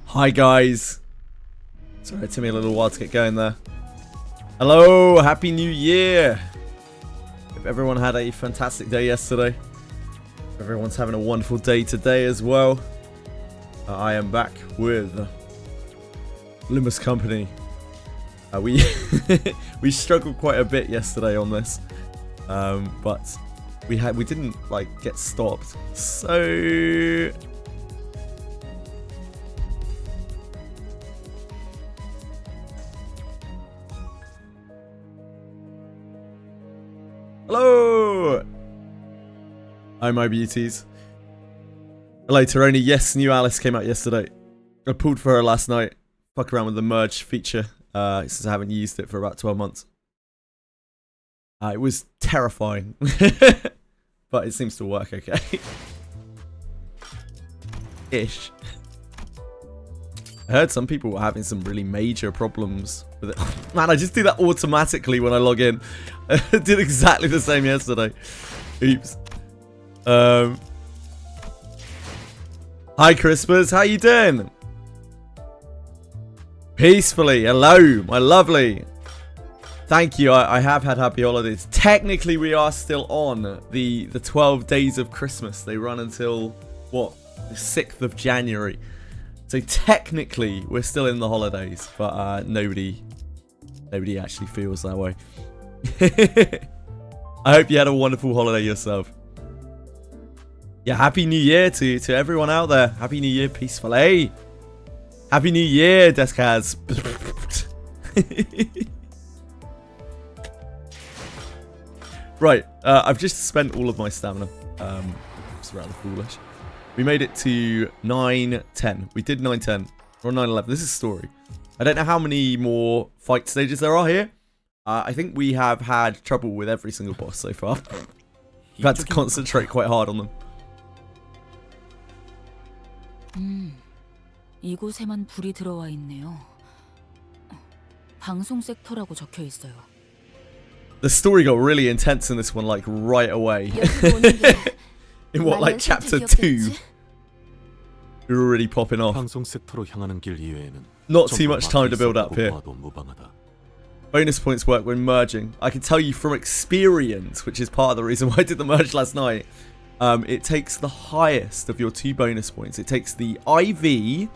Hi guys. Sorry, it took me a little while to get going there. Hello, Happy New Year. Hope everyone had a fantastic day yesterday. Everyone's having a wonderful day today as well. I am back with Limbus Company. We we struggled quite a bit yesterday on this, but we didn't like get stopped. So hello. Hi, my beauties. Hello, Taroni. Yes, new Alice came out yesterday. I pulled for her last night. Fuck around with the merge feature since I haven't used it for about 12 months. It was terrifying, but it seems to work okay. Ish. I heard some people were having some really major problems with it. Man, I just do that automatically when I log in. I did exactly the same yesterday. Oops. Hi, Crispers. How you doing? Peacefully. Hello, my lovely. Thank you. I have had happy holidays. Technically, we are still on the 12 days of Christmas. They run until, what, the 6th of January. So technically, we're still in the holidays, but nobody actually feels that way. I hope you had a wonderful holiday yourself. Yeah, Happy New Year to everyone out there. Happy New Year, peacefully. Happy New Year, Deskaz. Right, I've just spent all of my stamina. It's rather foolish. We made it to 9-10. We did 9-10. We're on 9-11. This is story. I don't know how many more fight stages there are here. I think we have had trouble with every single boss so far. We've had to concentrate quite hard on them. 이곳에만 불이 들어와 있네요. 방송 섹터라고 적혀 있어요. The story got really intense in this one, like right away. In what, like chapter 2? You're already popping off. 방송 섹터로 향하는 길 이외에는 Not too much time to build up here. 무방하다. Bonus points work when merging. I can tell you from experience, which is part of the reason why I did the merge last night. It takes the highest of your 2 bonus points. It takes the IV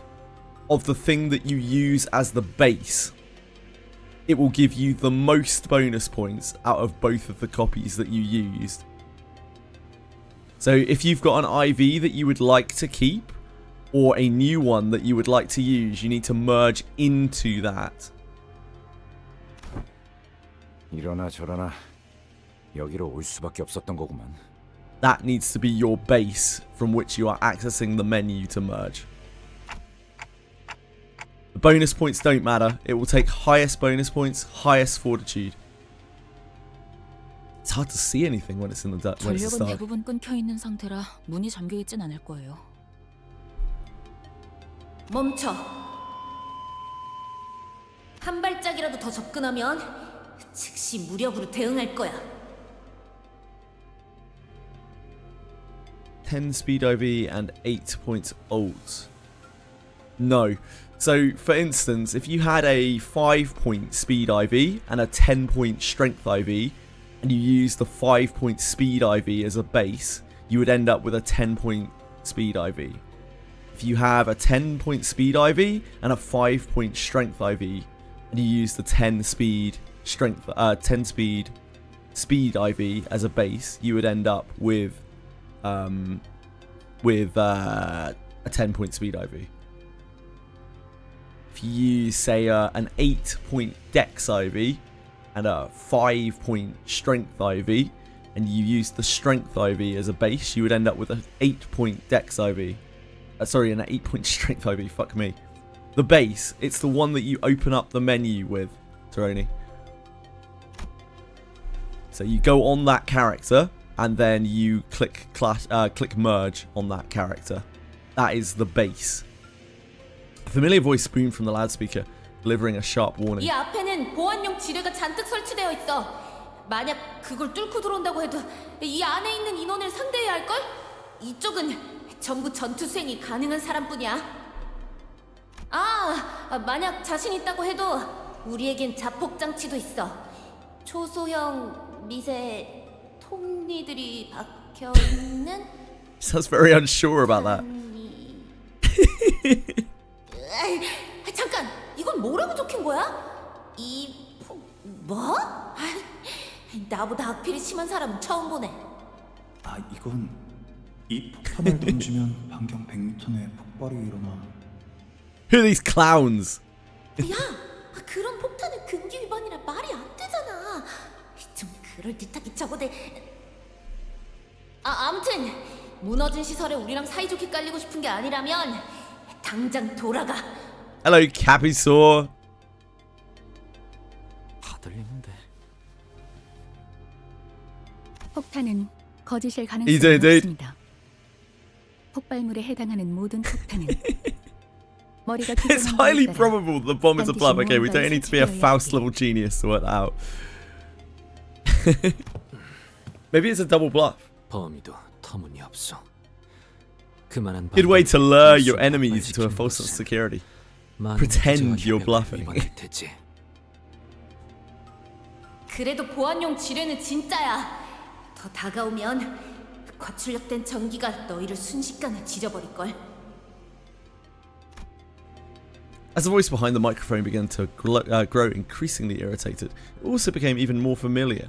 of the thing that you use as the base. It will give you the most bonus points out of both of the copies that you used. So if you've got an IV that you would like to keep, or a new one that you would like to use, you need to merge into that. 이러나 저러나 여기로 올 수밖에 없었던 거구만. That needs to be your base from which you are accessing the menu to merge. The bonus points don't matter. It will take highest bonus points, highest fortitude. It's hard to see anything when it's in the when it's 전력은 대부분 끊겨 있는 상태라 문이 잠겨 있진 않을 거예요. 멈춰. 한 발짝이라도 더 접근하면 즉시 무력으로 대응할 거야. 10 speed IV and 8 points ult. No. So, for instance, if you had a 5-point speed IV and a 10-point strength IV, and you use the 5-point speed IV as a base, you would end up with a 10-point speed IV. If you have a 10-point speed IV and a 5-point strength IV, and you use the 10 speed speed IV as a base, you would end up with a 10-point speed IV. If you use, say, an 8-point dex IV and a 5-point strength IV, and you use the strength IV as a base, you would end up with an 8-point dex IV. Sorry, an 8-point strength IV, fuck me. The base, it's the one that you open up the menu with, Taroni. So you go on that character, and then you click merge on that character. That is the base. A familiar voice spoon from the loudspeaker, delivering a sharp warning. 이 앞에는 보안용 지뢰가 잔뜩 설치되어 있어. 만약 그걸 뚫고 들어온다고 해도 이 안에 있는 인원을 상대해야 할걸? 이쪽은 전부 전투 수행이 가능한 사람뿐이야. 만약 자신 있다고 해도 우리에겐 자폭 장치도 있어. 초소형 미세 톱니들이 박혀 있는. Sounds very unsure about that. 잠깐, 이건 뭐라고 적힌 거야? 뭐? 나보다 악필이 심한 사람은 처음 보네. 이건 이 폭탄을 던지면 반경 100m 내에 폭발이 일어나. Who are these clowns? 야, 그런 폭탄은 금기 위반이라 말이 안 되잖아. 좀 그럴듯하게 적어대. 아무튼 무너진 시설에 우리랑 사이좋게 깔리고 싶은 게 아니라면 당장 돌아가. Hello, Capisaur. 다 들리는데. 폭탄은 거짓일 Easy, 가능성이 dude. 높습니다. 폭발물에 해당하는 모든 폭탄은 머리가 It's highly probable the bomb is a bluff. Okay, we don't need to be a Faust level genius to work that out. Maybe it's a double bluff. 범위도 터무니없어. 그만한 Good way to lure your 방법이 enemies into a 지키는 false sense of 것은 security. 많은 Pretend 국제와 you're 협약에 bluffing. 위반할 테지. 그래도 보안용 지뢰는 진짜야. 더 다가오면 과출력된 전기가 너희를 순식간에 지져버릴걸. As the voice behind the microphone began to grow increasingly irritated, it also became even more familiar.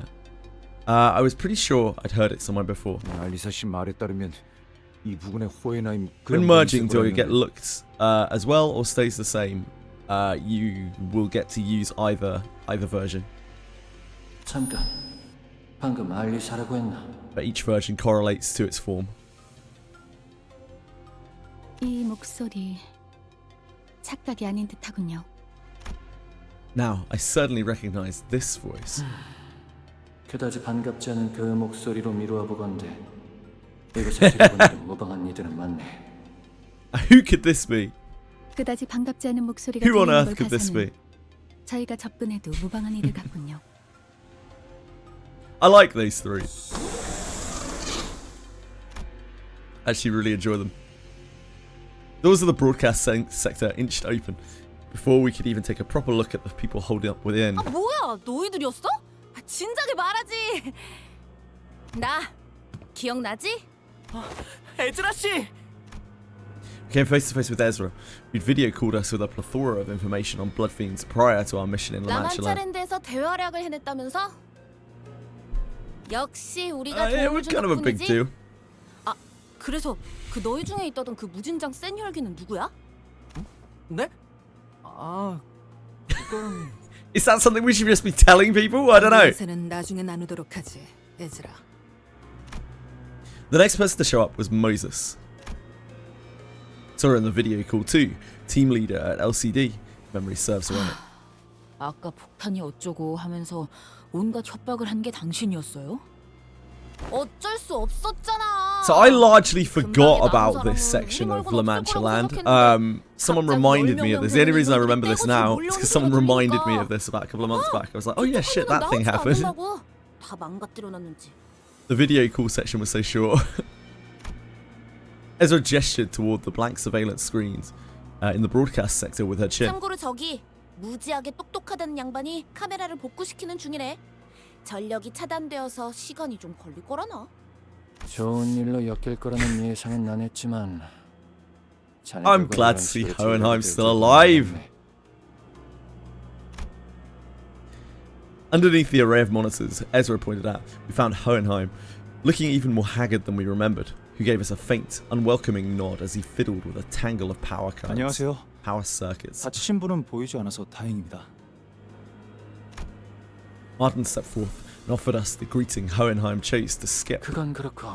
I was pretty sure I'd heard it somewhere before. 알리사 씨 말에 따르면 이 부근의 호에나임 When merging, do you get looked as well or stays the same? You will get to use either version, 잠깐, 방금 알리사라고 했나? but each version correlates to its form. 이 목소리 착각이 아닌 듯하군요. Now, I certainly recognize this voice. 그다지 반갑지 않은 그 목소리로 미루어 보건대 이곳에 들어보는 무방한 이들은 많네. Who could this be? 그다지 반갑지 않은 목소리가 Who on 들리는 earth 걸 could this be? 봐서는 저희가 접근해도 무방한 이들 같군요. I like these three. Actually, really enjoy them. Doors of the broadcast sector inched open before we could even take a proper look at the people holding up within. 뭐야, 너희들이었어? 진작에 말하지. 나 기억나지? 에즈라 씨! We came face to face with Ezra, who'd video called us with a plethora of information on blood fiends prior to our mission in La Mancha. 라만차랜드에서 대활약을 해냈다면서? 역시 우리가 It 도움을 was 준 kind of a big 덕분이지? deal. 그래서 그 너희 중에 있다던 그 무진장 센 혈기는 누구야? 네? 그건... Is that something we should just be telling people? I don't know. 는 나중에 나누도록 하지, 에즈라. The next person to show up was Moses. Saw her in the video call too. Team leader at LCD. Memory serves her on it. 아까 폭탄이 어쩌고 하면서 온갖 협박을 한 게 당신이었어요? 어쩔 수 없었잖아. So I largely forgot about this section of La Mancha Land. Someone reminded me of this. The only reason I remember this now is because someone reminded me of this about a couple of months back. I was like, oh yeah, shit, that thing happened. 다 망가뜨려놨는지. The video call section was so short. Ezra gestured toward the blank surveillance screens in the broadcast sector with her chin. 참고로 저기 무지하게 똑똑하다는 양반이 카메라를 복구시키는 중이래. 전력이 차단되어서 시간이 좀 걸릴 거라나. 좋은 일로 엮일 거라는 예상은 안 했지만 I'm glad to see Hohenheim still alive. Underneath the array of monitors, Ezra pointed out, we found Hohenheim, looking even more haggard than we remembered, who gave us a faint, unwelcoming nod as he fiddled with a tangle of power cards, 안녕하세요. power circuits. 다치신 분은 보이지 않아서 다행입니다. Martin stepped forth and offered us the greeting Hohenheim chose to skip. 그건 그렇고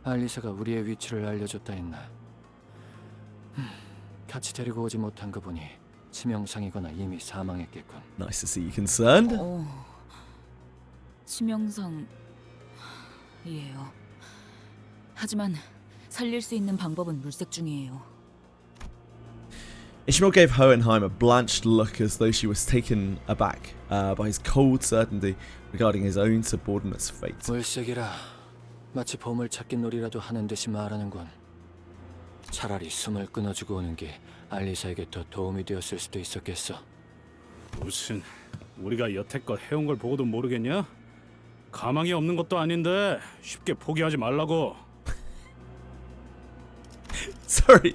알리사가 우리의 위치를 알려줬다 했나. 같이 데리고 오지 못한 거 보니 치명상이거나 이미 사망했겠군. Nice to see you concerned. 치명상... 이에요. 하지만 살릴 수 있는 방법은 물색 중이에요. Ishmael gave Hohenheim a blanched look as though she was taken aback by his cold certainty regarding his own subordinate's fate. 물색이라 마치 보물 찾기 놀이라도 하는 듯이 말하는군. 차라리 숨을 끊어주고 오는 게 알리사에게 더 도움이 되었을 수도 있었겠어. 무슨 우리가 여태껏 해온 걸 보고도 모르겠냐? 가망이 없는 것도 아닌데 쉽게 포기하지 말라고. Sorry.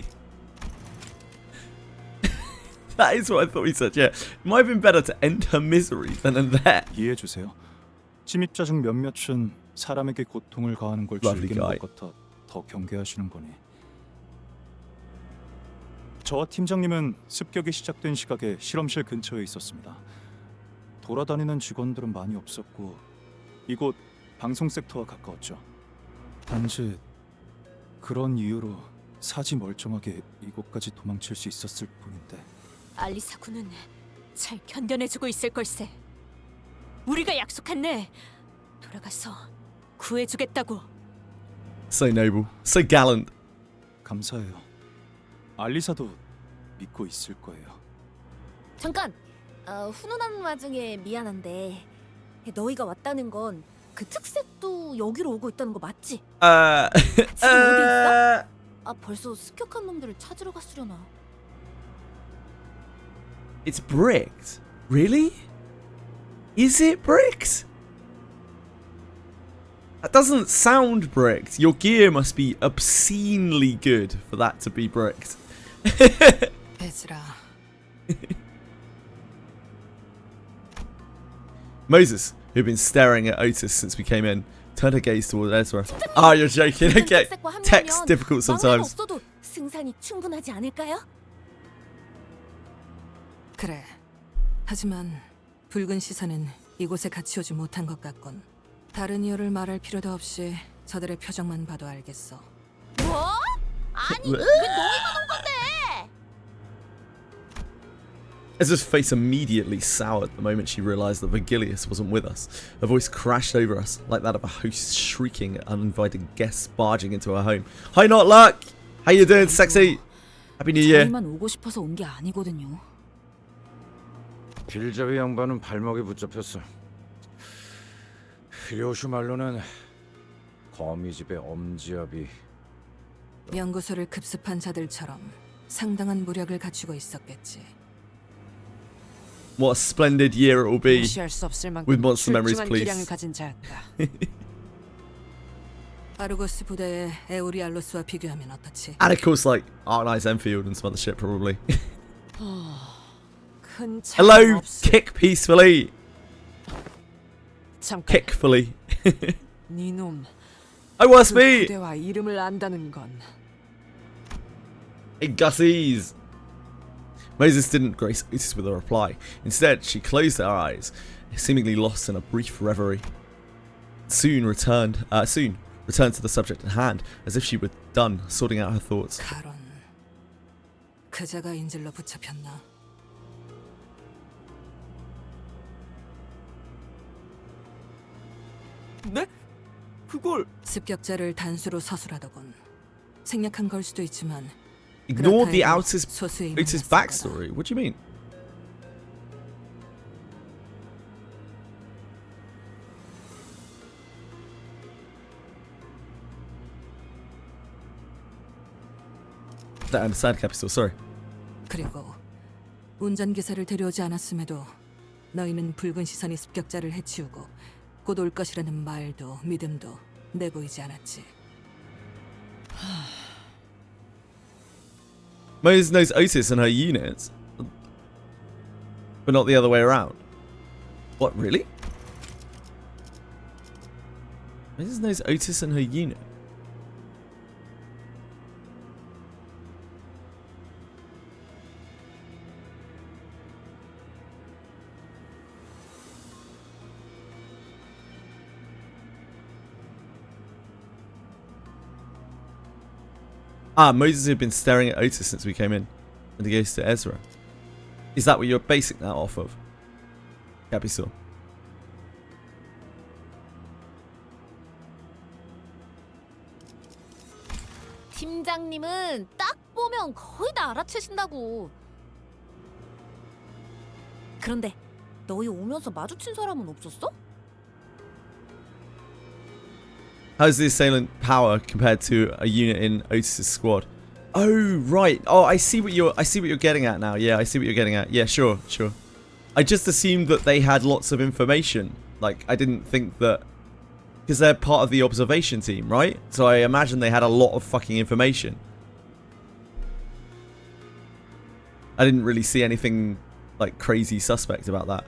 That is what I thought he said. Yeah, it might have been better to end her misery than in there. 이해해 주세요. 침입자 중 몇몇은 사람에게 고통을 가하는 걸 Lovely 즐기는 guy. 것 같아 더 경계하시는 거니. 저와 팀장님은 습격이 시작된 시각에 실험실 근처에 있었습니다. 돌아다니는 직원들은 많이 없었고 이곳 방송 섹터와 가까웠죠. 단지 그런 이유로 사지 멀쩡하게 이곳까지 도망칠 수 있었을 뿐인데. 알리사 군은 잘 견뎌내주고 있을 걸세. 우리가 약속했네. 돌아가서 구해주겠다고. So noble, so gallant. 감사해요. 알리사도 믿고 있을 거예요. 잠깐. 훈훈한 와중에 미안한데 너희가 왔다는 건 그 특색도 여기로 오고 있다는 거 맞지? 지금 어디 있어? 아 벌써 습격한 놈들을 찾으러 갔으려나. It's bricked. Really? Is it bricked? That doesn't sound bricked. Your gear must be obscenely good for that to be bricked. 에즈라, Moses, who'd been staring at Otis since we came in, turned her gaze toward Ezra. Oh, you're joking. Okay. Text difficult sometimes. 없어도 승산이 충분하지 않을까요? 그래. 하지만 붉은 시선은 이곳에 같이 오지 못한 것 같군. 다른 이유를 말할 필요도 없이 저들의 표정만 봐도 알겠어. 뭐? 아니 왜 너희만 온 건데? Ezra's face immediately soured the moment she realized that Virgilius wasn't with us. Her voice crashed over us, like that of a host shrieking at uninvited guests barging into her home. Hi, Not Luck! How you doing, sexy? Happy New Year. 저희만 오고 싶어서 온 게 아니거든요. 빌잡이 양반은 발목이 붙잡혔어. 히로슈 말로는 거미집의 엄지압이. 연구소를 급습한 자들처럼 상당한 무력을 갖추고 있었겠지. What a splendid year it will be. 무시할 수 없을 만큼 With monster memories, 출중한 please. 기량을 가진 자였다. 아르고스 부대의 에우리알로스와 비교하면 어떻지? And of course, like, Arknight's Enfield and some other shit, probably. 큰 차이는 Hello, 없어. kick peacefully. 잠깐, Kickfully. 네놈 Oh, what's 그 me? 부대와 이름을 안다는 건 Hey, Gussies. Moses didn't grace Otis with a reply. Instead, she closed her eyes, seemingly lost in a brief reverie. Soon returned to the subject at hand, as if she were done sorting out her thoughts. 가론 그자가 인질로 붙잡혔나? 네? 그걸 습격자를 단수로 서술하더군. 생략한 걸 수도 있지만 Ignore the 그렇다 해도 Otis 소수의 Otis 인원이었을 backstory. What do you mean? Don't understand, Capital. Sorry. 그리고 운전기사를 데려오지 않았음에도 너희는 붉은 시선이 습격자를 해치우고 곧 올 것이라는 말도 믿음도 내보이지 않았지. Moses knows Otis and her unit, but not the other way around. What, really? Moses knows Otis and her unit. Ah, Moses had been staring at Otis since we came in, and he goes to Ezra. Is that what you're basing that off of? Capital. 팀장님은 딱 보면 거의 다 알아채신다고. 그런데 너희 오면서 마주친 사람은 없었어? How's the assailant power compared to a unit in Otis' squad? Oh right. Oh, I see what you're getting at now. Yeah, I see what you're getting at. Yeah, sure. I just assumed that they had lots of information. Like, I didn't think that, because they're part of the observation team, right? So I imagine they had a lot of fucking information. I didn't really see anything like crazy suspect about that.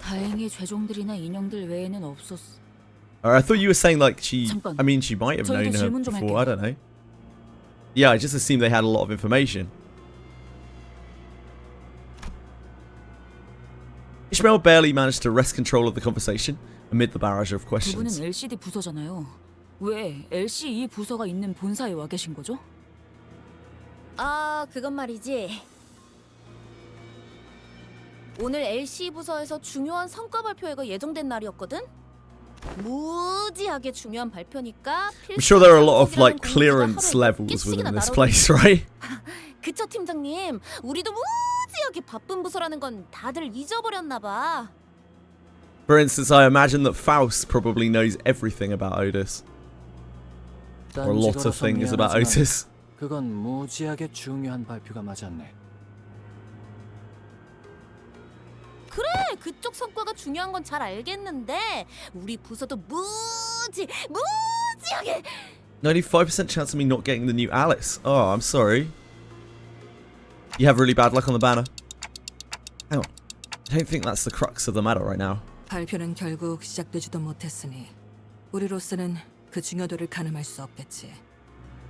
다행히 죄종들이나 인형들 외에는 없었어. Or I thought you were saying like she, 잠깐. I mean she might have known 저희도 her 질문 좀 before, I 할게요. don't know. Yeah, I just assumed they had a lot of information. Ishmael barely managed to wrest control of the conversation amid the barrage of 두 분은 questions. LCD 부서잖아요. 왜 LCE 부서가 있는 본사에 와 계신 거죠? 아, 그건 말이지. 오늘 LC 부서에서 중요한 성과 발표회가 예정된 날이었거든. 무지하게 중요한 발표니까. I'm sure there are a lot of like clearance levels within this place, right? 그쵸 팀장님. 우리도 무지하게 바쁜 부서라는 건 다들 잊어버렸나 봐. For instance, I imagine that Faust probably knows everything about Otis. Or a lot of things about Otis. 그건 무지하게 중요한 발표가 맞았네. 그래, 그쪽 성과가 중요한 건 잘 알겠는데 우리 부서도 무지하게 95% chance of me not getting the new Alice. Oh, I'm sorry. You have really bad luck on the banner. Hang on. I don't think that's the crux of the matter right now. 발표는 결국 시작되지도 못했으니 우리로서는 그 중요도를 가늠할 수 없겠지.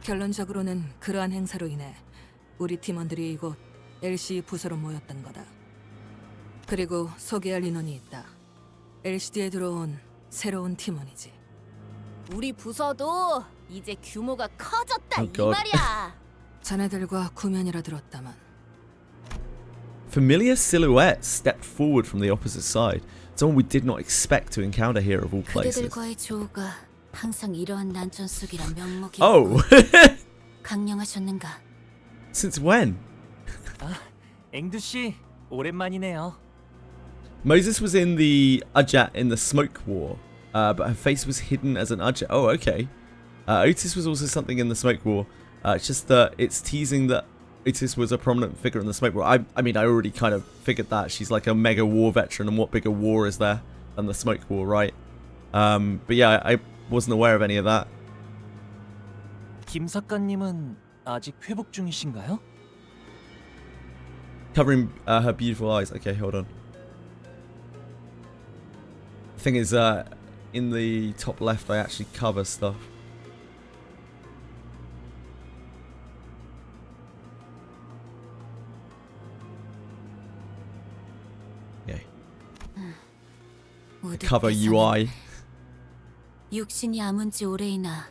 결론적으로는 그러한 행사로 인해 우리 팀원들이 이곳 LC 부서로 모였던 거다. 그리고 소개할 인원이 있다. LCD에 들어온 새로운 팀원이지. 우리 부서도 이제 규모가 커졌다 Oh, 이 God. 말이야. 자네들과 구면이라 들었다만. Familiar silhouette stepped forward from the opposite side. Someone we did not expect to encounter here of all places. 그대들과의 조우가 항상 이러한 난전 속이란 명목이 Oh! 강령하셨는가? Since when? 앵두 씨, 오랜만이네요. Moses was in the Ujat in the Smoke War, but her face was hidden as an Ujat. Oh, okay. Otis was also something in the Smoke War. It's just that it's teasing that Otis was a prominent figure in the Smoke War. I mean, I already kind of figured that. She's like a mega war veteran, and what bigger war is there than the Smoke War, right? But yeah, I wasn't aware of any of that. 김 작가님은 아직 회복 중이신가요? Covering her beautiful eyes. Okay, hold on. Thing is, in the top left, I actually cover stuff. Okay. Cover UI. 육신이 아문 지 오래이나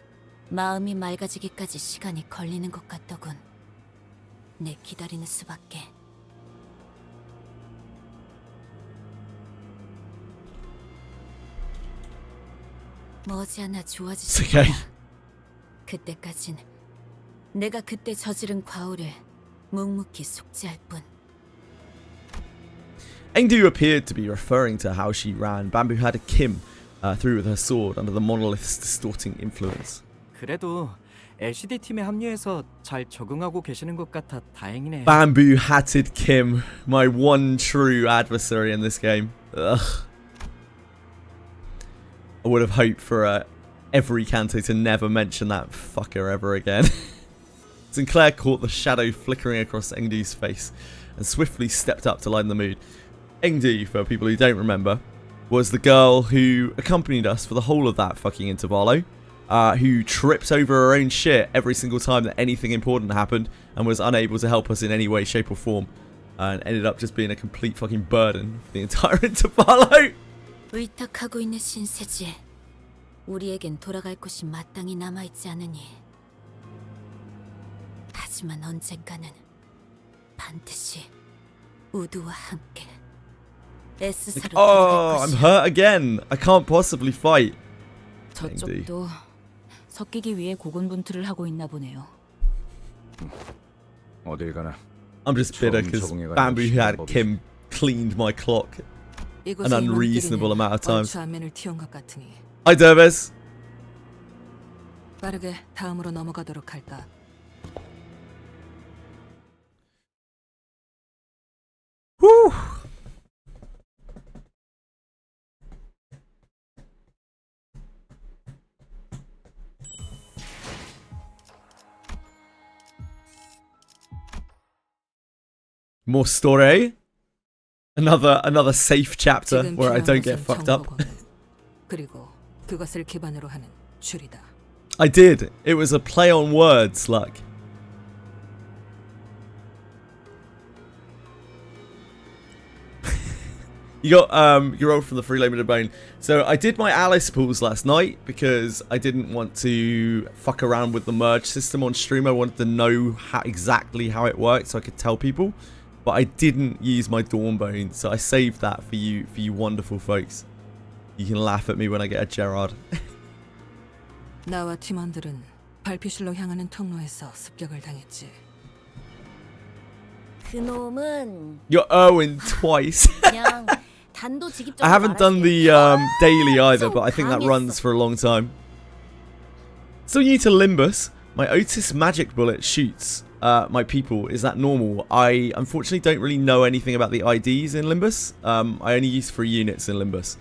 마음이 맑아지기까지 시간이 걸리는 것 같더군. 내 기다리는 수밖에. 머지않아 좋아지실 It's okay. 거야. 그때까진 내가 그때 저지른 과오를 묵묵히 속죄할 뿐. Engdu appeared to be referring to how she ran Bamboo had Kim through with her sword under the monolith's distorting influence. 그래도 LCD 팀에 합류해서 잘 적응하고 계시는 것 같아 다행이네요. Bamboo hatted Kim, my one true adversary in this game. Ugh. I would have hoped for every Kanto to never mention that fucker ever again. Sinclair caught the shadow flickering across Engdu's face and swiftly stepped up to lighten the mood. Engdu, for people who don't remember, was the girl who accompanied us for the whole of that fucking intervallo, who tripped over her own shit every single time that anything important happened and was unable to help us in any way, shape or form, and ended up just being a complete fucking burden for the entire intervallo. 의탁하고 있는 신세지. 우리에겐 돌아갈 곳이 마땅히 남아있지 않으니. 하지만 언젠가는 반드시 우두와 함께 에스사로 Oh, 돌아갈 I'm 것이야. hurt again. I can't possibly fight. 저쪽도 섞이기 위해 고군분투를 하고 있나 보네요. 어딜 가나. I'm just bitter because Bamboo had Kim cleaned my clock an unreasonable amount of times. 안면을 튀운 것 같으니 Hi, Derbez. 빠르게 다음으로 넘어가도록 할까. More story. Another safe chapter 지금 where I 필요한 don't get 것은 fucked up. 정보고는, 그리고 그것을 기반으로 하는 줄이다. I did. It was a play on words, like. You got your old from the Free Limited Bone. So I did my Alice pools last night because I didn't want to fuck around with the merge system on stream. I wanted to know exactly how it worked so I could tell people. But I didn't use my Dawnbone, so I saved that for you wonderful folks. You can laugh at me when I get a Gerard. 나와 팀원들은 발피실로 향하는 통로에서 습격을 당했지. 그놈은 You're Erwin twice. 그냥 단도직입적으로 I haven't done the daily either, but I think that 강했어. runs for a long time. Still new to Limbus. My Otis magic bullet shoots my people. Is that normal? I unfortunately don't really know anything about the IDs in Limbus. I only use 3 units in Limbus.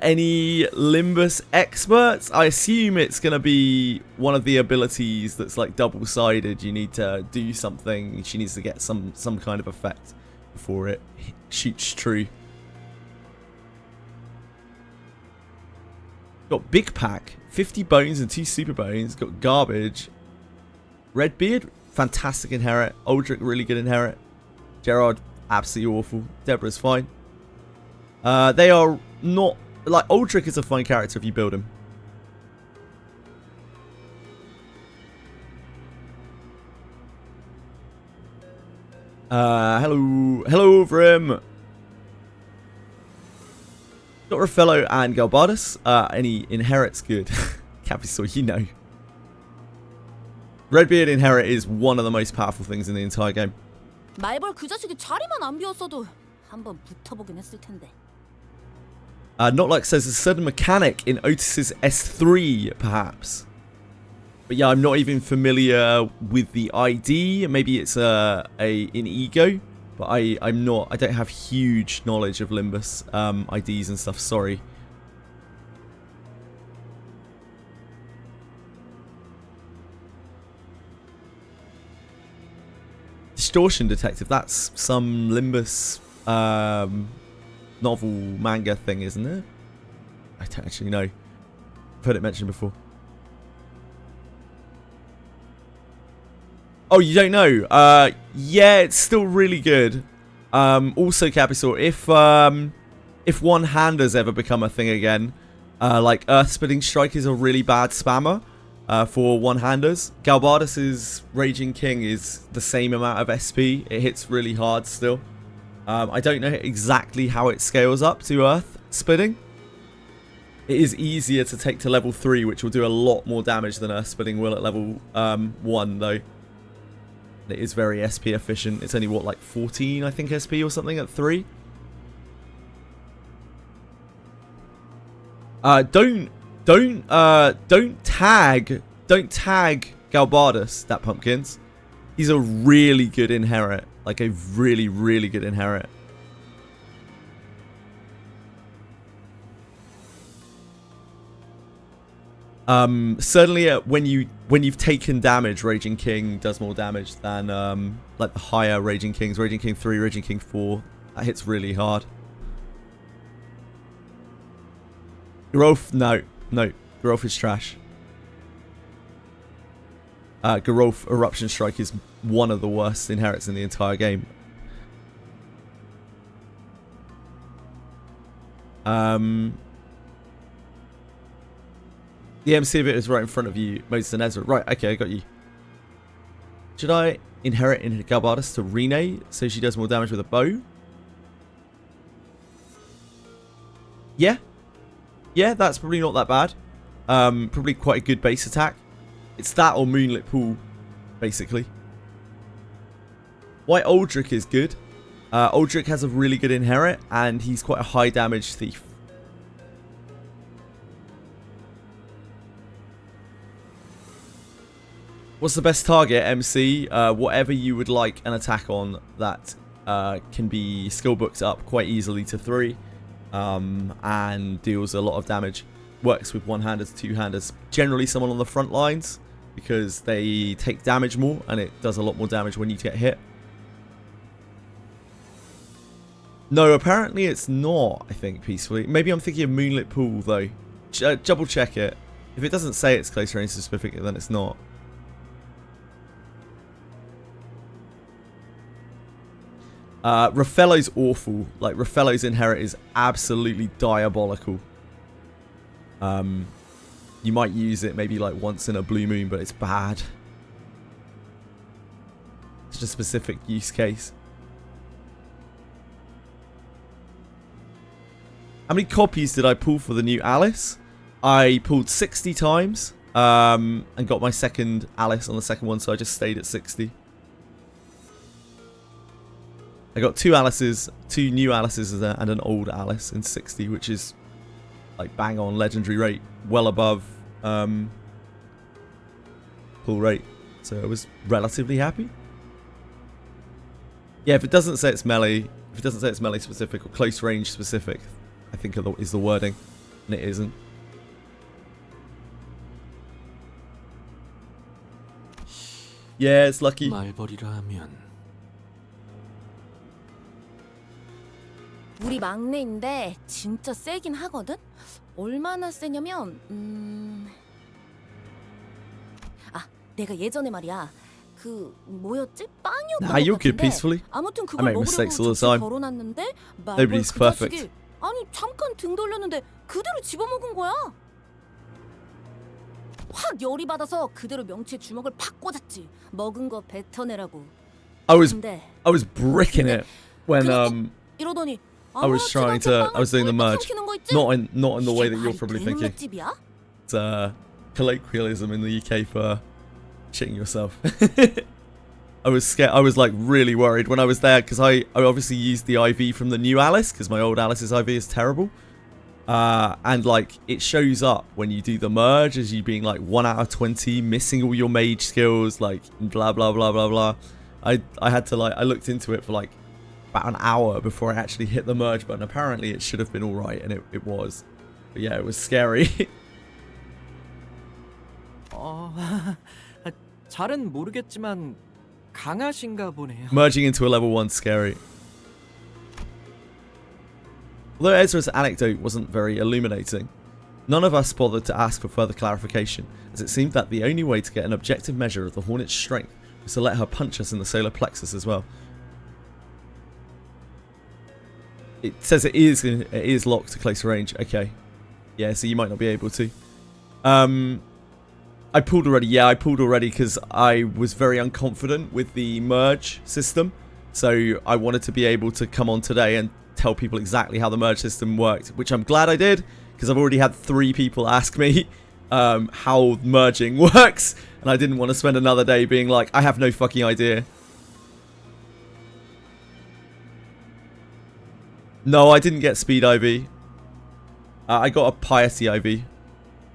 Any Limbus experts? I assume it's going to be one of the abilities that's like double-sided. You need to do something. She needs to get some kind of effect before it shoots true. Got Big Pack, 50 bones and 2 super bones. Got Garbage. Redbeard, fantastic inherit. Aldrich, really good inherit. Gerard, absolutely awful. Deborah's fine. They are not... Like, Aldrich is a fine character if you build him. Hello, Vrim. Got Raffello and Galbardus. Any inherits good. Capisaur, you know. Redbeard inherit is one of the most powerful things in the entire game. 말벌 그 자식이 자리만 안 비웠어도 한번 붙어보긴 했을 텐데. Not like says a certain mechanic in Otis's S3, perhaps. But yeah, I'm not even familiar with the ID. Maybe it's in Ego, but I'm not. I don't have huge knowledge of Limbus IDs and stuff. Sorry. Distortion Detective. That's some Limbus novel manga thing, isn't it? I don't actually know. I've heard it mentioned before. Oh, you don't know? Yeah, it's still really good. Also, Capisaur, if one-handers ever become a thing again, like Earth-Splitting Strike is a really bad spammer for one-handers. Galbardus' Raging King is the same amount of SP. It hits really hard still. I don't know exactly how it scales up to Earth-Splitting. It is easier to take to level 3, which will do a lot more damage than Earth-Splitting will at level 1, though. It is very SP efficient. It's only, what, like 14, I think, SP or something at 3? Don't tag Galbardus, that Pumpkins. He's a really good inherit. Like a really, really good inherit. Certainly when you've taken damage, Raging King does more damage than like the higher Raging Kings. Raging King 3, Raging King 4. That hits really hard. Garolf, no. Garolf is trash. Garolf Eruption Strike is one of the worst inherits in the entire game. The MC of it is right in front of you, Moses and Ezra. Right, okay, I got you. Should I inherit in Galbardus to Rene so she does more damage with a bow? Yeah. Yeah, that's probably not that bad. Probably quite a good base attack. It's that or Moonlit Pool, basically. Why Aldrich is good. Aldrich has a really good inherit, and he's quite a high damage thief. What's the best target, MC? Whatever you would like an attack on that can be skill booked up quite easily to 3 and deals a lot of damage. Works with one-handers, two-handers. Generally someone on the front lines. because they take damage more, and it does a lot more damage when you get hit. No, apparently it's not, I think, peacefully. Maybe I'm thinking of Moonlit Pool, though. Double check it. If it doesn't say it's close range specific, then it's not. Raffello's awful. Like, Raffello's Inherit is absolutely diabolical. You might use it maybe like once in a blue moon, but it's bad. It's just a specific use case. How many copies did I pull for the new Alice? I pulled 60 times and got my second Alice on the second one, so I just stayed at 60. I got two Alices, two new Alices and an old Alice in 60, which is like bang on legendary rate, well above pull rate. So I was relatively happy. Yeah, if it doesn't say it's melee, specific or close range specific, I think is the wording, and it isn't. Yeah, it's lucky. 우리 막내인데 진짜 세긴 하거든? 얼마나 세냐면 내가 예전에 말이야 그 뭐였지? 빵이었던 Nah, you're 것 good 같은데 peacefully. 아무튼 I 그걸 make 먹으려고 mistakes all the 접시에 time. 걸어놨는데 Nobody's 그 perfect. 자식이 아니 잠깐 등 돌렸는데 그대로 집어먹은 거야. 확 열이 받아서 그대로 명치에 주먹을 팍 꽂았지. 먹은 거 뱉어내라고. I was 근데 bricking it when 이러더니 I was trying to, I was doing the merge, not in the way that you're probably thinking. It's a colloquialism in the UK for shitting yourself. I was scared. I was like really worried when I was there because I obviously used the IV from the new Alice because my old Alice's IV is terrible. And like it shows up when you do the merge as you being like 1 out of 20, missing all your mage skills, like blah blah blah blah blah. I had to like, I looked into it for like about an hour before I actually hit the merge button. Apparently it should have been alright, and it was. But yeah, it was scary. 잘은 모르겠지만 강하신가 보네요. Merging into a level 1 scary. Although Ezra's anecdote wasn't very illuminating, none of us bothered to ask for further clarification, as it seemed that the only way to get an objective measure of the Hornet's strength was to let her punch us in the solar plexus as well. It says it is locked to close range. Okay. Yeah, so you might not be able to. I pulled already. Yeah, I pulled already because I was very unconfident with the merge system. So I wanted to be able to come on today and tell people exactly how the merge system worked, which I'm glad I did because I've already had 3 people ask me how merging works, and I didn't want to spend another day being like, I have no fucking idea. No, I didn't get speed IV. I got a piety IV,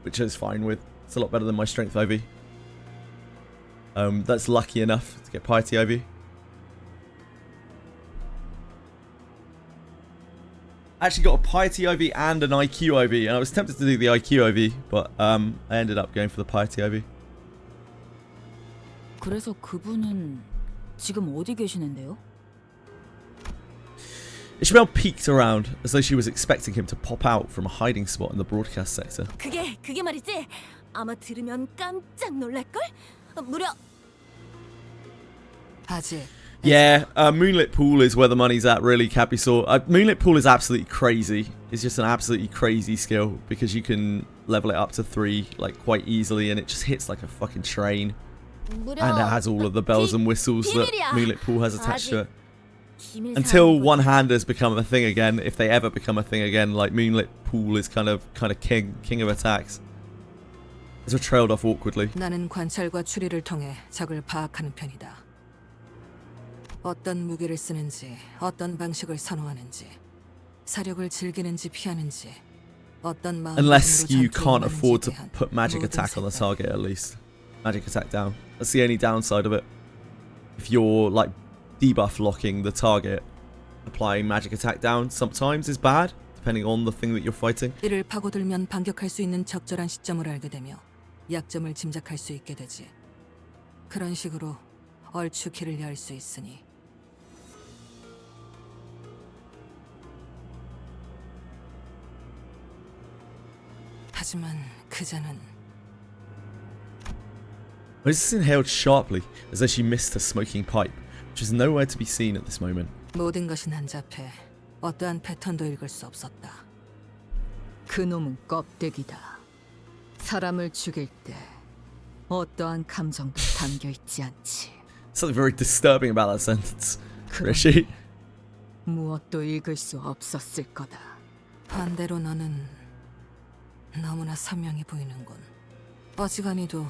which I was fine with. It's a lot better than my strength IV. That's lucky enough to get piety IV. I actually got a piety IV and an IQ IV, and I was tempted to do the IQ IV, but I ended up going for the piety IV. 그래서 그분은 지금 어디 계시는데요? Ishmael peeked around as though she was expecting him to pop out from a hiding spot in the broadcast sector. 그게 말이지. 아마 들으면 깜짝 놀랄걸? 무려 아직 Yeah, Moonlit Pool is where the money's at, really, Capisaur. Moonlit Pool is absolutely crazy. It's just an absolutely crazy skill because you can level it up to 3 like quite easily, and it just hits like a fucking train. And it has all of the bells and whistles that Moonlit Pool has attached to it. Until one-handers become a thing again, if they ever become a thing again, like Moonlit Pool is kind of king of attacks. It's trailed off awkwardly. 나는 관찰과 추리를 통해 적을 파악하는 편이다. 어떤 무기를 쓰는지, 어떤 방식을 선호하는지, 사력을 즐기는지 피하는지, 어떤 마음으로 Unless you 전투에 can't afford to 임하는지에 put magic 대한 attack on the 모든 target at least. Magic attack down. That's the only downside of it. If you're like debuff locking the target, applying magic attack down sometimes is bad, depending on the thing that you're fighting. 이를 파고들면 반격할 수 있는 적절한 시점을 알게 되며 약점을 짐작할 수 있게 되지. 그런 식으로 얼추 길을 열 수 있으니. 하지만 그자는 Moses inhaled sharply as though she missed her smoking pipe, which was nowhere to be seen at this moment. 모든 것이 난잡해 어떠한 패턴도 읽을 수 없었다. 그놈은 껍데기다. 사람을 죽일 때 어떠한 감정도 담겨 있지 않지. Something very disturbing about that sentence. Rishi. 무엇도 읽을 수 없었을 거다. 반대로 너는 너무나 선명히 보이는군. 어지간히도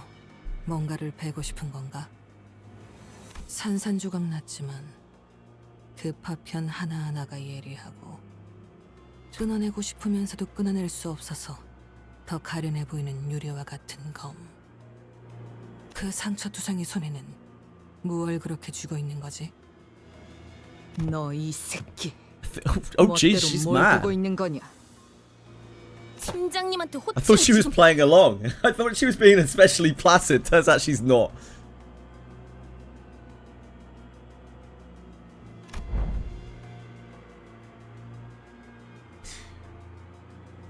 뭔가를 베고 싶은 건가? 산산조각 났지만 그 파편 하나하나가 예리하고 끊어내고 싶으면서도 끊어낼 수 없어서 더 가련해 보이는 유리와 같은 검. 그 상처투성이 손에는 무얼 그렇게 쥐고 있는 거지? 너 이 새끼. Oh jeez, she's 뭘 mad. 보고 있는 거냐? 팀장님한테 I thought she was 호칭을 playing along. I thought she was being especially placid. Turns out she's not.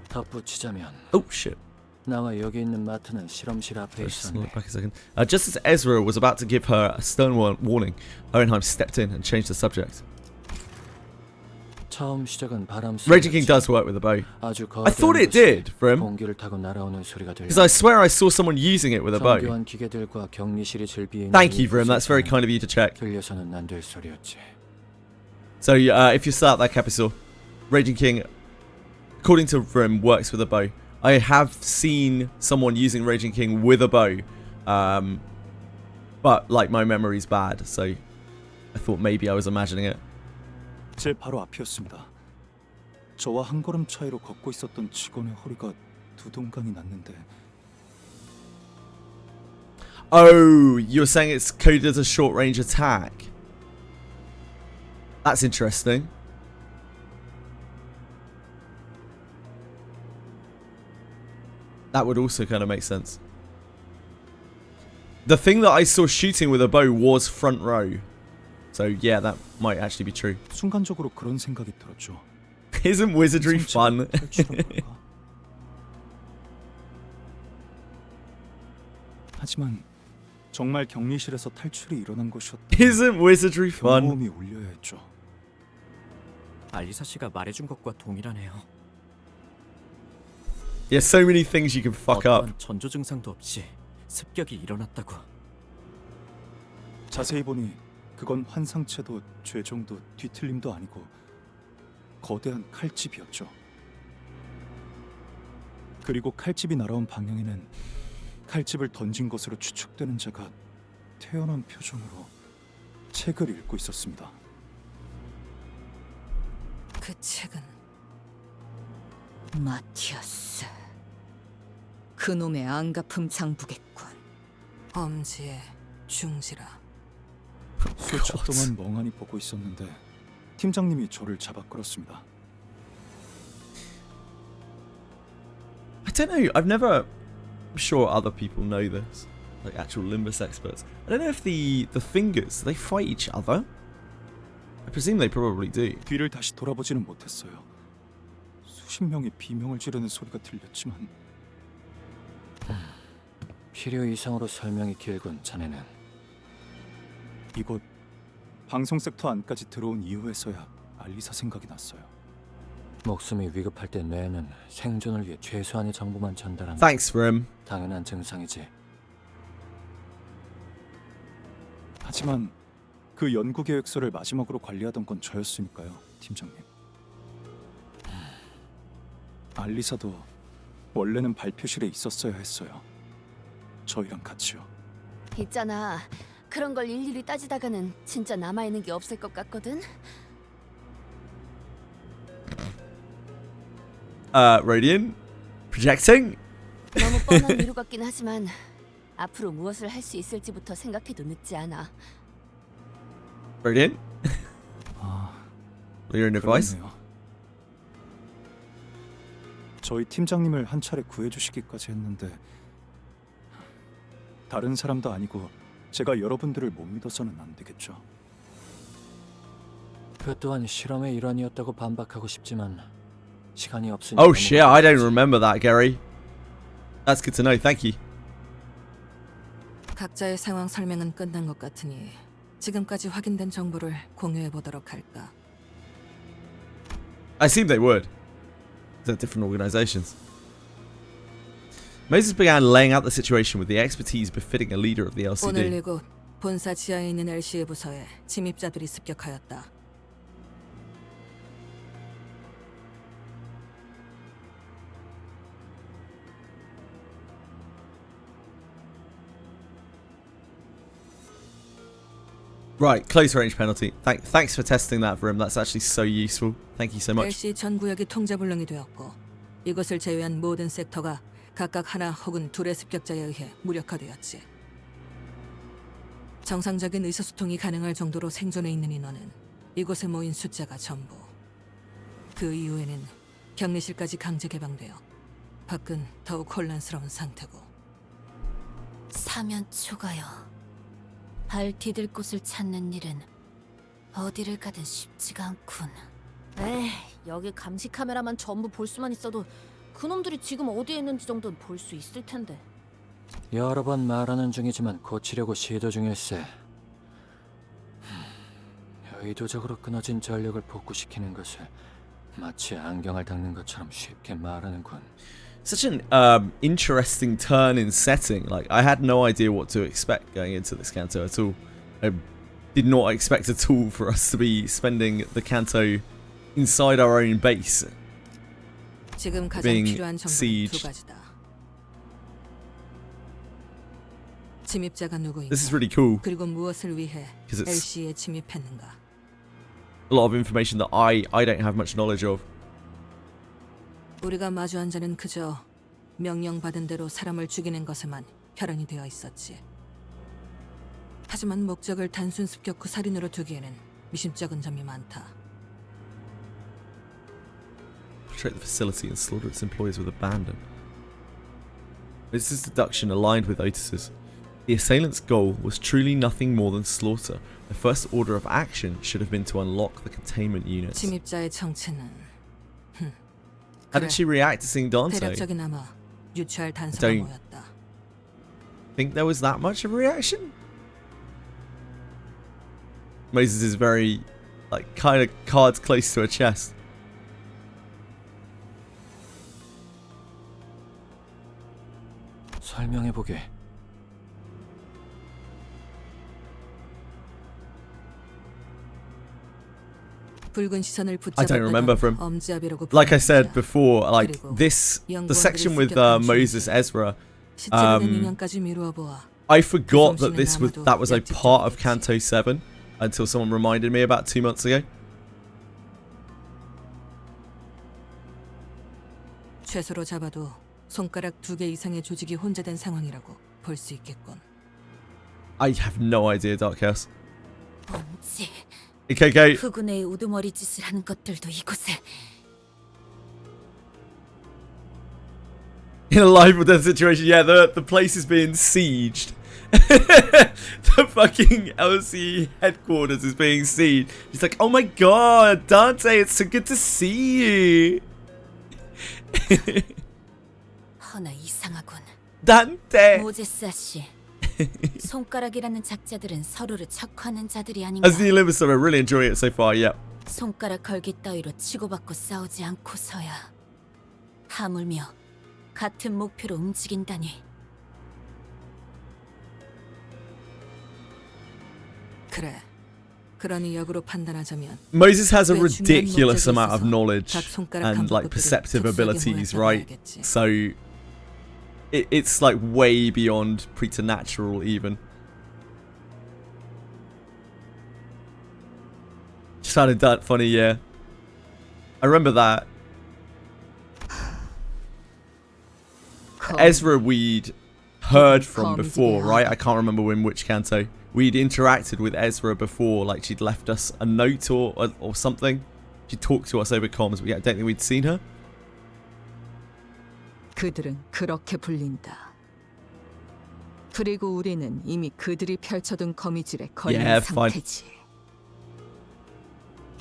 덧붙이자면 Oh shit. 나와 여기 있는 마트는 실험실 앞에 Just 있었네. look back a second. Just as Ezra was about to give her a stern warning, Owenheim stepped in and changed the subject. 처음 시작은 바람 Raging King 소리였지. does work with a bow. 아주 I thought it 거대한 did for 것이 him. 공기를 타고 날아오는 소리가 들려. Because I swear I saw someone using it with a bow. 정교한 기계들과 격리실이 즐비해 있는 Thank you for him. 이곳에서는 That's very kind of you to check. 들려서는 안 될 소리였지. So if you start that episode, Raging King, according to Vrim, works with a bow. I have seen someone using Raging King with a bow, but like my memory's bad, so I thought maybe I was imagining it. 제 바로 앞이었습니다. 저와 한 걸음 차이로 걷고 있었던 직원의 허리가 두 동강이 났는데 Oh, you're saying it's coded as a short range attack. That's interesting. That would also kind of make sense. The thing that I saw shooting with a bow was front row. So yeah, that might actually be true. 순간적으로 그런 생각이 들었죠. Isn't Wizardry fun? 탈출한 걸까? 하지만 정말 격리실에서 탈출이 일어난 것이었다. Isn't Wizardry fun? 경고음이 울려야 했죠. 알리사 씨가 말해준 것과 동일하네요. Yeah, so many things you can fuck up. 어떠한 전조 증상도 없이 습격이 일어났다고. 자세히 보니 그건 환상체도 죄종도 뒤틀림도 아니고 거대한 칼집이었죠. 그리고 칼집이 날아온 방향에는 칼집을 던진 것으로 추측되는 자가 태연한 표정으로 책을 읽고 있었습니다. 그 책은 마티아스. 그놈의 안가품 장부겠군. 엄지의 중지라. 수초 동안 멍하니 보고 있었는데 팀장님이 저를 잡아 끌었습니다. I don't know. I've never. I'm sure other people know this, like actual Limbus experts. I don't know if the fingers, do they fight each other? I presume they probably do. 뒤를 다시 돌아보지는 못했어요. 수십 명이 비명을 지르는 소리가 들렸지만 필요 이상으로 설명이 길군 자네는. 이곳 방송 섹터 안까지 들어온 이후에서야 알리사 생각이 났어요. 목숨이 위급할 때 뇌는 생존을 위해 최소한의 정보만 전달하는 Thanks, Rim. 당연한 증상이지. 하지만 그 연구 계획서를 마지막으로 관리하던 건 저였으니까요, 팀장님. 알리사도 원래는 발표실에 있었어야 했어요. 저희랑 같이요. 있잖아. 그런 걸 일일이 따지다가는 진짜 남아있는 게 없을 것 같거든. Radiant? Projecting? 너무 뻔한 미루 같긴 하지만 앞으로 무엇을 할 수 있을지부터 생각해도 늦지 않아. Radiant? 아, Your advice? 그렇네요. 저희 팀장님을 한 차례 구해주시기까지 했는데 다른 사람도 아니고 제가 여러분들을 못 믿어서는 안 되겠죠. 그 또한 실험의 일환이었다고 반박하고 싶지만 시간이 없으니까. Oh shit, I don't remember that, Gary. That's good to know. Thank you. 각자의 상황 설명은 끝난 것 같으니 지금까지 확인된 정보를 공유해 보도록 할까. I assume they would. They're different organizations. Moses began laying out the situation with the expertise befitting a leader of the 오늘 LCD. 이곳 본사 지하에 있는 LC의 부서에 침입자들이 습격하였다. Right, close range penalty. Thanks for testing that for him. That's actually so useful. Thank you so much. LC 전 구역이 통제불능이 되었고 이곳을 제외한 모든 섹터가 각각 하나 혹은 둘의 습격자에 의해 무력화되었지. 정상적인 의사소통이 가능할 정도로 생존해 있는 인원은 이곳에 모인 숫자가 전부. 그 이후에는 격리실까지 강제 개방되어 밖은 더욱 혼란스러운 상태고. 사면 초가요. 발 디딜 곳을 찾는 일은 어디를 가든 쉽지가 않군. 에이, 여기 감시 카메라만 전부 볼 수만 있어도 그놈들이 지금 어디에 있는지 정도는 볼 수 있을 텐데. 여러 번 말하는 중이지만 고치려고 시도 중일세. 의도적으로 끊어진 전력을 복구시키는 것을 마치 안경을 닦는 것처럼 쉽게 말하는군. Such an interesting turn in setting. Like, I had no idea what to expect going into this CANTO at all. I did not expect at all for us to be spending the CANTO inside our own base. 지금 가장 being 필요한 정보는 sieged. 두 가지다. 침입자가 누구인가? This is really cool 그리고 무엇을 위해 'cause it's LC에 침입했는가? a lot of information that I don't have much knowledge of. 우리가 마주한 자는 그저 명령받은 대로 사람을 죽이는 것에만 혈안이 되어 있었지. 하지만 목적을 단순 습격 후 살인으로 두기에는 미심쩍은 점이 많다. Penetrate the facility and slaughter its employees with abandon. Otis's deduction aligned with Otis's. The assailant's goal was truly nothing more than slaughter. The first order of action should have been to unlock the containment units. 침입자의 정체는 How did she react to seeing Dante? 대략적이나마 유추할 단서가 don't- 모였다. Think there was that much of a reaction? Moses is very, like, kind of cards close to her chest. 설명해보게. 붉은 시선을 I don't remember 붙잡았다가 from. 엄지아비라고 Like I said 부르는 before, like 그리고 this, the 연구원들이 section with 습격한 Moses 중이지. Ezra. 시체가 된 인연까지 미루어 보아 I forgot that 솜씨는 this was 아마도 that was a part of 역직적이겠지. Canto 7 until someone reminded me about 2 months ago. 최소로 잡아도 손가락 2개 이상의 조직이 혼재된 상황이라고 볼 수 있겠군. I have no idea, Dark Chaos. 엄지. Okay. 흑운의 우두머리 짓을 하는 것들도 이곳에. In a life or death situation, yeah, the place is being sieged. The fucking LC headquarters is being sieged. He's like, oh my god, Dante, it's so good to see you. 허나 이상하군. Dante. 모제스 아씨. 손가락이라는 작자들은 서로를 척하는 자들이 아닌가. As the Limbus, I'm really enjoying it so far, yeah. 손가락 걸기 따위로 치고받고 싸우지 않고서야 하물며 같은 목표로 움직인다니. 그래. 그러니 역으로 판단하자면 Moses has a 꽤 중요한 ridiculous 목적이 amount of 있어서 knowledge 각 손가락 and like 감독들이 perceptive 특수하게 abilities, 모였다고 right? 해야겠지. So it's like way beyond preternatural even. Just sounded that funny, yeah. I remember that. Ezra we'd heard from before, right? I can't remember in which canto. We'd interacted with Ezra before, like she'd left us a note or something. She talked to us over comms, but I don't think we'd seen her. 그들은 그렇게 불린다. 그리고 우리는 이미 그들이 펼쳐둔 거미줄에 걸린 Yeah, fine. 상태지.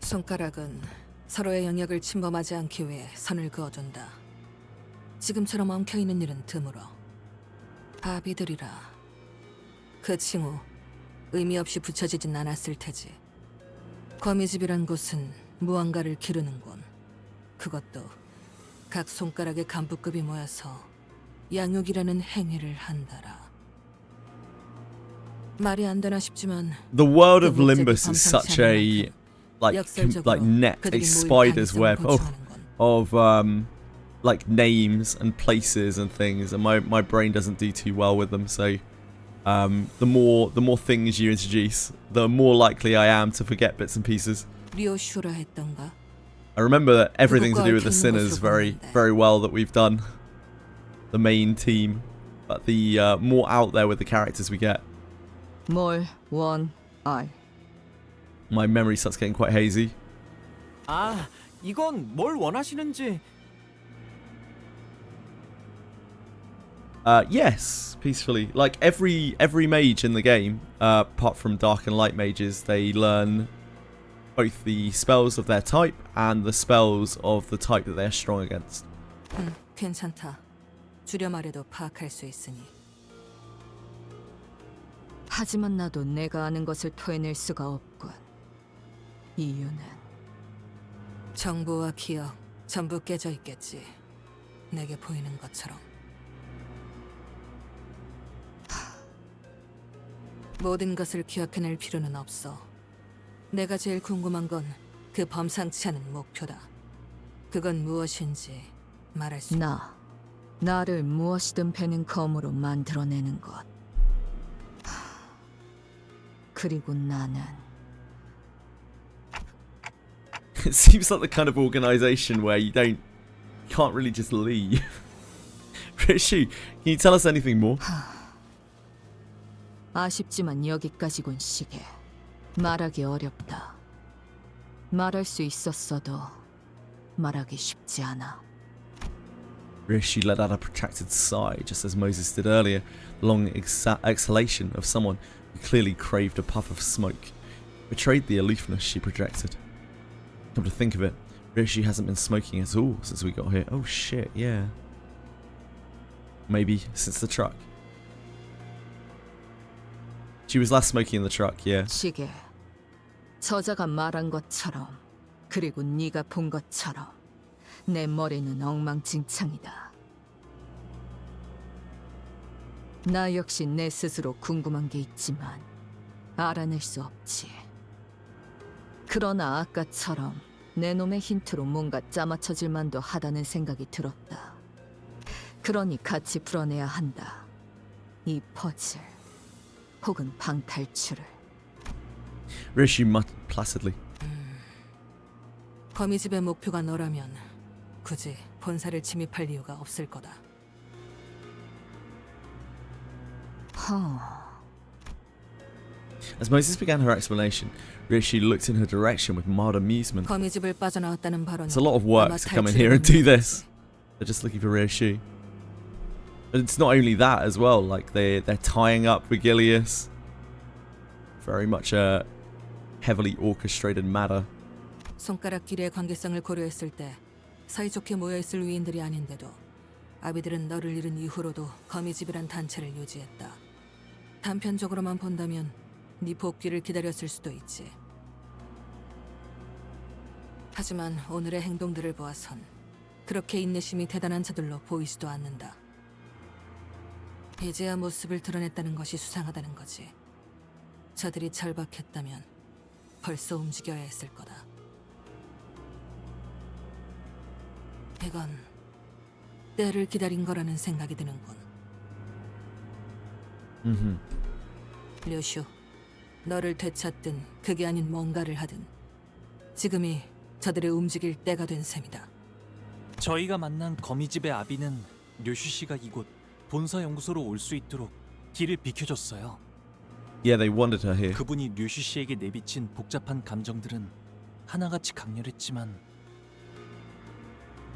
손가락은 서로의 영역을 침범하지 않기 위해 선을 그어둔다. 지금처럼 엉켜있는 일은 드물어. 바비들이라. 그 칭호 의미 없이 붙여지진 않았을 테지. 거미집이란 곳은 무언가를 기르는군. 그것도 각 손가락의 간부급이 모여서 양육이라는 행위를 한다라. 말이 안 되나 싶지만 The world of 그 목적이 Limbus is 범상치 such 않은 a 만큼 like net, a 그들이 모일 spider's 가능성을 web 보충하는군. of like names and places and things, and my brain doesn't do too well with them. So the more things you introduce, the more likely I am to forget bits and pieces. 리오슈라 했던가? I remember everything to do with the 그것과 얽혀있는 sinners 것으로 very 보는데. very well that we've done. The main team, but the more out there with the characters we get, 뭘 원, 알. my memory starts getting quite hazy. 아, 이건 뭘 원하시는지. Yes, peacefully. Like every mage in the game, apart from dark and light mages, they learn both the spells of their type and the spells of the type that they're strong against. 괜찮다. 줄여 말해도 파악할 수 있으니. 하지만 나도 내가 아는 것을 토해낼 수가 없군. 이유는 정보와 기억 전부 깨져 있겠지. 내게 보이는 것처럼. 모든 것을 기억해낼 필요는 없어. 내가 제일 궁금한 건 그 범상치 않은 목표다. 그건 무엇인지 말할 수. 나를 무엇이든 베는 검으로 만들어내는 것. 그리고 나는 It seems like the kind of organization where you can't really just leave. Rishu, can you tell us anything more? 아쉽지만 여기까지군 시계. 말하기 어렵다. 말할 수 있었어도 말하기 쉽지 않아. Rishi let out a protracted sigh, just as Moses did earlier, the long exhalation of someone who clearly craved a puff of smoke. Betrayed the aloofness she projected. Come to think of it, Rishi hasn't been smoking at all since we got here. Oh shit, yeah. Maybe since the truck. She was last smoking in the truck, yeah. 시계. 저자가 말한 것처럼 그리고 네가 본 것처럼 내 머리는 엉망진창이다. 나 역시 내 스스로 궁금한 게 있지만 알아낼 수 없지. 그러나 아까처럼 내 놈의 힌트로 뭔가 짜맞춰질 만도 하다는 생각이 들었다. 그러니 같이 풀어내야 한다. 이 퍼즐 혹은 방탈출을. Rishi muttered placidly. 거미집의 목표가 너라면 굳이 본사를 침입할 이유가 없을 거다. As Moses began her explanation, Rishi looked in her direction with mild amusement. 거미집을 빠져나왔다는 발언은 It's a lot of work 아마 to come in here and do this. They're just looking for Rishi. But it's not only that as well, like they're tying up Vigilius. Very much a heavily orchestrated matter. 손가락 길이의 관계성을 고려했을 때 사이좋게 모여있을 위인들이 아닌데도 아비들은 너를 잃은 이후로도 거미집이란 단체를 유지했다. 단편적으로만 본다면 네 복귀를 기다렸을 수도 있지. 하지만 오늘의 행동들을 보아선 그렇게 인내심이 대단한 자들로 보이지도 않는다. 이제야 모습을 드러냈다는 것이 수상하다는 거지. 저들이 절박했다면 벌써 움직여야 했을 거다. 이건 때를 기다린 거라는 생각이 드는군. 류슈, 너를 되찾든 그게 아닌 뭔가를 하든 지금이 저들의 움직일 때가 된 셈이다. 저희가 만난 거미집의 아비는 류슈 씨가 이곳 본사 연구소로 올 수 있도록 길을 비켜줬어요. Yeah, they wanted her here. 그분이 류슈 씨에게 내비친 복잡한 감정들은 하나같이 강렬했지만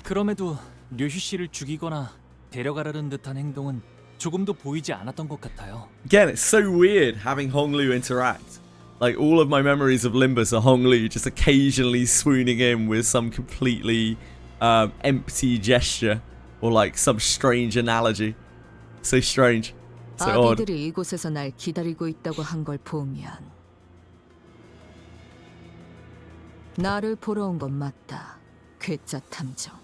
그럼에도 류슈 씨를 죽이거나 데려가려는 듯한 행동은 조금도 보이지 않았던 것 같아요. Again, it's so weird having Honglu interact. Like, all of my memories of Limbus are Honglu just occasionally swooning in with some completely empty gesture or like some strange analogy. So strange. So odd. 아비들이 이곳에서 날 기다리고 있다고 한 걸 보면 나를 보러 온 건 맞다. 괴짜 탐정.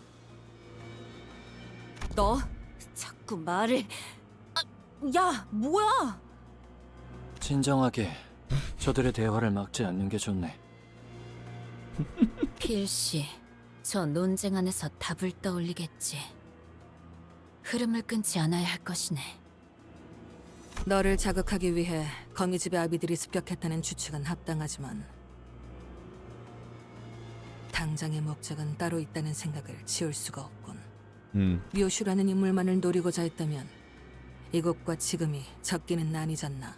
너 자꾸 말을... 아, 야, 뭐야? 진정하게 저들의 대화를 막지 않는 게 좋네. 필시 저 논쟁 안에서 답을 떠올리겠지. 흐름을 끊지 않아야 할 것이네. 너를 자극하기 위해 거미집의 아비들이 습격했다는 추측은 합당하지만 당장의 목적은 따로 있다는 생각을 지울 수가 없군. 묘슈라는 인물만을 노리고자 했다면 이곳과 지금이 적기는 아니잖나.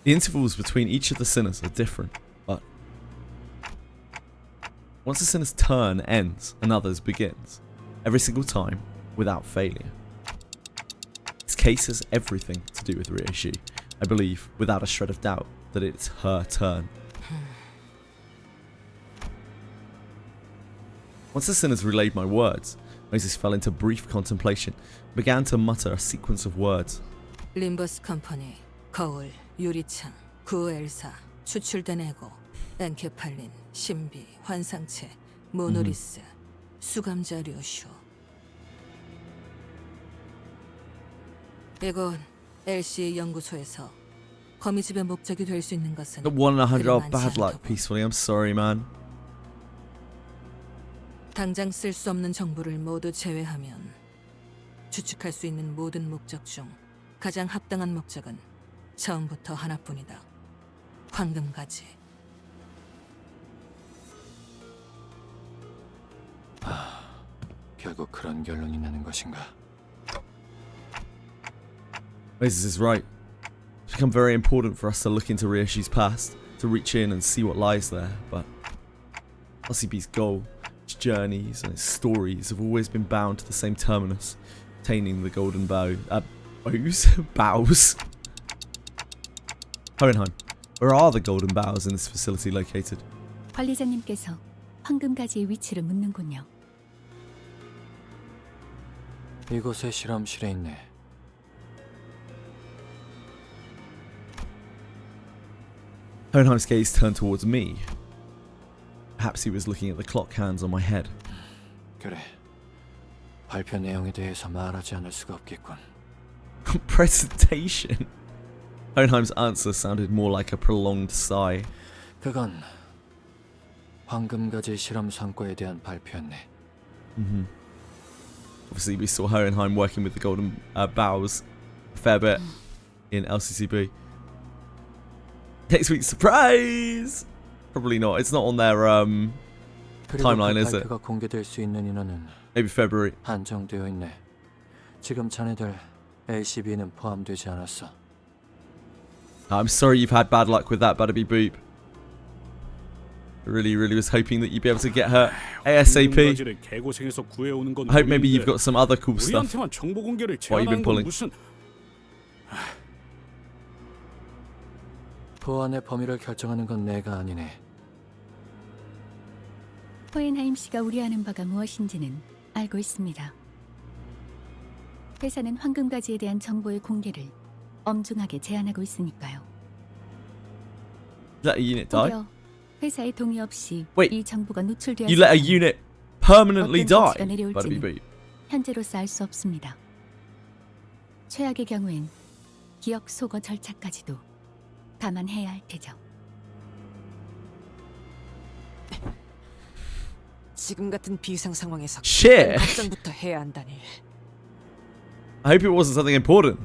The intervals between each of the sinners are different, but once a sinner's turn ends, another's begins. Every single time, without failure. This case has everything to do with Ryoshi. I believe, without a shred of doubt, that it's her turn. Once the sinners relayed my words, Moses fell into brief contemplation, began to mutter a sequence of words. 림버스 컴퍼니, 거울, 유리창, 구엘사, 추출된 에고, 엔케팔린, 신비, 환상체, 모노리스, 수감자 료슈. 이곳 LC 연구소에서 거미집의 목적이 될 수 있는 것은 The 1 in 100, oh, 그리 많지 bad luck, 않다고. peacefully. I'm sorry, man. 당장 쓸 수 없는 정보를 모두 제외하면 추측할 수 있는 모든 목적 중 가장 합당한 목적은 처음부터 하나뿐이다. 황금가지. 결국 그런 결론이 나는 것인가? Moses is right. It's become very important for us to look into Ryoshi's past, to reach in and see what lies there, but LCB's goal, its journeys and its stories have always been bound to the same terminus, attaining the golden bows? Hohenheim. Where are the golden bows in this facility located? 관리자님께서 황금가지의 위치를 묻는군요. 이곳의 실험실에 있네. Hohenheim's gaze turned towards me. Perhaps he was looking at the clock hands on my head. 그래. 발표 내용에 대해서 말하지 않을 수가 없겠군. Presentation? Hohenheim's answer sounded more like a prolonged sigh. 그건 황금가지 실험 성과에 대한 발표였네. Obviously, we saw Hohenheim working with the golden bows a fair bit in LCCB. Next week's surprise! Probably not. It's not on their timeline, is it? 발표가 공개될 수 있는 인원은 Maybe February. 한정되어 있네. 지금 자네들 ACB는 포함되지 않았어. I'm sorry you've had bad luck with that, Butterby Boop. I really was hoping that you'd be able to get her ASAP. I hope maybe you've got some other cool stuff. What have you been pulling? 보안의 범위를 결정하는 건 내가 아니네. 호헨하임 씨가 우려하는 바가 무엇인지는 알고 있습니다. 회사는 황금가지에 대한 정보의 공개를 엄중하게 제한하고 있으니까요. Let a unit die? 오히려 회사의 동의 없이 Wait, 이 정보가 노출되었을 You let a unit permanently 어떤 die? 조치가 내려올지는 Butterby Boop. 현재로서 알 수 없습니다. 최악의 경우엔 기억 소거 절차까지도 감안해야 할 테죠. 지금 같은 비상 상황에서 Shit. 걱정부터 해야 한다니. I hope it wasn't something important.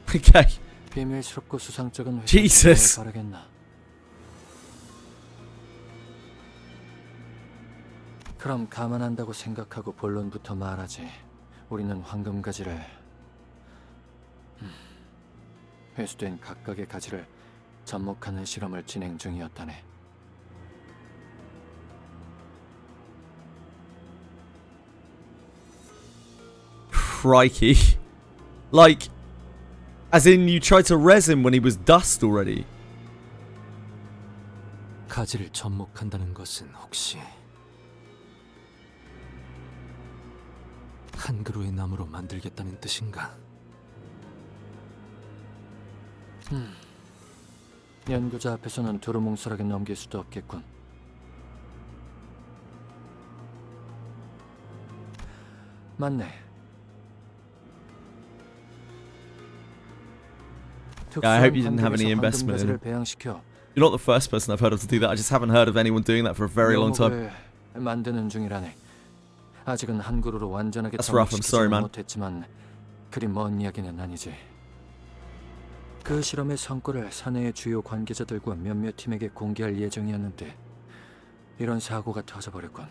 Okay. 비밀스럽고 수상쩍은 Jesus. 회사를 바라겠나. 그럼 감안한다고 생각하고 본론부터 말하지. 우리는 황금가지를 회수된 각각의 가지를 접목하는 실험을 진행 중이었다네. crikey. Like, as in you tried to res him when he was dust already. 가지를 접목한다는 것은 혹시 한 그루의 나무로 만들겠다는 뜻인가? 연구자 앞에서는 두루뭉술하게 넘길 수도 없겠군. 맞네. Yeah, I hope you didn't have any investment in it. 배양시켜 You're not the first person I've heard of to do that. I just haven't heard of anyone doing that for a very long time. 만드는 중이라네. 아직은 한 그루로 완전하게 That's rough. I'm sorry, man. 못했지만 그리 먼 이야기는 아니지. 그 실험의 성과를 사내의 주요 관계자들과 몇몇 팀에게 공개할 예정이었는데 이런 사고가 터져버렸군.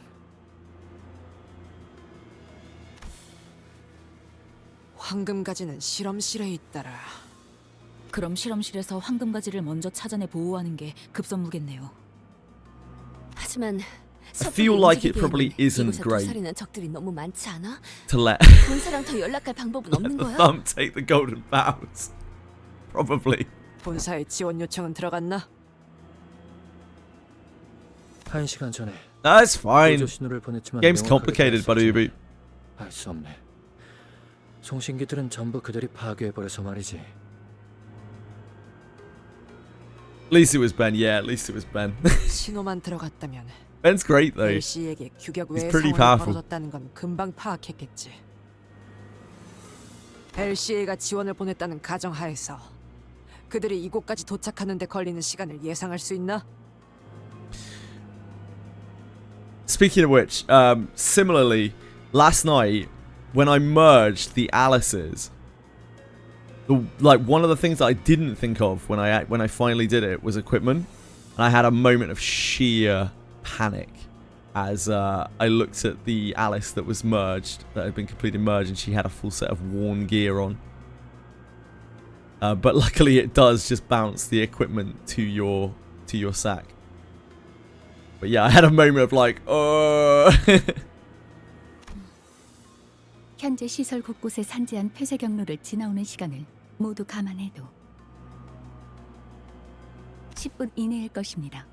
황금가지는 실험실에 있더라. 그럼 실험실에서 황금가지를 먼저 찾아내 보호하는 게 급선무겠네요. 하지만 I feel like it probably isn't 이곳에 great 도살이는 적들이 너무 많지 않아? to let 본사랑 더 연락할 방법은 없는 the 거야? thumb take the golden boughs. Probably. 본사에 지원 요청은 들어갔나? 1시간 전에 That's fine. 신호를 보냈지만 Game's complicated, buddy. 알 수 없네. 송신기들은 전부 그들이 파괴해버려서 말이지. At least it was Ben. Yeah, at least it was Ben. 신호만 들어갔다면 Ben's great though. LC에게 규격 외의 pretty 상황이 powerful. 벌어졌다는 건 금방 파악했겠지. LCA가 지원을 보냈다는 가정하에서 그들이 이곳까지 도착하는 데 걸리는 시간을 예상할 수 있나? Speaking of which, similarly, last night when I merged the Alices, one of the things that I didn't think of when I finally did it was equipment, and I had a moment of sheer panic as I looked at the Alice that was merged, that had been completely merged, and she had a full set of worn gear on. But luckily, it does just bounce the equipment to your sack. But yeah, I had a moment of like, 현재 시설 곳곳에 산재한 폐쇄 경로를 지나오는 시간을 모두 감안해도 10분 이내일 것입니다.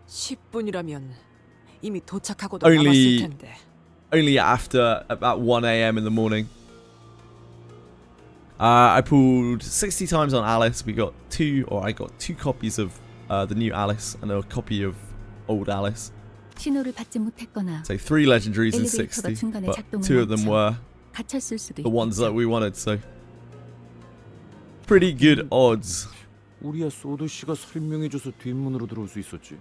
10분이라면 이미 도착하고도 남았을 텐데. Only after about 1 a.m. in the morning. I pulled 60 times on Alice. I got two copies of the new Alice and a copy of old Alice. 신호를 받지 못했거나 So 3 legendaries and 엘리베이터가 60, 중간에 but 작동을 2 of them were 갇혔을 수도 the ones that 있겠죠. we wanted. So pretty good odds. 우리야 소드 씨가 설명해줘서 뒷문으로 들어올 수 있었지.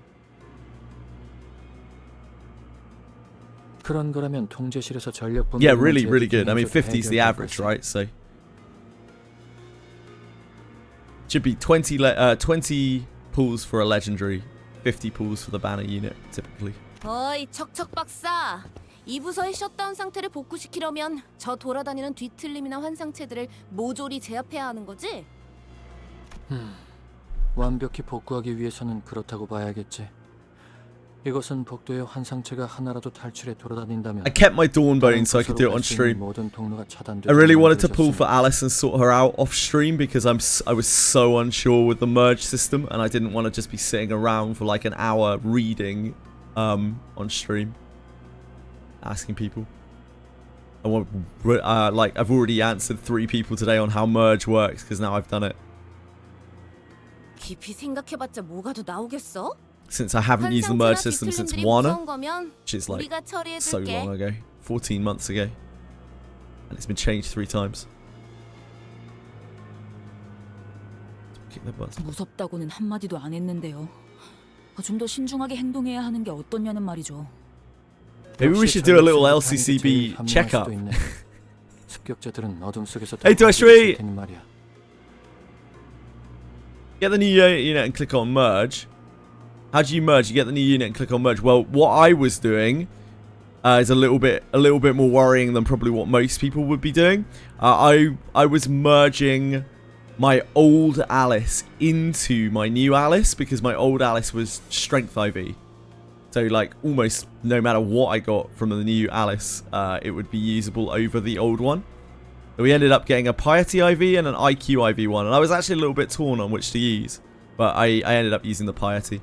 그런 거라면 통제실에서 전력 Yeah, really good. I mean, 50's the average, right? So should be 20 pulls for a legendary, 50 pulls for the banner unit, typically. 어이 척척 박사. 이 부서의 셧다운 상태를 복구시키려면 저 돌아다니는 뒤틀림이나 환상체들을 모조리 제압해야 하는 거지? 완벽히 복구하기 위해서는 그렇다고 봐야겠지. 이것은 복도의 환상체가 하나라도 탈출해 돌아다닌다면 I kept my Dawnbone so I could do it on stream. I really wanted to pull for Alice and sort her out off stream because I was so unsure with the merge system and I didn't want to just be sitting around for like an hour reading on stream, asking people. I've already answered 3 people today on how merge works because now I've done it. 깊이 생각해봤자 뭐가 더 나오겠어? Since I haven't used the merge system since Wana, which is like so long ago, 14 months ago, and it's been changed 3 times. Kick their butts. 무섭다고는 한마디도 안 했는데요. 좀 더 신중하게 행동해야 하는 게 어떠냐는 말이죠. Maybe we should do a little LCCB checkup. Hey, Dwashri! Get the new unit and click on merge. How do you merge? You get the new unit and click on merge. Well, what I was doing is a little bit more worrying than probably what most people would be doing. I was merging my old Alice into my new Alice because my old Alice was strength IV. So like almost no matter what I got from the new Alice, it would be usable over the old one. So we ended up getting a Piety IV and an IQ IV one, and I was actually a little bit torn on which to use, but I ended up using the Piety.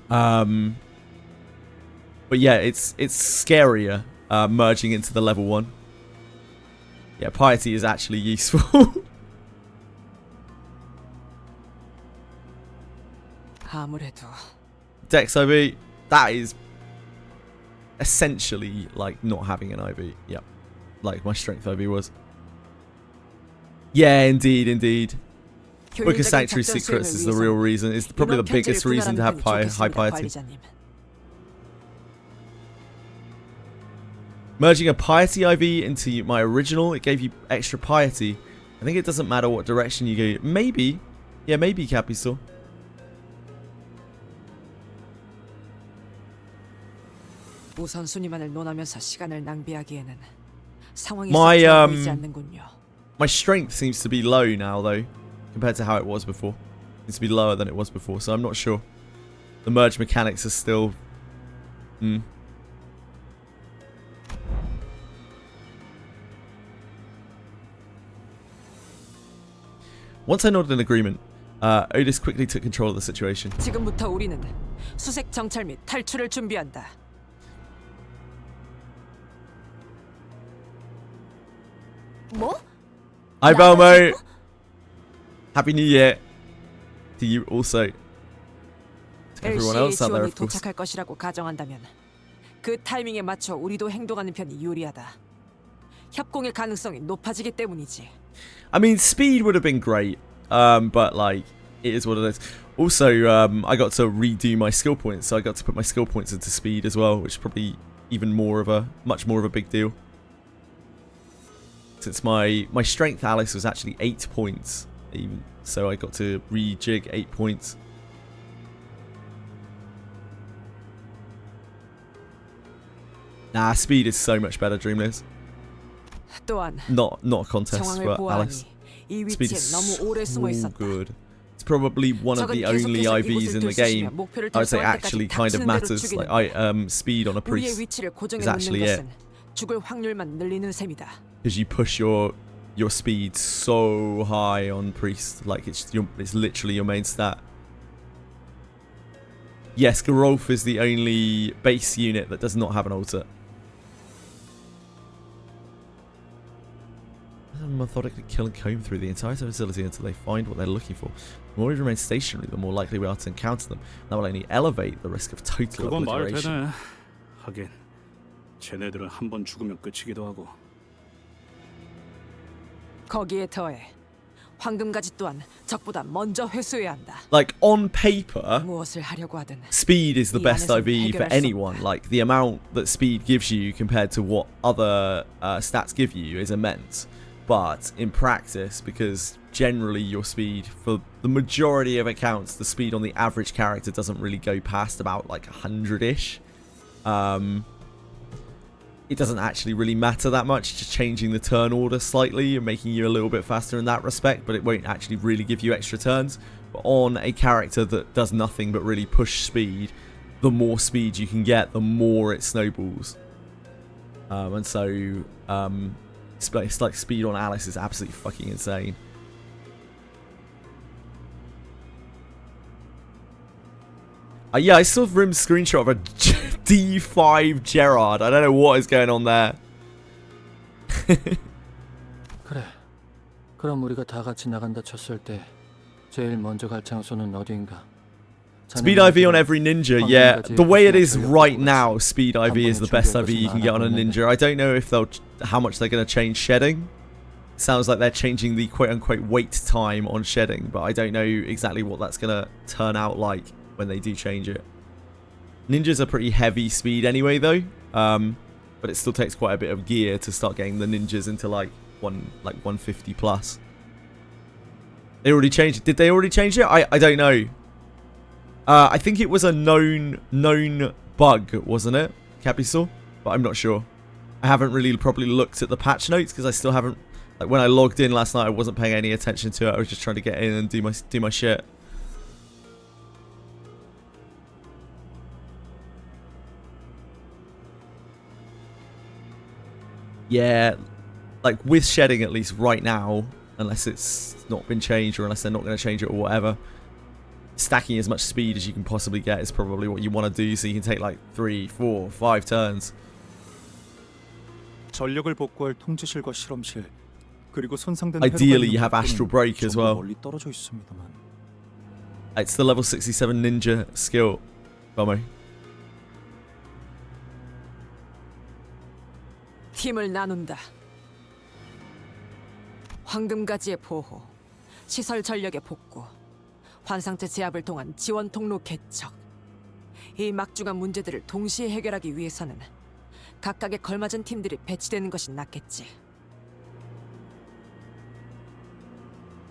But yeah, it's scarier merging into the level 1. Yeah, Piety is actually useful. 아무래도 Dex IV, that is essentially like not having an IV. Yep. Like my strength IV was. Yeah, indeed. Wicker Sanctuary Secrets is the real reason. It's probably the biggest reason to have high piety. Merging a Piety IV into my original, it gave you extra piety. I think it doesn't matter what direction you go. Maybe. Yeah, maybe, Capital. 우선순위만을 논하면서 시간을 낭비하기에는 상황이 보이지 않는군요. My strength seems to be low now, though, compared to how it was before. It seems to be lower than it was before, so I'm not sure. The merge mechanics are still... Once I nodded an agreement, Otis quickly took control of the situation. 지금부터 우리는 수색 정찰 및 탈출을 준비한다. 뭐? Hi, Belmo. Happy New Year to you also. To everyone else out there, of course. 도착할 것이라고 가정한다면 그 타이밍에 맞춰 우리도 행동하는 편이 유리하다. 협공의 가능성이 높아지기 때문이지. I mean, speed would have been great, but like, it is what it is. Also, I got to redo my skill points, so I got to put my skill points into speed as well, which is probably even much more of a big deal. Since my strength Alice was actually 8 points, even, so I got to rejig 8 points. Nah, speed is so much better, Dreamless. 또한 Not a contest 정황을 for 보아하니 Alice. 이 Speed 위치에 is 너무 오래 숨어 so 있었다. good. It's probably one of the only IVs in the game I would say actually kind of matters. Like speed on a priest is actually it. 죽을 확률만 늘리는 셈이다. Because you push your speed so high on priest, like it's literally your main stat. Yes, Gerolf is the only base unit that does not have an altar. Methodically kill and comb through the entire facility until they find what they're looking for. The more we remain stationary, the more likely we are to encounter them. That will only elevate the risk of total 그건 말 되네. obliteration. 하긴 쟤네들은 한 번 죽으면 끝이기도 하고. 거기에 더해 황금가지 또한 적보다 먼저 회수해야 한다. Like on paper, 무엇을 하려고 하든 speed is the best IV for 해결할 수 anyone. 없다. Like the amount that speed gives you compared to what other stats give you is immense. But in practice, because generally your speed, for the majority of accounts, the speed on the average character doesn't really go past about like 100-ish. It doesn't actually really matter that much, just changing the turn order slightly and making you a little bit faster in that respect, but it won't actually really give you extra turns. But on a character that does nothing but really push speed, the more speed you can get, the more it snowballs. And so... it's like speed on Alice is absolutely fucking insane. Yeah, I saw Rim's screenshot of a D5 Gerard. I don't know what is going on there. 그래. 그럼 우리가 다 같이 나간다 쳤을 때 제일 먼저 갈 장소는 어디인가? Speed IV on every ninja, yeah. The way it is right now, Speed IV is the best IV you can get on a ninja. I don't know if how much they're going to change shedding. Sounds like they're changing the quote-unquote wait time on shedding, but I don't know exactly what that's going to turn out like when they do change it. Ninjas are pretty heavy speed anyway, though, but it still takes quite a bit of gear to start getting the ninjas into like 150 plus. They already changed it. Did they already change it? I don't know. I think it was a known bug, wasn't it, Capisaur? But I'm not sure. I haven't really properly looked at the patch notes because I still haven't. Like when I logged in last night, I wasn't paying any attention to it. I was just trying to get in and do my shit. yeah, like with shedding at least right now, unless it's not been changed or unless they're not going to change it or whatever, stacking as much speed as you can possibly get is probably what you want to do, so you can take like 3, 4, 5 turns. 전력을 복구할 통제실과 실험실 그리고 손상된 Ideally, you have astral break as well. 멀리 떨어져 있습니다만. It's the level 67 ninja skill, Bomo. 팀을 나눈다. 황금가지의 보호, 시설 전력의 복구, 환상체 제압을 통한 지원 통로 개척. 이 막중한 문제들을 동시에 해결하기 위해서는 각각에 걸맞은 팀들이 배치되는 것이 낫겠지.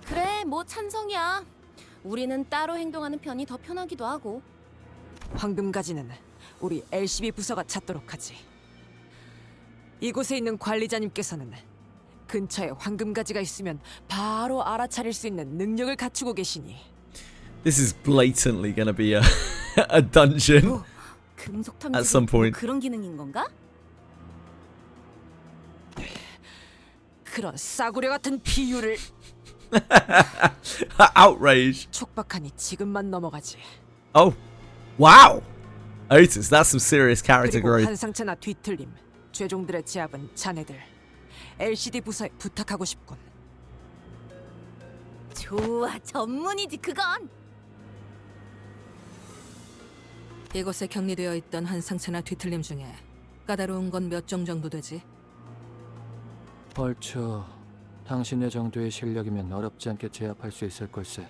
그래, 뭐 찬성이야. 우리는 따로 행동하는 편이 더 편하기도 하고. 황금가지는 우리 LCB 부서가 찾도록 하지. 이곳에 있는 관리자님께서는 근처에 황금가지가 있으면 바로 알아차릴 수 있는 능력을 갖추고 계시니. This is blatantly gonna be a dungeon 금속 at some point. 그런 기능인 건가? 그런 싸구려 같은 비유를. Outrage. 촉박하니 지금만 넘어가지. Oh, wow. Otis, that's some serious character 그리고 growth. 환상체나 뒤틀림, 죄종들의 제압은 자네들 LCD 부서에 부탁하고 싶군. 좋아, 전문이지 그건. 이곳에 격리되어 있던 환상체나 뒤틀림 중에 까다로운 건 몇 종 정도 되지? 얼추 당신의 정도의 실력이면 어렵지 않게 제압할 수 있을 걸세.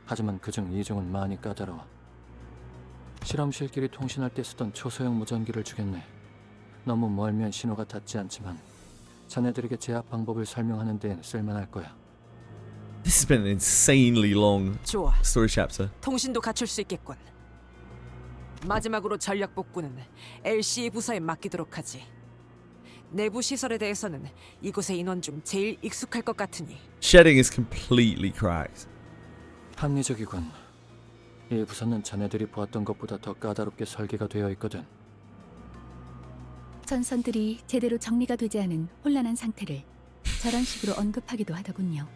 하지만 그중 2종은 많이 까다로워. 실험실끼리 통신할 때 쓰던 초소형 무전기를 주겠네. 너무 멀면 신호가 닿지 않지만 자네들에게 제압 방법을 설명하는 데엔 쓸만할 거야. This has been an insanely long 좋아. story chapter. 통신도 갖출 수 있겠군. 마지막으로 전력 복구는 LCE 부서에 맡기도록 하지. 내부 시설에 대해서는 이곳의 인원 중 제일 익숙할 것 같으니. Shedding is completely cracked. 합리적이군. 이 부서는 자네들이 보았던 것보다 더 까다롭게 설계가 되어 있거든. 전선들이 제대로 정리가 되지 않은 혼란한 상태를 저런 식으로 언급하기도 하더군요.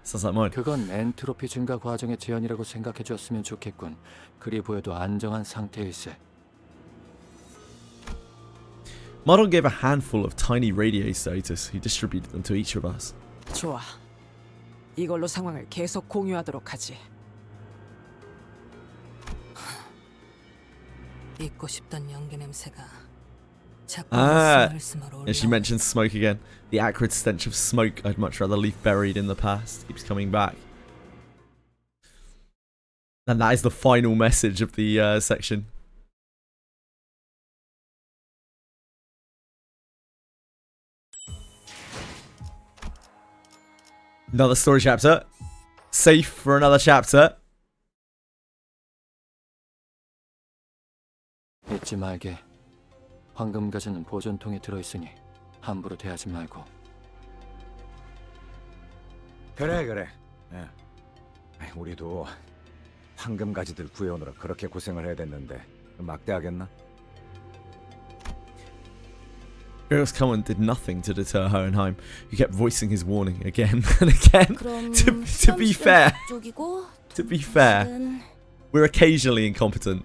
Sounds like mine. 그건 엔트로피 증가 과정의 제한이라고 생각해 줬으면 좋겠군. 그리 보여도 안정한 상태일세. Model gave a handful of tiny radios to Otis, who distributed them to each of us. 좋아. 이걸로 상황을 계속 공유하도록 하지. 잊고 싶던 연기 냄새가 자꾸 스멀스멀 올라오네. And she mentions smoke again. The acrid stench of smoke I'd much rather leave buried in the past keeps coming back. And that is the final message of the section. Another story chapter. Safe for another chapter. 잊지 말게. 황금가지는 보존통에 들어있으니 함부로 대하지 말고. 그래. 우리도 황금가지들 구해오느라 그렇게 고생을 해야 됐는데 막대하겠나? Girls Common did nothing to deter Hohenheim, who kept voicing his warning again and again. To be fair, we're occasionally incompetent.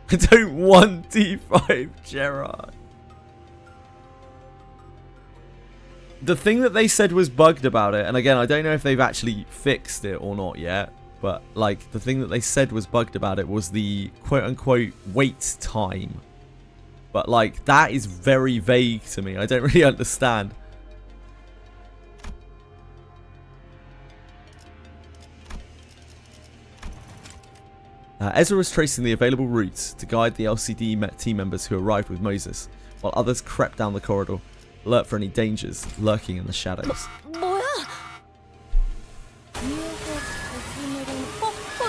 I don't want D5, Gerard. The thing that they said was bugged about it, and again, I don't know if they've actually fixed it or not yet, but like the thing that they said was bugged about it was the quote-unquote wait time. But like that is very vague to me. I don't really understand. Ezra was tracing the available routes to guide the LCD team members who arrived with Moses, while others crept down the corridor, alert for any dangers lurking in the shadows. 뭐야?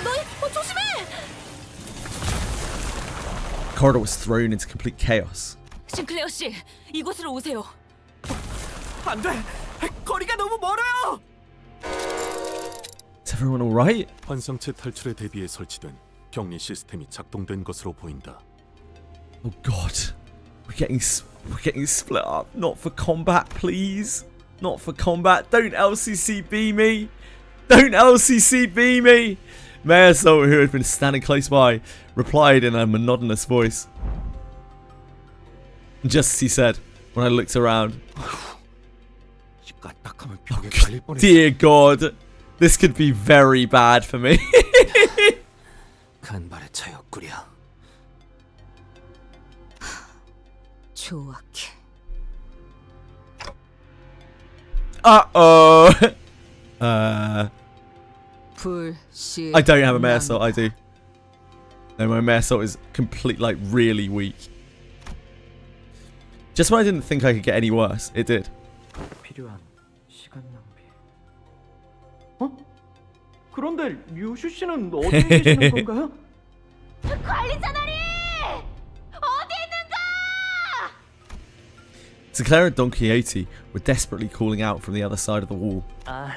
너희 조심해! The corridor was thrown into complete chaos. 싱클레어 씨, 이곳으로 오세요. 안 돼! 거리가 너무 멀어요! Is everyone all right? 환상체 탈출에 대비해 설치된 격리 시스템이 작동된 것으로 보인다. Oh God, we're getting split up. Not for combat, please. Not for combat. Don't LCCB me. Don't LCCB me. Mayor Salt, who had been standing close by, replied in a monotonous voice. Just as he said, when I looked around. Dear God, this could be very bad for me. 간발의 차였구려. 조악해. Uh-oh. 불씨. I don't have a Mayor Salt, I do. No, my Mayor Salt is complete, like, really weak. Just when I didn't think I could get any worse, it did. 필요한 시간 낭비. 어? 그런데 류슈 씨는 어디 계시는 건가요? 관리자 나리! 어디 있는가? Sinclair and Don Quixote were desperately calling out from the other side of the wall. 아,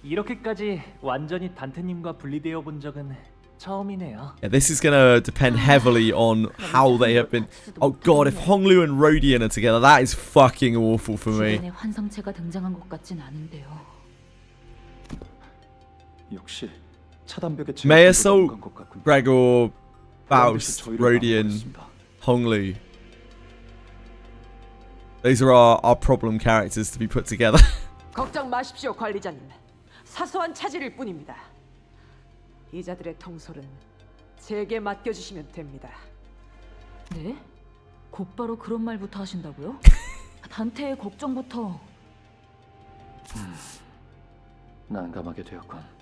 이렇게까지 완전히 단테님과 분리되어 본 적은 처음이네요. Yeah, this is going to depend heavily on how they have been. Oh God, if Honglu and Rodian are together, that is fucking awful for me. 주변에 환성체가 등장한 것 같진 않은데요. 역시 차단벽에 Mayor Salt, Gregor, Faust, Rodian, Honglu. Those are our problem characters to be put together. 걱정 마십시오, 관리자님. 사소한 차질일 뿐입니다. 이자들의 통솔은 제게 맡겨주시면 됩니다. 네? 곧바로 그런 말부터 하신다고요? 단테의 걱정부터. 난감하게 되었군.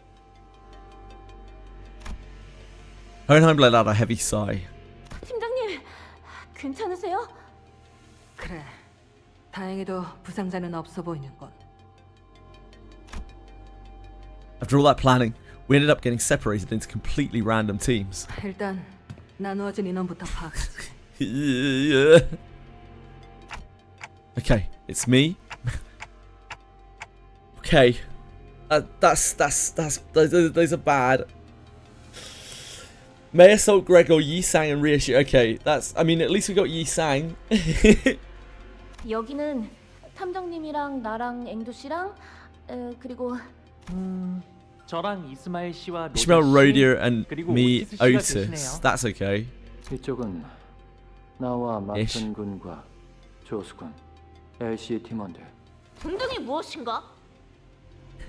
Hohenheim let out a heavy sigh. 팀장님, 괜찮으세요? 그래. 다행히도 부상자는 없어 보이는군. After all that planning, we ended up getting separated into completely random teams. 일단 나누어진 인원부터 파악하지. Yeah. Okay, it's me. Okay, those are bad. Mayor Salt, Gregor, Yi Sang, and Ryoshi. Okay, I mean, at least we got Yi Sang. 여기는 탐정님이랑 나랑 앵두 씨랑 그리고 저랑 이스마일 씨와 로저 Ishmael, 씨, Rhodia, and 그리고 me, 오티스 씨가 Otis. 계시네요. That's okay. 이쪽은 나와 마튼 군과 조스 군, LC 팀원들. 등등이 무엇인가?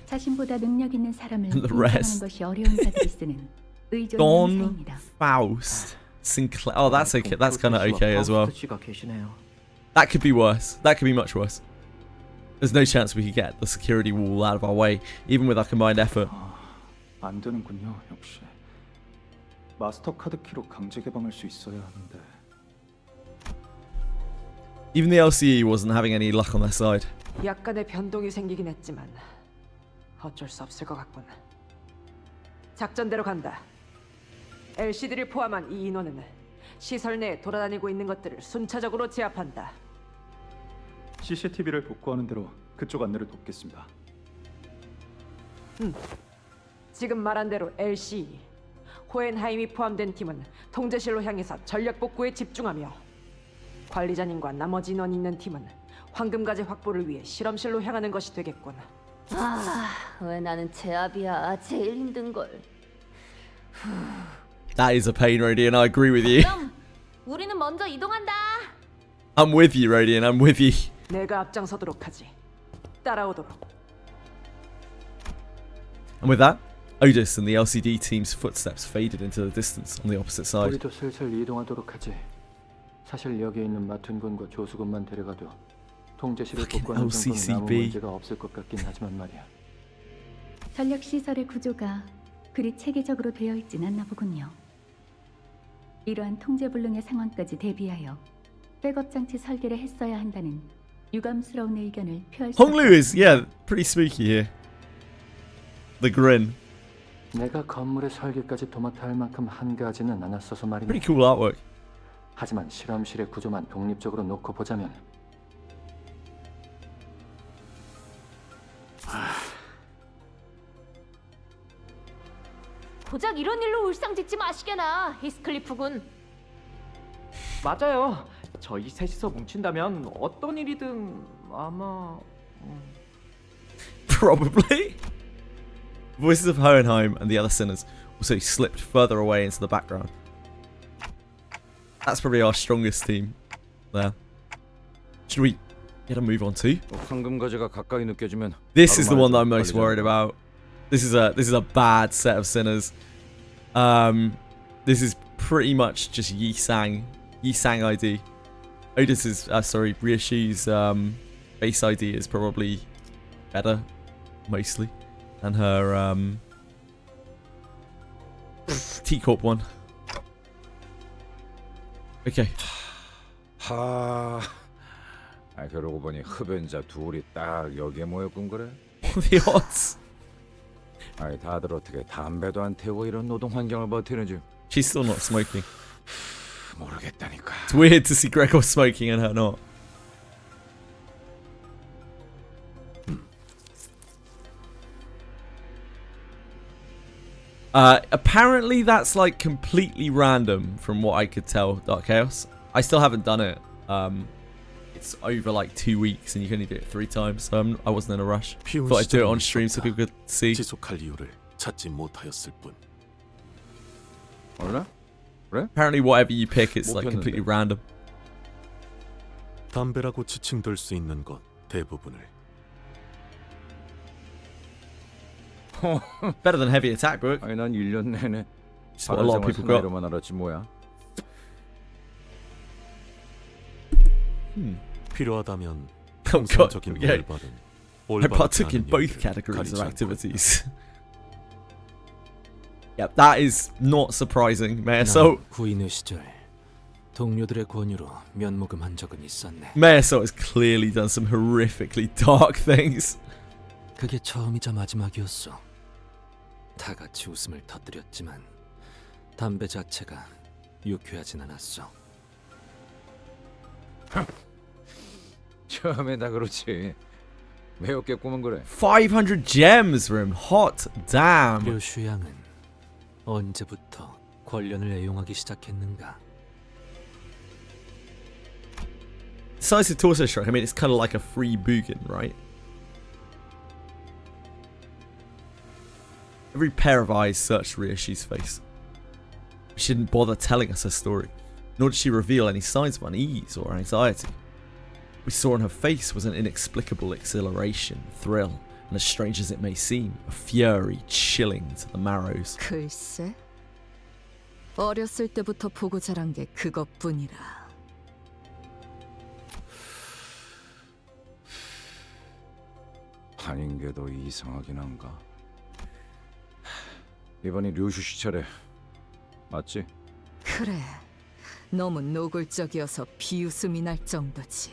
자신보다 능력 있는 사람을 And the 인정하는 rest. 것이 어려운 자들이 쓰는 의존 Don, 행사입니다. Faust, Sinclair. Oh, that's okay. That's kind of okay as well. 씨가 계시네요. That could be worse. That could be much worse. There's no chance we could get the security wall out of our way, even with our combined effort. 안 되는군요. 역시 마스터 카드 키로 강제 개방할 수 있어야 하는데. Even the LCE wasn't having any luck on their side. 약간의 변동이 생기긴 했지만 어쩔 수 없을 것 같군. 작전대로 간다. LCD를 포함한 이 인원은 시설 내에 돌아다니고 있는 것들을 순차적으로 제압한다. CCTV를 복구하는 대로 그쪽 안내를 돕겠습니다. 지금 말한 대로 LCE, 호헨하임이 포함된 팀은 통제실로 향해서 전력 복구에 집중하며 관리자님과 나머지 인원이 있는 팀은 황금가재 확보를 위해 실험실로 향하는 것이 되겠군. 왜 나는 제압이야. 제일 힘든 걸. That is a pain, Rodian. I agree with you. 그럼 우리는 먼저 이동한다. I'm with you, Rodian. I'm with you. 내가 앞장서도록 하지. 따라오도록. And with that, Otis and the LCD team's footsteps faded into the distance on the opposite side. 우리도 슬슬 이동하도록 하지. 사실 여기에 있는 마튼 군과 조수 군만 데려가도 통제실을 Fucking 복구하는 정도는 아무 LCCB. 문제가 없을 것 같긴 하지만 말이야. 전력 시설의 구조가 그리 체계적으로 되어 있진 않나 보군요. 이러한 통제불능의 상황까지 대비하여 백업 장치 설계를 했어야 한다는 유감스러운 의견을 표할 수 Honglu is, yeah, pretty spooky here. The grin. 내가 건물의 설계까지 도맡아 할 만큼 한가하지는 않았어서 말이네. Pretty cool artwork. 하지만 실험실의 구조만 독립적으로 놓고 보자면 고작 이런 일로 울상짓지 마시게나, 히스클리프군. 맞아요. 저희 셋이서 뭉친다면 어떤 일이든 아마 Probably. Voices of Hohenheim and the other sinners also slipped further away into the background. That's probably our strongest team there. Should we get a move on to? 황금 거제가 가까이 느껴지면 This is the one that I'm most worried about. This is a bad set of sinners. This is pretty much just Yi-Sang ID. Otis's Ryushi's base ID is probably better, mostly, than her T-Corp one. Okay. 그러고 보니 흡연자 둘이 딱 여기에 모였군 그래? The odds. 다들 어떻게 담배도 안 태우고 이런 노동 환경을 버티는지. She's still not smoking. 모르겠다니까. It's weird to see Gregor smoking and her not. Apparently that's like completely random from what I could tell, Dark Chaos. I still haven't done it. It's over like 2 weeks and you can only do it 3 times, so I wasn't in a rush. Thought I'd do it on stream so people could see. 지속할 이유를 찾지 못하였을 뿐. 몰라? 그래? Apparently whatever you pick, it's like completely random. 담배라고 지칭될 수 있는 것 대부분을. Better than Heavy Attack book. 아니 난 1년 내내 Just what a lot of people got. 사나이로만 알았지 뭐야. 필요하다면 Oh god, 성적인 okay. 올바른, I partook in both categories of activities. Yep, that is not surprising, Mayor. So 구인의 시절 동료들의 권유로 면목음한 적은 있었네. Mayor So has clearly done some horrifically dark things. 그게 처음이자 마지막이었어. 다 같이 웃음을 터뜨렸지만 담배 자체가 유쾌하진 않았어. 처음에 다 그렇지. 매우게 꾸면 그래. 500 gems for him. Hot damn. 류슈 양은 언제부터 권련을 애용하기 시작했는가? Decisive Torso Strike. I mean, it's kind of like a free Bugin, right? Every pair of eyes searched Ryushi's face. She didn't bother telling us her story, nor did she reveal any signs of unease or anxiety. What we saw on her face was an inexplicable exhilaration, thrill, and as strange as it may seem, a fury chilling to the marrows. 글쎄, 어렸을 때부터 보고 자란 게 그것뿐이라. 아닌 게 더 이상하긴 한가? 이번이 류슈 씨 차례 맞지? 그래, 너무 노골적이어서 비웃음이 날 정도지.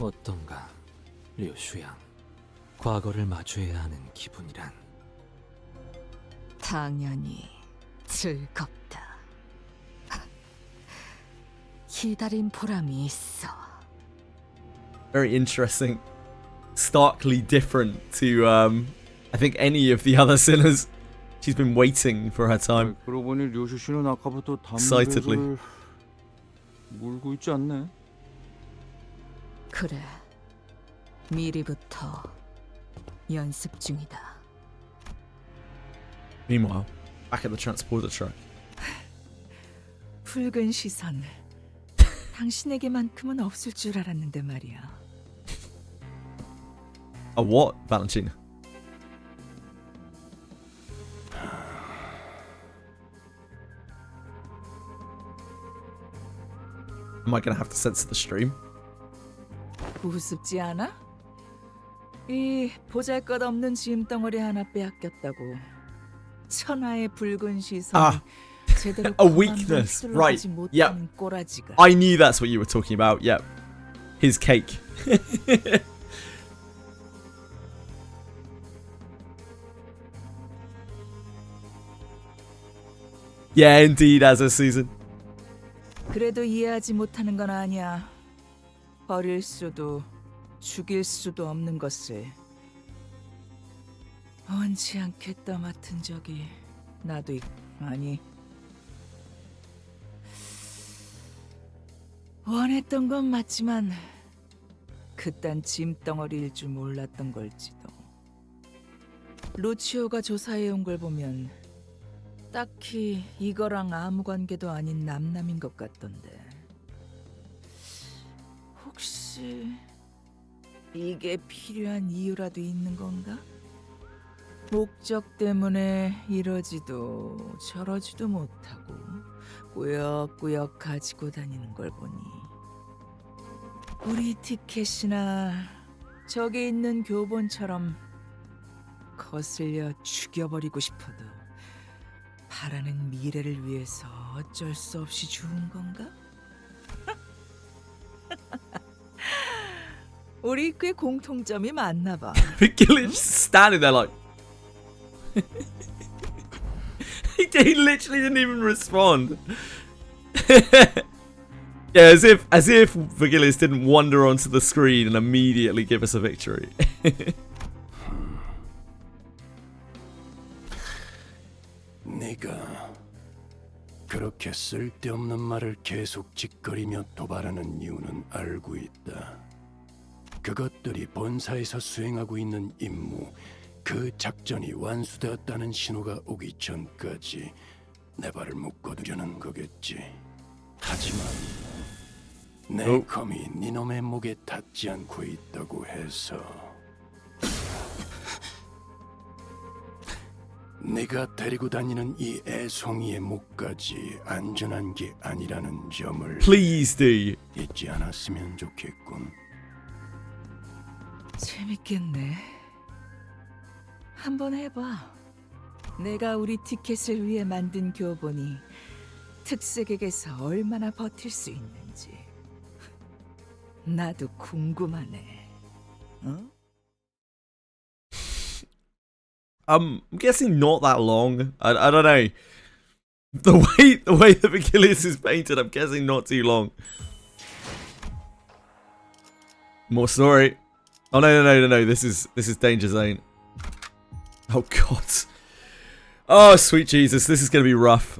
어떤가, 류슈 양. 과거를 마주해야 하는 기분이란. 당연히 즐겁다. 기다린 보람이 있어. Very interesting. Starkly different to, I think, any of the other sinners. She's been waiting for her time. 그러고 보니 류슈 씨는 아까부터 Excitedly. 담배를 물고 있지 않네. 그래, 미리부터 연습 중이다. Meanwhile, back at the transporter truck. 붉은 시선. 당신에게만큼은 없을 줄 알았는데 말이야. A what, Valentina? Am I gonna have to censor the stream? 우습지 않아? 이 보잘것없는 짐덩어리 하나 빼앗겼다고 천하의 붉은 시선. 제대로 a weakness, right? Yep. 꼬라지가. I knew that's what you were talking about. Yep. His cake. Yeah, indeed, as a season. 그래도 이해하지 못하는 건 아니야. 버릴 수도 죽일 수도 없는 것을 원치 않겠다 맡은 적이 나도 아니 원했던 건 맞지만 그딴 짐덩어리일 줄 몰랐던 걸지도. 루치오가 조사해온 걸 보면 딱히 이거랑 아무 관계도 아닌 남남인 것 같던데. 혹시 이게 필요한 이유라도 있는 건가? 목적 때문에 이러지도 저러지도 못하고 꾸역꾸역 가지고 다니는 걸 보니 우리 티켓이나 저기 있는 교본처럼 거슬려 죽여버리고 싶어도 바라는 미래를 위해서 어쩔 수 없이 죽은 건가? 우리 꽤 공통점이 많나 봐. Gillish standing there like he literally didn't even respond. Yeah, as if Virgilius didn't wander onto the screen and immediately give us a victory. 네가 그렇게 쓸데없는 말을 계속 짓거리며 도발하는 이유는 알고 있다. 그것들이 본사에서 수행하고 있는 임무, 그 작전이 완수되었다는 신호가 오기 전까지 내 발을 묶어두려는 거겠지. 하지만 내 검이 니놈의 목에 닿지 않고 있다고 해서 네가 데리고 다니는 이 애송이의 목까지 안전한 게 아니라는 점을 Please do. 잊지 않았으면 좋겠군. 재밌겠네. 한번 해봐. 내가 우리 티켓을 위해 만든 교본이 특색에게서 얼마나 버틸 수 있는지 나도 궁금하네. 어? I'm guessing not that long. I don't know. The way that Virgilius is painted, I'm guessing not too long. More story. Oh no. This is Danger Zone. Oh god. Oh sweet Jesus, this is gonna be rough.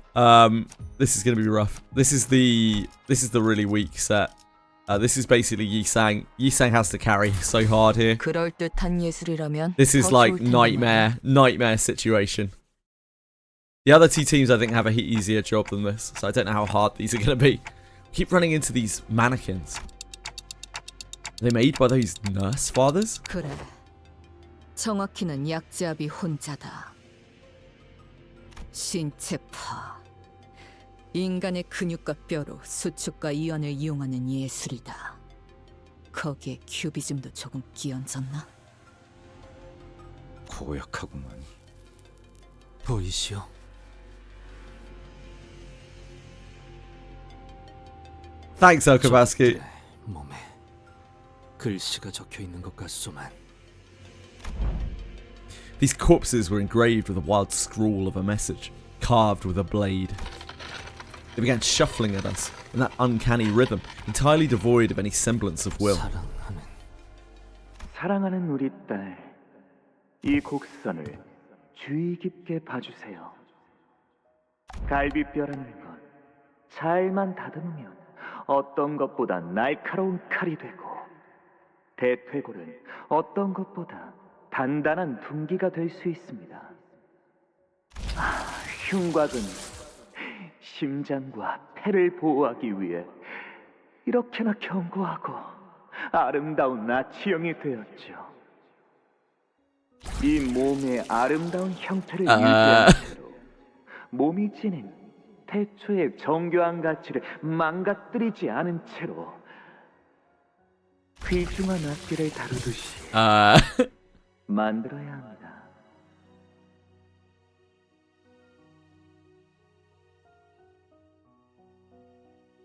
This is gonna be rough. This is the really weak set. This is basically Yisang. Yisang has to carry so hard here. 그럴듯한 예술이라면 This is like nightmare situation. The other two teams I think have a easier job than this, so I don't know how hard these are gonna be. Keep running into these mannequins. Are they made by those nurse fathers? 그래. 정확히는 약자비 혼자다. 신체파. 인간의 근육과 뼈로 수축과 이완을 이용하는 예술이다. 거기에 큐비즘도 조금 끼얹었나? 고약하구만. 보이시오. Thanks, Okabaski. 몸에 글씨가 적혀 있는 것 같소만. These corpses were engraved with a wild scrawl of a message, carved with a blade. They began shuffling at us in that uncanny rhythm, entirely devoid of any semblance of will. 사랑하는 우리 딸, 이 곡선을 주의 깊게 봐주세요. 갈비뼈라는 건 잘만 다듬으면 어떤 것보다 날카로운 칼이 되고, 대퇴골은 어떤 것보다 단단한 둔기가 될 수 있습니다. 흉곽은 심장과 폐를 보호하기 위해 이렇게나 견고하고 아름다운 나치형이 되었죠. 이 몸의 아름다운 형태를 유지한 채로 몸이 지닌 태초의 정교한 가치를 망가뜨리지 않은 채로 귀중한 악기를 다루듯이 만들어야 합니다.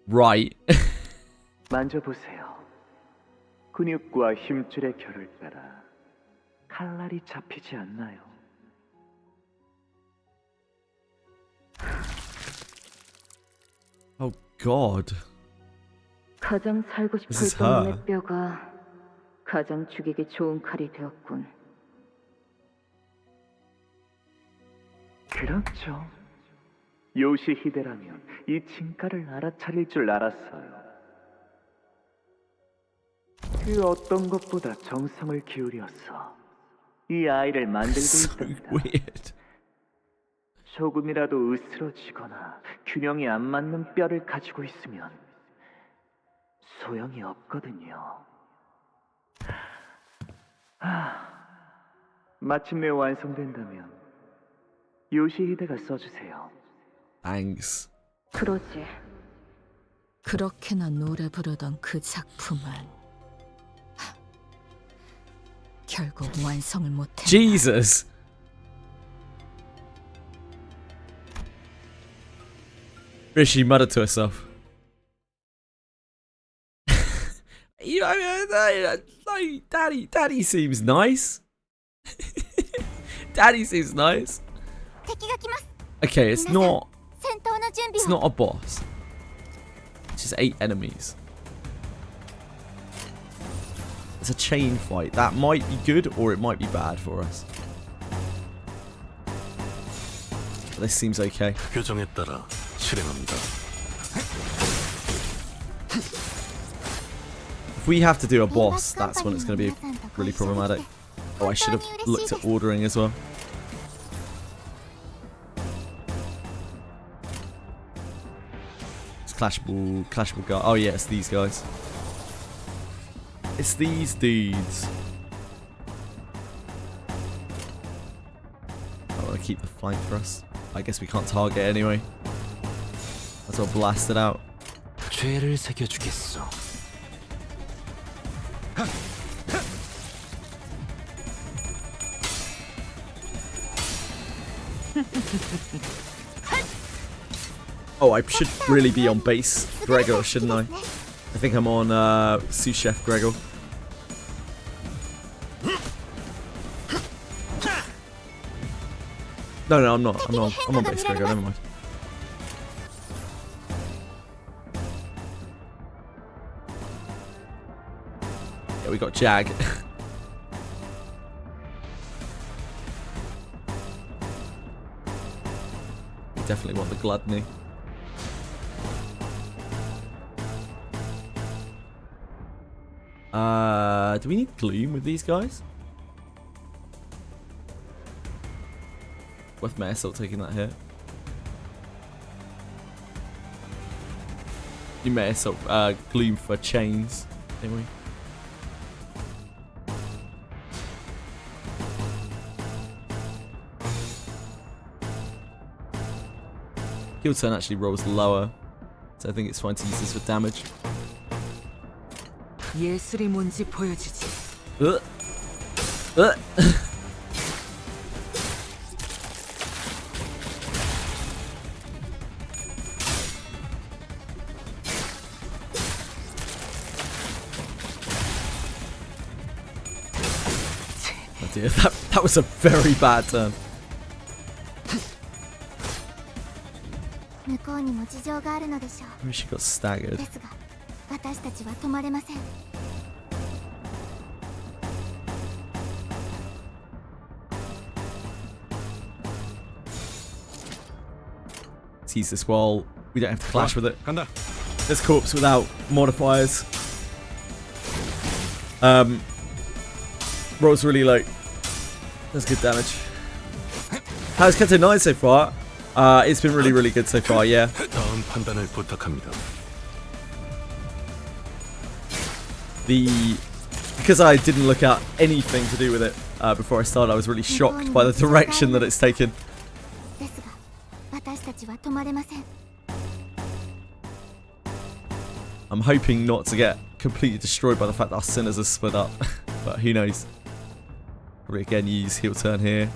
Right. 만져보세요. 근육과 힘줄의 결을 따라 칼날이 잡히지 않나요? Oh God. 가장 살고 This is 싶었던 her. 몸의 뼈가 가장 죽이기 좋은 칼이 되었군. 그렇죠. 요시히데라면 이 진가를 알아차릴 줄 알았어요. 그 어떤 것보다 정성을 기울여서 이 아이를 만들고 있답니다. 조금이라도 으스러지거나 균형이 안 맞는 뼈를 가지고 있으면 소용이 없거든요. 마침내 완성된다면 요시히데가 써주세요. Thanks. 그러지. 그렇게나 노래 부르던 그 작품은 결국 완성을 못했다. Jesus. Rishi muttered to herself. You know, Daddy seems nice. Daddy seems nice. Okay, it's not a boss. It's just 8 enemies. It's a chain fight. That might be good or it might be bad for us. But this seems okay. 규정에 따라 실행합니다. If we have to do a boss, that's when it's going to be really problematic. Oh, I should have looked at ordering as well. It's clashable guy. Oh yeah, it's these guys. It's these dudes. I want to keep the flank for us. I guess we can't target anyway. Let's all blast it out. 죄를 새겨주겠소. Oh, I should really be on base Gregor, shouldn't I? I think I'm on sous chef Gregor. No, I'm not. I'm on base Gregor, never mind. Yeah, we got Jag. We definitely want the gluttony. Do we need gloom with these guys? With Mare still taking that hit. You may still gloom for chains, anyway. Heal turn actually rolls lower, so I think it's fine to use this for damage. 예술이 뭔지 보여주지. Oh dear, that was a very bad turn. 向こうにも事情があるのでしょう。 Maybe she got staggered. ですが、私たちは止まれません。 Let's use this while we don't have to clash with it. This corpse without modifiers. Rolls really low. That's good damage. How's CANTO 9 so far? It's been really, really good so far, yeah. 다음 판단을 부탁합니다. Because I didn't look at anything to do with it before I started, I was really shocked by the direction that it's taken. ですが、私たちは止まれません。 I'm hoping not to get completely destroyed by the fact that our sinners are split up, but who knows. Probably again use heal turn here.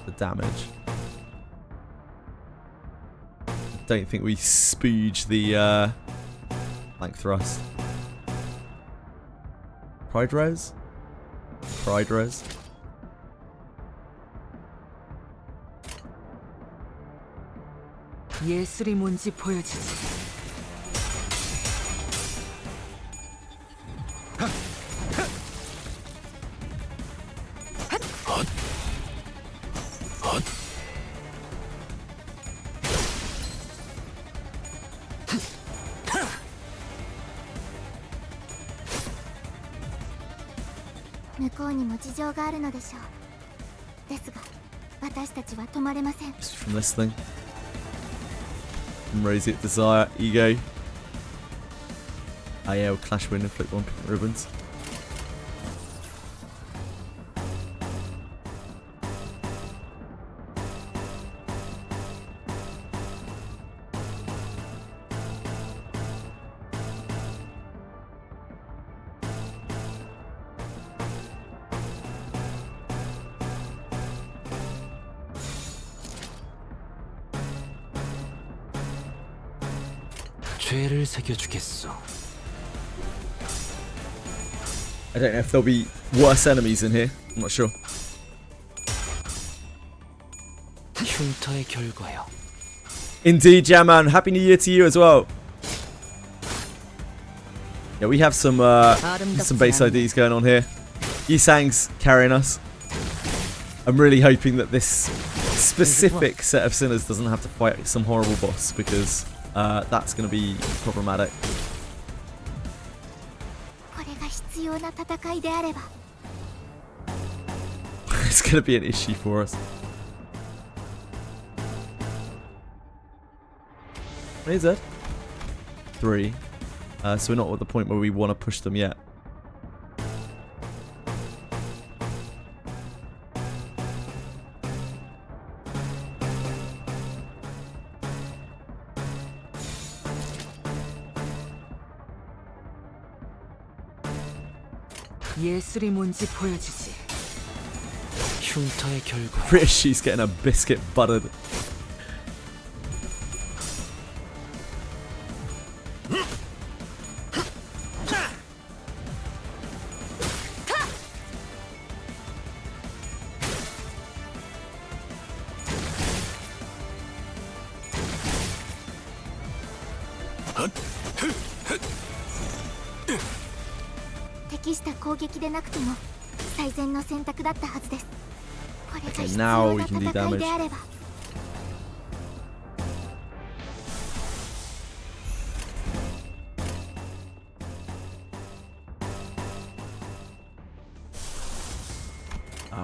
The damage. I don't think we spooge the flank thrust. Pride res? Pride res. 예술이 뭔지 보여주지. 向にも事情があるのでしょう。ですが私たちは止まれません。 Just from this thing. Amazing desire, ego. AL clash win and flip one pick ribbons. 죄를 새겨주겠어. I don't know if there'll be worse enemies in here. I'm not sure. 흉터의 결과요. Indeed, yeah, man. Happy New Year to you as well. Yeah, we have some base IDs going on here. Yisang's carrying us. I'm really hoping that this specific set of sinners doesn't have to fight some horrible boss, because that's going to be problematic. これが必要な戦いであれば。It's going to be an issue for us. What is it? 3. So we're not at the point where we want to push them yet. 예술이 뭔지 보여주지. 흉터의 결과. Rishi's getting a biscuit buttered. Okay, now we can do damage.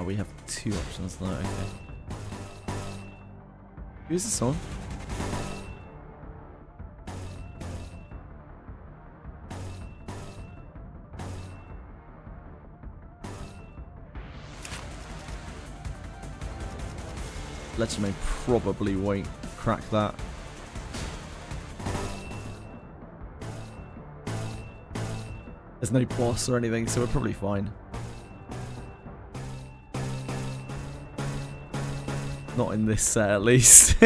We have 2 options now, okay. Who's this on? Legend probably won't crack that. There's no boss or anything, so we're probably fine. Not in this set, at least.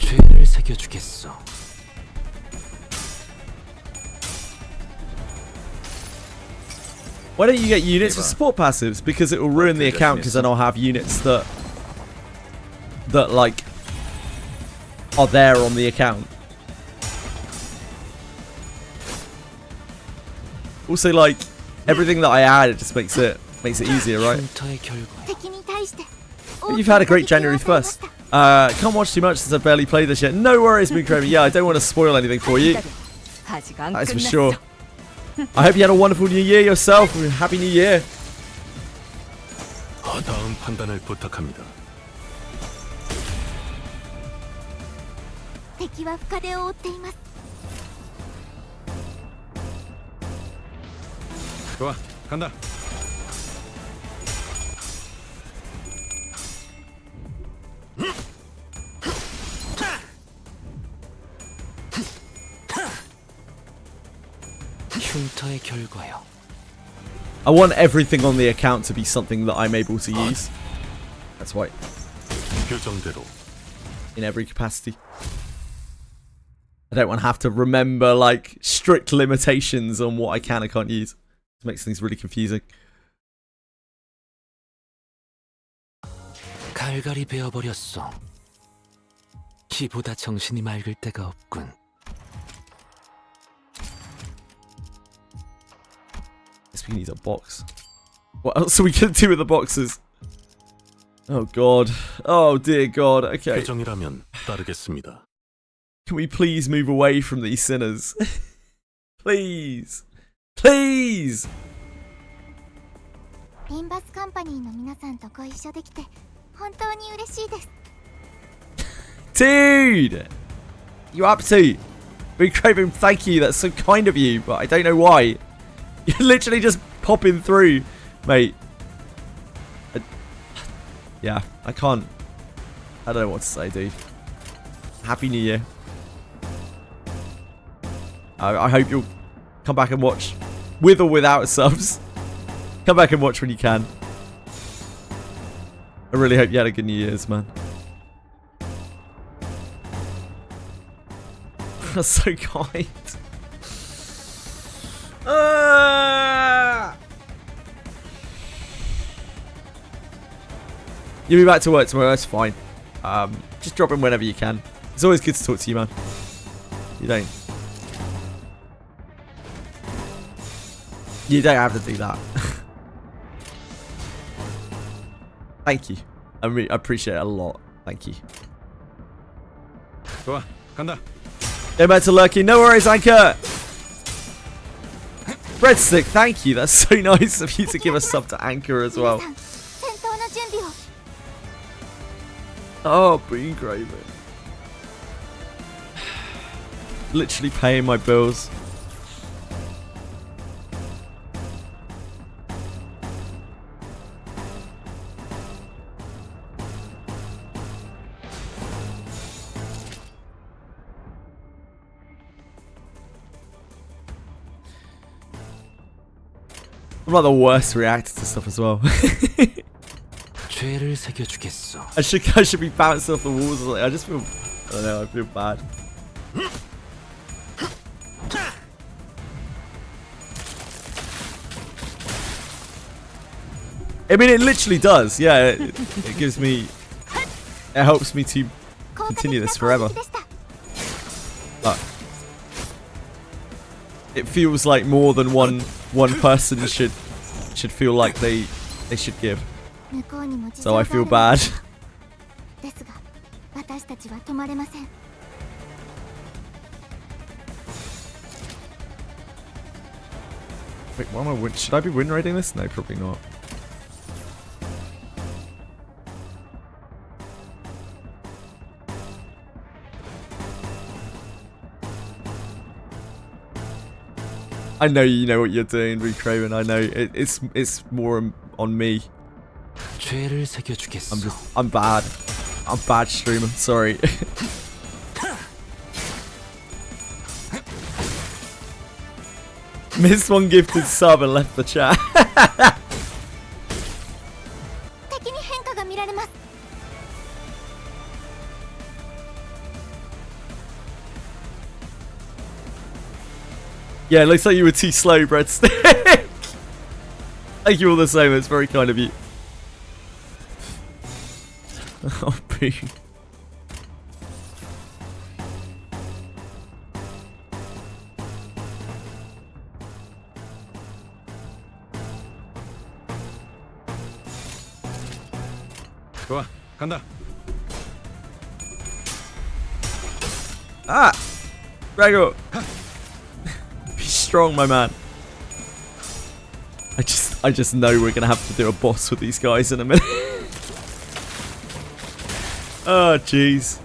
죄를 새겨주겠어. Why don't you get units for support passives? Because it will ruin the account, because then I'll have units that like are there on the account. Also, like, everything that I add, it just makes it easier, right? You've had a great January 1st. Can't watch too much since I've barely played this yet. No worries, Moon Craven. Yeah, I don't want to spoil anything for you. That's for sure. I hope you had a wonderful New Year yourself. Happy New Year. 다음 판단을 부탁합니다. 좋아, 간다. 흉터의 결과요. I want everything on the account to be something that I'm able to use. That's why. 규정대로. In every capacity. I don't want to have to remember, like, strict limitations on what I can and can't use. It makes things really confusing. 갈갈이 베어버렸어. 키보다 정신이 맑을 때가 없군. Guess we need a box. What else are we gonna do with the boxes? Oh god. Oh dear god. Okay. 규정이라면 따르겠습니다. Can we please move away from these sinners? Please. Please. リンバスカンパニーの皆さんとご一緒できて本当に嬉しいです。 Dude! You up to? Big Craven, thank you. That's so kind of you, but I don't know why. You're literally just popping through, mate. Yeah, I can't. I don't know what to say, dude. Happy New Year. I hope you'll come back and watch with or without subs. Come back and watch when you can. I really hope you had a good New Year's, man. That's so kind. You'll be back to work tomorrow, that's fine. Just drop in whenever you can. It's always good to talk to you, man. You don't have to do that. Thank you. I appreciate it a lot. Thank you. 좋아, 간다. Go back to lurking. No worries, Anchor. Breadstick, thank you. That's so nice of you to give a sub to Anchor as well. Oh, Bean Graven. Literally paying my bills. I'm like the worst reactor to stuff as well. I should be bouncing off the walls. I just feel, I don't know, I feel bad. I mean, it literally does. Yeah, it gives me, it helps me to continue this forever. But it feels like more than one person should feel like they should give. So I feel bad. Wait, why am I win? Should I be win rating this? No, probably not. I know you know what you're doing, Recraven. I know it's more on me. I'm bad. I'm bad streamer. Sorry. Missed one gifted sub and left the chat. Yeah, it looks like you were too slow, Breadstick. Thank you all the same. It's very kind of you. Oh, boo. 좋아, 간다. Ah! Rago! Be strong, my man. I just know we're gonna have to do a boss with these guys in a minute. Oh, jeez.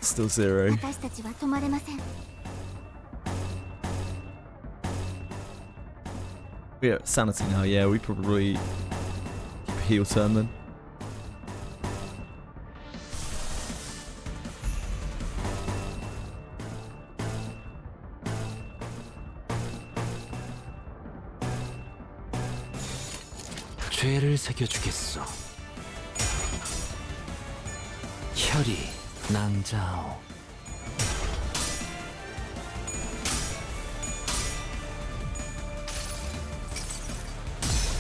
Still 0. We're at sanity now, yeah, we probably keep a heel turn then. 죄를 새겨주겠소. 혈이 낭자오.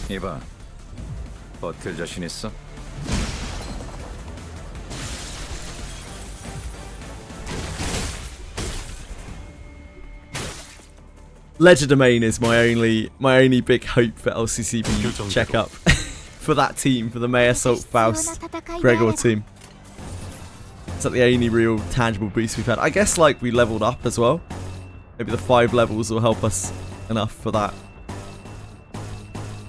이봐, 버틸 자신 있어? Legerdemain is my only big hope for LCCB checkup for that team, for the May Assault Faust Gregor team. It's like the only real tangible boost we've had. I guess like we leveled up as well. Maybe the 5 levels will help us enough for that.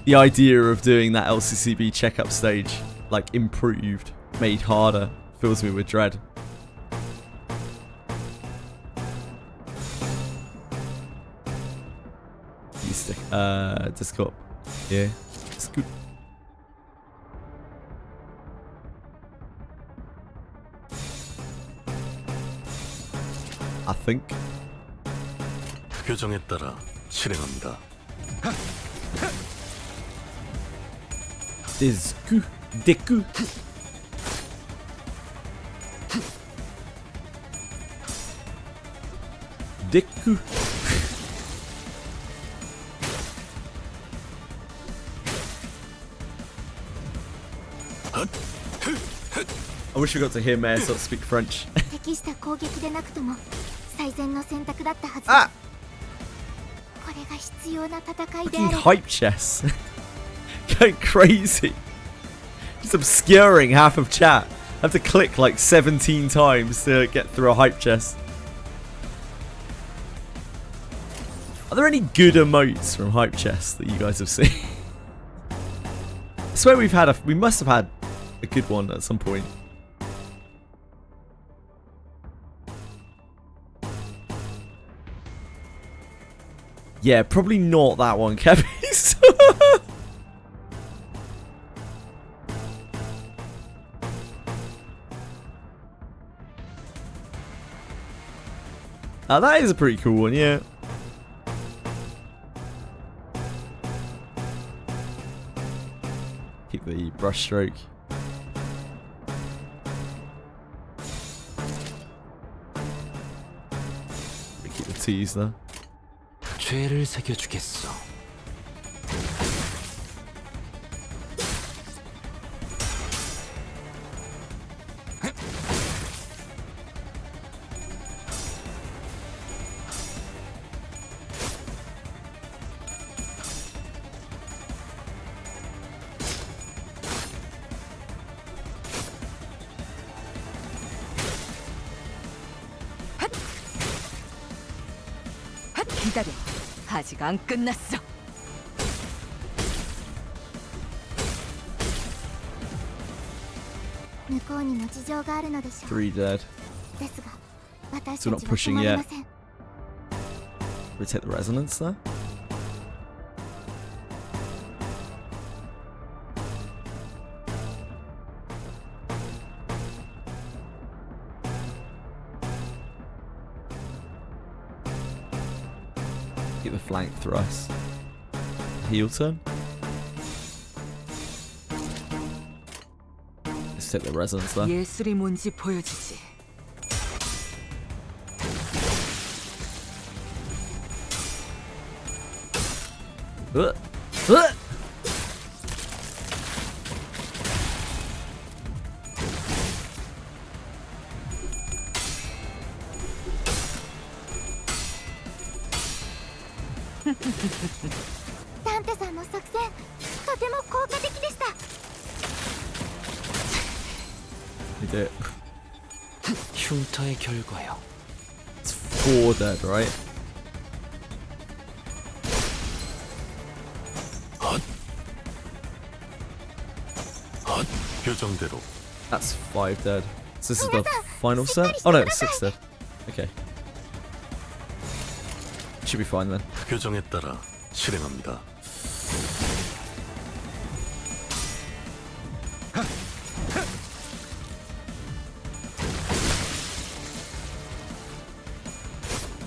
The idea of doing that LCCB checkup stage, like improved, made harder, fills me with dread. Discord. Yeah. It's good. I think. 규정에 따라 실행합니다. Discu. Deku. Deku. I wish we got to hear Mayor sort of speak French. 適した攻撃でなくとも最善の選択だったはず。Ah! これが必要な戦いで Fucking ある。 hype chess. Going crazy. Just obscuring half of chat. I have to click like 17 times to get through a hype chess. Are there any good emotes from hype chess that you guys have seen? I swear we must have had a good one at some point. Yeah, probably not that one, Kevis. That is a pretty cool one, yeah. Keep the brush stroke. Keep the T's there. 죄를 새겨주겠어. 기다려. 아직 안 끝났어. Three dead. ですが、私 So た not ちは pushing 止まり yet. ません。 We take the resonance there. Get the flank thrust. Heel turn. Let's take the resonance there. 예술이 뭔지 보여주지. 단테さんの作戦、とても効果的でした。 We do it. 흉터의 결과요. It's 4 dead, right? 규정대로. That's 5 dead. So this is the final set? Oh no, it's 6 dead. Okay. Should be fine then. 규정에 따라 실행합니다.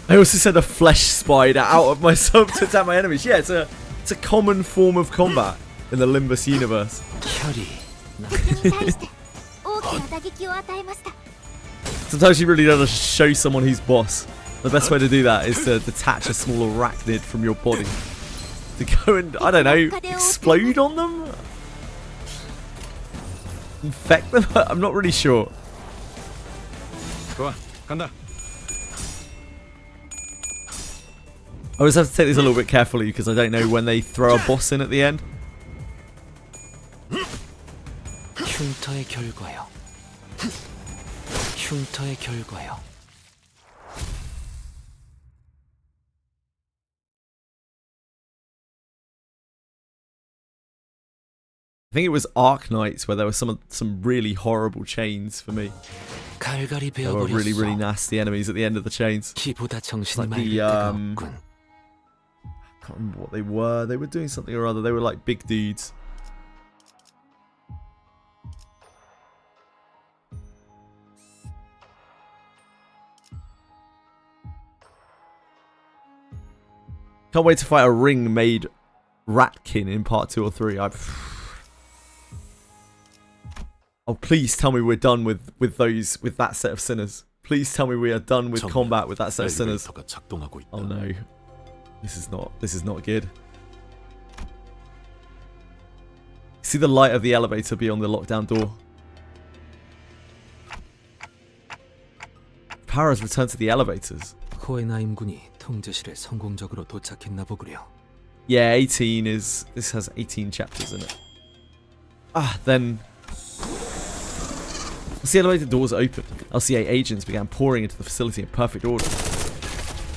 I also sent a flesh spider out of myself to attack my enemies. Yeah, it's a common form of combat in the Limbus universe. 敵に対して大きな打撃を与えました。 Sometimes you really gotta show someone who's boss. The best way to do that is to detach a small arachnid from your body. To go and, I don't know, explode on them? Infect them? I'm not really sure. 좋아, 간다. I always have to take this a little bit carefully because I don't know when they throw a boss in at the end. 흉터의 결과요. 흉터의 결과요. I think it was Arc Knights where there were some really horrible chains for me. There were really nasty enemies at the end of the chains. It's like the I can't remember what they were. They were doing something or other. They were like big dudes. Can't wait to fight a ring-made ratkin in part 2 or 3. Oh, please tell me we're done with that set of sinners. Please tell me we are done with combat with that set of sinners. Oh no. This is not good. See the light of the elevator beyond the lockdown door. Power has returned to the elevators. 호에나임군이 통제실에 성공적으로 도착했나 보구려. Yeah, 18 is... This has 18 chapters in it. Then... As the elevator doors opened, LCA agents began pouring into the facility in perfect order.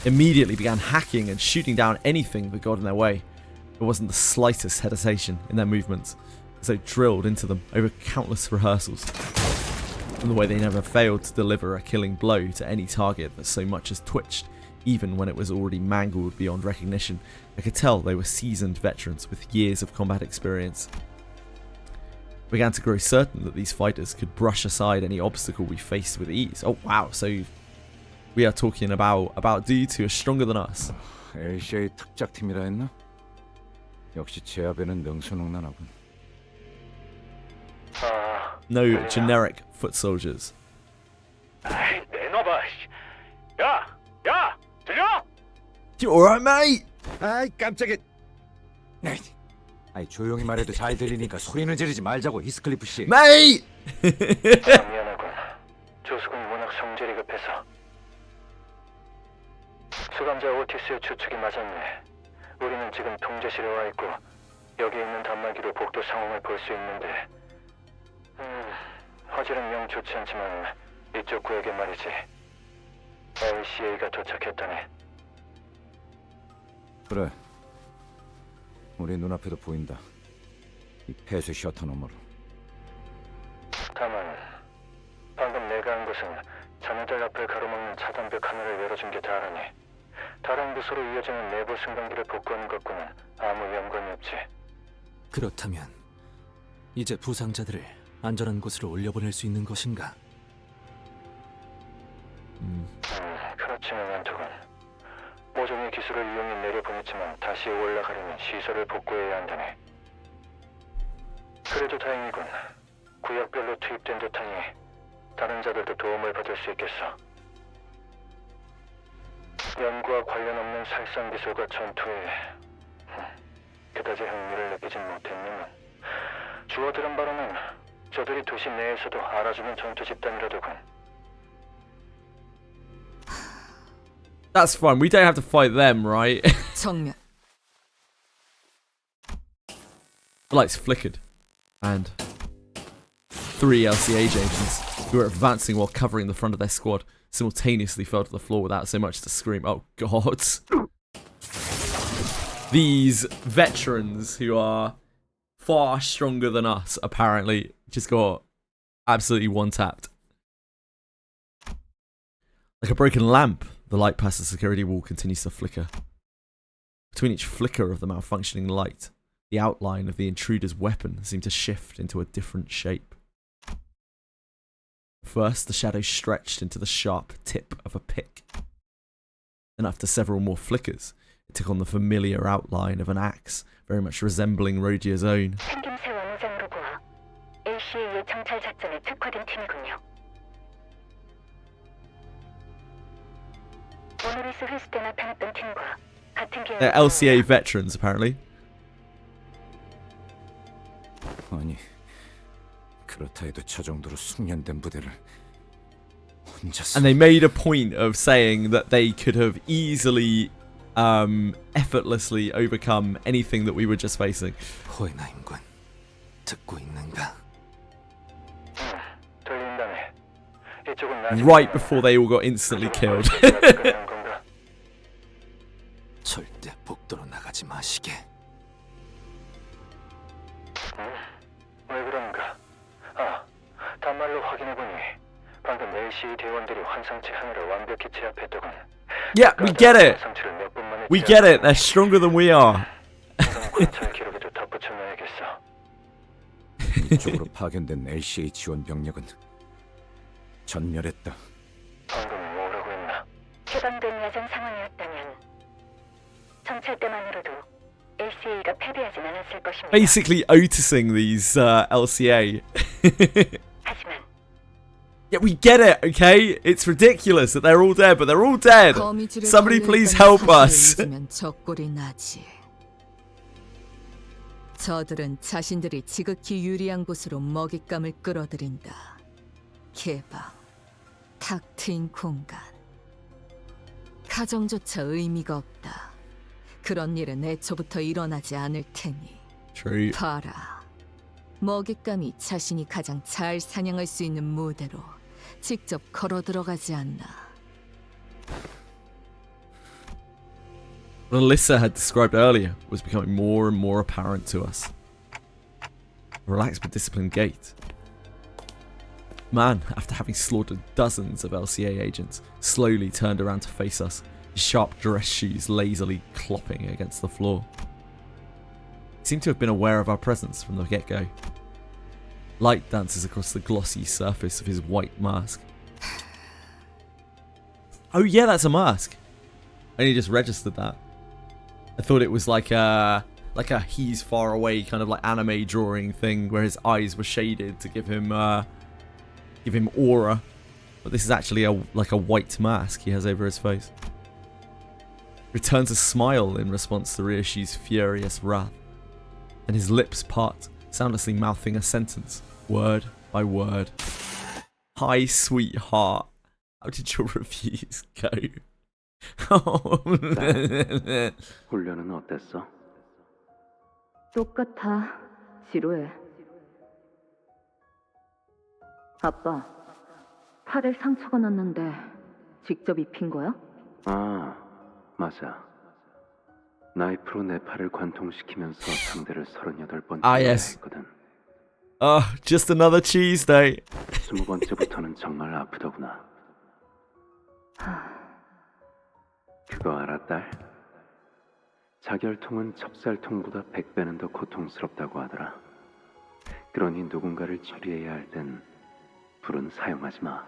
Immediately began hacking and shooting down anything that got in their way. There wasn't the slightest hesitation in their movements, as they drilled into them over countless rehearsals. From the way they never failed to deliver a killing blow to any target that so much as twitched, even when it was already mangled beyond recognition. I could tell they were seasoned veterans with years of combat experience. I began to grow certain that these fighters could brush aside any obstacle we faced with ease. Oh wow, so we are talking about dudes who are stronger than us. LCA 특작팀이라 했나? 역시 제압에는 능수능란하군. No generic foot soldiers. 내놔봐. 야, 들려? You alright, mate? 아이 깜짝이야. 아이 조용히 말해도 잘 들리니까 소리는 지르지 말자고 히스클리프 씨. Mate! 미안하군. 조숙은 워낙 성질이 급해서. 수감자 오티스의 추측이 맞았네. 우리는 지금 통제실에 와 있고 여기 있는 단말기로 복도 상황을 볼 수 있는데 화질은 영 좋지 않지만 이쪽 구역에 말이지. LCA가 도착했다네. 그래. 우리 눈앞에도 보인다. 이 폐쇄 셔터 너머로. 다만 방금 내가 한 것은 자네들 앞을 가로막는 차단벽 하나를 열어준 게 다라니. 다른 부서로 이어지는 내부 승강기를 복구하는 것과는 아무 연관이 없지. 그렇다면 이제 부상자들을 안전한 곳으로 올려보낼 수 있는 것인가? 그렇지는 않더군. 모종의 기술을 이용해 내려보냈지만 다시 올라가려면 시설을 복구해야 한다네. 그래도 다행이군. 구역별로 투입된 듯하니 다른 자들도 도움을 받을 수 있겠어. 연구와 관련 없는 살상 기술과 전투에 그다지 흥미를 느끼진 못했지만 주워들은 바로는 저들이 도시 내에서도 알아주는 전투 집단이라더군. That's fine. We don't have to fight them, right? 정면. The lights flickered, and 3 LCA agents who were advancing while covering the front of their squad simultaneously fell to the floor without so much as a scream. Oh god. These veterans who are far stronger than us, apparently, just got absolutely one-tapped. Like a broken lamp, the light past the security wall continues to flicker. Between each flicker of the malfunctioning light, the outline of the intruder's weapon seemed to shift into a different shape. First, the shadow stretched into the sharp tip of a pick. Then after several more flickers, it took on the familiar outline of an axe, very much resembling Rogier's own. 생김새 원우정으로 보아 LCA의 정찰 작전에 특화된 팀이군요. 모노리스 회수 때 나타났던 팀과 같은 계열. They're LCA veterans, apparently. 아니, 그렇다 해도 저 정도로 숙련된 부대를 혼자서. And they made a point of saying that they could have easily effortlessly overcome anything that we were just facing. 호에나임군, 듣고 있는가? 들린다네. 이쪽은 나중에 Right before they all got instantly killed. 끝난 건가? 절대 복도로 나가지 마시게. 왜 그런가? 아, 단말로 확인해보니 방금 LCE 대원들이 환상체 하나를 완벽히 제압했더군. Yeah, we get it. We get it. They're stronger than we are. 관찰 기록에도 덧붙여놔야겠어. 이쪽으로 파견된 LCA 지원 병력은 전멸했다. 방금 뭐라고 했나? 개방된 야전 상황이었다면 정찰대만으로도 LCA가 패배하진 않았을 것입니다. Basically otising these LCA. Yeah, we get it, okay? It's ridiculous that they're all dead, but they're all dead. Somebody please help us. 적골이 나지. 저들은 자신들이 지극히 유리한 곳으로 먹잇감을 끌어들인다. 개방, 탁 트인 공간. 가정조차 의미가 없다. 그런 일은 애초부터 일어나지 않을 테니. True. 봐라. 먹잇감이 자신이 가장 잘 사냥할 수 있는 무대로 직접 걸어 들어가지 않나. What Alyssa had described earlier was becoming more and more apparent to us. A relaxed but disciplined gait. Man, after having slaughtered dozens of LCA agents, slowly turned around to face us, his sharp dress shoes lazily clopping against the floor. He seemed to have been aware of our presence from the get-go. Light dances across the glossy surface of his white mask. Oh yeah, that's a mask. I only just registered that. I thought it was like a he's far away kind of like anime drawing thing where his eyes were shaded to give him aura, but this is actually like a white mask he has over his face. Returns a smile in response to Ryoshi's furious wrath, and his lips part, soundlessly mouthing a sentence, word by word. Hi, sweetheart. How did your reviews go? 훈련은 어땠어? 똑같아. 지루해. 아빠, 팔에 상처가 났는데 직접 입힌 거야? 아, 맞아. 나이프로 내 팔을 관통시키면서 상대를 38번째 yes. 했거든. Just another cheese day. 20번째부터는 정말 아프더구나. 그거 알아, 딸? 자결통은 찹쌀통보다 100배는 더 고통스럽다고 하더라. 그러니 누군가를 처리해야 할 땐 불은 사용하지 마.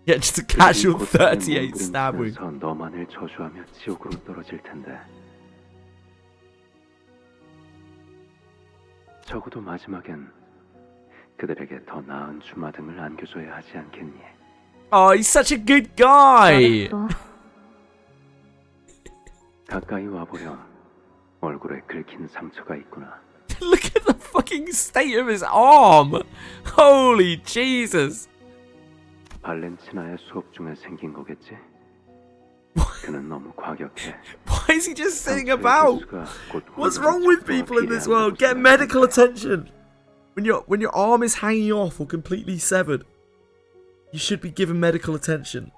Yeah, just a casual 38 stab wound. 너만을 저주하며 지옥으로 떨어질 텐데. 적어도 마지막엔 그들에게 더 나은 주마등을 안겨줘야 하지 않겠니? Oh, he's such a good guy. 가까이 와보렴. 얼굴에 긁힌 상처가 있구나. Look at the fucking state of his arm. Holy Jesus. 발렌치나의 수업 중에 생긴 거겠지? 그는 너무 과격해. Why is he just sitting about? What's wrong with people in this world? Get medical attention. When your arm is hanging off or completely severed, you should be given medical attention.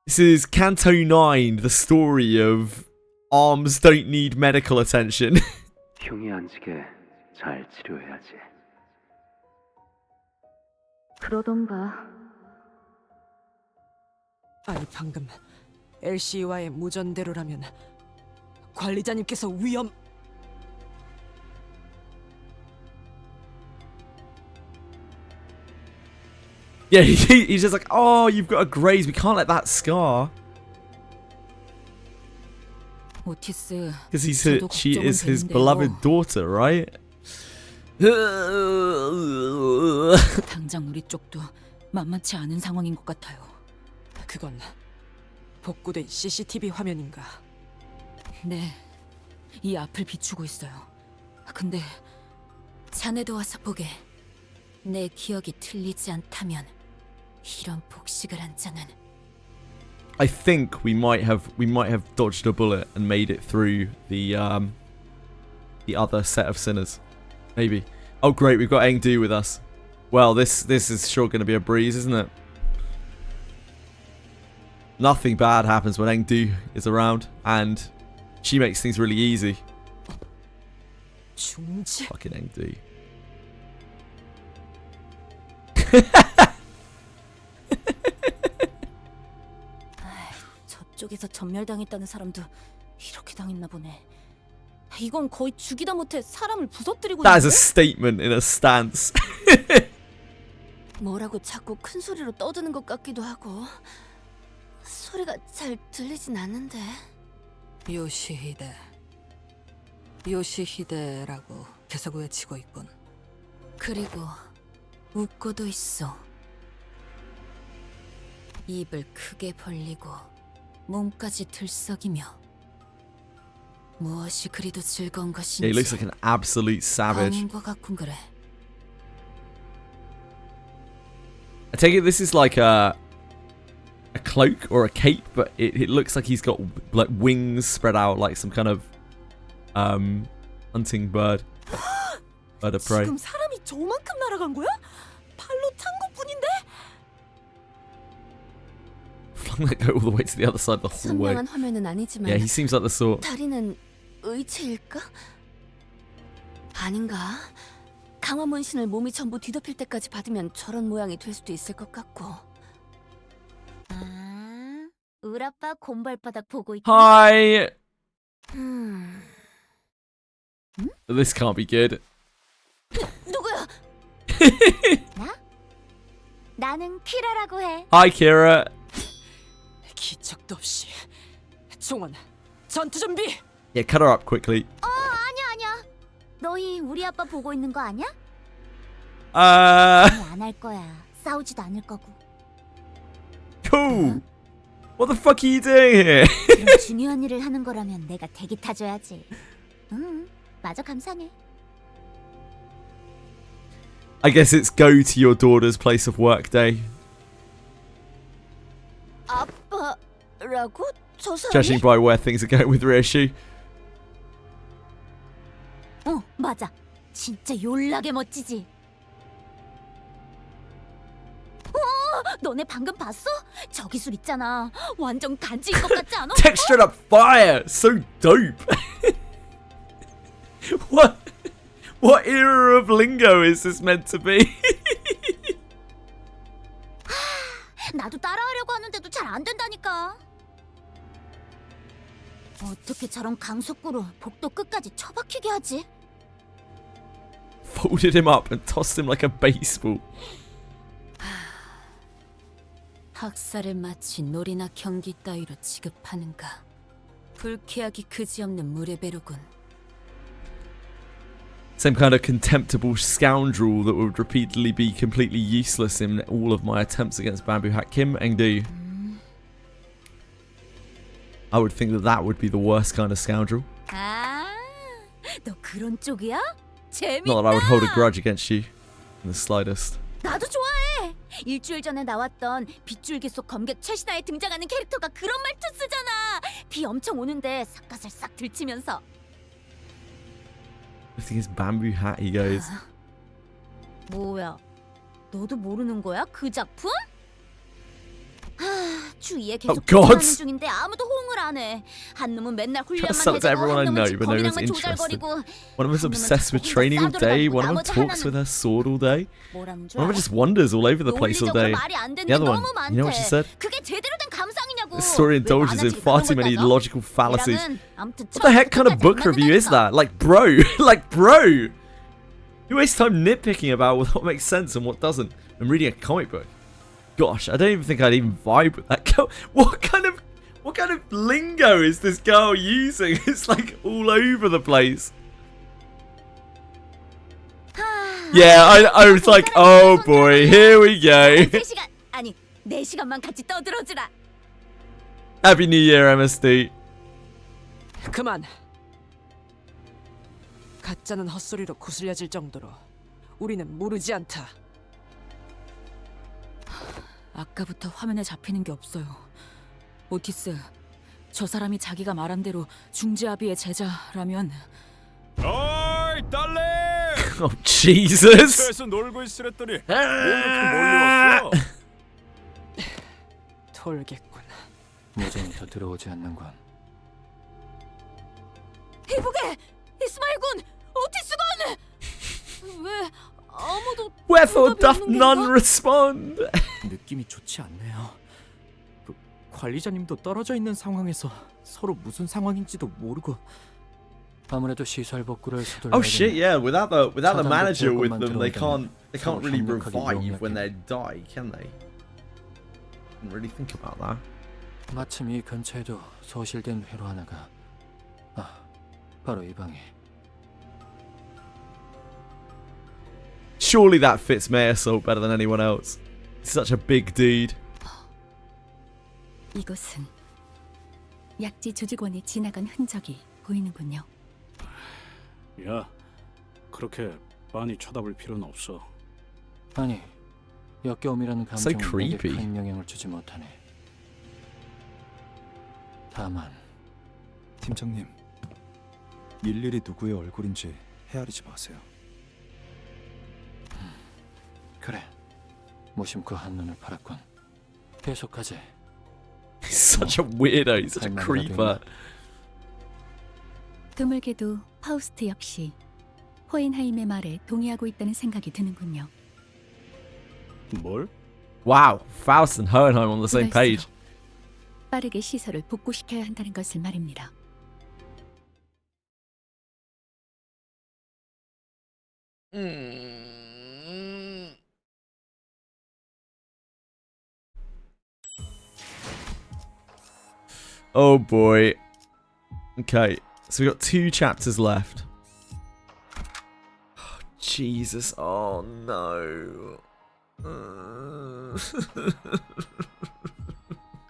This is Canto 9, the story of arms don't need medical attention. 흉이 안 지게 잘 치료해야지. 그러던가. 아니 방금 LC와의 무전대로라면 관리자님께서 위험... Yeah, he's just like, oh, you've got a graze. We can't let that scar. 오티스, Because she is his beloved daughter, right? 당장 우리 쪽도 만만치 않은 상황인 것 같아요. 그건 복구된 CCTV 화면인가? 네, 이 앞을 비추고 있어요. 근데 자네도 와서 보게. 내 기억이 틀리지 않다면 이런 복식을 한 자는 I think we might have dodged a bullet and made it through the other set of sinners. Maybe. Oh great, we've got Engdu with us. Well, this is sure going to be a breeze, isn't it? Nothing bad happens when Engdu is around, and she makes things really easy. Fucking Engdu. 저쪽에서 전멸당했다는 사람도 이렇게 당했나 보네. 이건 거의 죽이다 못해 사람을 부서뜨리고 That is a 있는데? statement in a stance. 뭐라고 자꾸 큰 소리로 떠드는 것 같기도 하고 소리가 잘 들리진 않는데. 요시히데라고 계속 외치고 있군. 그리고 웃고도 있어. 입을 크게 벌리고 몸까지 들썩이며 무엇이 그리도 즐거운 것인지. Yeah, he looks like an absolute savage. 광인과 같군 그래. I take it this is like a cloak or a cape, but it looks like he's got like wings spread out like some kind of hunting bird. Bird of prey. 지금 사람이 저만큼 날아간 거야? 발로 찬 것뿐인데? Flung that guy all the way to the other side of the hallway. 선명한 화면은 아니지만. Yeah, he seems like the sort. 다리는 의체일까? 아닌가? 강화 문신을 몸이 전부 뒤덮일 때까지 받으면 저런 모양이 될 수도 있을 것 같고. 아, 우라빠 곰발바닥 보고 있. Hi. This can't be good. 누구야? 나는 키라라고 해. Hi, Kira. 기척도 없이. 총원, 전투 준비. Yeah, cut her up quickly. 아니야. 너희 우리 아빠 보고 있는 거 아니야? 안 할 거야. 싸우지도 않을 거고. Cool. What the fuck are you doing here? 그런 중요한 일을 하는 거라면 내가 대기 타줘야지. 응, 마저 감상해. I guess it's go to your daughter's place of work day. 아빠라고? 저 사람이? Judging by where things are going with Ryoshi. 맞아. 진짜 졸라게 멋지지. 너네 방금 봤어? 저 기술 있잖아. 완전 간지인 것 같지 않아? Textured up fire. So dope. What era of lingo is this meant to be? 나도 따라하려고 하는데도 잘 안 된다니까. 어떻게 저런 강속구로 복도 끝까지 처박히게 하지? Folded him up and tossed him like a baseball. 학살을 마치 놀이나 경기 따위로 지급하는가. 불쾌하기 그지없는 무례배로군. Some kind of contemptible scoundrel that would repeatedly be completely useless in all of my attempts against Bamboo Hat. Kim Engdu. I would think that would be the worst kind of scoundrel. 너 그런 쪽이야? 재밌다. Not that I would hold a grudge against you in the slightest. 나도 좋아해. 일주일 전에 나왔던 빗줄기 속 검객 최신하에 등장하는 캐릭터가 그런 말투 쓰잖아. 비 엄청 오는데 삿갓을 싹 들치면서. I think it's Bamboo Hat, he goes. 뭐야? 너도 모르는 거야? 그 작품? 주위에 계속 하는 중인데 아무도 호응을 안 해. 한 놈은 맨날 훈련만 해대고 한 놈은 검이랑만 조잘거리고. One of us obsessed with training all day. One of them talks with her sword all day. One of them just wanders all over the place all day. The other one, you know what she said? 그게 제대로 된 감상이냐고. This story indulges in far too many logical fallacies. What the heck kind of book review is that? Like, bro, bro. You waste time nitpicking about what makes sense and what doesn't. I'm reading a comic book. Gosh, I don't even think I'd even vibe with that girl. What kind of lingo is this girl using? It's like all over the place. Yeah, I was like, oh boy, here we go. 3시간, 아니 4시간만 같이 떠들어주라. Happy New Year, MSD. 그만. 가짜는 헛소리로 구슬려질 정도로 우리는 모르지 않다. 아까부터 화면에 잡히는 게 없어요. 오티스, 저 사람이 자기가 말한 대로 중지아비의 제자라면. 어이 딸내! Oh Jesus! 차에서 놀고 있으랬더니 뭐 이렇게 멀리 왔어? 톨겠군. 무전이 더 들어오지 않는군. 이보게! 이스마일군! 오티스군! 왜 아무도 Wherefore 대답이 doth 없는 none 건가? respond? 느낌이 좋지 않네요. 관리자님도 떨어져 있는 상황에서 서로 무슨 상황인지도 모르고. 아무래도 시설 복구를 서둘러야 Oh shit, yeah. Without the 차단도 manager with 조금만 them, they 들어오자면 can't really 서로 협력하기 revive when 용이하게. they die, can they? Didn't really think about that. 마침 이 근처에도 소실된 회로 하나가. 바로 이 방에. Surely that fits Mayasalt better than anyone else. He's such a big dude. 이곳은 약지 조직원이 지나간 흔적이 보이는군요. 야, 그렇게 빤히 쳐다볼 필요는 없어. 아니, 역겨움이라는 So 감정이 내게 creepy. 큰 영향을 주지 못하네. 다만 팀장님, 일일이 누구의 얼굴인지 헤아리지 마세요. 그래, 무심코 한눈을 팔았군. 계속하지. He's such a weirdo. He's such a 할 말이라도 creeper. 있나? 드물게도 파우스트 역시 호엔하임의 말에 동의하고 있다는 생각이 드는군요. 뭘? Wow, Faust and Hohenheim on the same page. 빠르게 시설을 복구시켜야 한다는 것을 말입니다. Oh boy. Okay, so we got 2 chapters left. Oh, Jesus. Oh no.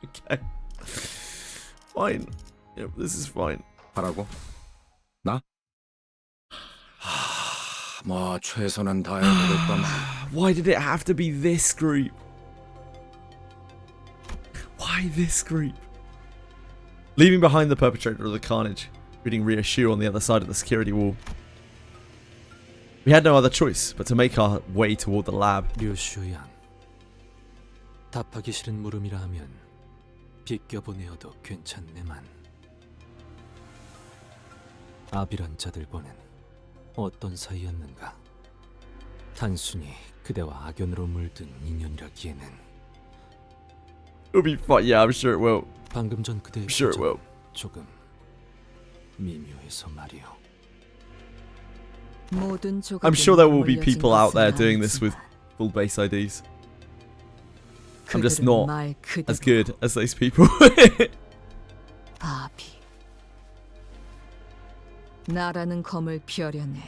Okay. Fine. Yep, this is fine. 하라고? 나? 뭐 최선은 다해보겠다만. Why did it have to be this group? Why this group? Leaving behind the perpetrator of the carnage, reading reassure on the other side of the security wall. We had no other choice but to make our way toward the lab. 류슈양, 답하기 싫은 물음이라 하면 비껴보내어도 괜찮네만. 아비란 자들과는 어떤 사이였는가? 단순히 그대와 악연으로 물든 인연이라기에는. It'll be fun. Yeah, I'm sure it will. 방금 전 그대의 I'm sure it will. 조금 미묘해서 말이요. 모든 I'm sure there will be 몰려진 people out there 것은 doing this with 아니지만 full base IDs. I'm just 그들은 not 말 그대로 as good as those people. 아비. 나라는 검을 펴려낸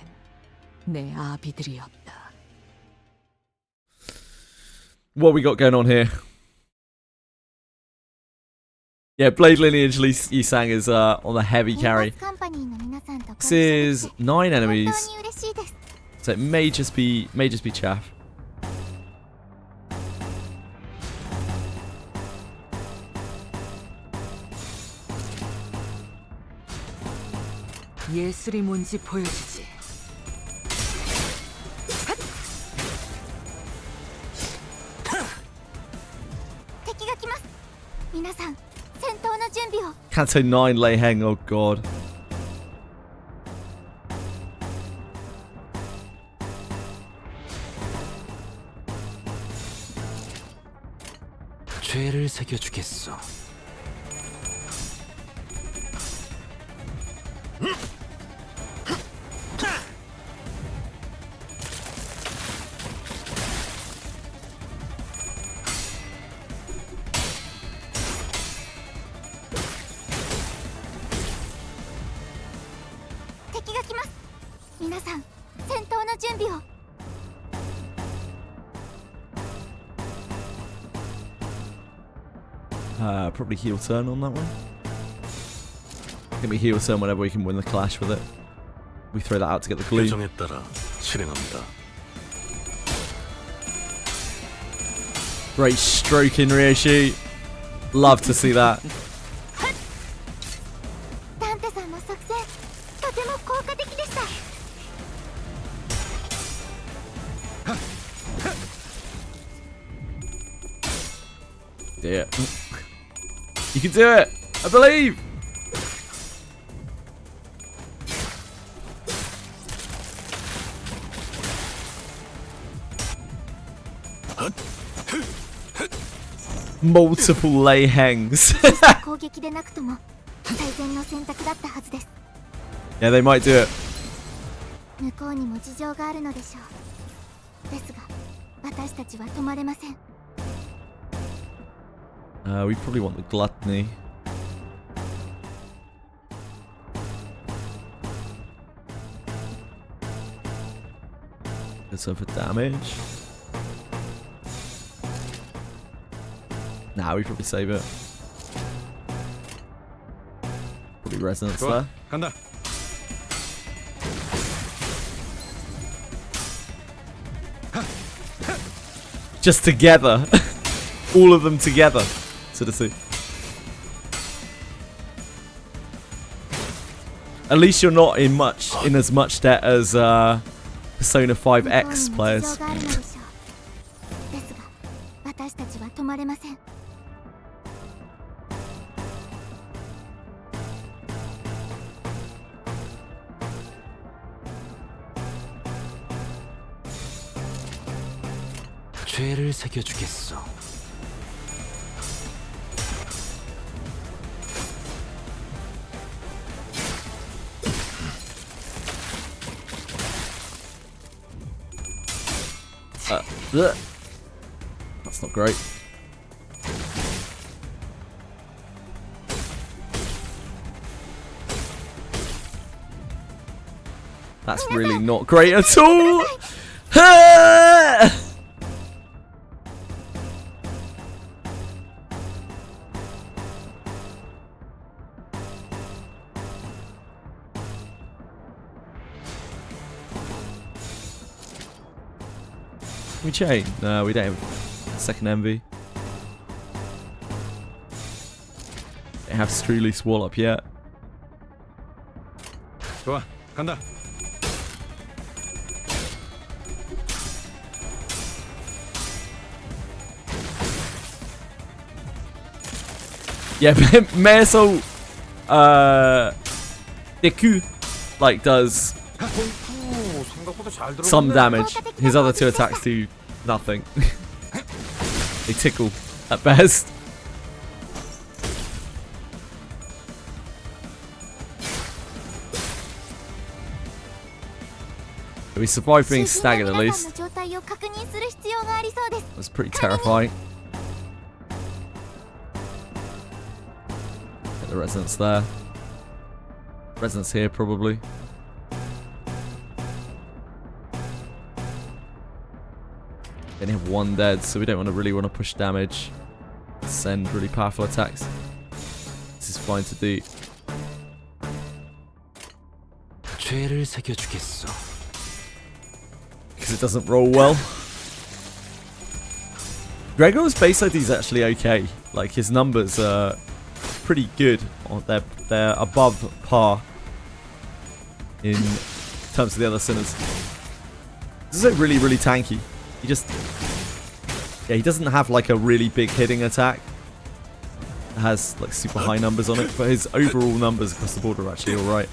내 아비들이었다. What we got going on here? Yeah, Blade Lineage Yi Sang is on the heavy carry. This is 9 enemies, so it may just be chaff. 예술이 뭔지 보여주지. Canto 9 Lei Heng, oh god. 죄를 새겨주겠소. Probably heel turn on that one. Give me heel turn whenever we can win the clash with it. We throw that out to get the glue. 규정에 따라 실행합니다. Great stroke in Ryoshi. Love to see that. ダンテさんの作戦とても効果的でした。 Yeah. You can do it! I believe! Multiple lay hangs. 攻撃でなくとも最善の選択だったはずです。 Yeah, they might do it. 向こうにも事情があるのでしょう。ですが私たちは止まれません。 We probably want the gluttony. Let's go for damage. Nah, we probably save it. Probably resonance there. 간다. Just together. All of them together. So to see. At least you're not in as much debt as Persona 5X players. ですが私たちは止まれません。 죄를 새겨주겠어. That's not great. That's really not great at all. We chain? No, we don't have a second envy. Don't have Streely's wall up yet. 좋아, 간다. Yeah, Meso Deku like does some damage. His other two attacks do nothing. They tickle at best. We survived being staggered at least. That's pretty terrifying. Get the resonance there. Resonance here probably. They only have one dead, so we don't really want to push damage. Send really powerful attacks. This is fine to do. 죄를 새겨주겠어. Because it doesn't roll well. Gregor's base ID is actually okay. Like his numbers are pretty good. They're above par in terms of the other sinners. This is really, really tanky. He doesn't have like a really big hitting attack. It has like super high numbers on it, but his overall numbers across the board are actually alright.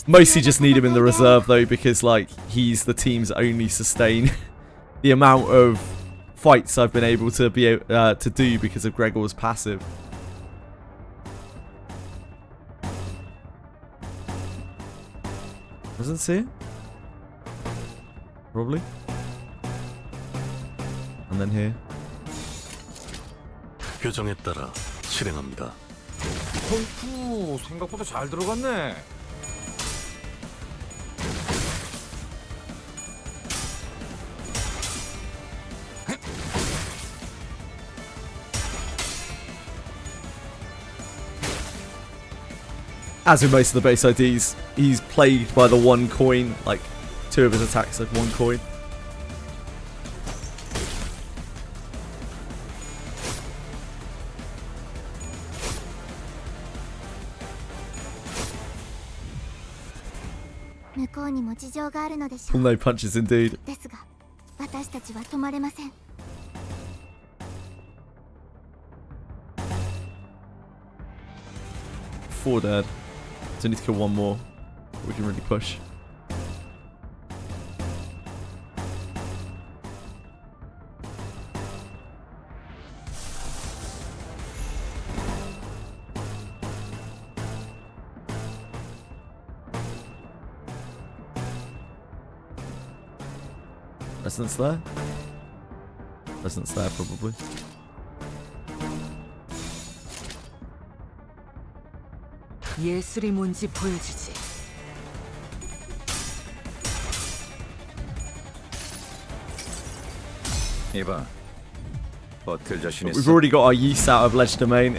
Mostly just need him in the reserve though, because like he's the team's only sustain. The amount of fights I've been able to do because of Gregor's passive. Doesn't see it? Probably. And then here. 규정에 따라 실행합니다. 생각보다 잘 들어갔네. As with most of the base IDs, he's plagued by the one coin. Like, 2 of his attacks like 1 coin. Well, no punches indeed. ですが、私たちは止まれません。 4 dead. So I need to kill 1 more. We can really push. Resonance there? Resonance there, probably. 예술이 뭔지 보여주지. 이봐, 버틸 자신 있어? We've already got our yeast out of ledge domain.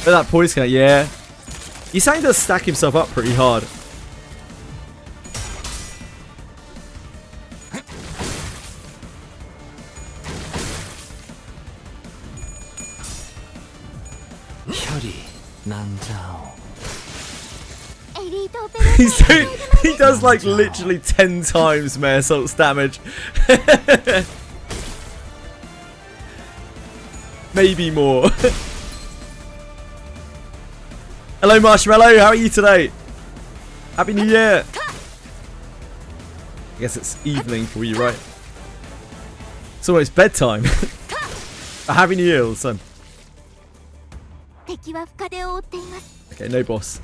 But that poise count, yeah. Yisang does stack himself up pretty hard. He does like literally 10 times Mare Salt's damage. Maybe more. Hello Marshmallow, how are you today? Happy New Year. I guess it's evening for you, right? It's almost bedtime. Happy New Year, son. Okay, no boss.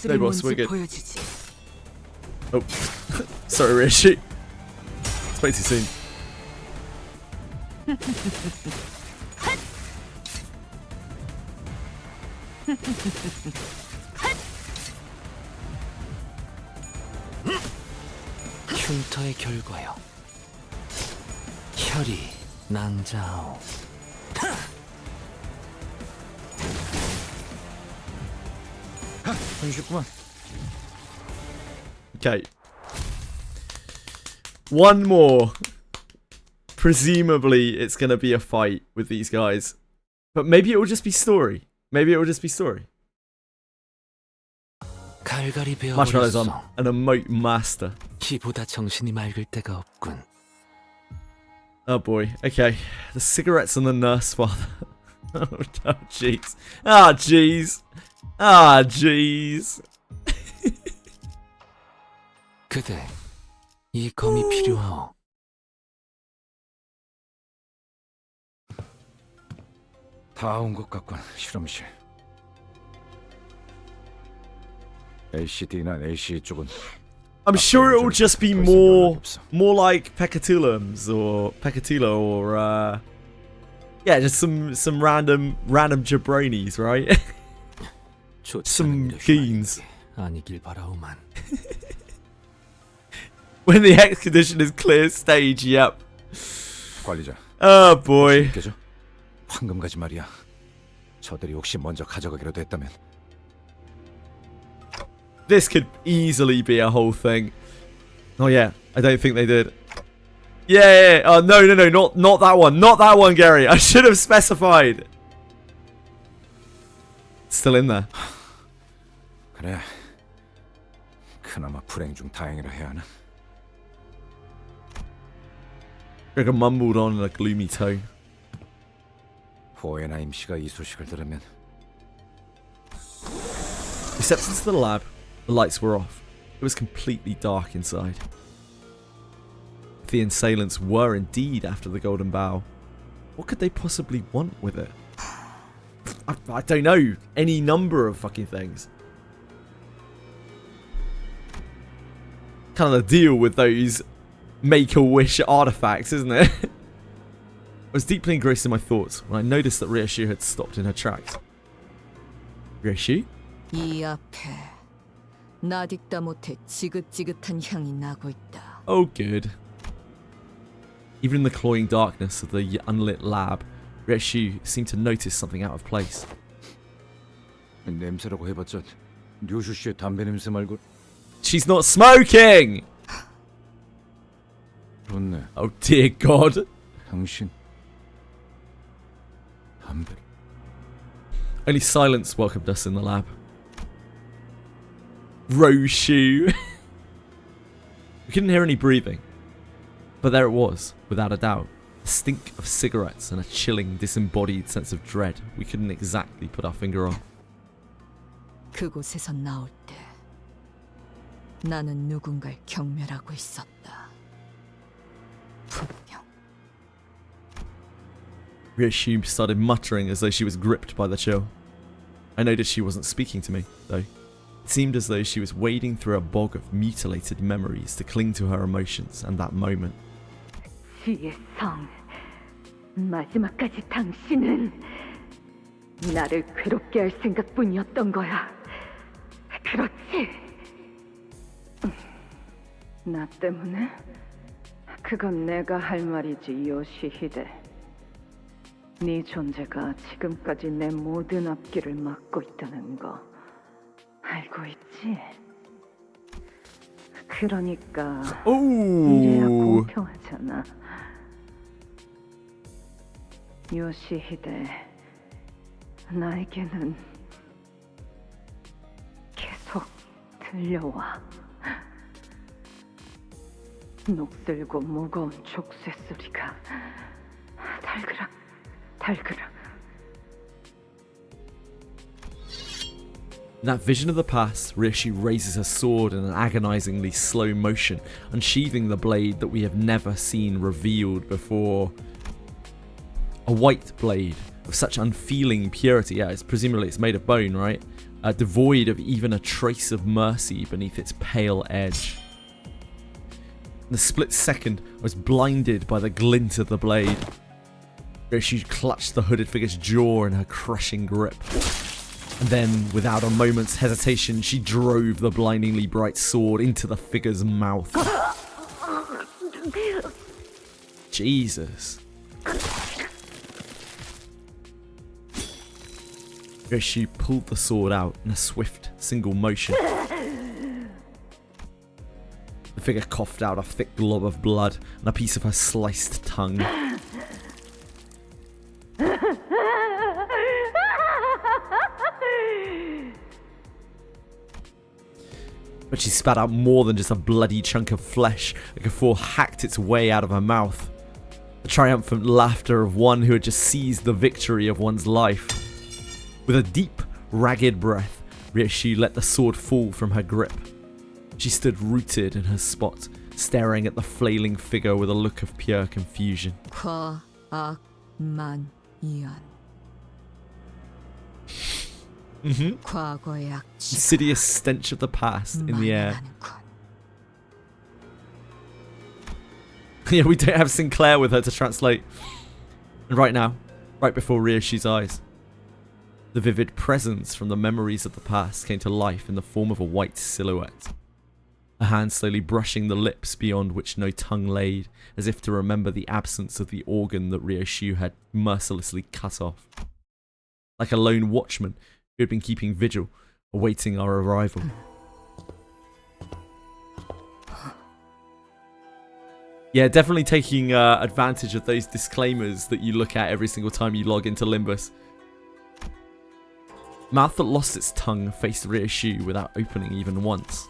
No boss, we're good. Oh, sorry, Rishi. It's way too soon. 흉터의 결과요. 혈이 낭자오. Okay. 1 more. Presumably, it's going to be a fight with these guys. But maybe it will just be story. Maybe it will just be story. Marshmallow's on an emote master. 키보다 정신이 맑을 때가 없군. Oh boy. Okay. The cigarettes and the nurse father. Oh jeez. Ah jeez. Ah jeez. 그대, 이 검이 필요하오. 다 온 것 같군, 실험실. LCD나 LCE 쪽은 I'm sure it will just be more like Pecatillums or Pecatilla or yeah, just some random jabronis, right? Some goons. 아니길 바라오만. When the expedition is clear stage, yep. 관리자. Oh boy. 황금가지 말이야. 저들이 혹시 먼저 가져가기라도 했다면. This could easily be a whole thing. Oh yeah, I don't think they did. Yeah. Oh no, not that one. Not that one, Gary. I should have specified. It's still in there. 그래. 그나마 불행 중 다행이라 해야 하나? Gregor mumbled on in a gloomy tone. 호에나임 씨가 이 소식을 들으면. He steps into the lab. The lights were off. It was completely dark inside. If the assailants were indeed after the Golden Bough, what could they possibly want with it? I don't know. Any number of fucking things. Kind of the deal with those Make-A-Wish artifacts, isn't it? I was deeply engrossed in my thoughts when I noticed that Ryoshu had stopped in her tracks. Ryoshu? 이 앞에 나딕다 못해 지긋지긋한 향이 나고 있다. Oh, good. Even in the cloying darkness of the unlit lab, Ryoshu seemed to notice something out of place. 냄새라고 해봤자 류슈 씨의 담배 냄새 말고. She's not smoking! 그렇네. Oh dear God. 당신 담배. Only silence welcomed us in the lab. Rose shoe. We couldn't hear any breathing. But there it was, without a doubt. A stink of cigarettes and a chilling, disembodied sense of dread we couldn't exactly put our finger on. 그곳에서 나올 때 나는 누군가를 경멸하고 있었다. 분명. Ryoshu started muttering as though she was gripped by the chill. I noticed she wasn't speaking to me, though. It seemed as though she was wading through a bog of mutilated memories to cling to her emotions and that moment. 지혜 성, 마지막까지 당신은 나를 괴롭게 할 생각뿐이었던 거야. 그렇지? 나 때문에? 그건 내가 할 말이지, 요시히데. 네 존재가 지금까지 내 모든 앞길을 막고 있다는 거 알고 있지? 그러니까 이래야 공평하잖아. 요시히데, 나에게는 계속 들려와. 녹슬고 무거운 족쇄 소리가 달그락 달그락. In that vision of the past, Ryoshu raises her sword in an agonizingly slow motion, unsheathing the blade that we have never seen revealed before. A white blade of such unfeeling purity. Yeah, presumably it's made of bone, right? Devoid of even a trace of mercy beneath its pale edge. In the split second, I was blinded by the glint of the blade. She clutched the hooded figure's jaw in her crushing grip. And then, without a moment's hesitation, she drove the blindingly bright sword into the figure's mouth. Jesus. She pulled the sword out in a swift, single motion. The figure coughed out a thick glob of blood and a piece of her sliced tongue. But she spat out more than just a bloody chunk of flesh. The guffaw hacked its way out of her mouth. The triumphant laughter of one who had just seized the victory of one's life. With a deep, ragged breath, Ryoshu let the sword fall from her grip. She stood rooted in her spot, staring at the flailing figure with a look of pure confusion. Insidious stench of the past in the air. Yeah, we don't have Sinclair with her to translate. And right now, right before Ryoshu's eyes, the vivid presence from the memories of the past came to life in the form of a white silhouette. A hand slowly brushing the lips beyond which no tongue laid, as if to remember the absence of the organ that Ryoshu had mercilessly cut off. Like a lone watchman who had been keeping vigil, awaiting our arrival. Yeah, definitely taking advantage of those disclaimers that you look at every single time you log into Limbus. Mouth that lost its tongue faced Ryoshu without opening even once.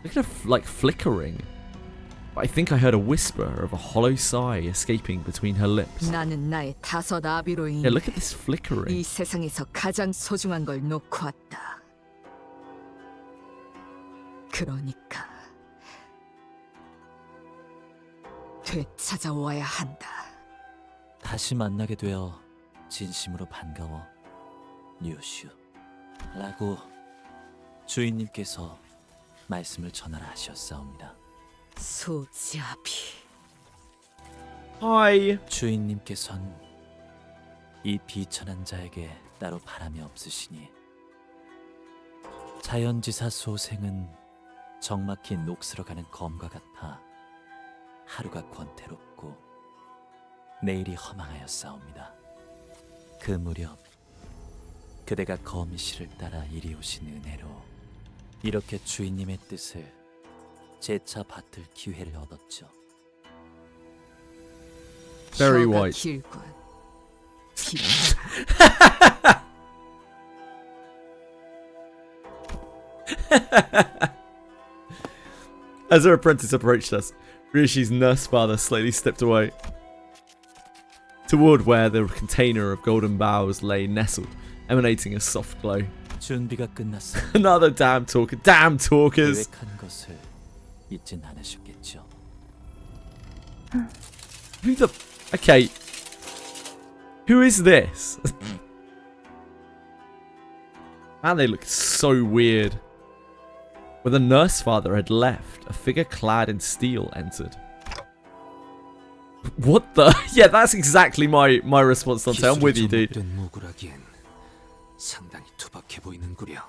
Look at her, like, flickering. But I think I heard a whisper of a hollow sigh escaping between her lips. 나는 나의 다섯 아비로 인해 Yeah, look at this flickering. 이 세상에서 가장 소중한 걸 놓고 왔다. 그러니까 되찾아와야 한다. 다시 만나게 되어 진심으로 반가워, 류슈. 라고 주인님께서 말씀을 전하라 하셨사옵니다. 소지아비. Hi. 주인님께선 이 비천한 자에게 따로 바람이 없으시니 자연지사 소생은 적막히 녹슬어가는 검과 같아 하루가 권태롭고 내일이 허망하였사옵니다. 그 무렵 그대가 거미씨를 따라 이리 오신 은혜로 이렇게 주인님의 뜻을 재차 받들 기회를 얻었죠. Very 혀가 white. 길군. As her apprentice approached us, Ryoshi's nurse father slightly stepped away toward where the container of golden boughs lay nestled, emanating a soft glow. 준비가 끝났어. Another damn talker. Damn talkers. 계획한 것을 잊진 않으셨겠죠. Who the... Okay. Who is this? Man, they look so weird. When the nurse father had left, a figure clad in steel entered. What the? Yeah, that's exactly my response, Dante. I'm with you, dude. 무구라기엔 상당히 투박해 보이는구려.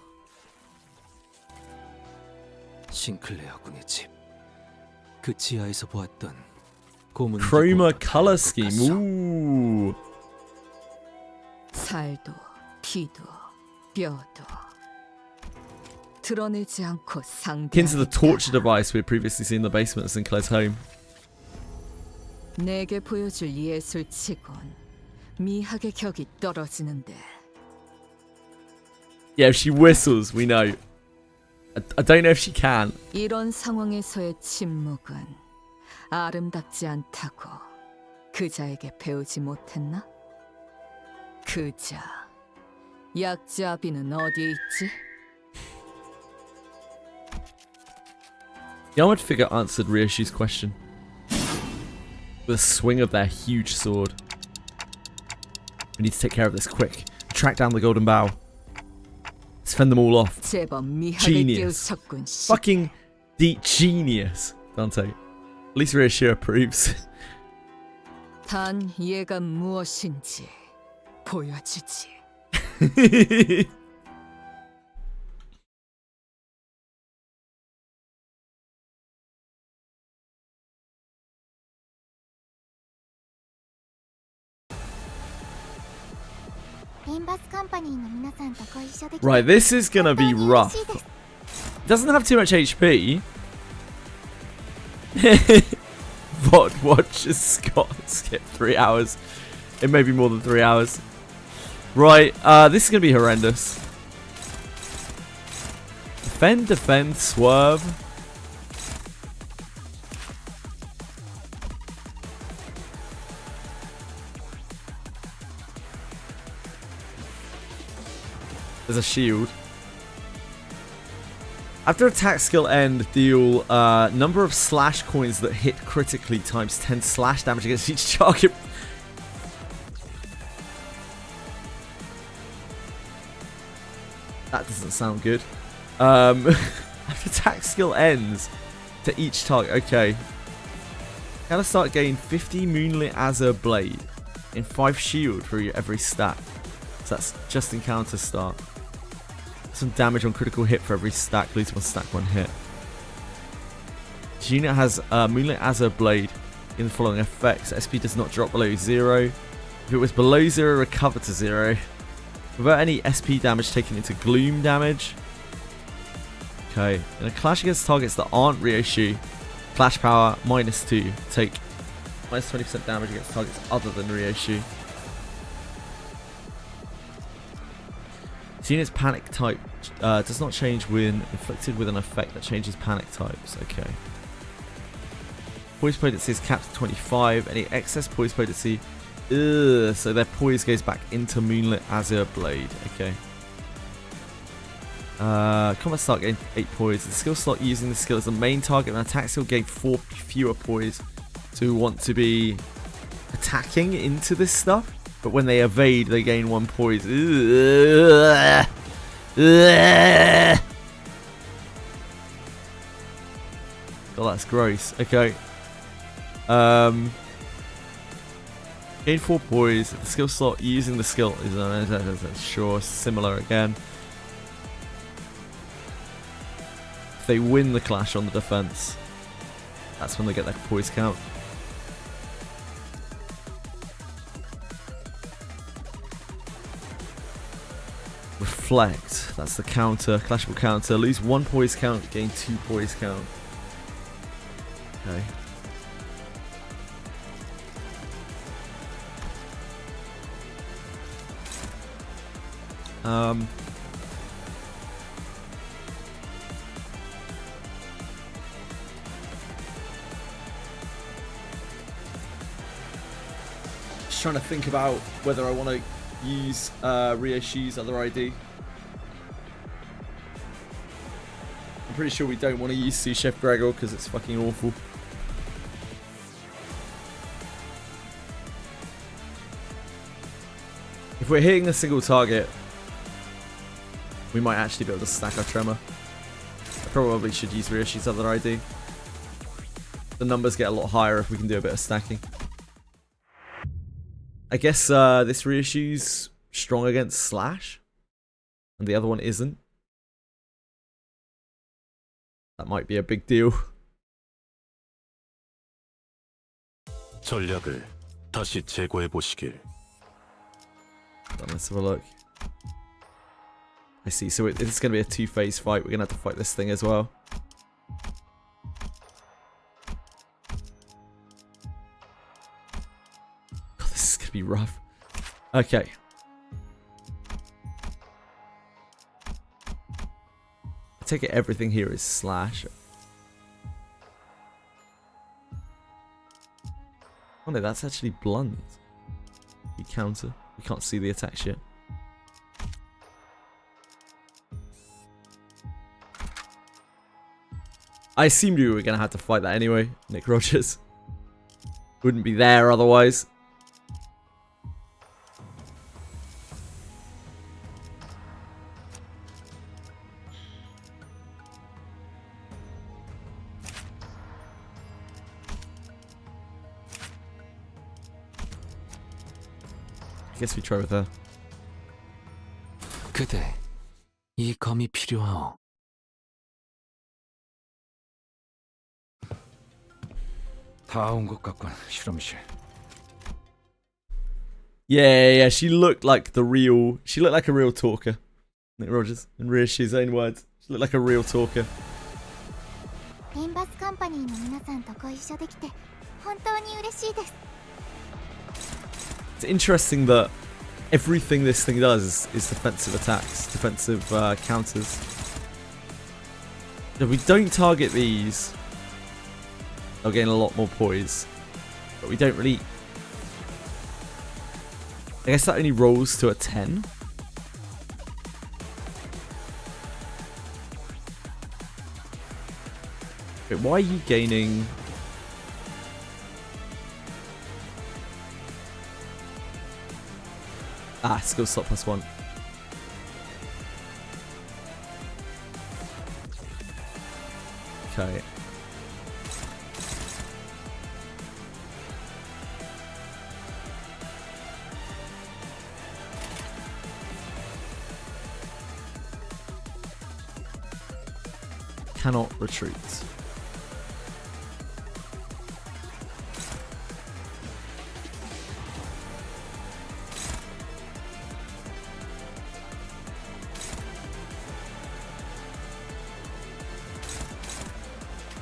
싱클레어 군의 집. 그 지하에서 보았던 고문 Chroma color scheme. Ooh. 살도, 피도, 뼈도 드러내지 않고 Akin to the 상대하겠다. torture device we had previously seen in the basement of Sinclair's home. 내게 보여줄 예술치곤 미학의 격이 떨어지는데. Yeah, if she whistles, we know. I don't know if she can. 이런 상황에서의 침묵은 아름답지 않다고 그자에게 배우지 못했나? 그자, 약자 아비는 어디에 있지? The armored figure answered Ryoshi's question with a swing of their huge sword. We need to take care of this quick. Track down the golden bough. Let's fend them all off. 제법 미학을 Genius. 깨우쳤군. Fucking deep genius, Dante. At least Ryoshi approves. 단 얘가 무엇인지 보여주지. Limbus Company の皆さんとご一緒できて Right, this is gonna be rough. 嬉しいです。 It doesn't have too much HP. But watch as Scott skip 3 hours. It may be more than 3 hours. Right, this is gonna be horrendous. Defend, defend, swerve. There's a shield. After attack skill end, deal number of slash coins that hit critically times 10 slash damage against each target. That doesn't sound good. After attack skill ends to each target. Okay. Gotta start getting 50 Moonlit Azure Blade and 5 shield for every stat. So that's just in counter start. Some damage on critical hit for every stack, lose 1 stack, 1 hit. This unit has Moonlit Azure Blade in the following effects. SP does not drop below 0. If it was below 0, recover to 0. Without any SP damage taken into gloom damage. Okay. In a clash against targets that aren't Ryoshi, clash power -2. Take minus 20% damage against targets other than Ryoshi. This unit's panic type does not change when inflicted with an effect that changes panic types. Okay. Poise potency is capped at 25. Any excess poise potency. So their poise goes back into Moonlit Azure Blade. Okay. Combat start gain 8 poise. The skill slot using the skill as the main target and attack skill gain 4 fewer poise. So we want to be attacking into this stuff. But when they evade, they gain 1 poise. Oh, that's gross. Okay. Gain 4 poise. The skill slot using the skill is sure similar again. If they win the clash on the defense, that's when they get their poise count. Reflect. That's the counter. Clashable counter. Lose 1 poise count. Gain 2 poise count. Okay. Just trying to think about whether I want to use Ryoshi's other ID. I'm pretty sure we don't want to use Sous Chef Gregor because it's fucking awful. If we're hitting a single target, we might actually be able to stack our Tremor. I probably should use Ryoshi's other ID. The numbers get a lot higher if we can do a bit of stacking. I guess this Ryoshi's strong against Slash, and the other one isn't. That might be a big deal. 전략을 다시 재고해 보시길. Let's have a look. I see. So it's going to be a 2-phase fight. We're going to have to fight this thing as well. God, this is going to be rough. Okay. I take it everything here is Slash. Oh no, that's actually blunt. You counter. We can't see the attacks yet. I assumed we were going to have to fight that anyway. Nick Rogers wouldn't be there otherwise. I guess we try with her. 그대, 이 검이 필요하오. 다 온 것 같군, 실험실. Yeah, she looked like the real. She looked like a real talker. Nick Rogers, in Ryoshi's own words, she looked like a real talker. Limbus Company の皆さんとご一緒できて本当に嬉しいです。 It's interesting that everything this thing does is defensive attacks, defensive counters. If we don't target these, they'll gain a lot more poise. But we don't really... I guess that only rolls to a 10. Wait, why are you gaining... Ah, skill slot +1. Okay. Cannot retreat.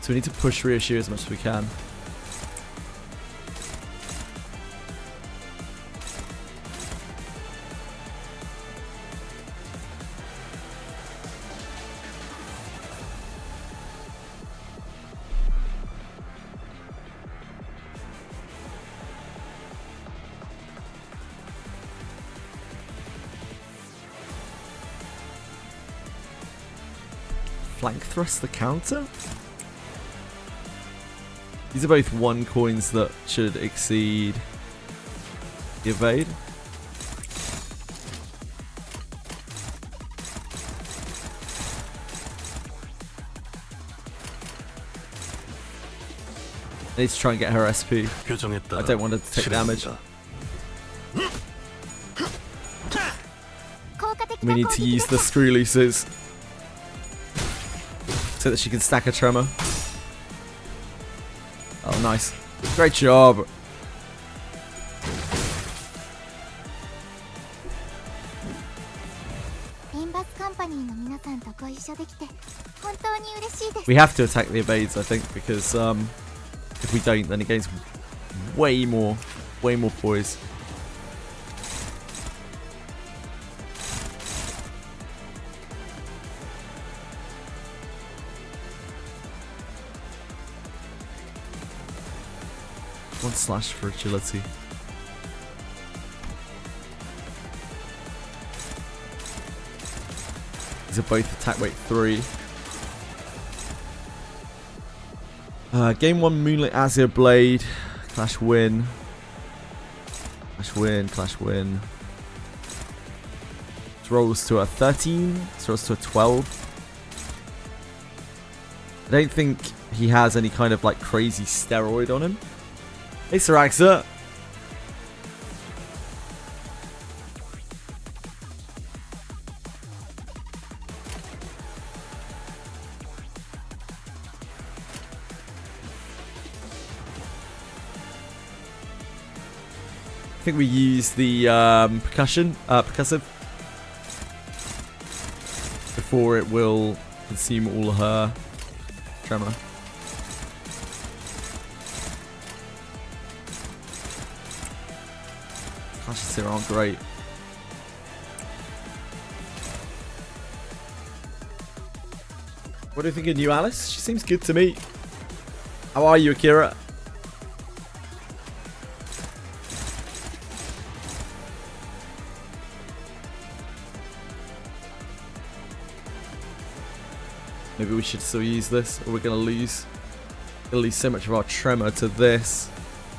So we need to push Ryoshu as much as we can. Flank thrust the counter? These are both 1 coins that should exceed the evade. I need to try and get her SP. I don't want her to take damage. We need to use the screw looses so that she can stack a tremor. Oh, nice. Great job. Limbus We have to attack the evades, I think, because if we don't, then it gains way more poise. One slash for agility. These are both attack weight 3. Game 1 Moonlit Azure Blade. Clash win. Clash win, clash win. This rolls to a 13. This rolls to a 12. I don't think he has any kind of like crazy steroid on him. Hey, Saraxa. I think we use the percussive before it will consume all her tremor. Clashes here aren't great. What do you think of new Alice? She seems good to me. How are you, Akira? Maybe we should still use this, or we're gonna lose so much of our tremor to this.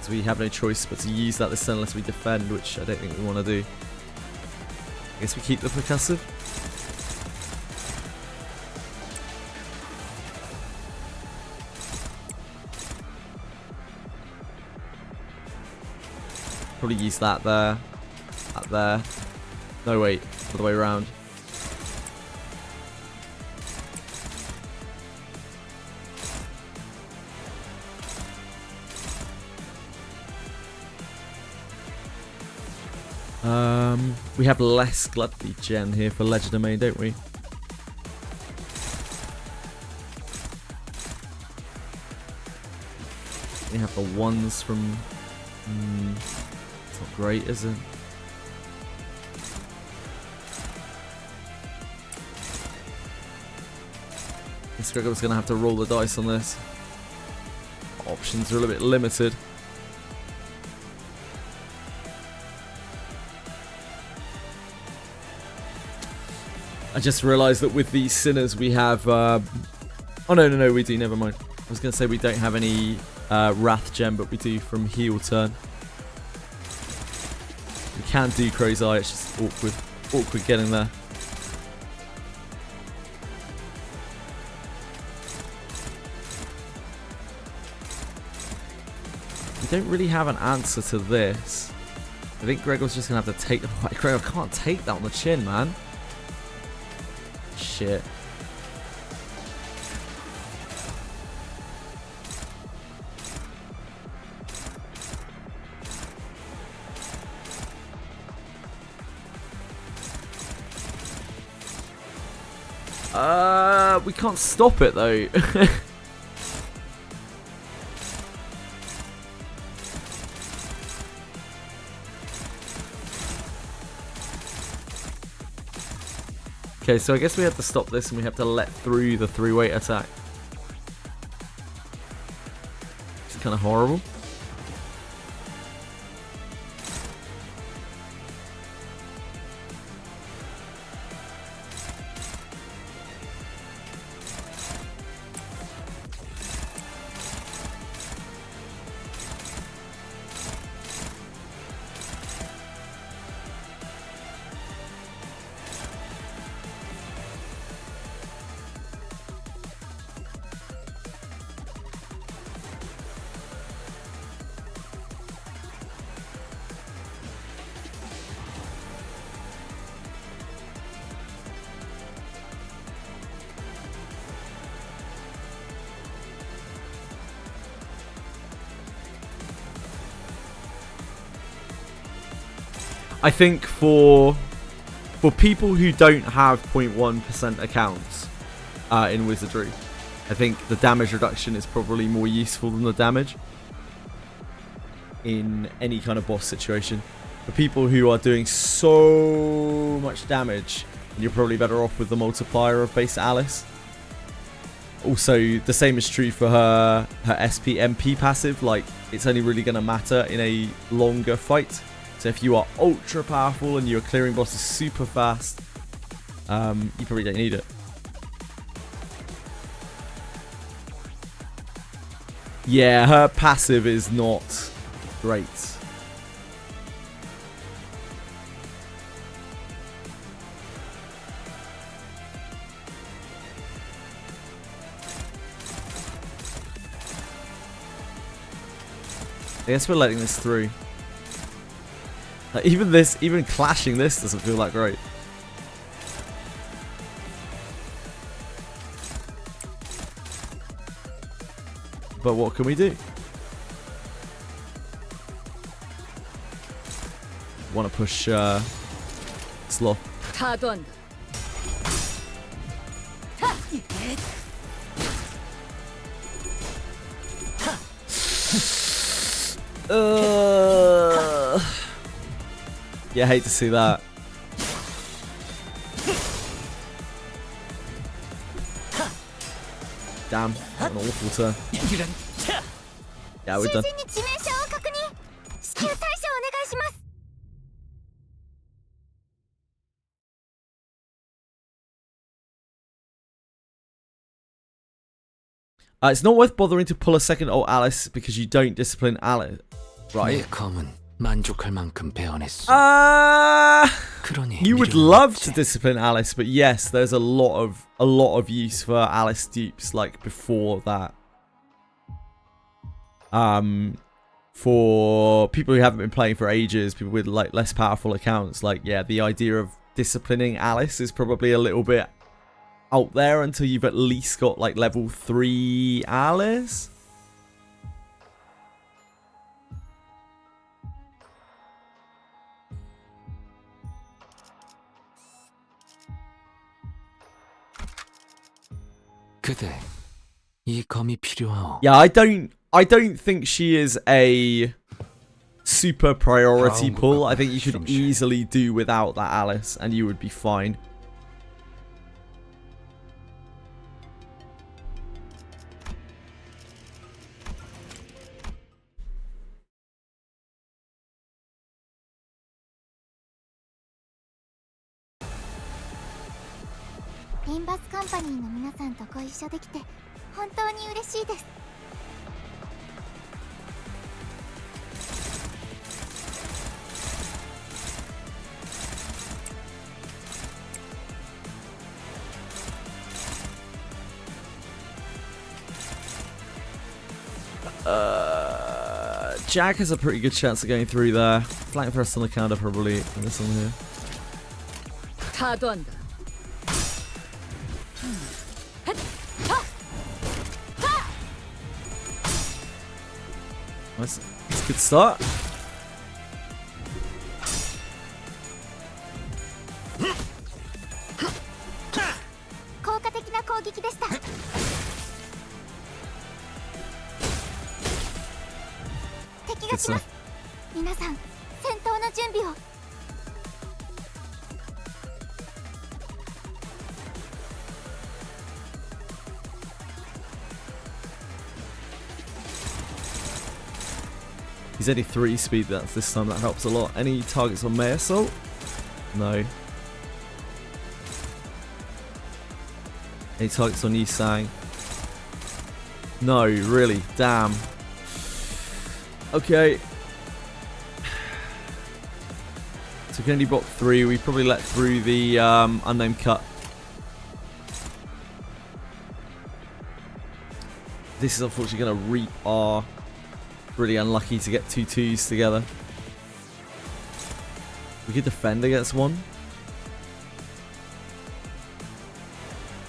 So we have no choice but to use that this turn unless we defend, which I don't think we want to do. I guess we keep the percussive. Probably use that there. That there. No, wait. All the way around. We have less Gluttony Gen here for Legend Domain, don't we? We have the ones from... it's not great, is it? Guess Gregor's going to have to roll the dice on this. Options are a little bit limited. I just realised that with these Sinners we have... oh no, we do, never mind. I was going to say we don't have any Wrath Gem, but we do from heal turn. We can do Crow's Eye, it's just awkward getting there. We don't really have an answer to this. I think Gregor's just going to have to take the... Gregor can't take that on the chin, man. Shit. We can't stop it though. Okay, so I guess we have to stop this and we have to let through the 3-weight attack. It's kind of horrible. I think for for people who don't have 0.1% accounts in Wizardry, I think the damage reduction is probably more useful than the damage in any kind of boss situation. For people who are doing so much damage, you're probably better off with the multiplier of base Alice. Also, the same is true for her SP MP passive. Like, it's only really going to matter in a longer fight. So if you are ultra powerful and you're clearing bosses super fast, you probably don't need it. Yeah, her passive is not great. I guess we're letting this through. Like, even clashing this doesn't feel that great. But what can we do? Want to push Sloth. Yeah, I hate to see that. Damn, what an awful turn. Yeah, we're done. It's not worth bothering to pull a second ult Alice because you don't discipline Alice, right? You would love to discipline Alice, but yes, there's a lot of use for Alice dupes like before that. For people who haven't been playing for ages, people with like less powerful accounts, like yeah, the idea of disciplining Alice is probably a little bit out there until you've at least got like level 3 Alice. Yeah, I don't think she is a super priority pull. I think you could easily do without that Alice and you would be fine. Limbus Company の皆さんとご一緒できて本当に嬉しいです。Jack has a pretty good chance of going through there. Flank thrust on the counter probably in this one here. That's a good start. Good stuff. 皆さん、戦闘の準備を。He's only 3 speed this time, that helps a lot. Any targets on May Assault? No. Any targets on Yisang? No, really, damn. Okay. So we can only block 3. We probably let through the unnamed cut. This is unfortunately going to reap our... Really unlucky to get 2 2s together. We could defend against one.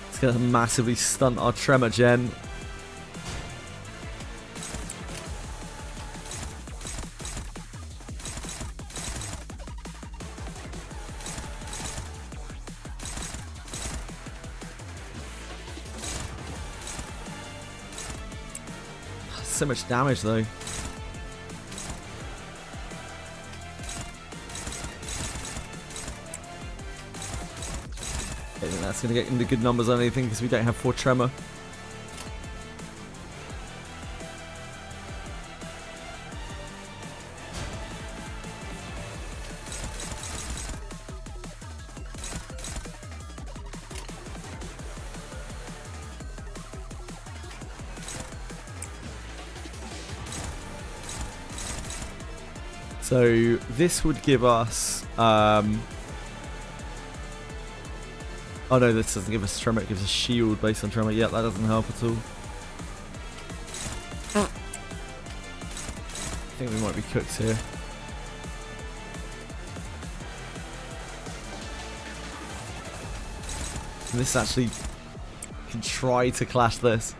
It's going to massively stunt our Tremor Gen. so much damage though. I don't think that's going to get into good numbers on anything because we don't have 4 tremor. So this would give us, oh no, this doesn't give us tremor, it gives us shield based on tremor. Yeah, that doesn't help at all. I think we might be cooked here. And this actually can try to clash this.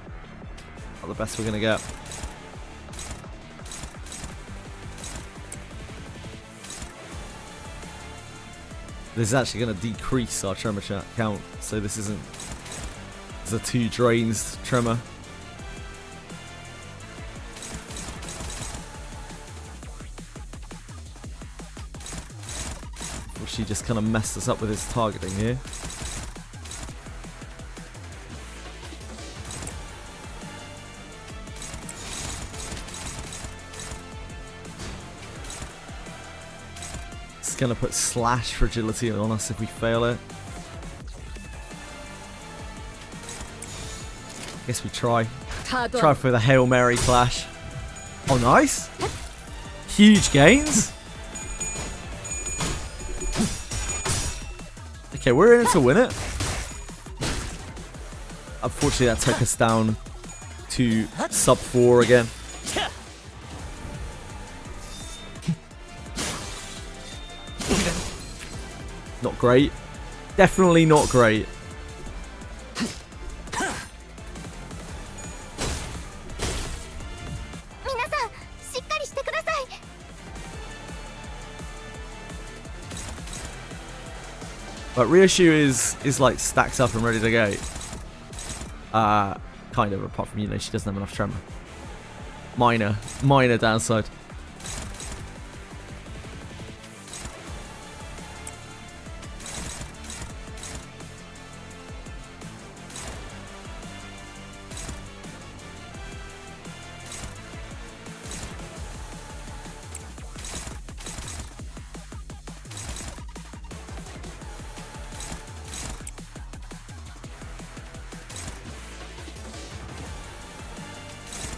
Not the best we're going to get. This is actually going to decrease our tremor count, so this isn't. There's a 2 drains tremor. She just kind of messed us up with his targeting here. Gonna put slash fragility on us if we fail it. Guess we try. Try for the Hail Mary clash. Oh, nice. Huge gains. Okay, we're in it to win it. Unfortunately, that took us down to sub 4 again. Not great. Definitely not great. But Ryoshu is like stacked up and ready to go. Kind of, apart from, you know, she doesn't have enough tremor. Minor downside.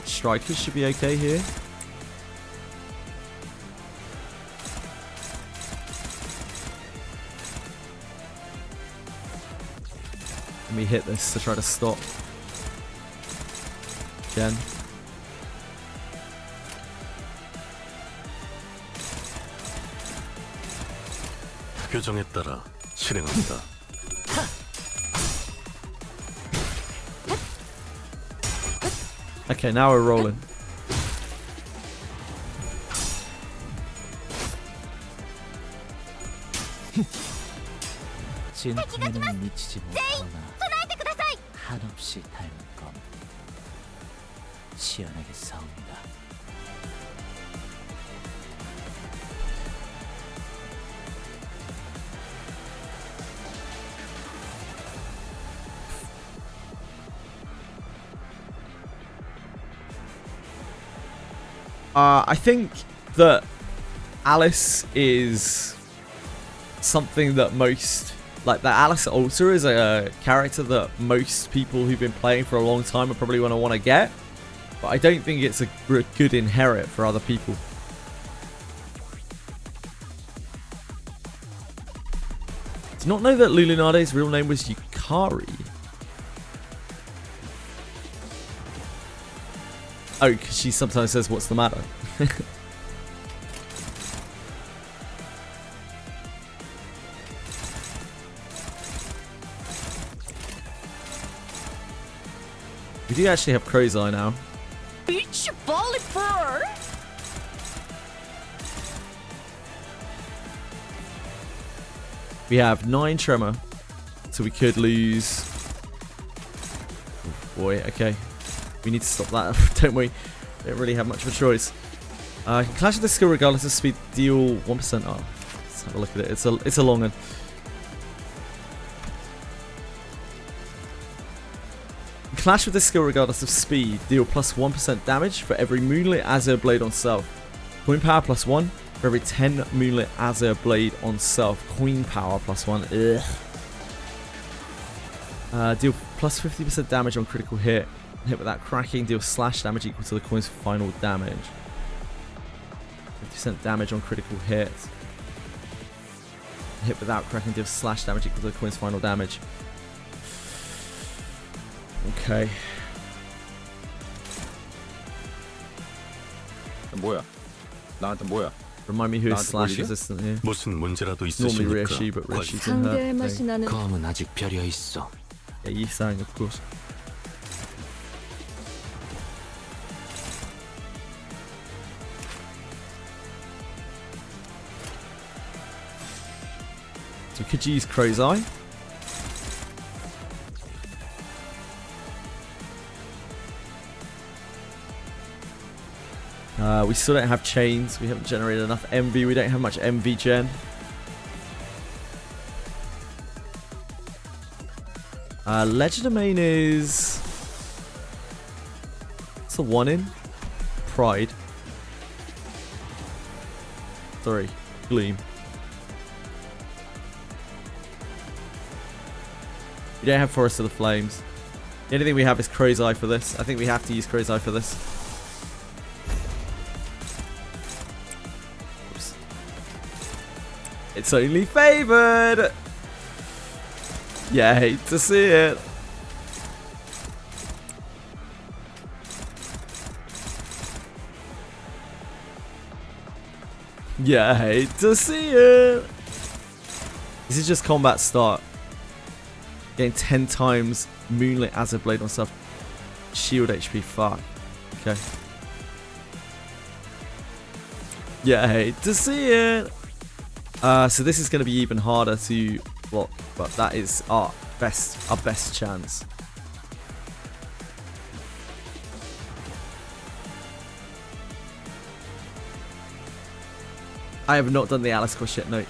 Strikers should be okay here. Let me hit this to try to stop. Again. 규정에 따라 실행합니다. Okay, now we're rolling. 진품에는 미치지 못하나 한없이 닮은 검 시연하게 싸웁니다. I think that Alice is something that most, like, the Alice Alter is a character that most people who've been playing for a long time are probably going to want to get, but I don't think it's a good inherit for other people. Did not know that Lulunade's real name was Yukari. Oh, because she sometimes says, "What's the matter?" We do actually have Crow's Eye now. Beach volleyball. We have 9 tremor, so we could lose. Oh boy, okay. We need to stop that, don't we? Don't really have much of a choice. Can clash with this skill regardless of speed. Deal 1%. Oh, let's have a look at it. It's a long one. Clash with this skill regardless of speed. Deal plus 1% damage for every Moonlit Azure Blade on self. Coin power plus 1 for every 10 Moonlit Azure Blade on self. Coin power plus 1. Ugh. Deal plus 50% damage on critical hit. Hit without cracking. Deal slash damage equal to the coin's final damage. 50% damage on critical hit. Hit without cracking. Deal slash damage equal to the coin's final damage. Okay. 뭐야? 나한테 뭐야? Remind me who is slash resistant here. 무슨 문제라도 Normally 있으십니까? Rishi, but Rishi's in her 상대의 맛이 thing. 나는 검은 아직 벼려 있어. Yeah, Yisang, of course. So could you use Crow's Eye? We still don't have chains. We haven't generated enough MV. We don't have much MV gen. Legend Domain is... What's the one in? Pride. 3. Gleam. We don't have Forest of the Flames. The only thing we have is Crow's Eye for this. I think we have to use Crow's Eye for this. Oops. It's only favored! Yeah, I hate to see it. Yeah, I hate to see it. This is just combat start. Getting 10 times Moonlit Azure Blade on stuff. Shield HP, fuck. Okay. Yeah, I hate to see it. So this is going to be even harder to block, but that is our best chance. I have not done the Alice quest yet, no.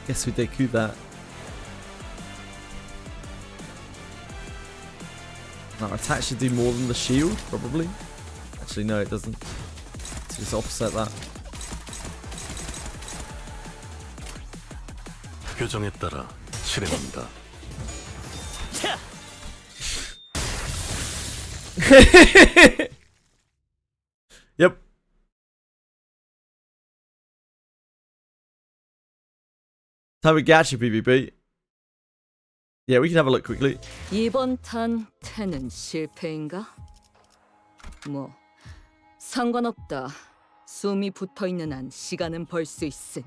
Guess we deku that. Now attack should do more than the shield, probably. Actually, no, it doesn't. Let's just offset that. 표정에 따라 실행합니다. Yep. Time with Gacha PvP. Yeah, we can have a look quickly. 이번 탄 태는 실패인가? 뭐 상관없다. 숨이 붙어있는 한 시간은 벌 수 있으니.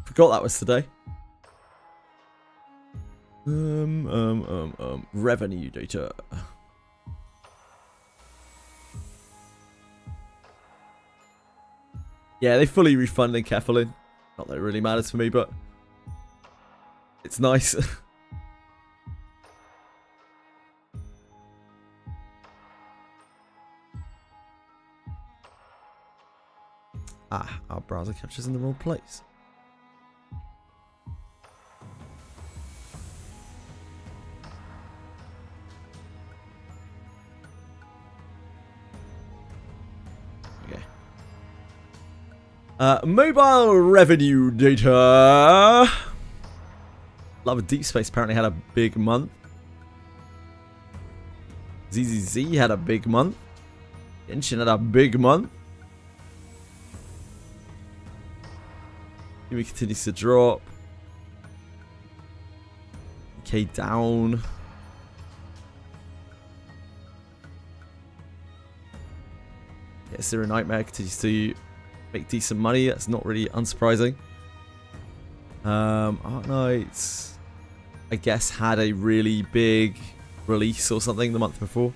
Forgot that was today. Revenue data. Yeah, they fully refunded Kefalin. Not that it really matters for me, but it's nice. Ah, our browser captures in the wrong place. Okay. Mobile revenue data. Love of Deep Space apparently had a big month. ZZZ had a big month. Genshin had a big month. Yumi continues to drop. Okay, down. Yeah, Zero Nightmare continues to make decent money. That's not really unsurprising. Art Knights, I guess, had a really big release or something the month before.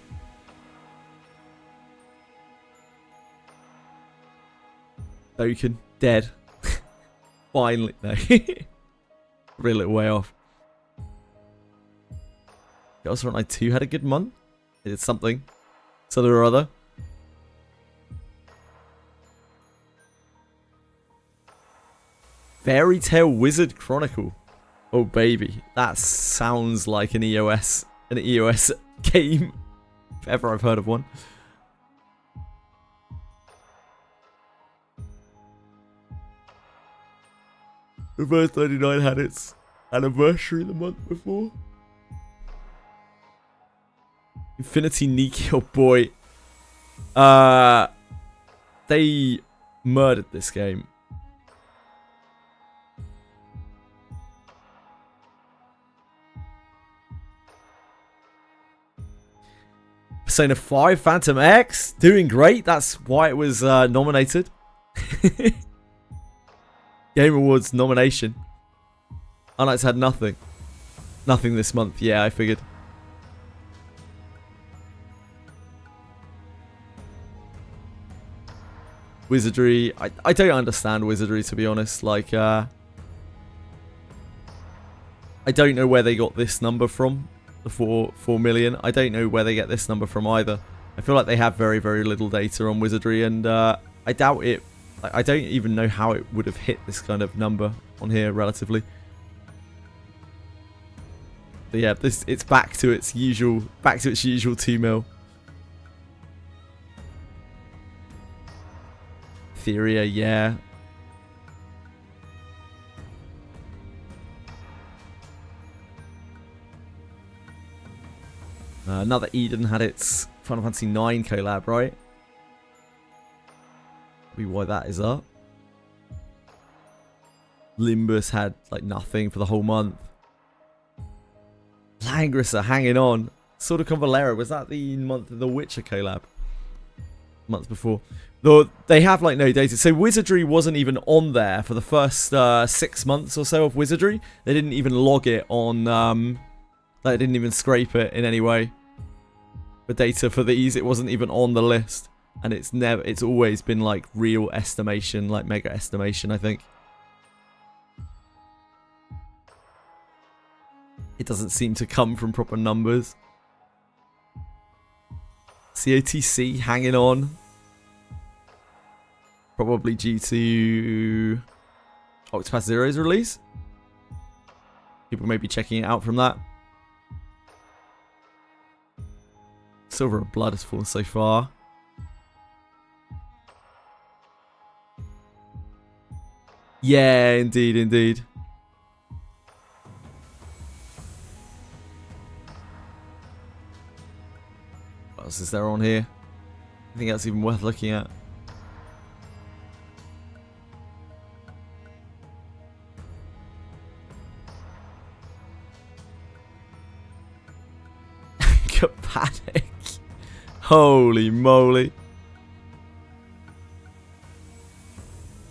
Token, dead. Finally, no. Really a little way off. Girls Frontline 2 had a good month. It did something. Something or other. Fairy Tail Wizard Chronicle. Oh baby, that sounds like an EOS game, if ever I've heard of one. Reverse 99 had its anniversary the month before. Infinity Nikio boy. They murdered this game. Persona 5 Phantom X doing great. That's why it was nominated. Game Awards nomination. Unlike had nothing. Nothing this month. Yeah, I figured. Wizardry. I don't understand Wizardry, to be honest. Like, I don't know where they got this number from. The 4 million. I don't know where they get this number from either. I feel like they have very, very little data on Wizardry, and I doubt it. I don't even know how it would have hit this kind of number on here relatively. But yeah, it's back to its usual 2 mil. Theria, yeah. Another Eden had its Final Fantasy 9 collab, right? Be why that is up. Limbus had like nothing for the whole month. Langrisser hanging on. Sword of Convalera, was that the month of the Witcher collab? Month before. Though they have like no data. So Wizardry wasn't even on there for the first 6 months or so of Wizardry. They didn't even log it on they didn't even scrape it in any way. For data for these, it wasn't even on the list. And it's always been like real estimation, like mega estimation, I think. It doesn't seem to come from proper numbers. COTC hanging on. Probably due to Octopath Zero's release. People may be checking it out from that. Silver and Blood has fallen so far. Yeah, indeed, indeed. What else is there on here? Anything else even worth looking at? Panic. Holy moly.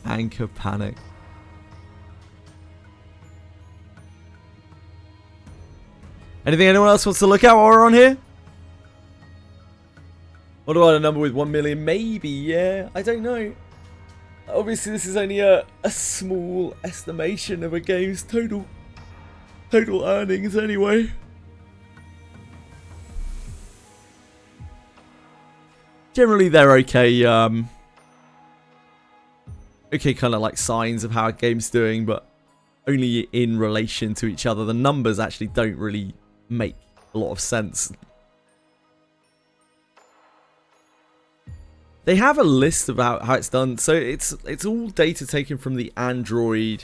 Anchor Panic. Anything anyone else wants to look at while we're on here? What about a number with 1 million? Maybe, yeah. I don't know. Obviously, this is only a small estimation of a game's total earnings anyway. Generally, they're okay. okay kind of like signs of how a game's doing, but only in relation to each other. The numbers actually don't really make a lot of sense. They have a list about how it's done, so it's all data taken from the Android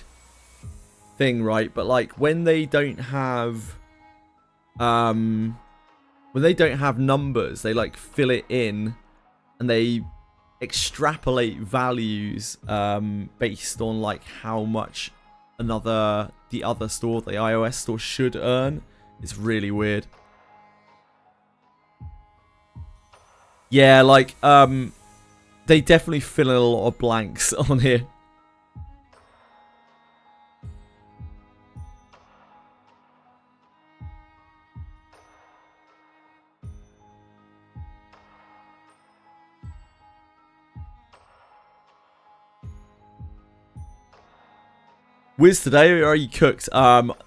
thing, right? But like when they don't have numbers, they like fill it in and they extrapolate values based on like how much the other store, the iOS store, should earn. It's really weird. Yeah, like they definitely fill in a lot of blanks on here. Wiz, today, are you cooked?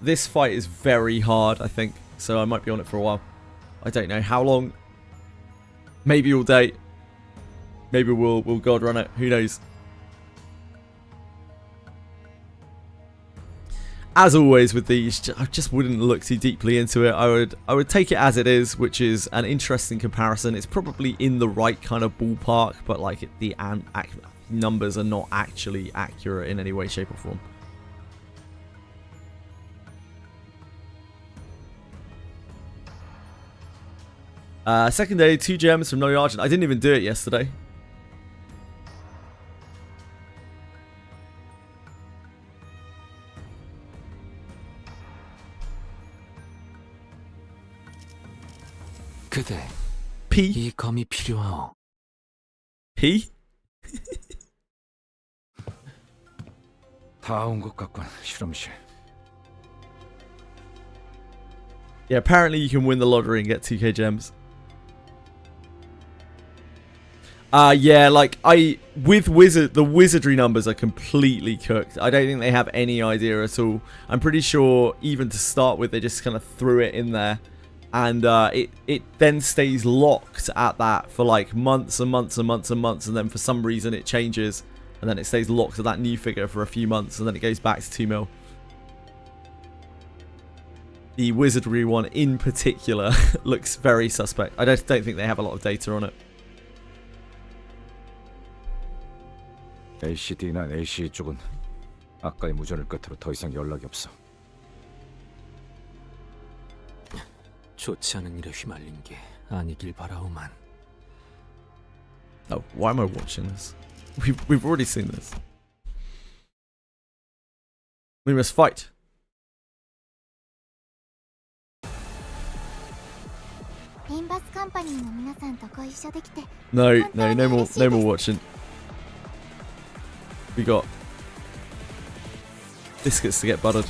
This fight is very hard, I think, so I might be on it for a while. I don't know how long. Maybe all day. Maybe we'll God run it. Who knows? As always with these, I just wouldn't look too deeply into it. I would take it as it is, which is an interesting comparison. It's probably in the right kind of ballpark, but like the numbers are not actually accurate in any way, shape, or form. Second day, 2 gems from No Argent. I didn't even do it yesterday. 그대 P? 이 검이 필요하오. P? 다 온 것 같군, 실험실. Yeah, apparently you can win the lottery and get 2k gems. Yeah, like the Wizardry numbers are completely cooked. I don't think they have any idea at all. I'm pretty sure even to start with, they just kind of threw it in there. And it then stays locked at that for like months and months and months and months. And then for some reason it changes. And then it stays locked at that new figure for a few months. And then it goes back to 2 mil. The Wizardry one in particular looks very suspect. I don't think they have a lot of data on it. LCD나 LCE 쪽은 아까의 무전을 끝으로 더 이상 연락이 없어. 좋지 않은 일에 휘말린 게 아니길 바라오만. Oh, why am I watching this? We've already seen this. We must fight. Limbus Company の皆さんとご一緒できて No more watching. We got biscuits to get buttered.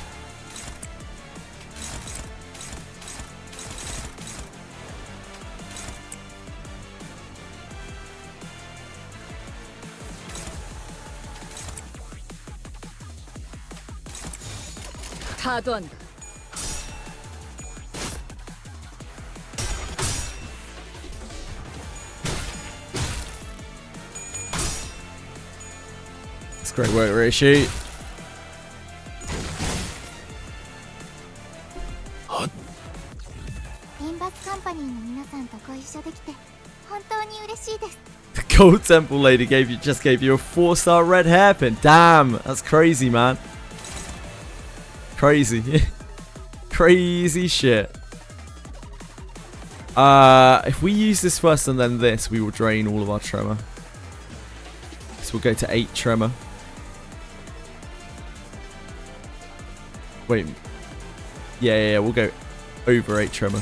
타던 It's great work, Rishi. Limbus Company の皆さんとご一緒できて本当に嬉しいです。 The Gold Temple lady just gave you a 4-star red hairpin. Damn, that's crazy, man. Crazy. Crazy shit. If we use this first and then this, we will drain all of our tremor. So we'll go to 8 tremor. Wait. Yeah, we'll go over 8 tremor.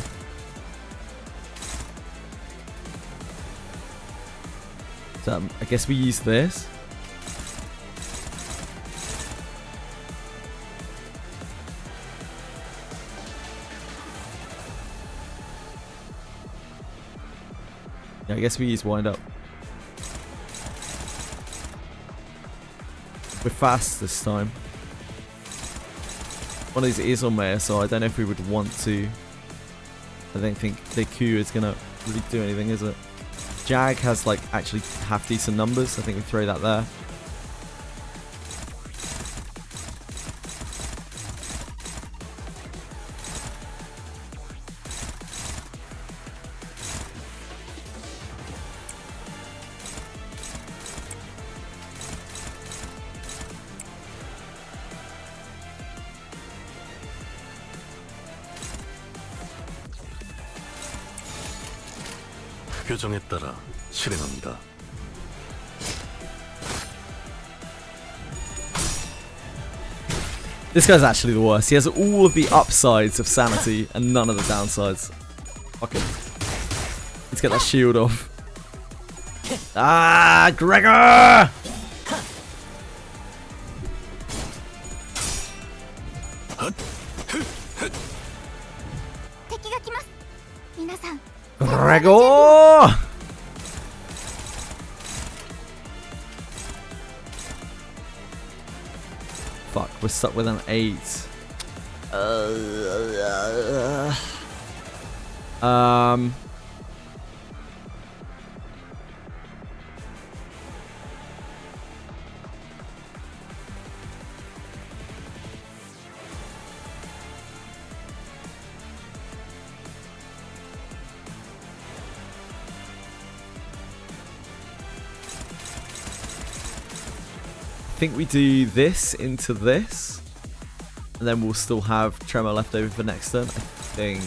So, I guess we use this. Yeah, I guess we use wind up. We're fast this time. One of these is on Mayor, so I don't know if we would want to. I don't think the Q is gonna really do anything, is it? Jag has like actually half decent numbers. I think we throw that there. 교정에 따라 실행합니다. This guy's actually the worst. He has all of the upsides of sanity and none of the downsides. Okay. Let's get that shield off. Ah, Gregor! Gregor! Fuck, we're stuck with an 8. I think we do this into this, and then we'll still have Tremor left over for next turn, I think.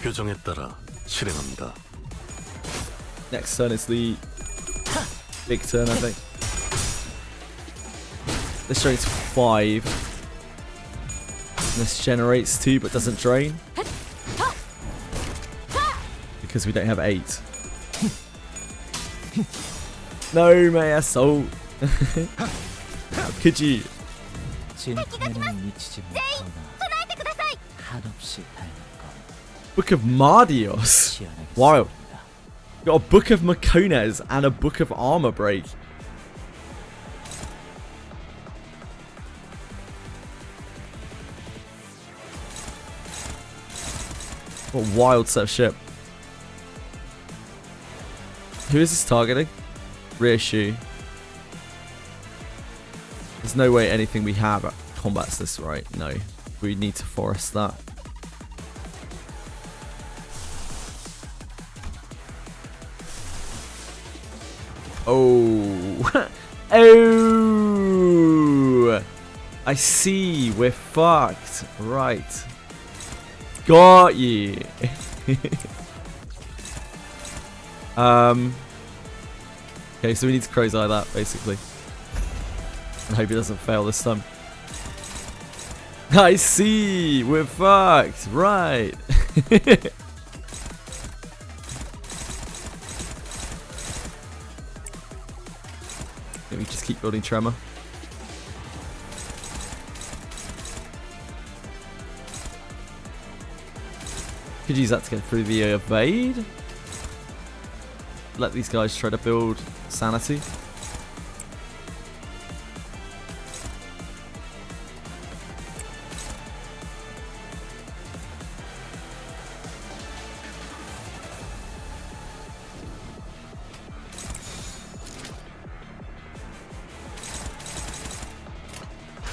교정에 따라 실행합니다. Next turn is the big turn, I think. This drains 5. This generates 2 but doesn't drain. Because we don't have 8. No, my assault. How could you? Book of Mardios. Wild. Got a Book of Makones and a Book of Armor Break. What a wild set of shit. Who is this targeting? Reissue. There's no way anything we have combats this, right? No. We need to forest that. Oh. Oh. I see. We're fucked. Right. Got you. Okay, so we need to crow's eye that, basically. And hope he doesn't fail this time. I see. We're fucked. Right. Let me just keep building Tremor. Could use that to get through the evade. Let these guys try to build sanity.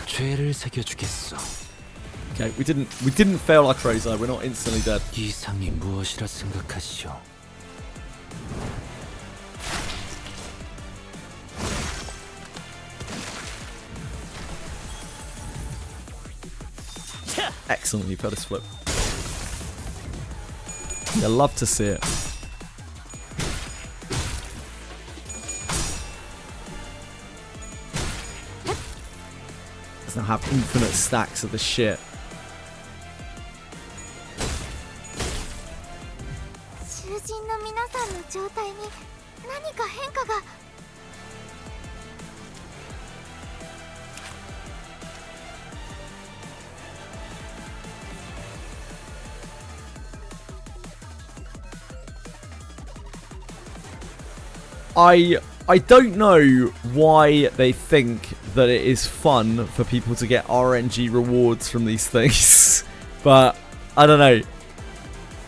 죄를 새겨주겠어. Okay, we didn't fail our crazy. We're not instantly dead. 이상이 무엇이라 생각하시오? Excellent, you've got this flip. I love to see it. Doesn't have infinite stacks of the shit. I don't know why they think that it is fun for people to get RNG rewards from these things, but I don't know.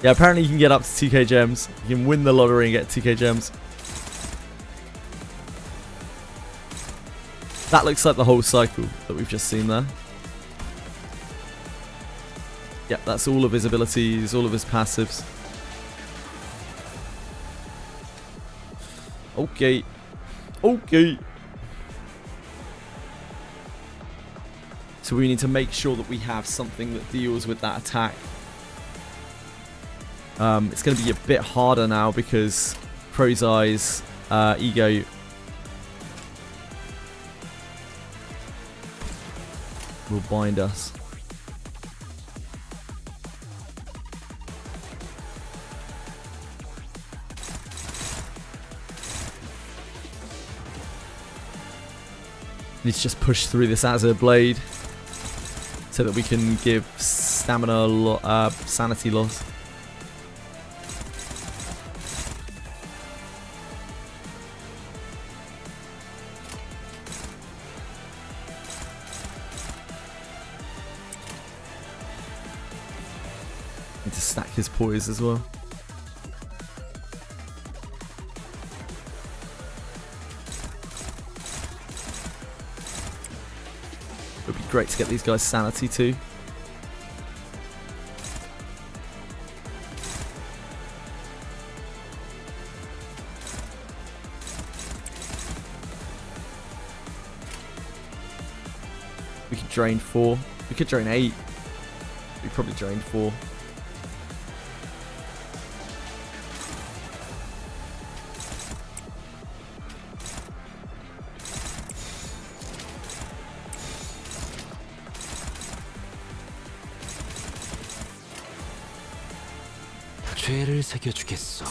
Yeah, apparently you can get up to 2k gems. You can win the lottery and get 2k gems. That looks like the whole cycle that we've just seen there. Yep, that's all of his abilities, all of his passives. Okay. Okay. So we need to make sure that we have something that deals with that attack. It's going to be a bit harder now because Crow's Eyes, Ego will bind us. Need to just push through this Azure Blade so that we can give stamina sanity loss. Need to stack his poise as well. It would be great to get these guys sanity too. We could drain 4. We could drain 8. We probably drained 4. 죄를 새겨주겠어.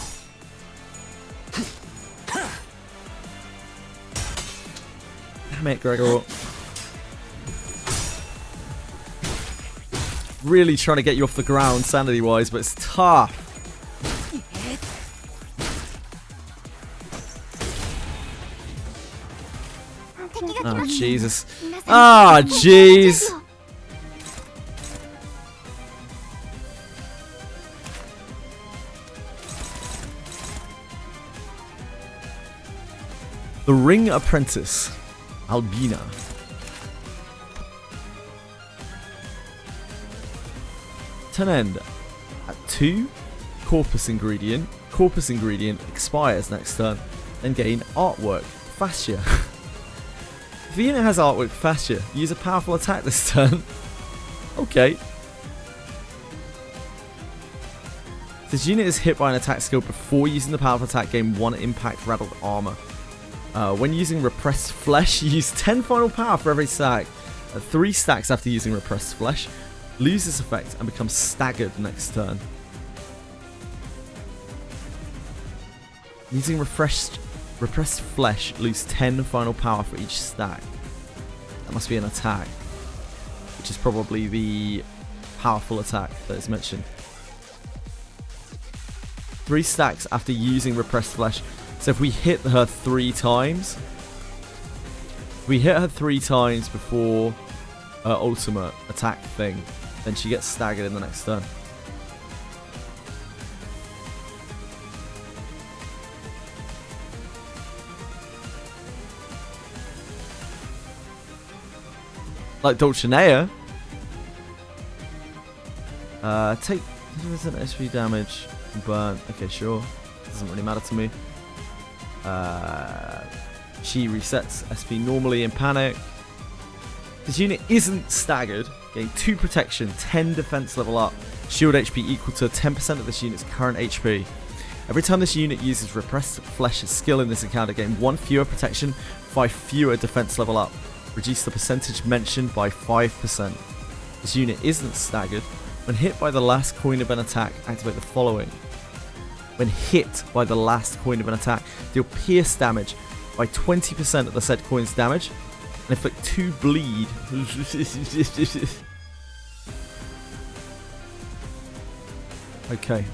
Damn it, Gregor. Really trying to get you off the ground sanity-wise, but it's tough. Oh, Jesus. Ah, jeez. The Ring Apprentice, Albina. Turn end at 2. Corpus ingredient. Corpus ingredient expires next turn. Then gain artwork. Fascia. If the unit has artwork fascia, use a powerful attack this turn. Okay. This unit is hit by an attack skill before using the powerful attack, gain 1 impact rattled armor. When using Repressed Flesh, use 10 final power for every stack. 3 stacks after using Repressed Flesh. Lose this effect and become staggered next turn. Using Repressed Flesh, lose 10 final power for each stack. That must be an attack, which is probably the powerful attack that is mentioned. 3 stacks after using Repressed Flesh. So if we hit her 3 times, before her ultimate attack thing, then she gets staggered in the next turn. Like Dulcinea. Take 10% SP damage, burn. Okay, sure. Doesn't really matter to me. She resets SP normally in panic. This unit isn't staggered. Gain 2 protection, 10 defense level up. Shield HP equal to 10% of this unit's current HP. Every time this unit uses Repressed Flesh skill in this encounter, gain 1 fewer protection, 5 fewer defense level up. Reduce the percentage mentioned by 5%. This unit isn't staggered. When hit by the last coin of an attack, activate the following. When hit by the last coin of an attack, deal pierce damage by 20% of the said coin's damage and inflict 2 bleed. Okay.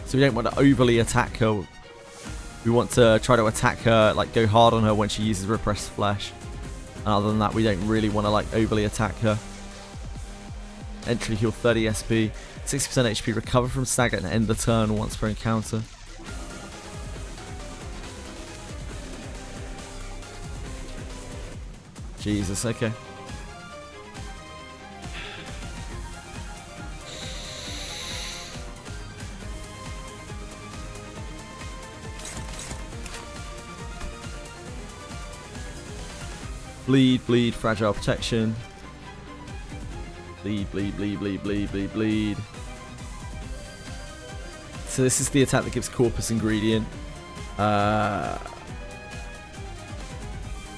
So we don't want to overly attack her. We want to try to attack her, like go hard on her when she uses Repressed Flesh. And other than that, we don't really want to like overly attack her. Entry heal 30 SP. 60% HP, recover from stagger and end the turn once per encounter. Jesus, okay. Bleed, bleed, fragile protection. Bleed, bleed, bleed, bleed, bleed, bleed, bleed. So this is the attack that gives Corpus ingredient. I'll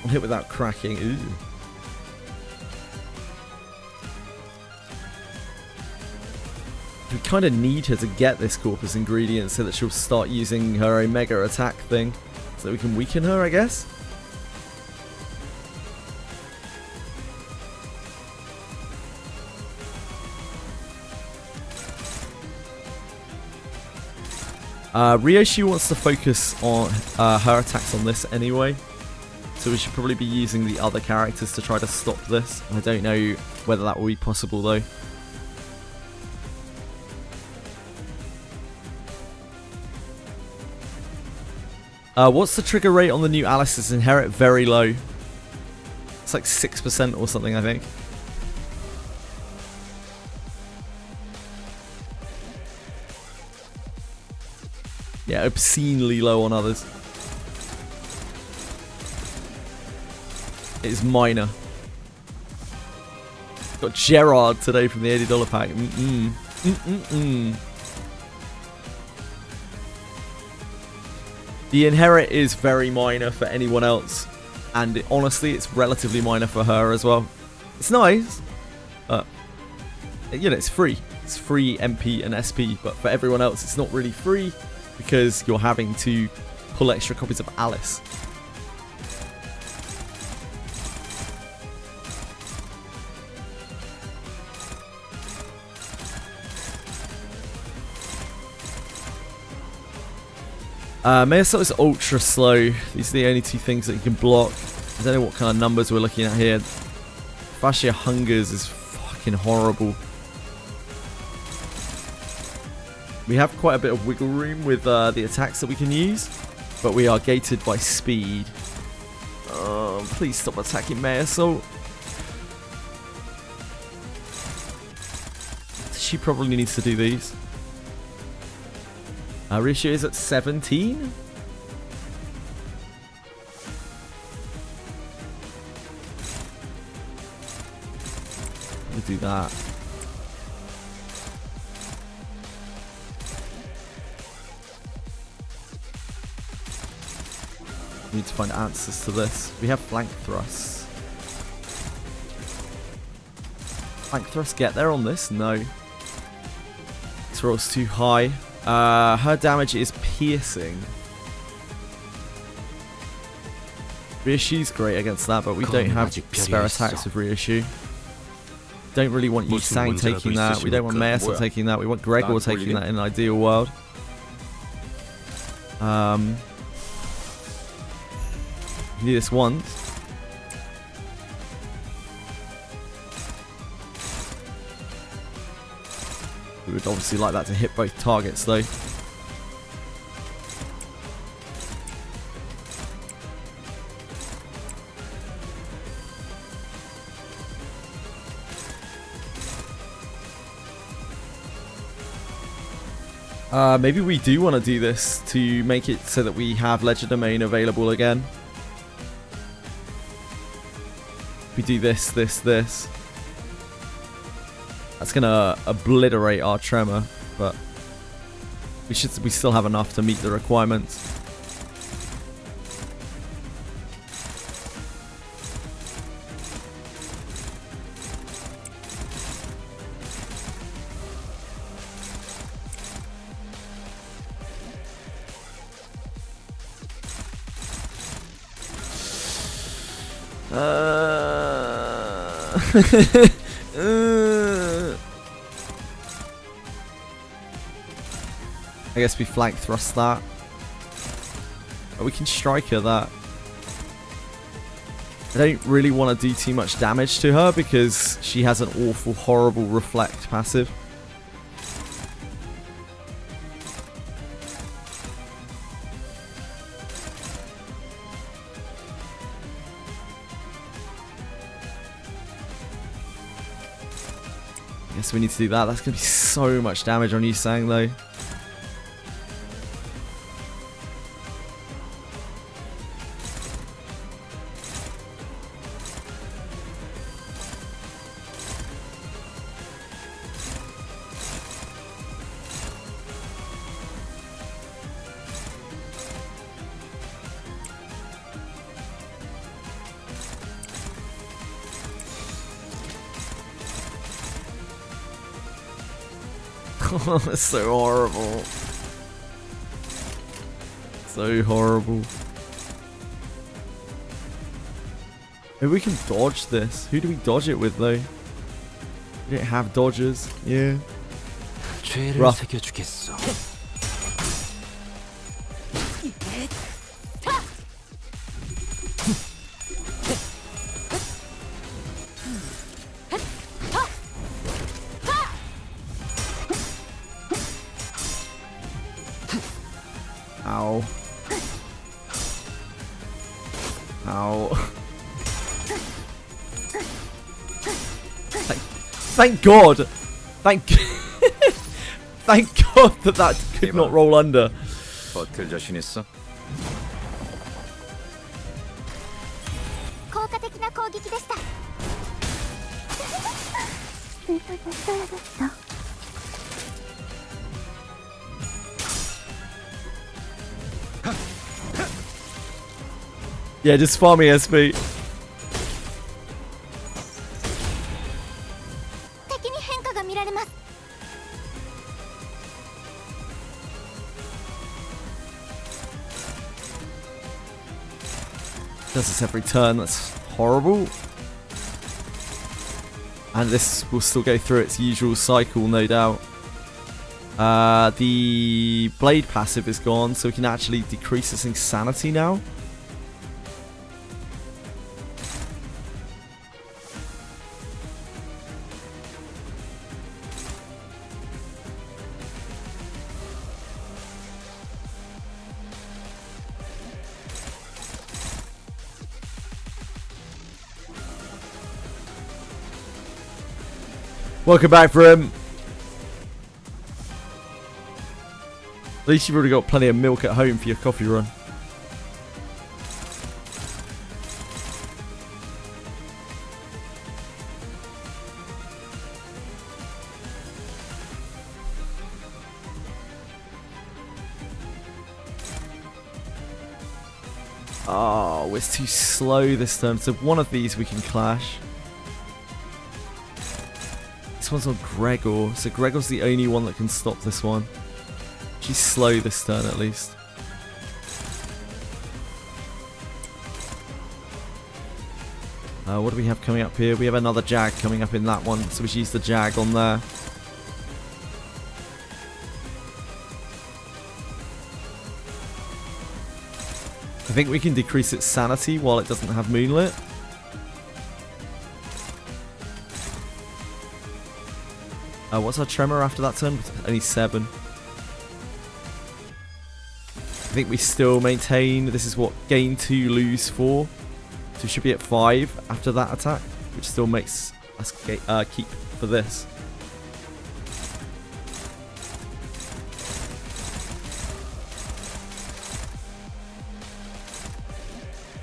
hit without cracking. Ooh. We kind of need her to get this Corpus ingredient so that she'll start using her Omega attack thing. So we can weaken her, I guess. Ryoshi wants to focus on her attacks on this anyway, so we should probably be using the other characters to try to stop this. I don't know whether that will be possible though. What's the trigger rate on the new Alice's Inherit? Very low. It's like 6% or something, I think. Yeah, obscenely low on others. It's minor. Got Gerard today from the $80 pack. The Inherit is very minor for anyone else, and honestly, it's relatively minor for her as well. It's nice, but you know, it's free. It's free MP and SP, but for everyone else, it's not really free because you're having to pull extra copies of Alice. Mayasol is ultra slow. These are the only two things that you can block. I don't know what kind of numbers we're looking at here. Fascia Hungers is fucking horrible. We have quite a bit of wiggle room with the attacks that we can use, but we are gated by speed. Please stop attacking Mayasol. She probably needs to do these. Rishu is at 17. We'll do that. We need to find answers to this. We have flank thrusts. Flank thrust get there on this? No. This roll's too high. Her damage is piercing. Ryoshi's great against that, but we don't have spare attacks with Ryoshu. Don't really want Yusang taking that. We don't want Mayasol taking that. We want Gregor taking that in an ideal world. We do this once. We would obviously like that to hit both targets though. Maybe we do want to do this to make it so that we have Ledger Domain available again. We do this, this, this. That's gonna obliterate our tremor, but we still have enough to meet the requirements. I guess we flank thrust that. But we can strike her that. I don't really want to do too much damage to her because she has an awful, horrible reflect passive. So we need to do that. That's going to be so much damage on you, Sang, though. It's so horrible. So horrible. Maybe we can dodge this. Who do we dodge it with though? We don't have dodgers. Yeah. Rough. Ow. Ow. Thank God. Thank God that could not roll under. 버틸 자신 있어? 効果的な攻撃でした。 Yeah, just farming SP. 敵に変化が見られます。 Does this every turn, that's horrible. And this will still go through its usual cycle, no doubt. The blade passive is gone, so we can actually decrease its insanity now. Welcome back, Brim. At least you've already got plenty of milk at home for your coffee run. Oh, it's too slow this turn. So one of these we can clash. This one's on Gregor, so Gregor's the only one that can stop this one. She's slow this turn at least. What do we have coming up here? We have another Jag coming up in that one, so we should use the Jag on there. I think we can decrease its sanity while it doesn't have Moonlit. What's our tremor after that turn? Only 7. I think we still maintain. This is what gain 2, lose 4. So we should be at 5 after that attack, which still makes us keep for this.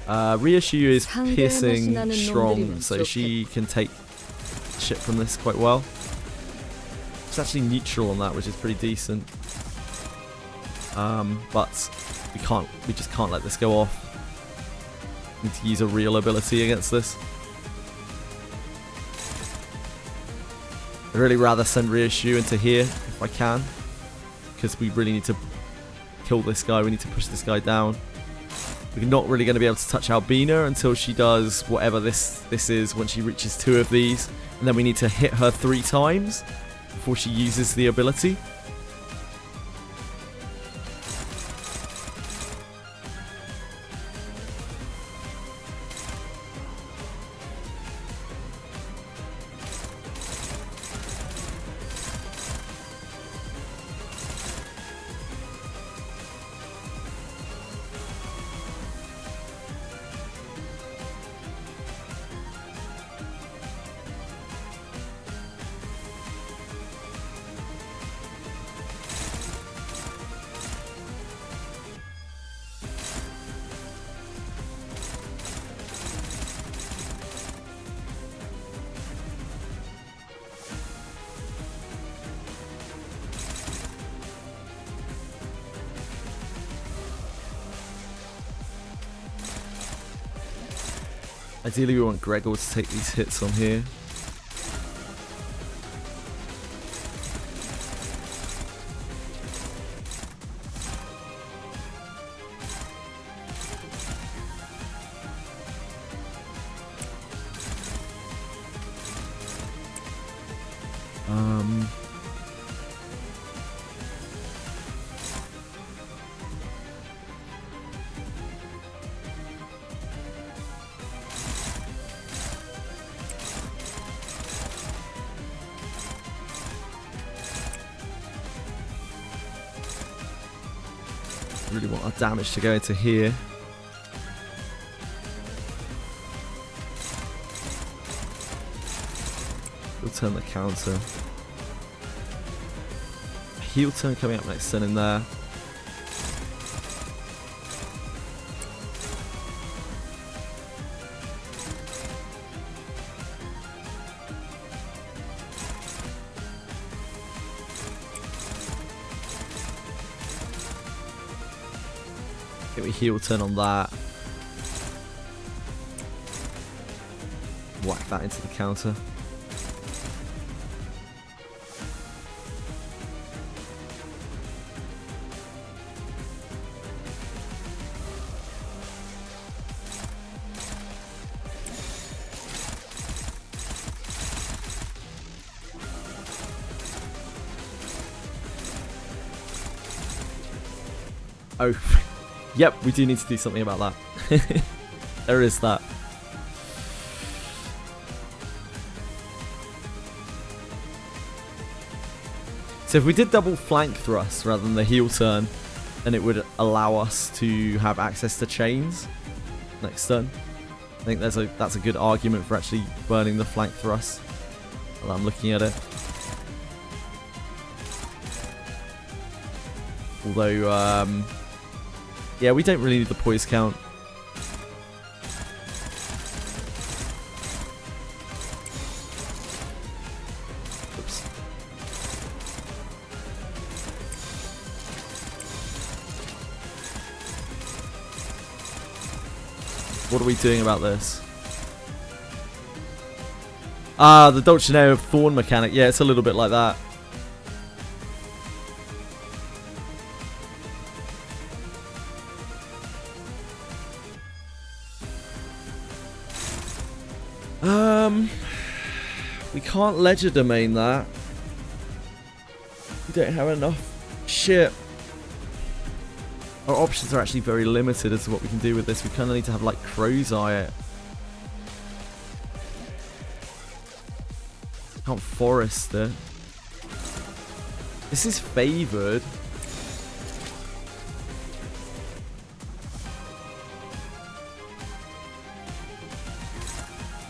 Ryushu is piercing strong, so she can take shit from this quite well. It's actually neutral on that, which is pretty decent. But we just can't let this go off. Need to use a real ability against this. I'd really rather send Ryushu into here if I can, because we really need to kill this guy. We need to push this guy down. We're not really going to be able to touch Albina until she does whatever this is when she reaches 2 of these, and then we need to hit her 3 times before she uses the ability. Ideally, we want Gregor to take these hits on here. Really want our damage to go into here. We'll turn the counter. Heel turn coming up next turn in there. Get me heel turn on that. Whack that into the counter. Oh, yep, we do need to do something about that. There is that. So if we did double flank thrust rather than the heel turn, then it would allow us to have access to chains next turn. I think that's a good argument for actually burning the flank thrust while I'm looking at it. Although, yeah, we don't really need the poise count. Oops. What are we doing about this? Ah, the Dulcinea Thorn mechanic. Yeah, it's a little bit like that. We can't ledger domain that. We don't have enough shit. Our options are actually very limited as to what we can do with this. We kind of need to have like Crow's Eye it. Can't forest it. This is favoured.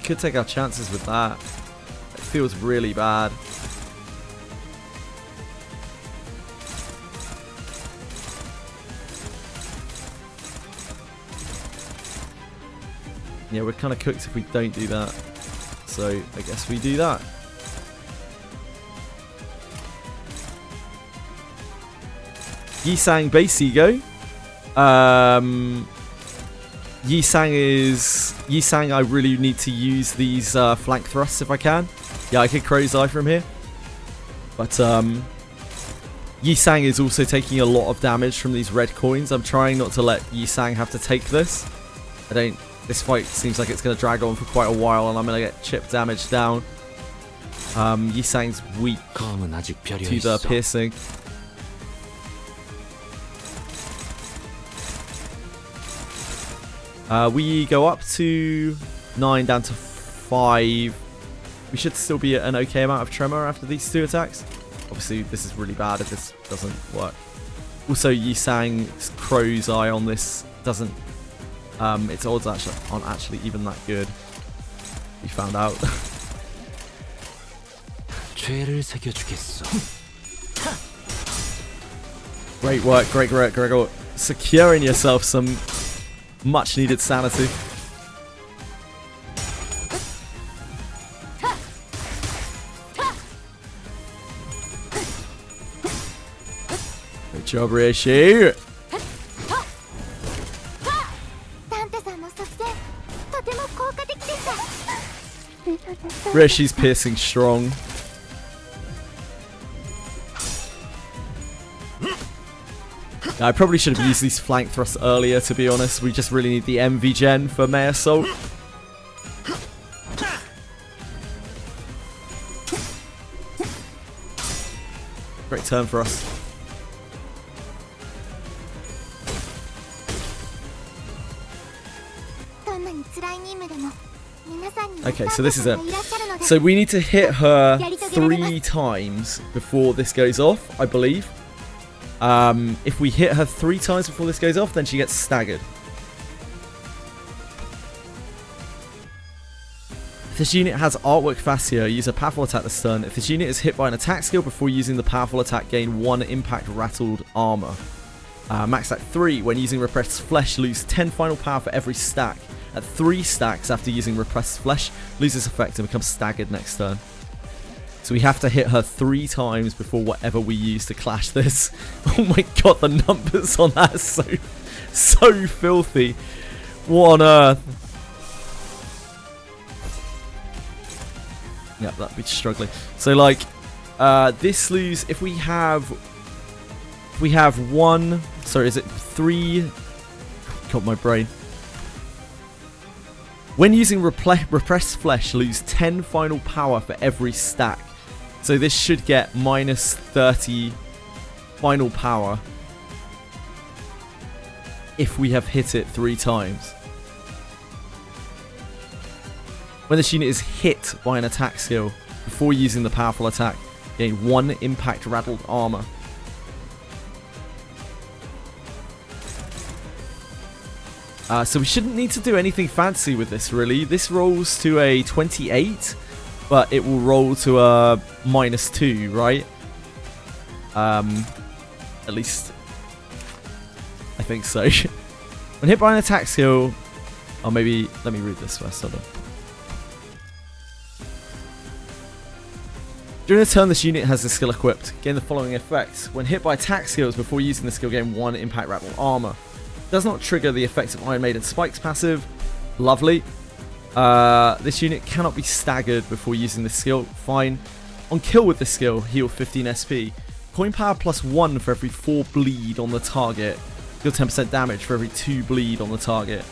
Could take our chances with that. It feels really bad. Yeah, we're kind of cooked if we don't do that. So I guess we do that. Yisang base ego. Yisang, I really need to use these flank thrusts if I can. Yeah, I could Crow's Eye from here. But Yisang is also taking a lot of damage from these red coins. I'm trying not to let Yisang have to take this. This fight seems like it's going to drag on for quite a while and I'm going to get chip damage down. Yisang's weak to the piercing. We go up to 9 down to 5. We should still be at an okay amount of tremor after these 2 attacks. Obviously, this is really bad if this doesn't work. Also, Yisang's Crow's Eye on this doesn't... its odds aren't actually even that good. We found out. Great work, Gregor. Securing yourself some much needed sanity. Great job, Rishi. Ryoshi's piercing strong. I probably should have used these flank thrusts earlier, to be honest. We just really need the MV gen for May Assault. Great turn for us. Okay, so this is it. So we need to hit her 3 times before this goes off, I believe. If we hit her 3 times before this goes off, then she gets staggered. If this unit has artwork fascia, use a powerful attack this turn. If this unit is hit by an attack skill before using the powerful attack, gain 1 impact rattled armor. Max at 3. When using repressed flesh, lose 10 final power for every stack. At 3 stacks after using repressed flesh, loses effect and becomes staggered next turn. So we have to hit her 3 times before whatever we use to clash this. Oh my god, the numbers on that are so filthy. What on earth? Yeah, that'd be struggling. So like, this lose, if we have 1, sorry, is it 3? Got my brain. When using repressed flesh, lose 10 final power for every stack. So this should get minus 30 final power if we have hit it 3 times. When this unit is hit by an attack skill before using the powerful attack, gain 1 impact rattled armor. So we shouldn't need to do anything fancy with this, really. This rolls to a 28, but it will roll to a -2, right? At least, I think so. When hit by an attack skill, or maybe, let me read this first, hold on. During a turn, this unit has the skill equipped. Gain the following effects. When hit by attack skills before using the skill, gain 1 impact rattle armor. Does not trigger the effects of Iron Maiden Spike's passive. Lovely. This unit cannot be staggered before using this skill. Fine. On kill with this skill, heal 15 SP. Coin power +1 for every 4 bleed on the target. Deal 10% damage for every 2 bleed on the target.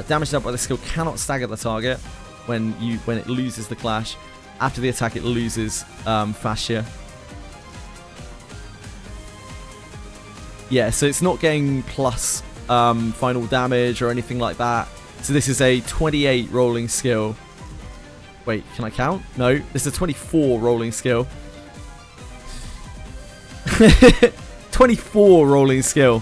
Damage dealt by the skill cannot stagger the target when it loses the clash. After the attack, it loses fascia. Yeah, so it's not getting plus final damage or anything like that. So this is a 28 rolling skill. Wait, can I count? No, this is a 24 rolling skill. 24 rolling skill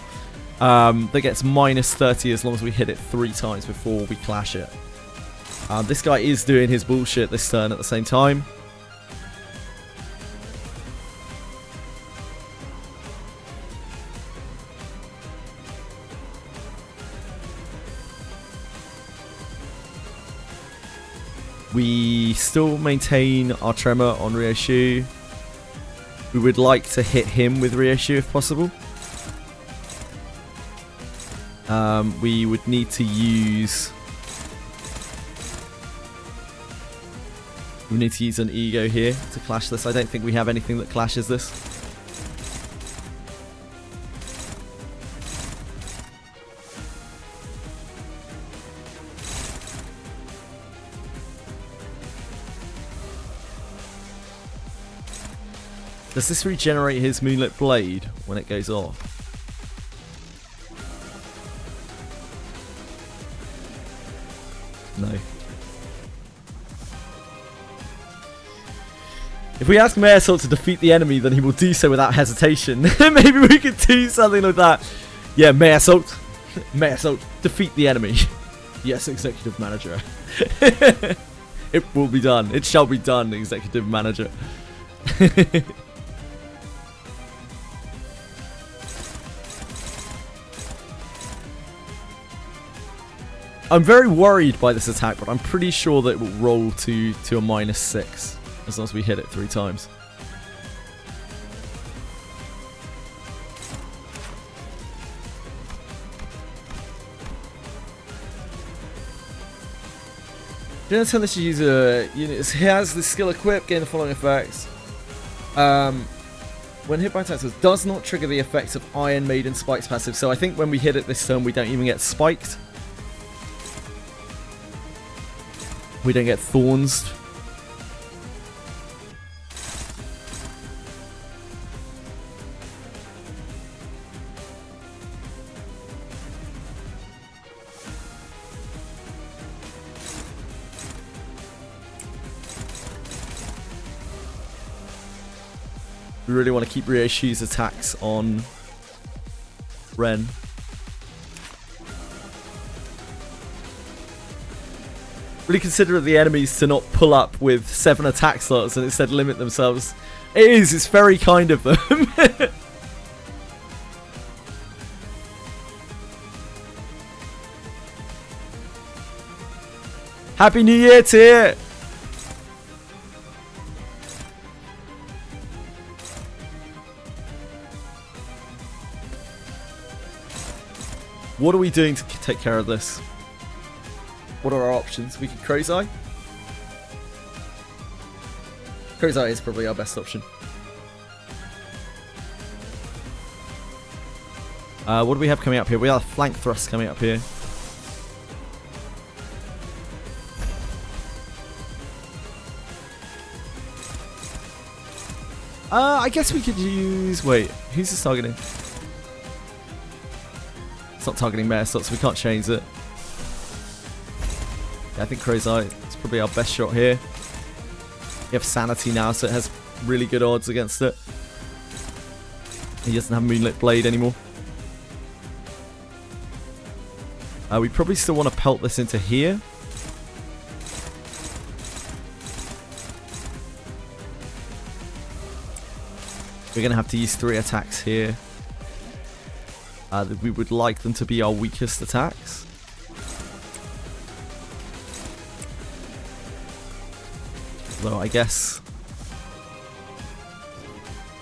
that gets -30 as long as we hit it 3 times before we clash it. This guy is doing his bullshit this turn at the same time. We still maintain our tremor on Ryoshu. We would like to hit him with Ryoshu if possible. We would need to use... We need to use an ego here to clash this. I don't think we have anything that clashes this. Does this regenerate his Moonlit Blade when it goes off? No. If we ask May Assault to defeat the enemy, then he will do so without hesitation. Maybe we could do something like that. Yeah, May Assault. May Assault, defeat the enemy. Yes, Executive Manager. It will be done. It shall be done, Executive Manager. I'm very worried by this attack, but I'm pretty sure that it will roll to a -6 as long as we hit it 3 times. Do not tell this user unit has the skill equipped, gain the following effects. When hit by attacks, does not trigger the effects of Iron Maiden Spikes passive. So I think when we hit it this turn, we don't even get spiked. We don't get thorns. We really want to keep Ryoshi's attacks on Ren. Really consider the enemies to not pull up with 7 attack slots and instead limit themselves. It's very kind of them. Happy New Year, Tyr! What are we doing to take care of this? What are our options? We could Crozai. Crozai is probably our best option. What do we have coming up here? We have flank thrust coming up here. I guess we could use... Wait, who's this targeting? It's not targeting Mare slots, so we can't change it. Yeah, I think Crozai is probably our best shot here. We have Sanity now, so it has really good odds against it. He doesn't have Moonlit Blade anymore. We probably still want to pelt this into here. We're going to have to use 3 attacks here. We would like them to be our weakest attacks. Though I guess...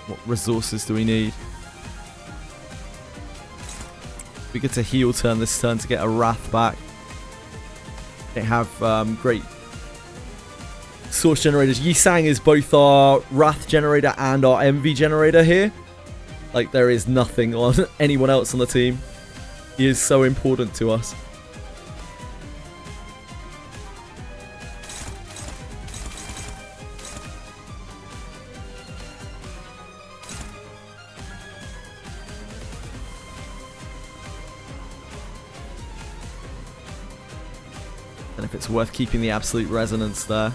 What resources do we need? We get to heal turn this turn to get a Wrath back. They have great source generators. Yisang is both our Wrath generator and our Envy generator here. Like, there is nothing on anyone else on the team. He is so important to us. And if it's worth keeping the absolute resonance there.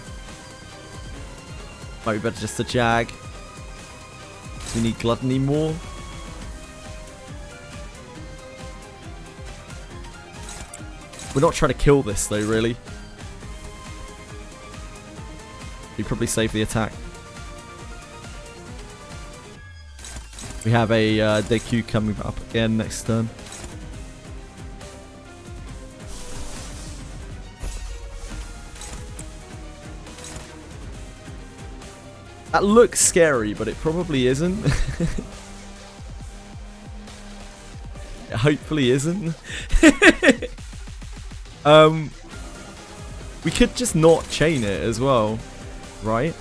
Might be better just to jag. So we need Gluttony more. We're not trying to kill this though, really. We probably save the attack. We have a Deku coming up again next turn. That looks scary, but it probably isn't. It hopefully isn't. We could just not chain it as well, right?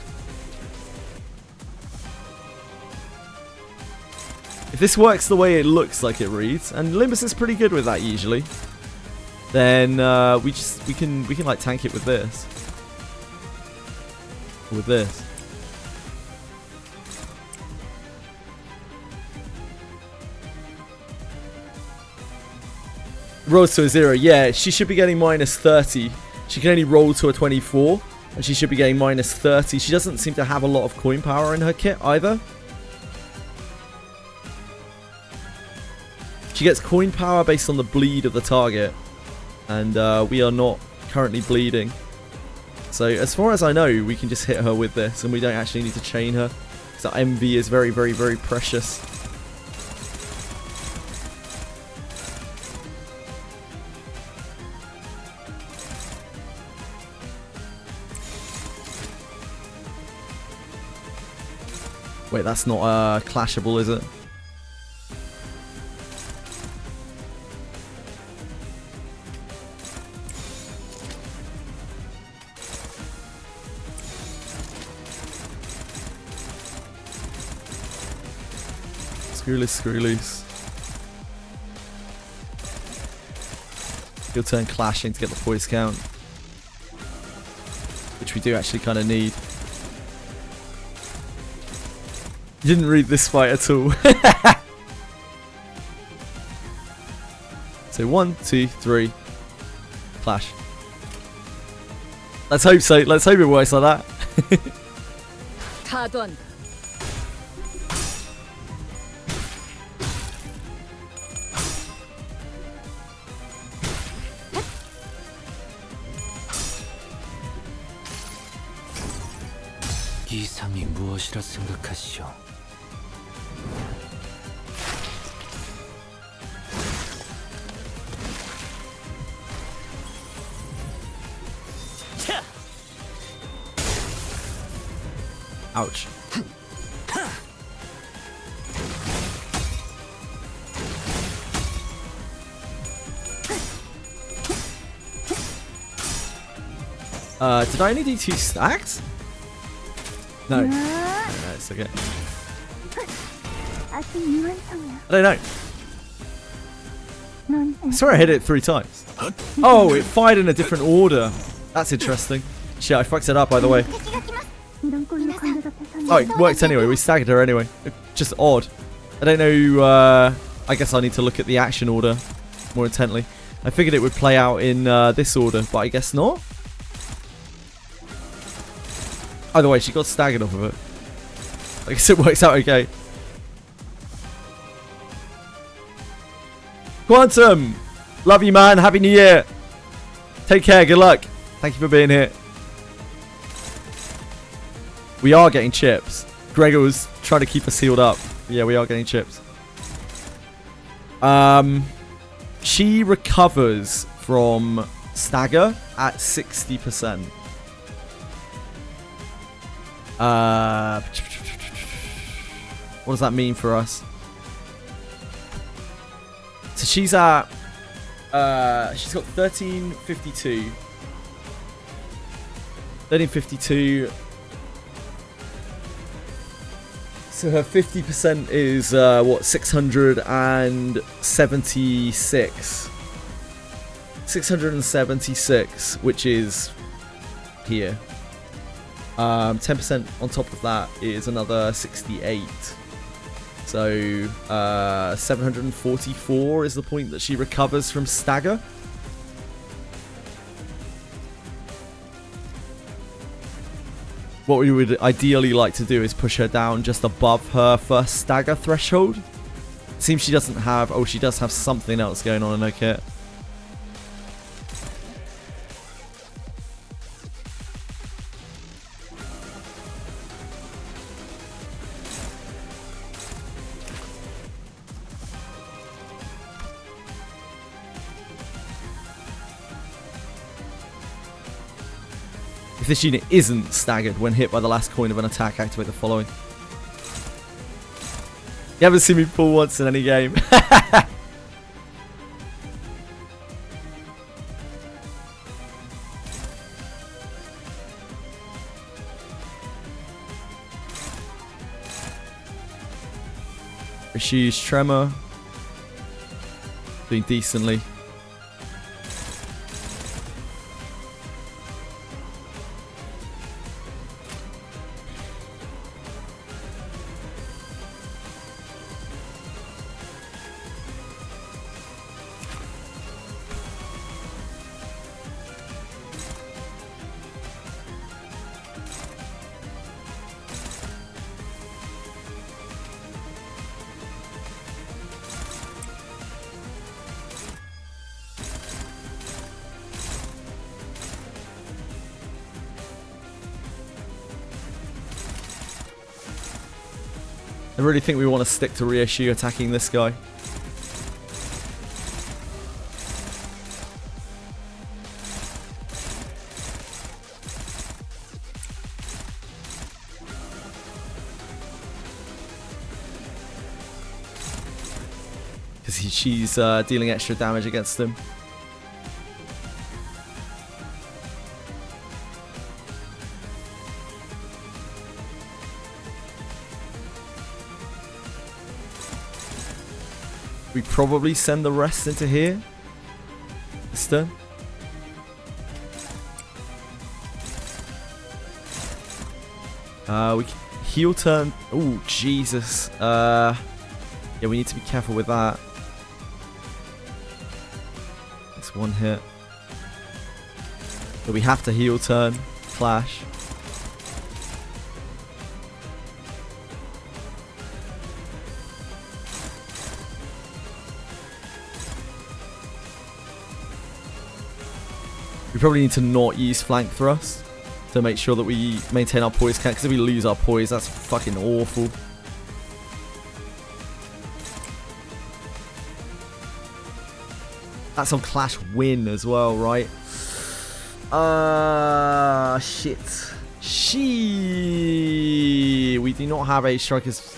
If this works the way it looks like it reads, and Limbus is pretty good with that usually, then we can like tank it with this. Or with this. Rolls to a 0. Yeah, she should be getting minus 30. She can only roll to a 24, and she should be getting minus 30. She doesn't seem to have a lot of coin power in her kit either. She gets coin power based on the bleed of the target, and we are not currently bleeding. So as far as I know, we can just hit her with this, and we don't actually need to chain her. So MV is very, very, very precious. Wait, that's not clashable, is it? Screw loose, screw loose. Your turn clashing to get the poise count, which we do actually kind of need. You didn't read this fight at all. So 1, 2, 3, clash. Let's hope so. Let's hope it works like that. 타던. 이상이 무엇이라 생각하시오? Ouch. Did I only do 2 stacks? No. No, it's okay. I don't know. I swear I hit it 3 times. Oh, it fired in a different order. That's interesting. Shit, I fucked it up, by the way. Oh, it worked anyway. We staggered her anyway. Just odd. I don't know. I guess I need to look at the action order more intently. I figured it would play out in this order, but I guess not. Either way, she got staggered off of it. I guess it works out okay. Quantum! Love you, man. Happy New Year. Take care. Good luck. Thank you for being here. We are getting chips. Gregor was trying to keep us healed up. Yeah, we are getting chips. She recovers from stagger at 60%. What does that mean for us? So she's at she's got 1352. 1352. So her 50% is what, 676. 676, which is here. 10% on top of that is another 68. So 744 is the point that she recovers from stagger. What we would ideally like to do is push her down just above her first stagger threshold. Seems she doesn't have... Oh, she does have something else going on in her kit. If this unit isn't staggered when hit by the last coin of an attack, activate the following. You haven't seen me pull once in any game. Issues tremor. Doing decently. I really think we want to stick to reissue attacking this guy. Because she's dealing extra damage against him. We probably send the rest into here. This turn. We can heal turn. Oh, Jesus. Yeah, we need to be careful with that. It's one hit. But we have to heal turn. Clash. We probably need to not use flank thrust to make sure that we maintain our poise count, because if we lose our poise, that's fucking awful. That's on Clash win as well, right? Shit. We do not have Ace Strikers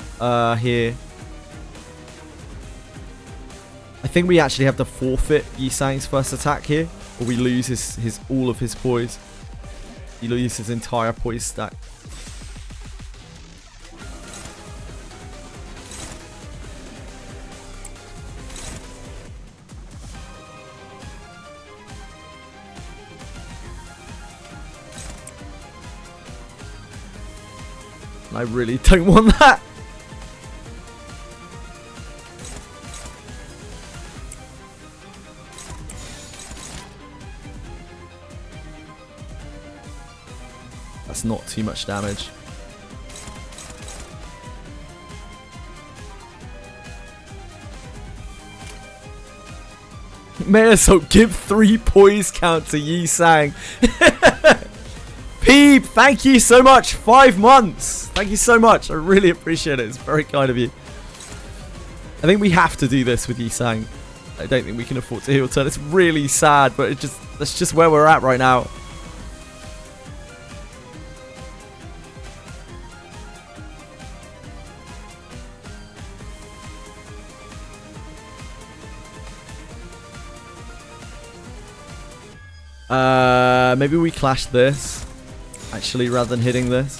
here. I think we actually have to forfeit Yisang's first attack here, or we lose his all of his poise. He loses his entire poise stack. I really don't want that. That's not too much damage. May as well give 3 poise count to Yisang. Peep, thank you so much. 5 months. Thank you so much. I really appreciate it. It's very kind of you. I think we have to do this with Yisang. I don't think we can afford to heal turn. It's really sad, but that's just where we're at right now. Maybe we clash this, actually, rather than hitting this.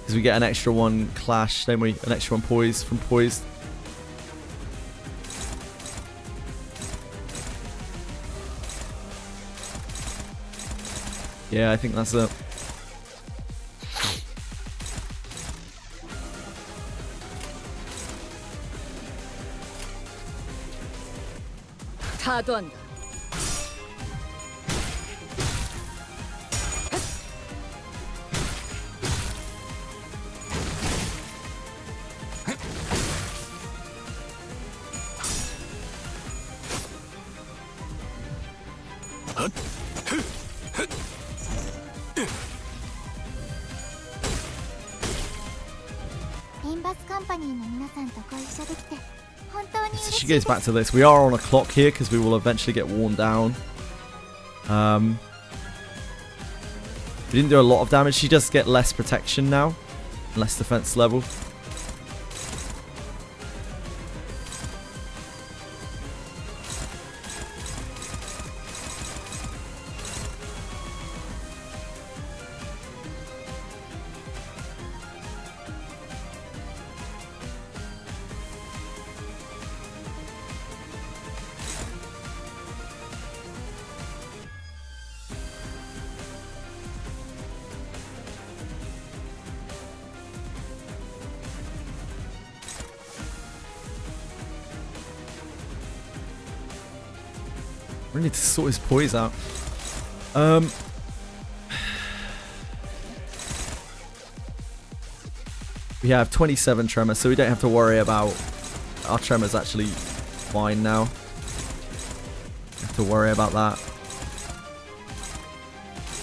Because we get an extra 1 clash, don't we? An extra 1 poise from poised. Yeah, I think that's it. 다도 한다. So she goes back to this. We are on a clock here because we will eventually get worn down. We didn't do a lot of damage. She does get less protection now, less defense level. We need to sort his poise out. We have 27 tremors, so we don't have to worry about our tremors actually fine now. Have to worry about that.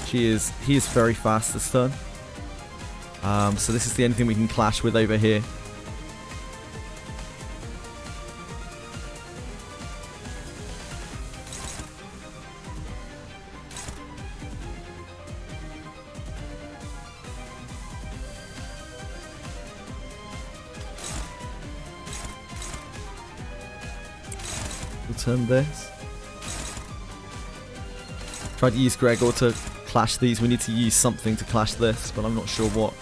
He is very fast this turn. So this is the only thing we can clash with over here. Turn this. Tried to use Gregor to clash these. We need to use something to clash this, but I'm not sure what.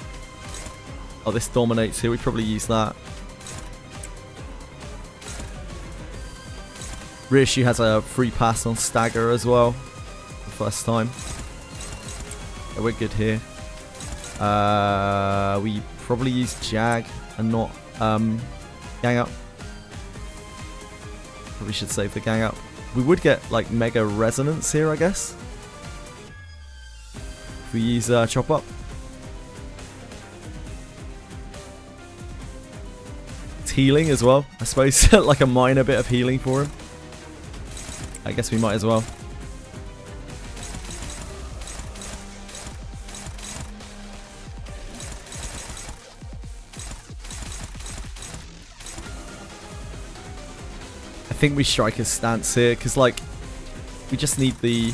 Oh, this dominates here. We probably use that. Reissue has a free pass on Stagger as well. The first time. Yeah, we're good here. We probably use Jag and not Gang Up. Probably should save the Gang Up. We would get like Mega Resonance here, I guess. If we use Chop Up. It's healing as well, I suppose. Like a minor bit of healing for him. I guess we might as well. I think we strike his stance here, because like we just need the,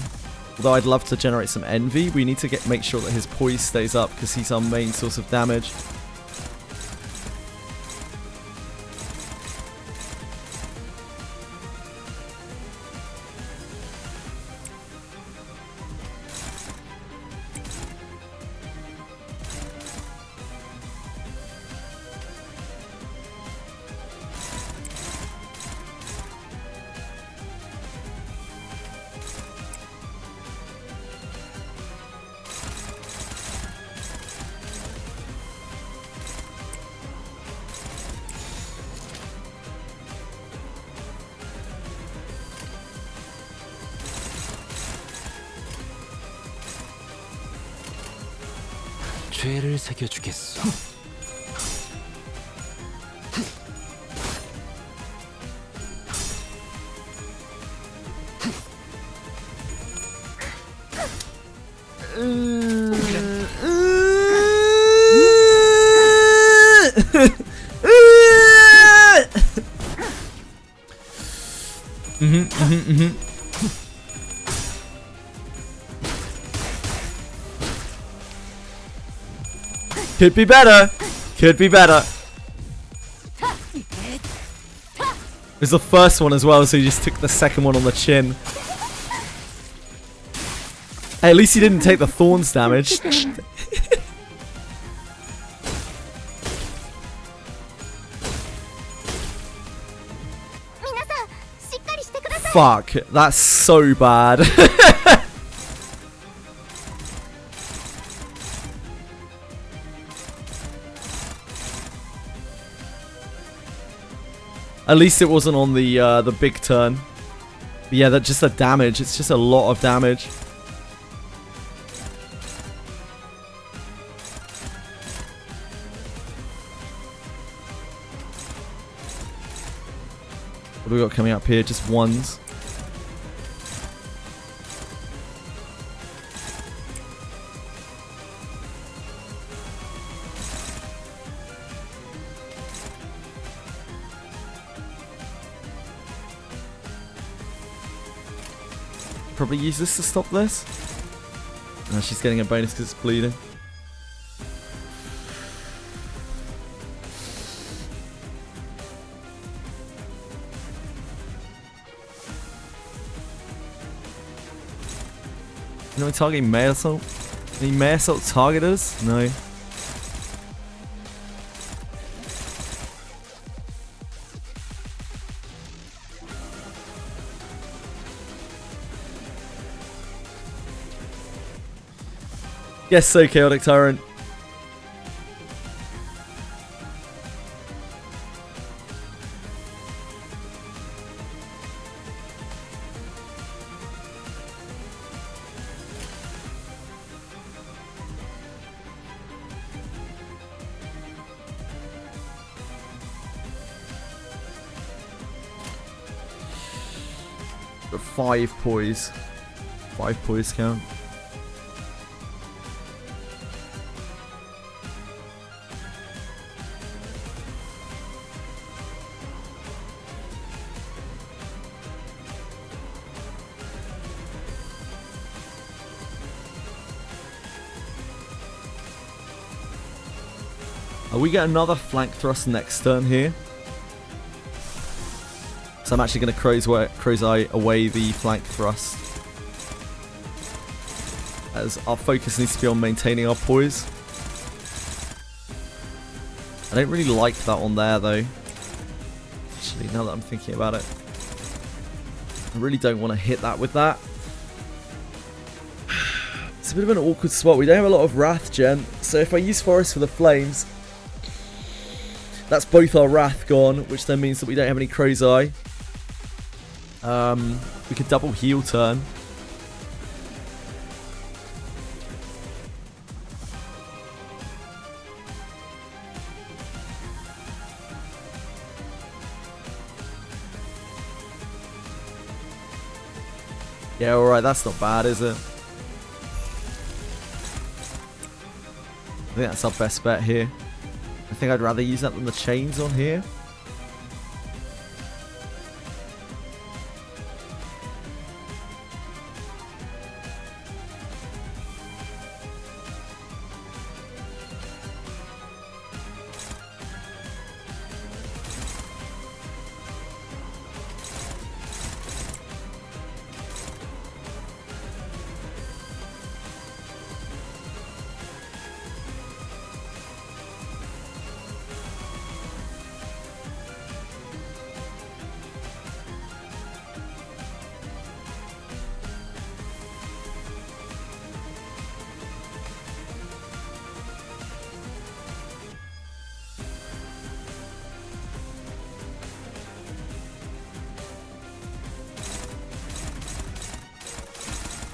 although I'd love to generate some envy, we need to make sure that his poise stays up, because he's our main source of damage. 죄를 새겨주겠소. Could be better. Could be better. It was the first one as well, so he just took the second one on the chin. Hey, at least he didn't take the thorns damage. Fuck, that's so bad. At least it wasn't on the big turn. But yeah, that just the damage. It's just a lot of damage. What do we got coming up here? Just ones. Probably use this to stop this. No, she's getting a bonus because it's bleeding. You know, targeting Melee Assault? Any Melee Assault targeters? No. Yes, so Chaotic Tyrant. Got 5 poise. 5 poise count. We get another flank thrust next turn here. So I'm actually going to Crow's Eye away the flank thrust. As our focus needs to be on maintaining our poise. I don't really like that one there though. Actually, now that I'm thinking about it. I really don't want to hit that with that. It's a bit of an awkward spot. We don't have a lot of Wrath gen, so if I use Forest for the Flames, that's both our Wrath gone, which then means that we don't have any Crow's Eye. We could double heal turn. Yeah, alright, that's not bad, is it? I think that's our best bet here. I think I'd rather use that than the chains on here.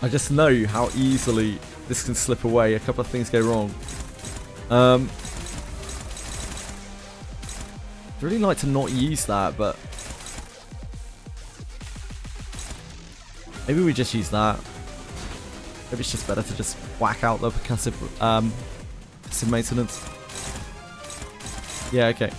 I just know how easily this can slip away. A couple of things go wrong. I'd really like to not use that, but maybe we just use that. Maybe it's just better to just whack out the passive maintenance. Yeah, okay.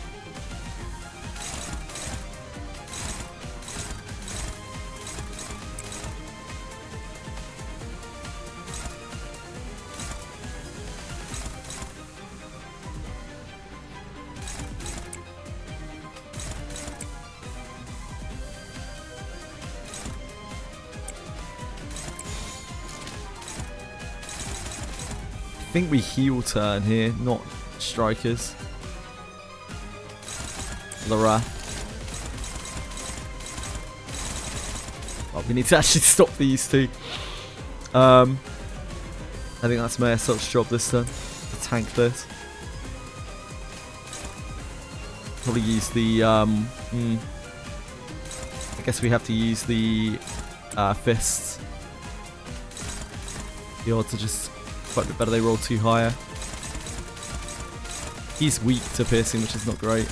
I think we heal turn here, not strikers. Lara. Oh, we need to actually stop these two. I think that's Mayor Salt's job this turn, to tank this. Probably use the I guess we have to use the fists. The odds are just quite a bit better. They roll 2 higher. He's weak to piercing, which is not great.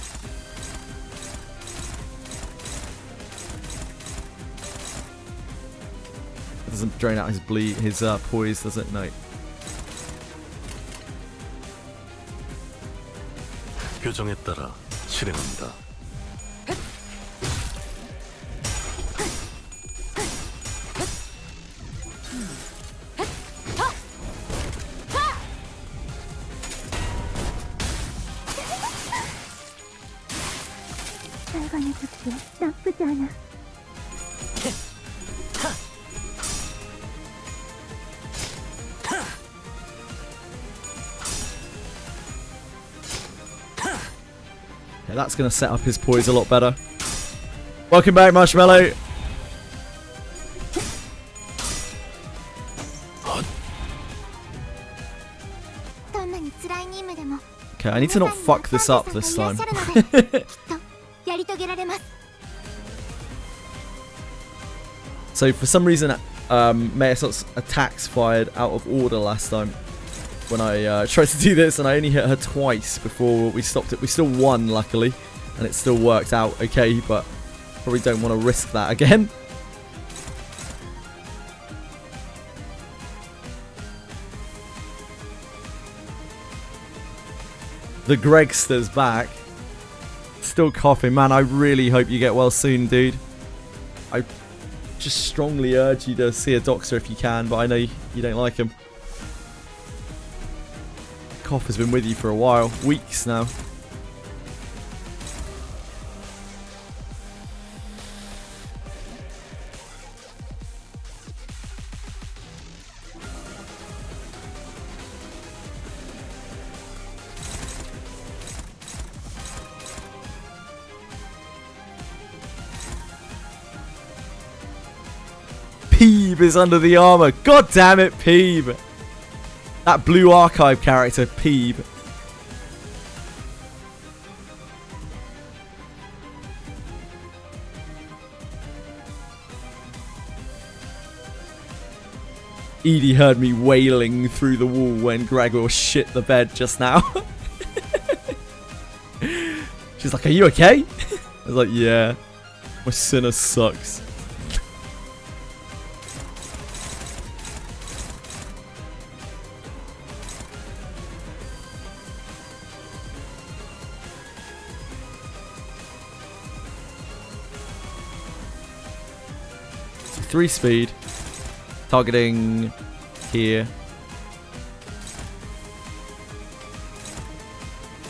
It doesn't drain out his bleed, his poise, does it? No. 표정에 따라 실행한다. 빨간의 붓이 나쁘지 않아. Yeah, that's going to set up his poise a lot better. Welcome back, Marshmallow. Okay, I need to not fuck this up this time. So for some reason, Mayor Salt's attacks fired out of order last time when I tried to do this, and I only hit her twice before we stopped it. We still won, luckily, and it still worked out okay, but probably don't want to risk that again. The Gregster's back. Still coughing. Man, I really hope you get well soon, dude. I just strongly urge you to see a doctor if you can, but I know you don't like him. Cough has been with you for a while. Weeks now. Peeb is under the armor. God damn it, Peeb. That blue archive character, Peeb. Edie heard me wailing through the wall when Gregor shit the bed just now. She's like, are you okay? I was like, yeah. My sinner sucks. So 3 speed. Targeting here.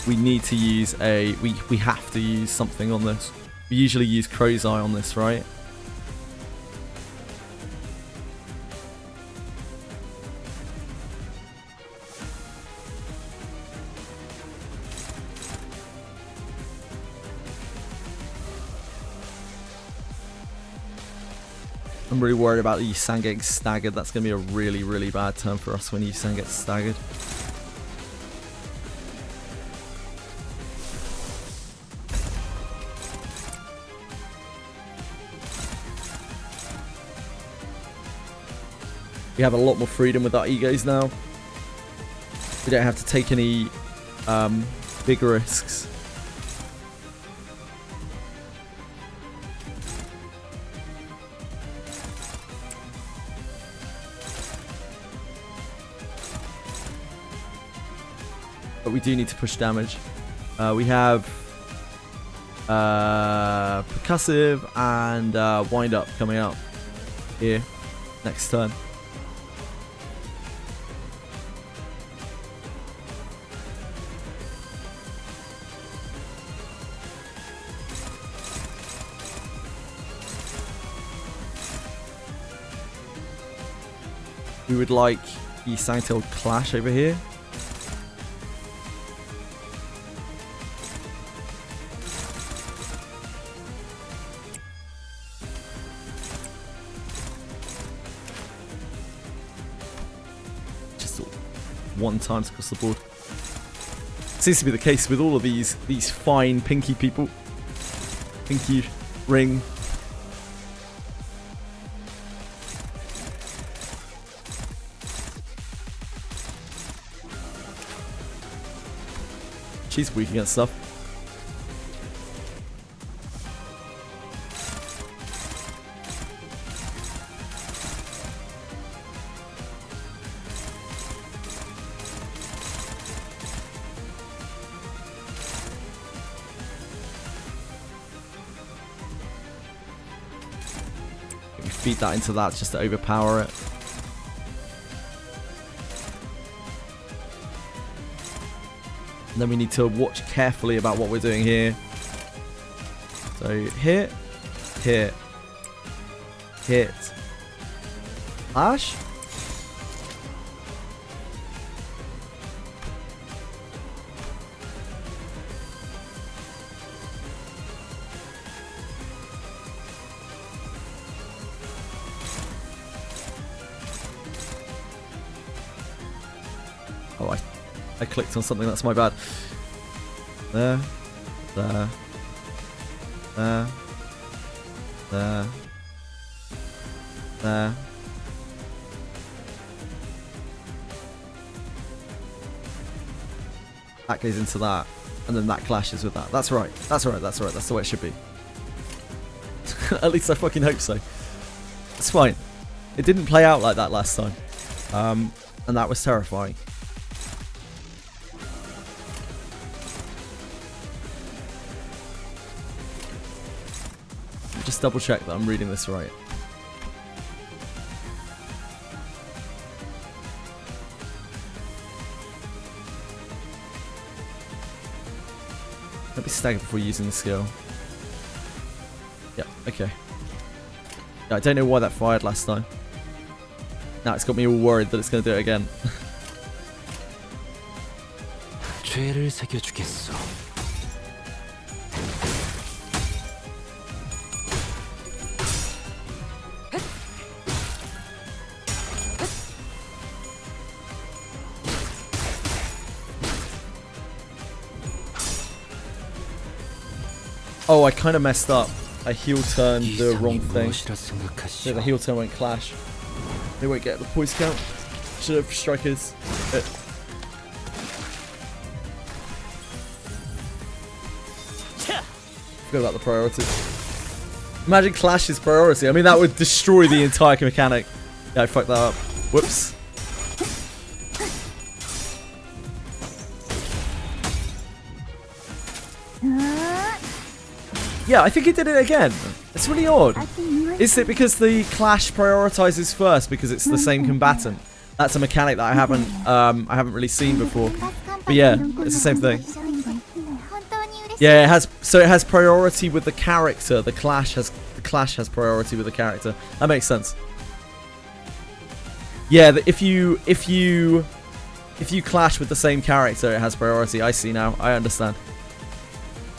We need to use a... We have to use something on this. We usually use Crow's Eye on this, right? I'm really worried about Yisan getting staggered. That's going to be a really, really bad turn for us when Yisan gets staggered. We have a lot more freedom with our egos now. We don't have to take any big risks. But we do need to push damage. We have percussive and wind up coming out here next turn. We would like the Sanctil Clash over here. Just 1 times across the board. Seems to be the case with all of these fine pinky people. Pinky ring. She's weak against stuff. We feed that into that just to overpower it. And then we need to watch carefully about what we're doing here. So hit, hit, hit, flash. Oh, I clicked on something, that's my bad. There, there, there, there, there. That goes into that, and then that clashes with that. That's right, that's right, that's right, that's the way it should be. At least I fucking hope so. It's fine. It didn't play out like that last time. And that was terrifying. Just double check that I'm reading this right. Let me stagger before using the skill. Yeah, okay. Yeah, I don't know why that fired last time. Now it's got me all worried that it's going to do it again. 죄를 새겨주겠어. Oh, I kind of messed up. I heel turned the wrong thing. So the heel turn won't clash. They won't get the poise count. Should have strikers. Forgot about the priority. Imagine clash is priority. I mean, that would destroy the entire mechanic. Yeah, I fucked that up. Whoops. Yeah, I think he did it again. It's really odd. Is it because the clash prioritizes first because it's the same combatant? That's a mechanic that I haven't really seen before. But yeah, it's the same thing. Yeah, it has priority with the character. The clash has priority with the character. That makes sense. Yeah, if you clash with the same character, it has priority. I see now. I understand.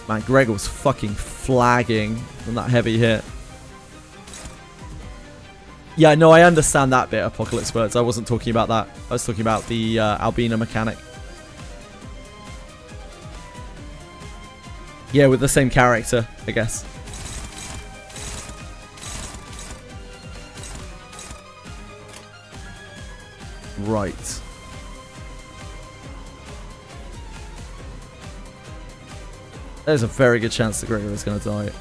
Man, Greg was fucking flagging from that heavy hit. Yeah, no, I understand that bit, Apocalypse Birds. I wasn't talking about that. I was talking about the Albina mechanic. Yeah, with the same character, I guess. Right. There's a very good chance that Gregor is going to die.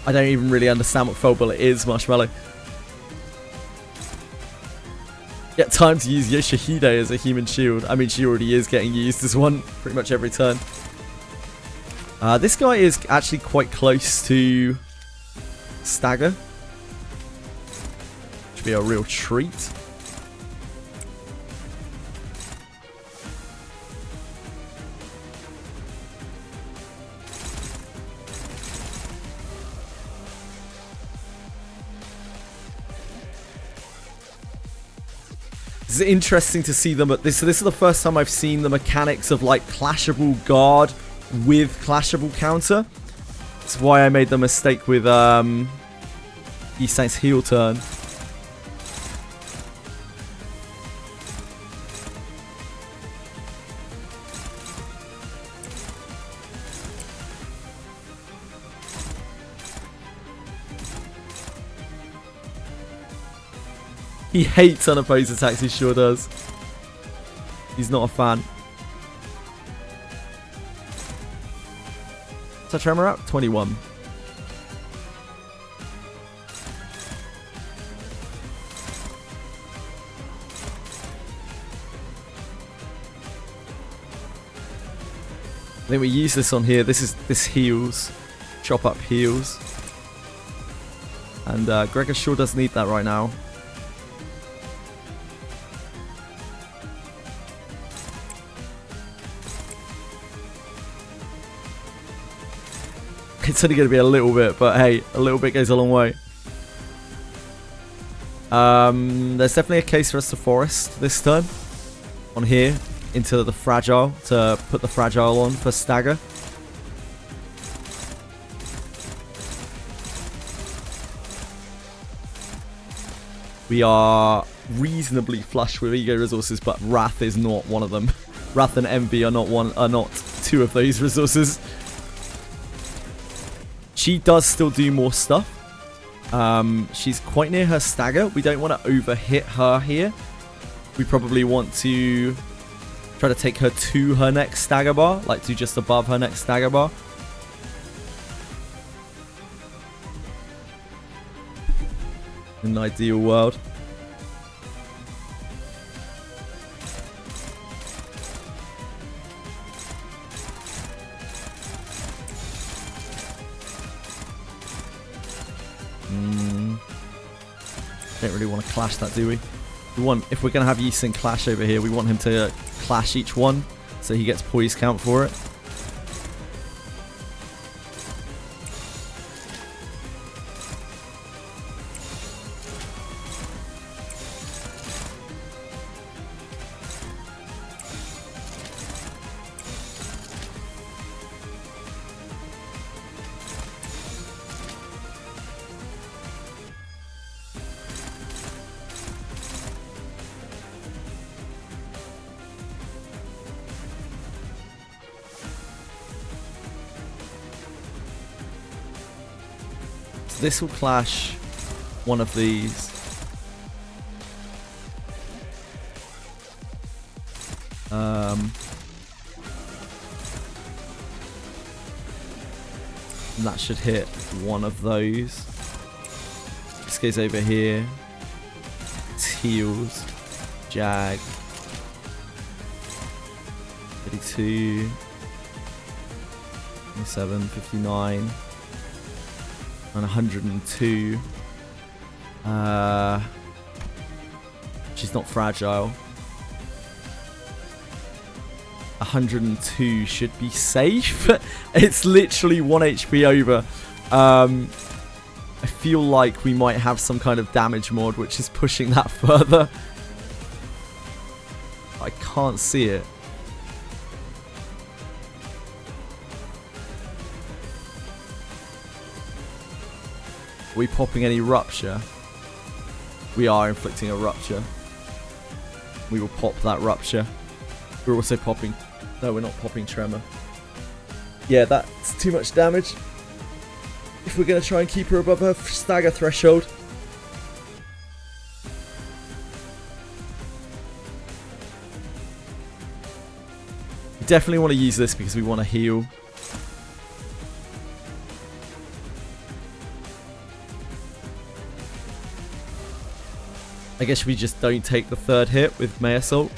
I don't even really understand what Foul Bullet is, Marshmallow. Yeah, time to use Yoshihide as a human shield. I mean, she already is getting used as one pretty much every turn. This guy is actually quite close to Stagger. Should be a real treat. It's interesting to see them, but this is the first time I've seen the mechanics of like clashable guard with clashable counter. That's why I made the mistake with Eastang's heel turn. He hates unopposed attacks, he sure does. He's not a fan. What's our tremor at? 21. I think we use this on here. This heals. Chop up heals. And Gregor sure does need that right now. It's only going to be a little bit, but hey, a little bit goes a long way. There's definitely a case for us to forest this turn. On here, into the Fragile, to put the Fragile on for Stagger. We are reasonably flush with ego resources, but Wrath is not one of them. Wrath and Envy are not two of those resources. She does still do more stuff. She's quite near her Stagger. We don't want to overhit her here. We probably want to try to take her to her next Stagger bar, like to just above her next Stagger bar. In an ideal world. Don't really want to clash that, do we? If we're going to have Yi-Sing clash over here, we want him to clash each one so he gets poise count for it. So this will clash one of these. And that should hit one of those. This goes over here. Heals. Jag. 32. 27, 59. And 102. She's not fragile. 102 should be safe. It's literally 1 HP over. I feel like we might have some kind of damage mod which is pushing that further. I can't see it. Are we popping any rupture? We are inflicting a rupture. We will pop that rupture. We're also popping... No, we're not popping tremor. Yeah, that's too much damage. If we're going to try and keep her above her stagger threshold. We definitely want to use this because we want to heal. I guess we just don't take the third hit with May Assault.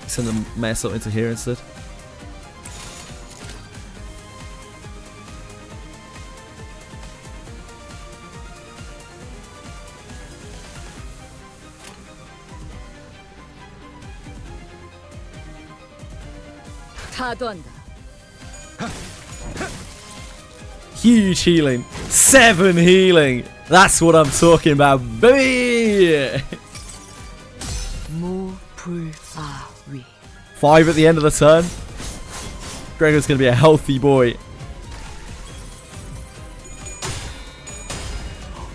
Send the May Assault into here instead. Huge healing. 7 healing. That's what I'm talking about, baby. 5 at the end of the turn. Gregor's going to be a healthy boy.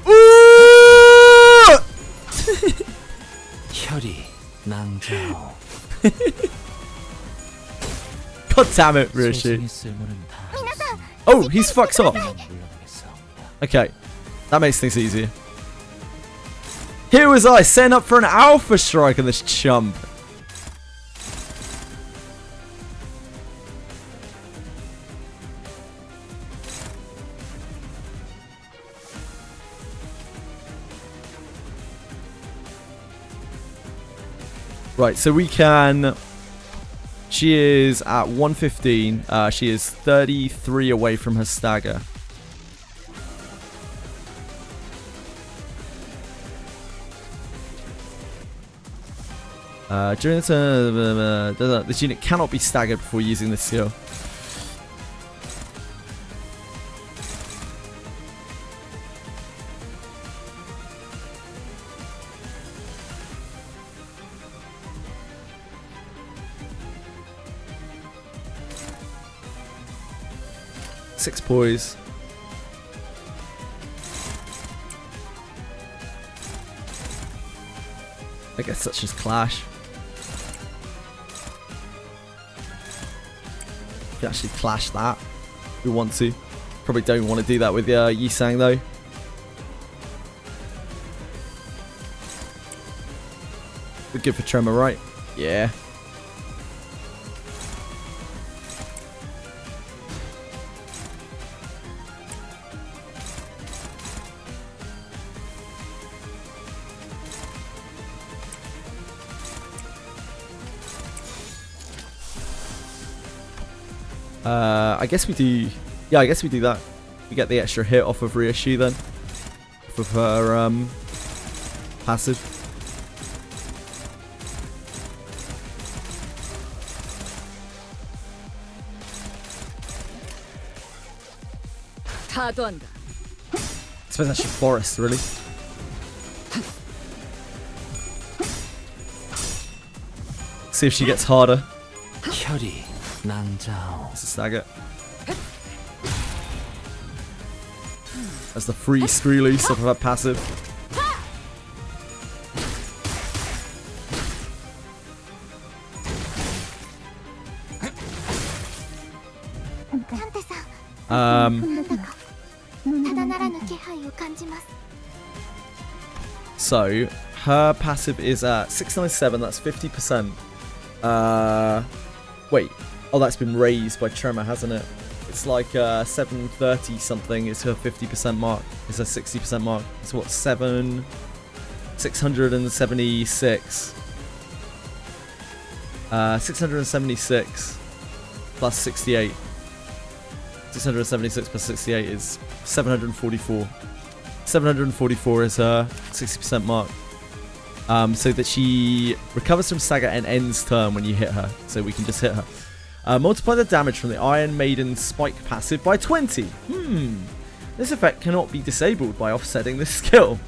Ooh! God damn it, Rishi. Oh, he's fucked up. Okay, that makes things easier. Here was I, setting up for an alpha strike on this chump. Right, so we can... She is at 115. She is 33 away from her stagger. During the turn, this unit cannot be staggered before using this skill. Six poise. I guess that's just clash. We can actually clash that if we want to. Probably don't want to do that with Yisang though. We're good for tremor, right? Yeah. I guess we do... Yeah, I guess we do that. We get the extra hit off of Ryushi then. Off of her passive. I suppose that's just forest, really. See if she gets harder. It's a stagger. That's the free screw loose off of her passive. So her passive is at 697. That's 50%. Wait. Oh, that's been raised by Tremor, hasn't it? It's like 730 something. It's her 50% mark. It's her 60% mark. It's what 676. 676 plus 68. 676 plus 68 is 744. 744 is her 60% mark. So that she recovers from stagger and ends turn when you hit her. So we can just hit her. Multiply the damage from the Iron Maiden Spike passive by 20. This effect cannot be disabled by offsetting this skill.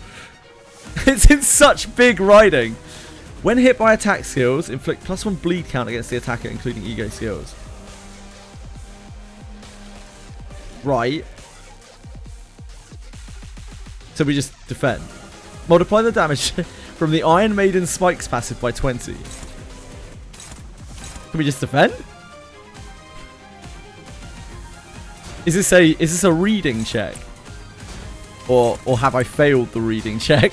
It's in such big writing. When hit by attack skills, inflict +1 bleed count against the attacker, including ego skills. Right. So we just defend. Multiply the damage from the Iron Maiden Spikes passive by 20. Can we just defend? Is this a reading check? Or have I failed the reading check?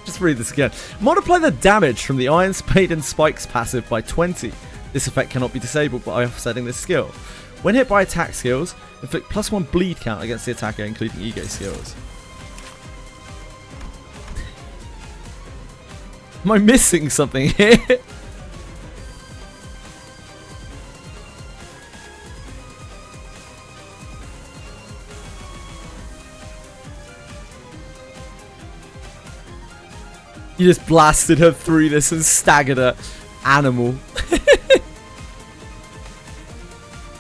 Just read this again. Multiply the damage from the Iron Maiden Spikes passive by 20. This effect cannot be disabled by offsetting this skill. When hit by attack skills, inflict +1 bleed count against the attacker, including ego skills. Am I missing something here? You just blasted her through this and staggered her. Animal.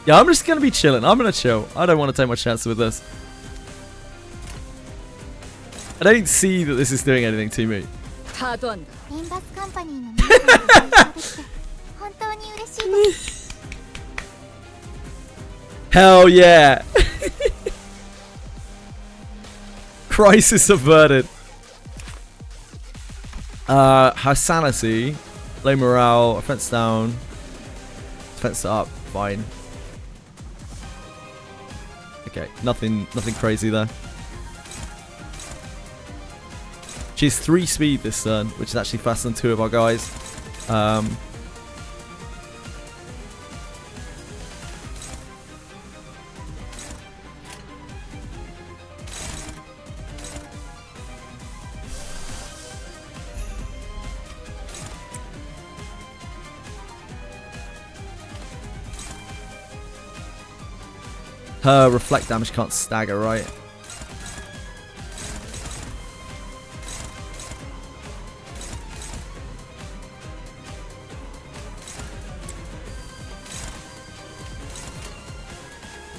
Yeah, I'm just gonna be chilling. I'm gonna chill. I don't want to take my chances with this. I don't see that this is doing anything to me. Limbus Company Hell yeah. Crisis averted. Her sanity, low morale, offense down, defense up, fine. Okay, nothing crazy there. She's 3 speed this turn, which is actually faster than 2 of our guys. Her reflect damage can't stagger, right?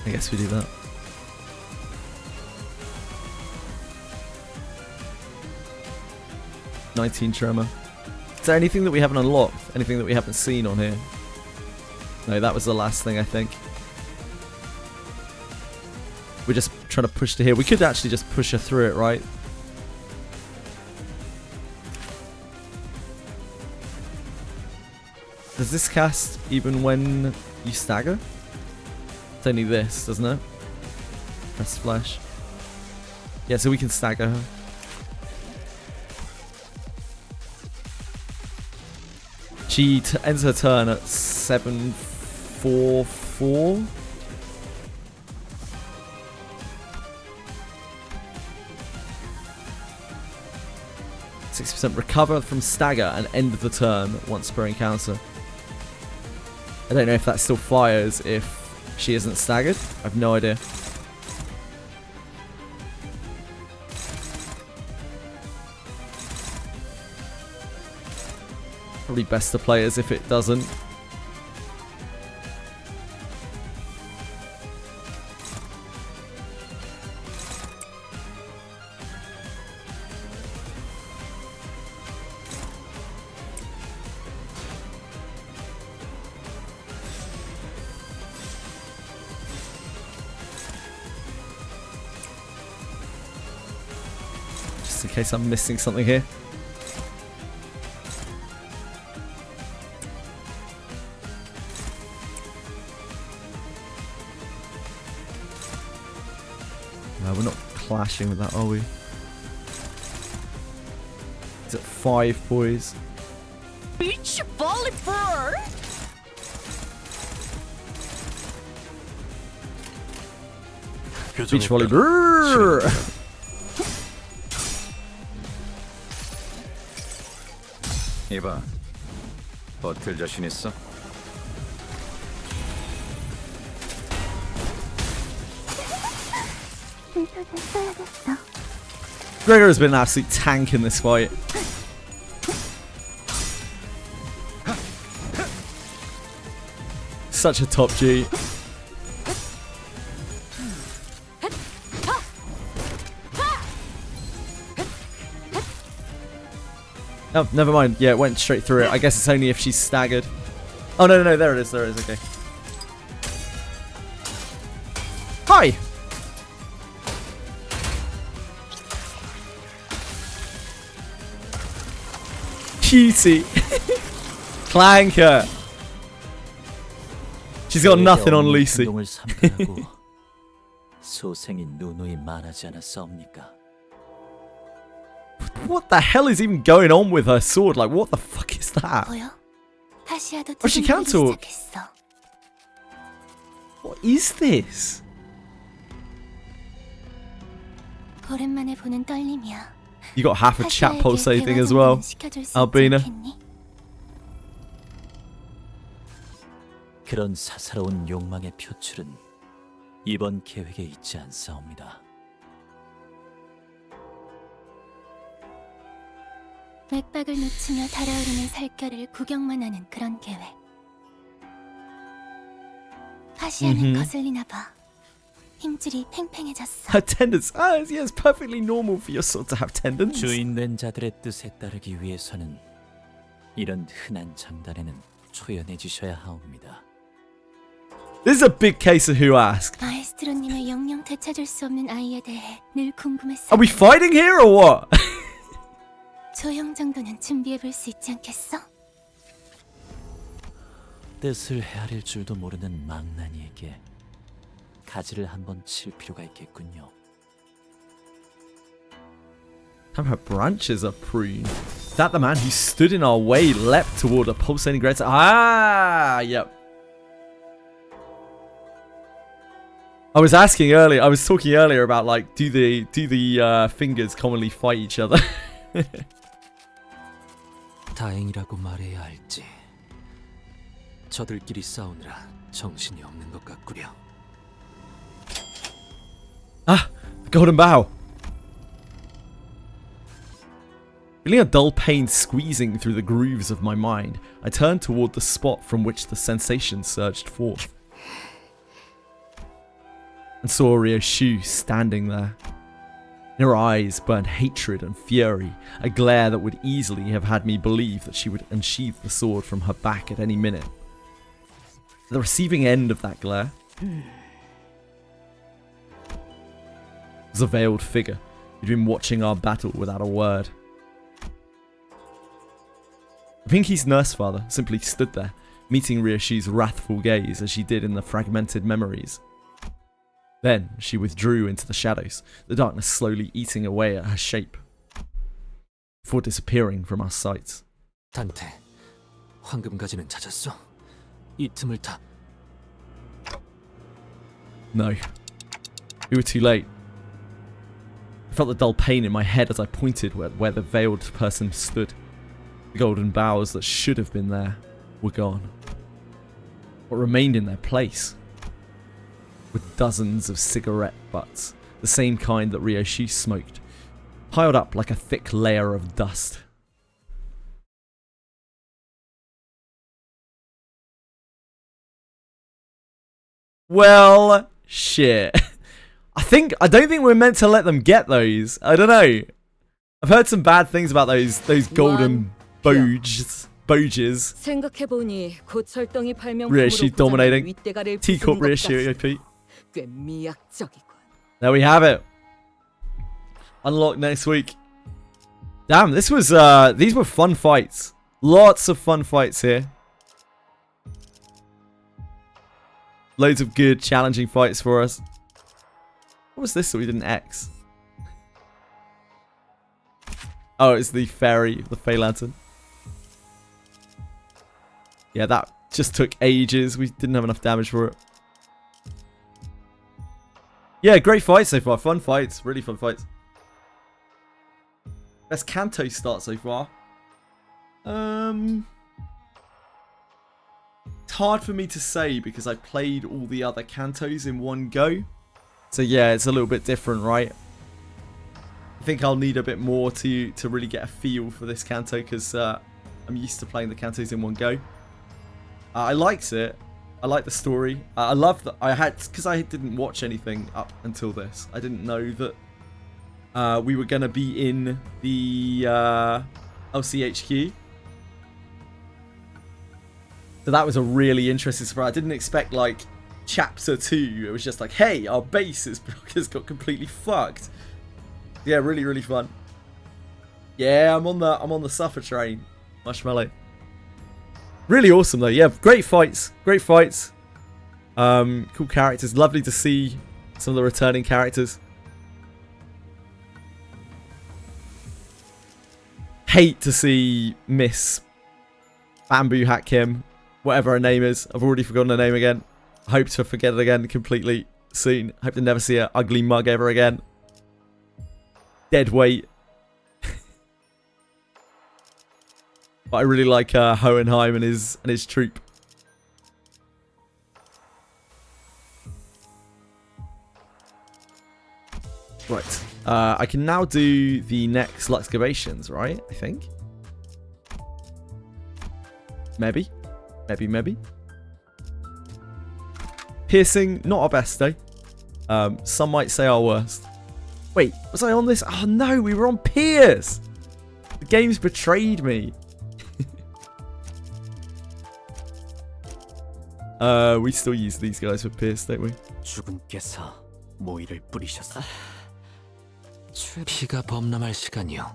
I guess we do that. $19 tremor. Is there anything that we haven't unlocked? Anything that we haven't seen on here? No, that was the last thing, I think. We're just trying to push to here. We could actually just push her through it, right? Does this cast even when you stagger? It's only this, doesn't it? Press flash. Yeah, so we can stagger her. She ends her turn at 744. %, recover from stagger and end the turn once per encounter. I don't know if that still fires if she isn't staggered. I have no idea. Probably best to play as if it doesn't. just in case I'm missing something here. No, we're not clashing with that, are we? Is it 5, boys? Beach volleyball. Beach volleyball. 이봐, 버틸 자신 있어? Gregor has been an absolute tank in this fight. Such a top G. Oh, never mind. Yeah, it went straight through it. I guess it's only if she's staggered. Oh, no, no, no. There it is. There it is. Okay. Hi! Cutie. Clanker. She's got nothing on Lucy. 소생이 누누이 많아지 않았사옵니까? What the hell is even going on with her sword? Like, what the fuck is that? Oh, she can talk. What is this? 오랜만에 보는 떨림이야. You got half a chat pulsating as well, Albina. 그런 사사로운 욕망의 표출은 이번 계획에 있지 않사옵니다. 맥박을 늦추며 달아오르는 살결을 구경만 하는 그런 계획. 아시아는 거슬리나 봐. 힘줄이 팽팽해졌어. Her tendons. Ah, yeah, it's perfectly normal for your sword to have tendons. 주인된 자들의 뜻에 따르기 위해서는 이런 흔한 장단에는 초연해지셔야 하옵니다. This is a big case of who asked. 마에스트로님의 영영 되찾을 수 없는 아이에 대해 늘 궁금했어. Are we fighting here or what? 조형 정도는 준비해볼 수 있지 않겠어? 뜻을 헤아릴 줄도 모르는 망나니에게 가지를 한번 칠 필요가 있겠군요. How her branches are pruned. Is that the man who stood in our way, leapt toward a pulsating greater? Ah, yep. I was asking earlier. I was talking earlier about like, do the fingers commonly fight each other? 다행이라고 말해야 할지. 저들끼리 싸우느라 정신이 없는 것 같구려. Ah, the golden bow. Feeling a dull pain squeezing through the grooves of my mind, I turned toward the spot from which the sensation surged forth. And saw Ryoshu standing there. In her eyes burned hatred and fury, a glare that would easily have had me believe that she would unsheath the sword from her back at any minute. At the receiving end of that glare was a veiled figure who'd been watching our battle without a word. Pinky's nurse father simply stood there, meeting Ryoshu's wrathful gaze as she did in the fragmented memories. Then she withdrew into the shadows, the darkness slowly eating away at her shape, before disappearing from our sights. 단테, 황금가지는 찾았어? 이 틈을 타. No. We were too late. I felt the dull pain in my head as I pointed where the veiled person stood. The golden boughs that should have been there were gone. What remained in their place were dozens of cigarette butts, the same kind that Ryoshu smoked, piled up like a thick layer of dust. Well, shit. I don't think we're meant to let them get those. I don't know. I've heard some bad things about those golden boges. 생각해보니 곧 철덩이 발명품으로 Ryoshu dominating. 윗대가를 Teacup 부순 것 Ryoshu, 같으니 OP. 꽤 미약적이군. There we have it. Unlocked next week. Damn, this was these were fun fights. Lots of fun fights here. Loads of good, challenging fights for us. What was this that we didn't X? Oh, it's the fairy, the Fey Lantern. Yeah, that just took ages. We didn't have enough damage for it. Yeah, great fight so far. Fun fights. Really fun fights. Best CANTO start so far. It's hard for me to say because I played all the other CANTOs in one go. So yeah, it's a little bit different, right? I think I'll need a bit more to really get a feel for this CANTO because I'm used to playing the CANTOs in one go. I liked it. I like the story. I love that because I didn't watch anything up until this. I didn't know that we were going to be in the LCHQ. So that was a really interesting surprise. I didn't expect like chapter 2. It was just like, hey, our base has got completely fucked. Yeah, really, really fun. Yeah, I'm on the suffer train. Marshmallow. Really awesome though. Yeah, great fights. Great fights. Cool characters. Lovely to see some of the returning characters. Hate to see Miss Bamboo Hat Kim, whatever her name is. I've already forgotten her name again. I hope to forget it again completely soon. Hope to never see her ugly mug ever again. Dead weight. But I really like Hohenheim and his troop. Right. I can now do the next Luxcavations, right? I think. Maybe. Maybe. Piercing, not our best though. Some might say our worst. Wait, was I on this? Oh no, we were on Pierce. The game's betrayed me. We still use these guys for Pierce, don't we? 주군께서 모이를 뿌리셨어. 피가 범람할 시간이요.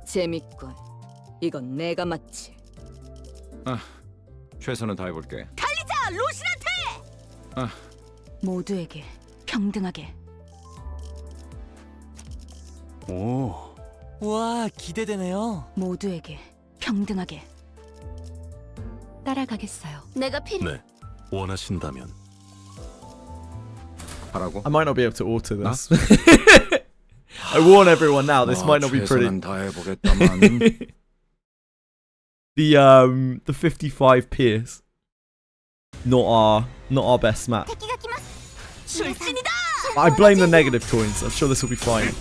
재밌군. 이건 내가 맞지. 최선을 다해볼게. 달리자, 로신한테! 모두에게 평등하게. 오. 와, 기대되네요. 모두에게 평등하게. 따라가겠어요. 내가 필요. 네, 원하신다면. 하라고? I might not be able to alter this. I warn everyone now, this might not be pretty. 최선은 다해보겠다만. The 55 Pierce. Not our best map. I blame the negative coins. I'm sure this will be fine.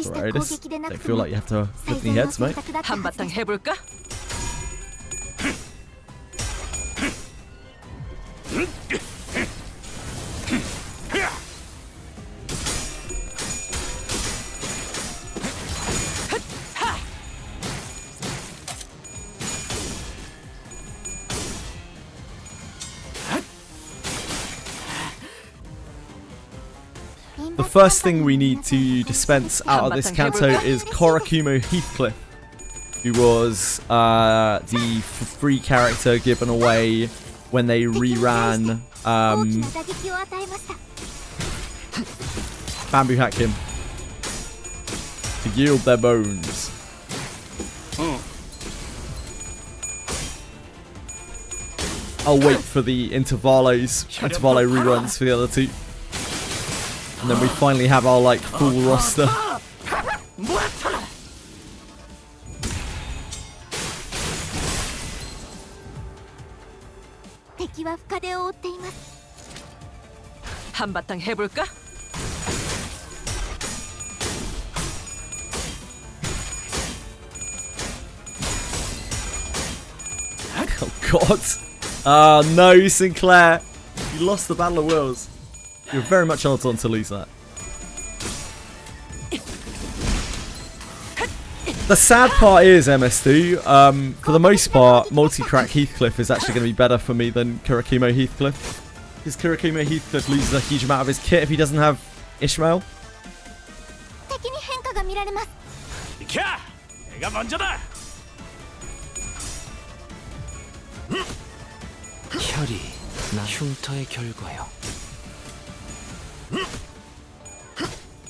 Alright, don't feel like you have to hit any heads, mate. 한바탕 해볼까? The first thing we need to dispense out of this CANTO is Korakumo Heathcliff, who was the free character given away when they reran Bamboo Hat Kim to yield their bones. I'll wait for the Intervalo reruns for the other two. And then we finally have our like full roster. 한바탕 해볼까? Oh god. No, Sinclair. You lost the Battle of Wills. You're very much odds on to lose that. The sad part is, MS2, for the most part, multi-crack Heathcliff is actually going to be better for me than Kurakimo Heathcliff. Because Kurakimo Heathcliff loses a huge amount of his kit if he doesn't have Ishmael. 내가 먼저다. 혈이 흉터의 결과요.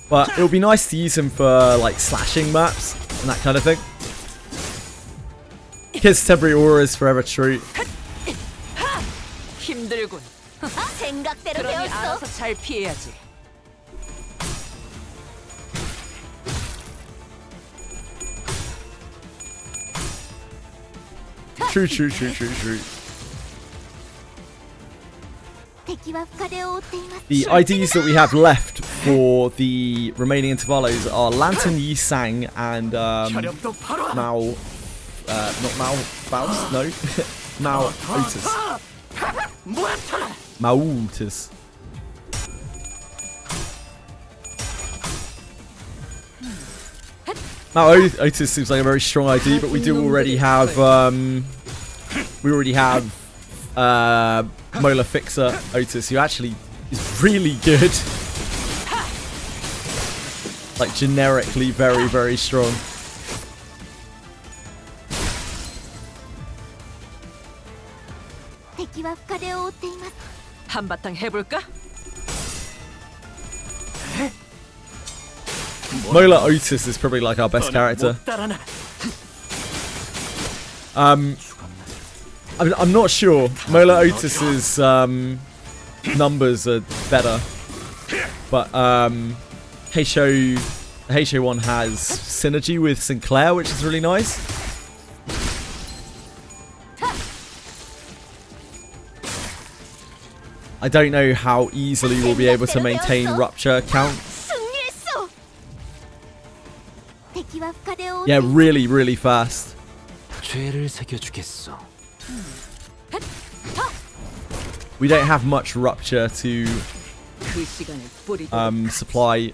But it would be nice to use him for like slashing maps and that kind of thing. His temporary aura is forever true. 힘들군. 생각대로 그러니 배웠어. 알아서 잘 피해야지. True. The IDs that we have left for the remaining intervalos are Lantern Yisang and Mao, not Mao Faust, no, Mao Otis. Mao Otis. Mao Otis seems like a very strong ID, but we do already have Mola Fixer Otis, who actually is really good. Like generically very, very strong. 한바탕 해볼까? Mola Otis is probably like our best character. I'm not sure. Mola Otis's numbers are better, but Heisho one has synergy with Sinclair, which is really nice. I don't know how easily we'll be able to maintain rupture count. Yeah, really, really fast. 죄를 새겨주겠어. We don't have much rupture to supply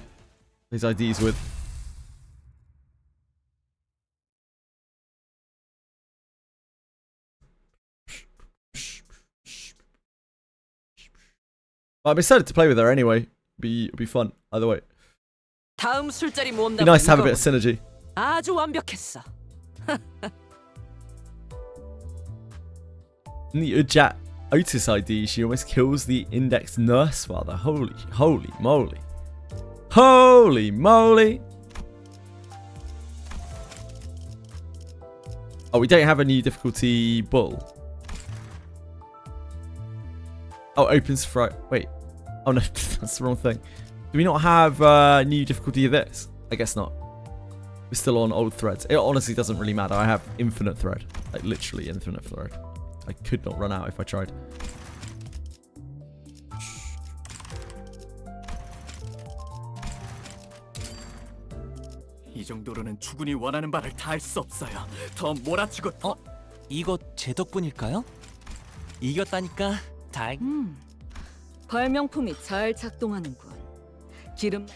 these IDs with. I'm excited to play with her anyway. It'll be fun either way. 다음 술자리 모험담은 Be nice to have a bit of synergy. 아주 완벽했어. In the Ujat Otis ID, she almost kills the Index Nurse Father. Holy moly. Holy moly. Oh, we don't have a new difficulty bull. Oh, opens for... Wait. Oh, no. That's the wrong thing. Do we not have new difficulty of this? I guess not. We're still on old threads. It honestly doesn't really matter. I have infinite thread. Like, literally infinite thread. I could not run out if I tried. 이 정도로는 주군이 원하는 바를 다 할 수 없어요. 더 몰아치고 이거 제 덕분일까요? 이겼다니까 다행. 발명품이 잘 작동하는군. 기름.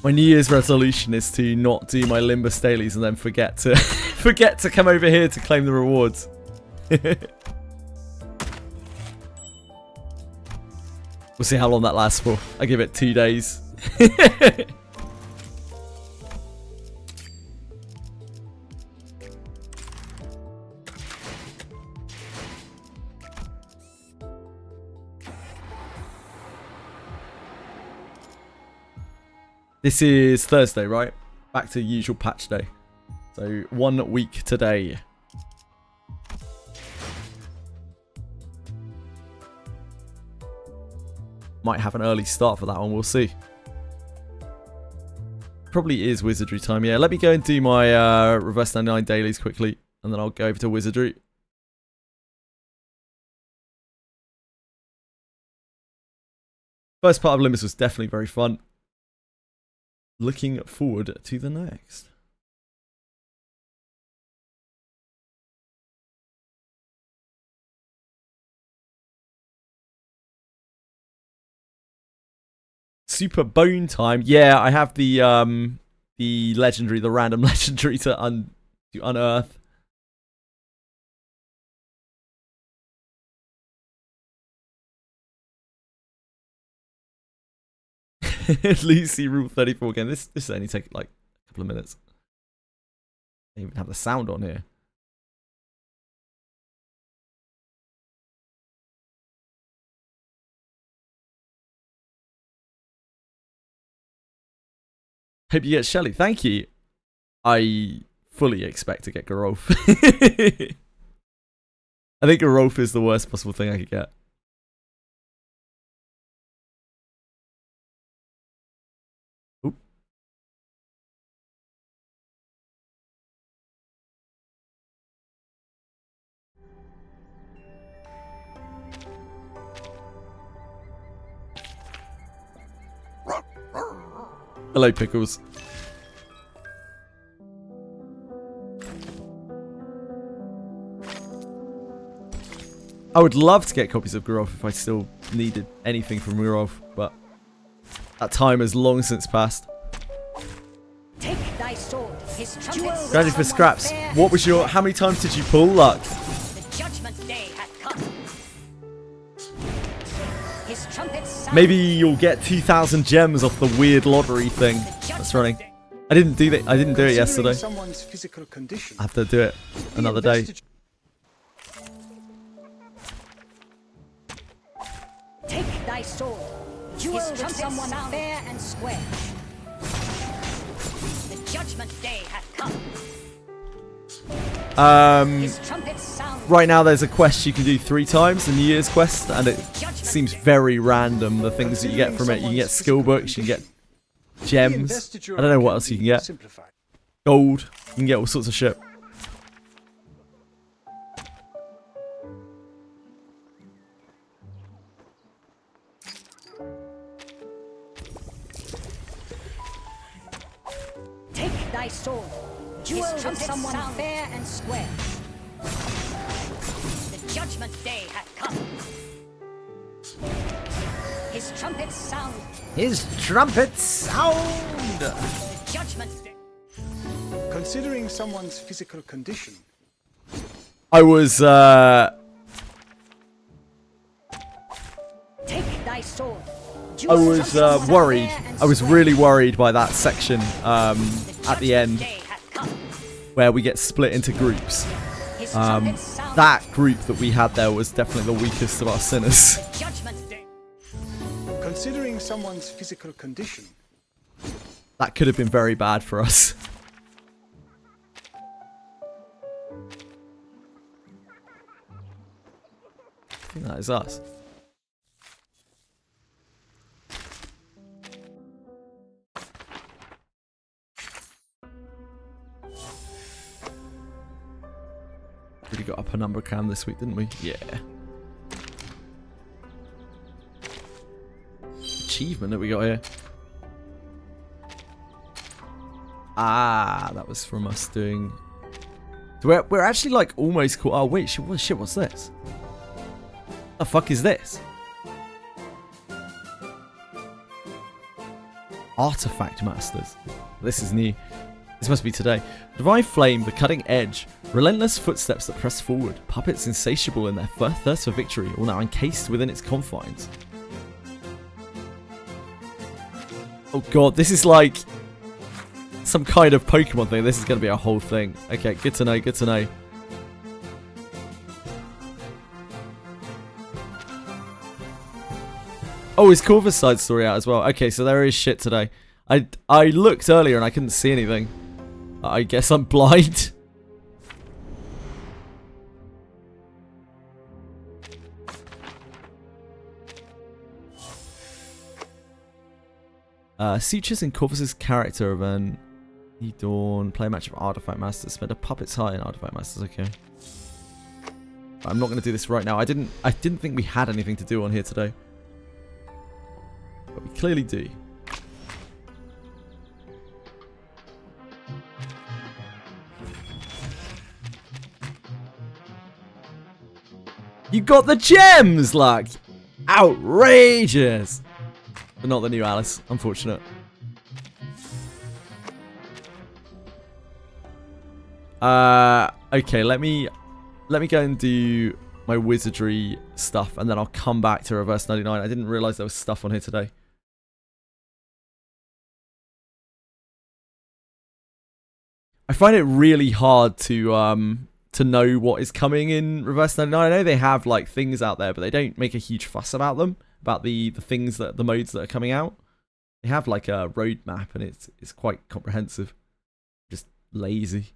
My New Year's resolution is to not do my Limbus dailies and then forget to come over here to claim the rewards. We'll see how long that lasts for. I give it 2 days. This is Thursday, right? Back to usual patch day. So 1 week today. Might have an early start for that one, we'll see. Probably is Wizardry time, yeah. Let me go and do my Reverse 99 dailies quickly, and then I'll go over to Wizardry. First part of Limbus was definitely very fun. Looking forward to the next. super bone time. Yeah, I have the legendary, the random legendary to unearth. Lucy rule 34 again. This only take like a couple of minutes. I even have the sound on here. Hope you get Shelly. Thank you. I fully expect to get Garolf. I think Garolf is the worst possible thing I could get. Oop. Hello, Pickles. I would love to get copies of Garolf if I still needed anything from Garolf, but that time has long since passed. Take thy sword. His Ready for scraps. What was your... How many times did you pull luck? The judgment day hath come. His trumpets sound. Maybe you'll get 2,000 gems off the weird lottery thing that's running. I didn't do that. I didn't do it yesterday. I have to do it another day. Take thy sword. Duel with someone fair and square. The judgment day hath come. His trumpets sound. Right now there's a quest you can do 3 times, the New Year's quest, and it seems very random, the things that you get from it. You can get skill books, you can get gems. I don't know what else you can get. Gold. You can get all sorts of shit. Take thy sword. Duel with someone fair and square. The judgment day hath come. His trumpets sound. His trumpets sound. The judgment day. Considering someone's physical condition. I was Take thy sword. I was worried. I was really worried by that section at the end where we get split into groups. That group that we had there was definitely the weakest of our sinners. Considering someone's physical condition. That could have been very bad for us. I think that is us. Really got up a number cam this week, didn't we? Yeah. Achievement that we got here. Ah, that was from us doing... We're actually like almost caught... Oh wait, shit, what's this? The fuck is this? Artifact Masters. This is new. This must be today. Divine Flame, the cutting edge. Relentless footsteps that press forward. Puppets insatiable in their thirst for victory, all now encased within its confines. Oh god, this is like some kind of Pokemon thing. This is going to be a whole thing. Okay, good to know, good to know. Oh, is Corvus' side story out as well? Okay, so there is shit today. I looked earlier and I couldn't see anything. I guess I'm blind. Sutures in Corvus' character of an Dawn. Play a match of Artifact Masters. Spend a puppet's heart in Artifact Masters. Okay. I'm not going to do this right now. I didn't think we had anything to do on here today. But we clearly do. You got the gems, like outrageous. But not the new Alice. Unfortunate. Okay, let me go and do my wizardry stuff, and then I'll come back to Reverse 99. I didn't realize there was stuff on here today. I find it really hard to know what is coming in Reverse 99. I know they have like things out there, but they don't make a huge fuss about them, about the things that the modes that are coming out. They have like a roadmap, and it's quite comprehensive. Just lazy.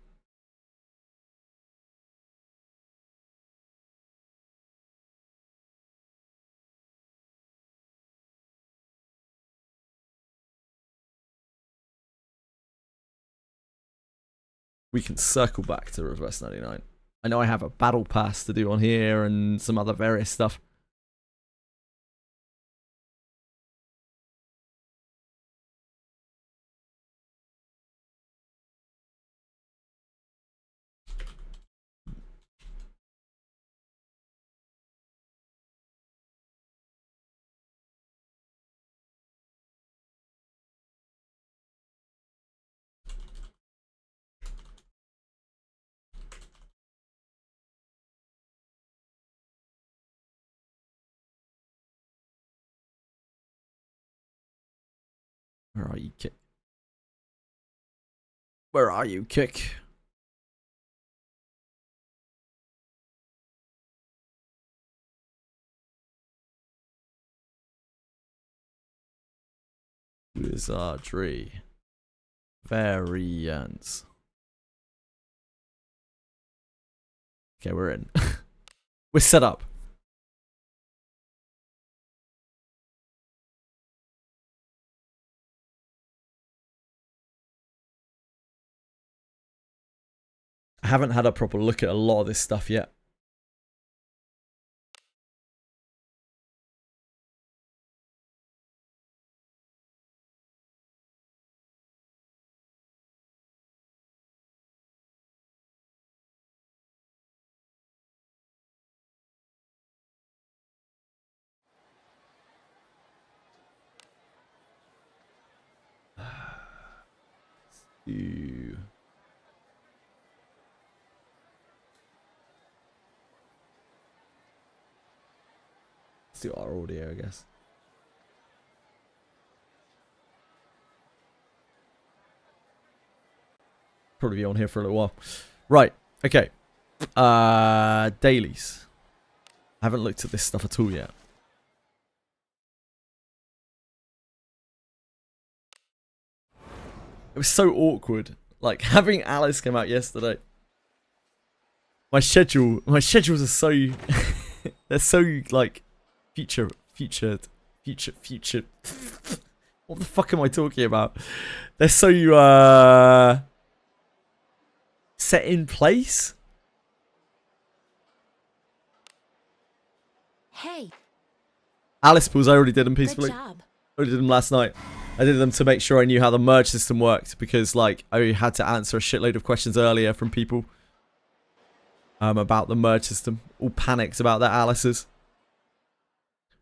We can circle back to Reverse 99. I know I have a battle pass to do on here and some other various stuff. Where are you, Kick? Where are you, Kick? Wizardry. Variants. Okay, we're in. We're set up. I haven't had a proper look at a lot of this stuff yet. Let's do our audio, I guess. Probably be on here for a little while. Right, okay. Dailies. I haven't looked at this stuff at all yet. It was so awkward. Like, having Alice come out yesterday. My schedules are so... they're so, like... Future. What the fuck am I talking about? They're so, set in place. Hey. Alice pulls, I already did them peacefully. Good job. I already did them last night. I did them to make sure I knew how the merge system worked, because, like, I had to answer a shitload of questions earlier from people about the merge system. All panicked about their Alices.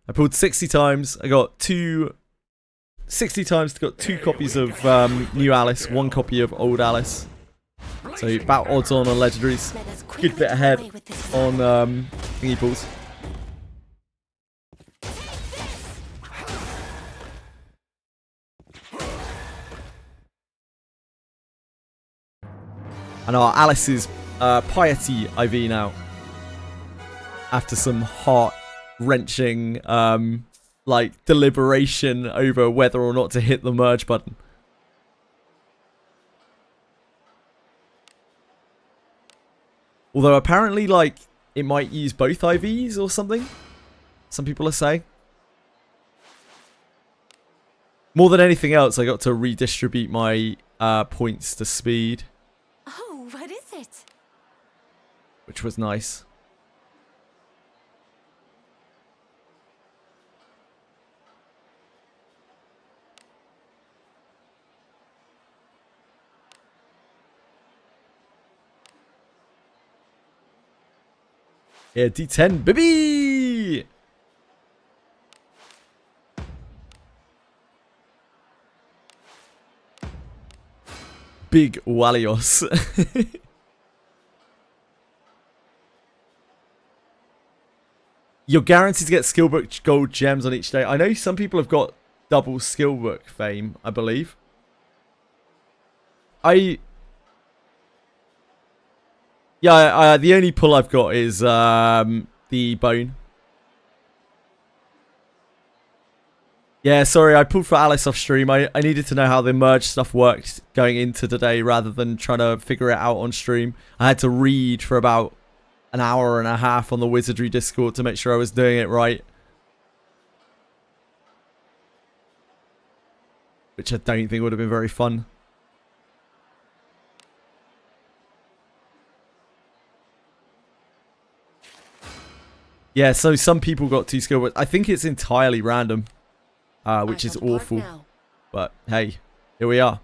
I pulled 60 times. I got 60 times, got 2 copies of new Alice, 1 copy of old Alice. So about odds on legendaries. Good bit ahead on thingy pools. And our Alice is Piety IV now. After some heart-wrenching, like, deliberation over whether or not to hit the merge button. Although apparently, like, it might use both IVs or something. Some people are saying. More than anything else, I got to redistribute my points to speed. Oh, what is it? Which was nice. Yeah, D10, baby! big Walios. You're guaranteed to get skillbook gold gems on each day. I know some people have got double skillbook fame, I believe. Yeah, the only pull I've got is the bone. Yeah, sorry, I pulled for Alice off stream. I needed to know how the merge stuff worked going into today rather than trying to figure it out on stream. I had to read for about an hour and a half on the Wizardry Discord to make sure I was doing it right. Which I don't think would have been very fun. Yeah, so some people got 2 skill, but I think it's entirely random, which is awful. But hey, here we are.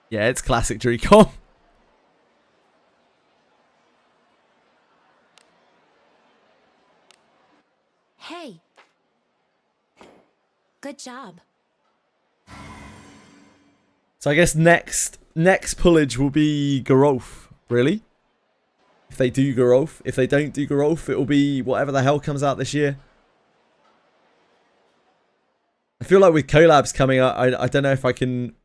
Yeah, it's classic Dracom. Hey. Good job. So I guess next pullage will be Garolf, really? If they do Garolf. If they don't do Garolf, it will be whatever the hell comes out this year. I feel like with collabs coming up, I don't know if I can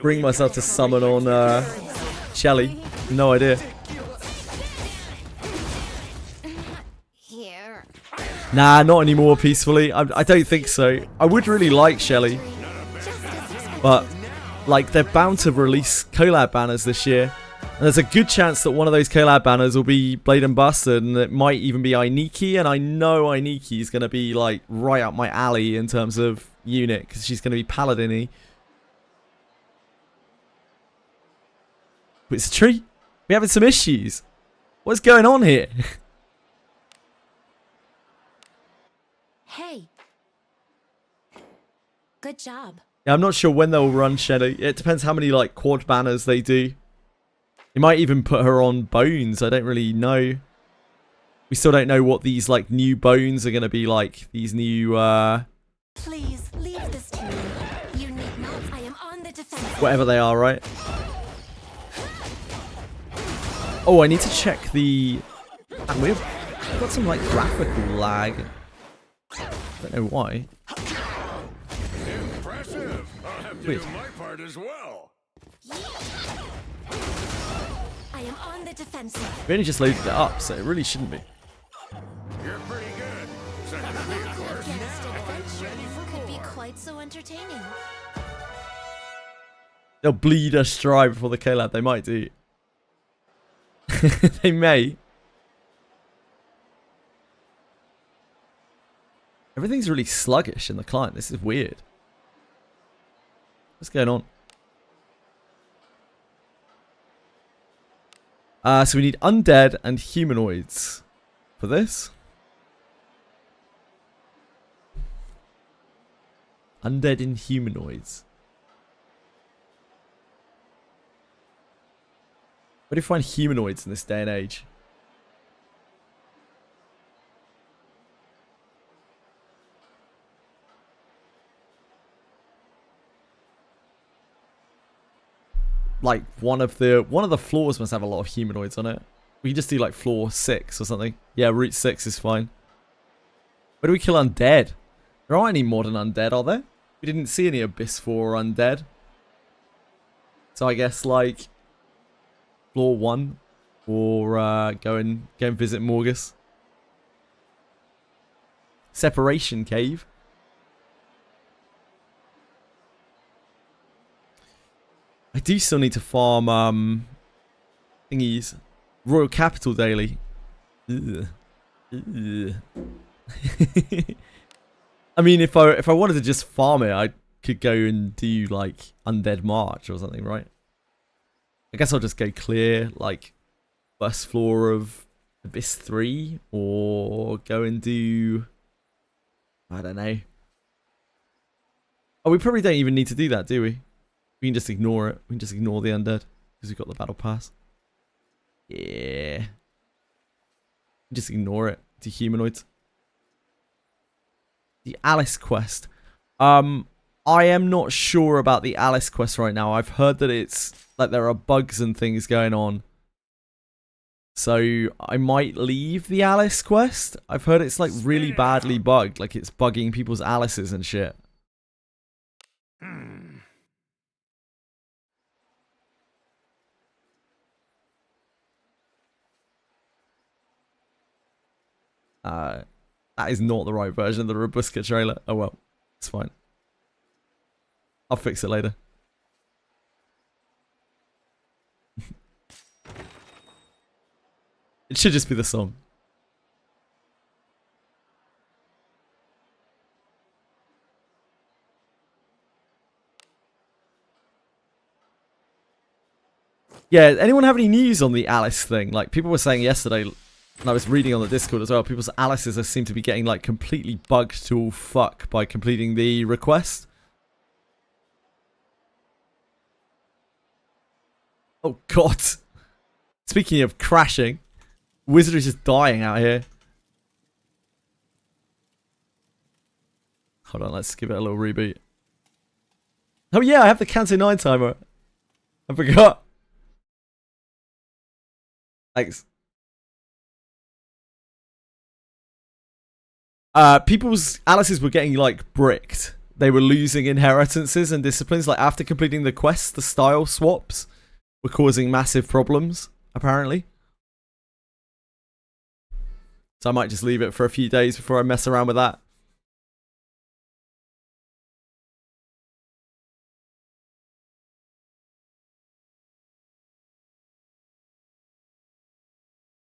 bring myself to summon on Shelly. No idea. Nah, not anymore, peacefully. I don't think so. I would really like Shelly. But, like, they're bound to release collab banners this year. And there's a good chance that one of those collab banners will be Blade and Bastard, and it might even be Ainiki. And I know Ainiki is going to be, like, right up my alley in terms of unit, because she's going to be Paladin-y. Wizardry? We're having some issues. What's going on here? Hey. Good job. Yeah, I'm not sure when they'll run Shadow. It depends how many, like, quad banners they do. They might even put her on Bones. I don't really know. We still don't know what these, like, new Bones are going to be like. These new, Please leave this to me. You need not. I am on the defense. whatever they are, right? Oh, I need to check the... And we've got some, like, graphical lag. Don't know why. Impressive. I'll have to Weird. do my part as well. I am on the defensive. We only just loaded it up, so it really shouldn't be. You're pretty good. Second to me, of course. Next adventure could be quite so entertaining. They'll bleed us dry before the collab. They might do. They may. Everything's really sluggish in the client. This is weird. What's going on? So we need undead and humanoids for this. Undead and humanoids. Where do you find humanoids in this day and age? Like one of the floors must have a lot of humanoids on it. We can just do like floor 6 or something. Yeah, route 6 is fine. Where do we kill undead? There aren't any modern undead, are there? We didn't see any Abyss 4 undead. So I guess like floor 1 or go and visit Morgus. Separation Cave. I do still need to farm thingies. Royal Capital daily. Ugh. Ugh. I mean, if I wanted to just farm it, I could go and do like Undead March or something, right? I guess I'll just go clear like first floor of Abyss 3 or go and do, I don't know. Oh, we probably don't even need to do that, do we? We can just ignore it. We can just ignore the undead because we've got the battle pass. Yeah. Just ignore it. Do humanoids. The Alice quest. I am not sure about the Alice quest right now. I've heard that it's like there are bugs and things going on. So I might leave the Alice quest. I've heard it's like really badly bugged. Like it's bugging people's Alices and shit. That is not the right version of the Robuska trailer. Oh well, it's fine. I'll fix it later. It should just be the song. Yeah, anyone have any news on the Alice thing? Like, people were saying yesterday, and I was reading on the Discord as well, people's Alices seem to be getting, like, completely bugged to all fuck by completing the request. Oh, God. Speaking of crashing, Wizardry's just dying out here. Hold on, let's give it a little reboot. Oh, yeah, I have the CANTO 9 timer. I forgot. Thanks. People's Alices were getting, like, bricked. They were losing inheritances and disciplines. Like, after completing the quest, the style swaps were causing massive problems, apparently. So I might just leave it for a few days before I mess around with that.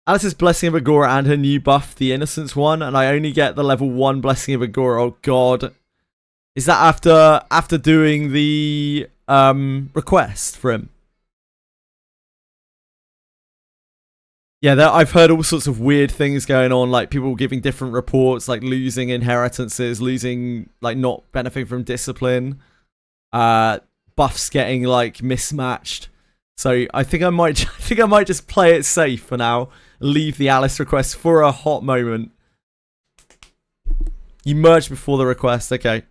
Alice's Blessing of Agora and her new buff, the Innocence one, and I only get the level 1 Blessing of Agora. Oh god. Is that after doing the request for him? Yeah, I've heard all sorts of weird things going on, like people giving different reports, like losing inheritances, losing, like, not benefiting from discipline, buffs getting, like, mismatched. So I think I might just play it safe for now. Leave the Alice request for a hot moment. You merged before the request, okay.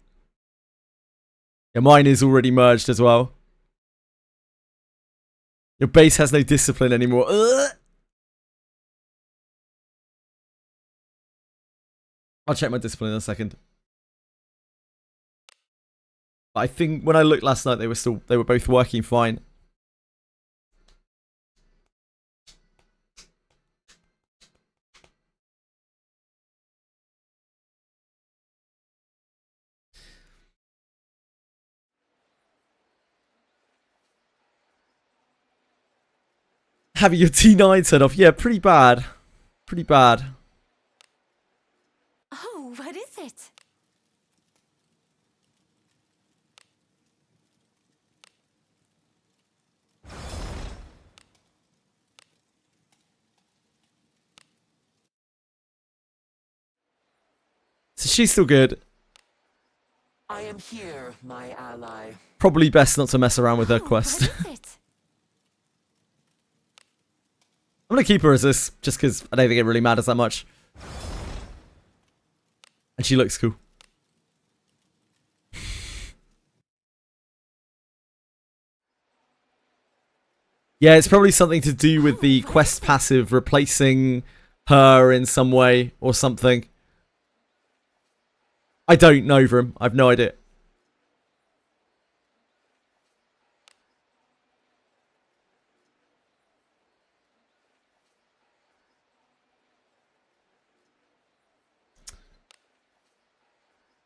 Yeah, mine is already merged as well. Your base has no discipline anymore. Ugh. I'll check my discipline in a second. I think when I looked last night, they were both working fine. Having your T9 turned off. Yeah, pretty bad. Pretty bad. Oh, what is it? So she's still good. I am here, my ally. Probably best not to mess around with her quest. I'm going to keep her as this, just because I don't think it really matters that much. And she looks cool. Yeah, it's probably something to do with the quest passive replacing her in some way or something. I don't know, Vrim. I've no idea.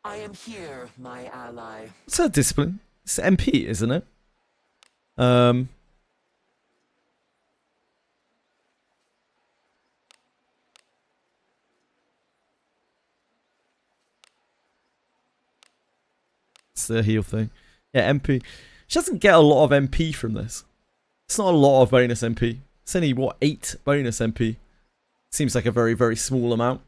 I am here, my ally. What's her discipline? It's MP, isn't it? It's the heal thing. Yeah, MP. She doesn't get a lot of MP from this. It's not a lot of bonus MP. It's only, what, 8 bonus MP? Seems like a very, very small amount.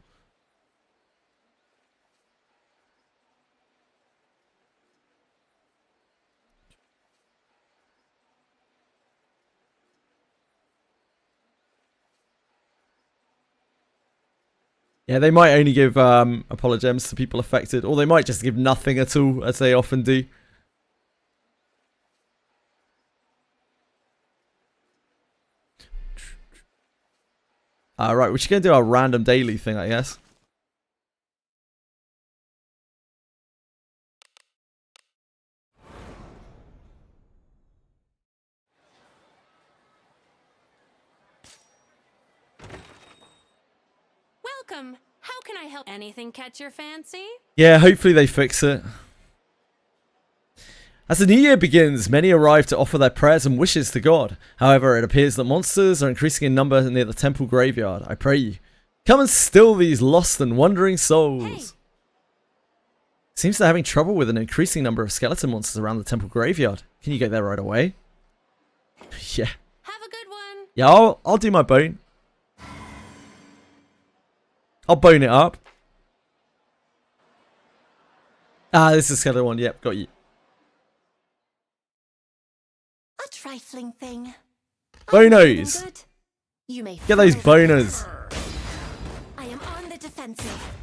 Yeah, they might only give apologems to people affected, or they might just give nothing at all, as they often do. Right, we're just going to do our random daily thing, I guess. Welcome. How can I help? Anything catch your fancy? Yeah, hopefully they fix it. As the new year begins, many arrive to offer their prayers and wishes to God. However, it appears that monsters are increasing in number near the temple graveyard. I pray you, come and still these lost and wandering souls. Seems they're having trouble with an increasing number of skeleton monsters around the temple graveyard. Can you get there right away? Yeah. Have a good one. Yeah, I'll do my bone. I'll bone it up. Ah, this is the other one. Yep, got you. A trifling thing. Bonos. You may Get those boners. I am on the defensive.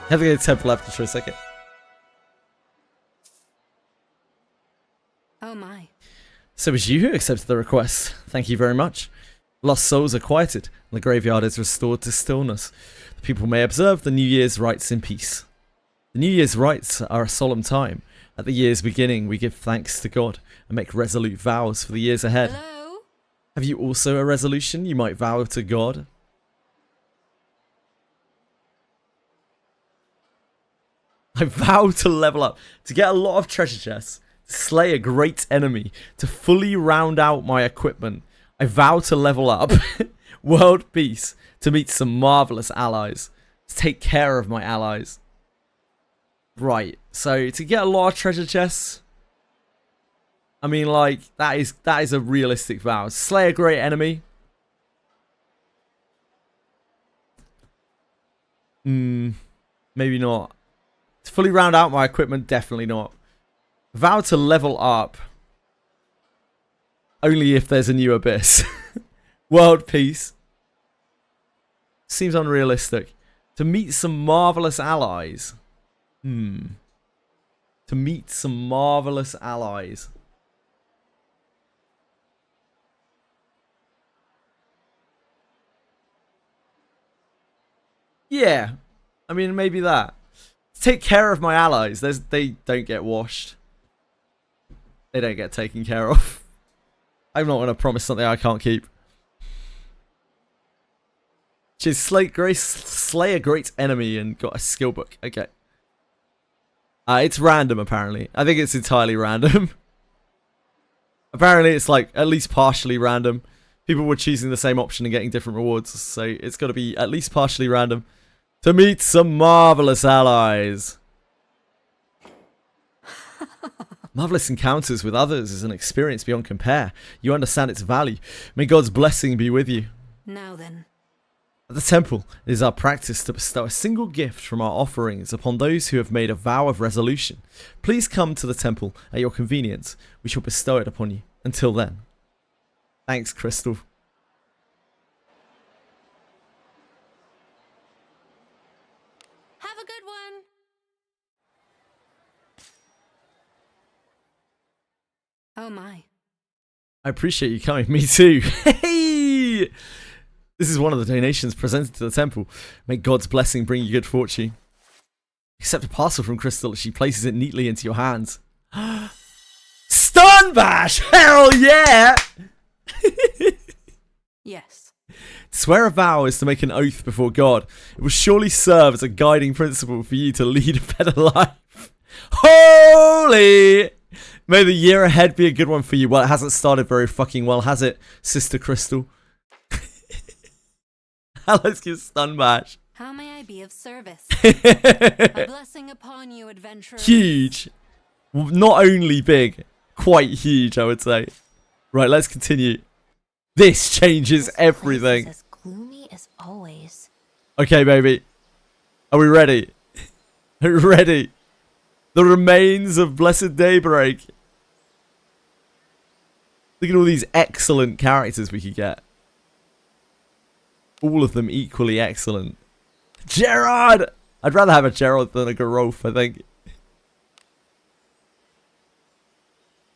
Have to go to temple after for a second. Oh my. So it was you who accepted the request. Thank you very much. Lost souls are quieted, and the graveyard is restored to stillness. The people may observe the New Year's rites in peace. The New Year's rites are a solemn time. At the year's beginning, we give thanks to God and make resolute vows for the years ahead. Hello? Have you also a resolution you might vow to God? I vow to level up, to get a lot of treasure chests, to slay a great enemy, to fully round out my equipment. I vow to level up, world peace, to meet some marvelous allies, to take care of my allies. Right, so to get a lot of treasure chests, I mean, like, that is a realistic vow. Slay a great enemy. Maybe not. To fully round out my equipment, definitely not. Vow to level up. Only if there's a new abyss. World peace. Seems unrealistic. To meet some marvelous allies. To meet some marvelous allies. Yeah. I mean, maybe that. Take care of my allies. They don't get washed. They don't get taken care of. I'm not going to promise something I can't keep. She's slay a great enemy and got a skill book. Okay. It's random, apparently. I think it's entirely random. Apparently, it's like at least partially random. People were choosing the same option and getting different rewards. So it's got to be at least partially random. To meet some marvelous allies. Marvelous encounters with others is an experience beyond compare. You understand its value. May God's blessing be with you. Now then. At the temple, it is our practice to bestow a single gift from our offerings upon those who have made a vow of resolution. Please come to the temple at your convenience. We shall bestow it upon you. Until then. Thanks, Crystal. Have a good one. Oh my. I appreciate you coming. Me too. Hey! This is one of the donations presented to the temple. May God's blessing bring you good fortune. Accept a parcel from Crystal as she places it neatly into your hands. Stun bash! Hell yeah! Yes. To swear a vow is to make an oath before God. It will surely serve as a guiding principle for you to lead a better life. Holy! May the year ahead be a good one for you. Well, it hasn't started very fucking well, has it, Sister Crystal? Let's give stun bash. How may I be of service? A blessing upon you, adventurer. Huge. Not only big, quite huge, I would say. Right, let's continue. This changes everything. As gloomy as always. Okay, baby. Are we ready? Ready. The remains of Blessed Daybreak. Look at all these excellent characters we could get. All of them equally excellent. Gerard! I'd rather have a Gerard than a Garolf, I think.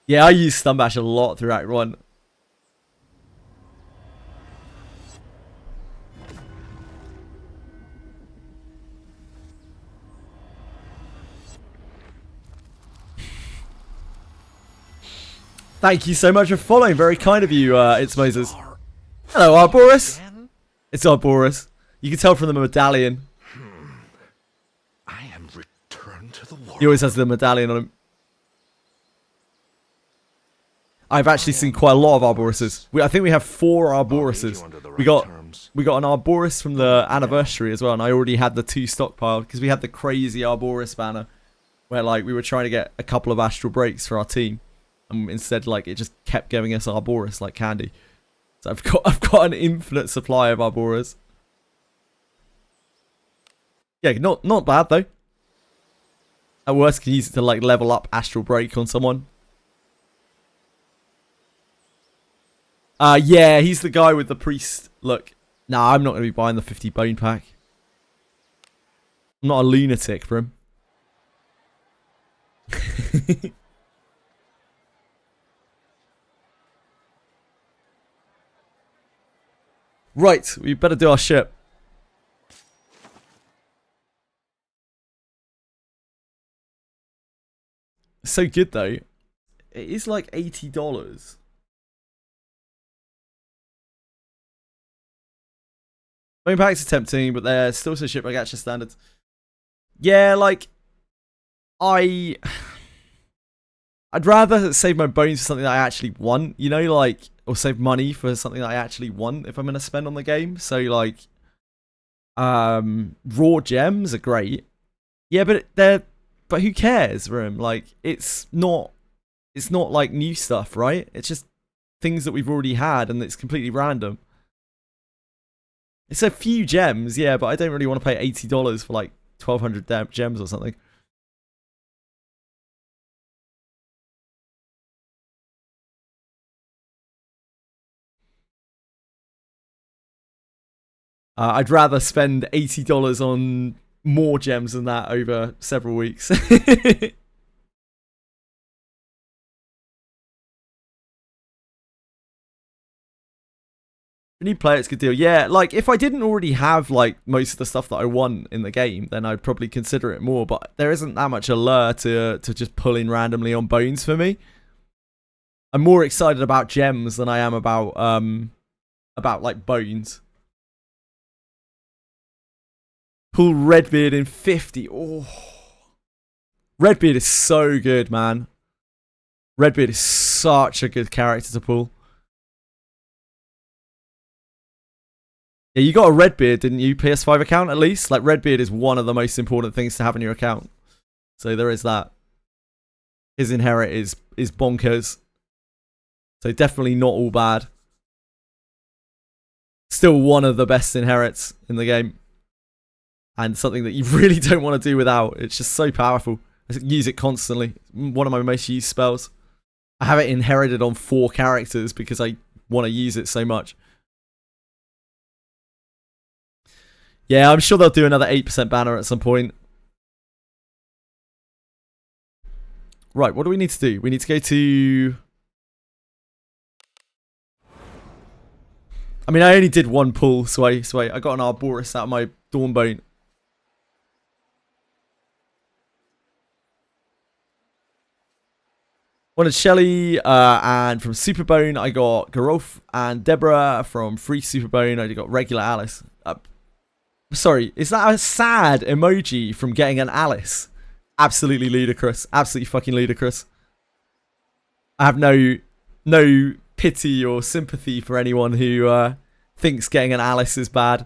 Yeah, I use Stunbash a lot through Act 1. Thank you so much for following. Very kind of you, It's Moses. Hello, Arboris. It's Arboris. You can tell from the medallion. I am returned to the world. He always has the medallion on him. I've actually seen quite a lot of Arborises. I think we have 4 Arborises. We got an Arboris from the anniversary as well, and I already had the 2 stockpiled because we had the crazy Arboris banner where like we were trying to get a couple of astral breaks for our team. And instead, like, it just kept giving us Arboris like candy. So I've got an infinite supply of Arboris. Yeah, not bad though. At worst, can use it to like level up Astral Break on someone. Yeah, he's the guy with the priest look. Nah, I'm not gonna be buying the 50 bone pack. I'm not a lunatic for him. Right, we better do our ship. So good though. It is like $80. Bone packs are tempting, but they're still so ship by Gacha standards. Yeah, like I'd rather save my bones for something that I actually want, you know, like, or save money for something that I actually want if I'm gonna spend on the game. So like, raw gems are great. Yeah, but who cares, Room? Like, it's not like new stuff, right? It's just things that we've already had, and it's completely random. It's a few gems, yeah, but I don't really want to pay $80 for like 1,200 gems or something. I'd rather spend $80 on more gems than that over several weeks. New player, it's a good deal. Yeah, like if I didn't already have like most of the stuff that I want in the game, then I'd probably consider it more. But there isn't that much allure to just pull in randomly on bones for me. I'm more excited about gems than I am about like bones. Pull Redbeard in 50. Oh, Redbeard is so good, man. Redbeard is such a good character to pull. Yeah, you got a Redbeard, didn't you? PS5 account, at least? Like, Redbeard is one of the most important things to have in your account. So there is that. His inherit is bonkers. So definitely not all bad. Still one of the best inherits in the game. And something that you really don't want to do without. It's just so powerful. I use it constantly. One of my most used spells. I have it inherited on 4 characters because I want to use it so much. Yeah, I'm sure they'll do another 8% banner at some point. Right, what do we need to do? We need to go to... I mean, I only did one pull, so I got an Arboris out of my Dawnbone. Wanted Shelly, and from Superbone, I got Garolf and Deborah. From Free Superbone, I got regular Alice. Sorry, is that a sad emoji from getting an Alice? Absolutely ludicrous. Absolutely fucking ludicrous. I have no pity or sympathy for anyone who thinks getting an Alice is bad.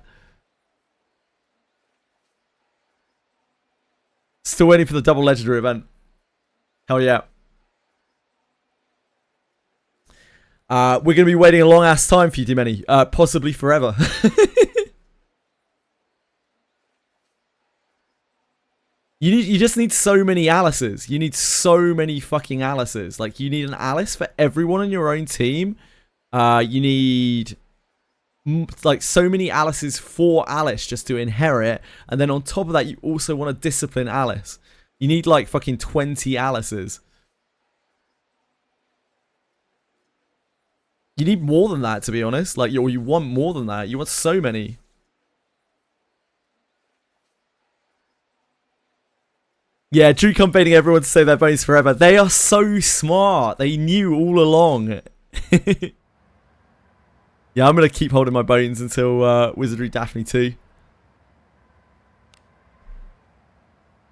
Still waiting for the double legendary event. Hell yeah. We're going to be waiting a long ass time for you, Dimeni. Possibly forever. You just need so many Alices. You need so many fucking Alices. Like, you need an Alice for everyone on your own team. You need like so many Alices for Alice just to inherit, and then on top of that, you also want to discipline Alice. You need like fucking 20 Alices. You need more than that, to be honest. Like, or you want more than that. You want so many. Yeah, Drew campaigning everyone to save their bones forever. They are so smart. They knew all along. Yeah, I'm going to keep holding my bones until Wizardry Daphne 2.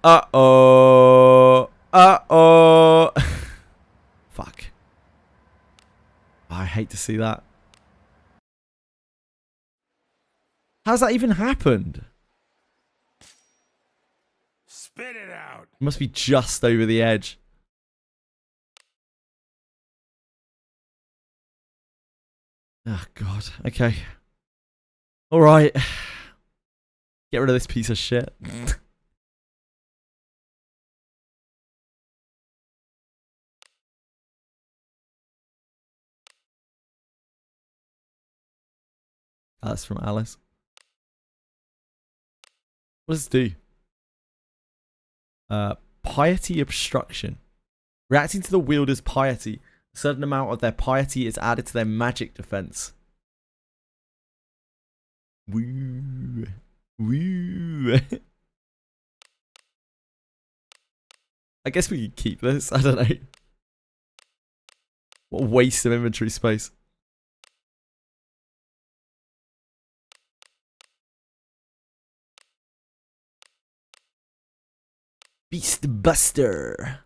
Uh-oh. Uh-oh. Fuck. I hate to see that. How's that even happened? Spit it out. It must be just over the edge. Oh, God. Okay. All right. Get rid of this piece of shit. That's from Alice. What does this do? Piety obstruction. Reacting to the wielder's piety, a certain amount of their piety is added to their magic defense. Woo. Woo. I guess we could keep this. I don't know. What a waste of inventory space. Beast Buster.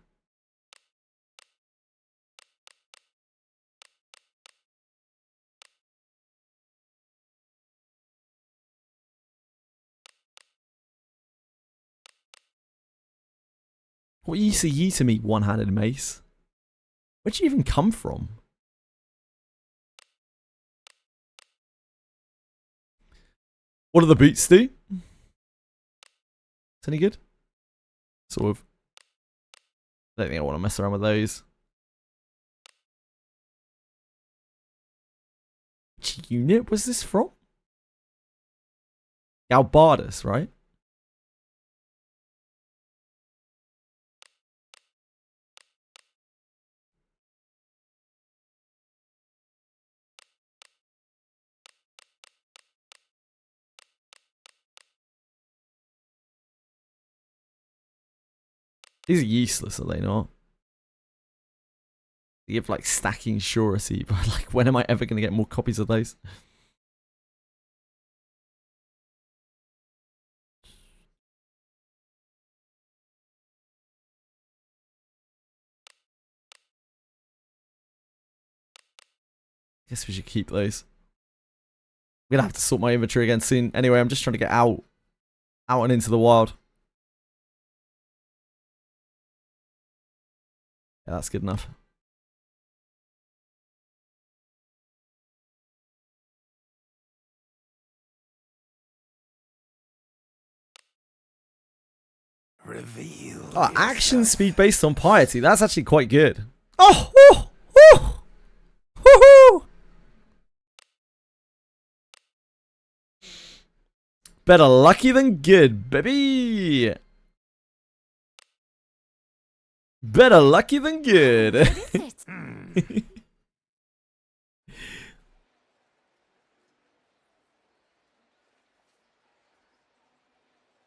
What use are you to me, one-handed mace? Where'd you even come from? What do the boots do? Is any good? Sort of. I don't think I want to mess around with those. Which unit was this from? Galbardus, right? These are useless, are they not? They give like stacking surety, but like when am I ever going to get more copies of those? Guess we should keep those. I'm gonna have to sort my inventory again soon. Anyway, I'm just trying to get out and into the wild. Yeah, that's good enough. Reveal. Oh, action speed based on piety. That's actually quite good. Oh! Oh! Oh! Woohoo! Better lucky than good, baby. Better lucky than good.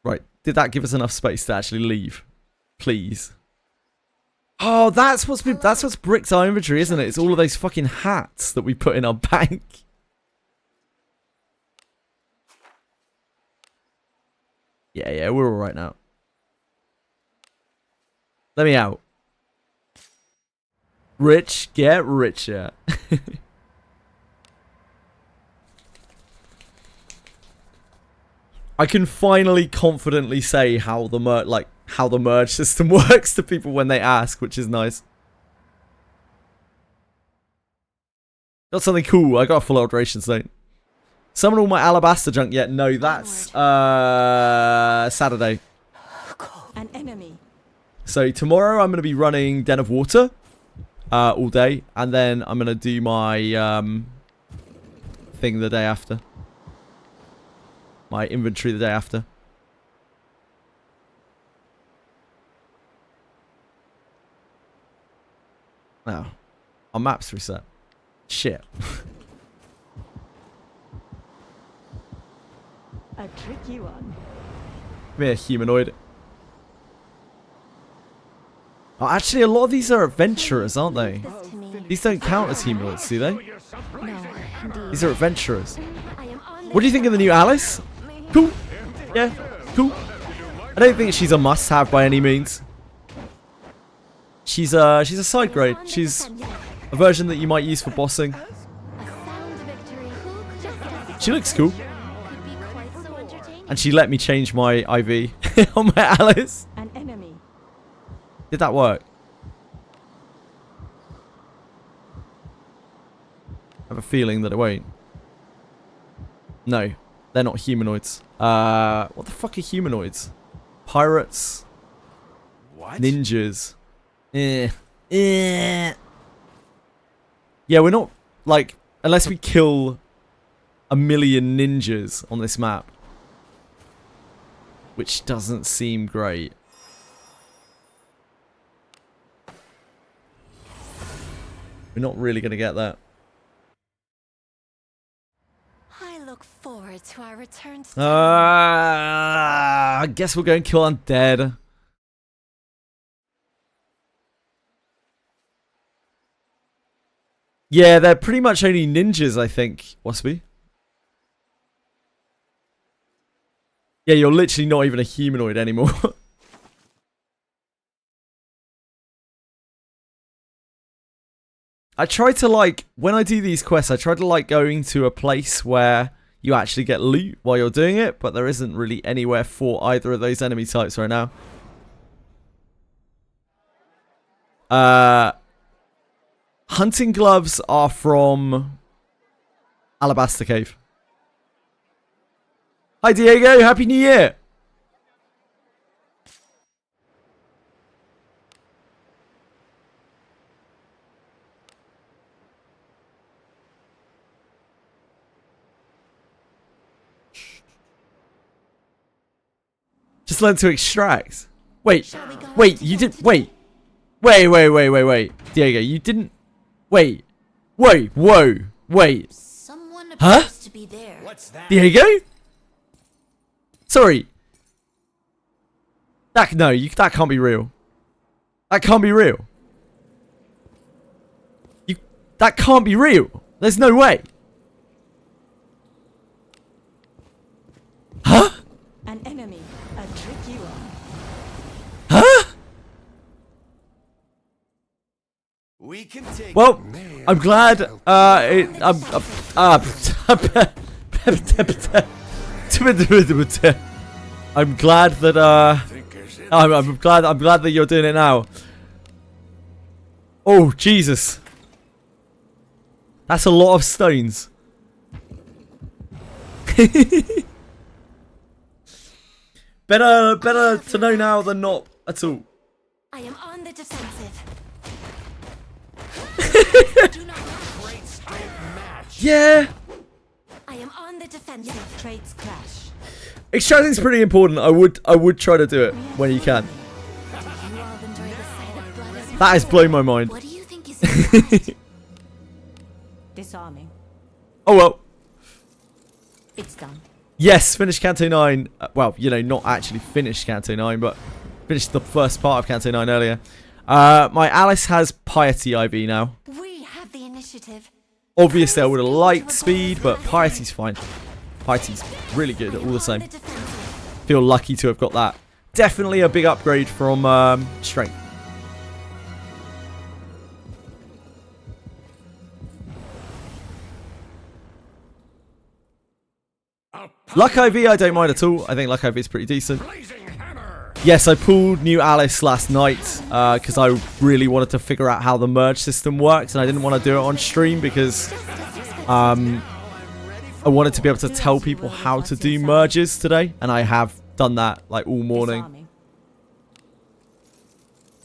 Right. Did that give us enough space to actually leave? Please. Oh, that's what's bricked our inventory, isn't it? It's all of those fucking hats that we put in our bank. Yeah, we're all right now. Let me out. Rich, get richer. I can finally confidently say how the merge system works to people when they ask, which is nice. Got something cool. I got a full alteration stone. Summon all my alabaster junk yet? No, that's Saturday. enemy. So tomorrow I'm going to be running Den of Water all day. And then I'm going to do my thing the day after. My inventory the day after. Now, our map's reset. Shit. A tricky one. Come here, humanoid. Oh, actually, a lot of these are adventurers, aren't they? These don't count as humanoids, do they? These are adventurers. What do you think of the new Alice? Cool. Yeah, cool. I don't think she's a must-have by any means. She's a side grade. She's a version that you might use for bossing. She looks cool. And she let me change my IV on my Alice. An enemy. Did that work? I have a feeling that it won't. No, they're not humanoids. What the fuck are humanoids? Pirates? What? Ninjas? Yeah, we're not, like, unless we kill 1,000,000 ninjas on this map. Which doesn't seem great. We're not really going to get that. I look forward to our return. I guess we'll go and kill undead. Yeah, they're pretty much only ninjas, I think, Waspy. Yeah, you're literally not even a humanoid anymore. I try to, like, when I do these quests, I try to like going to a place where you actually get loot while you're doing it, but there isn't really anywhere for either of those enemy types right now. Hunting gloves are from Alabaster Cave. Hi Diego, Happy New Year! Just learn to extract. Wait, you did. Wait. Diego, you didn't. Wait. Someone Huh? appears to be there. What's that? Diego? Sorry. That can't be real. That can't be real. That can't be real. There's no way. Huh? An enemy. A tricky one. Huh? We can take Well, I'm glad. I'm glad that. I'm glad that you're doing it now. Oh Jesus! That's a lot of stones. Better to know now than not at all. I am on the defensive. Yeah. I am on the defensive. Traits clash. Extracting's pretty important. I would try to do it when you can. That has blown my mind. What do you think is Disarming. Oh well. It's done. Yes, finished Canto 9. Well, you know, not actually finished Canto 9, but finished the first part of Canto 9 earlier. My Alice has Piety IV now. We have the initiative. Obviously, I would have liked speed, but Piety's fine. Piety's really good all the same. Feel lucky to have got that. Definitely a big upgrade from Strength. Luck IV, I don't mind at all. I think Luck IV is pretty decent. Yes, I pulled new Alice last night because I really wanted to figure out how the merge system works, and I didn't want to do it on stream because I wanted to be able to tell people how to do merges today, and I have done that like all morning.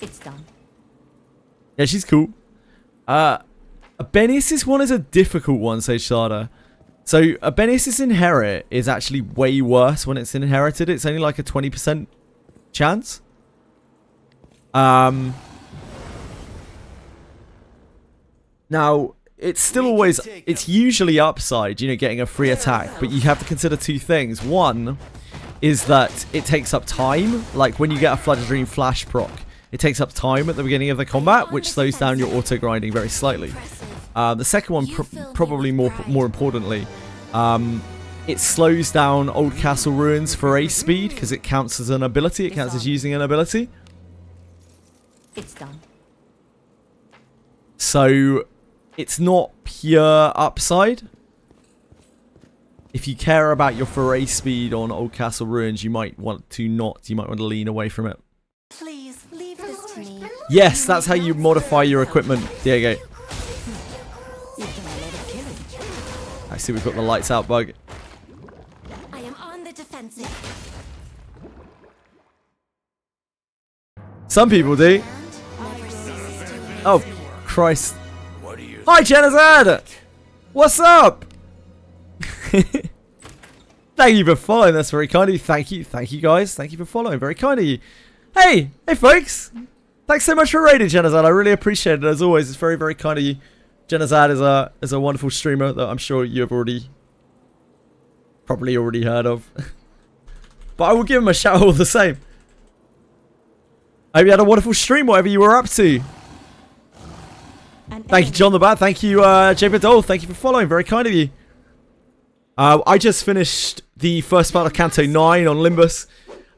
It's done. Yeah, she's cool. Benius's one is a difficult one, says Shada. So Benius's inherit is actually way worse when it's inherited. It's only like a 20% chance. Now, it's still always, it's usually upside, you know, getting a free attack, but you have to consider two things. One is that it takes up time, like when you get a Flooded Dream Flash proc, it takes up time at the beginning of the combat, which slows down your auto grinding very slightly. The second one, probably more importantly, it slows down Old Castle Ruins for a speed because it counts as an ability. It counts as using an ability. It's done. So it's not pure upside. If you care about your foray speed on Old Castle Ruins, you might want to lean away from it. Please leave this to me. Yes, that's how you modify your equipment, Diego. I see we've got the lights out bug. I am on the defensive. Some people do. Oh, Christ. Hi, Genazad! What's up? Thank you for following. That's very kind of you. Thank you guys. Thank you for following. Very kind of you. Hey folks. Thanks so much for raiding, Genazad. I really appreciate it. As always, it's very, very kind of you. Genazad is a wonderful streamer that I'm sure you have probably already heard of. But I will give him a shout all the same. I hope you had a wonderful stream, whatever you were up to. Thank you, John the Bat. Thank you, JJWF. Thank you for following. Very kind of you. I just finished the first part of CANTO 9 on Limbus.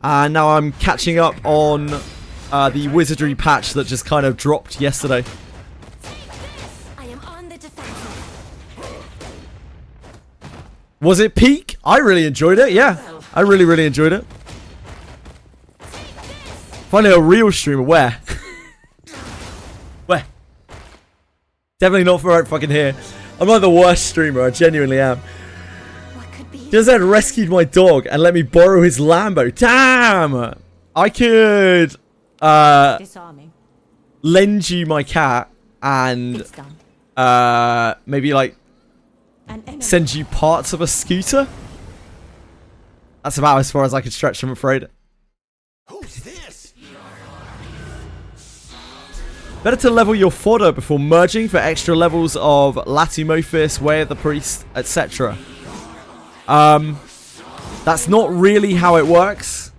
And now I'm catching up on the Wizardry patch that just kind of dropped yesterday. I am on the defensive. Was it peak? I really enjoyed it. Yeah, I really, really enjoyed it. Finally a real streamer. Where? Where? Definitely not for right fucking here. I'm like the worst streamer. I genuinely am. Just had rescued my dog and let me borrow his Lambo. Damn! I could lend you my cat and maybe like send you parts of a scooter. That's about as far as I could stretch, I'm afraid. Who's this? Better to level your fodder before merging for extra levels of Latumophis, Way of the Priest, etc. That's not really how it works,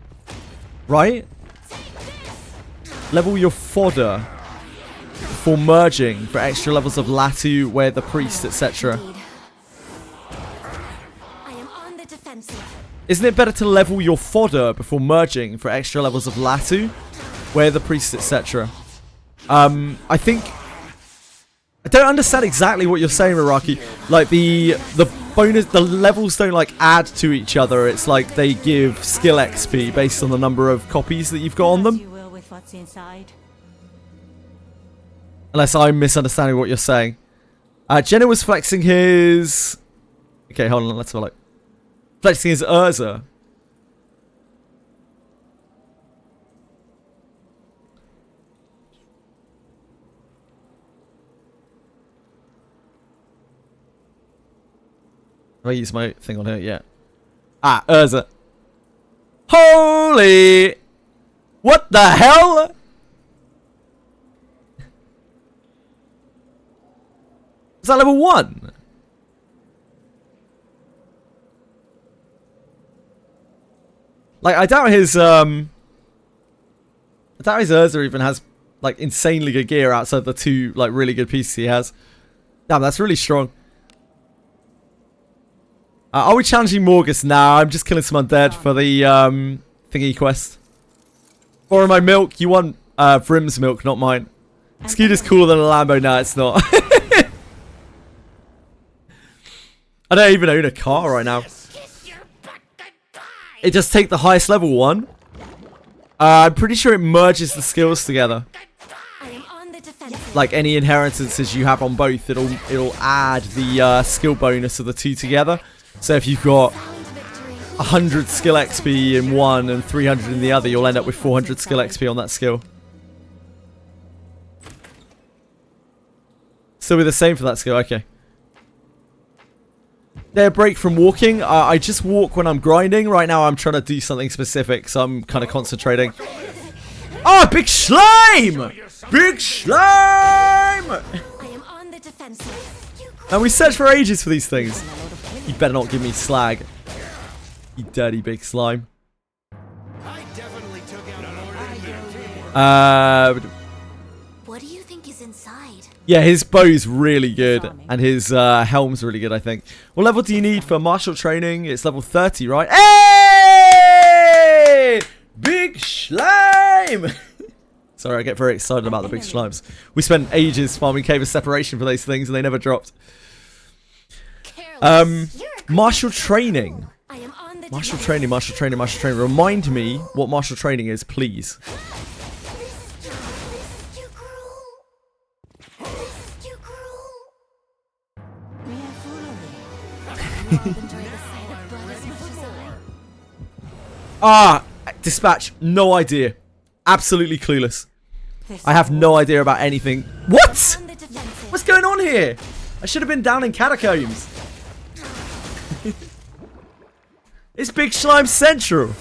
right? Level your fodder before merging for extra levels of Latu, Way of the Priest, etc. I am on the defensive. Isn't it better to level your fodder before merging for extra levels of Latu, Way of the Priest, etc.? I think I don't understand exactly what you're saying, Miraki. Like the bonus, the levels don't like add to each other. It's like they give skill XP based on the number of copies that you've got on them. Unless I'm misunderstanding what you're saying. Jenna was flexing his... Okay, hold on, let's have a look. Flexing his Urza. Have I used my thing on her? Yeah. Ah, Urza. Holy! What the hell? Is that level 1? Like, I doubt his Urza even has, like, insanely good gear outside the 2, like, really good pieces he has. Damn, that's really strong. Are we challenging Morgus? Nah, I'm just killing some undead for the thingy quest. Borrow my milk. You want Vrim's milk, not mine. Scooter's cooler than a Lambo. Nah, it's not. I don't even own a car right now. It just take the highest level one. I'm pretty sure it merges the skills together. Like any inheritances you have on both, it'll add the skill bonus of the 2 together. So if you've got 100 skill XP in one and 300 in the other, you'll end up with 400 skill XP on that skill. So we're the same for that skill. Okay. Day a break from walking. I just walk when I'm grinding. Right now I'm trying to do something specific, so I'm kind of concentrating. Oh, big slime! Big slime! I am on the defensive. And we search for ages for these things. You better not give me slag. You dirty big slime. What do you think is inside? Yeah, his bow's really good. And his helm's really good, I think. What level do you need for martial training? It's level 30, right? Hey! Big slime! Sorry, I get very excited about the big slimes. We spent ages farming Cave of Separation for those things and they never dropped. Martial training. Martial training. Remind me what martial training is, please. Dispatch. No idea. Absolutely clueless. I have no idea about anything. What? What's going on here? I should have been down in catacombs. It's Big Slime Central.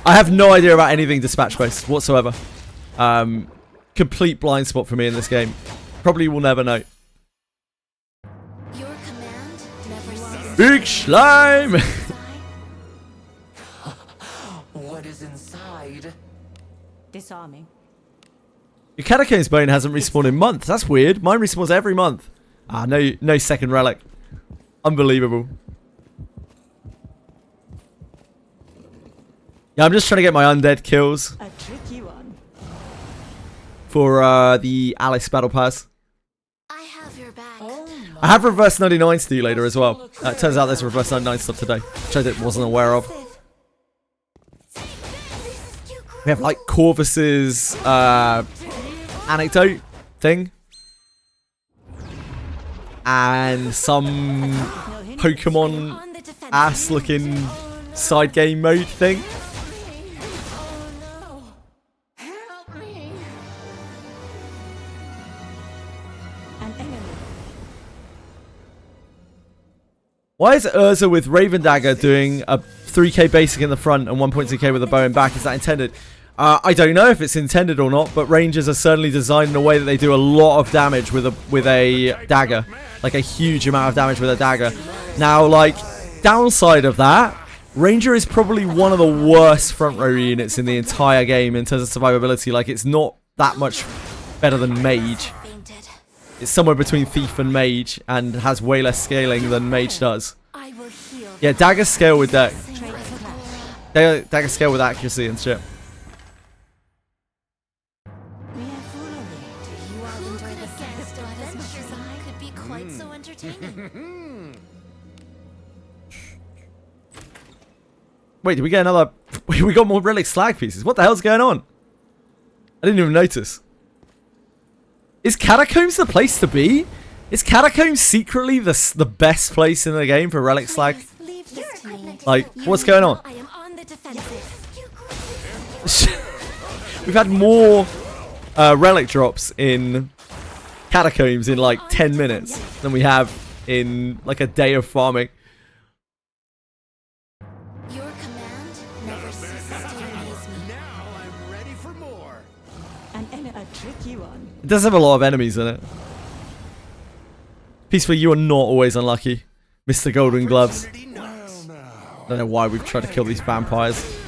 I have no idea about anything dispatch based whatsoever. Complete blind spot for me in this game. Probably will never know. Big Slime! What is inside? Disarming. Your Catacombs bone hasn't respawned in months. That's weird. Mine respawns every month. No second relic. Unbelievable. Yeah, I'm just trying to get my undead kills. A tricky one. For the Alice Battle Pass. I have reverse 99 to do later as well. It turns out there's a reverse 99 stuff today, which I wasn't aware of. We have like Corvus's anecdote thing. And some Pokemon ass looking side game mode thing. Why is Urza with Raven Dagger doing a 3k basic in the front and 1.2k with a bow and back? Is that intended? I don't know if it's intended or not, but Rangers are certainly designed in a way that they do a lot of damage with a dagger. Like a huge amount of damage with a dagger. Now, like, downside of that, Ranger is probably one of the worst front row units in the entire game in terms of survivability. Like, it's not that much better than Mage. It's somewhere between Thief and Mage and has way less scaling than Mage does. Yeah, Dagger scale with that. Dagger scale with accuracy and shit. Wait, did we get another... We got more relic slag pieces. What the hell's going on? I didn't even notice. Is Catacombs the place to be? Is Catacombs secretly the best place in the game for relic slag? Like, what's going on? We've had more relic drops in Catacombs in like 10 minutes than we have in like a day of farming. It does have a lot of enemies in it. Peacefully, you are not always unlucky, Mr. Golden Gloves. I don't know why we've tried to kill these vampires.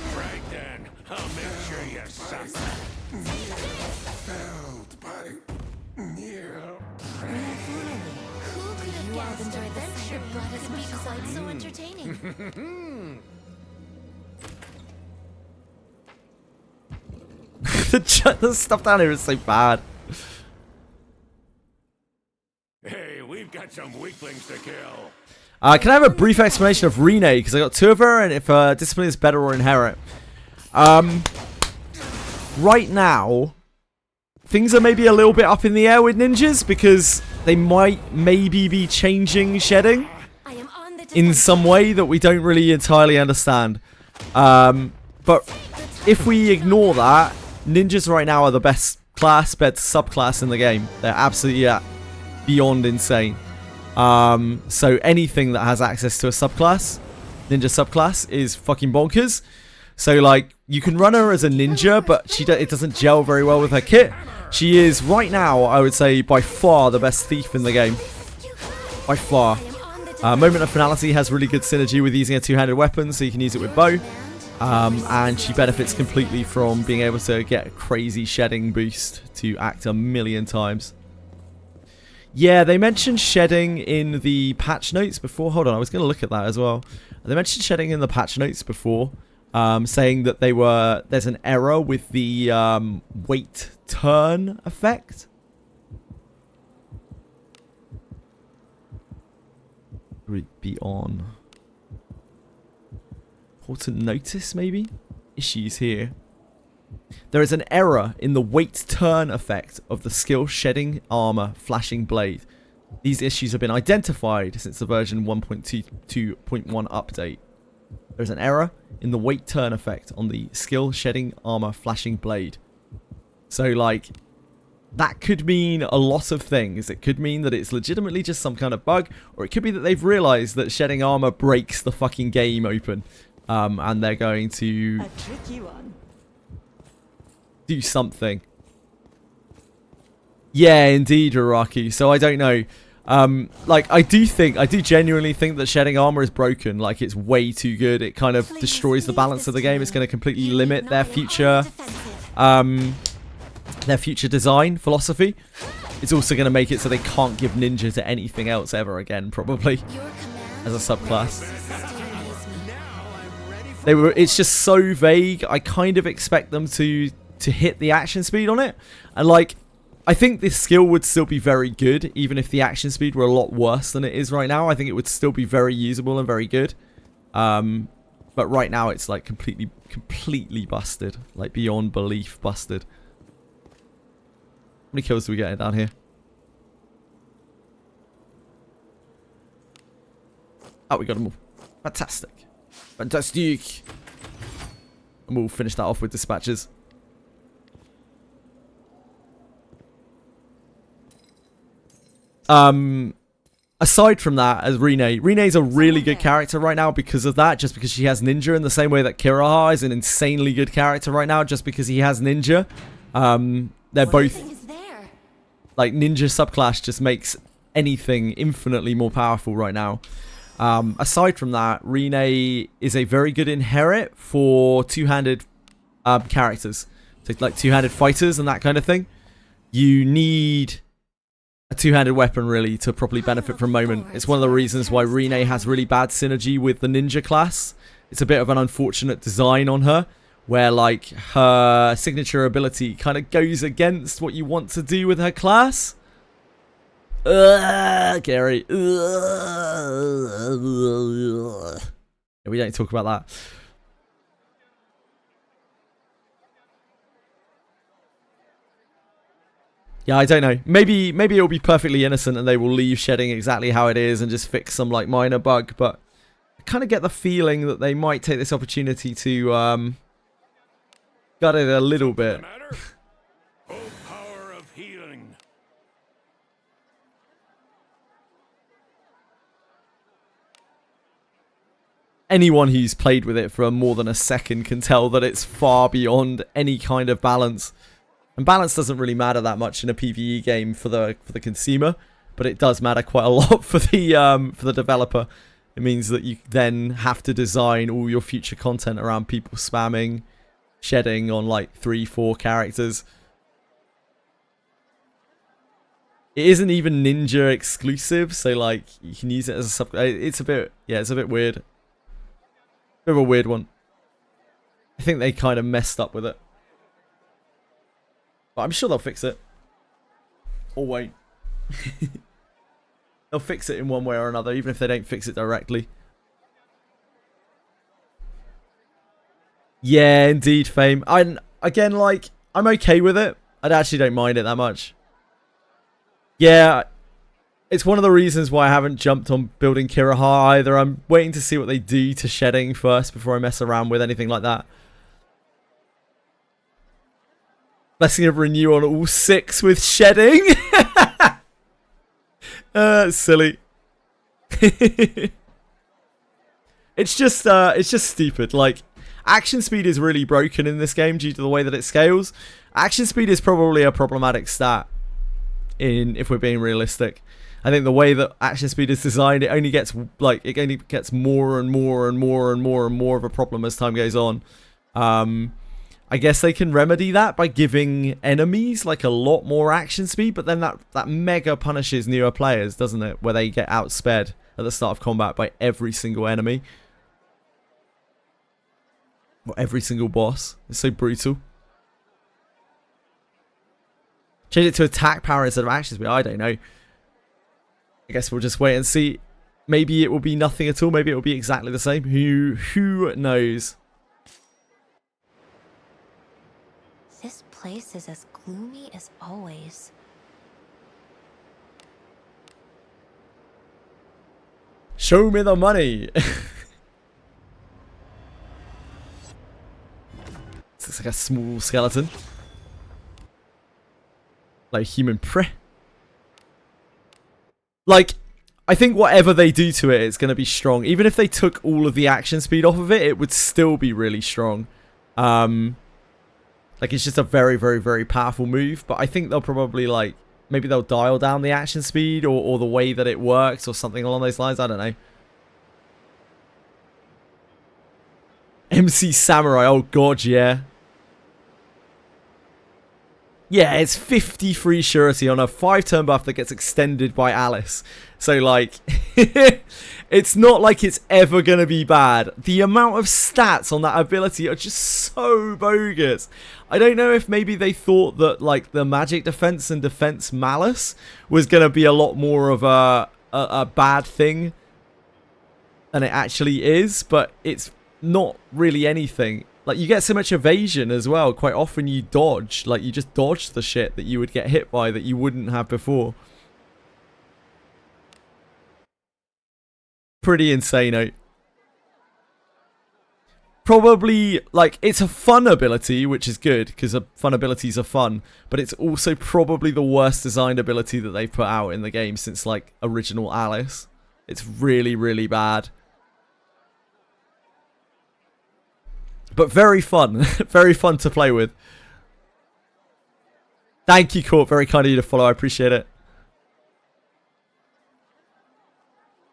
The stuff down here is so bad. Hey, we've got some weaklings to kill. Can I have a brief explanation of Rene? Because I got two of her, and if discipline is better or inherit. Right now, things are maybe a little bit up in the air with ninjas because they might maybe be changing shedding in some way that we don't really entirely understand. But if we ignore that, ninjas right now are the best class, best subclass in the game. They're absolutely beyond insane. So anything that has access to a subclass, ninja subclass, is fucking bonkers. So like, you can run her as a ninja, but it doesn't gel very well with her kit. She is right now, I would say, by far the best thief in the game. By far. Moment of Finality has really good synergy with using a two-handed weapon, so you can use it with bow. And she benefits completely from being able to get a crazy shedding boost to act 1,000,000 times. Yeah, they mentioned shedding in the patch notes before. Hold on, I was going to look at that as well. They mentioned shedding in the patch notes before, saying that there's an error with the weight turn effect. Would be on important notice, maybe? Issues here. There is an error in the weight turn effect of the skill shedding armor flashing blade. These issues have been identified since the version 1.22.1 update. There's an error in the weight turn effect on the skill shedding armor flashing blade. So like, that could mean a lot of things. It could mean that it's legitimately just some kind of bug, or it could be that they've realized that shedding armor breaks the fucking game open. And they're going to do something. Yeah, indeed, Iraqi. So I don't know. Like, I do genuinely think that shedding armor is broken. Like, it's way too good. It kind of destroys the balance of the game. It's going to completely limit their future design philosophy. It's also going to make it so they can't give ninja to anything else ever again, probably, as a subclass. It's just so vague. I kind of expect them to hit the action speed on it. And like, I think this skill would still be very good, even if the action speed were a lot worse than it is right now. I think it would still be very usable and very good. But right now it's like completely busted. Like beyond belief busted. How many kills do we get down here? Oh, we got them all. Fantastic. Fantastic. And we'll finish that off with dispatches. Aside from that, as Rene's a really good character right now because of that, just because she has ninja, in the same way that Kiraha is an insanely good character right now just because he has ninja. They're both, like, ninja subclass just makes anything infinitely more powerful right now. Aside from that, Rene is a very good inherit for two-handed characters. So, like, two-handed fighters and that kind of thing. You need a two-handed weapon, really, to properly benefit from moment. It's one of the reasons why Rene has really bad synergy with the ninja class. It's a bit of an unfortunate design on her, where, like, her signature ability kind of goes against what you want to do with her class. Gary. Yeah, we don't talk about that. Yeah, I don't know. Maybe it'll be perfectly innocent and they will leave shedding exactly how it is and just fix some like minor bug, but I kind of get the feeling that they might take this opportunity to gut it a little bit. Power of healing. Anyone who's played with it for more than a second can tell that it's far beyond any kind of balance. And balance doesn't really matter that much in a PvE game for the consumer, but it does matter quite a lot for the developer. It means that you then have to design all your future content around people spamming shedding on like 3-4 characters. It isn't even ninja exclusive, so like you can use it as a sub. It's a bit weird. Bit of a weird one. I think they kind of messed up with it. But I'm sure they'll fix it. Or won't. They'll fix it in one way or another, even if they don't fix it directly. Yeah, indeed, Fame. Again, like, I'm okay with it. I actually don't mind it that much. Yeah, it's one of the reasons why I haven't jumped on building Kiraha either. I'm waiting to see what they do to shedding first before I mess around with anything like that. Blessing of Renew on all 6 with shedding. Silly. It's just stupid. Like, action speed is really broken in this game due to the way that it scales. Action speed is probably a problematic stat if we're being realistic. I think the way that action speed is designed, it only gets more and more and more and more and more of a problem as time goes on. I guess they can remedy that by giving enemies like a lot more action speed, but then that mega punishes newer players, doesn't it? Where they get outsped at the start of combat by every single enemy. Or every single boss. It's so brutal. Change it to attack power instead of action speed. I don't know. I guess we'll just wait and see. Maybe it will be nothing at all. Maybe it will be exactly the same. Who knows? This place is as gloomy as always. Show me the money. It's like a small skeleton. Like human prey. Like, I think whatever they do to it, it's going to be strong. Even if they took all of the action speed off of it, it would still be really strong. Like, it's just a very, very, very powerful move. But I think they'll probably, like, maybe they'll dial down the action speed or the way that it works or something along those lines. I don't know. MC Samurai. Oh, God, yeah. Yeah, it's 50 free surety on a 5-turn buff that gets extended by Alice. So, like, it's not like it's ever going to be bad. The amount of stats on that ability are just so bogus. I don't know if maybe they thought that, like, the magic defense and defense malice was going to be a lot more of a bad thing than it actually is, but it's not really anything. Like, you get so much evasion as well. Quite often you dodge. Like, you just dodge the shit that you would get hit by that you wouldn't have before. Pretty insane. Probably, like, it's a fun ability, which is good, because fun abilities are fun. But it's also probably the worst designed ability that they've put out in the game since, like, original Alice. It's really, really bad. But very fun. Very fun to play with. Thank you, Court. Very kind of you to follow. I appreciate it.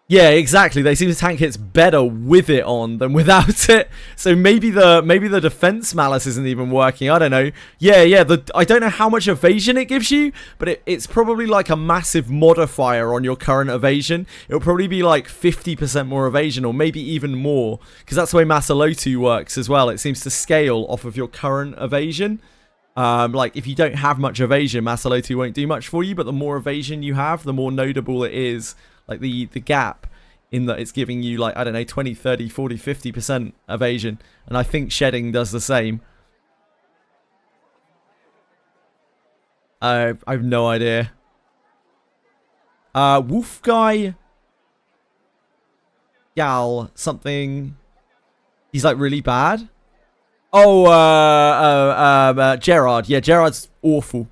Yeah, exactly. They seem to tank hits better with it on than without it. So maybe the defense malice isn't even working. I don't know. Yeah. I don't know how much evasion it gives you, but it's probably like a massive modifier on your current evasion. It'll probably be like 50% more evasion, or maybe even more, because that's the way Masalotu works as well. It seems to scale off of your current evasion. Like, if you don't have much evasion, Masalotu won't do much for you, but the more evasion you have, the more notable it is. Like, the gap in that it's giving you, like, I don't know, 20, 30, 40, 50% evasion. And I think shedding does the same. I have no idea. Wolf guy. Gal something. He's, like, really bad. Oh, Gerard. Yeah, Gerard's awful.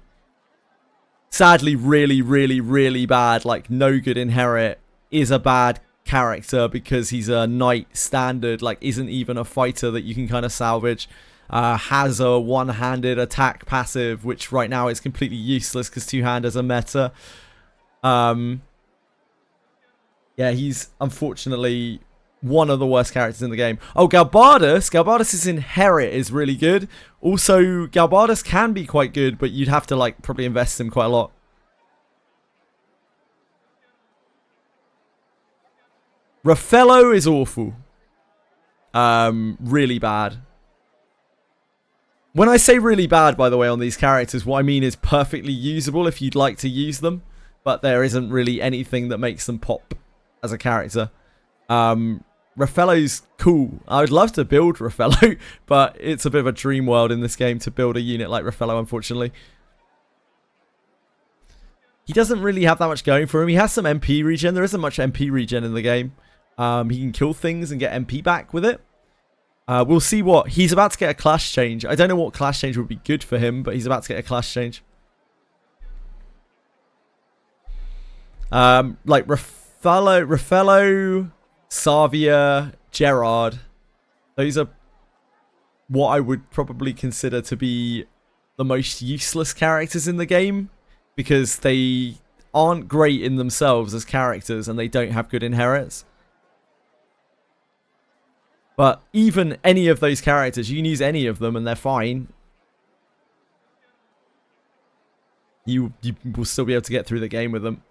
Sadly, really, really, really bad. Like, no good inherit. Is a bad character because he's a knight standard. Like, isn't even a fighter that you can kind of salvage. Has a one-handed attack passive, which right now is completely useless because two-handers are meta. Yeah, he's unfortunately one of the worst characters in the game. Oh, Galbardus' inherit is really good. Also, Galbardus can be quite good, but you'd have to, like, probably invest him quite a lot. Raffaello is awful. Really bad. When I say really bad, by the way, on these characters, what I mean is perfectly usable if you'd like to use them, but there isn't really anything that makes them pop as a character. Raffaello's cool. I would love to build Raffaello, but it's a bit of a dream world in this game to build a unit like Raffaello, unfortunately. He doesn't really have that much going for him. He has some MP regen. There isn't much MP regen in the game. He can kill things and get MP back with it. We'll see what... He's about to get a class change. I don't know what class change would be good for him, but he's about to get a class change. Like Raffaello, Savia, Gerard. Those are what I would probably consider to be the most useless characters in the game, because they aren't great in themselves as characters and they don't have good inherits. But even any of those characters, you can use any of them and they're fine. You will still be able to get through the game with them.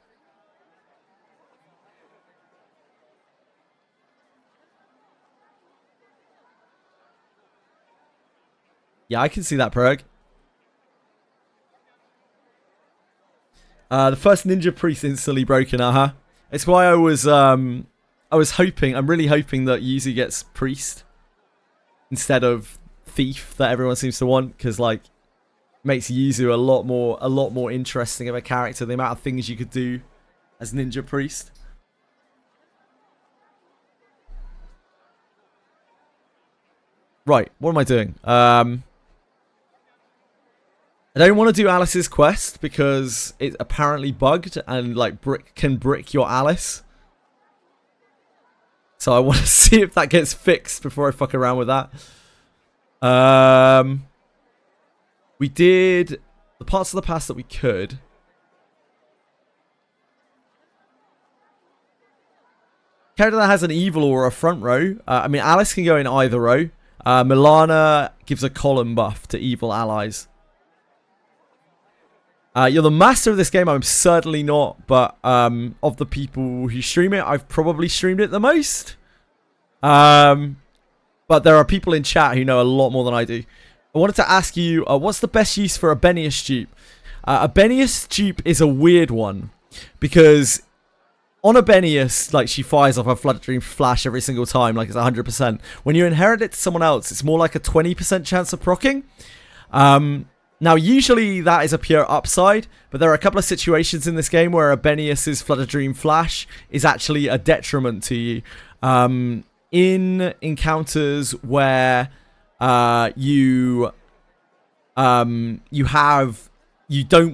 Yeah, I can see that, Prog. The first ninja priest instantly broken, It's why I was hoping, I'm really hoping that Yuzu gets priest instead of thief that everyone seems to want, because like makes Yuzu a lot more interesting of a character, the amount of things you could do as ninja priest. Right, what am I doing? I don't want to do Alice's quest because it's apparently bugged and like can brick your Alice. So I want to see if that gets fixed before I fuck around with that. We did the parts of the past that we could. Character that has an evil or a front row. I mean, Alice can go in either row. Milana gives a column buff to evil allies. You're the master of this game. I'm certainly not, but of the people who stream it, I've probably streamed it the most. But there are people in chat who know a lot more than I do. I wanted to ask you, what's the best use for a Benius dupe? A Benius dupe is a weird one, because on a Benius, like, she fires off a Flood Dream Flash every single time, like it's 100%. When you inherit it to someone else, it's more like a 20% chance of proccing. Now, usually that is a pure upside, but there are a couple of situations in this game where a Benius's Flood Dream Flash is actually a detriment to you. In encounters where you don't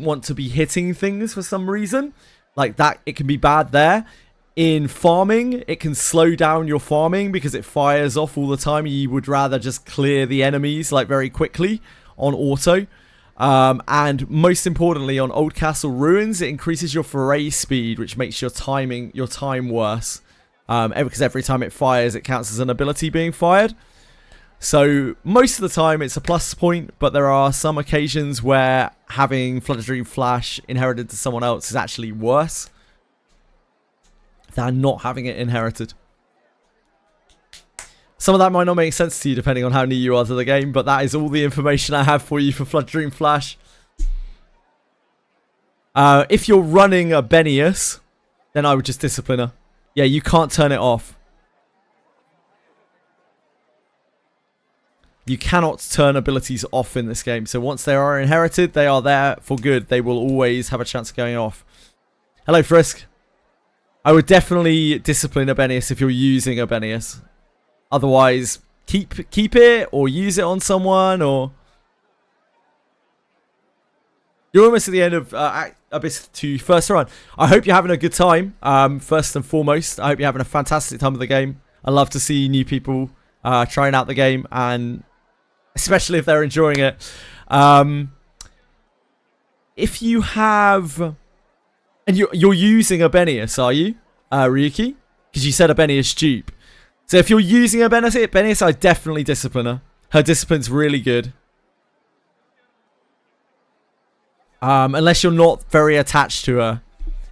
want to be hitting things for some reason, like that, it can be bad there. In farming, it can slow down your farming because it fires off all the time. You would rather just clear the enemies like very quickly on auto. And most importantly, on Old Castle Ruins, it increases your foray speed, which makes your time worse. Because every time it fires, it counts as an ability being fired. So most of the time, it's a plus point, but there are some occasions where having Flood Dream Flash inherited to someone else is actually worse than not having it inherited. Some of that might not make sense to you depending on how new you are to the game, but that is all the information I have for you for Flood Dream Flash. If you're running a Benius, then I would just discipline her. Yeah, you can't turn it off. You cannot turn abilities off in this game. So once they are inherited, they are there for good. They will always have a chance of going off. Hello, Frisk. I would definitely discipline a Benius if you're using a Benius. Otherwise, keep it or use it on someone, or... You're almost at the end of Abyss 2 first run. I hope you're having a good time, first and foremost. I hope you're having a fantastic time of the game. I love to see new people trying out the game, and especially if they're enjoying it. If you have... And you're using a Benius, are you, Ryuki? Because you said a Benius dupe. So if you're using a Benius, I definitely discipline her. Her discipline's really good. Unless you're not very attached to her.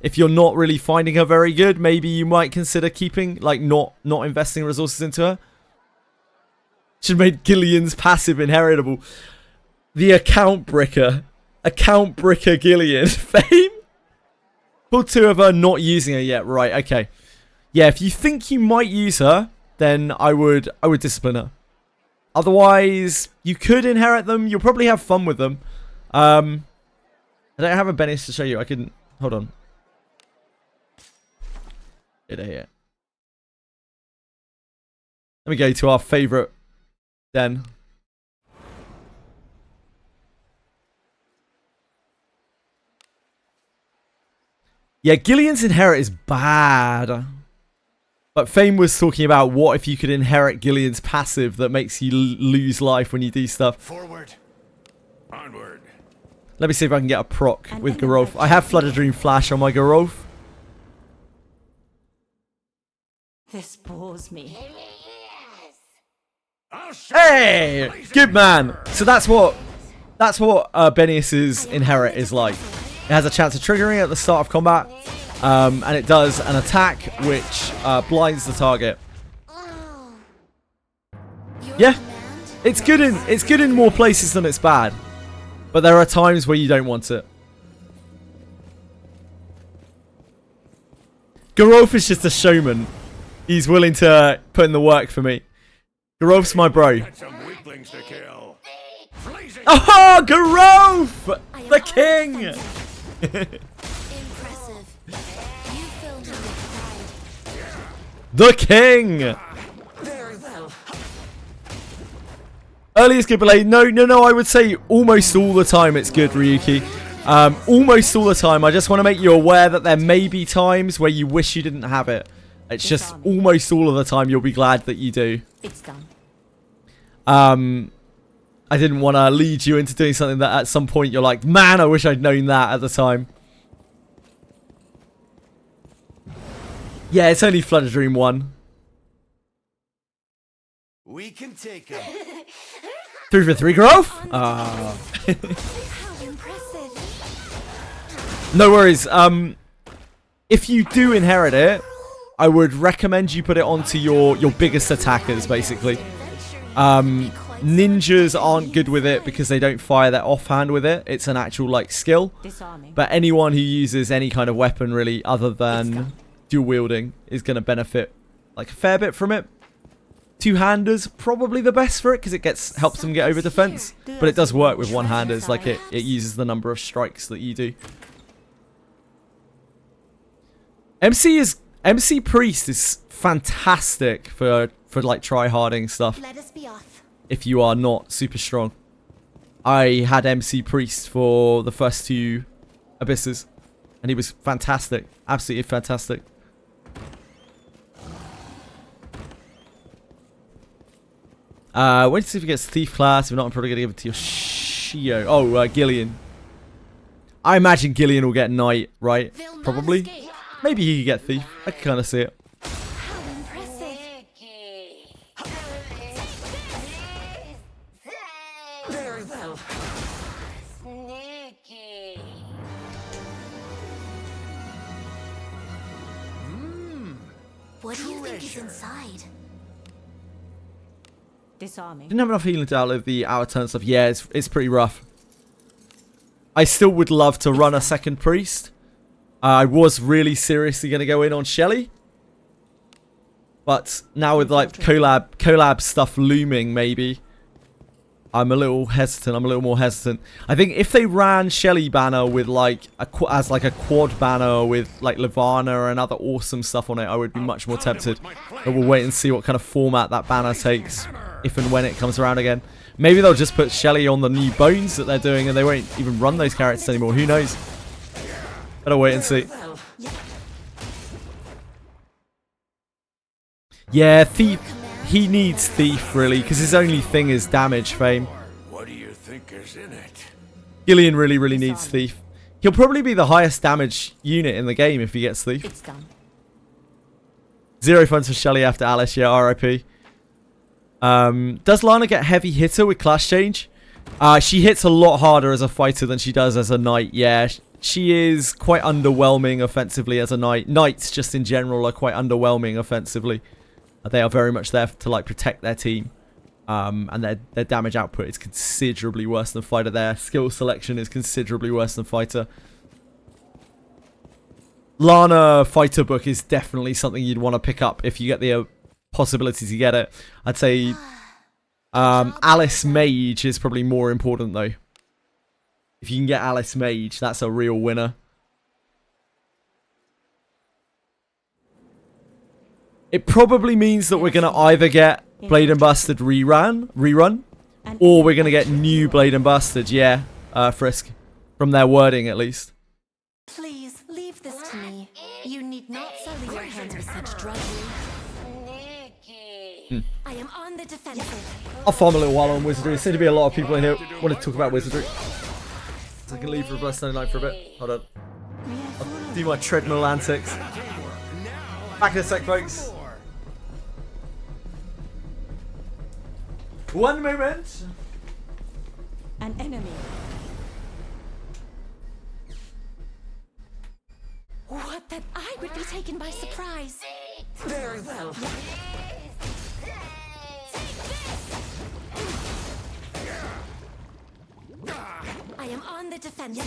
If you're not really finding her very good, maybe you might consider keeping, like, not investing resources into her. Should have made Gillian's passive inheritable. The account bricker. Account bricker Gillian. Fame? Pulled two of her, not using her yet. Right, okay. Yeah, if you think you might use her, then I would discipline her. Otherwise, you could inherit them. You'll probably have fun with them. I don't have a Benius to show you. I can... Hold on. Get it here. Let me go to our favourite then. Yeah, Gillian's inherit is bad. But Fame was talking about what if you could inherit Gillian's passive that makes you lose life when you do stuff. Forward. Onward. Let me see if I can get a proc with Garolf. I have Flooded Dream Flash on my Garolf. This bores me. Hey! Good man! So that's what Benius's inherit is like. It has a chance of triggering at the start of combat. And it does an attack which blinds the target. Yeah. It's good in more places than it's bad. But there are times where you don't want it. Garolf is just a showman. He's willing to put in the work for me. Garolf's my bro. Oh, Garolf! The king! The king! Early is good, but late. No, I would say almost all the time it's good, Ryuki. Almost all the time. I just want to make you aware that there may be times where you wish you didn't have it. It's just almost all of the time you'll be glad that you do. It's done. I didn't want to lead you into doing something that at some point you're like, man, I wish I'd known that at the time. Yeah, it's only Flooded Dream 1. We can take him. 3 for 3 growth? No worries. If you do inherit it, I would recommend you put it onto your biggest attackers, basically. Ninjas aren't good with it because they don't fire their offhand with it. It's an actual, like, skill. But anyone who uses any kind of weapon, really, other than dual wielding, is going to benefit, like, a fair bit from it. Two-handers, probably the best for it because it helps them get over defense. But it does work with one-handers, like it uses the number of strikes that you do. MC Priest is fantastic for like try-harding stuff. Let us be off. If you are not super strong. I had MC Priest for the first 2 Abysses. And he was fantastic. Absolutely fantastic. Wait to see if he gets Thief class. If not, I'm probably going to give it to your Shio. Oh, Gillian. I imagine Gillian will get Knight, right? Probably. Maybe he could get Thief. I can kind of see it. Very well. What do you think is inside? Disarming. Didn't have enough healing to outlive the hour turn stuff. Yeah, it's pretty rough. I still would love to run a second priest. I was really seriously going to go in on Shelly. But now with like collab stuff looming, maybe I'm a little hesitant. I'm a little more hesitant. I think if they ran Shelly banner with like as a quad banner with like Levana and other awesome stuff on it, I would be much more tempted. But we'll wait and see what kind of format that banner takes if and when it comes around again. Maybe they'll just put Shelly on the new bones that they're doing and they won't even run those characters anymore. Who knows? Better wait and see. Yeah, Thief. He needs Thief, really, because his only thing is damage, Fame. What do you think is in it? Gillian really needs Thief. He'll probably be the highest damage unit in the game if he gets Thief. It's done. 0 funds for Shelly after Alice, yeah, RIP. Does Lana get heavy hitter with class change? She hits a lot harder as a fighter than she does as a knight, yeah. She is quite underwhelming offensively as a knight. Knights, just in general, are quite underwhelming offensively. They are very much there to like protect their team. And their damage output is considerably worse than fighter. Their skill selection is considerably worse than fighter. Lana fighter book is definitely something you'd want to pick up if you get the possibility to get it. I'd say Alice Mage is probably more important though. If you can get Alice Mage, that's a real winner. It probably means that we're going to either get Blade and Bastard rerun, or we're gonna get new Blade and Bastard. Yeah, Frisk, from their wording at least. Please leave this to me. You need not sully your hands with such drudgery. I am on the defensive. I'll farm a little while on Wizardry. There seem to be a lot of people in here who want to talk about Wizardry. So I can leave Reverse 99 for a bit. Hold on. I'll do my treadmill antics. Back in a sec, folks. One moment. An enemy. What, that I would be taken by surprise? Very well. I am on the defensive.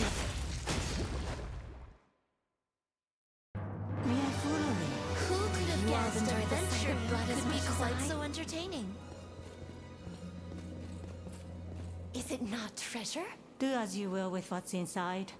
Who could have guessed our adventure could be quite so entertaining? Is it not treasure? Do as you will with what's inside.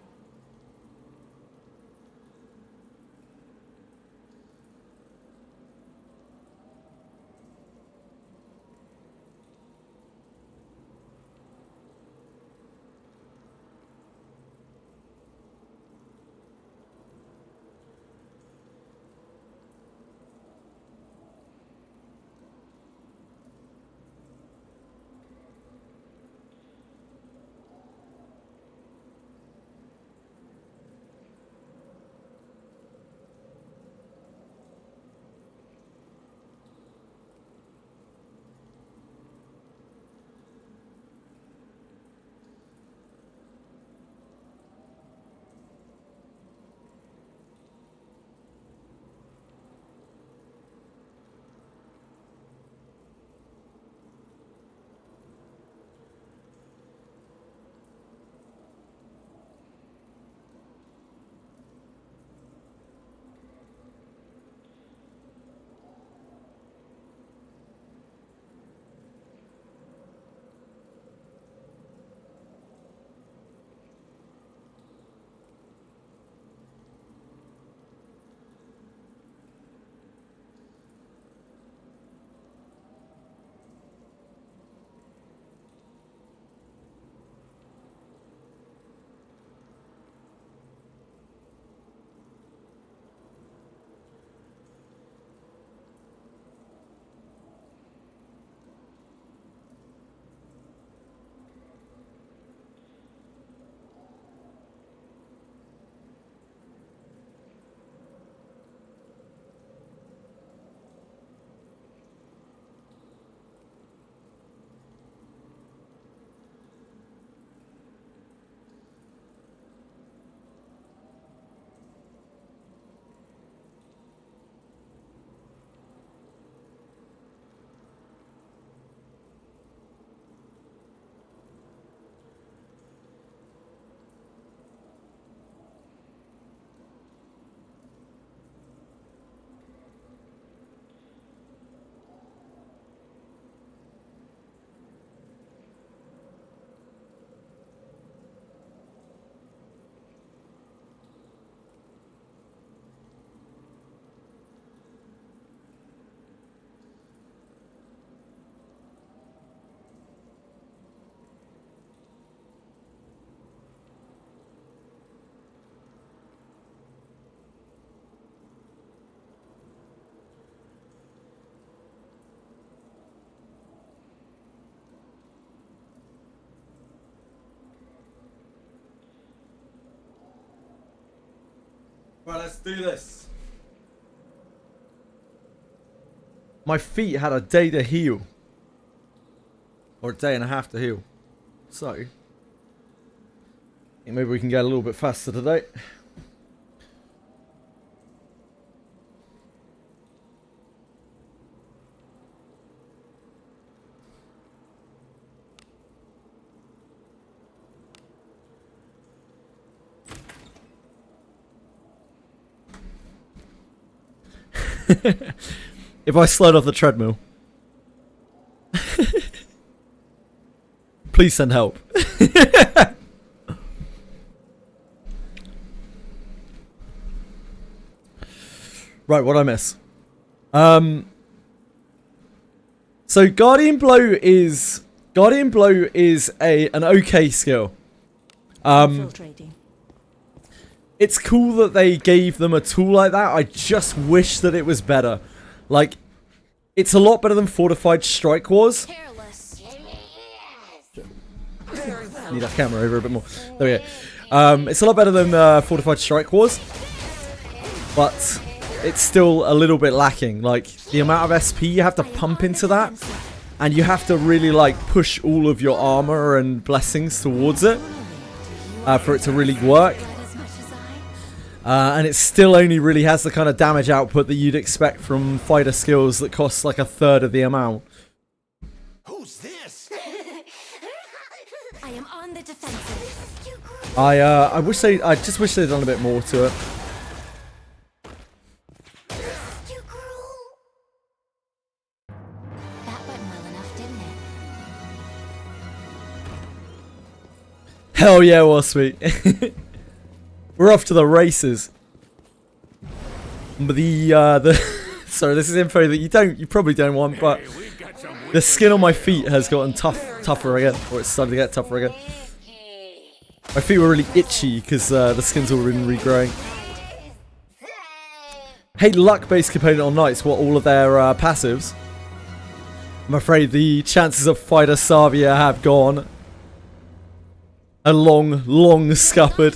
Right, let's do this. My feet had a day to heal. Or a day and a half to heal. So, I think maybe we can get a little bit faster today. If I slide off the treadmill. Please send help. Right, what'd I miss? So Guardian Blow is an okay skill. It's cool that they gave them a tool like that. I just wish that it was better. Like, it's a lot better than Fortified Strike was. Need that camera over a bit more. There we go. It's a lot better than Fortified Strike was, but it's still a little bit lacking. Like, the amount of SP you have to pump into that, and you have to really like push all of your armor and blessings towards it for it to really work. And it still only really has the kind of damage output that you'd expect from fighter skills that cost like a third of the amount. Who's this? I am on the defensive. I just wish they'd done a bit more to it. That went well enough, didn't it? Hell yeah, well sweet. We're off to the races. But sorry, this is info that you probably don't want, but the skin on my feet has gotten tougher again, or it's starting to get tougher again. My feet were really itchy because the skin's all been regrowing. Hey, luck-based component on knights, what all of their passives? I'm afraid the chances of fighter Savia have gone a long scuppered.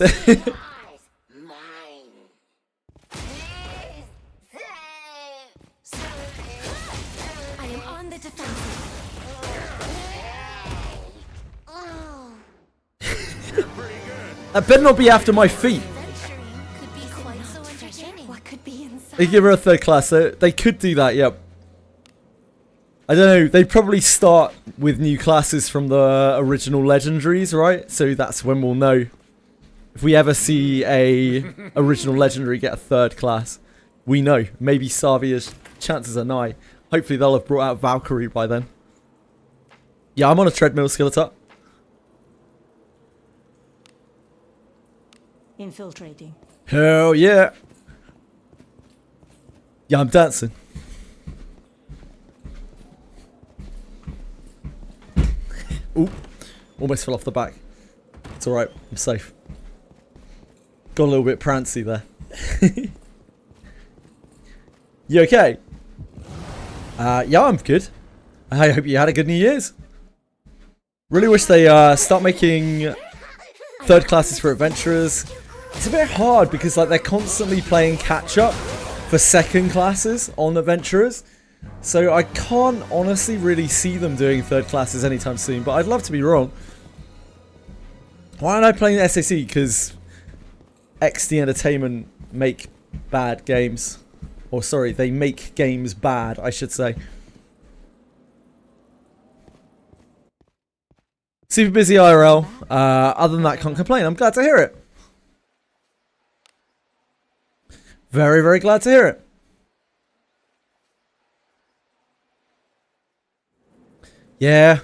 That better not be after my feet. They give her a third class. They could do that, yep. I don't know. They probably start with new classes from the original legendaries, right? So that's when we'll know. If we ever see a original legendary get a third class, we know. Maybe Savia's chances are nigh. Hopefully they'll have brought out Valkyrie by then. Yeah, I'm on a treadmill, Skeletor. Infiltrating. Hell yeah. Yeah, I'm dancing. Ooh, almost fell off the back. It's alright, I'm safe. Got a little bit prancy there. You okay? Yeah, I'm good. I hope you had a good New Year's. Really wish they start making third classes for adventurers. It's a bit hard because like they're constantly playing catch up for second classes on adventurers. So I can't honestly really see them doing third classes anytime soon, but I'd love to be wrong. Why aren't I playing SAC? Because XD Entertainment make bad games. Or sorry, they make games bad, I should say. Super busy IRL. Other than that, can't complain. I'm glad to hear it. Very, very glad to hear it. Yeah.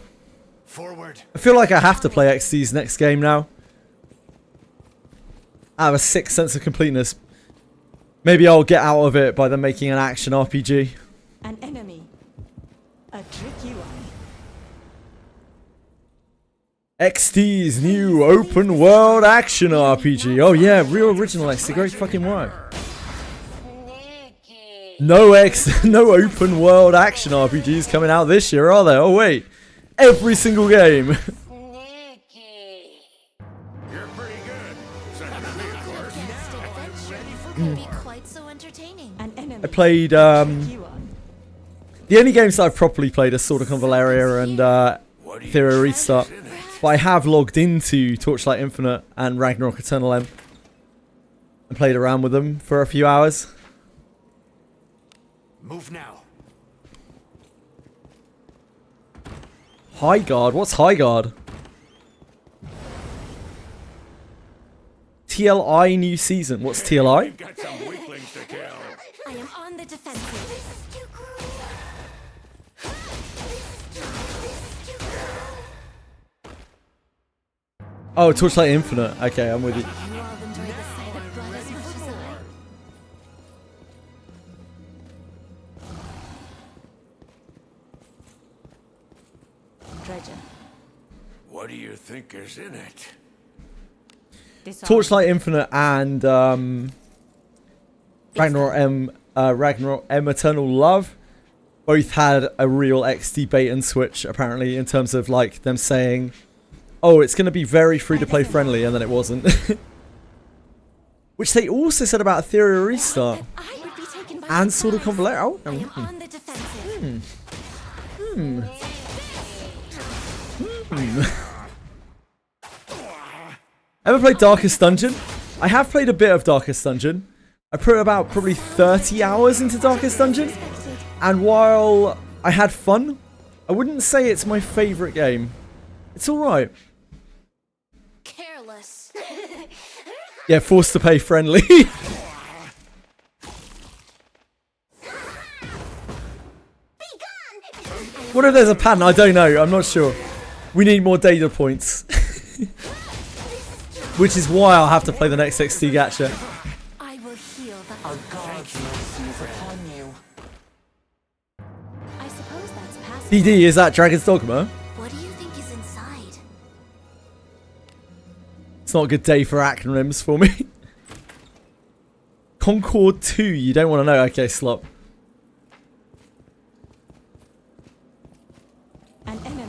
Forward. I feel like I have to play XD's next game now. I have a sick sense of completeness. Maybe I'll get out of it by them making an action RPG. An enemy. A tricky one. XD's new open world action RPG. Oh yeah, real original XD. Great fucking work. No open world action RPGs coming out this year, are there? Oh wait, every single game. You're pretty good. I played the only games that I've properly played are Sword of Convaleria and Theory Restart. But I have logged into Torchlight Infinite and Ragnarok Eternal M and played around with them for a few hours. Move now. High Guard? What's High Guard? TLI new season. What's TLI? We've got some weaklings to kill. I am on the defensive. Oh, Torchlight Infinite. Okay, I'm with you. treasure. What do you think is in it? Torchlight Infinite and Ragnarok M Eternal Love both had a real XD bait and switch, apparently, in terms of like them saying, oh, it's going to be very free to play friendly, and then it wasn't. Which they also said about Ethereal Restart and Sword of Convalescence. Ever played Darkest Dungeon? I have played a bit of Darkest Dungeon. I put about probably 30 hours into Darkest Dungeon. And while I had fun, I wouldn't say it's my favourite game. It's alright. Careless. Yeah, forced to pay friendly. What if there's a pattern? I don't know. I'm not sure. We need more data points. Which is why I'll have to play the next XT Gacha. I will heal the God's mercy is upon you. I suppose that's past. DD, is that Dragon's Dogma? What do you think is inside? It's not a good day for acronyms for me. Concord 2, you don't want to know. Okay, slop. An enemy.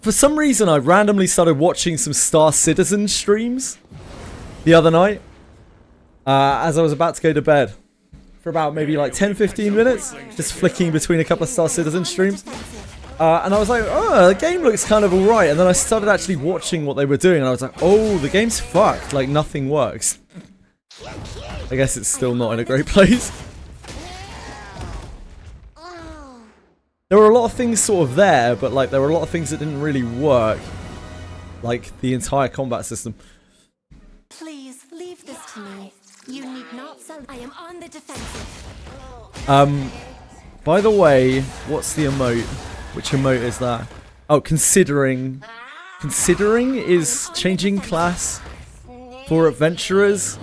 For some reason, I randomly started watching some Star Citizen streams the other night as I was about to go to bed for about maybe like 10-15 minutes, just flicking between a couple of Star Citizen streams. And I was like, oh, the game looks kind of alright. And then I started actually watching what they were doing, and I was like, oh, the game's fucked. Like, nothing works. I guess it's still not in a great place. There were a lot of things sort of there, but like there were a lot of things that didn't really work. Like the entire combat system. Please leave this to me. You need not sell. I am on the defensive. By the way, what's the emote? Which emote is that? Oh, considering. Considering is changing class for adventurers.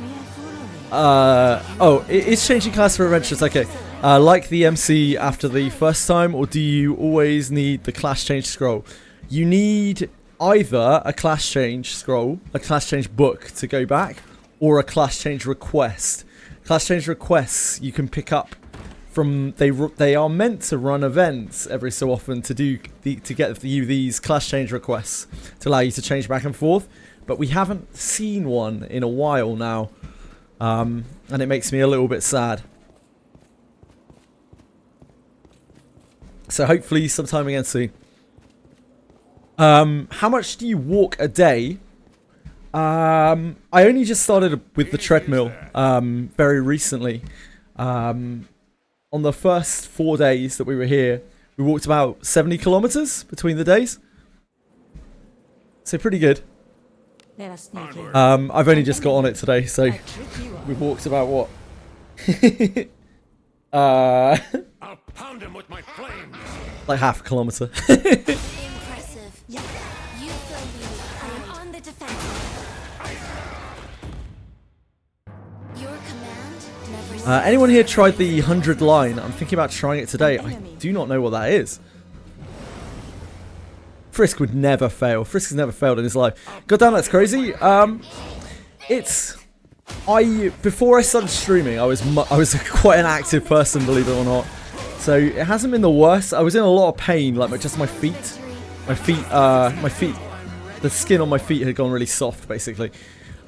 Oh, it is changing class for adventurers. Okay. Like the MC after the first time, or do you always need the class change scroll? You need either a class change scroll, a class change book to go back, or a class change request. Class change requests you can pick up from, they are meant to run events every so often to get you these class change requests to allow you to change back and forth, but we haven't seen one in a while now, and it makes me a little bit sad. So hopefully sometime again soon. How much do you walk a day? I only just started with the treadmill very recently. On the first 4 days that we were here, we walked about 70 kilometers between the days. So pretty good. I've only just got on it today, so we've walked about what? I'll pound him with my flames. Like half a kilometer. Impressive. You fill me. I am on the defensive. Your command never. Anyone here tried the 100 line? I'm thinking about trying it today. I do not know what that is. Frisk would never fail. Frisk has never failed in his life. God damn, that's crazy. Before I started streaming, I was quite an active person, believe it or not. So it hasn't been the worst. I was in a lot of pain, like just my feet. The skin on my feet had gone really soft, basically.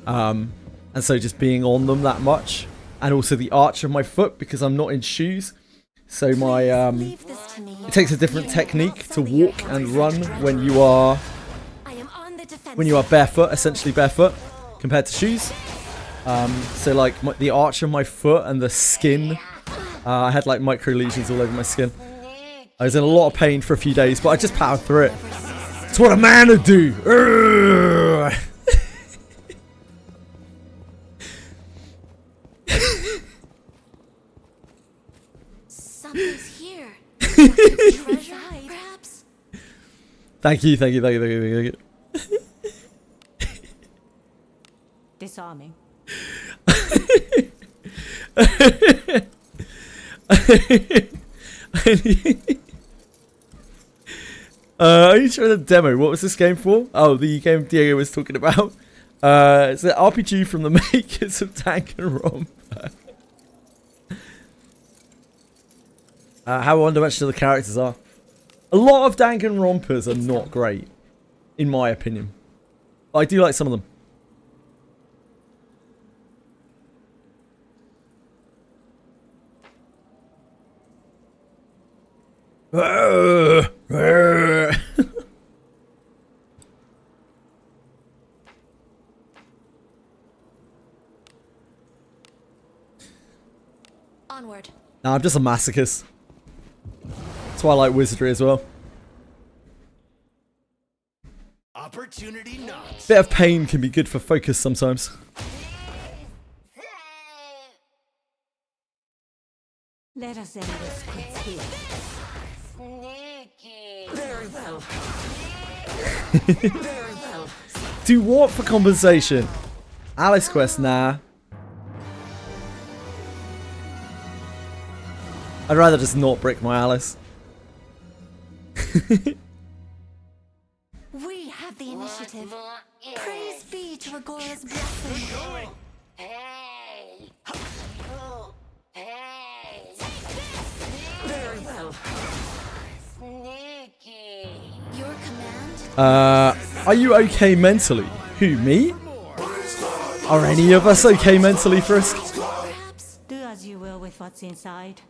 And so just being on them that much, and also the arch of my foot because I'm not in shoes. So my it takes a different technique to walk and run when you are barefoot, essentially barefoot, compared to shoes. So like the arch of my foot and the skin, I had like micro lesions all over my skin. I was in a lot of pain for a few days, but I just powered through it. It's what a man would do. Something's here. Treasure, perhaps? Thank you. Disarming. Are you showing the demo? What was this game for? Oh, the game Diego was talking about. It's an RPG from the makers of Danganronpa. How one-dimensional the characters are. A lot of Danganronpas are not great, in my opinion. I do like some of them. Onward. Nah, I'm just a masochist. That's why I like Wizardry as well. Opportunity knocks. Bit of pain can be good for focus sometimes. Let us end this quest here. Very well. Very well. Do what for compensation? Alice quest, nah. I'd rather just not brick my Alice. We have the initiative. Praise be to Agora's blessing. Very well. Your command? Are you okay mentally? Who, me? Are any of us okay mentally, Frisk? Do as you will with what's inside.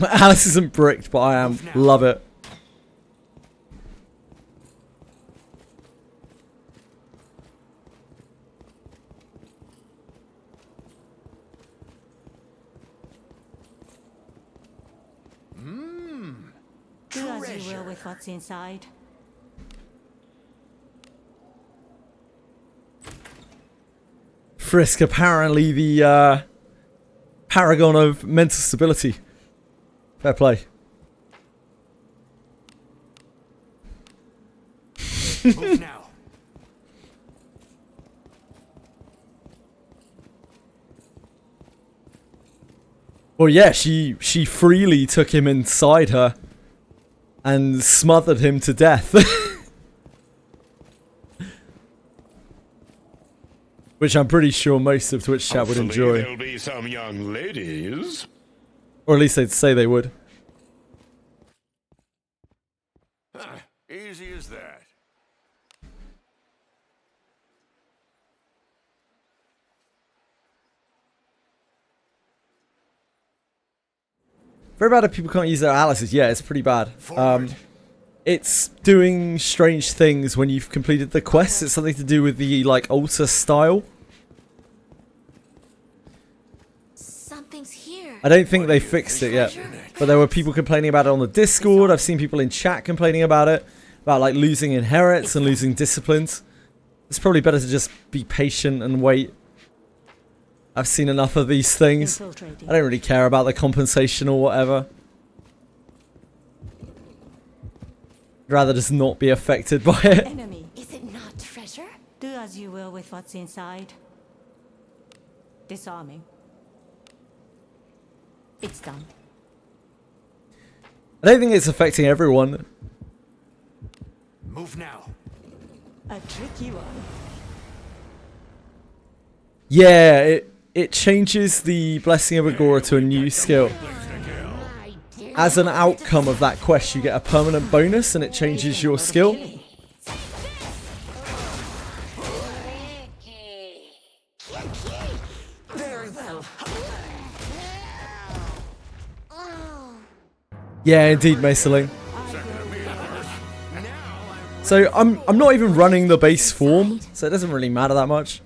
Alice isn't bricked, but I am. Love it. Do as you will with what's inside. Frisk, apparently the paragon of mental stability. Fair play. Move now. Well, yeah, she freely took him inside her and smothered him to death. Which I'm pretty sure most of Twitch chat would enjoy. There'll be some young ladies. Or at least they'd say they would. Easy as that. Very bad if people can't use their Alices. Yeah, it's pretty bad. It's doing strange things when you've completed the quest. It's something to do with the, like, altar style. Something's here. I don't think they fixed it yet. But there were people complaining about it on the Discord. I've seen people in chat complaining about it. About, like, losing inherits and losing disciplines. It's probably better to just be patient and wait. I've seen enough of these things. I don't really care about the compensation or whatever. I'd rather just not be affected by it. Enemy. Is it not treasure? Do as you will with what's inside. Disarming. It's done. I don't think it's affecting everyone. Move now. A tricky one. Yeah, it changes the Blessing of Agora to a new skill. As an outcome of that quest, you get a permanent bonus and it changes your skill. Very well. Yeah, indeed, Maceling. So I'm not even running the base form, so it doesn't really matter that much.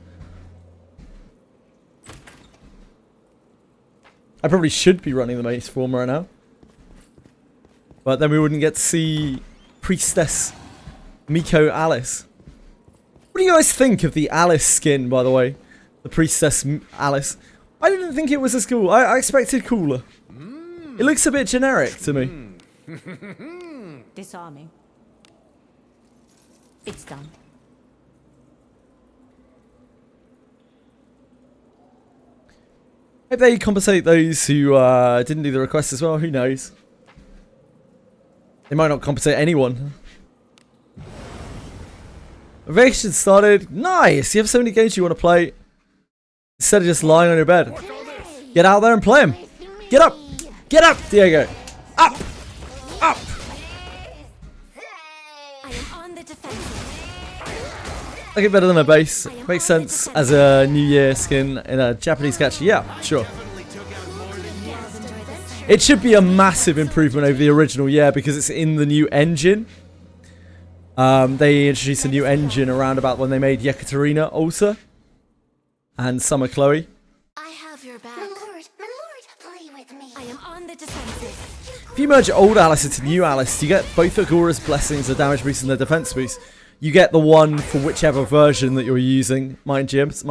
I probably should be running the base form right now. But then we wouldn't get to see Priestess Miko Alice. What do you guys think of the Alice skin, by the way? The Priestess Alice. I didn't think it was as cool. I expected cooler. It looks a bit generic to me. Disarming. It's done. Maybe they compensate those who didn't do the request as well. Who knows? They might not compensate anyone. Vacation started. Nice. You have so many games you want to play. Instead of just lying on your bed. Get out there and play them. Get up. Get up, Diego. Up. Up. I get better than a base. Makes sense as a New Year skin in a Japanese gacha. Yeah, sure. It should be a massive improvement over the original, yeah, because it's in the new engine. They introduced a new engine around about when they made Yekaterina Ulsa and Summer Chloe. I have your back. My lord, play with me. I am on the defensive. If you merge old Alice into new Alice, you get both Agora's blessings, the damage boost and the defense boost. You get the one for whichever version that you're using. Mind games.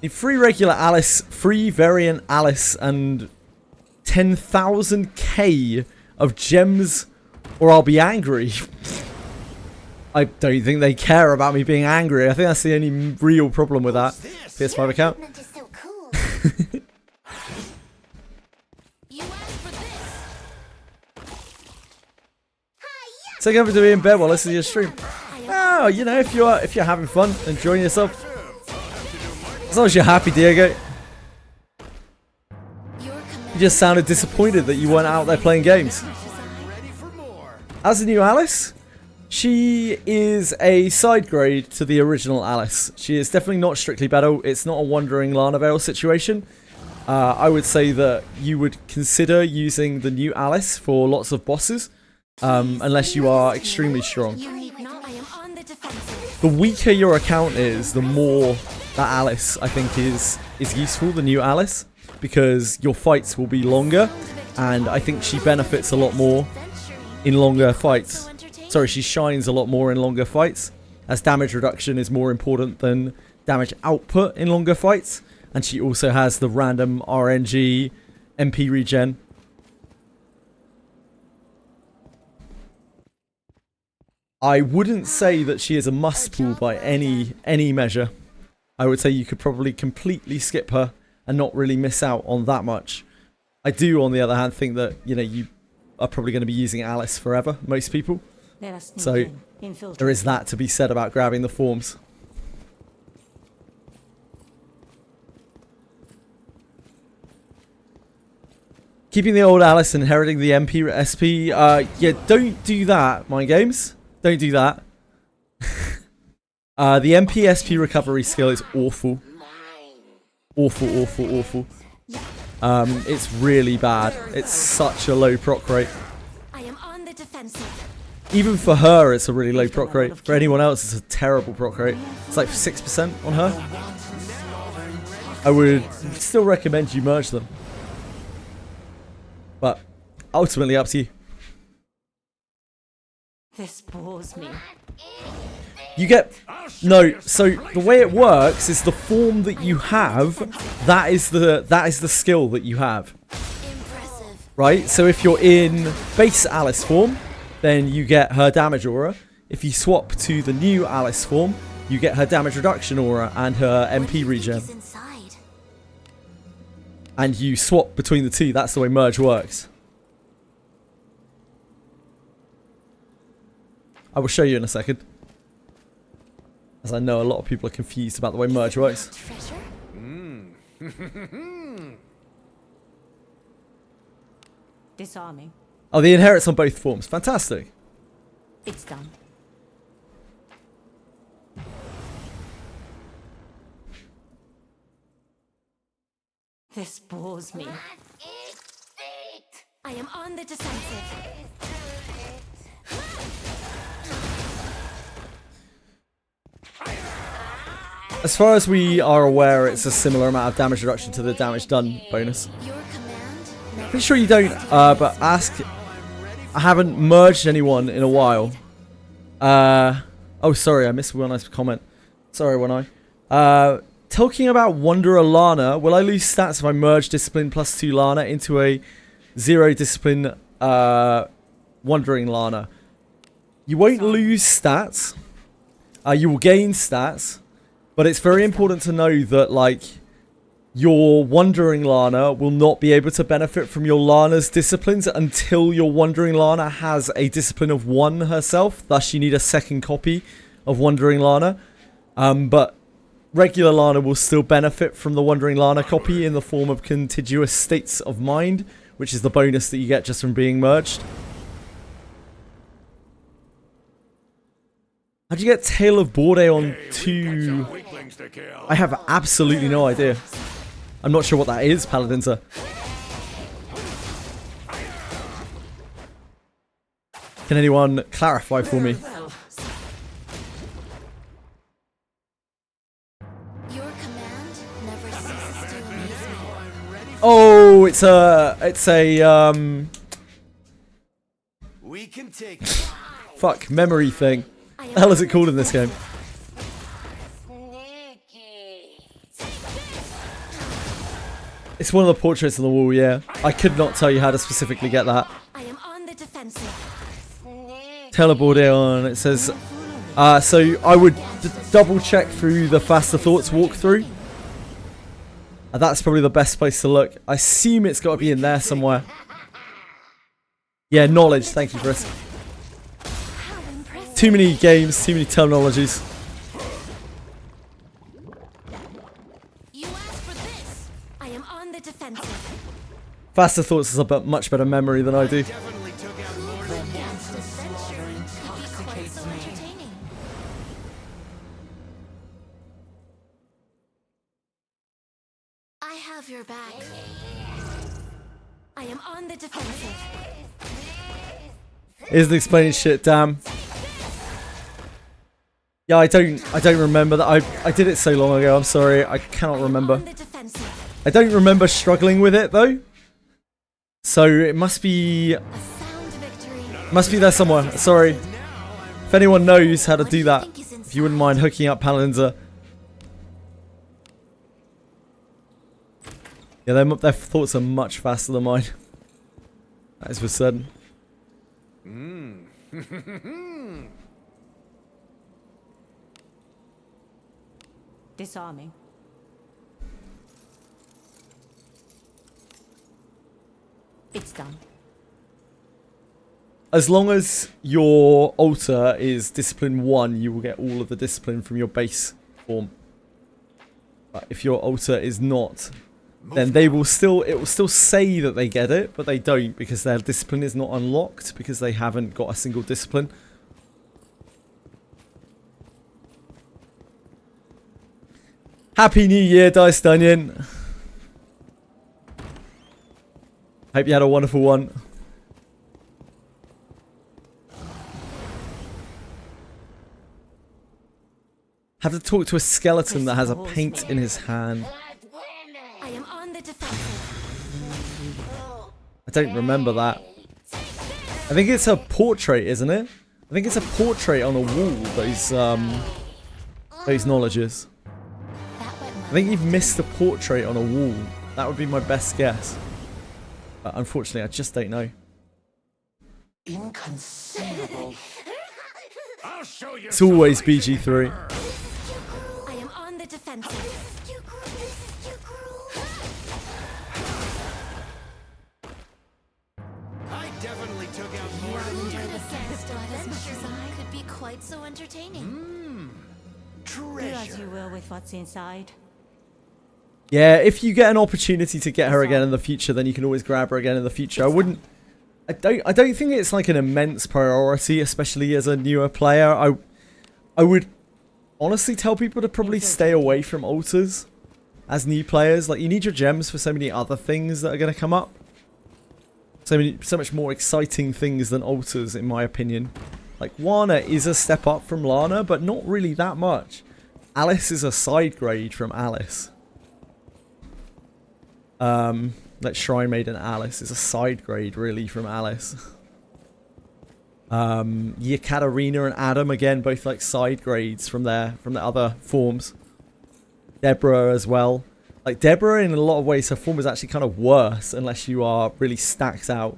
The free regular Alice, free variant Alice, and 10,000k of gems, or I'll be angry. I don't think they care about me being angry. I think that's the only real problem with that PS5 account. Take over to be in bed while listening to your stream. Oh, you know, if you're having fun, enjoying yourself. As long as you're happy, Diego. You just sounded disappointed that you weren't out there playing games. As a new Alice, she is a side grade to the original Alice. She is definitely not strictly battle. It's not a wandering Lana Vale situation. I would say that you would consider using the new Alice for lots of bosses, unless you are extremely strong. The weaker your account is, the more that Alice, I think, is useful, the new Alice, because your fights will be longer, and I think she benefits a lot more in longer fights. Sorry, she shines a lot more in longer fights, as damage reduction is more important than damage output in longer fights, and she also has the random RNG MP regen. I wouldn't say that she is a must pull by any measure. I would say you could probably completely skip her and not really miss out on that much. I do, on the other hand, think that, you know, you are probably going to be using Alice forever, most people. So there is that to be said about grabbing the forms. Keeping the old Alice and inheriting the MP SP. Yeah, don't do that, Mind Games. Don't do that. The MP SP recovery skill is awful. Awful. It's really bad. It's such a low proc rate. Even for her, it's a really low proc rate. For anyone else, it's a terrible proc rate. It's like 6% on her. I would still recommend you merge them. But ultimately up to you. This bores me. You get... No, so the way it works is the form that you have, that is the skill that you have. Right? So if you're in base Alice form, then you get her damage aura. If you swap to the new Alice form, you get her damage reduction aura and her MP regen. And you swap between the two. That's the way merge works. I will show you in a second, as I know a lot of people are confused about the way merge works. Disarming. Oh, the inherits on both forms. Fantastic. It's done. This bores me. I am on the defensive. As far as we are aware, it's a similar amount of damage reduction to the damage done bonus. Pretty sure you don't, but ask. I haven't merged anyone in a while. Oh, sorry, I missed one nice comment. Sorry, one eye. Talking about Wanderer Lana, will I lose stats if I merge Discipline +2 Lana into a 0 Discipline Wandering Lana? You won't lose stats. you will gain stats, but it's very important to know that, like, your Wandering Lana will not be able to benefit from your Lana's disciplines until your Wandering Lana has a discipline of 1 herself. Thus, you need a second copy of Wandering Lana. But regular Lana will still benefit from the Wandering Lana copy in the form of contiguous states of mind, which is the bonus that you get just from being merged. How'd you get Tale of Borde on 2? I have absolutely no idea. I'm not sure what that is, Paladinsa. Can anyone clarify for me? Oh, it's a We can take fuck, memory thing. What the hell is it called in this game? It's one of the portraits on the wall, yeah. I could not tell you how to specifically get that. I am on the defensive. Teleport on. It says, so I would double check through the Faster Thoughts walkthrough. That's probably the best place to look. I assume it's got to be in there somewhere. Yeah, knowledge. Thank you, Chris. Too many games, too many terminologies. Faster Thoughts is a much better memory than I do. I have your back. I am on the defensive. Isn't explaining shit, damn. Yeah, I don't remember that. I did it so long ago. I'm sorry. I cannot remember. I don't remember struggling with it though. So it must be there somewhere. Sorry. If anyone knows how to do that, if you wouldn't mind hooking up Paladinsa. Yeah, their thoughts are much faster than mine. That is for certain. Disarming. It's done. As long as your altar is discipline 1, you will get all of the discipline from your base form. But if your altar is not, then it will still say that they get it, but they don't because their discipline is not unlocked because they haven't got a single discipline. Happy New Year, Dice Dungeon. Hope you had a wonderful one. Have to talk to a skeleton that has a paint in his hand. I am on the defensive. I don't remember that. I think it's a portrait, isn't it? I think it's a portrait on a wall, those knowledges. I think you've missed a portrait on a wall. That would be my best guess. But unfortunately, I just don't know. Inconceivable. I'll show you. It's always BG3. I am on the defensive. I definitely took out more. Could be quite so entertaining. Do as you will with what's inside. Yeah, if you get an opportunity to get her again in the future, then you can always grab her again in the future. I don't think it's like an immense priority, especially as a newer player. I would honestly tell people to probably stay away from altars as new players. Like, you need your gems for so many other things that are going to come up. So much more exciting things than altars, in my opinion. Like, Wana is a step up from Lana, but not really that much. Alice is a side grade from Alice. Like Shrine Maiden Alice is a side grade really from Alice. Katarina and Adam again, both like side grades from the other forms. Deborah as well. Like Deborah, in a lot of ways, her form is actually kind of worse unless you are really stacked out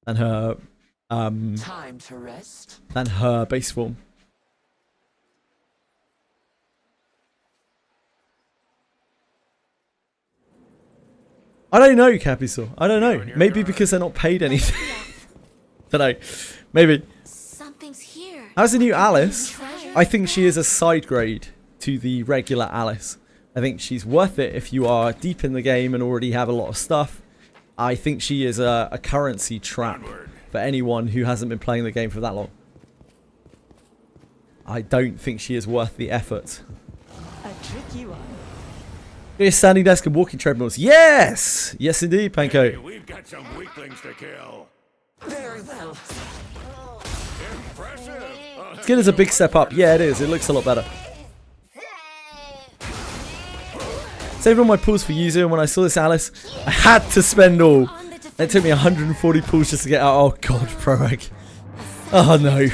than her Time to rest. than her base form. I don't know, Capital. I don't know. Maybe because they're not paid anything. Don't know. Maybe. Something's here. How's the new Alice? I think she is a side grade to the regular Alice. I think she's worth it if you are deep in the game and already have a lot of stuff. I think she is a currency trap for anyone who hasn't been playing the game for that long. I don't think she is worth the effort. A tricky one. Your standing desk and walking treadmills. Yes! Yes, indeed, Panko. Hey, we've got some weaklings to kill. Very well. Impressive. Skin is a big step up. Yeah, it is. It looks a lot better. Saved all my pulls for Yuzu, and when I saw this Alice, I had to spend all. It took me 140 pulls just to get out. Oh god, Proag. Oh no.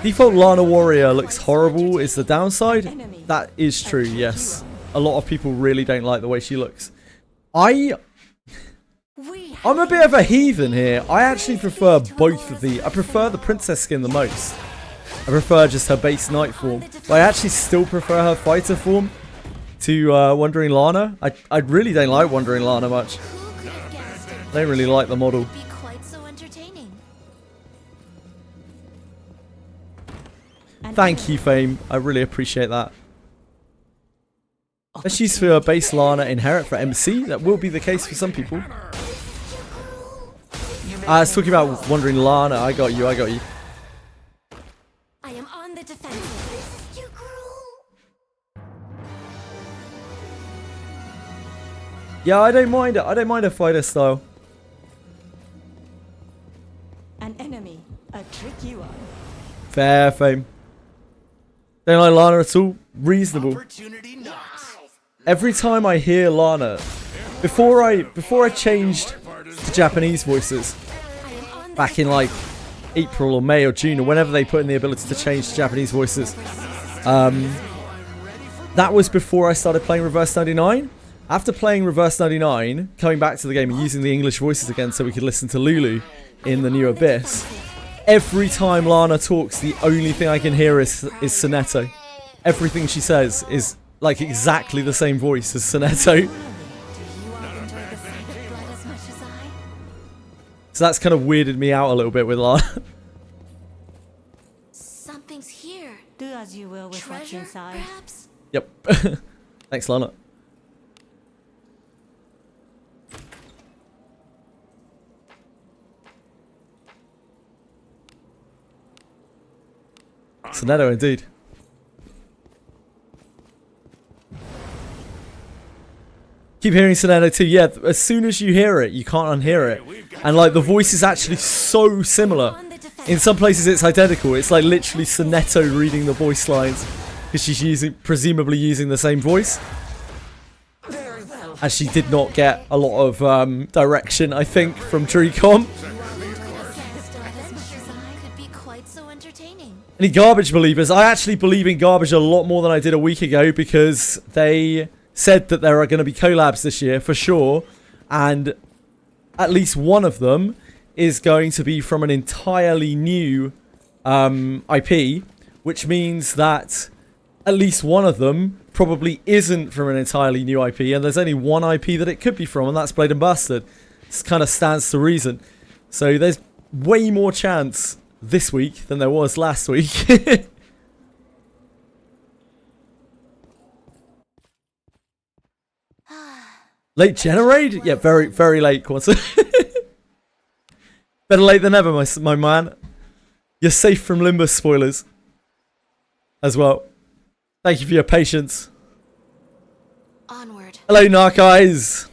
Default Lana Warrior looks horrible is the downside. That is true, yes. A lot of people really don't like the way she looks. I'm a bit of a heathen here. I actually prefer both of the... I prefer the princess skin the most. I prefer just her base knight form. But I actually still prefer her fighter form to Wandering Lana. I really don't like Wandering Lana much. I don't really like the model. Thank you, Fame. I really appreciate that. Let's use for base Lana inherit for MC. That will be the case for some people. I was talking about Wandering Lana. I got you. I got you. I am on the defensive. You Yeah, I don't mind it. I don't mind a fighter style. An enemy. A tricky one. Fair, Fame. Don't like Lana at all. Reasonable. Every time I hear Lana, before I changed to Japanese voices, back in like April or May or June or whenever they put in the ability to change to Japanese voices, that was before I started playing Reverse 99. After playing Reverse 99, coming back to the game and using the English voices again so we could listen to Lulu in the new Abyss, every time Lana talks, the only thing I can hear is Sonetto. Everything she says is like exactly the same voice as Sonetto. So that's kind of weirded me out a little bit with Lana. Something's here. Do as you will with what's inside. Perhaps? Yep. Thanks, Lana. Sonetto, indeed. Keep hearing Sonetto too. Yeah, as soon as you hear it, you can't unhear it. And like the voice is actually so similar. In some places it's identical. It's like literally Sonetto reading the voice lines because she's presumably using the same voice. And she did not get a lot of direction, I think, from Treecom. Any garbage believers? I actually believe in garbage a lot more than I did a week ago because they said that there are going to be collabs this year for sure, and at least one of them is going to be from an entirely new IP, which means that at least one of them probably isn't from an entirely new IP, and there's only one IP that it could be from, and that's Blade and Bastard. This kind of stands to reason. So there's way more chance this week than there was last week. Late generate? Yeah, very, very late, Quantum. Better late than never, my man. You're safe from Limbus spoilers as well. Thank you for your patience. Onward. Hello, Narc-Eyes.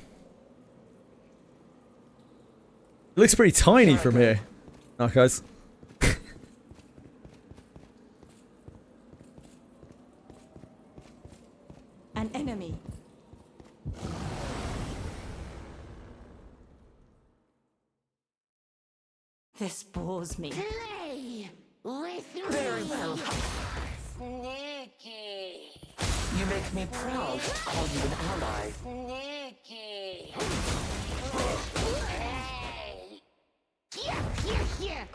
It looks pretty tiny from here, Narc-Eyes. An enemy. This bores me. Play with me. Very well. Sneaky. You make me proud to call you an ally. Sneaky.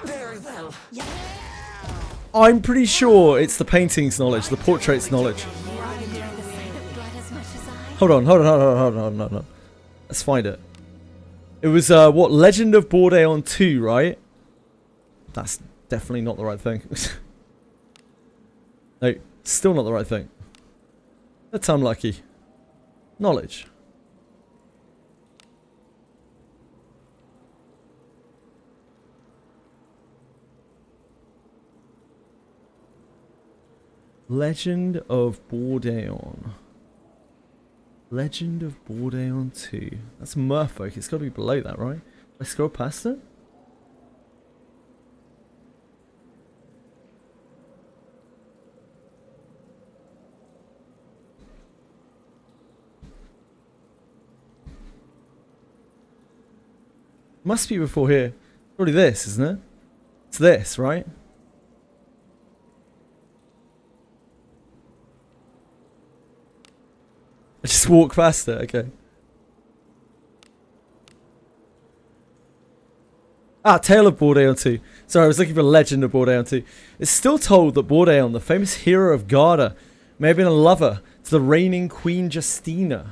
Very well. I'm pretty sure it's the paintings knowledge, the portraits knowledge. Hold on. Let's find it. It was, what, Legend of Bordeon 2, right? That's definitely not the right thing. No, still not the right thing. That's unlucky. Knowledge. Legend of Bordeon. Legend of Bordeon 2. That's Merfolk. It's got to be below that, right? I scroll past it? Must be before here. Probably this, isn't it? It's this, right? I just walk past it, okay. Ah, Tale of Bordeon 2. Sorry, I was looking for Legend of Bordeon 2. It's still told that Bordeon, the famous hero of Garda, may have been a lover to the reigning Queen Justina.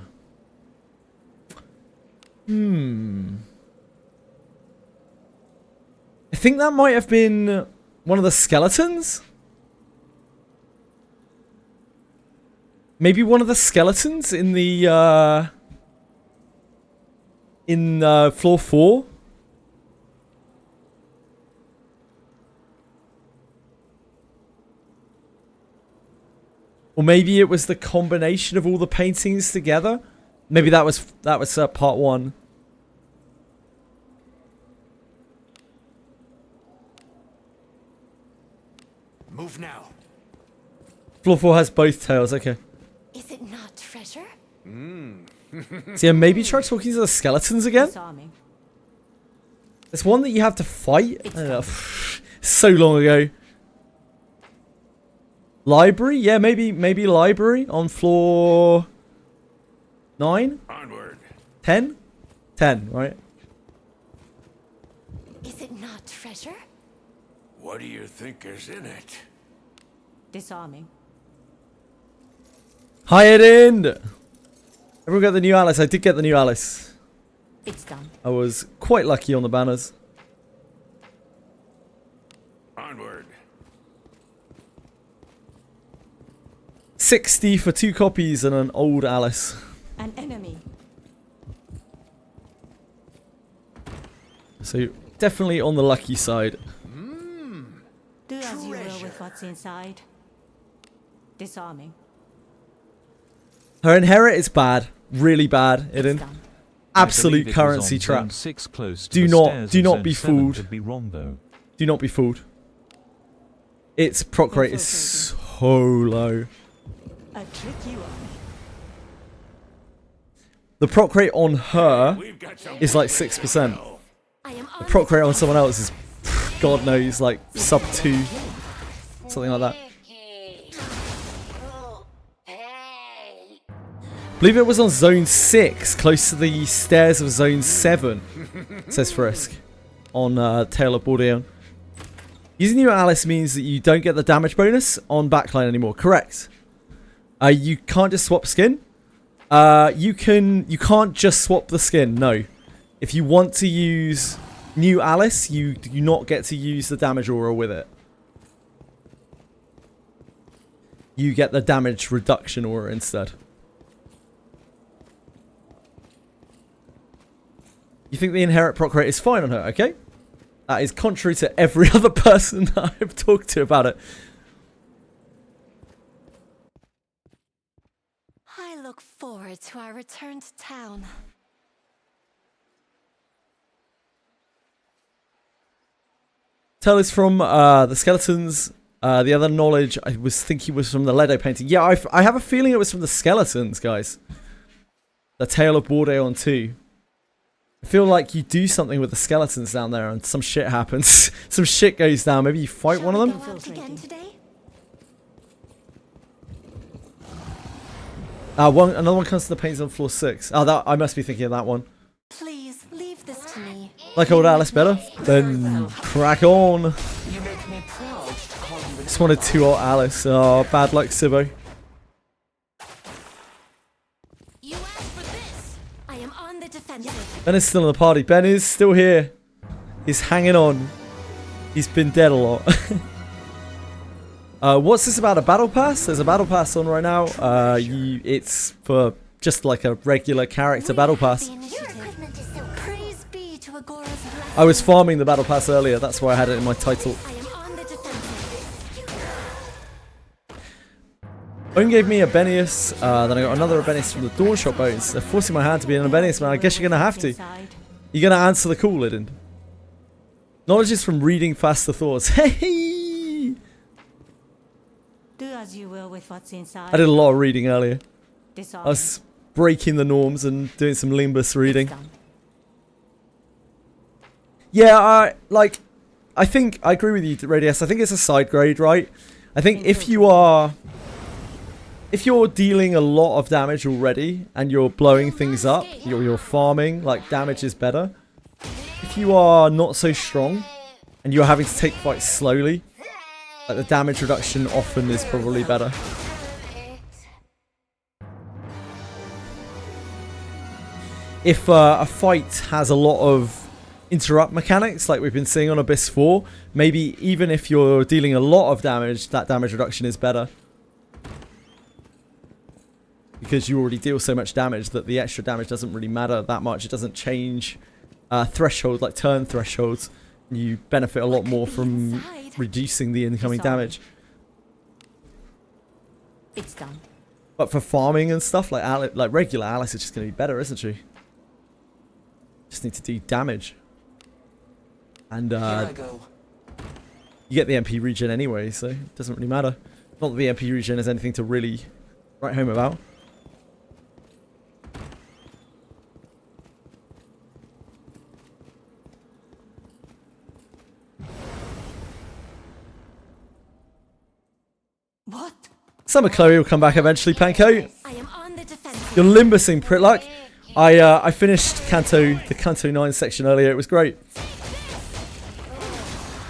I think that might have been one of the skeletons? Maybe one of the skeletons in the, floor 4? Or maybe it was the combination of all the paintings together? Maybe that was part 1. Move now. Floor 4 has both tails, okay. Is it not treasure? So yeah, maybe try talking to the skeletons again? There's one that you have to fight. I don't know. So long ago. Library? Yeah, maybe library on floor 9? Onward. 10? 10, right? Is it not treasure? What do you think is in it? Disarming. Hide in! Everyone got the new Alice? I did get the new Alice. It's done. I was quite lucky on the banners. Onward. 60 for 2 copies and an old Alice. An enemy. So definitely on the lucky side. Do as you will with what's inside. Disarming. Her inherit is bad. Really bad, Iden. Absolute currency trap. Do not be fooled. Do not be fooled. Its proc rate is so low. A trick you on. The proc rate on her is like 6%. The proc rate on someone else is, God knows, like sub 2. Something like that. I believe it was on zone 6, close to the stairs of zone 7, says Frisk, on Tale of Bordeon. Using new Alice means that you don't get the damage bonus on backline anymore, correct? You can't just swap skin. You can't just swap the skin, no. If you want to use new Alice, you do not get to use the damage aura with it. You get the damage reduction aura instead. You think the inherit proc rate is fine on her, okay? That is contrary to every other person that I've talked to about it. I look forward to our return to town. Tell is from the skeletons. The other knowledge I was thinking was from the Ledo painting. Yeah, I have a feeling it was from the skeletons, guys. The Tale of Bordeon 2. I feel like you do something with the skeletons down there and some shit happens. Some shit goes down. Maybe you fight one of them? Another one comes to the paintings on floor 6. Oh, I must be thinking of that one. Please leave this to me. Like old Alice better? Then crack on. Just wanted 2 old Alice. Oh, bad luck, Sibo. You asked for this. I am on the defensive. Ben is still in the party. Ben is still here. He's hanging on. He's been dead a lot. What's this about? A battle pass? There's a battle pass on right now. It's for just like a regular character battle pass. I was farming the battle pass earlier. That's why I had it in my title. Owen gave me a Benius, then I got another Benius from the Dawn Shop boats. They're forcing my hand to be in a Benius, man. I guess you're going to have to. You're going to answer the call, Lidden. Knowledge is from reading faster thoughts. Hey! Do as you will with what's inside. I did a lot of reading earlier. Disarm. I was breaking the norms and doing some Limbus reading. Yeah, I think, I agree with you, Radius. I think it's a side grade, right? I think if you're dealing a lot of damage already and you're blowing things up, you're farming, like damage is better. If you are not so strong and you're having to take fights slowly, like the damage reduction often is probably better. If a fight has a lot of interrupt mechanics like we've been seeing on Abyss 4, maybe even if you're dealing a lot of damage, that damage reduction is better. Because you already deal so much damage that the extra damage doesn't really matter that much. It doesn't change thresholds, like turn thresholds. You benefit a lot more from reducing the incoming damage. It's done. But for farming and stuff, like regular Alice is just going to be better, isn't she? Just need to do damage. And you get the MP regen anyway, so it doesn't really matter. Not that the MP regen is anything to really write home about. What? Summer Chloe will come back eventually, Panko. You're limbusing, Pritluck. I finished the Canto 9 section earlier. It was great.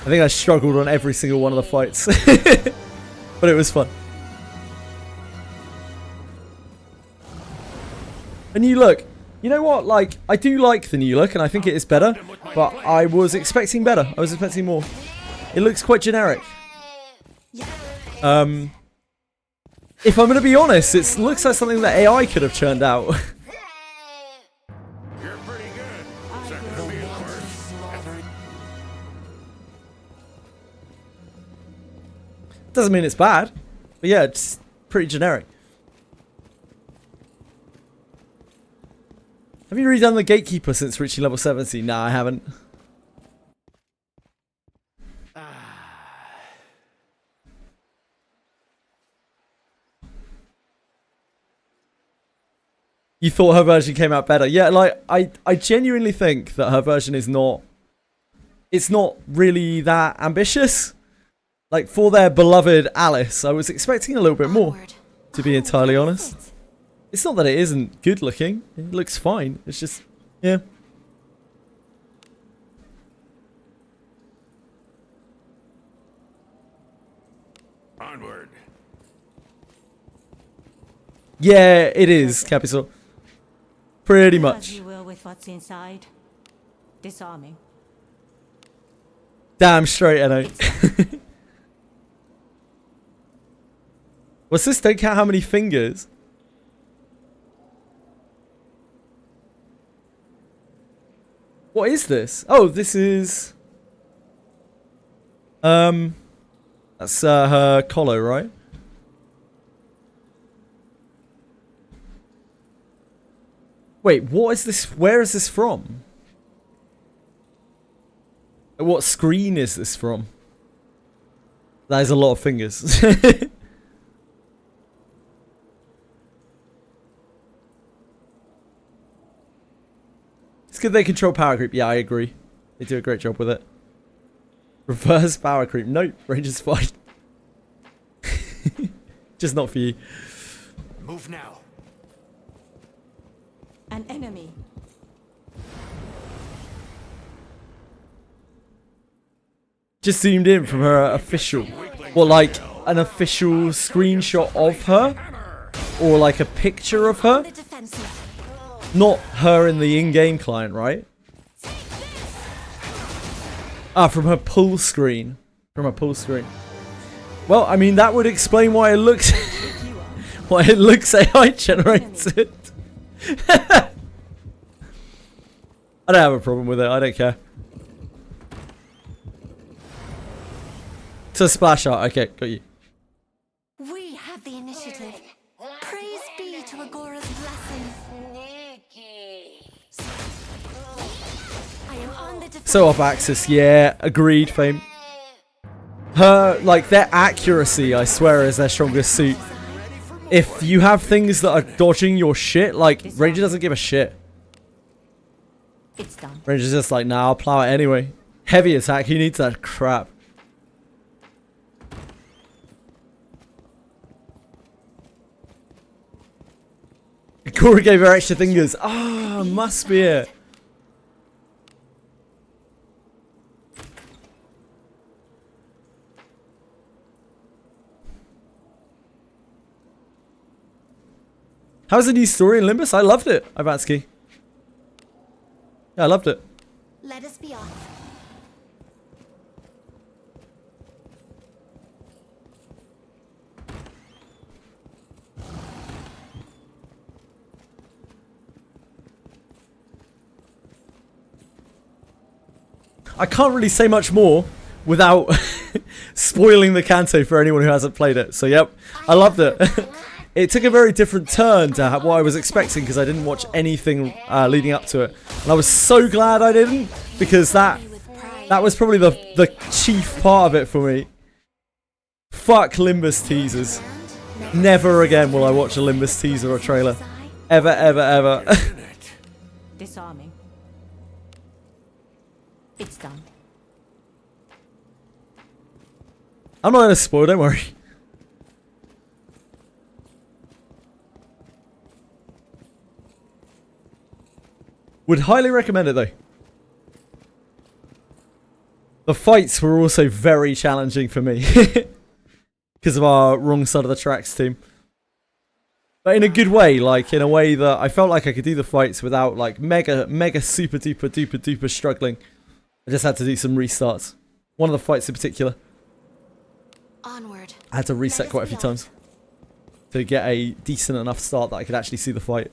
I think I struggled on every single one of the fights. But it was fun. A new look. You know what? Like, I do like the new look, and I think it is better. But I was expecting better. I was expecting more. It looks quite generic. If I'm going to be honest, it looks like something that AI could have churned out. Doesn't mean it's bad, but yeah, it's pretty generic. Have you redone the Gatekeeper since reaching level 70? Nah, I haven't. You thought her version came out better. Yeah, like, I genuinely think that her version is not... It's not really that ambitious. Like, for their beloved Alice, I was expecting a little bit more, to be entirely honest. It's not that it isn't good looking. It looks fine. It's just... yeah. Onward. Yeah, it is, Capital. Pretty much. As you will with what's inside. Disarming. Damn straight, I know. What's this? Don't count how many fingers. What is this? Oh, this is... That's her collar, right? Wait, what is this? Where is this from? What screen is this from? That is a lot of fingers. It's good they control power creep. Yeah, I agree. They do a great job with it. Reverse power creep. Nope, Ranger's fine. Just not for you. Move now. An enemy. Just zoomed in from her official. Well, like an official screenshot of her? Or like a picture of her? Not her in the in-game client, right? Ah, from her pull screen. From her pull screen. Well, I mean, that would explain why it looks... why it looks AI generated. I don't have a problem with it. I don't care. It's a splash art. Okay, got you. We have the initiative. Praise be to Agora's blessing. I am on the defense. So off axis, yeah, agreed, Fame. Her, like, their accuracy, I swear, is their strongest suit. If you have things that are dodging your shit, like, Ranger doesn't give a shit. It's done. Ranger's just like, nah, I'll plow it anyway. Heavy attack, who needs that crap? Cora gave her extra fingers. Ah, must be it. How's the new story in Limbus? I loved it, Ivatsky. Yeah, I loved it. Let us be off. I can't really say much more without spoiling the Canto for anyone who hasn't played it. So, yep, I loved it. It took a very different turn to what I was expecting because I didn't watch anything leading up to it. And I was so glad I didn't because that was probably the chief part of it for me. Fuck Limbus teasers. Never again will I watch a Limbus teaser or trailer. Ever, ever, ever. Disarming. It's done. I'm not going to spoil, don't worry. Would highly recommend it though. The fights were also very challenging for me. Because of our wrong side of the tracks team. But in a good way, like in a way that I felt like I could do the fights without like mega super duper struggling. I just had to do some restarts. One of the fights in particular. Onward. I had to reset quite a few times. To get a decent enough start that I could actually see the fight.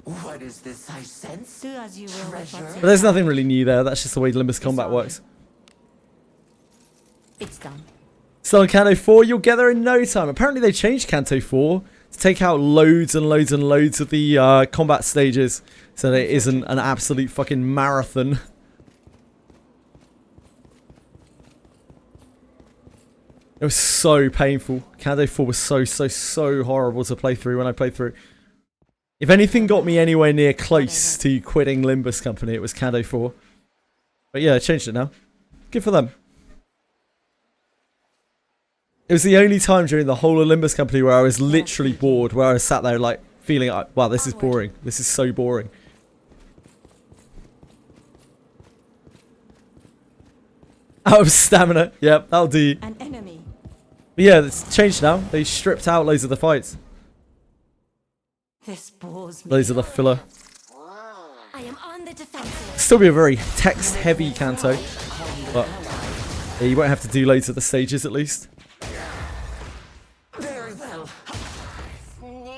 What is this I sense? Do as you will. But there's nothing really new there. That's just the way Limbus combat works. It's done. Still in Canto 4, you'll get there in no time. Apparently they changed Canto 4 to take out loads and loads and loads of the combat stages. So that it isn't an absolute fucking marathon. It was so painful. Canto 4 was so horrible to play through when I played through. If anything got me anywhere near close to quitting Limbus Company, it was Canto 4. But yeah, they changed it now. Good for them. It was the only time during the whole of Limbus Company where I was literally bored, where I was sat there like feeling like, wow, this is boring. This is so boring. Out of stamina. Yep, that'll do. An enemy. But yeah, it's changed now. They stripped out loads of the fights. This bores me. Loads of the filler. I am on the defensive. Still be a very text-heavy Canto, but yeah, you won't have to do loads of the stages at least. Very well. Who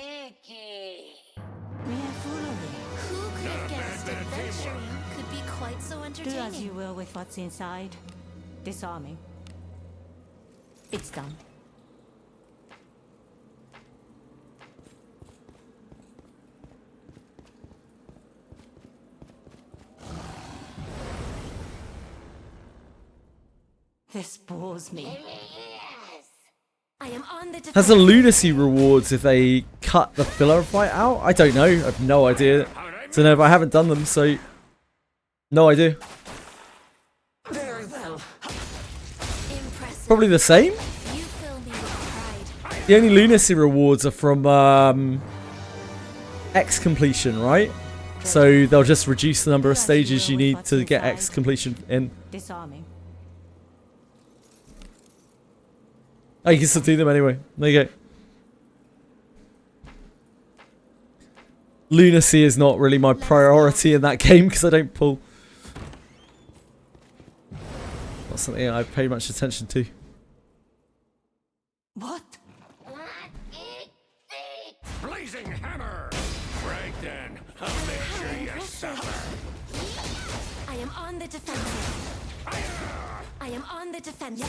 could have guessed adventuring could be quite so Do entertaining? as you will with what's inside. Disarming. It's done. This bores me. I am on the Has the lunacy rewards if they cut the filler fight out? I don't know. I have no idea. So no, but I haven't done them, so no idea. Very well. Probably the same. You fill me with pride. The only lunacy rewards are from X completion, right? So they'll just reduce the number of stages you need to get X completion in. Disarming. Oh, you can still do them anyway. There you go. lunacy is not really my priority in that game because I don't pull. Not something I pay much attention to. What? Blazing hammer! Right then, I'll make sure you suffer. I am on the defensive. I am on the defensive.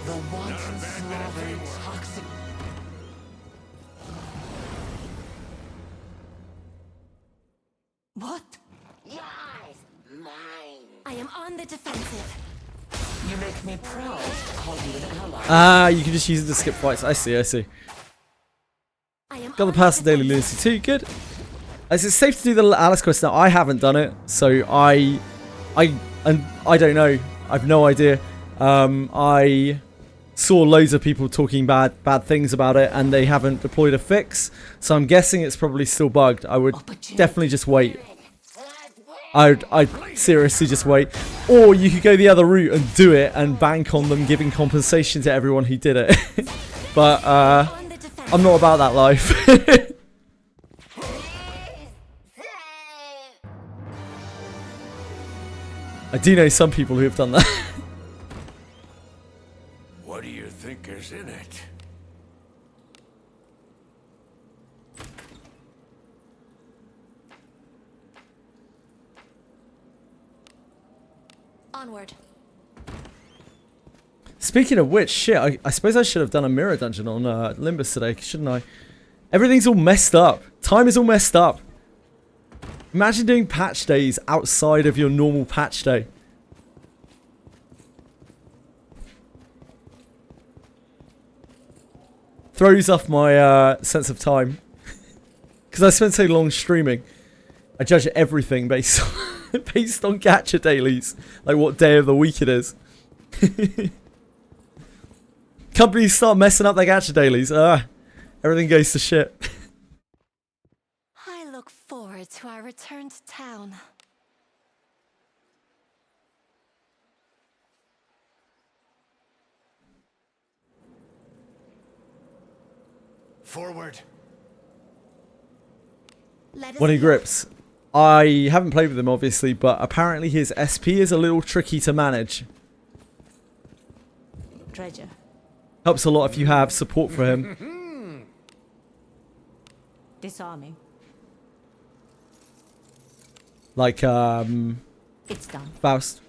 The wanton smell of very toxic. What? Yes, mine. I am on the defensive. You make me proud to call you an ally. Ah, you can just use it to skip fights. I see, I see. Got the pass to Daily Lunacy too, good. Is it safe to do the Alice quest now? I haven't done it, so I don't know. I've no idea. I saw loads of people talking bad things about it, and they haven't deployed a fix, so I'm guessing it's probably still bugged. I would definitely just wait. I'd seriously just wait. Or you could go the other route and do it and bank on them giving compensation to everyone who did it. But I'm not about that life. I do know some people who have done that. What do you think is in it? Onward. Speaking of which, shit, I suppose I should have done a mirror dungeon on Limbus today, shouldn't I? Everything's all messed up. Time is all messed up. Imagine doing patch days outside of your normal patch day. Throws off my sense of time. Because I spent so long streaming. I judge everything based on, based on Gacha dailies. Like what day of the week it is. Companies start messing up their Gacha dailies. Everything goes to shit. I look forward to our return to town. Forward. When he grips. I haven't played with him obviously, but apparently his SP is a little tricky to manage. Treasure. Helps a lot if you have support for him. Disarming. Like It's done. Faust.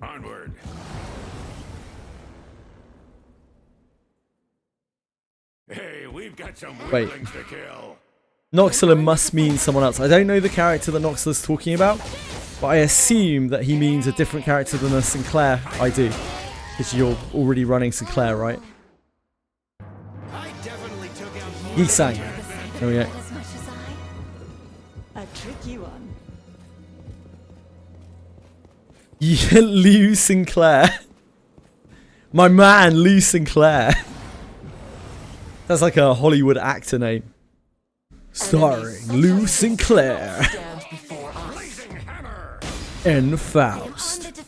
Onward. Hey, we've got some Wait. weaklings to kill. Noxilla must mean someone else. I don't know the character that Noxilla's talking about, but I assume that he means a different character than a Sinclair ID. Because you're already running Sinclair, right? I definitely took out Yisang. There we go. A tricky one. Yeah, Lou Sinclair. My man, Lou Sinclair. That's like a Hollywood actor name. Starring Lou Sinclair. And Faust.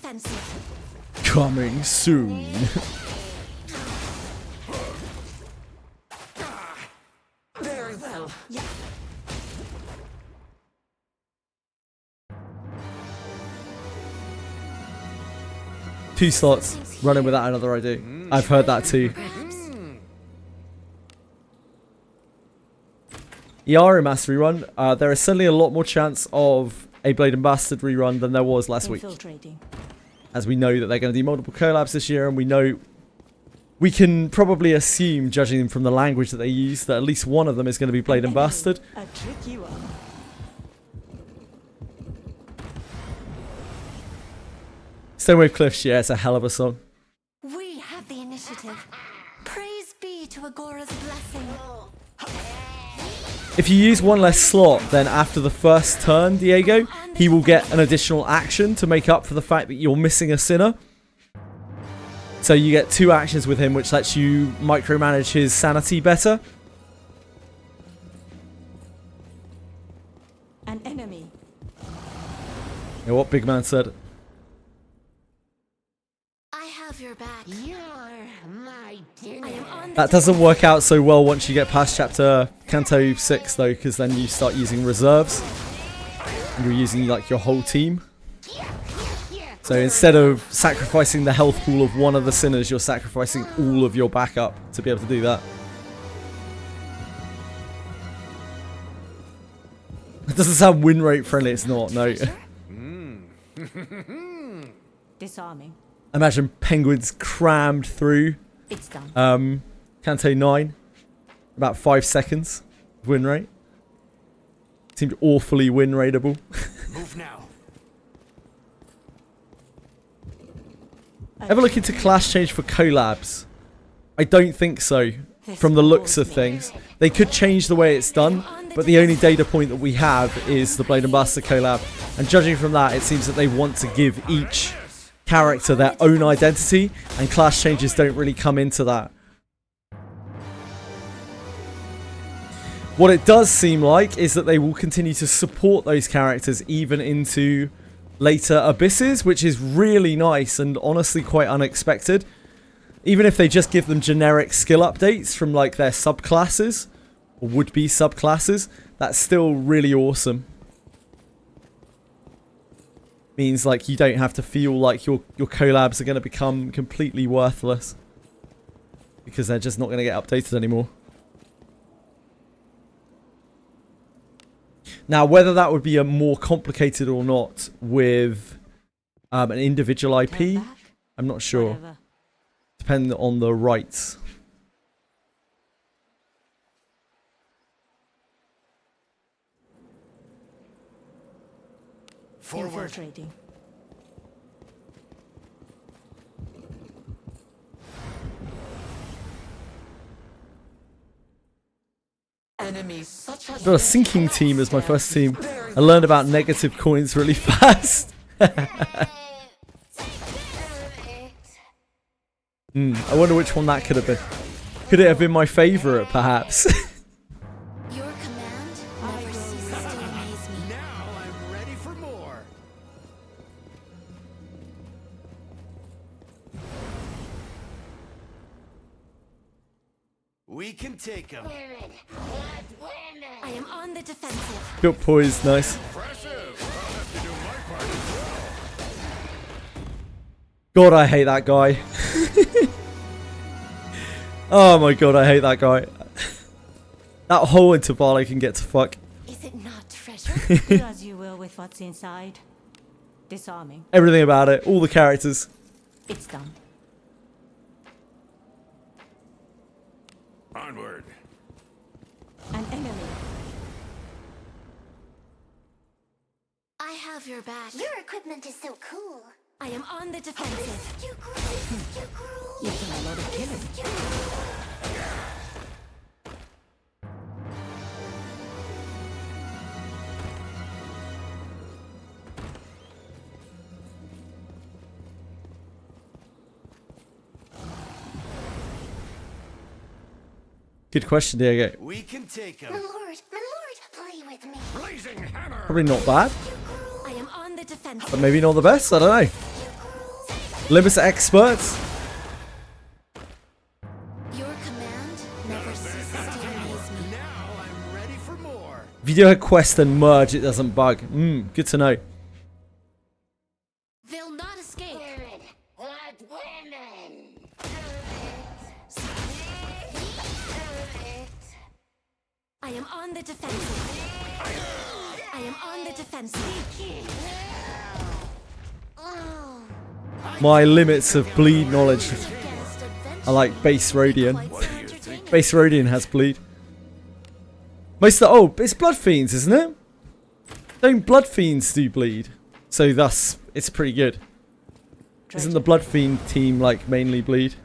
Coming soon. Very well. Two slots running without another ID. I've heard that too. Yara Mastery run. There is certainly a lot more chance of a Blade and Bastard rerun than there was last week. As we know that they're going to do multiple collabs this year, and we know we can probably assume, judging them from the language that they use, that at least one of them is going to be Blade and Bastard. A tricky one. Stonewave Cliffs, yeah, it's a hell of a song. We have the initiative. Praise be to Agora's blessing. If you use one less slot, then after the first turn, Diego, he will get an additional action to make up for the fact that you're missing a sinner. So you get 2 actions with him, which lets you micromanage his sanity better. An enemy. You know what Big Man said? I have your back. You're my dinner. I am on That doesn't work out so well once you get past chapter Canto 6 though, because then you start using reserves. And you're using like your whole team. So instead of sacrificing the health pool of one of the sinners, you're sacrificing all of your backup to be able to do that. It doesn't sound win rate friendly, it's not, no. Disarming. Imagine penguins crammed through It's done. Canto 9. About 5 seconds win rate. Seemed awfully win rateable. Move now. Ever look into class change for collabs? I don't think so, from the looks of things. They could change the way it's done, but the only data point that we have is the Blade and Buster collab. And judging from that, it seems that they want to give each character their own identity, and class changes don't really come into that. What it does seem like is that they will continue to support those characters even into later abysses, which is really nice and honestly quite unexpected. Even if they just give them generic skill updates from like their subclasses or would-be subclasses, that's still really awesome. Means like you don't have to feel like your collabs are going to become completely worthless because they're just not going to get updated anymore. Now, whether that would be a more complicated or not with an individual IP, I'm not sure. Depending on the rights. Forward. Infiltrating. Enemies such as Got a sinking team as my first team. I learned about negative coins really fast. I wonder which one that could have been. Could it have been my favourite, perhaps? Your command never ceases to amaze me. Now I'm ready for more. We can take him. I am on the defensive. Built poised, nice. God, I hate that guy. Oh my god, I hate that guy. That whole interval can get to fuck. Is it not treasure? Do as you will with what's inside. Disarming. Everything about it, all the characters. It's done. Onward. An enemy. I have your back. Your equipment is so cool. I am on the defensive. You grew. You've done a lot of killing. Good question, Diego. We can take him. My lord, play with me. Blazing hammer. Probably not bad, I am on the defensive. but maybe not the best, I don't know. Limbus experts. Your command never ceases to amaze me. Now I'm ready for more. If you do a quest and merge, it doesn't bug. Good to know. They'll not escape. I am on the defensive. I am on the defensive. My limits of bleed knowledge are like base Radian. Base Radian has bleed. Most of the, it's Blood Fiends, isn't it? Don't Blood Fiends do bleed? So thus, it's pretty good. Isn't the Blood Fiend team like mainly bleed?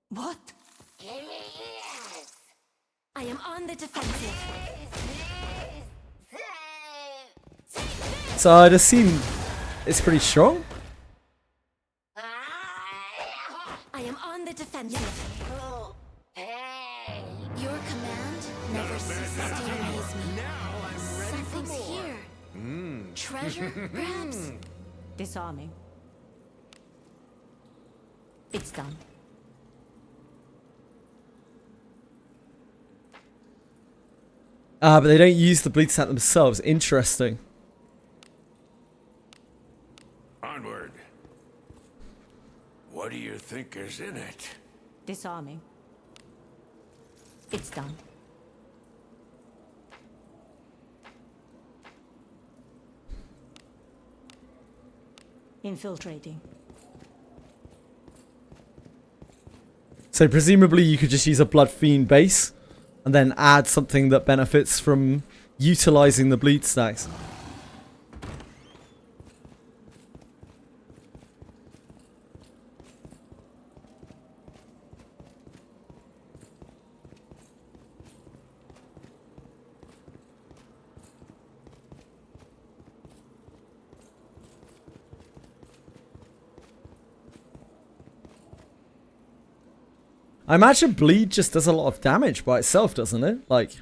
What? I am on the defensive. So I'd assume it's pretty strong. I am on the defensive. Your command never ceases to amaze me. Now I'm ready for Something's more. here. Treasure, perhaps? Disarming. It's done. But they don't use the bleed stat themselves. Interesting. Onward. What do you think is in it? Disarming. It's done. Infiltrating. So presumably you could just use a Blood Fiend base and then add something that benefits from utilizing the bleed stacks. I imagine bleed just does a lot of damage by itself, doesn't it? Like,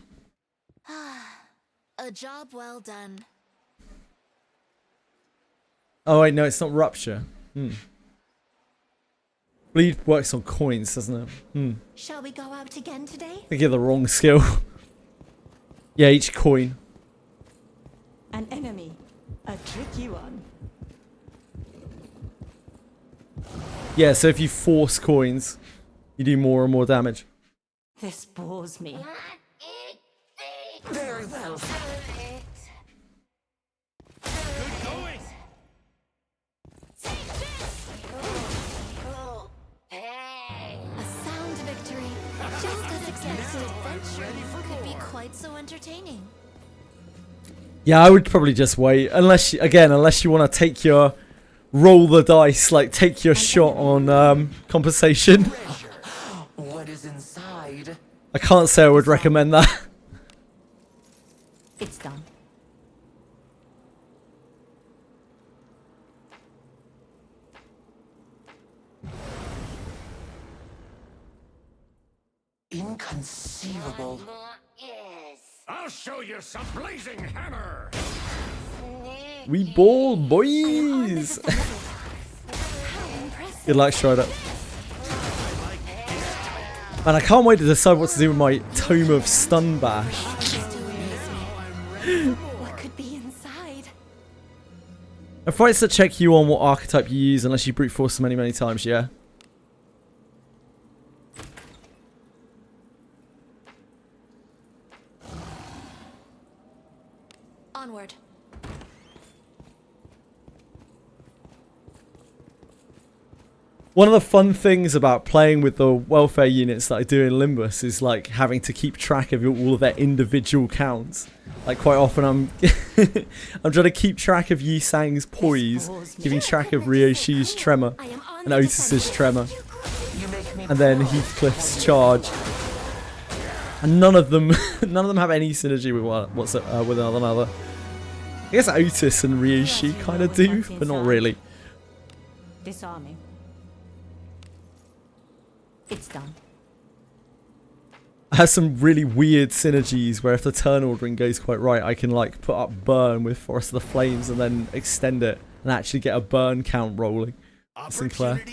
A job well done. oh wait, no, it's not rupture. Bleed works on coins, doesn't it? Shall we go out again today? I give the wrong skill. Yeah, each coin. An enemy. A tricky one. Yeah, so if you force coins, you do more and more damage. This bores me. Very well. Good going. A sound victory. Just as expected. Adventure could be quite so entertaining. Yeah, I would probably just wait. Unless, unless you want to take your... roll the dice, like take your shot on compensation. What is inside? I can't say I would recommend that. It's done. Inconceivable. I'll show you some blazing hammer. We ball, boys. Good luck, Strider. Man, I can't wait to decide what to do with my Tome of Stun Bash. What could be inside? I forgot to check you on what archetype you use unless you brute force many, many times, yeah? Onward. One of the fun things about playing with the welfare units that I do in Limbus is like having to keep track of all of their individual counts. Like quite often I'm I'm trying to keep track of Yi Sang's poise, keeping track of Ryoshi's tremor and Otis's tremor, and then Heathcliff's charge. And none of them have any synergy with with one another. I guess Otis and Ryoshi kind of do, but not really. Disarming. It's done. It has some really weird synergies where if the turn ordering goes quite right, I can like put up burn with Forest of the Flames and then extend it and actually get a burn count rolling. Sinclair.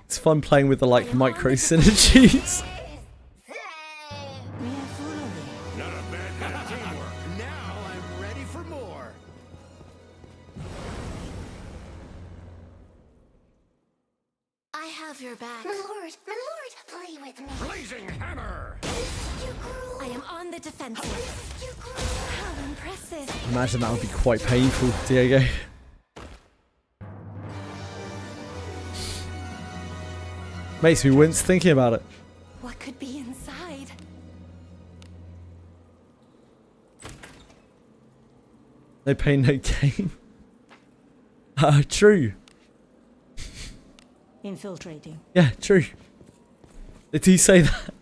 It's fun playing with the like micro synergies. Your back. My lord, play with me. Blazing hammer. I am on the defensive. How impressive. Imagine that would be quite painful, Diego. Makes me wince thinking about it. What could be inside? No pain, no gain. True. Infiltrating. Yeah, true. They do say that.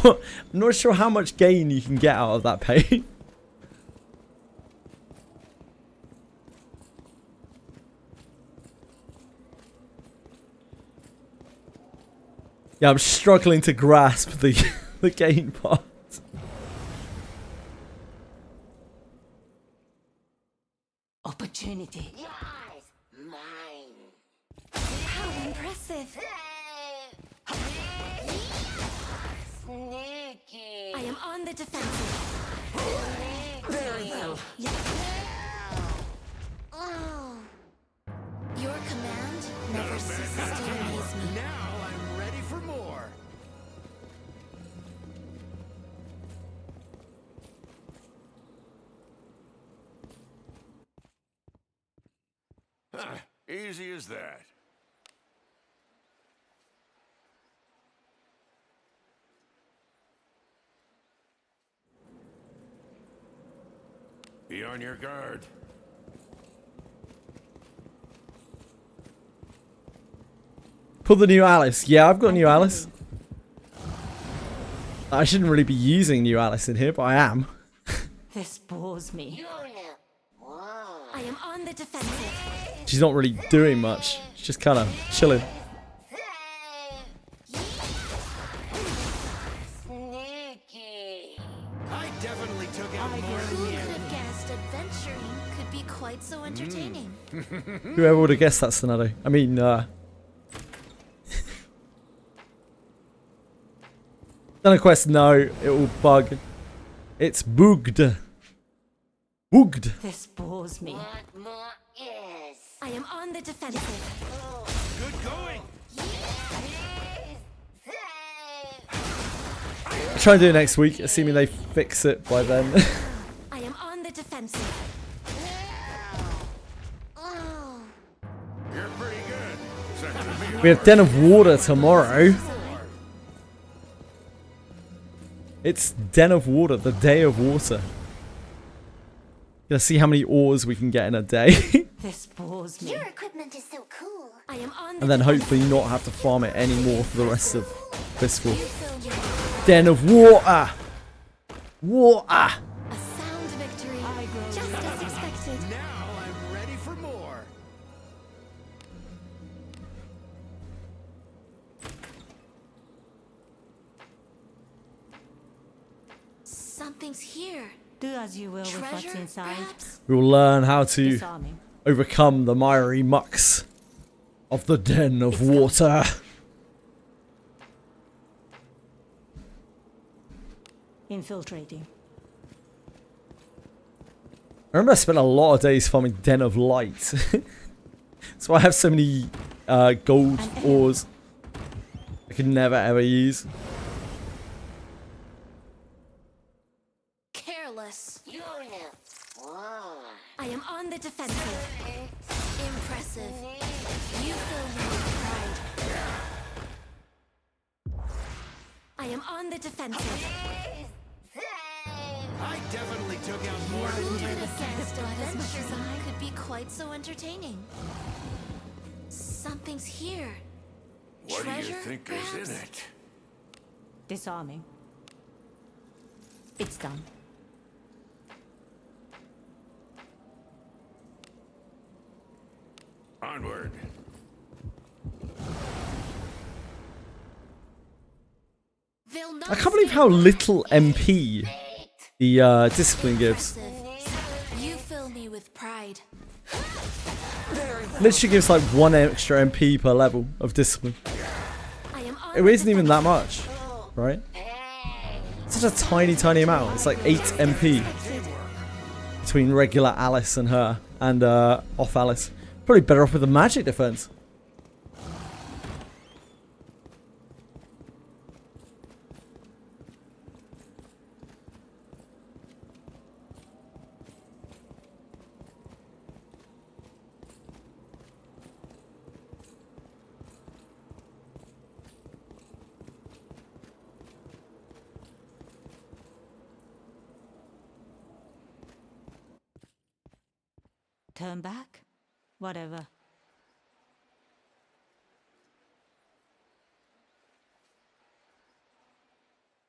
I'm not sure how much gain you can get out of that pain. Yeah, I'm struggling to grasp the the gain part. Opportunity. Yours, mine. How impressive. Sneaky. I am on the defensive. Very well. Yeah. Oh. Your command never ceases to amaze me. Now I'm ready for more. Easy as that. Be on your guard. Pull the new Alice. Yeah, I've got new Alice. I shouldn't really be using new Alice in here, but I am. This bores me. I am on the defensive. She's not really doing much. She's just kind of chilling. Sneaky. I definitely took out more Who than could you. have guessed adventuring could be quite so entertaining? Whoever would have guessed that scenario. I mean, done a quest? No, it will bug. It's bugged. Bugged. This bores me. What more is? I am on the defensive. Good going. I'll try and do it next week, assuming they fix it by then. I am on the defensive. You're pretty good. Second to me. We have Den of Water tomorrow. It's Den of Water, the Day of Water. Gonna see how many ores we can get in a day. This bores me. Your equipment is so cool. I am on the And then hopefully not have to farm it anymore for the rest of Fistful. Den of Water! Water! A sound victory. Just as expected. Now I'm ready for more. Something's here. Do as you will with what's Treasure, inside. perhaps? We will learn how to Disarming. overcome the miry mucks of the Den of Water. Infiltrating. I remember I spent a lot of days farming Den of Light. That's why I have so many gold ores I could never ever use. Careless. I am on the defensive. Impressive. You fill me with pride. I am on the defensive. I definitely took out more Who than would you. have guessed adventuring could be quite so entertaining? Something's here. What do you Treasure, think is perhaps? in it? Disarming. It's done. Onward. They'll not I can't believe how little MP the discipline gives. You fill me with pride. Literally gives like 1 extra MP per level of discipline. I am on It isn't even that much, right? Such a tiny, tiny amount. It's like 8 MP between regular Alice and her, and off Alice. Probably better off with the magic defense. Turn back? Whatever.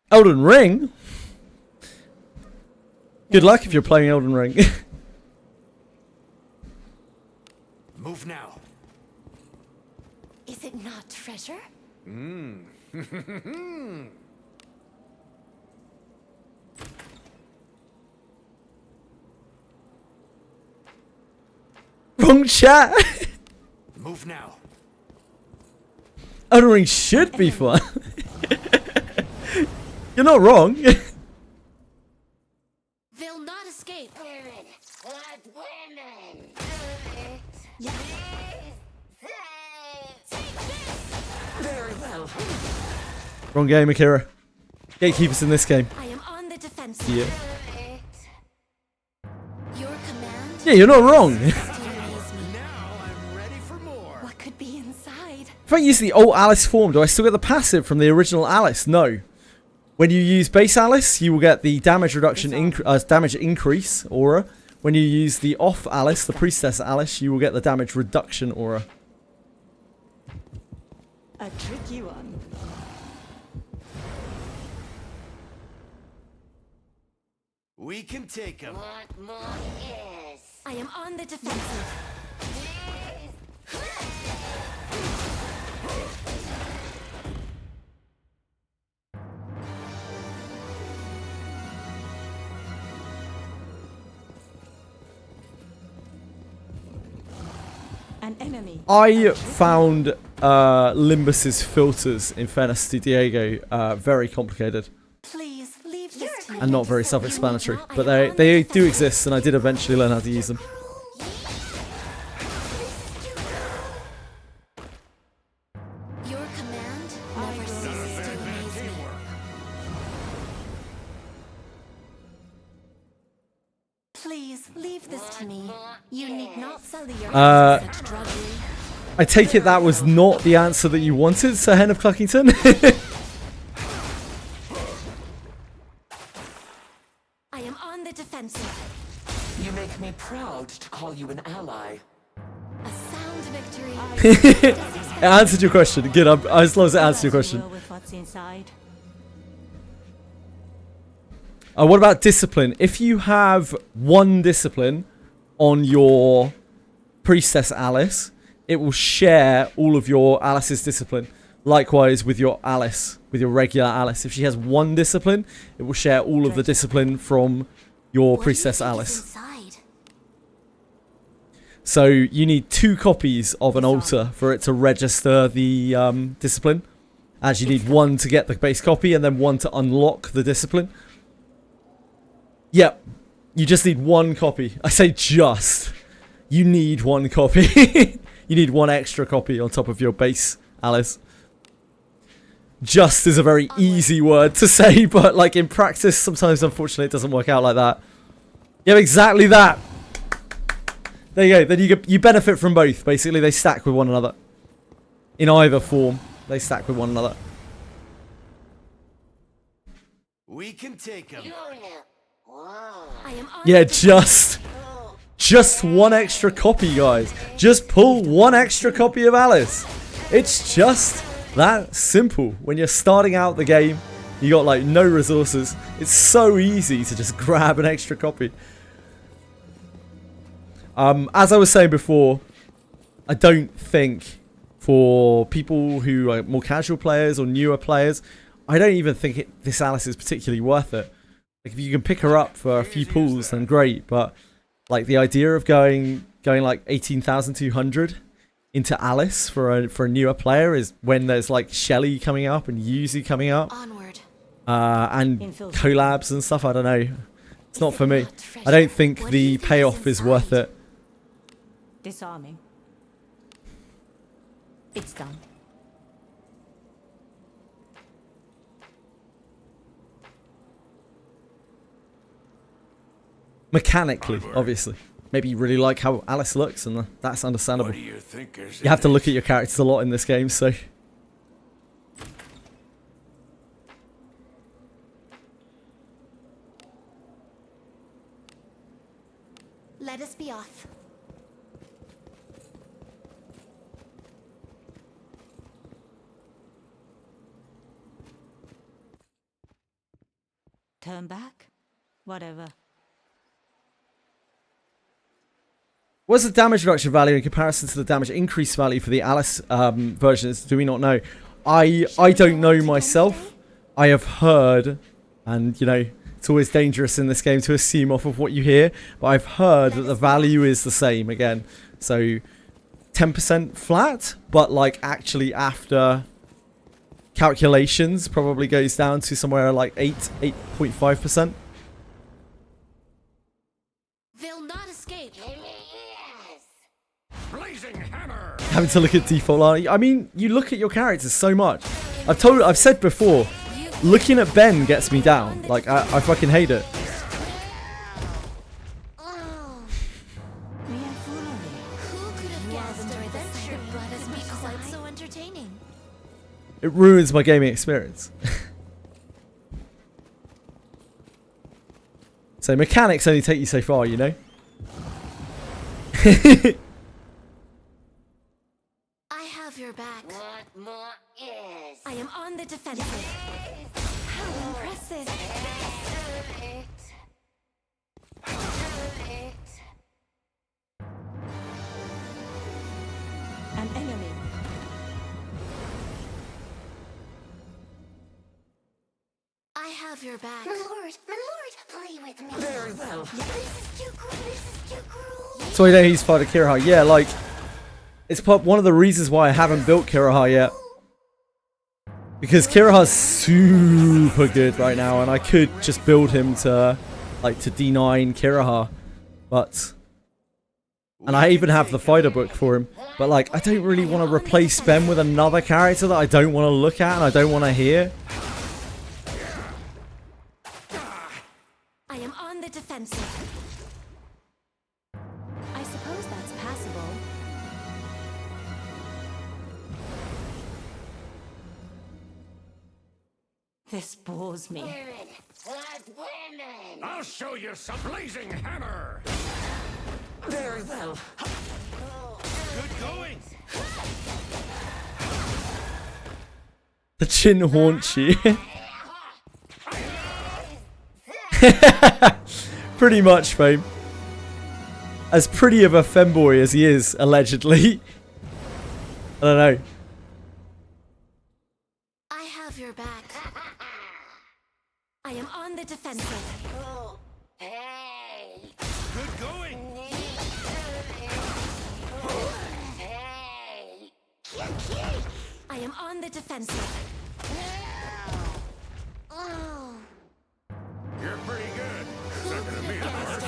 Elden Ring? Good luck if you're playing Elden Ring. Move now. Is it not treasure? Wrong chat. Move now. Uttering should be fun. You're not wrong. They'll not escape. Very well. Wrong game, Akira. Gatekeepers in this game. I am on the defensive. Yeah. Your command. Yeah, you're not wrong. What could be inside? If I use the old Alice form, do I still get the passive from the original Alice? No. When you use base Alice, you will get the damage reduction, damage increase aura. When you use the off Alice, the priestess Alice, you will get the damage reduction aura. A tricky one. We can take him. I am on the defensive. An enemy. I found Limbus's filters, in fairness to Diego, very complicated. Please leave this to me. And not very self-explanatory. But they do exist, and I did eventually learn how to use them. Your command never ceases to amaze me. Please leave this to me. You need not sully your hands with such drudgery. I take it that was not the answer that you wanted, Sir Hen of Cluckington? I am on the defensive. You make me proud to call you an ally. A sound victory. It answered your question. Good, as long as it answered your question. With what's inside. What about discipline? If you have one discipline on your priestess Alice, it will share all of your Alice's discipline. Likewise with your Alice, with your regular Alice. If she has one discipline, it will share all of the discipline from your priestess Alice. So you need 2 copies of an altar for it to register the discipline. As you need 1 to get the base copy and then 1 to unlock the discipline. Yep, you just need 1 copy. I say just. You need 1 copy. You need 1 extra copy on top of your base Alice. Just is a very easy word to say, but like in practice, sometimes unfortunately it doesn't work out like that. Yeah, exactly that. There you go. Then you benefit from both. Basically, they stack with one another. In either form, they stack with one another. We can take him. Yeah, just 1 extra copy, guys. Just pull 1 extra copy of Alice. It's just that simple. When you're starting out the game, you got like no resources. It's so easy to just grab an extra copy. As I was saying before, I don't think for people who are more casual players or newer players, I don't even think this Alice is particularly worth it. Like if you can pick her up for a few pulls, then great. But like the idea of going like 18,200 into Alice for a newer player is when there's like Shelly coming up and Yuzu coming up, and collabs and stuff. I don't know. It's not for me. I don't think the payoff is worth it. Disarming. It's done. Mechanically, obviously. Maybe you really like how Alice looks, and that's understandable. What do you think is You have to look at your characters a lot in this game, so... Let us be off. Turn back? Whatever. What's the damage reduction value in comparison to the damage increase value for the Alice versions? Do we not know? I don't know myself. I have heard, and you know, it's always dangerous in this game to assume off of what you hear, but I've heard that the value is the same again. So 10% flat, but like actually after calculations probably goes down to somewhere like 8.5%. They'll not escape. Blazing hammer. Having to look at default art. I mean, you look at your characters so much. I've said before, looking at Ben gets me down. Like I fucking hate it. It ruins my gaming experience. So mechanics only take you so far, you know? I have your back. What more is? I am on the defensive. How impressive. An enemy. I have your back. My lord, play with me. Very well. This is too cruel. This is too cruel. So I know he's fighting Kiraha. Yeah, like, it's one of the reasons why I haven't built Kiraha yet. Because Kiraha's super good right now, and I could just build him to, like, to D9 Kiraha. But, and I even have the fighter book for him. But, like, I don't really want to replace Ben with another character that I don't want to look at and I don't want to hear. I am on the defensive. I suppose that's passable. This bores me. I'll show you some blazing hammer. Very well. Good going. The chin haunts you. Pretty much, fame. As pretty of a femboy as he is, allegedly. I don't know. I have your back. I am on the defensive. Hey. Good going. Hey. I am on the defensive. Oh. You're pretty good. Second to me, of course.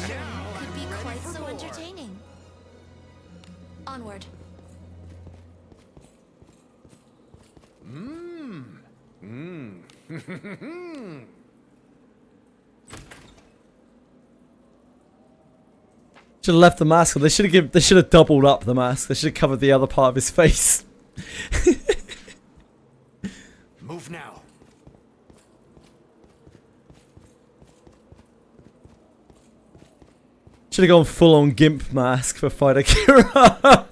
Now Could be I'm ready quite for so more. entertaining. Onward. Should have left the mask on. They should have doubled up the mask. They should have covered the other part of his face. Move now. Should have gone full on gimp mask for Fighter Kira.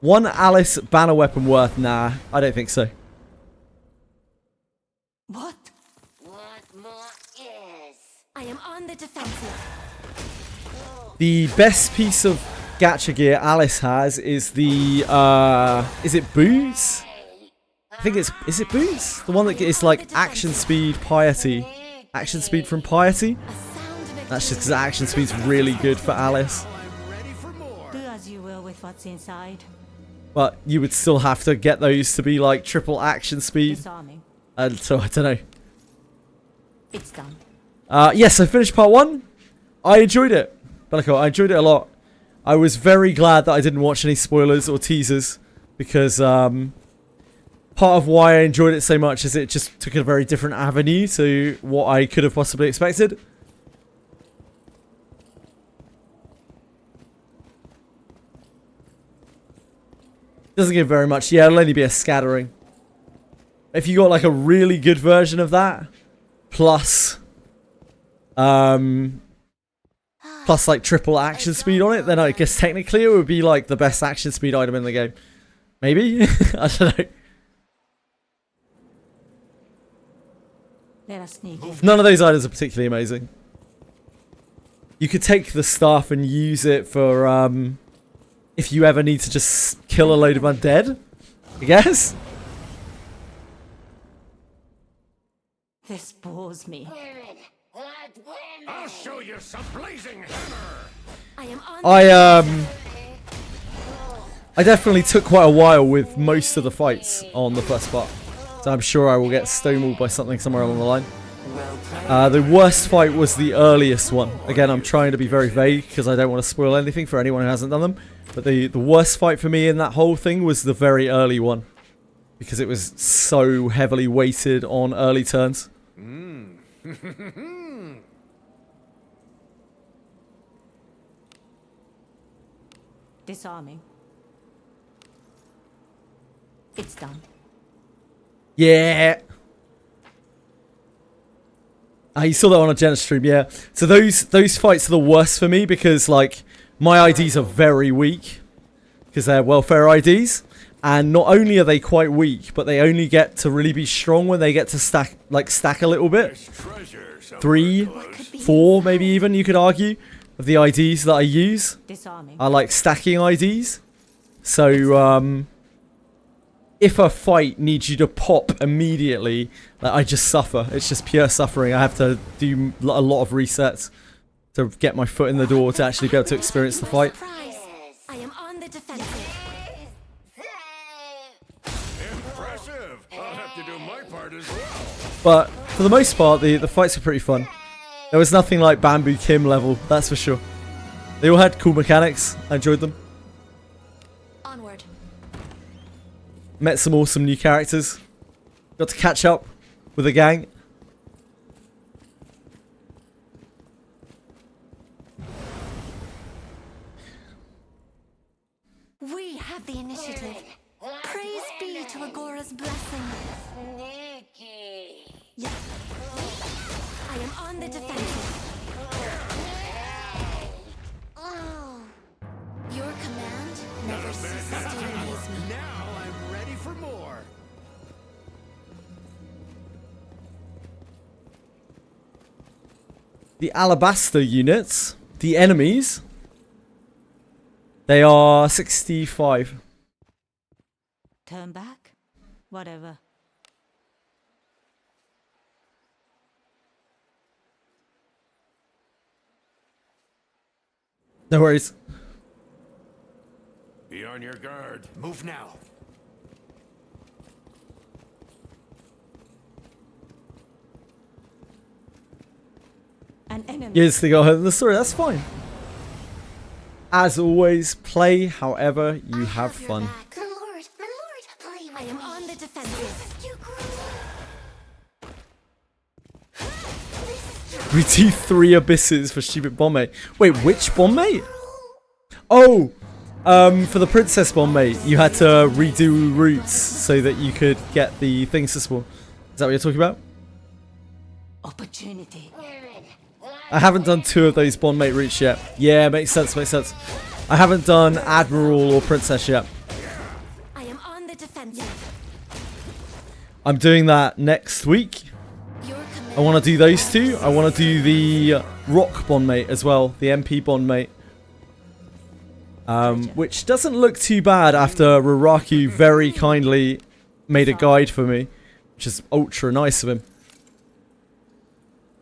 One Alice banner weapon worth? Nah, I don't think so. What? What more is? I am on the defensive. The best piece of gacha gear Alice has is the is it boots? I think it's, is it boots? The one that is like action speed piety. Action speed from piety? That's just because action speed's really good for Alice. Do as you will with what's inside. But you would still have to get those to be like triple action speed. Disarming. And so I don't know. It's done. Yes, I finished part 1. I enjoyed it. Bellico, I enjoyed it a lot. I was very glad that I didn't watch any spoilers or teasers. Because part of why I enjoyed it so much is it just took a very different avenue to what I could have possibly expected. Doesn't give very much. Yeah, it'll only be a scattering. If you got like a really good version of that, plus like triple action speed on it, then I guess technically it would be like the best action speed item in the game. Maybe? I don't know. Let us sneak in. None of those items are particularly amazing. You could take the staff and use it for if you ever need to just kill a load of undead, I guess. This bores me. I'll show you some blazing hammer. I definitely took quite a while with most of the fights on the first part, so I'm sure I will get stonewalled by something somewhere along the line. The worst fight was the earliest one. Again, I'm trying to be very vague because I don't want to spoil anything for anyone who hasn't done them. But the worst fight for me in that whole thing was the very early one, because it was so heavily weighted on early turns. Disarming. It's done. Yeah. You saw that on a Jenna stream, yeah. So those fights are the worst for me because, like, my IDs are very weak because they're welfare IDs, and not only are they quite weak, but they only get to really be strong when they get to stack a little bit. 3, 4, maybe even, you could argue, of the IDs that I use are like stacking IDs. So if a fight needs you to pop immediately, like, I just suffer. It's just pure suffering. I have to do a lot of resets to get my foot in the door to actually be able to experience the fight. I am on the defensive. Impressive. I'll have to do my part as well. But for the most part, the fights were pretty fun. There was nothing like Bamboo Kim level, that's for sure. They all had cool mechanics. I enjoyed them. Onward. Met some awesome new characters. Got to catch up with the gang. We have the initiative. Praise be to Agora's blessing. Yeah. I am on the defensive. Oh. Your command never ceases to amaze me. Now I'm ready for more. The Alabaster units, the enemies, they are 65. Turn back? Whatever. No worries. Be on your guard. Move now. An enemy. Yes, they got hurt in the story. That's fine. As always, play however you have fun. My lord, play. I am on the defensive. We do 3 abysses for stupid bomb mate. Wait, which bomb mate? Oh, for the princess bomb mate, you had to redo routes so that you could get the things to spawn. Is that what you're talking about? Opportunity. I haven't done 2 of those bond mate routes yet. Yeah, makes sense, makes sense. I haven't done Admiral or Princess yet. I am on the defensive. I'm doing that next week. I want to do those 2. I want to do the Rock bond mate as well, the MP bond mate. Which doesn't look too bad after Ruraku very kindly made a guide for me, which is ultra nice of him.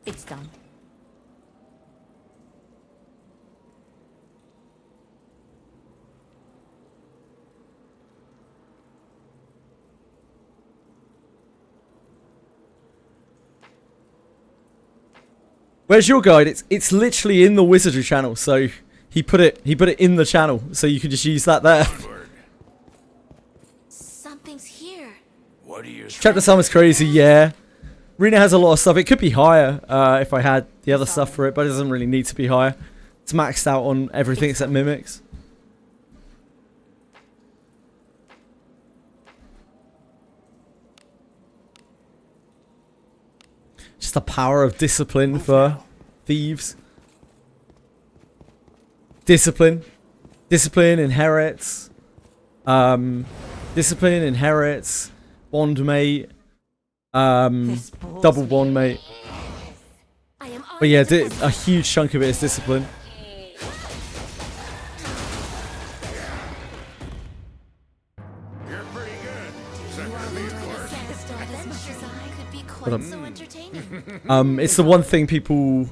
It's done. Where's your guide? It's literally in the Wizardry channel, so he put it in the channel, so you can just use that there. Something's here. What do you Chapter sum is crazy, yeah. Rena has a lot of stuff. It could be higher if I had the other stuff for it, but it doesn't really need to be higher. It's maxed out on everything except mimics. Just the power of discipline for thieves. Discipline. Discipline inherits. Discipline inherits. Bond mate. Double bond mate. But yeah, a huge chunk of it is discipline. But, it's the one thing people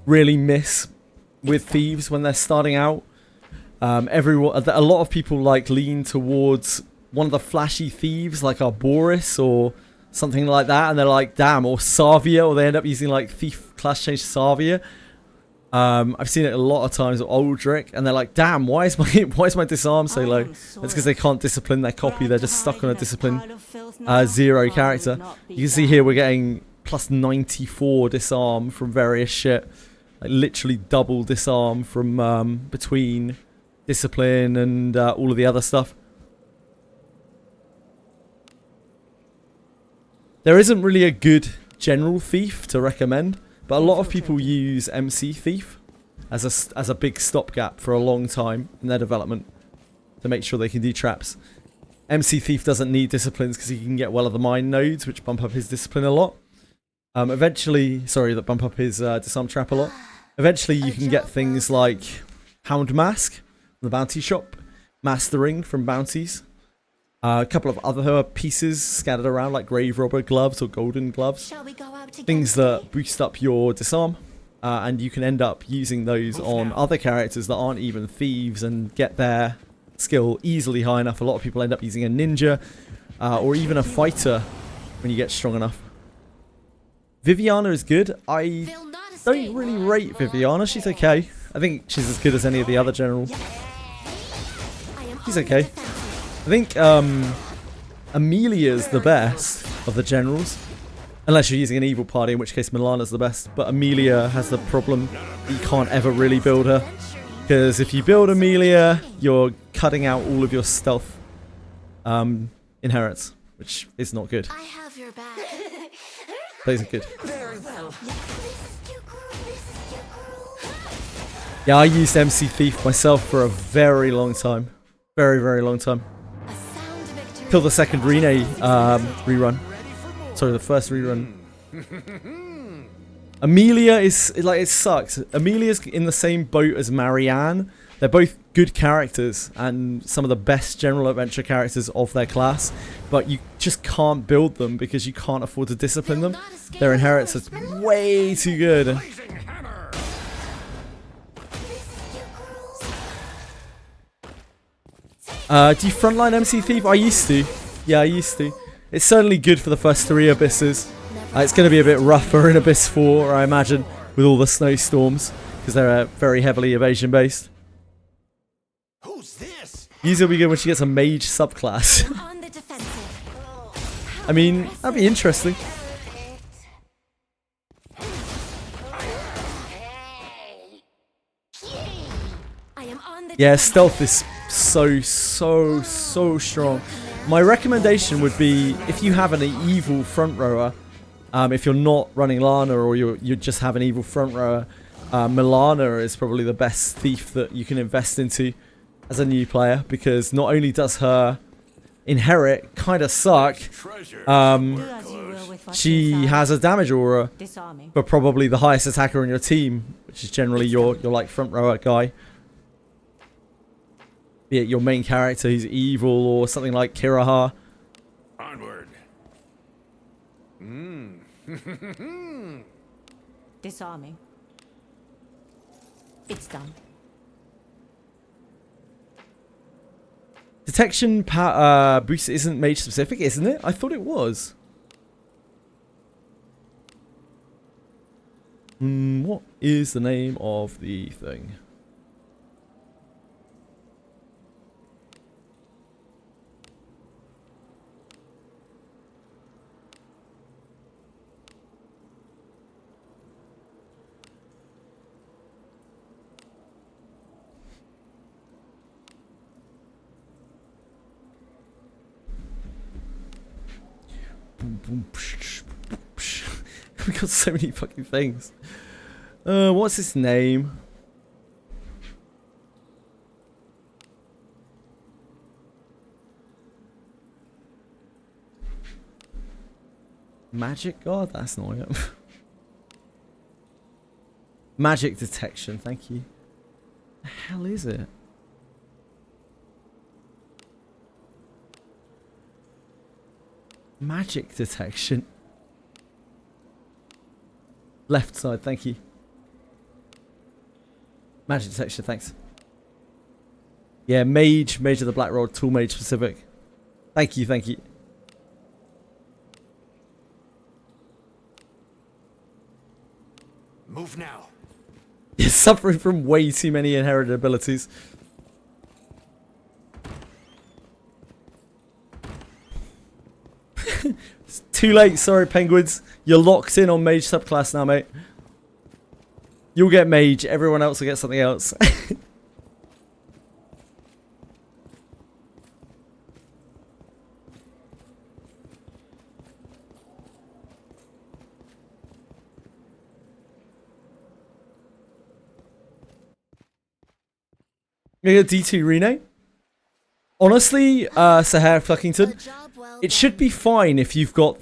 really miss with thieves when they're starting out. A lot of people like lean towards one of the flashy thieves like Arboris or something like that, and they're like, damn, or Savia, or they end up using like thief class change Savia. I've seen it a lot of times with Aldrich, and they're like, damn, why is my disarm so low? That's because they can't discipline their copy. They're just stuck on a discipline 0 character. You can see here we're getting plus 94 disarm from various shit. Like literally double disarm from between discipline and all of the other stuff. There isn't really a good general thief to recommend, but a lot of people use MC Thief as a big stopgap for a long time in their development to make sure they can do traps. MC Thief doesn't need disciplines because he can get well of the mind nodes, which bump up his discipline a lot. That bump up his disarm trap a lot. Eventually you can get things like Hound Mask from the bounty shop, Mastering from bounties, a couple of other pieces scattered around like Grave Robber gloves or Golden gloves. Things that boost up your disarm, and you can end up using those on other characters that aren't even thieves and get their skill easily high enough. A lot of people end up using a ninja or even a fighter when you get strong enough. Viviana is good. I don't really rate Viviana. She's okay. I think she's as good as any of the other generals. She's okay. I think Amelia's the best of the generals. Unless you're using an evil party, in which case Milana's the best. But Amelia has the problem that you can't ever really build her. Because if you build Amelia, you're cutting out all of your stealth inherits, which is not good. I have your back. Those are good. Very well. Yeah, I used MC Thief myself for a very long time. Very, very long time. Till the second Rene rerun. Sorry, the first rerun. Amelia is, like, it sucks. Amelia's in the same boat as Marianne. They're both good characters and some of the best general adventure characters of their class. But you just can't build them because you can't afford to discipline them. Their inherits are way too good. Do you frontline MC Thief? I used to. Yeah, I used to. It's certainly good for the first 3 abysses. It's going to be a bit rougher in Abyss 4, I imagine, with all the snowstorms, because they're very heavily evasion based. Who's this? Usually will be good when she gets a mage subclass. I mean, that'd be interesting. Yeah, stealth is so strong. My recommendation would be, if you have an evil front rower, if you're not running Lana or you just have an evil front rower, Milana is probably the best thief that you can invest into as a new player, because not only does her inherit kind of suck, she has a damage aura for probably the highest attacker on your team, which is generally your like front rower guy. Be it your main character who's evil or something like Kiraha. Onward. Disarming. It's done. Detection boost isn't mage specific, isn't it? I thought it was. What is the name of the thing? We got so many fucking things. What's his name? Magic God? That's not it. Magic detection, thank you. The hell is it? Magic detection. Left side, thank you. Magic detection, thanks. Yeah, mage of the Black Rod, tool mage specific. Thank you, thank you. Move now. You're suffering from way too many inherited abilities. It's too late, sorry penguins. You're locked in on mage subclass now, mate. You'll get mage, everyone else will get something else. D2 Rene. Honestly, Sahar Fluckington, it should be fine if you've got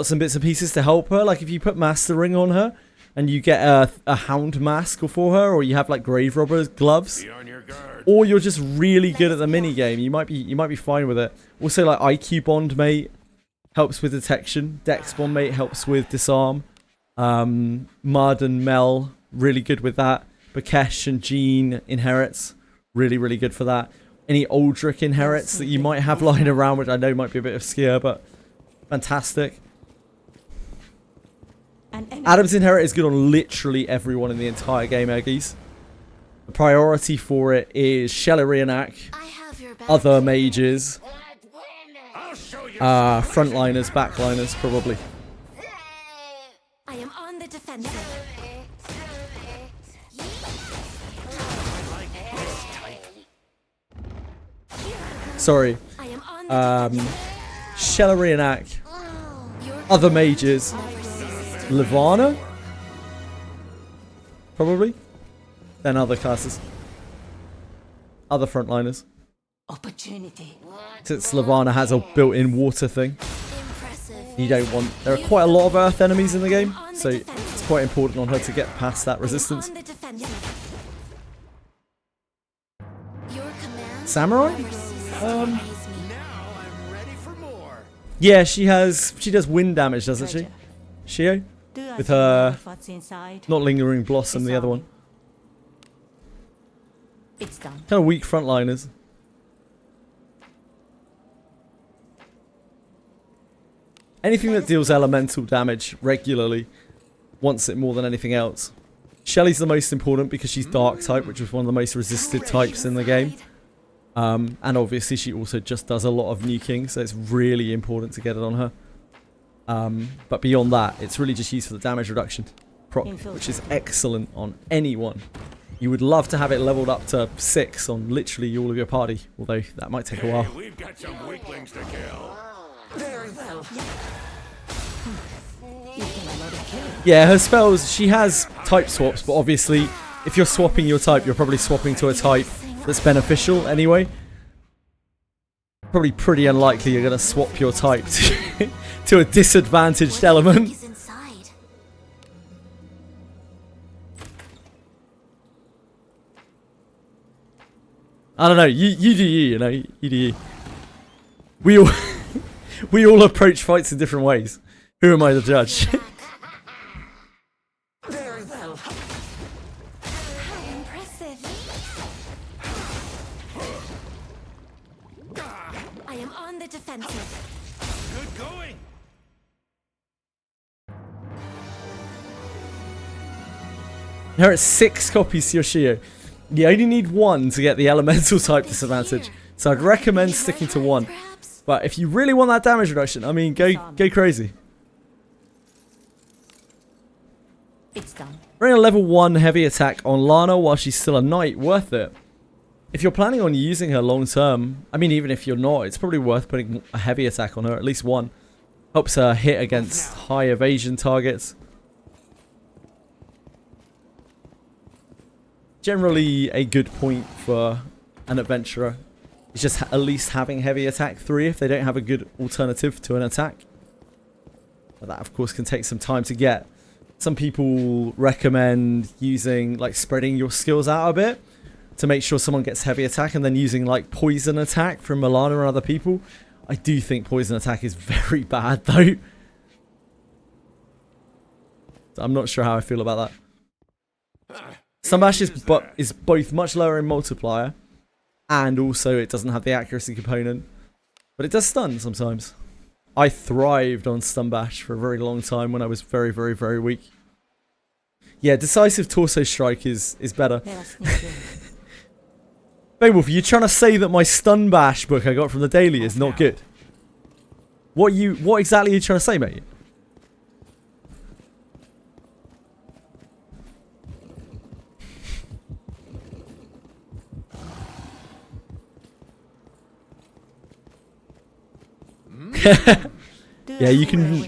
some bits and pieces to help her. Like if you put mastering on her and you get a hound mask for her, or you have like grave robber's gloves, or you're just really good at the mini game, you might be fine with it. Also, like IQ bond mate helps with detection. Dex bond mate helps with disarm. Mud and Mel really good with that. Bakesh and Jean inherits, really good for that. Any Aldrich inherits that you might have lying around, which I know might be a bit of skier, but fantastic. Adam's inherit is good on literally everyone in the entire game, Eggies. The priority for it is Shellerianak, other mages, frontliners, backliners, probably. I am on the defensive. Sorry. Shellerianak, other mages, Levana, probably, then other classes, other frontliners. Opportunity. Since Levana has a built-in water thing, you don't want. There are quite a lot of earth enemies in the game, so it's quite important on her to get past that resistance. Samurai? Yeah, she does wind damage, doesn't she? Shio? With her not lingering blossom, the other one. It's done. Kind of weak frontliners. Anything that deals elemental damage regularly wants it more than anything else. Shelly's the most important because she's dark type, which is one of the most resisted types in the game. And obviously she also just does a lot of nuking, so it's really important to get it on her. But beyond that, it's really just used for the damage reduction proc, which is excellent on anyone. You would love to have it leveled up to 6 on literally all of your party, although that might take a while. We've got some weaklings to kill. Very well. Yeah, her spells, she has type swaps, but obviously if you're swapping your type, you're probably swapping to a type that's beneficial anyway. Probably pretty unlikely you're going to swap your type to a disadvantaged element. I don't know, you do you know, you do you. We all approach fights in different ways. Who am I to judge? Very well. How impressive. I am on the defensive. Good going. There are 6 copies to your Shio. You only need 1 to get the elemental type disadvantage. So I'd recommend sticking to 1. But if you really want that damage reduction, I mean, go crazy. It's done. Bring a level 1 heavy attack on Lana while she's still a knight, worth it. If you're planning on using her long term, I mean, even if you're not, it's probably worth putting a heavy attack on her, at least 1. Helps her hit against high evasion targets. Generally a good point for an adventurer. It's just at least having heavy attack 3 if they don't have a good alternative to an attack. But that of course can take some time to get. Some people recommend using, like, spreading your skills out a bit to make sure someone gets heavy attack, and then using like poison attack from Milana and other people. I do think poison attack is very bad though. I'm not sure how I feel about that. Stun Bash is both much lower in multiplier, and also it doesn't have the accuracy component. But it does stun sometimes. I thrived on Stun Bash for a very long time when I was very, very, very weak. Yeah, Decisive Torso Strike is better. Beowulf, you're trying to say that my Stun Bash book I got from the Daily is not good? What exactly are you trying to say, mate? Yeah, you can.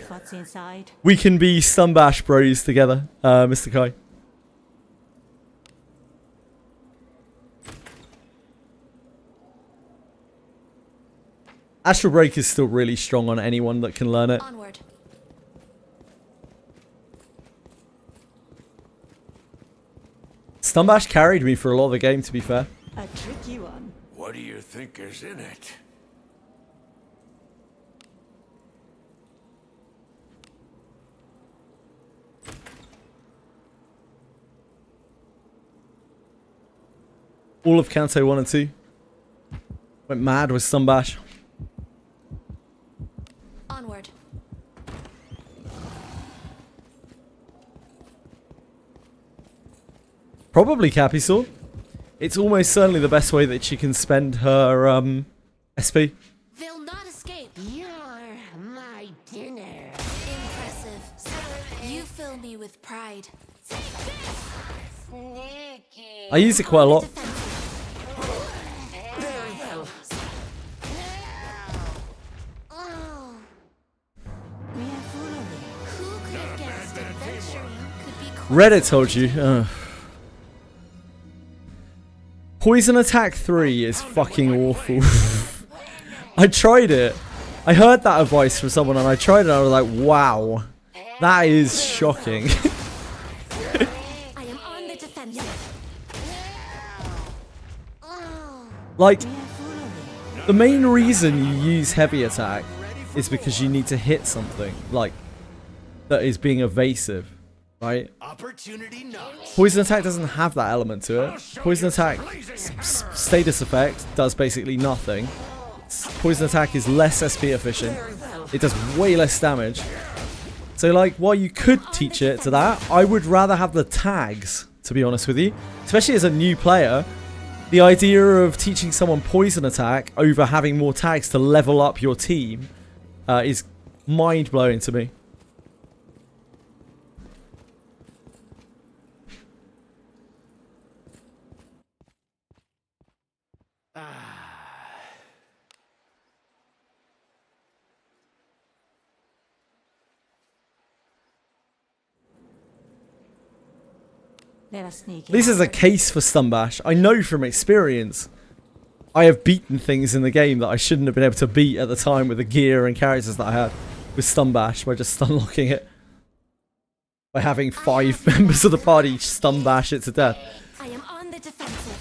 We can be Stun Bash bros together, Mr. Kai. Astral Break is still really strong on anyone that can learn it. Onward. Stun Bash carried me for a lot of the game, to be fair. A tricky one. What do you think is in it? All of Canto 1 and 2. Went mad with Stun Bash. Onward. Probably Cappy Sword. It's almost certainly the best way that she can spend her SP. They'll not escape. You're my dinner. Impressive. You fill me with pride. Sneaky. I use it quite a lot. Very well. Oh. Who could have guessed adventuring could be cool? Reddit told you. Poison Attack 3 is fucking awful. I tried it. I heard that advice from someone and I tried it and I was like, wow. That is shocking. I am on the defensive. Like, the main reason you use heavy attack is because you need to hit something, like, that is being evasive, right? Opportunity knocks. Poison Attack doesn't have that element to it. Poison Attack status effect does basically nothing. Poison Attack is less SP efficient. It does way less damage. So, like, while you could teach it to that, I would rather have the tags, to be honest with you. Especially as a new player. The idea of teaching someone Poison Attack over having more tags to level up your team is mind-blowing to me. Let us sneak This is a case for Stun Bash. I know from experience. I have beaten things in the game that I shouldn't have been able to beat at the time with the gear and characters that I had with Stun Bash by just stun locking it. By having 5 members of the party Stun Bash it to death. I am on the defensive.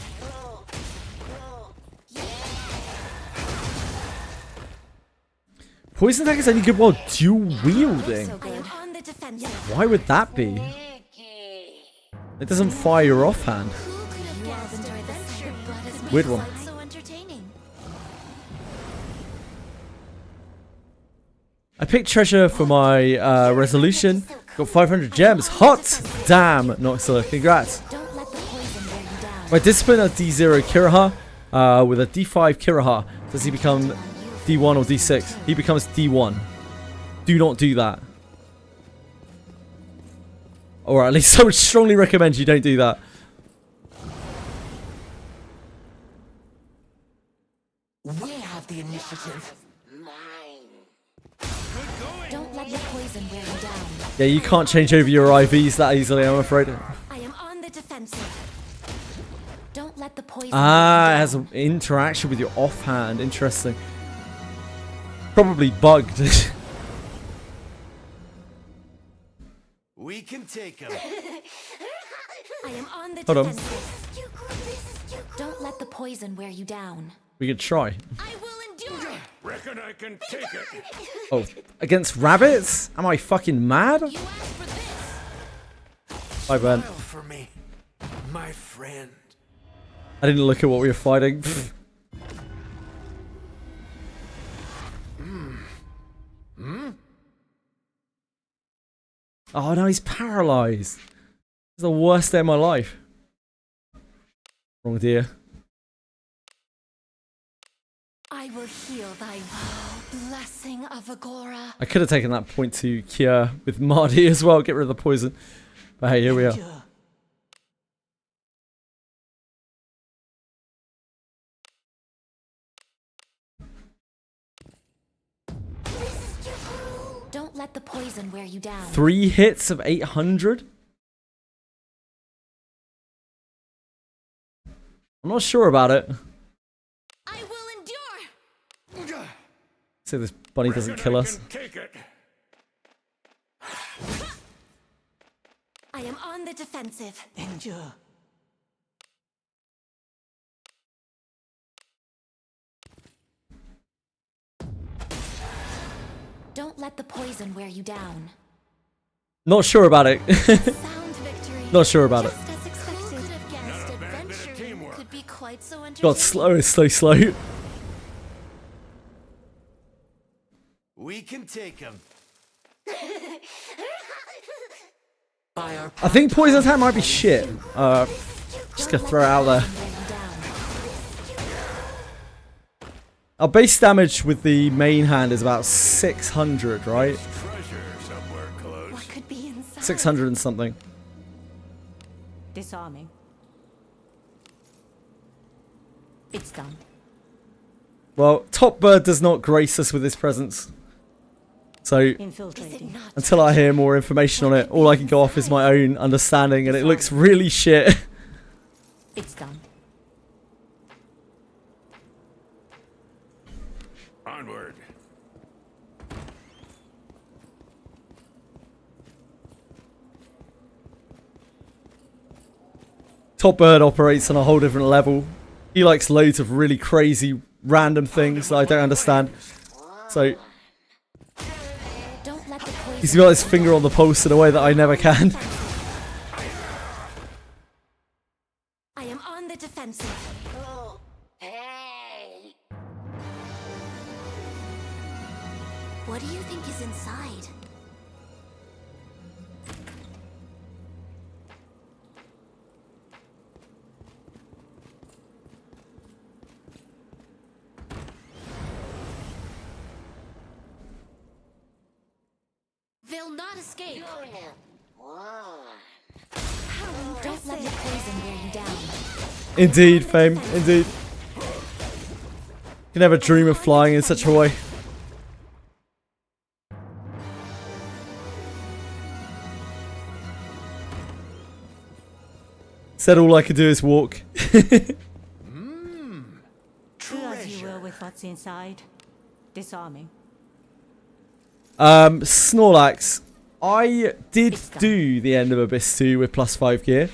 Poison Attack is only good while dual wielding. I am on the defensive. Why would that be? It doesn't fire your offhand. Who could have guessed adventuring has made Weird one. fun so entertaining? I picked treasure for my resolution. Got 500 gems. Hot damn, Noxler. Congrats. Don't let the poison wear you down. My discipline at D0 Kiraha with a D5 Kiraha. Does he become D1 or D6? He becomes D1. Do not do that. Or at least I would strongly recommend you don't do that. We have the initiative. Don't let the poison wear you down. Yeah, you can't change over your IVs that easily, I'm afraid. I am on the defensive. Don't let the poison Ah, wear it you has down. an interaction with your offhand. Interesting. Probably bugged. We can take him. I am on the Hold on. defensive. Don't let the poison wear you down. We could try. I will endure. Reckon I can take it. Oh, against rabbits? Am I fucking mad? Bye, Ben. Smile for me, my friend. I didn't look at what we were fighting. Oh no, he's paralyzed. It's the worst day of my life. Wrong deer. I will heal thy blessing of Agora. I could have taken that point to cure with Marty as well, get rid of the poison. But hey, here we are. Don't let the poison wear you down. 3 hits of 800? I'm not sure about it. I will endure. So this bunny doesn't kill us. Take it. I am on the defensive. Endure. Don't let the poison wear you down. Not sure about it. Sound victory. Not sure about it. Just as expected. Who could have guessed adventuring could be quite so entertaining? God, slow. We can take him. I think poison attack might be shit. Just gonna throw it out there. Our base damage with the main hand is about 600, right? What could be inside? 600 and something. Disarming. It's done. Well, Top Bird does not grace us with his presence. So, Infiltrating. until I hear more information on it, all I can go off is my own understanding, and it looks really shit. It's done. Onward. Top Bird operates on a whole different level. He likes loads of really crazy, random things that I don't understand. So, Don't let the poison he's got his finger on the pulse in a way that I never can. I am on the defensive. Oh, hey. What do you think is inside? They'll not escape. Don't let the poison wear you down. Indeed, Fame, indeed. You can never dream of flying in such a way. Said all I could do is walk. Do as you will with what's inside. Disarming. Snorlax. I did do the end of Abyss 2 with +5 gear.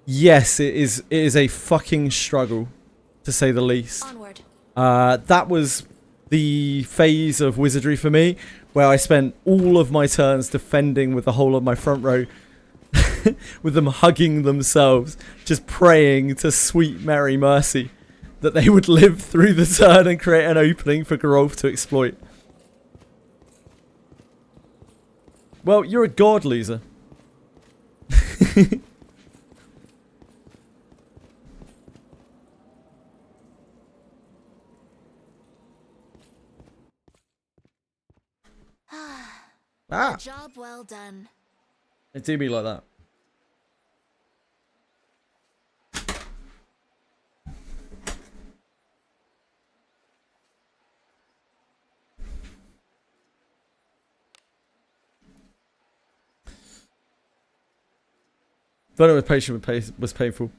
Yes, it is a fucking struggle, to say the least. Onward. That was the phase of Wizardry for me, where I spent all of my turns defending with the whole of my front row, with them hugging themselves, just praying to sweet Mary Mercy that they would live through the turn and create an opening for Geralf to exploit. Well, you're a god, loser. A job well done. They do me like that. Burning with patient was painful.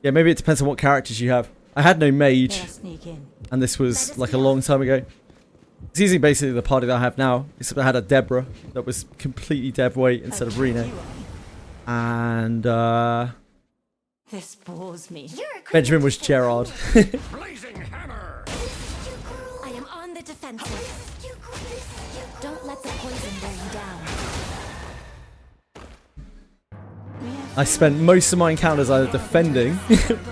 Yeah, maybe it depends on what characters you have. I had no mage, and this was like a long time ago. It's using basically the party that I have now, except I had a Deborah that was completely dev weight instead of Rena. And This bores me. Benjamin was Gerard. Blazing hammer. I am on the defensive. Don't let the poison wear you down. I spent most of my encounters either defending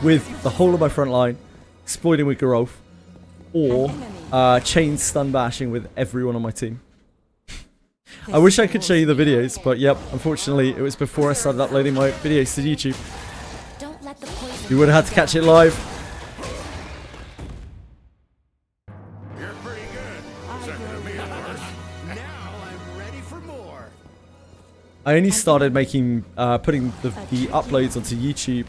with the whole of my front line, exploiting with Garolf, or chain stun bashing with everyone on my team. I wish I could show you the videos, but yep, unfortunately it was before I started uploading my videos to YouTube. You would have had to catch it live. You're pretty good. Second to me, of course. Now I'm ready for more. I only started making, putting the uploads onto YouTube,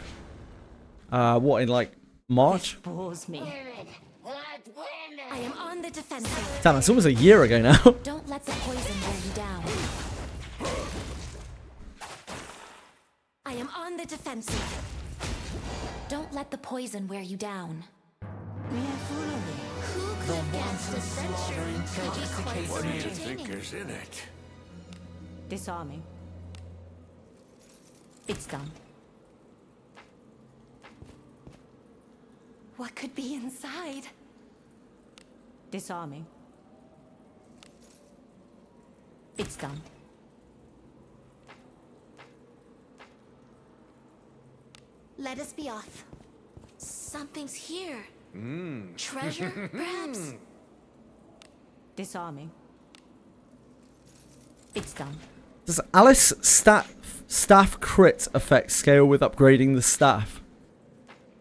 what, in like March? Bores me. I am on the defensive. Damn, it's almost a year ago now. Don't let the poison wear you down. I am on the defensive. Don't let the poison wear you down. We are foolery. Who could guess the century could be quite What do you entertaining? think is in it? Disarming. It's done. What could be inside? Disarming. It's done. Let us be off. Something's here. Treasure, perhaps? Disarming. It's done. Does Alice staff crit effect scale with upgrading the staff?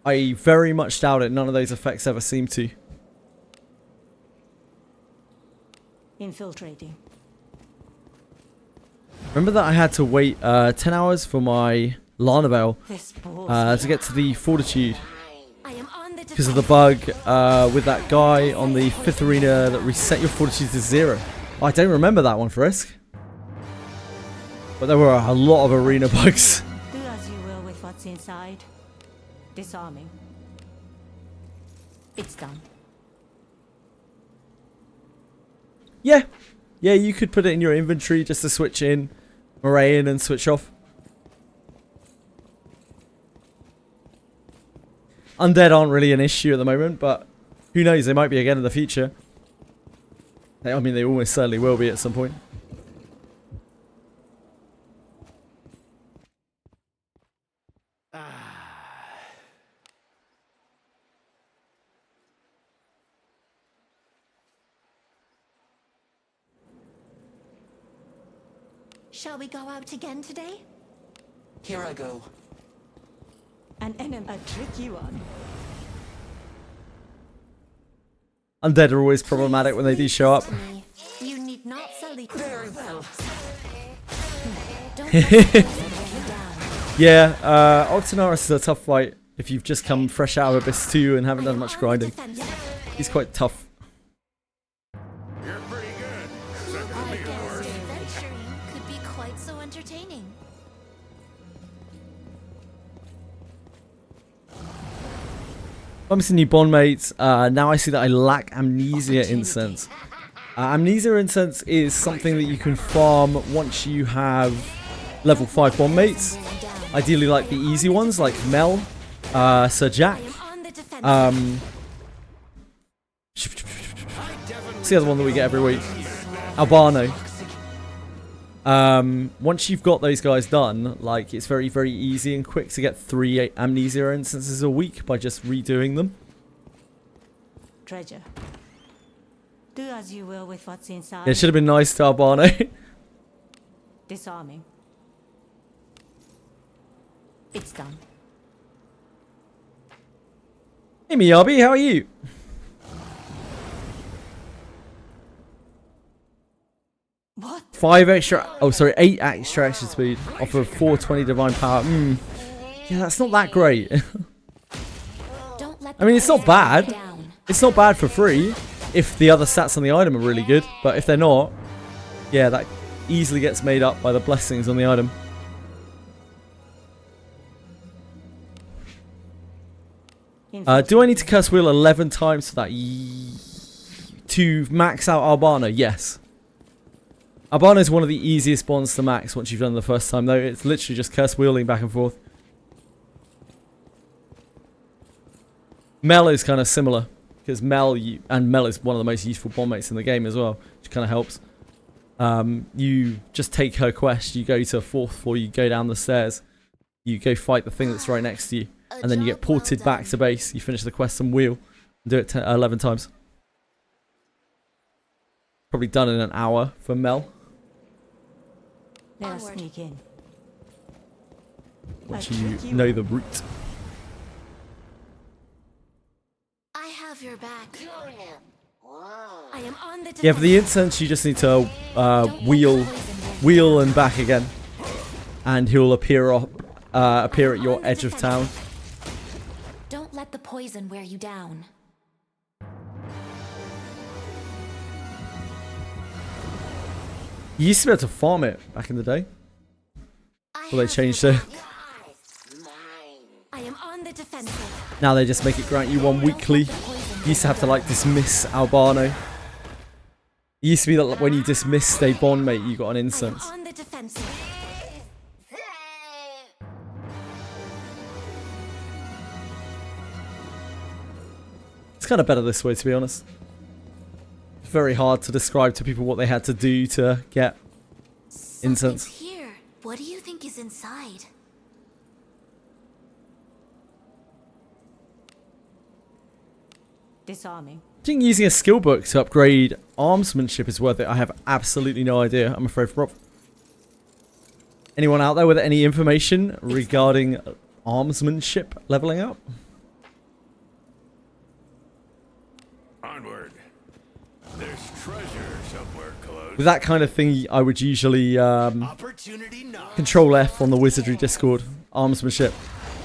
I very much doubt it. None of those effects ever seem to. Infiltrating. Remember that I had to wait 10 hours for my Lanavel to get to the Fortitude because of the bug with that guy on the 5th arena that reset your Fortitude to 0. I don't remember that one, Frisk. But there were a lot of arena bugs. Do as you will with what's inside. Disarming. It's done. Yeah. Yeah, you could put it in your inventory just to switch in, array in and switch off. Undead aren't really an issue at the moment, but who knows, they might be again in the future. I mean, they almost certainly will be at some point. Shall we go out again today? Here I go. An enemy, a tricky one. Undead are always problematic when they do show up. You need not sell it. Very well. Yeah, Octonaris is a tough fight if you've just come fresh out of Abyss 2 and haven't done much grinding. He's quite tough. You're pretty good. Second to me, of course. Adventuring could be quite so entertaining. I'm missing new bond mates. Now I see that I lack Amnesia Incense. Amnesia Incense is something that you can farm once you have level 5 bond mates. Ideally like the easy ones like Mel, Sir Jack. It's the other one that we get every week. Albano. Once you've got those guys done, like it's very, very easy and quick to get 3 Amnesia instances a week by just redoing them. Treasure. Do as you will with what's inside. Yeah, it should have been nice to Albano. Disarming. It's done. Hey Miyabi, how are you? What? 5 extra, oh sorry, 8 extra action speed off of 420 divine power. Yeah, that's not that great. I mean, it's not bad. It's not bad for free if the other stats on the item are really good. But if they're not, yeah, that easily gets made up by the blessings on the item. Do I need to curse wheel 11 times for that? To max out Albano? Yes. Albano is one of the easiest bonds to max once you've done it the first time, though. It's literally just curse wheeling back and forth. Mel is kind of similar, because Mel is one of the most useful bond mates in the game as well, which kind of helps. You just take her quest, you go to 4th floor, you go down the stairs, you go fight the thing that's right next to you, and then you get ported back to base. You finish the quest on wheel, and do it 11 times. Probably done in an hour for Mel. Let us sneak in. Once you know the route. I have your back. I am on the Yeah, for the incense, you just need to wheel and back again, and he'll appear at your edge of town. Don't let the poison wear you down. You used to be able to farm it back in the day. Well, they changed it. I am on the defensive. Now they just make it grant you one weekly. You used to have to like dismiss Albano. It used to be that when you dismissed a bond mate, you got an incense. On the defensive. It's kind of better this way, to be honest. It's very hard to describe to people what they had to do to get incense. Here, what do you think is inside? Disarming. I think using a skill book to upgrade armsmanship is worth it. I have absolutely no idea, I'm afraid, Rob. Anyone out there with any information regarding armsmanship leveling up? Onward. There's treasure somewhere close. With that kind of thing, I would usually Control F on the Wizardry Discord, armsmanship.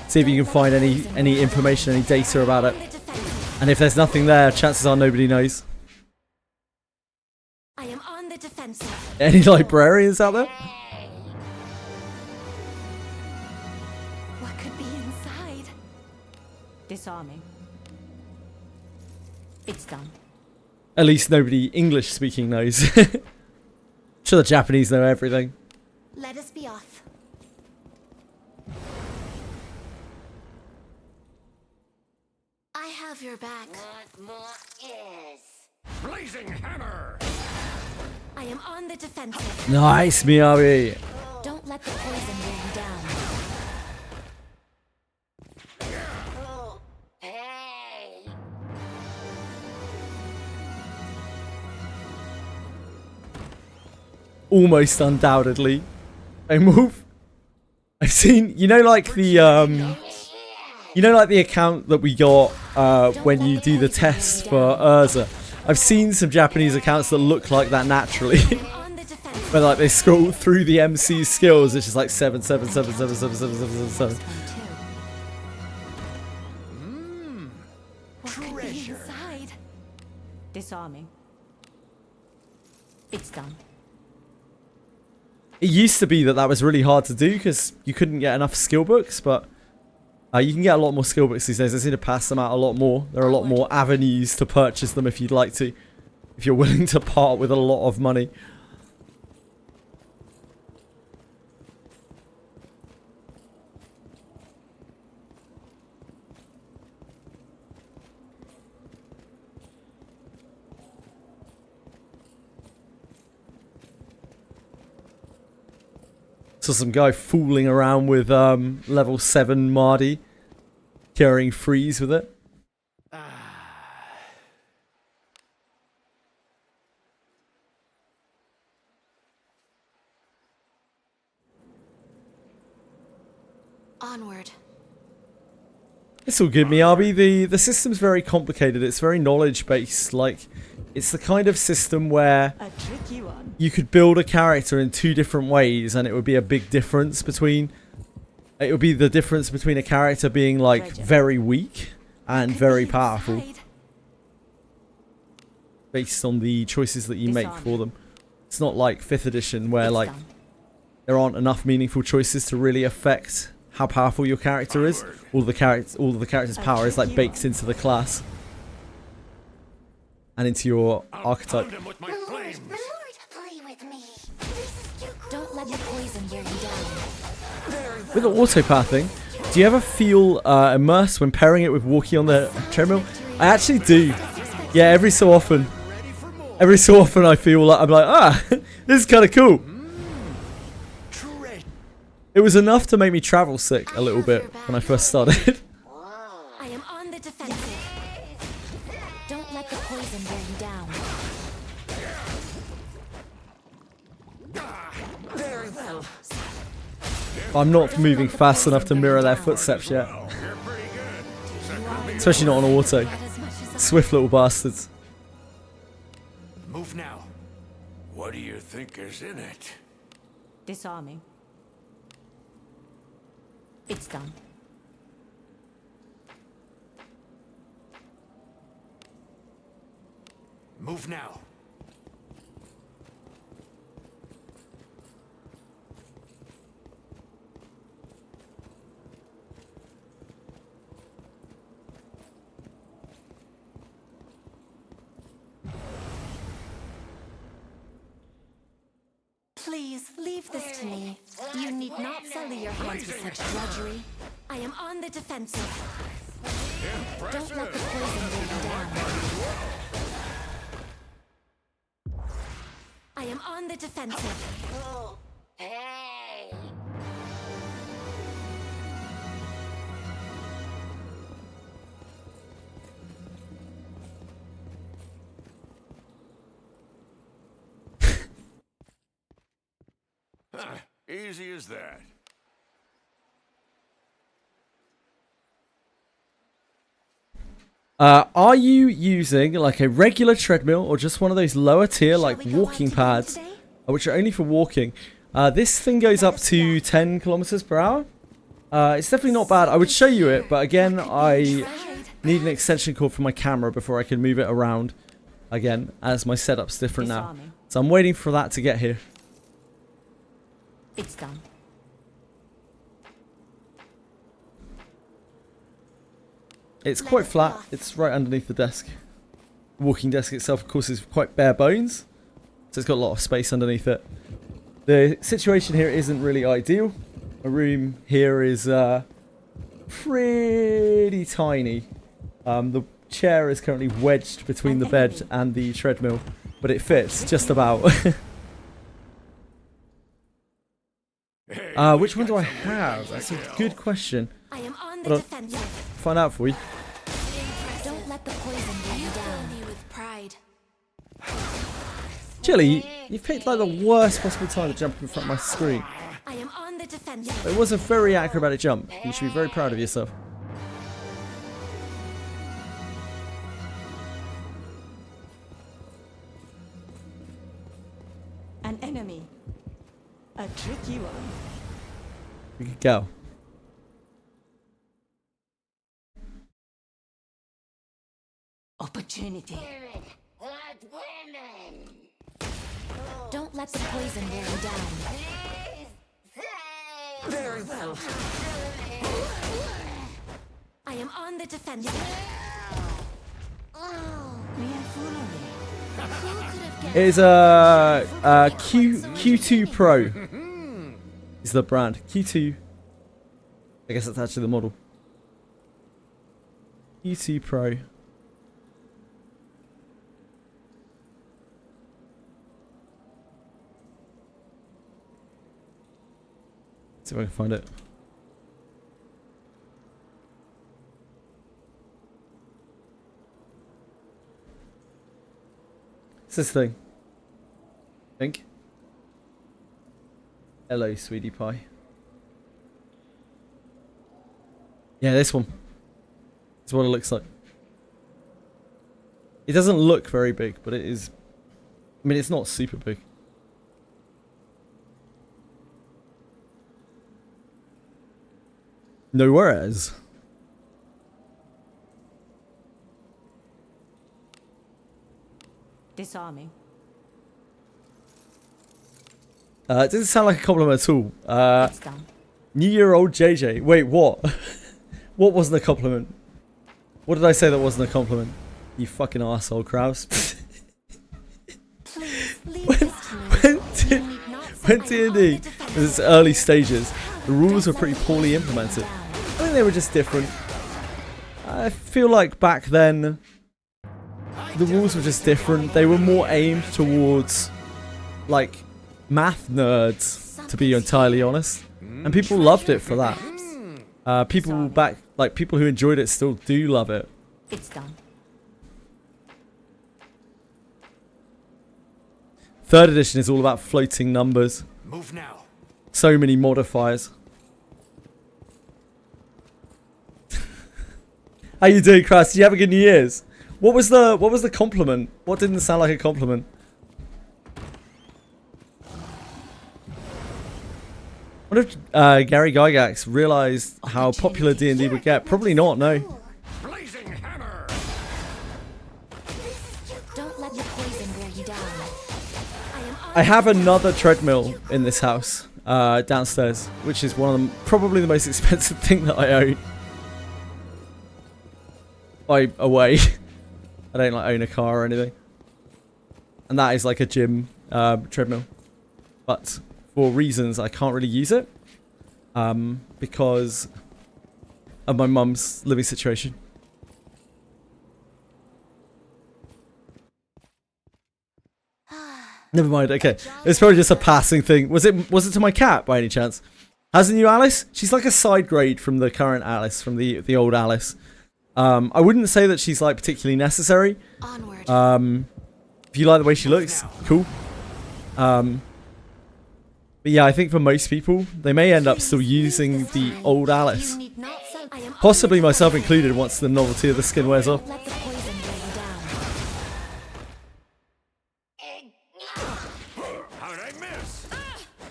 See if you can find any information, any data about it. And if there's nothing there, chances are nobody knows. I am on the defensive. Any librarians out there? What could be inside? Disarming. It's done. At least nobody English speaking knows. Sure, the Japanese know everything. Let us be off. I have your back. What more is? Blazing hammer. I am on the defensive. Nice, Miyabi. Don't let the poison wear you down. Almost undoubtedly a move. I've seen, you know, like the account that we got when you do the test for Urza. I've seen some Japanese accounts that look like that naturally. Where like they scroll through the MC's skills, it's just like 7, 7, 7, 7, 7, 7, 7, 7, 7. Treasure. Disarming. It's done. It used to be that was really hard to do because you couldn't get enough skill books, but you can get a lot more skill books these days. They seem to pass them out a lot more. There are a lot more avenues to purchase them if you'd like to. If you're willing to part with a lot of money. So some guy fooling around with level 7 Mardi, carrying freeze with it. Onward. It's all good, Miyabi. The system's very complicated. It's very knowledge based. Like, it's the kind of system where you could build a character in 2 different ways, and it would be a big difference between. It would be the difference between a character being like very weak and very powerful, based on the choices that you make for them. It's not like 5th edition where like there aren't enough meaningful choices to really affect how powerful your character is. All of the character's power is like baked into the class and into your archetype. Don't let the poison wear you down. With the autopathing, do you ever feel immersed when pairing it with walking on the treadmill? I actually do. Yeah, every so often. Every so often I feel like I'm like, this is kind of cool. It was enough to make me travel sick a little bit when I first started. I am on the defensive. Don't let the poison wear you down. Very well. I'm not moving fast enough to mirror their footsteps yet. Especially not on auto. Swift little bastards. Move now. What do you think is in it? Disarming. It's done. Move now. Please leave this to me. You need not sully your hands with such drudgery. I am on the defensive. Don't let the poison wear you down. I am on the defensive. Hey! Easy as that. Are you using like a regular treadmill or just one of those lower tier like walking pads, which are only for walking? This thing goes up to 10 kilometers per hour. It's definitely not bad. I would show you it, but again, I need an extension cord for my camera before I can move it around again, as my setup's different now. So I'm waiting for that to get here. It's done. It's quite flat. It's right underneath the desk. The walking desk itself, of course, is quite bare bones. So it's got a lot of space underneath it. The situation here isn't really ideal. My room here is pretty tiny. The chair is currently wedged between the bed and the treadmill, but it fits just about. Which one do I have? That's a good question. I am on the defensive. Find out for you. Don't let the poison weigh you down. With pride. Chili, you've picked like the worst possible time to jump in front of my screen. I am on the defensive. It was a very acrobatic jump. You should be very proud of yourself. An enemy. A tricky one. We could go. Opportunity. Don't let the poison wear you down. Very well. I am on the defensive. It is a Q2 Pro. Is the brand Q2? I guess that's actually the model. Q2 Pro. See if I can find it. It's this thing. I think. Hello, sweetie pie. Yeah, this one. That's what it looks like. It doesn't look very big, but it is. I mean, it's not super big. No worries. Disarming. It doesn't sound like a compliment at all. New-year-old JJ. Wait, what? What wasn't a compliment? What did I say that wasn't a compliment? You fucking arsehole, Kraus. When D&D was its early stages, the rules were pretty poorly implemented. I think they were just different. I feel like back then, the rules were just different. They were more aimed towards, like, math nerds, to be entirely honest. and people loved it for that. People who enjoyed it still do love it. It's done. 3rd edition is all about floating numbers. Move now. So many modifiers. How you doing, Chris? Did you have a good New Year's? What was the compliment? What didn't sound like a compliment? What if Gary Gygax realized how popular D&D would get? Probably not, no. Don't let the poison wear you down. I have another treadmill in this house, downstairs, which is one of them, probably the most expensive thing that I own. By a way, I don't like own a car or anything, and that is like a gym treadmill, but for reasons I can't really use it, because of my mum's living situation. Never mind. Okay, it's probably just a passing thing. Was it to my cat by any chance? How's the new Alice? She's like a side grade from the current Alice, from the old Alice. I wouldn't say that she's like particularly necessary. If you like the way she looks, cool. But yeah, I think for most people, they may end up still using the old Alice. Possibly myself included once the novelty of the skin wears off.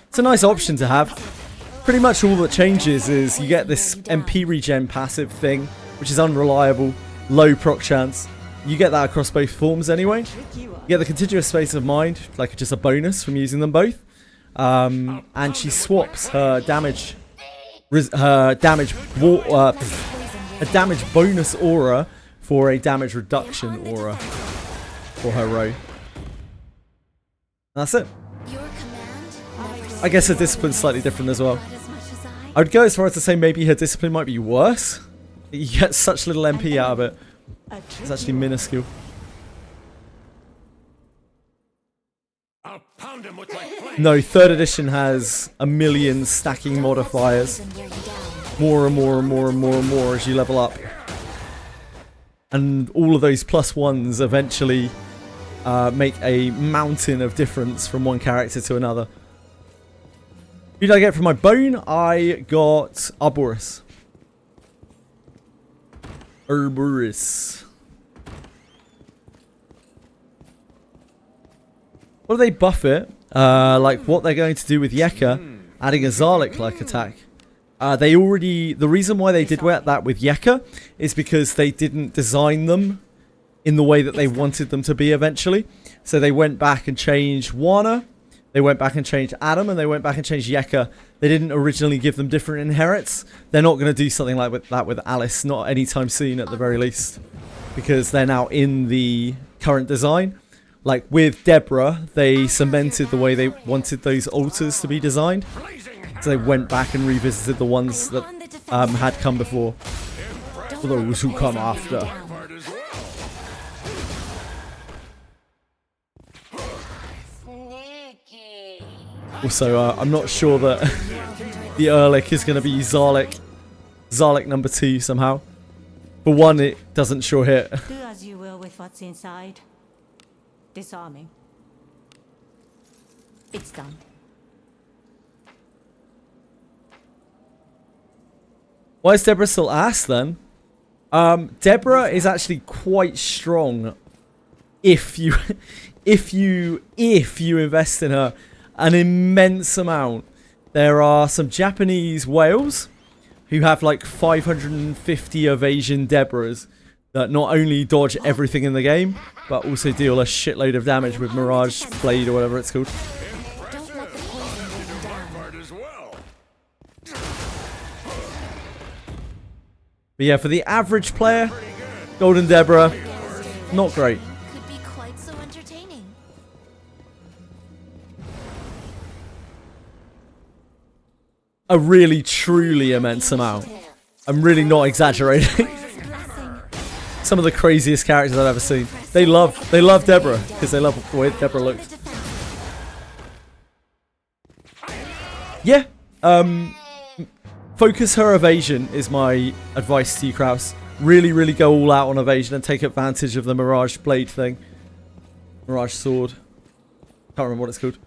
It's a nice option to have. Pretty much all that changes is you get this MP regen passive thing, which is unreliable, low proc chance. You get that across both forms anyway. You get the contiguous space of mind, like just a bonus from using them both. And she swaps her damage bonus aura for a damage reduction aura for her row. That's it. I guess her discipline's slightly different as well. I would go as far as to say maybe her discipline might be worse. You get such little MP out of it. It's actually minuscule. No, 3rd edition has a million stacking modifiers. More and more and more and more and more as you level up. And all of those +1s eventually make a mountain of difference from one character to another. Who did I get from my bone? I got Arboris. What do they buff it? Like what they're going to do with Yeka, adding a Zarlik-like attack. The reason why they did that with Yeka is because they didn't design them in the way that they wanted them to be eventually. So they went back and changed Wana, they went back and changed Adam, and they went back and changed Yeka. They didn't originally give them different inherits. They're not going to do something like that with Alice, not anytime soon at the very least. Because they're now in the current design. Like with Deborah, they cemented the way they wanted those altars to be designed. So they went back and revisited the ones that had come before. For those who come after. Also, I'm not sure that the Ehrlich is going to be Zarlik number 2 somehow. For one, it doesn't sure hit. Do as you will with what's inside. Disarming. It's done. Why is Deborah still ass then? Deborah is actually quite strong if you invest in her an immense amount. There are some Japanese whales who have like 550 evasion Deborahs that not only dodge everything in the game, but also deal a shitload of damage with Mirage Blade or whatever it's called. But yeah, for the average player, Golden Deborah, not great. Could be quite so entertaining. A really, truly immense amount. I'm really not exaggerating. Some of the craziest characters I've ever seen. They love Deborah because they love the way Deborah looks. Yeah, Focus her evasion is my advice to you, Kraus. Really, really go all out on evasion and take advantage of the Mirage Blade thing. Mirage Sword. Can't remember what it's called.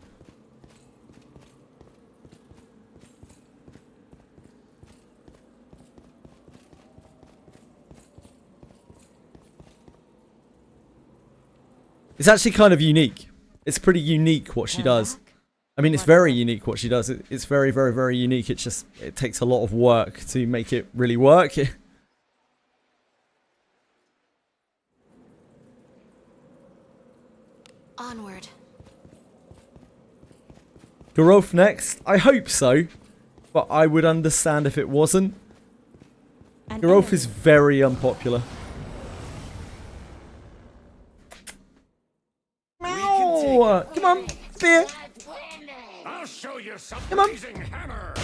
It's actually kind of unique. It's pretty unique what she does. I mean, it's very unique what she does. It's very, very, very unique. It's just, it takes a lot of work to make it really work. Onward. Garolf next? I hope so. But I would understand if it wasn't. Garolf is very unpopular. Meow! Come on, beer! I'll show you some Come on. blazing hammer.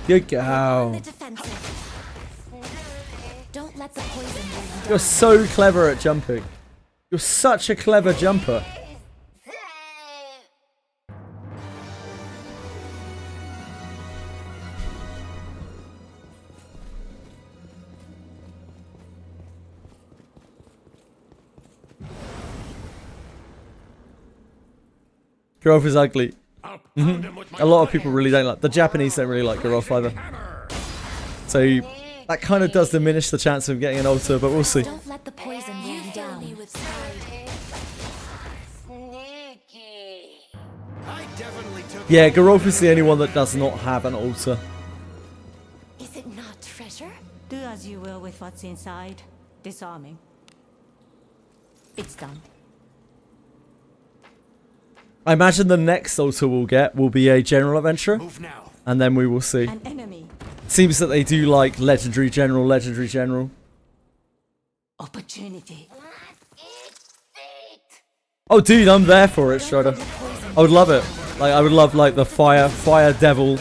Good girl. Don't let the poison wear you down. You're so clever at jumping. You're such a clever jumper. Garolf is ugly. A lot of people really don't like. The Japanese don't really like Garolf either. So that kind of does diminish the chance of getting an altar, but we'll see. Don't let the poison wear you down. Yeah, Garolf is the only one that does not have an altar. Is it not treasure? Do as you will with what's inside. Disarming. It's done. I imagine the next altar we'll get will be a general adventurer, and then we will see. An enemy. Seems that they do like legendary general, legendary general. Opportunity. Oh, dude, I'm there for it, Strider. I would love it. Like, I would love like the fire devil,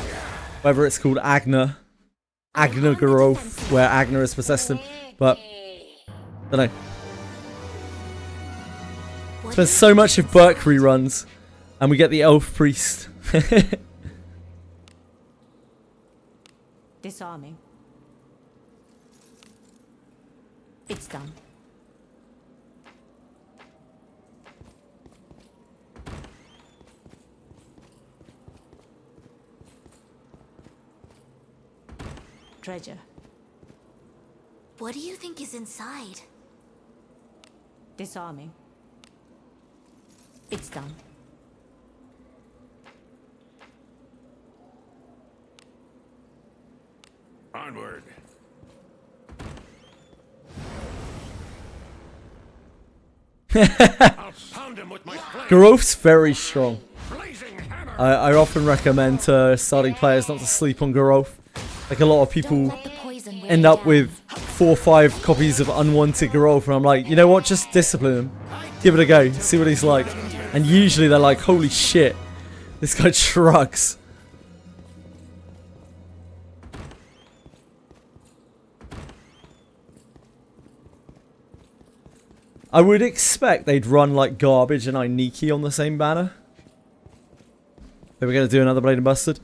whether it's called Agna Garolf, where Agna has possessed him. But I don't know. Spend so much of Burke reruns. And we get the elf priest. Disarming. It's done. Treasure. What do you think is inside? Disarming. It's done. Onward. I'll pound him with my flame. Garolf's very strong. I often recommend to starting players not to sleep on Garolf. Like, a lot of people end up with 4 or 5 copies of unwanted Garolf, and I'm like, you know what, just discipline him. Give it a go, see what he's like. And usually they're like, holy shit, this guy trucks. I would expect they'd run like Garbage and Ainiki on the same banner. They were going to do another Blade and Bastard.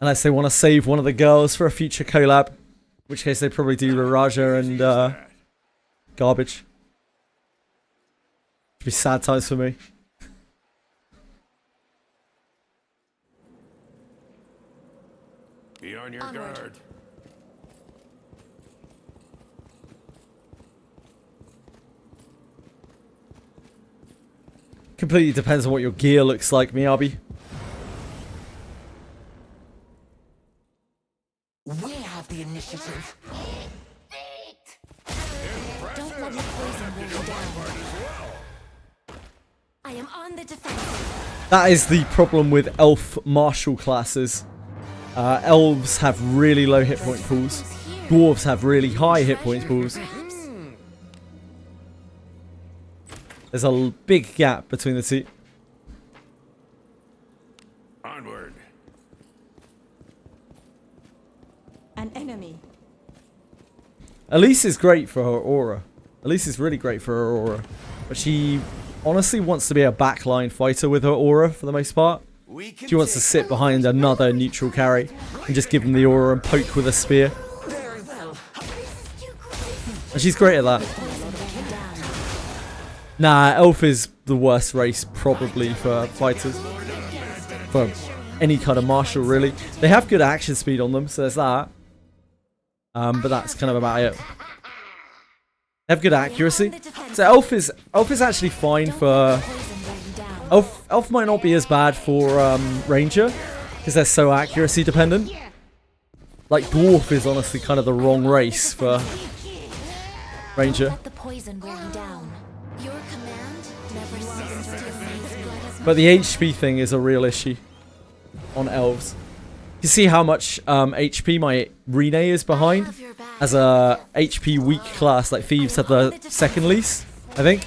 Unless they want to save one of the girls for a future collab. In which case they probably do Raja and Garbage. It'd be sad times for me. Be on your guard. Completely depends on what your gear looks like, Miyabi. We have the initiative. Don't let the poison wear you down. I am on the defensive. That is the problem with elf martial classes. Elves have really low hit point pools. Dwarves have really high hit point pools. There's a big gap between the two. Onward. An enemy. Elise is great for her aura. Elise is really great for her aura. But she honestly wants to be a backline fighter with her aura for the most part. She wants to sit behind another neutral carry and just give them the aura and poke with a spear. And she's great at that. Nah, Elf is the worst race probably for fighters. For any kind of martial, really. They have good action speed on them, so there's that. But that's kind of about it. They have good accuracy. So Elf is actually fine for... Elf might not be as bad for Ranger, because they're so accuracy dependent. Like Dwarf is honestly kind of the wrong race for Ranger. But the HP thing is a real issue on Elves. You see how much HP my Rene is behind? As a HP weak class, like Thieves have the second least, I think.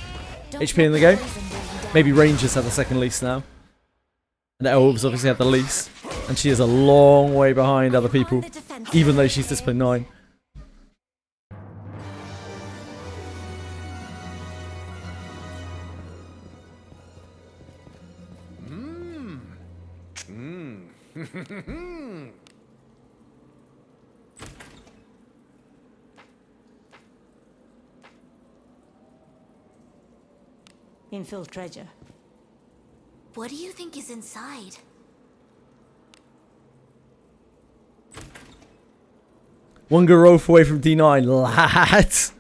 HP in the game. Maybe Rangers have the second least now. And Elves obviously have the least. And she is a long way behind other people, even though she's discipline 9. Infill treasure. What do you think is inside? One Garov away from D9, lads.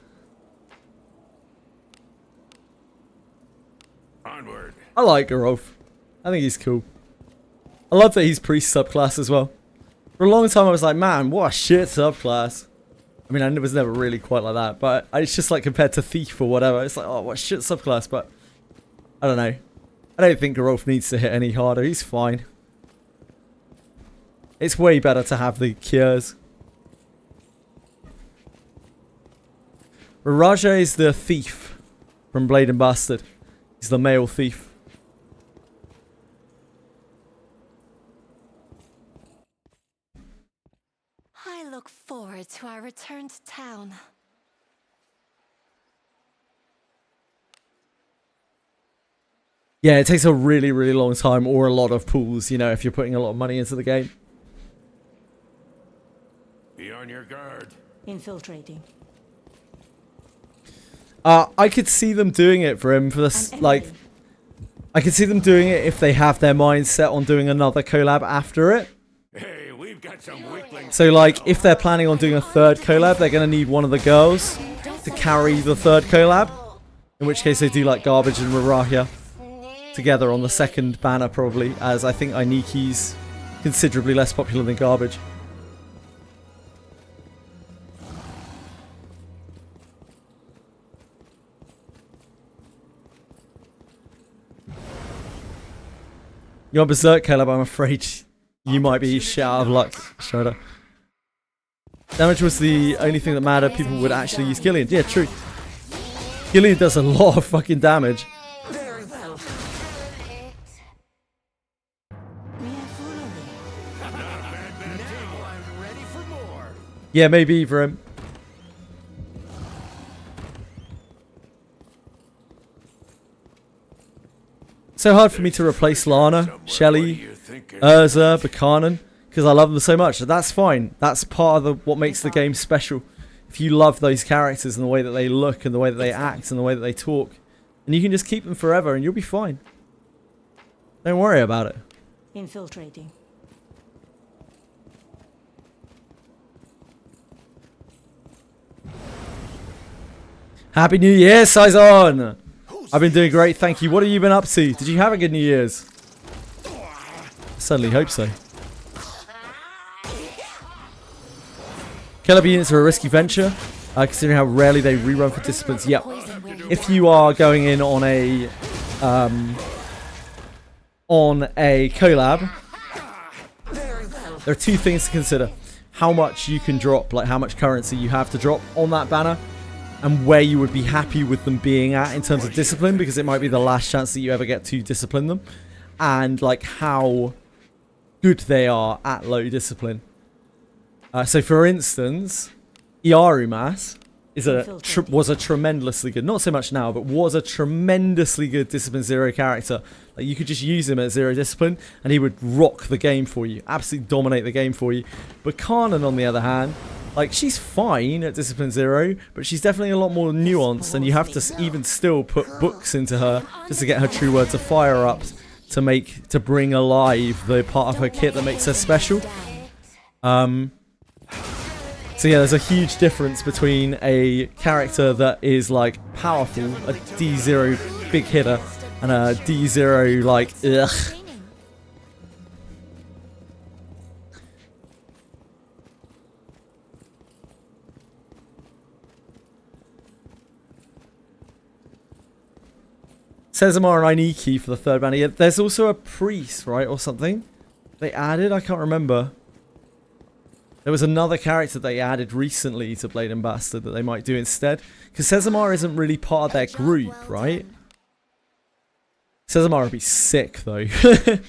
Onward. I like Garov. I think he's cool. I love that he's priest subclass as well. For a long time I was like, man, what a shit subclass. I mean, I was never really quite like that, but it's just like compared to Thief or whatever, it's like, oh, what a shit subclass, but I don't know. I don't think Garov needs to hit any harder, he's fine. It's way better to have the cures. Raja is the thief from Blade and Bastard. He's the male thief. I look forward to our return to town. Yeah, it takes a really, really long time or a lot of pools, you know, if you're putting a lot of money into the game. Be on your guard. Infiltrating. I could see them doing it for him for this, like, I could see them doing it if they have their mind set on doing another collab after it. Hey, we've got some weaklings. So, like, if they're planning on doing a third collab, they're going to need one of the girls to carry the third collab. In which case they do, like, Garbage and Rarahia together on the second banner, probably, as I think Iniki's considerably less popular than Garbage. You're Berserk, Caleb. I'm afraid you might be shit out of luck, Strider. Damage was the only thing that mattered. People would actually use Gillian. Yeah, true. Gillian does a lot of fucking damage. Yeah, maybe for him. So hard for me to replace Lana, Shelly, Urza, Buchanan, because I love them so much. That's fine. That's part of what makes the game special. If you love those characters and the way that they look and the way that they act and the way that they talk, and you can just keep them forever and you'll be fine. Don't worry about it. Infiltrating. Happy New Year, Saison! I've been doing great, thank you. What have you been up to? Did you have a good New Year's? I certainly hope so. Killer units are a risky venture, considering how rarely they rerun for disciplines. Yep. If you are going in on a collab, there are two things to consider: how much you can drop, like how much currency you have to drop on that banner, and where you would be happy with them being at in terms of discipline, because it might be the last chance that you ever get to discipline them, and like how good they are at low discipline. So for instance, Iaru Mass was a tremendously good, not so much now, but was a tremendously good Discipline Zero character. Like, you could just use him at Zero Discipline and he would rock the game for you, absolutely dominate the game for you. But Kanan, on the other hand, like, she's fine at Discipline Zero, but she's definitely a lot more nuanced, and you have to even still put books into her just to get her True Words of Fire up to bring alive the part of her kit that makes her special. So yeah, there's a huge difference between a character that is like powerful, a D0 big hitter, and a D0 like ugh. Sezamar and Ainiki for the third banner. Yeah, there's also a priest, right, or something they added. I can't remember. There was another character they added recently to Blade and Bastard that they might do instead. Because Sezamar isn't really part of their group, right? Sezamar would be sick, though. There's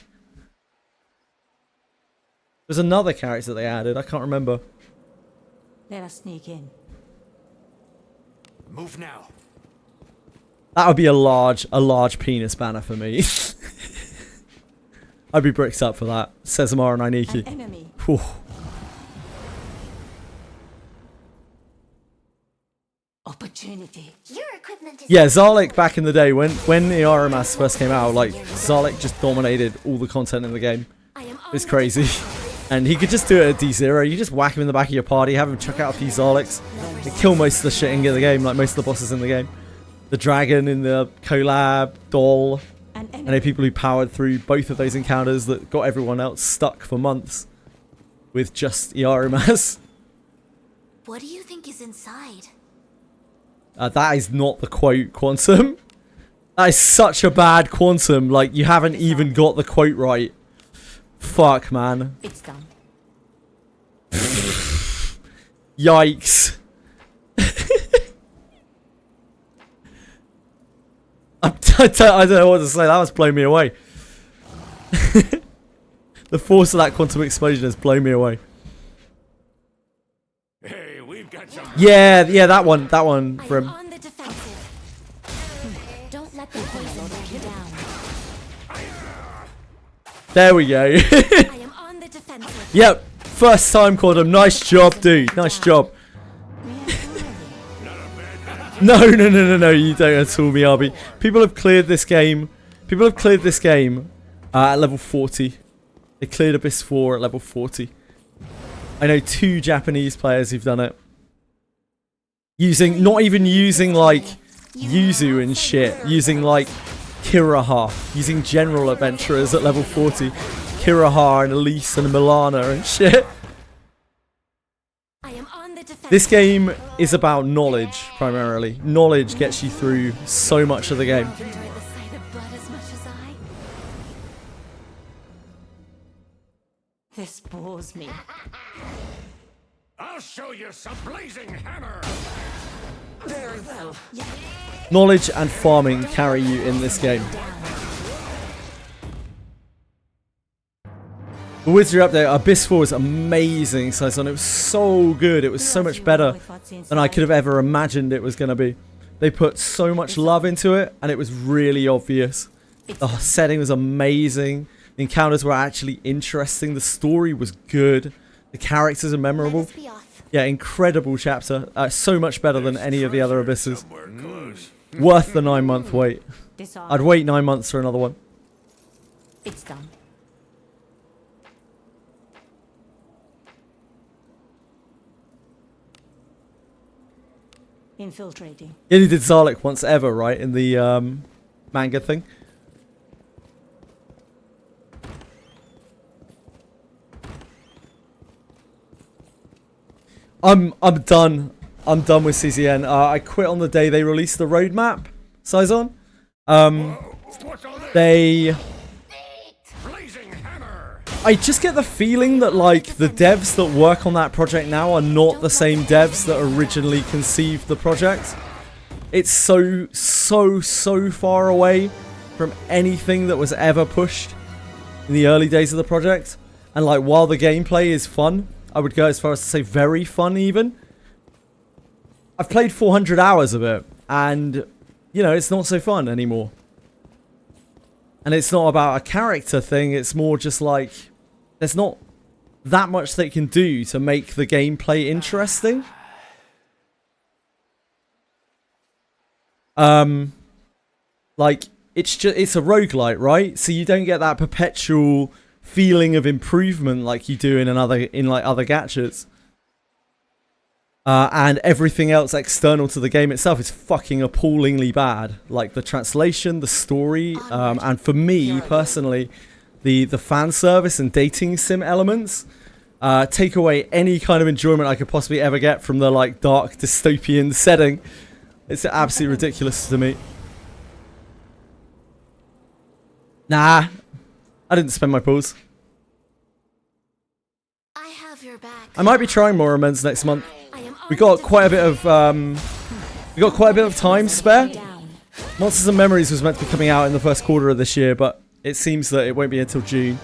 another character they added. I can't remember. Let us sneak in. Move now. That would be a large penis banner for me. I'd be bricked up for that. Sezamar and Ainiki. An enemy. Whew. Opportunity. Your equipment is Yeah, Zarlik back in the day, when Iaramas first came out, like, Zarlik just dominated all the content in the game. It's crazy. And he could just do it at D0. You just whack him in the back of your party, have him chuck out a few Zarliks, and kill most of the shit in the game, like most of the bosses in the game. The dragon in the collab, doll. I know people who powered through both of those encounters that got everyone else stuck for months with just Iaramas. What do you think is inside? That is not the quote, Quantum. That is such a bad Quantum. Like, you haven't even got the quote right. Fuck, man. It's done. Yikes. I don't know what to say. That was blowing me away. The force of that quantum explosion has blown me away. Hey, we've got some. Yeah, that one from. On the defensive. Don't let the poison knock you down. There we go. I am on the defensive. Yep, first time quantum. Nice job, dude. Nice job. No, you don't at all, Miyabi. People have cleared this game. At level 40. They cleared Abyss 4 at level 40. I know 2 Japanese players who've done it. Not even using like Yuzu and shit. Using like Kiraha. Using general adventurers at level 40. Kiraha and Elise and Milana and shit. This game is about knowledge, primarily. Knowledge gets you through so much of the game. This bores me. I'll show you some blazing hammer. Very well. Knowledge and farming carry you in this game. The Wizardry update, Abyss 4 was amazing, Saison. It was so good. It was so much better than I could have ever imagined it was going to be. They put so much love into it, and it was really obvious. The setting was amazing. The encounters were actually interesting. The story was good. The characters are memorable. Yeah, incredible chapter. So much better than any of the other Abysses. Worth the 9-month wait. I'd wait 9 months for another one. It's done. Infiltrating. He only did Zarlik once ever, right? In the manga thing. I'm done. I'm done with CCN. I quit on the day they released the roadmap. Saison. I just get the feeling that like the devs that work on that project now are not the same devs that originally conceived the project. It's so far away from anything that was ever pushed in the early days of the project. And like, while the gameplay is fun, I would go as far as to say very fun even, I've played 400 hours of it, and you know, it's not so fun anymore. And it's not about a character thing, it's more just like there's not that much they can do to make the gameplay interesting. Like it's a roguelite, right? So you don't get that perpetual feeling of improvement like you do in other gachas. And everything else external to the game itself is fucking appallingly bad. Like the translation, the story, and for me personally, the fan service and dating sim elements take away any kind of enjoyment I could possibly ever get from the like dark dystopian setting. It's absolutely ridiculous to me. Nah, I didn't spend my pools. I have your back. I might be trying more amends next month. We got quite a bit of time spare. Monsters and Memories was meant to be coming out in the first quarter of this year, but it seems that it won't be until June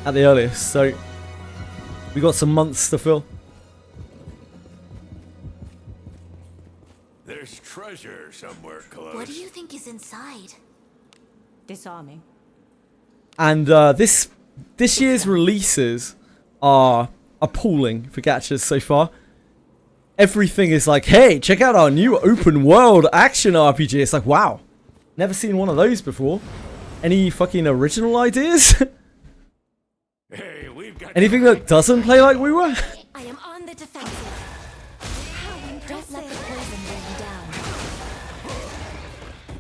at the earliest. So we got some months to fill. There's treasure somewhere close. What do you think is inside? Disarming. And this year's releases are appalling for gachas so far. Everything is like, hey, check out our new open world action RPG. It's like, wow, never seen one of those before. Any fucking original ideas? Hey, we've got Anything that doesn't play like we were? I am on the defensive. How impressive. Don't let the poison bring you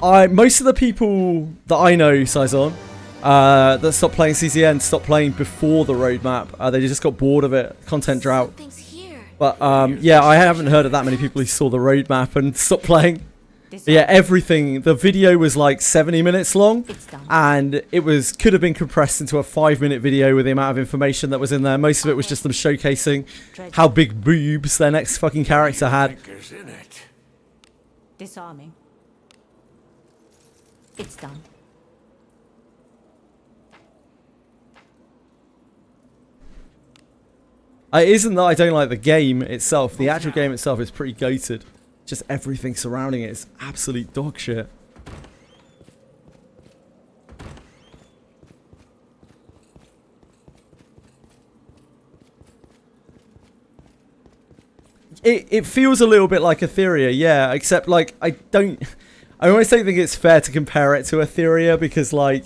down. Most of the people that I know, Saison, that stopped playing CCN, stopped playing before the roadmap. They just got bored of it. Content drought. But yeah, I haven't heard of that many people who saw the roadmap and stopped playing. But yeah, everything. The video was like 70 minutes long, and it could have been compressed into a 5-minute video with the amount of information that was in there. Most of it was just them showcasing how big boobs their next fucking character had. Disarming. It's done. It isn't that I don't like the game itself. The actual game itself is pretty goated. Just everything surrounding it is absolute dog shit. It feels a little bit like Etheria, yeah, except like I almost don't think it's fair to compare it to Etheria because like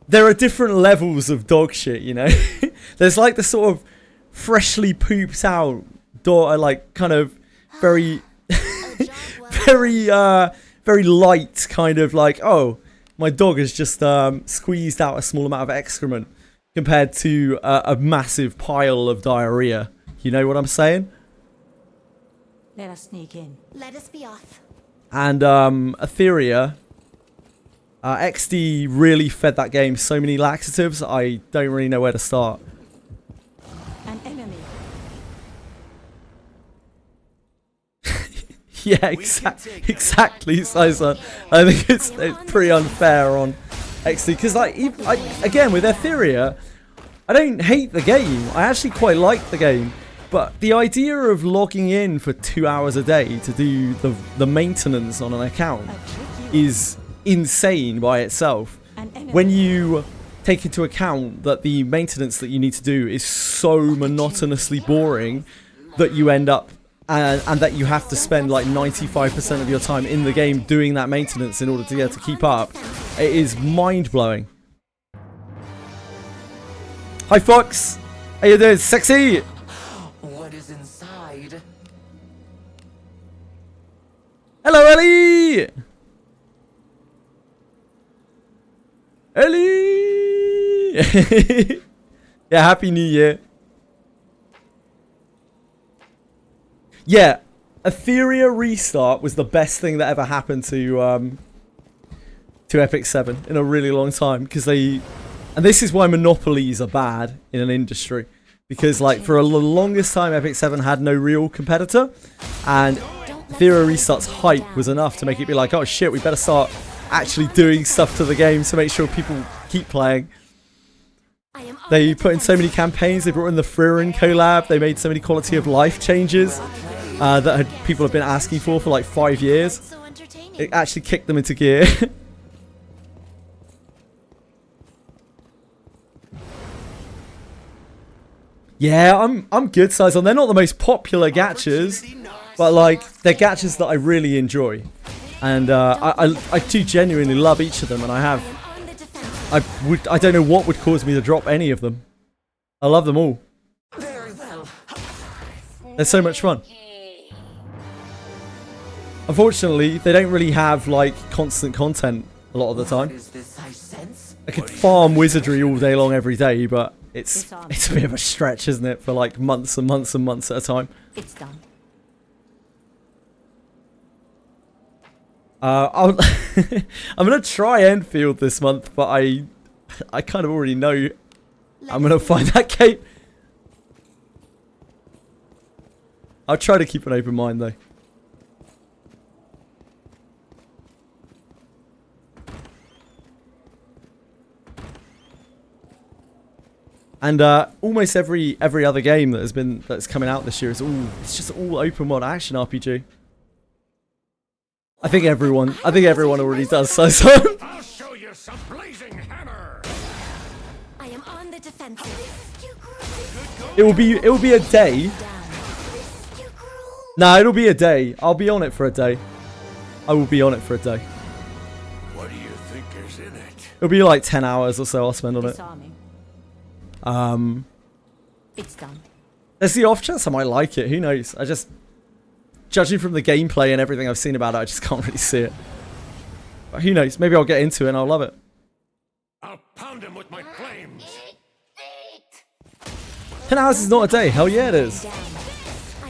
there are different levels of dog shit, you know? There's like the sort of freshly pooped out dog, like kind of very, very light kind of like, oh, my dog has just squeezed out a small amount of excrement compared to a massive pile of diarrhea. You know what I'm saying? Let us sneak in. Let us be off. And Etheria... XD really fed that game so many laxatives, I don't really know where to start. An enemy. Yeah, exactly, Sizer. I think it's pretty unfair on XD, because like, again, with Etheria, I don't hate the game. I actually quite like the game. But the idea of logging in for 2 hours a day to do the maintenance on an account is insane by itself. When you take into account that the maintenance that you need to do is so monotonously boring that you end up and that you have to spend like 95% of your time in the game doing that maintenance in order to be able to keep up, it is mind-blowing. Hi Fox! How you doing, sexy? What is inside? Hello Ellie! Ellie! Yeah, Happy New Year. Yeah, Etheria Restart was the best thing that ever happened to Epic 7 in a really long time, because they... And this is why monopolies are bad in an industry. Because, like, for the longest time, Epic 7 had no real competitor. And Etheria Restart's hype was enough to make it be like, oh shit, we better start actually doing stuff to the game to make sure people keep playing. They put in so many campaigns. They brought in the Fririn collab. They made so many quality of life changes that people have been asking for like 5 years. It actually kicked them into gear. Yeah, I'm good size on. They're not the most popular gachas, but like they're gachas that I really enjoy, and I do genuinely love each of them, and I don't know what would cause me to drop any of them. I love them all. They're so much fun. Unfortunately, they don't really have like constant content a lot of the time. I could farm Wizardry all day long every day, but it's a bit of a stretch, isn't it, for like months and months and months at a time. It's done. I'm gonna try Enfield this month, but I kind of already know I'm gonna find that cape. I'll try to keep an open mind though. And almost every other game that's coming out this year it's just all open world action RPG. I think everyone already does so. I'll show you some blazing hammer. I am on the defensive. It will be a day. Nah, it'll be a day. I'll be on it for a day. I will be on it for a day. What do you think is in it? It'll be like 10 hours or so I'll spend on it. It's done. There's the off chance I might like it. Who knows? Judging from the gameplay and everything I've seen about it, I just can't really see it. But who knows? Maybe I'll get into it and I'll love it. I'll pound him with my flames. 10 hours is not a day. Hell yeah, it is. I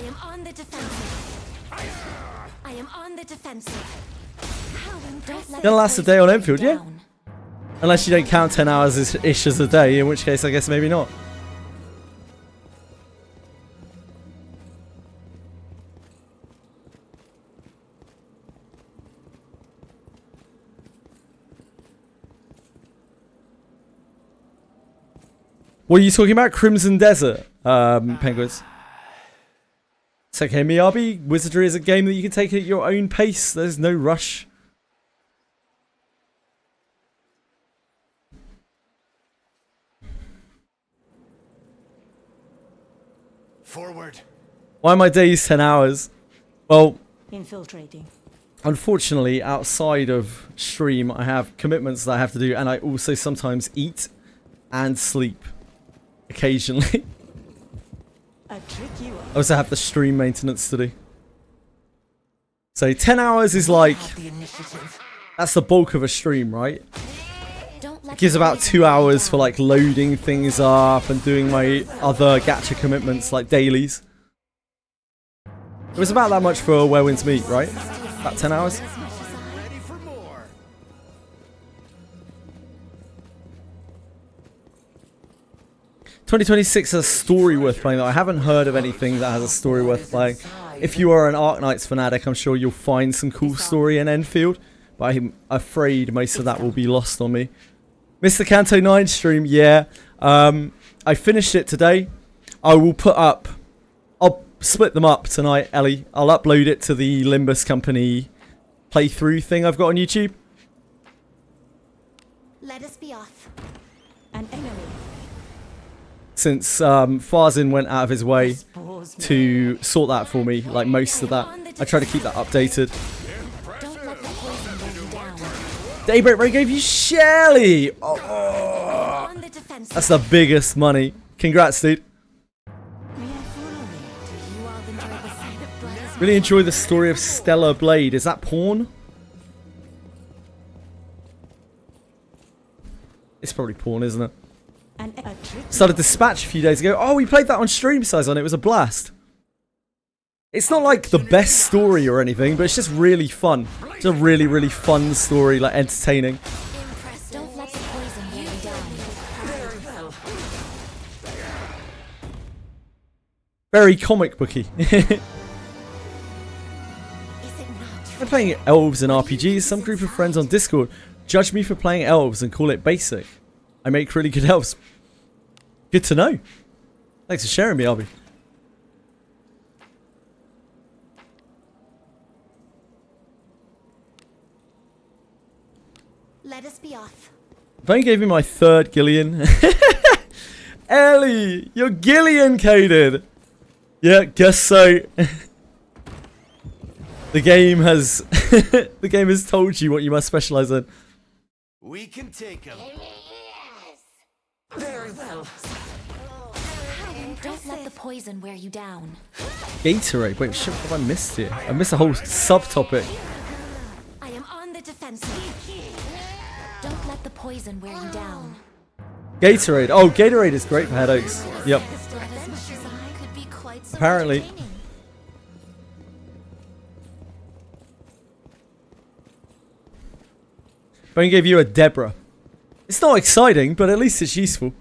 am on the defensive. I am on the defensive. How impressive. Gonna last a day on Enfield, yeah? Unless you don't count 10 hours ish as a day, in which case I guess maybe not. What are you talking about? Crimson Desert, Penguins. It's okay, Miyabi. Wizardry is a game that you can take at your own pace. There's no rush. Forward. Why are my days 10 hours? Well, Infiltrating. Unfortunately, outside of stream, I have commitments that I have to do, and I also sometimes eat and sleep occasionally. I also have the stream maintenance to do. So 10 hours is like, that's the bulk of a stream, right? It gives about 2 hours for like loading things up and doing my other gacha commitments like dailies. It was about that much for Where Winds Meet, right? About 10 hours. Ready for more. 2026 has a story worth playing, though. I haven't heard of anything that has a story worth playing. If you are an Arknights fanatic, I'm sure you'll find some cool story in Enfield, but I'm afraid most of that will be lost on me. Mr. Canto 9 stream, yeah. I finished it today. I'll split them up tonight, Ellie. I'll upload it to the Limbus Company playthrough thing I've got on YouTube. Let us be off. An enemy. Since Farzin went out of his way to sort that for me, like most of that. I try to keep that updated. Daybreak Ray gave you Shelly! Oh, that's the biggest money. Congrats, dude. Really enjoy the story of Stellar Blade. Is that porn? It's probably porn, isn't it? Started Dispatch a few days ago. Oh, we played that on stream size on it. It was a blast. It's not like the best story or anything, but it's just really fun. It's a really, really fun story, like entertaining. Very comic booky. I'm playing elves and RPGs. Some group of friends on Discord judge me for playing elves and call it basic. I make really good elves. Good to know. Thanks for sharing me, Arby. Let us be off. If I gave you my third Gillian. Ellie, you're Gillian coded. Yeah, guess so. The game has the game has told you what you must specialize in. We can take him. Very well. Don't let the poison wear you down. Gatorade. Wait, shit, what have I missed here? I missed a whole subtopic. I am on the defensive. Don't let the poison wear you down. Gatorade. Oh, Gatorade is great for headaches. Yep. Apparently. Bone gave you a Deborah. It's not exciting, but at least it's useful.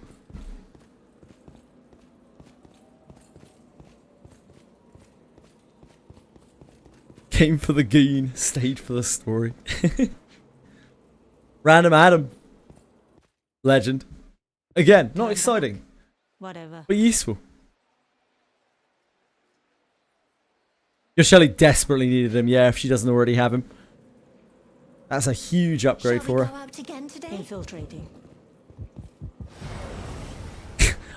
Came for the goon, stayed for the story. Random Adam. Legend. Again, not exciting. Whatever. But useful. Your Shelley desperately needed him, yeah, if she doesn't already have him. That's a huge upgrade for her. Infiltrating.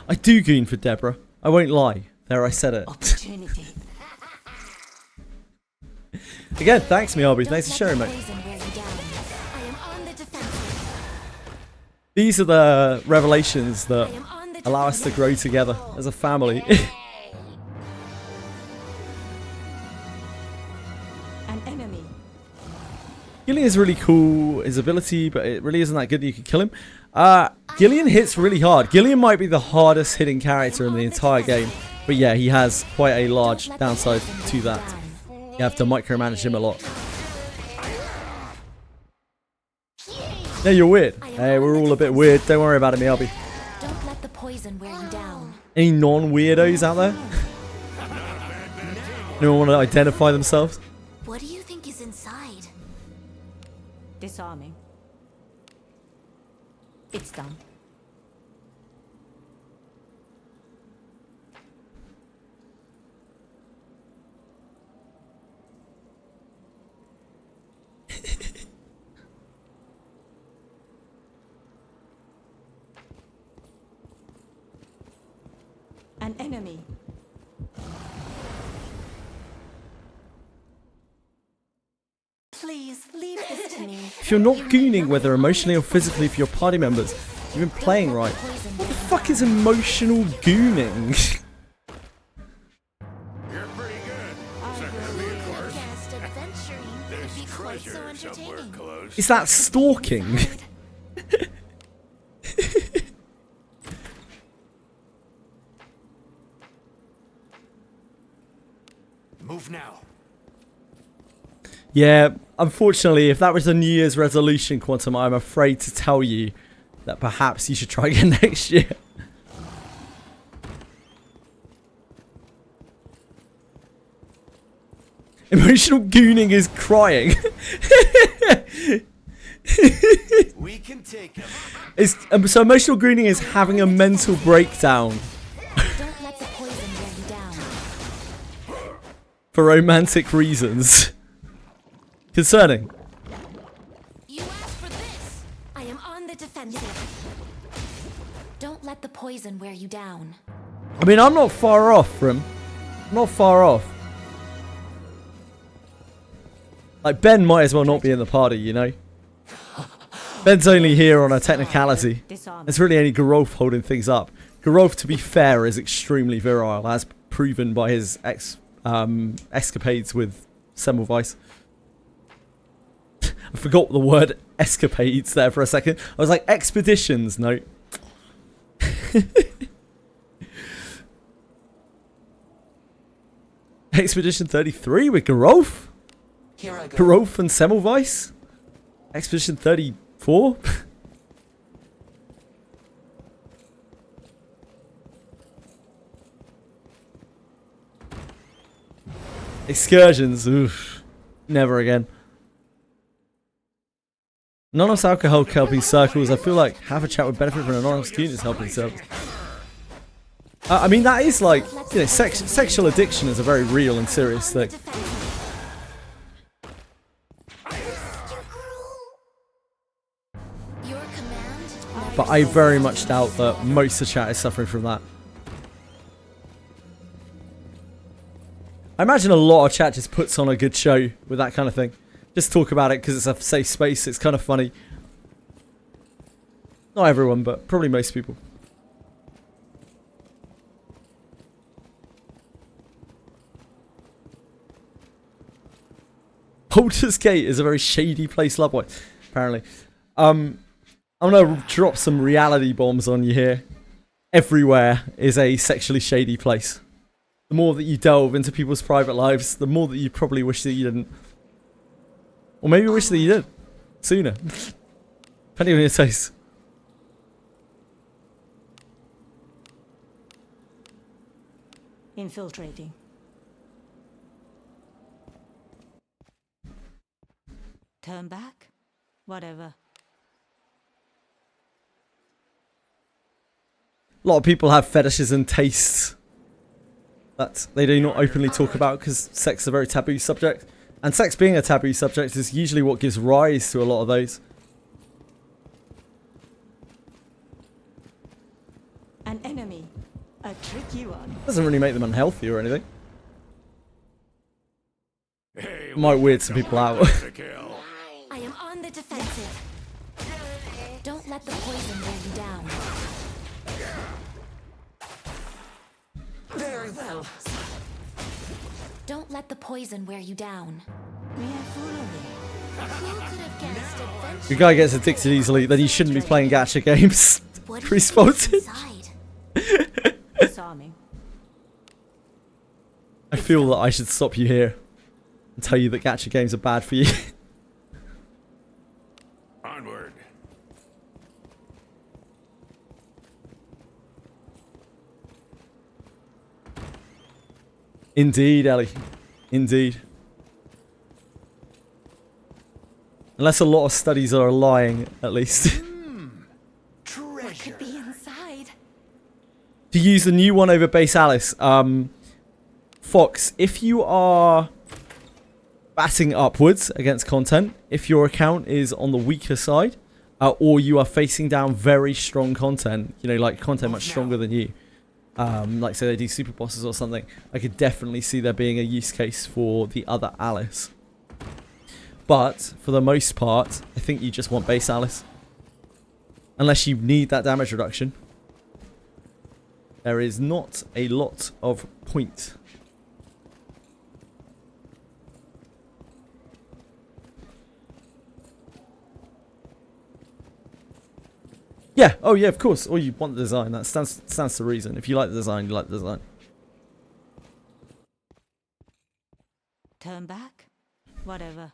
I do goon for Deborah. I won't lie. There, I said it. Opportunity. Again, thanks, Miyabi. Thanks for sharing, mate. These are the revelations that allow us to grow together as a family. An enemy. Gillian is really cool, his ability, but it really isn't that good that you can kill him. Gillian hits really hard. Gillian might be the hardest hitting character in the entire game. But yeah, he has quite a large downside to that. You have to micromanage him a lot. Yeah, you're weird. Hey, we're all a bit weird. Don't worry about it, Miyabi. Don't let the poison wear you down. Any non-weirdos out there? Anyone want to identify themselves? What do you think is inside? Disarming. It's done. An enemy. Please leave this to me. If you're not gooning, whether emotionally or physically, for your party members, you've been playing right. What the fuck is emotional gooning? You're pretty good. Guest adventuring could be quite so entertaining. Is that stalking? Move now. Yeah, unfortunately, if that was a New Year's resolution, Quantum, I'm afraid to tell you that perhaps you should try again next year. Emotional gooning is crying. We can take him. So emotional gooning is having a mental breakdown. Don't let the poison wear you down. For romantic reasons. Concerning. You asked for this. I am on the defensive. Don't let the poison wear you down. I mean, I'm not far off from... I'm not far off. Like, Ben might as well not be in the party, you know? Ben's only here on a technicality. There's really only Gerolf holding things up. Gerolf, to be fair, is extremely virile, as proven by his escapades with Semmelweis. I forgot the word escapades there for a second. I was like, expeditions, no. Expedition 33 with Gerolf? Gerolf and Semmelweis? Expedition 34? Excursions, oof. Never again. Anonymous alcohol helping circles. I feel like have a chat would benefit from an anonymous students helping circles. I mean, that is like, you know, sexual addiction is a very real and serious thing. But I very much doubt that most of the chat is suffering from that. I imagine a lot of chat just puts on a good show with that kind of thing. Just talk about it because it's a safe space. It's kind of funny. Not everyone, but probably most people. Baldur's Gate is a very shady place, love-wise, apparently. I'm gonna drop some reality bombs on you here. Everywhere is a sexually shady place. The more that you delve into people's private lives, the more that you probably wish that you didn't. Or maybe wish that you did. Sooner. Depending on your taste. Infiltrating. Turn back? Whatever. A lot of people have fetishes and tastes that they do not openly talk about because sex is a very taboo subject. And sex being a taboo subject is usually what gives rise to a lot of those. An enemy. A tricky one. Doesn't really make them unhealthy or anything. Might weird some people out. I am on the defensive. Don't let the poison wear you down. Very well. Don't let the poison wear you down. Your guy gets addicted easily, then he shouldn't be playing gacha games. Pre-spotted. I feel that I should stop you here and tell you that gacha games are bad for you. Onward. Indeed, Ellie. Indeed. Unless a lot of studies are lying, at least. What could be inside? To use the new one over base Alice, Fox, if you are batting upwards against content, if your account is on the weaker side, or you are facing down very strong content, you know, like content much stronger than you, like say they do super bosses or something, I could definitely see there being a use case for the other Alice. But for the most part, I think you just want base Alice. Unless you need that damage reduction. There is not a lot of point. Yeah, oh yeah, of course. Or you want the design. That stands to reason. If you like the design, you like the design. Turn back? Whatever.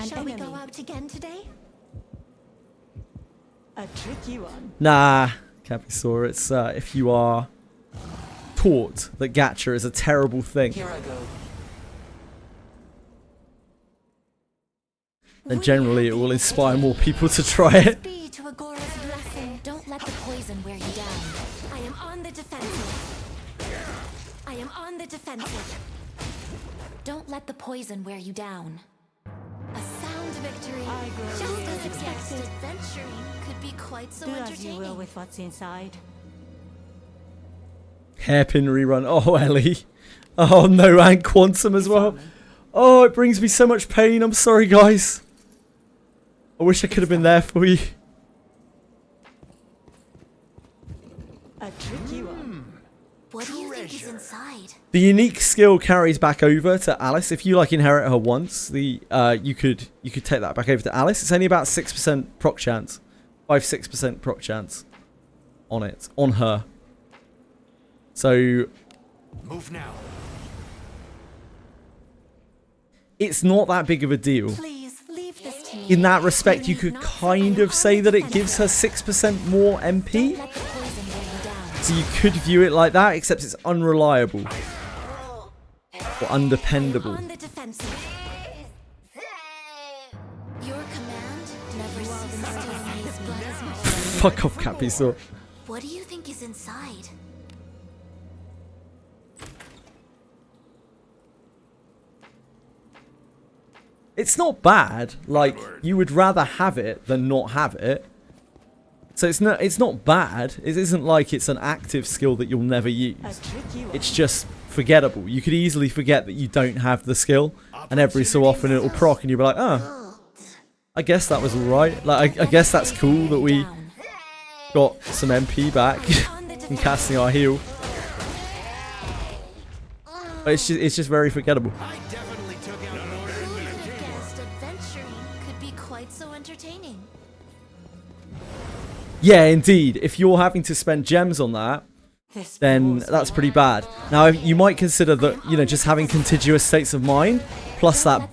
Shall we go out again today? A tricky one. Nah, Capisaur, it's if you are taught that gacha is a terrible thing, Here I go. then generally it will inspire more people to try it. Be to Agora's blessing. Don't let the poison wear you down. I am on the defensive. I am on the defensive. Don't let the poison wear you down. A sound victory. Just as expected. Adventuring could be quite so Do as you entertaining. will with what's inside. Hairpin rerun. Oh, Ellie. Oh no, and Quantum as well. Oh, it brings me so much pain. I'm sorry, guys. I wish I could have been there for you. A tricky one. What do you think is inside? The unique skill carries back over to Alice. If you like inherit her once, the you could take that back over to Alice. It's only about 6% proc chance, 5-6% proc chance on it, on her. So move now. It's not that big of a deal. Please leave this to me. In that respect, you could kind of say that it gives her 6% more MP. Let the poison wear you down. So you could view it like that, except it's unreliable or undependable. On the defensive. Fuck off, Cappy Saw. What do you think is inside? It's not bad. Like, you would rather have it than not have it. So it's not bad. It isn't like it's an active skill that you'll never use. It's just forgettable. You could easily forget that you don't have the skill, and every so often it'll proc and you'll be like, oh, I guess that was alright. Like, I guess that's cool that we got some MP back from casting our heal. But it's just very forgettable. Yeah, indeed. If you're having to spend gems on that, then that's pretty bad. Now, you might consider that, you know, just having contiguous states of mind plus that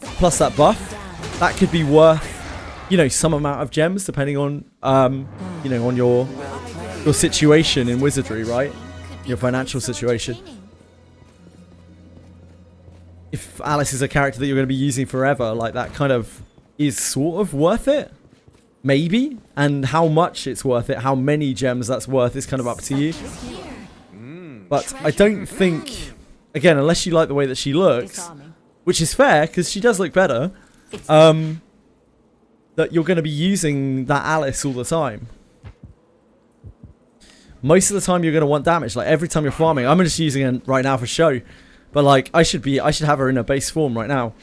buff, that could be worth, you know, some amount of gems depending on, you know, on your situation in Wizardry, right? Your financial situation. If Alice is a character that you're going to be using forever, like, that kind of is sort of worth it. Maybe, and how much it's worth it, how many gems that's worth is kind of up to you. But I don't think, again, unless you like the way that she looks, which is fair, because she does look better, that you're going to be using that Alice all the time. Most of the time you're going to want damage, like every time you're farming. I'm just using it right now for show, but like I should have her in her base form right now.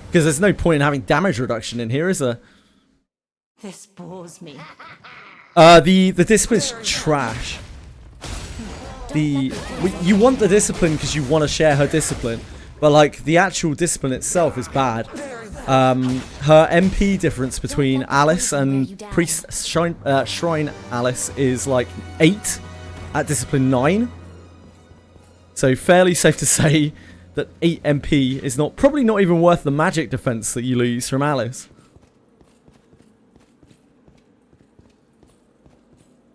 Because there's no point in having damage reduction in here, is there? This bores me. The discipline's trash. You want the discipline because you want to share her discipline, but like the actual discipline itself is bad. Her MP difference between Alice and Priest Shrine Alice is like 8 at discipline 9. So fairly safe to say that 8 MP is probably not even worth the magic defense that you lose from Alice.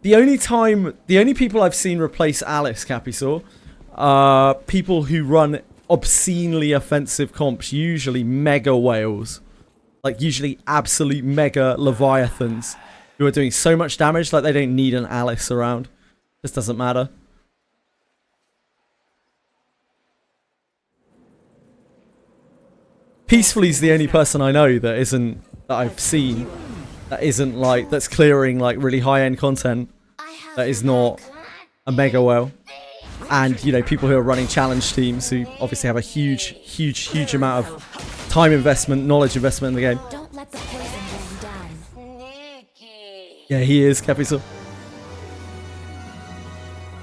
The only people I've seen replace Alice, Capisaur, are people who run obscenely offensive comps, usually mega whales. Like, usually absolute mega leviathans, who are doing so much damage, like they don't need an Alice around. Just doesn't matter. Peacefully's the only person I know that I've seen that's clearing like really high-end content that is not a mega whale. And, you know, people who are running challenge teams who obviously have a huge amount of time investment, knowledge investment in the game. Don't let the poison wear you down. Yeah, he is, Capital.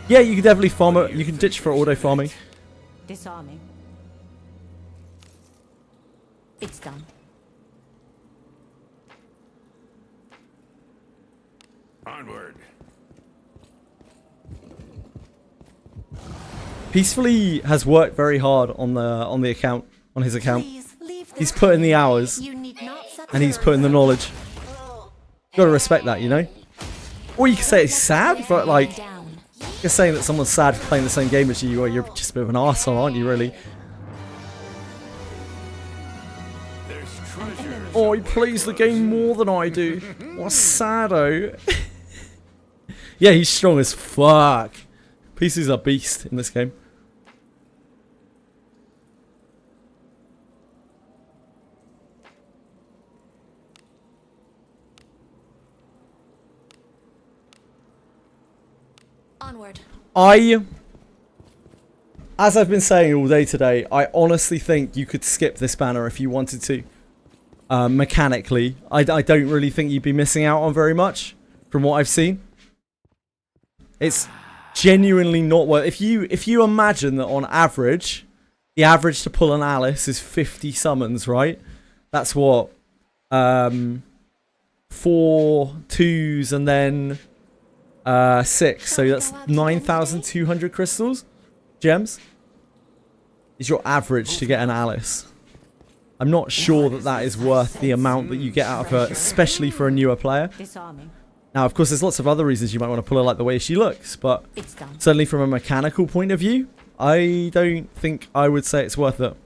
Yeah, you can definitely farm it. You can ditch for auto farming. Disarming. It's done. Onward. Peacefully has worked very hard on the account, on his account. He's put in the hours, and he's put in the knowledge. Gotta respect that, you know. Or you can say it's sad, but like, you're saying that someone's sad for playing the same game as you, or you're just a bit of an arsehole, aren't you, really? Oh, he plays the game more than I do. What a sado. Yeah, he's strong as fuck. PC's a beast in this game. Onward. As I've been saying all day today, I honestly think you could skip this banner if you wanted to. Mechanically, I don't really think you'd be missing out on very much from what I've seen. It's genuinely not worth. If you imagine that on average, the average to pull an Alice is 50 summons, right? That's what 4 2s and then 6. So that's 9,200 crystals, gems. Is your average to get an Alice? I'm not sure that is worth the amount that you get out of her, especially for a newer player. Now, of course, there's lots of other reasons you might want to pull her, like the way she looks, but certainly from a mechanical point of view, I don't think I would say it's worth it.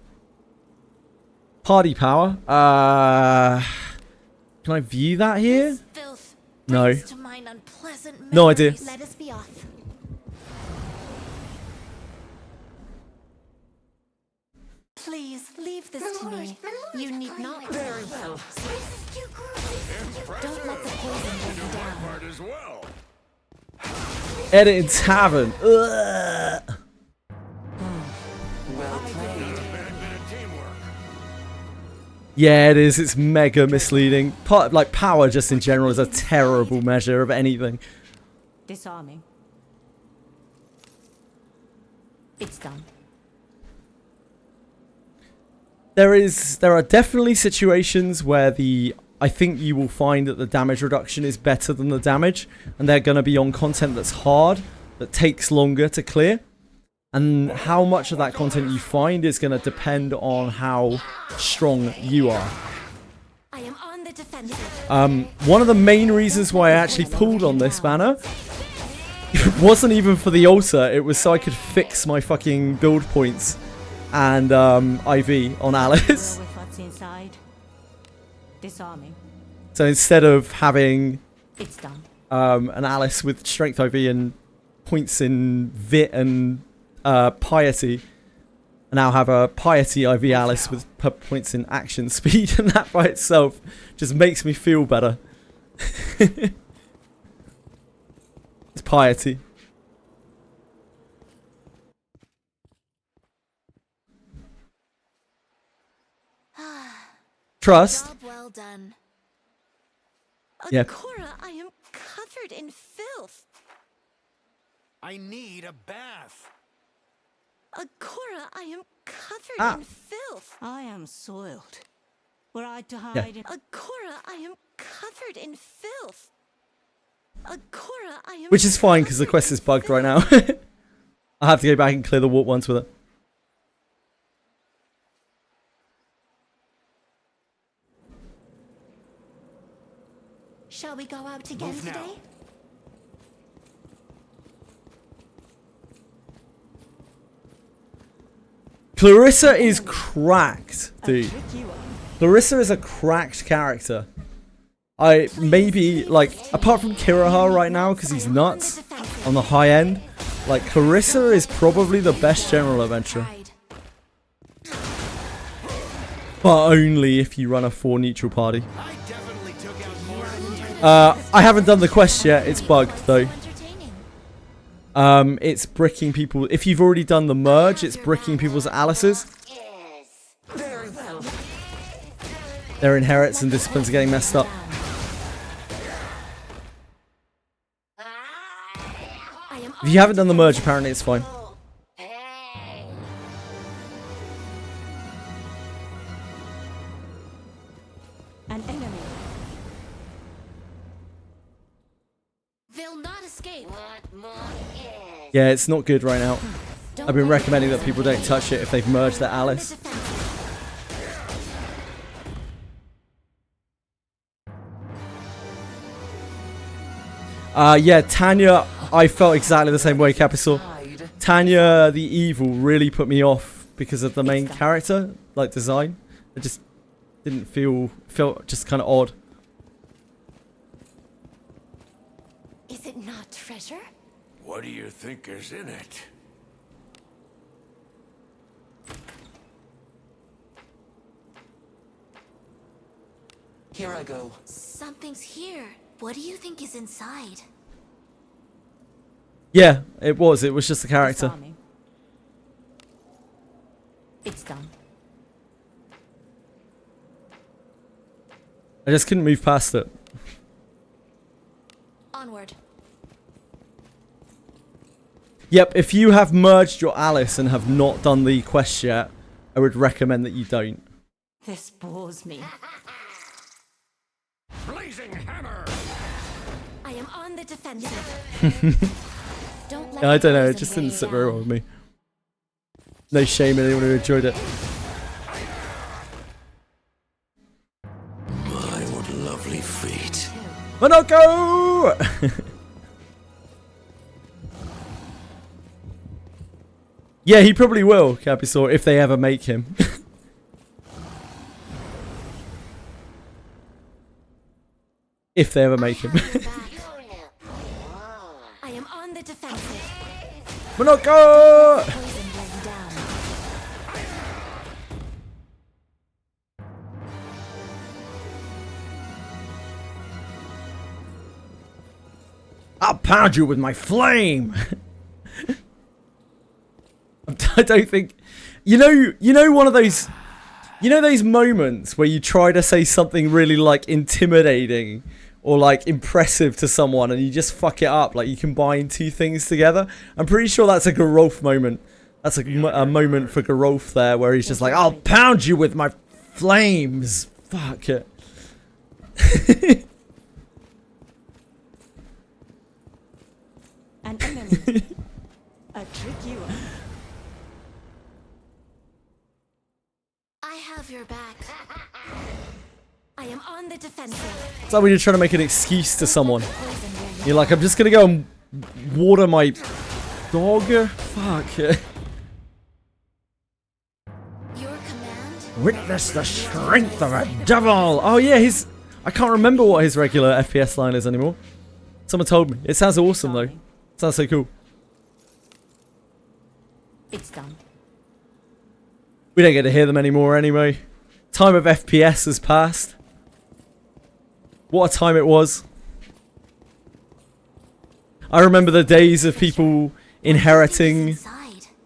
Party power. Can I view that here? No. No idea. Let us be off. Please leave this to me. You need not. Very well. Don't let the poison weigh you down. Part as well. Edited tavern. Ugh. Well played. Yeah, it is. It's mega misleading. Like power, just in general, is a terrible measure of anything. Disarming. It's done. There are definitely situations where I think you will find that the damage reduction is better than the damage, and they're going to be on content that's hard, that takes longer to clear. And how much of that content you find is going to depend on how strong you are. I am on the defensive. One of the main reasons why I actually pulled on this banner, it wasn't even for the altar, it was so I could fix my fucking build points and IV on Alice. With what's inside. Disarming. So instead of having It's done. an Alice with strength IV and points in Vit and piety, I now have a piety IV Alice with points in action speed, and that by itself just makes me feel better. It's piety. Trust. Job well done. Yeah. Cora, I am covered in filth. I need a bath. Cora, I am covered in filth. I am soiled. Were I to hide in Cora, I am covered in filth. Cora, I am Which is fine because the quest is bugged right now. I have to go back and clear the warp once with it. Shall we go out again today? Clarissa is cracked, dude. Clarissa is a cracked character. I maybe, like, apart from Kiraha right now, because he's nuts on the high end, like, Clarissa is probably the best general adventurer. But only if you run a 4 neutral party. I haven't done the quest yet, it's bugged though. It's bricking people. If you've already done the merge, it's bricking people's Alices. Very well. Their inherits and disciplines are getting messed up. If you haven't done the merge, apparently it's fine. an enemy? They'll not escape. Yeah, it's not good right now. I've been recommending that people don't touch it if they've merged their Alice. Yeah, Tanya, I felt exactly the same way, Capisaur. Tanya the Evil really put me off because of the main character, like design. It just didn't felt just kind of odd. Is it not treasure? What do you think is in it? Here I go. Something's here. What do you think is inside? Yeah, it was just the character. It's done. I just couldn't move past it. Onward. Yep, if you have merged your Alice and have not done the quest yet, I would recommend that you don't. This bores me. Blazing hammer. I am on the defensive. Don't let Yeah, I don't know, it poison just weigh didn't you sit very down. well with me. No shame in anyone who enjoyed it. My, what lovely feet. Monoko! Yeah, he probably will, Capisaur, if they ever make him. If they ever make him. I am on the defensive. Monoko! I'll pound you with my flame. I don't think, you know one of those, those moments where you try to say something really like intimidating or like impressive to someone and you just fuck it up, like you combine two things together. I'm pretty sure that's a Gerolf moment. That's a moment for Gerolf there where he's just like, I'll pound you with my flames. Fuck it. An enemy. A tricky one. I have your back. I am on the defensive. It's like when you're trying to make an excuse to someone. You're like, I'm just gonna go and water my dog. Fuck it. Your command. Witness the strength of a devil. Oh yeah, I can't remember what his regular FPS line is anymore. Someone told me. It sounds awesome though. Sounds so cool. It's done. We don't get to hear them anymore anyway. Time of FPS has passed. What a time it was. I remember the days of people inheriting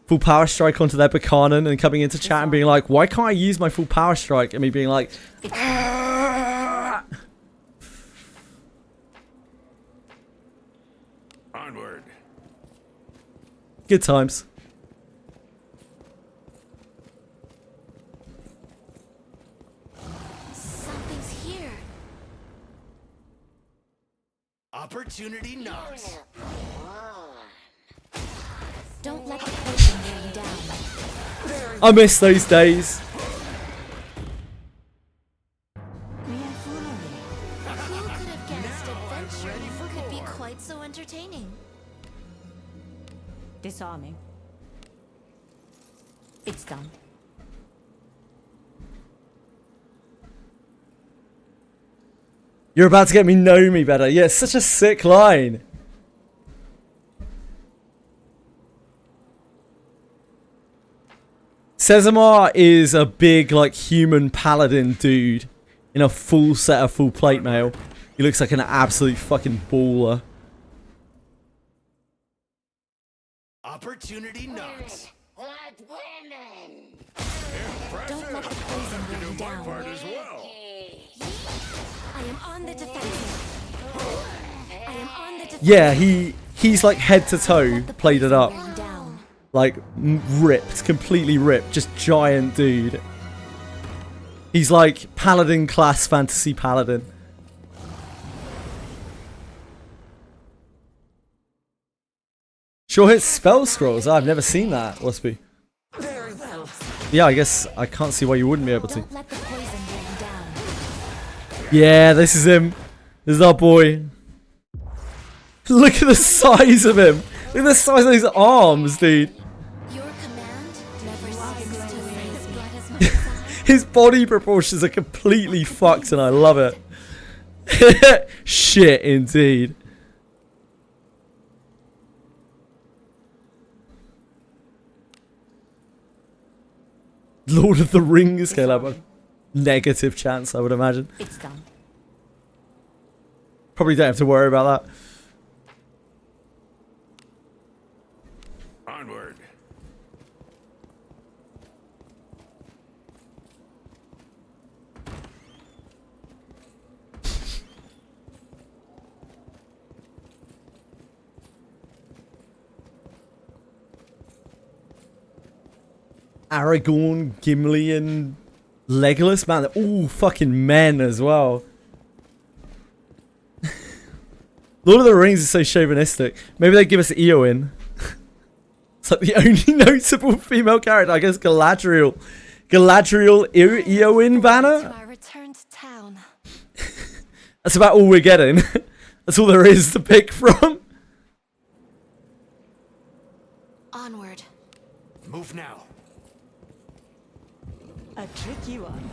full power strike onto their Buchanan and coming into chat and being like, why can't I use my full power strike? And me being like, Onward. good times. Something's here. Opportunity knocks. Don't let the poison wear you down. I miss those days. Who could have guessed adventure could be quite so entertaining? Disarming. It's done. You're about to get me know me better. Yeah, it's such a sick line. Sezamar is a big, like, human paladin dude in a full set of full plate mail. He looks like an absolute fucking baller. Opportunity knocks. Don't let the poison wear you down. Part as well. I am on the defensive. I am on the defensive. Yeah, he's like head to toe played it up. Like ripped, completely ripped, just giant dude. He's like paladin class fantasy paladin. Sure hits spell scrolls. I've never seen that, Waspy. Yeah, I guess I can't see why you wouldn't be able to. Yeah, this is him. This is our boy. Look at the size of him. Look at the size of his arms, dude. His body proportions are completely fucked and I love it. Shit, indeed. Lord of the Rings can have a negative chance, I would imagine. It's done. Probably don't have to worry about that. Onward. Aragorn, Gimli, and Legolas, man, they're all fucking men as well. Lord of the Rings is so chauvinistic. Maybe they give us Eowyn. It's like the only notable female character. I guess Galadriel. Galadriel, Eowyn banner? My return to town. That's about all we're getting. That's all there is to pick from. Onward. Move now. A tricky one.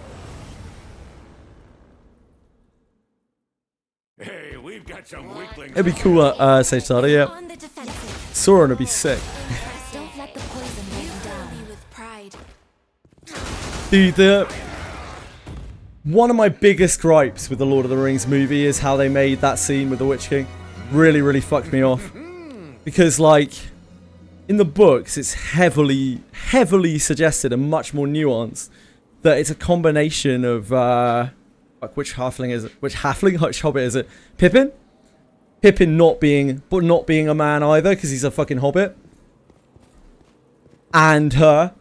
we've got some weaklings. It'd be cool, Sage Starter, yeah. Sauron would be sick. Don't let the poison weigh you down. With pride. Dude, one of my biggest gripes with the Lord of the Rings movie is how they made that scene with the Witch King. Really, really fucked me off. Because, like, in the books, it's heavily suggested and much more nuanced that it's a combination of, like, which halfling is it? Which halfling? Which hobbit is it? Pippin? Pippin not being a man either, because he's a fucking hobbit. And her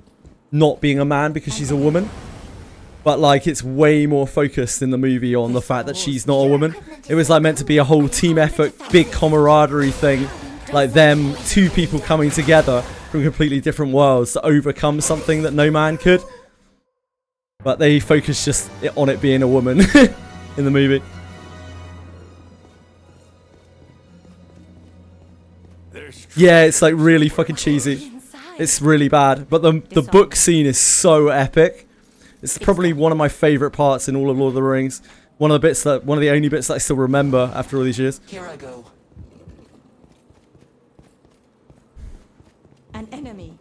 not being a man because she's a woman. But, like, it's way more focused in the movie on the fact that she's not a woman. It was, like, meant to be a whole team effort, big camaraderie thing. Like, them, two people coming together from completely different worlds to overcome something that no man could. But they focused just on it being a woman in the movie. Yeah, it's, like, really fucking cheesy. It's really bad. But the book scene is so epic. It's probably one of my favourite parts in all of Lord of the Rings. One of the only bits that I still remember after all these years. Here I go. An enemy.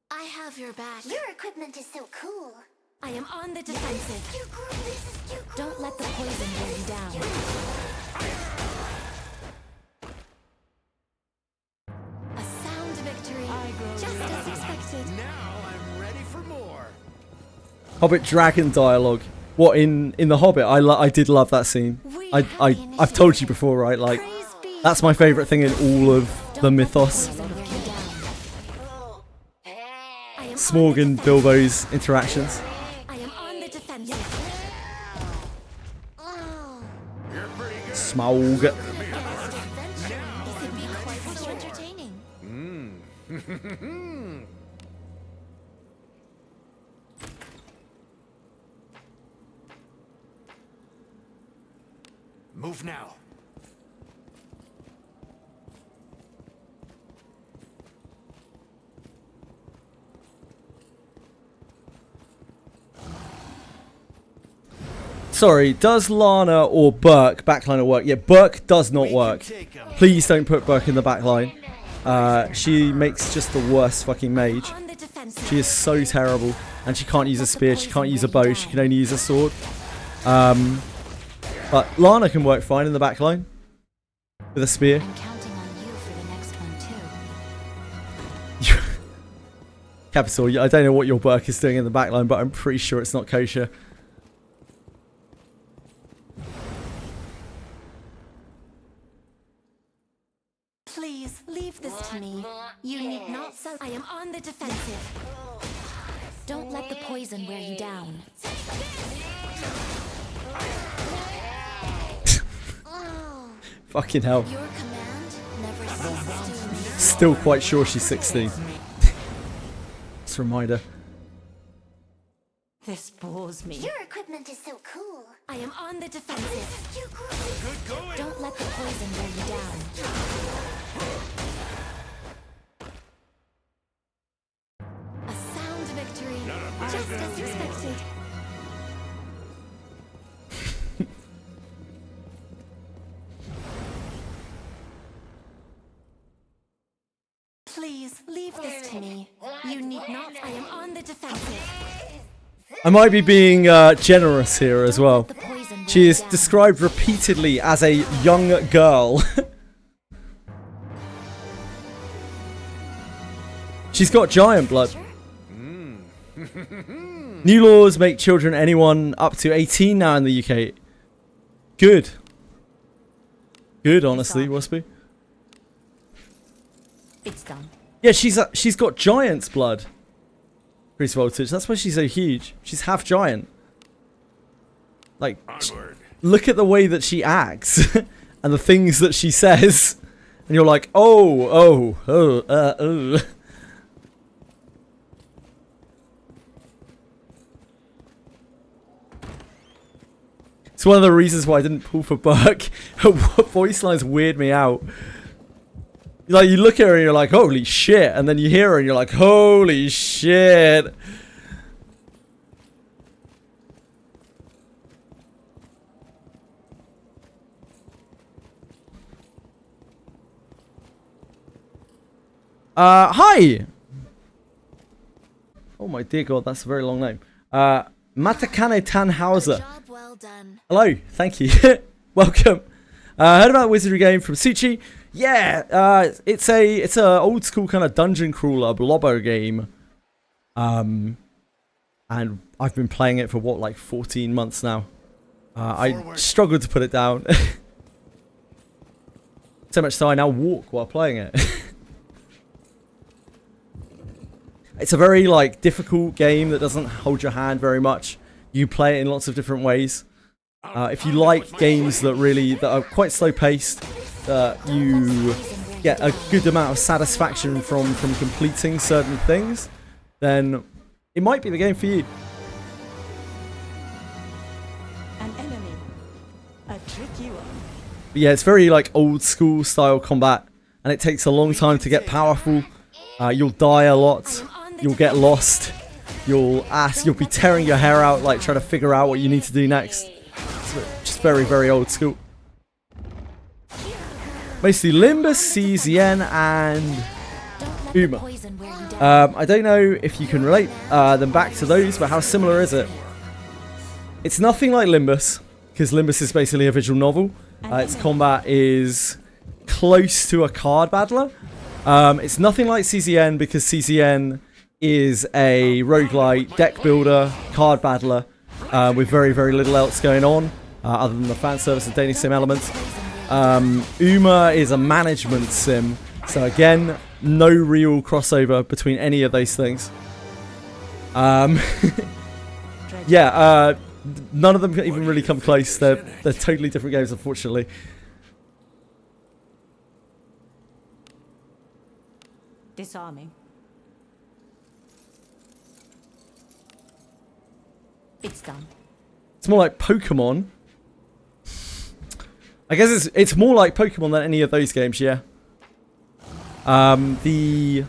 I have your back. Your equipment is so cool. I am on the defensive. Don't let the poison wear you down. A sound victory. Just as expected. Now I'm ready for more. Hobbit dragon dialogue. What, in The Hobbit? I did love that scene. I've told you before, right? Like, that's my favourite thing in all of the mythos. Smaug and Bilbo's interactions. I am on the defensive. Smaug. This would be quite so entertaining. Move now. Sorry, does Lana or Burke backliner work? Yeah, Burke does not work. Please don't put Burke in the backline. She makes just the worst fucking mage. She is so terrible. And she can't use a spear, she can't use a bow, she can only use a sword. But Lana can work fine in the backline. With a spear. I'm counting on you for the next one too. Capital, I don't know what your Burke is doing in the backline, but I'm pretty sure it's not kosher. Please leave this to me. You need not. I am on the defensive. Don't let the poison wear you down. Fucking hell. Your command never ceases. Still quite sure she's 16. Just a reminder. This bores me. Your equipment is so cool. I am on the defensive. Good going. Don't let the poison wear you down. A sound victory. Just as expected. Please leave this to me. You need not. I am on the defensive. I might be being generous here as well. She is described repeatedly as a young girl. She's got giant blood. New laws make children anyone up to 18 now in the UK. Good. Good, honestly, Waspy. It's done. Yeah, she's got giant's blood. Increase voltage. That's why she's so huge. She's half giant. Like, look at the way that she acts and the things that she says, and you're like, oh. It's one of the reasons why I didn't pull for Burke. Her voice lines weird me out. Like, you look at her and you're like, holy shit. And then you hear her and you're like, holy shit. Hi! Oh my dear god, that's a very long name. Matakane Tannhauser. Well done. Hello, thank you. Welcome. Heard about Wizardry game from Suchi? Yeah, it's a old school kind of dungeon crawler blobber game. And I've been playing it for what, like 14 months now. I struggled to put it down. So much so I now walk while playing it. It's a very like difficult game that doesn't hold your hand very much. You play it in lots of different ways. If you like games that are quite slow paced, you get a good amount of satisfaction from completing certain things, then it might be the game for you. An enemy. A tricky one. But yeah, it's very like old school style combat, and it takes a long time to get powerful. You'll die a lot. You'll get lost. You'll be tearing your hair out, like trying to figure out what you need to do next. It's just very, very old school. Mostly Limbus, CZN, and Uma. I don't know if you can relate them back to those, but how similar is it? It's nothing like Limbus, because Limbus is basically a visual novel. Its combat is close to a card battler. It's nothing like CZN, because CZN is a roguelite deck builder, card battler, with very, very little else going on, other than the fan service and dating sim elements. Uma is a management sim, so again, no real crossover between any of those things. Yeah, none of them even really come close. They're totally different games, unfortunately. Disarming. It's done. It's more like Pokemon. I guess it's more like Pokemon than any of those games, yeah. The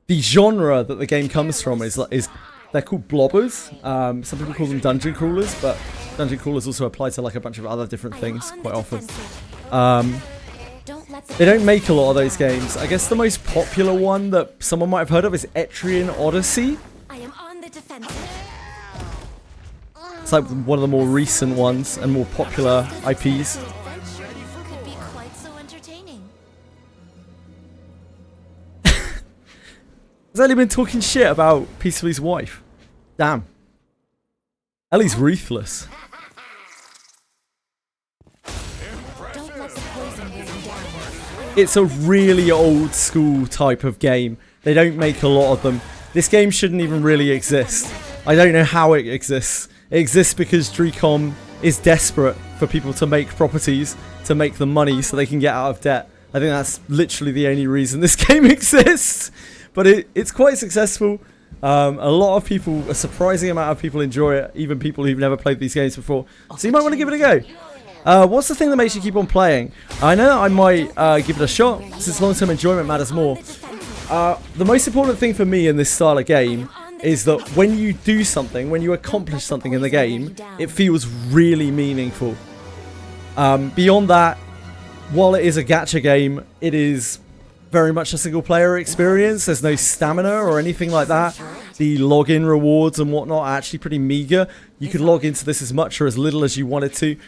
genre that the game comes from is they're called blobbers. Some people call them dungeon crawlers, but dungeon crawlers also apply to like a bunch of other different things quite often. They don't make a lot of those games. I guess the most popular one that someone might have heard of is Etrian Odyssey. I am on the defensive. It's like one of the more recent ones and more popular IPs. Could be quite so entertaining. Has Ellie been talking shit about Peacefully's wife? Damn. Ellie's ruthless. It's a really old school type of game. They don't make a lot of them. This game shouldn't even really exist. I don't know how it exists. It exists because Dreecom is desperate for people to make properties, to make them money so they can get out of debt. I think that's literally the only reason this game exists. But it's quite successful. A lot of people, a surprising amount of people enjoy it, even people who've never played these games before. So you might want to give it a go. What's the thing that makes you keep on playing? I know I might give it a shot, since long-term enjoyment matters more. The most important thing for me in this style of game is that when you do something, when you accomplish something in the game, it feels really meaningful. Beyond that, while it is a gacha game, it is very much a single-player experience. There's no stamina or anything like that. The login rewards and whatnot are actually pretty meager. You could log into this as much or as little as you wanted to.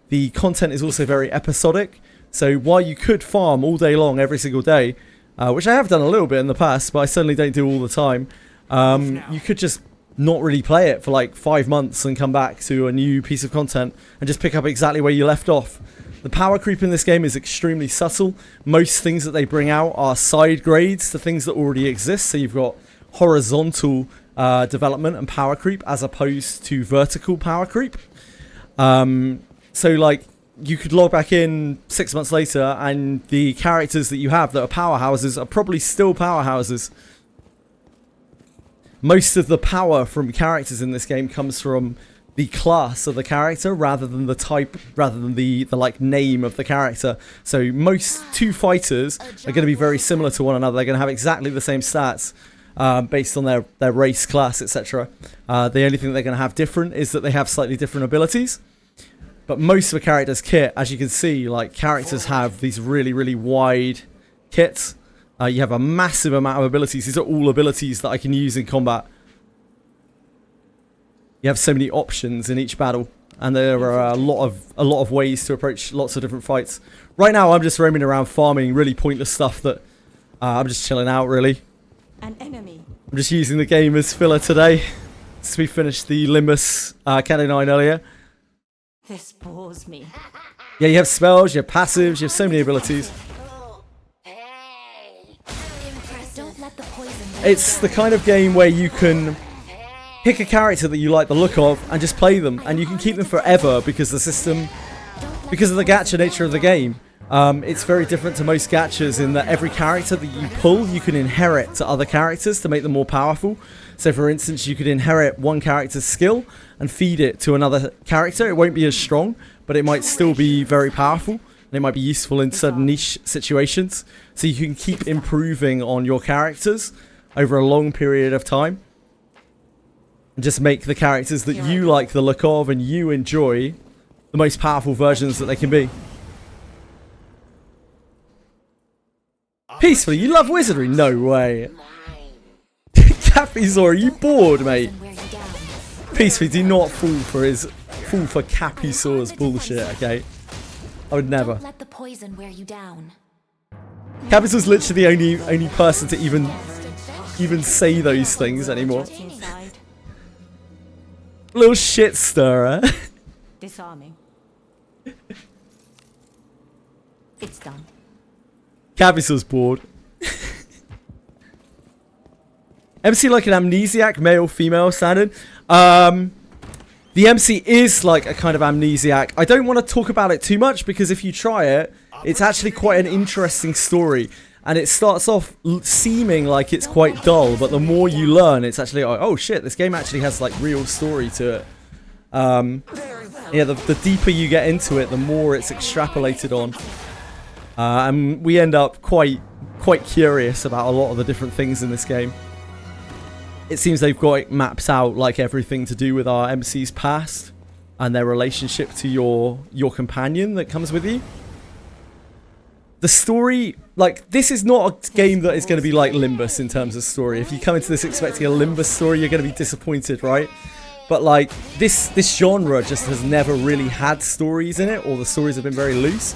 The content is also very episodic. So while you could farm all day long every single day, which I have done a little bit in the past, but I certainly don't do all the time, you could just not really play it for like 5 months and come back to a new piece of content and just pick up exactly where you left off. The power creep in this game is extremely subtle. Most things that they bring out are side grades to things that already exist. So you've got horizontal development and power creep as opposed to vertical power creep. So like you could log back in 6 months later and the characters that you have that are powerhouses are probably still powerhouses. Most of the power from characters in this game comes from the class of the character rather than the type, rather than the like name of the character. So most two fighters are going to be very similar to one another. They're going to have exactly the same stats based on their race, class, etc. The only thing they're going to have different is that they have slightly different abilities. But most of a character's kit, as you can see, like characters have these really, really wide kits. You have a massive amount of abilities. These are all abilities that I can use in combat. You have so many options in each battle, and there are a lot of ways to approach lots of different fights. Right now, I'm just roaming around farming really pointless stuff that I'm just chilling out, really. An enemy. I'm just using the game as filler today, since we finished the Limbus CANTO 9 earlier. This bores me. Yeah, you have spells, you have passives, you have so many abilities. It's the kind of game where you can pick a character that you like the look of and just play them, and you can keep them forever because the system, because of the gacha nature of the game. It's very different to most gachas in that every character that you pull, you can inherit to other characters to make them more powerful. So for instance, you could inherit one character's skill and feed it to another character. It won't be as strong, but it might still be very powerful, and it might be useful in certain niche situations. So you can keep improving on your characters over a long period of time, and just make the characters that you like the look of and you enjoy the most powerful versions that they can be. Peacefully, you love Wizardry? No way. Cappysaur, are you bored, mate? Peacefully, do not fall for Cappysaur's bullshit, okay? I would never. Don't let the poison wear you down. Cappysaur's literally the only person to even say those things anymore. Little shit stirrer. Disarming. It's done. Cappysaur's bored. MC like an amnesiac, male, female standard. The MC is like a kind of amnesiac. I don't want to talk about it too much because if you try it, it's actually quite an interesting story. And it starts off seeming like it's quite dull, but the more you learn, it's actually like, oh shit, this game actually has like real story to it. Yeah, the deeper you get into it, the more it's extrapolated on. And we end up quite curious about a lot of the different things in this game. It seems they've got it mapped out like everything to do with our MC's past and their relationship to your companion that comes with you. The story, like, this is not a game that is going to be like Limbus in terms of story. If you come into this expecting a Limbus story, you're going to be disappointed, right? But like, this genre just has never really had stories in it, or the stories have been very loose.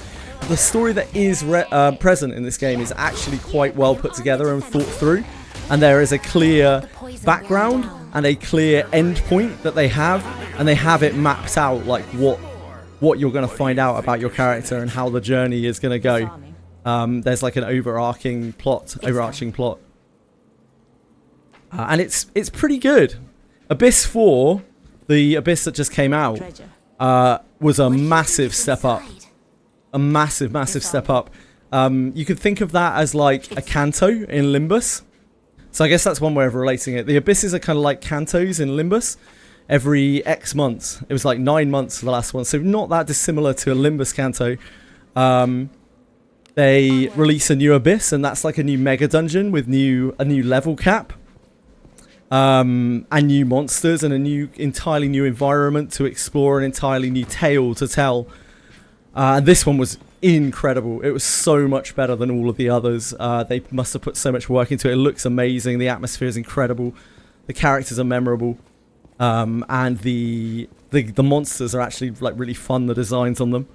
The story that is present in this game is actually quite well put together and thought through, and there is a clear background and a clear end point that they have, and they have it mapped out like what you're going to find out about your character and how the journey is going to go. There's like an overarching plot, and it's pretty good. Abyss 4, the Abyss that just came out, was a massive step up. A massive step up. You could think of that as like a CANTO in Limbus. So I guess that's one way of relating it. The Abysses are kind of like CANTOs in Limbus. Every X months. It was like 9 months for the last one. So not that dissimilar to a Limbus CANTO. They release a new Abyss, and that's like a new mega dungeon with a new level cap. And new monsters and entirely new environment to explore, an entirely new tale to tell. And this one was incredible. It was so much better than all of the others. They must have put so much work into it. It looks amazing. The atmosphere is incredible. The characters are memorable. And the monsters are actually like really fun, the designs on them.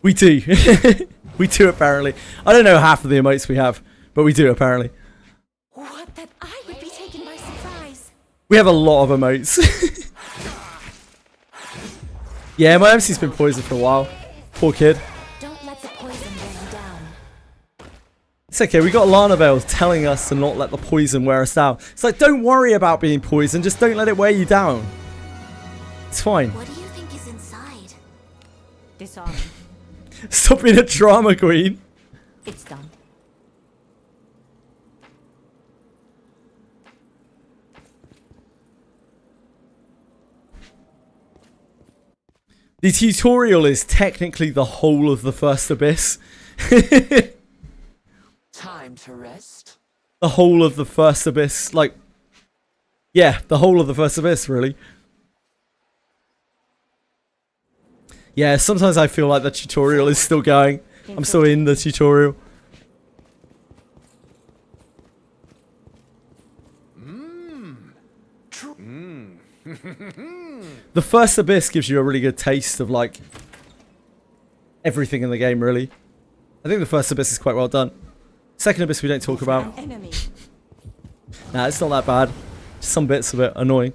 We do. We do apparently. I don't know half of the emotes we have, but we do apparently. What, that I would be taken by surprise? We have a lot of emotes. Yeah, my MC's been poisoned for a while. Poor kid. Don't let the poison wear you down. It's okay, we got Lana Bell telling us to not let the poison wear us down. It's like, don't worry about being poisoned, just don't let it wear you down. It's fine. What do you think is inside? Disarming. Stop being a drama queen. It's done. The tutorial is technically the whole of the first Abyss. Time to rest. The whole of the first Abyss, like, yeah, the whole of the first Abyss, really. Yeah, sometimes I feel like the tutorial is still going. I'm still in the tutorial. The first Abyss gives you a really good taste of like everything in the game, really. I think the first Abyss is quite well done. Second Abyss we don't talk about. Nah, it's not that bad. Just some bits of it annoying.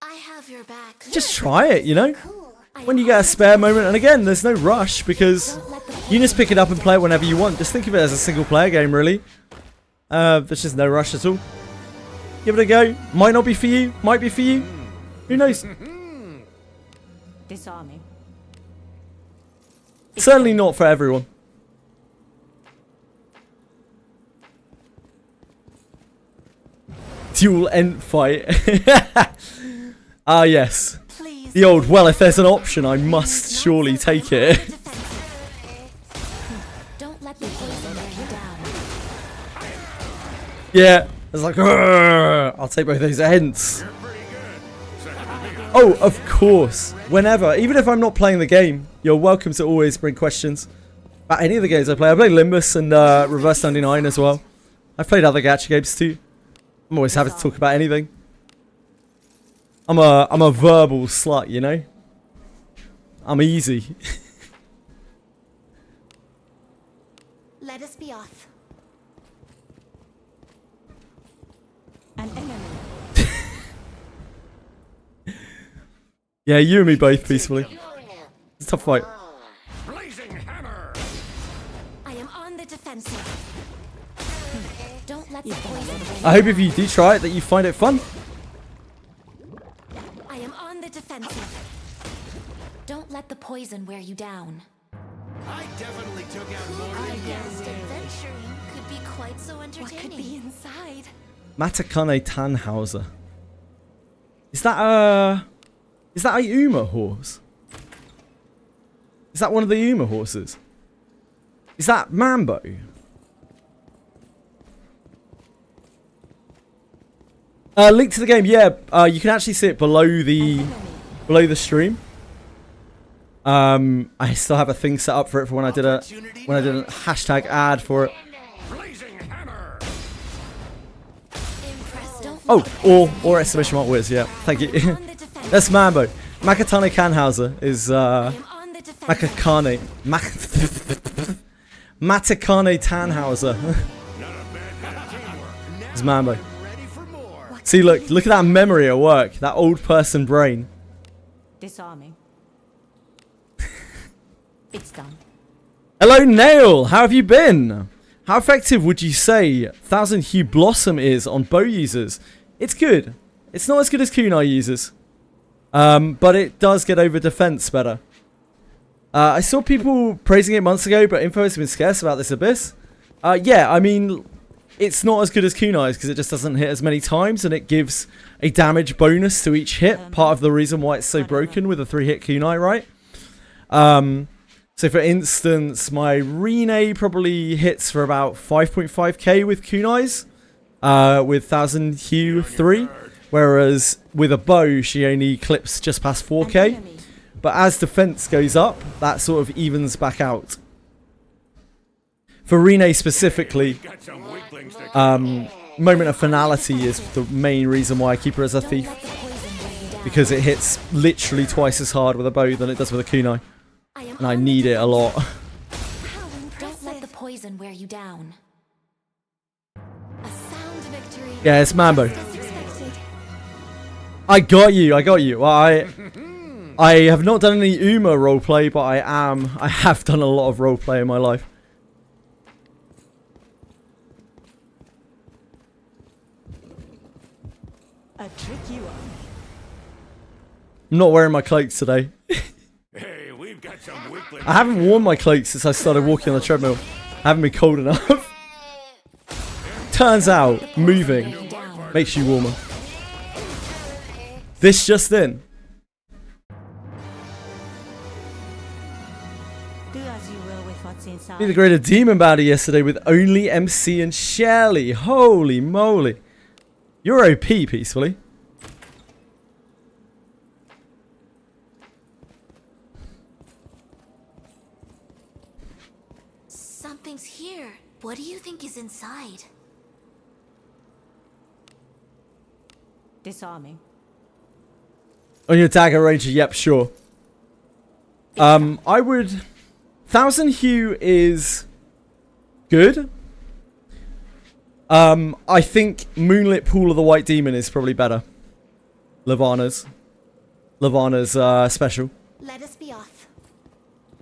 I have your back. Just try it, you know? When you get a spare moment, and again, there's no rush because you just pick it up and play it whenever you want. Just think of it as a single player game, really. There's just no rush at all. Give it a go. Might not be for you, might be for you. Who knows? Disarming. Certainly not for everyone. Dual end fight. Ah, yes. The old, well, if there's an option, I must surely take it. Don't let the poison wear you down. Yeah. It's like, I'll take both those ends. Oh, of course. Whenever. Even if I'm not playing the game, you're welcome to always bring questions about any of the games I play. I play Limbus and Reverse 99 as well. I've played other Gacha games too. I'm always happy to talk about anything. I'm a verbal slut, you know? I'm easy. Let us be off. An enemy. Yeah, you and me both peacefully. It's a tough fight. Blazing hammer. I am on the defensive. Don't let the poison. I hope if you do try it that you find it fun. I am on the defensive. Don't let the poison wear you down. I definitely took out more I than guessed you. adventuring could be quite so entertaining. What could be inside? Matakane Tannhauser. Is that a Uma horse? Is that one of the Uma horses? Is that Mambo? Link to the game, yeah. You can actually see it below the stream. I still have a thing set up for it for when I did a hashtag ad for it. Oh, or exclamation mark Wiz, yeah. Thank you. That's Mambo. Makatane Kanhauser is Matakane Tannhauser. It's Mambo. See, look at that memory at work. That old person brain. Disarming. It's done. Hello, Nail. How have you been? How effective would you say Thousand Hue Blossom is on bow users? It's good. It's not as good as kunai users. But it does get over defense better. I saw people praising it months ago, but info has been scarce about this Abyss. Yeah, I mean, it's not as good as kunai's because it just doesn't hit as many times and it gives a damage bonus to each hit. Part of the reason why it's so broken with a 3-hit kunai, right? So for instance, my Rene probably hits for about 5.5k with kunais, with 1000 Hue 3, whereas with a bow she only clips just past 4k. But as defense goes up, that sort of evens back out. For Rene specifically, Moment of Finality is the main reason why I keep her as a thief, because it hits literally twice as hard with a bow than it does with a kunai. And I need it a lot. Don't let the poison wear you down. A sound victory. Yeah, it's Mambo. I got you. Well, I have not done any Uma roleplay, but I have done a lot of roleplay in my life. A tricky one. I'm not wearing my cloaks today. Hey, we've got some weaklings. I haven't worn my cloaks since I started walking on the treadmill. I haven't been cold enough. Turns out, moving makes you warmer. This just in. Do as you will with what's inside. Be the greater demon baddie yesterday with only MC and Shelley. Holy moly. You're OP, peacefully. What do you think is inside? Disarming. On your dagger ranger, yep, sure. I would... Thousand Hue is good. I think Moonlit Pool of the White Demon is probably better. Levana's special. Let us be off.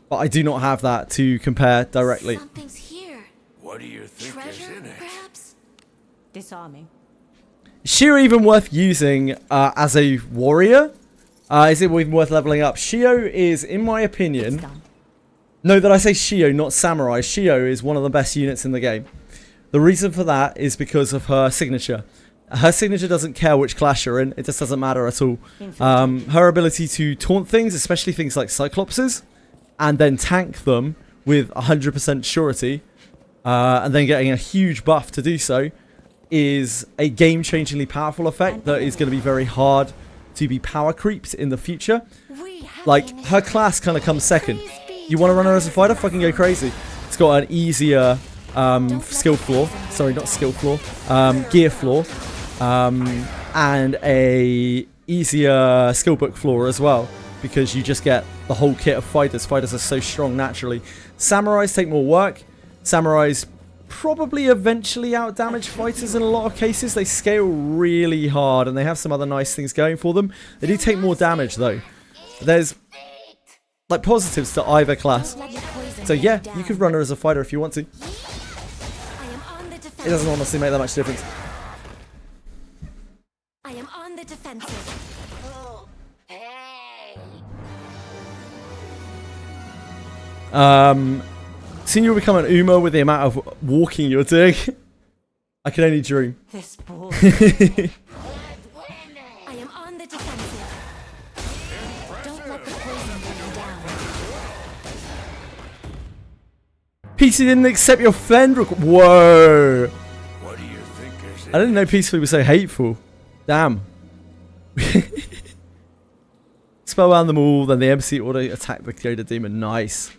But I do not have that to compare directly. Something's here. What do you think Treasure, is in it? perhaps? Disarming. Is Shio even worth using as a warrior? Is it even worth leveling up? Shio is, in my opinion... No, that I say Shio, not Samurai. Shio is one of the best units in the game. The reason for that is because of her signature. Her signature doesn't care which class you're in. It just doesn't matter at all. Her ability to taunt things, especially things like Cyclopses, and then tank them with 100% surety, and then getting a huge buff to do so, is a game-changingly powerful effect that is going to be very hard to be power creeped in the future. Like, her class kind of comes second. You want to run her as a fighter? Fucking go crazy. It's got an easier skill floor. Sorry, not skill floor. Gear floor. And a easier skill book floor as well. Because you just get the whole kit of fighters. Fighters are so strong naturally. Samurais take more work. Samurais probably eventually out-damage fighters in a lot of cases. They scale really hard and they have some other nice things going for them. They do take more damage though. There's like positives to either class. So yeah, you could run her as a fighter if you want to. It doesn't honestly make that much difference. I am on the defensive. Seeing you become an Uma with the amount of walking you're doing, I can only dream. This ball. I am on the defensive. Don't let the poison bring you down. PC didn't accept your friend request. Whoa. What do you think is in I didn't know Peacefully was so hateful. Damn. Spellbound them all, then the MC auto attack the Kyoto Demon. Nice.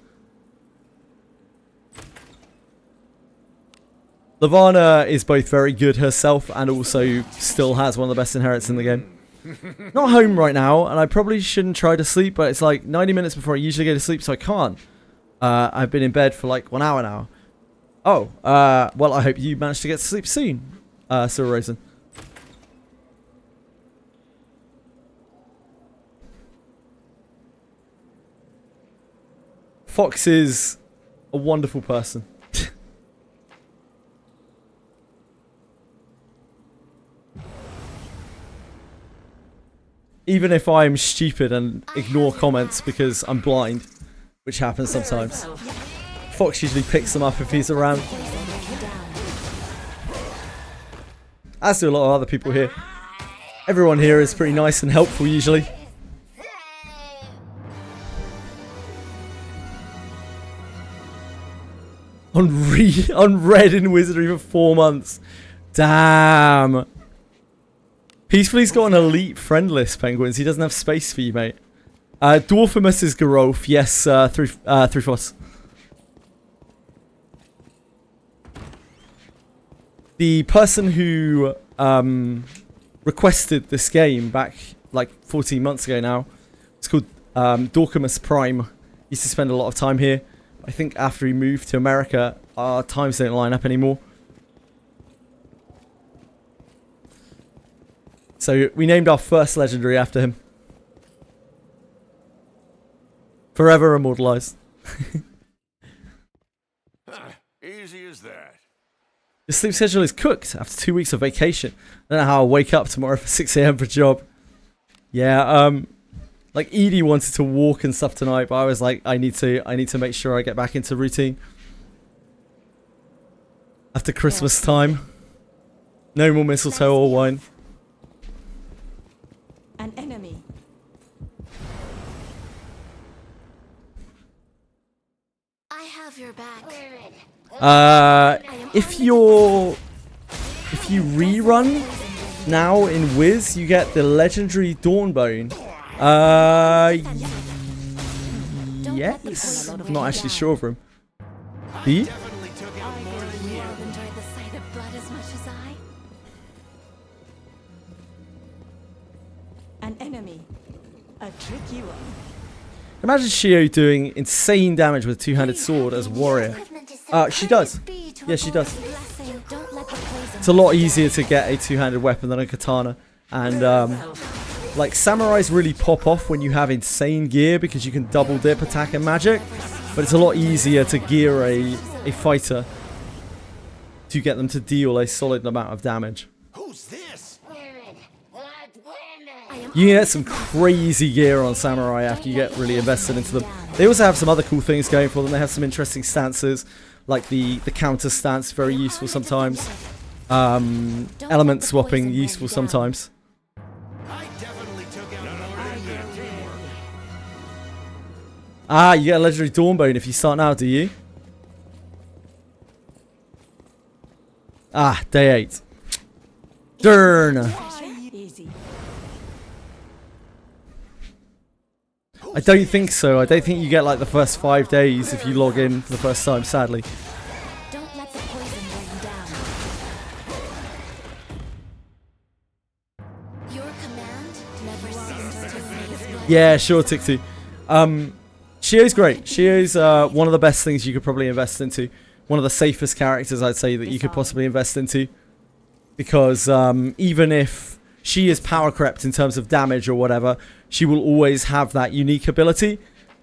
Levana is both very good herself and also still has one of the best inherits in the game. Not home right now, and I probably shouldn't try to sleep, but it's like 90 minutes before I usually go to sleep, so I can't. I've been in bed for like 1 hour now. Oh, well, I hope you manage to get to sleep soon, Sir Rosen. Fox is a wonderful person. Even if I'm stupid and ignore comments because I'm blind, which happens sometimes, Fox usually picks them up if he's around. As do a lot of other people here. Everyone here is pretty nice and helpful usually. On Red in Wizardry for 4 months. Damn. Peacefully's got an elite friend list, Penguins. He doesn't have space for you, mate. Dwarfimus is Garolf. Yes, through Foss. The person who requested this game back like 14 months ago now, it's called Dorcamus Prime. He used to spend a lot of time here. I think after he moved to America, our times don't line up anymore. So we named our first legendary after him. Forever immortalized. Easy as that. Your sleep schedule is cooked after 2 weeks of vacation. I don't know how I'll wake up tomorrow for 6 AM for a job. Yeah, like Edie wanted to walk and stuff tonight, but I was like, I need to make sure I get back into routine. After Christmas time. No more mistletoe or wine. An enemy. I have your back. If you rerun now in Wiz, you get the legendary Dawnbone. Yes. I'm not actually sure of him. Do you? An enemy. A tricky one. Imagine Shio doing insane damage with a two-handed sword as a warrior. She does. Yeah, she does. It's a lot easier to get a two-handed weapon than a katana. And, like, samurais really pop off when you have insane gear because you can double dip attack and magic. But it's a lot easier to gear a fighter to get them to deal a solid amount of damage. Who's this? You can get some crazy gear on samurai after you get really invested into them. They also have some other cool things going for them. They have some interesting stances, like the counter stance, very useful sometimes. Element swapping, useful sometimes. Ah, you get a legendary Dawnbone if you start now, do you? Ah, day 8. Darn. I don't think so. I don't think you get like the first 5 days if you log in for the first time, sadly. Don't let the poison wear you down. Your command never ceases to amaze me. Yeah, sure, Tick2. Shio's great. Shio's one of the best things you could probably invest into. One of the safest characters, I'd say, that you could possibly invest into. Because even if she is power crept in terms of damage or whatever, she will always have that unique ability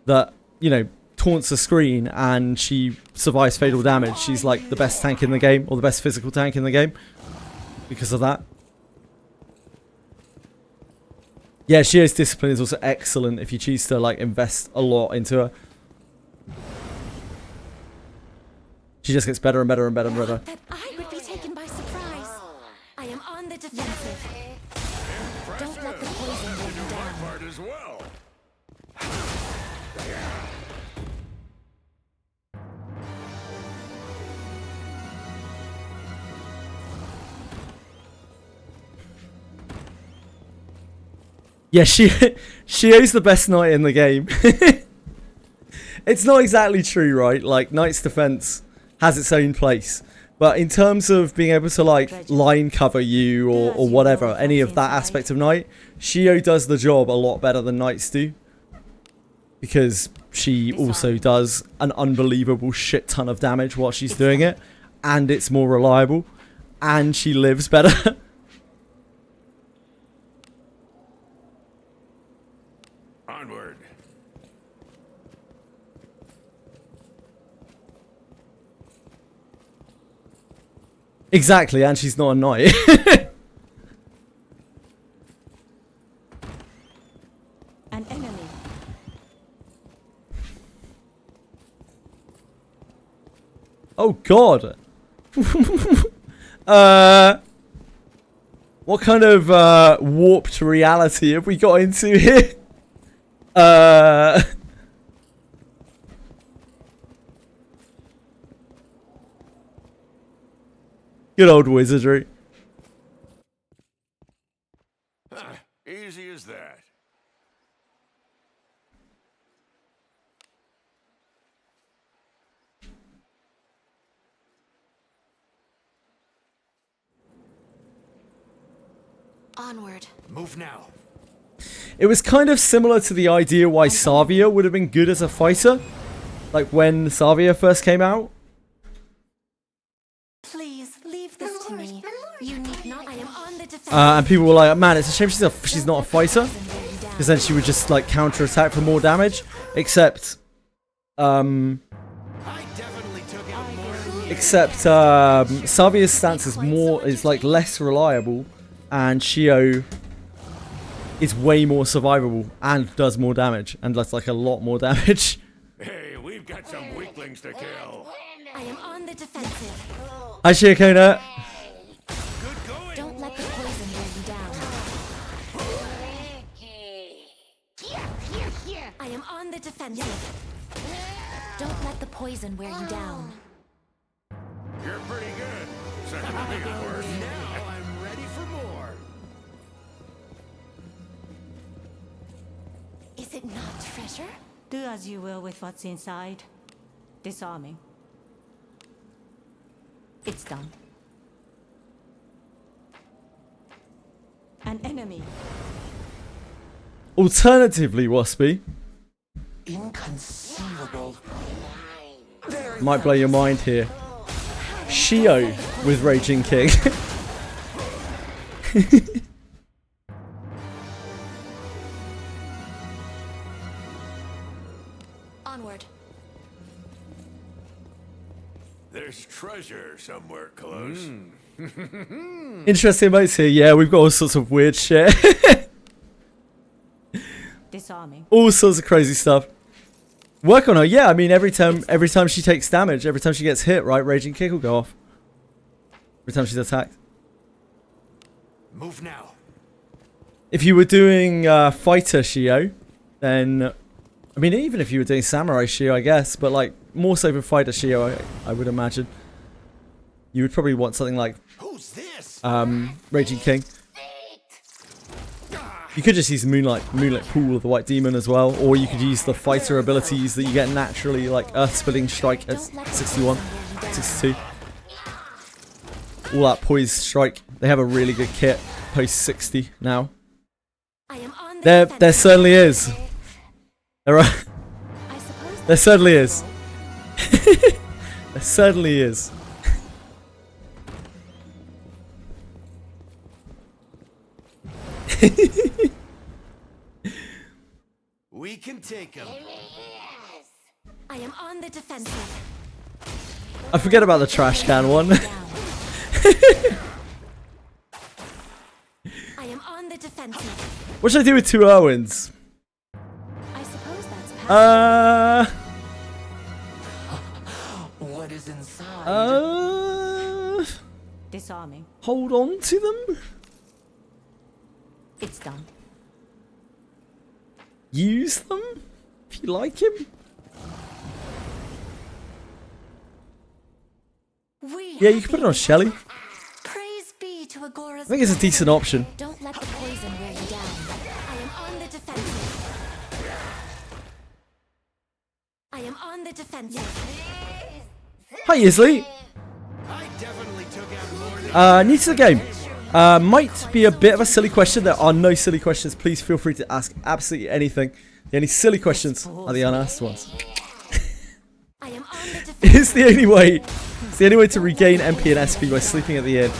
that, you know, taunts a screen and she survives fatal damage. She's like the best tank in the game, or the best physical tank in the game, because of that. Yeah, Shio's discipline is also excellent if you choose to like invest a lot into her. She just gets better and better and better and better. That I would be taken by surprise. I am on the defensive. Don't let the poison wear you down. Part as well. Yeah, Shio's the best knight in the game. It's not exactly true, right? Like, Knight's defense has its own place. But in terms of being able to, like, line cover you or whatever, any of that aspect of Knight, Shio does the job a lot better than Knights do. Because she also does an unbelievable shit ton of damage while she's doing it. And it's more reliable. And she lives better. Onward. Exactly, and she's not a knight. An enemy. Oh god. What kind of warped reality have we got into here? Good old Wizardry. Easy as that. Onward. Move now. It was kind of similar to the idea why Savia would have been good as a fighter. Like when Savia first came out. Please leave this to me. You need not. I am on the defense. And people were like, man, it's a shame she's not a fighter. Because then she would just like counter attack for more damage. Except Savia's stance is like less reliable, and Shio is way more survivable and does more damage and does like a lot more damage. Hey, we've got some weaklings to kill. I am on the defensive. Hi, Shiokona. Don't let the poison wear you down. I am on the defensive. Don't let the poison wear you down. You're pretty good. Second to me, of course. Now I'm ready for more. Is it not treasure? Do as you will with what's inside. Disarming. It's done. An enemy. Alternatively, Waspy, Inconceivable. might blow your mind here. Shio with Raging King. Onward. There's treasure somewhere close. Interesting emotes here. Yeah, we've got all sorts of weird shit. Disarming. All sorts of crazy stuff. Work on her. Yeah, I mean, every time she takes damage, every time she gets hit, right, Raging Kick will go off. Every time she's attacked. Move now. If you were doing Fighter Shio, then... I mean, even if you were doing Samurai Shio, I guess, but like, more so for Fighter Shio, I would imagine. You would probably want something like... Who's this? Raging King. You could just use Moonlight Pool of the White Demon as well, or you could use the fighter abilities that you get naturally, like Earth Splitting Strike at 61, 62. All that Poise Strike. They have a really good kit post 60 now. There certainly is. There certainly is. There certainly is. We can take him. I am on the defensive. I forget about the trash can one. I am on the defensive. What should I do with 2 Irwins? I suppose that's What is inside? Disarming. Hold on to them? It's done. Use them? If you like him? Yeah, you can put it on Shelly. Praise be to Agora's. I think it's a decent option. Don't let the poison wear you down. I am on the defensive. I am on the defensive. Hi, Isley. I definitely took out more than New to the game. Might be a bit of a silly question. There are no silly questions. Please feel free to ask absolutely anything. The only silly questions are the unasked ones. It's the only way. It's the only way to regain MP and SP by sleeping at the inn.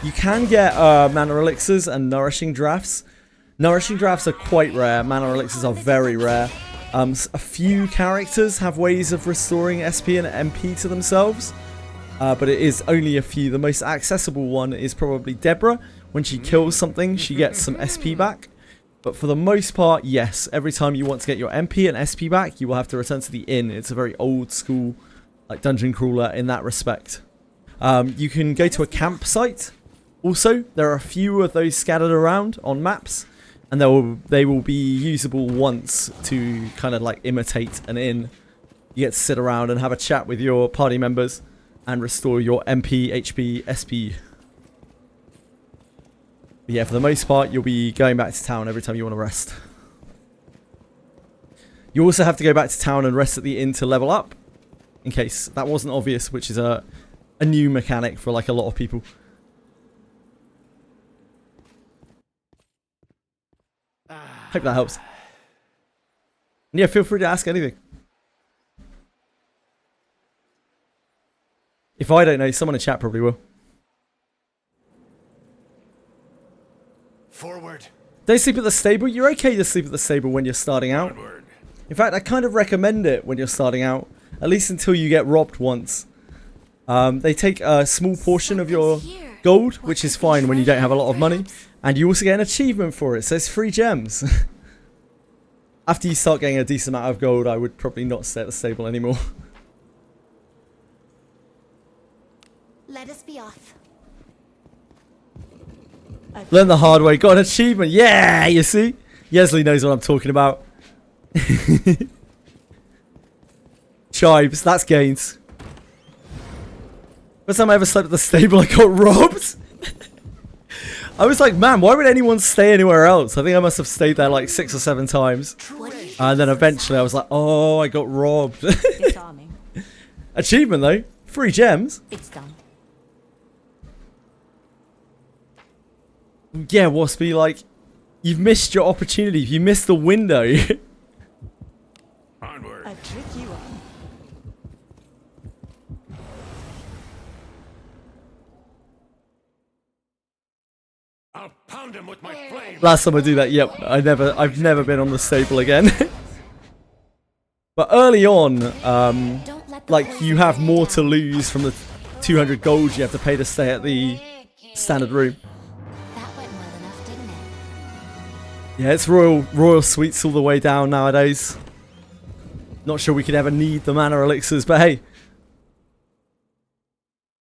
You can get mana elixirs and nourishing drafts. Nourishing drafts are quite rare. Mana elixirs are very rare. A few characters have ways of restoring SP and MP to themselves. But it is only a few. The most accessible one is probably Deborah. When she kills something, she gets some SP back. But for the most part, yes. Every time you want to get your MP and SP back, you will have to return to the inn. It's a very old school like dungeon crawler in that respect. You can go to a campsite. Also, there are a few of those scattered around on maps. And they will be usable once to kind of like imitate an inn. You get to sit around and have a chat with your party members. And restore your MP, HP, SP. But yeah, for the most part, you'll be going back to town every time you want to rest. You also have to go back to town and rest at the inn to level up. In case that wasn't obvious, which is a new mechanic for like a lot of people. Hope that helps. And yeah, feel free to ask anything. If I don't know, someone in chat probably will. Forward. Don't sleep at the stable. You're okay to sleep at the stable when you're starting out. Onward. In fact, I kind of recommend it when you're starting out. At least until you get robbed once. They take a small portion of your gold, which is fine when you don't have a lot of money. And you also get an achievement for it, so it's free gems. After you start getting a decent amount of gold, I would probably not stay at the stable anymore. Let us be off. Learn the hard way. Got an achievement. Yeah, you see? Yesley knows what I'm talking about. Chives. That's gains. First time I ever slept at the stable, I got robbed. I was like, man, why would anyone stay anywhere else? I think I must have stayed there like 6 or 7 times. And then eventually I was like, oh, I got robbed. Achievement though. Free gems. It's done. Yeah, Waspy, like, You've missed your opportunity. You missed the window. Onward. A tricky one. I'll pound him with my flame. Last time I do that, yep, I've never been on the stable again. But early on, like you have more to lose from the 200 gold you have to pay to stay at the standard room. That went well enough, didn't it? Yeah, it's royal sweets all the way down nowadays. Not sure we could ever need the mana elixirs, but hey.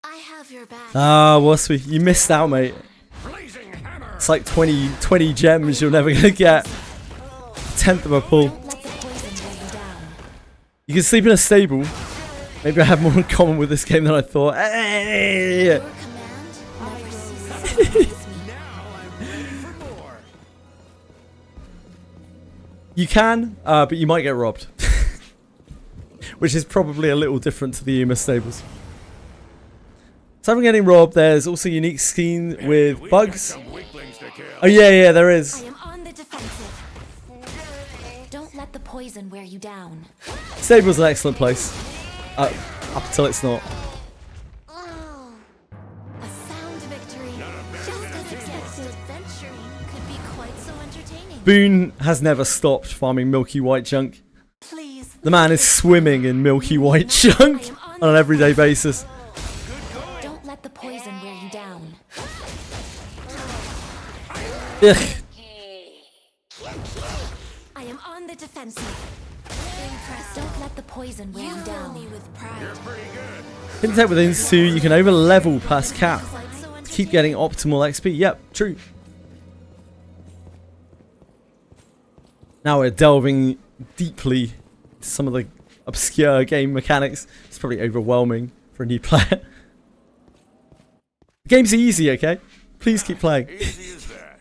I have your back. Ah, Waspy, you missed out, mate. It's like 20 gems you're never gonna get. Tenth of a pull. You can sleep in a stable. Maybe I have more in common with this game than I thought. Hey! You can, but you might get robbed. Which is probably a little different to the Uma stables. So I'm getting robbed. There's also a unique scheme with bugs. Oh yeah, there is. I am on the defensive. Don't let the poison wear you down. Stable's an excellent place. Up until it's not. Oh, a sound victory. Just as expected. Adventuring could be quite so entertaining. Boone has never stopped farming milky white junk. Please. The man is swimming in milky white junk on an everyday basis. Don't let the poison wear you down. Ugh. I am on the defensive. Impressed. Don't let the poison wear you down. Me with pride. Fintech with Ins 2, you can over level past cap to keep getting optimal XP. Yep, true. Now we're delving deeply into some of the obscure game mechanics. It's probably overwhelming for a new player. The game's easy, okay? Please keep playing. Easy as that.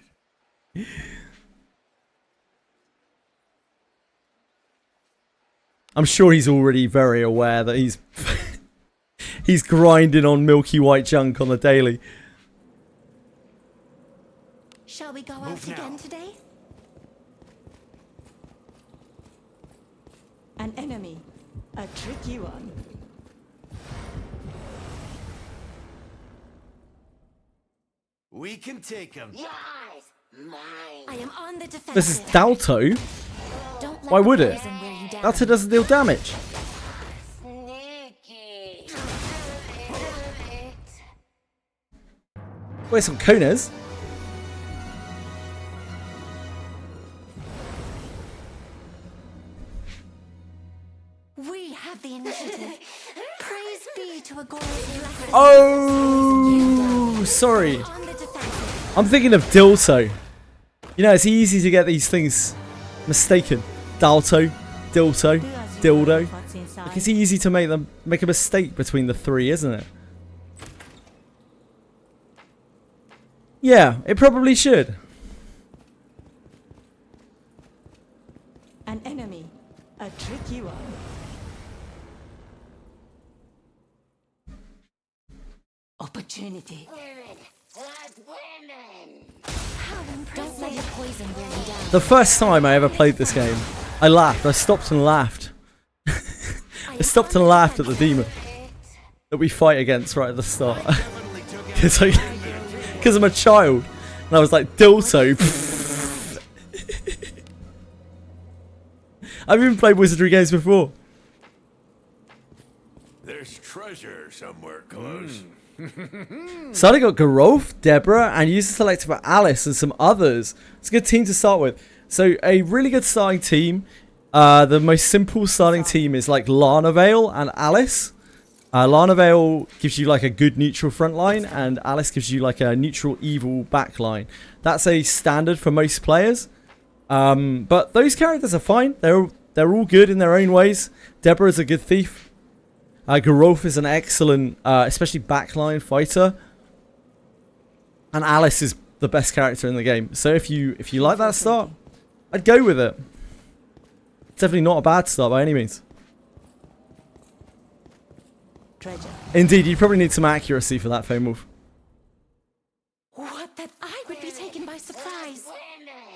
I'm sure he's already very aware that he's he's grinding on milky white junk on the daily. Shall we go out again today? An enemy. A tricky one. We can take him. I am on the defensive. This is Dalto. Why would it? Dalto doesn't deal damage. Where's some Konas? We have the initiative. Praise be to a glorious. Oh, sorry. I'm thinking of Dilto. You know, it's easy to get these things mistaken. Dalto, Dilto, Dildo. Like, it's easy to make a mistake between the three, isn't it? Yeah, it probably should. An enemy. A tricky one. Opportunity. Don't let the poison wear you down. The first time I ever played this game, I laughed. I stopped and laughed. I stopped and laughed at the demon that we fight against right at the start. Because I'm a child. And I was like, Dilto. I've even played Wizardry games before. There's treasure somewhere close. So I got Garolf, Deborah, and user selected for Alice and some others. It's a good team to start with. So a really good starting team. The most simple starting team is like Larnavale and Alice. Larnavale gives you like a good neutral front line, and Alice gives you like a neutral evil back line. That's a standard for most players. But those characters are fine. They're all good in their own ways. Deborah is a good thief. Garolf is an excellent, especially backline fighter. And Alice is the best character in the game. So if you like that start, I'd go with it. It's definitely not a bad start by any means. Treasure. Indeed, you probably need some accuracy for that, Famewolf. What that I would be taking taken by surprise.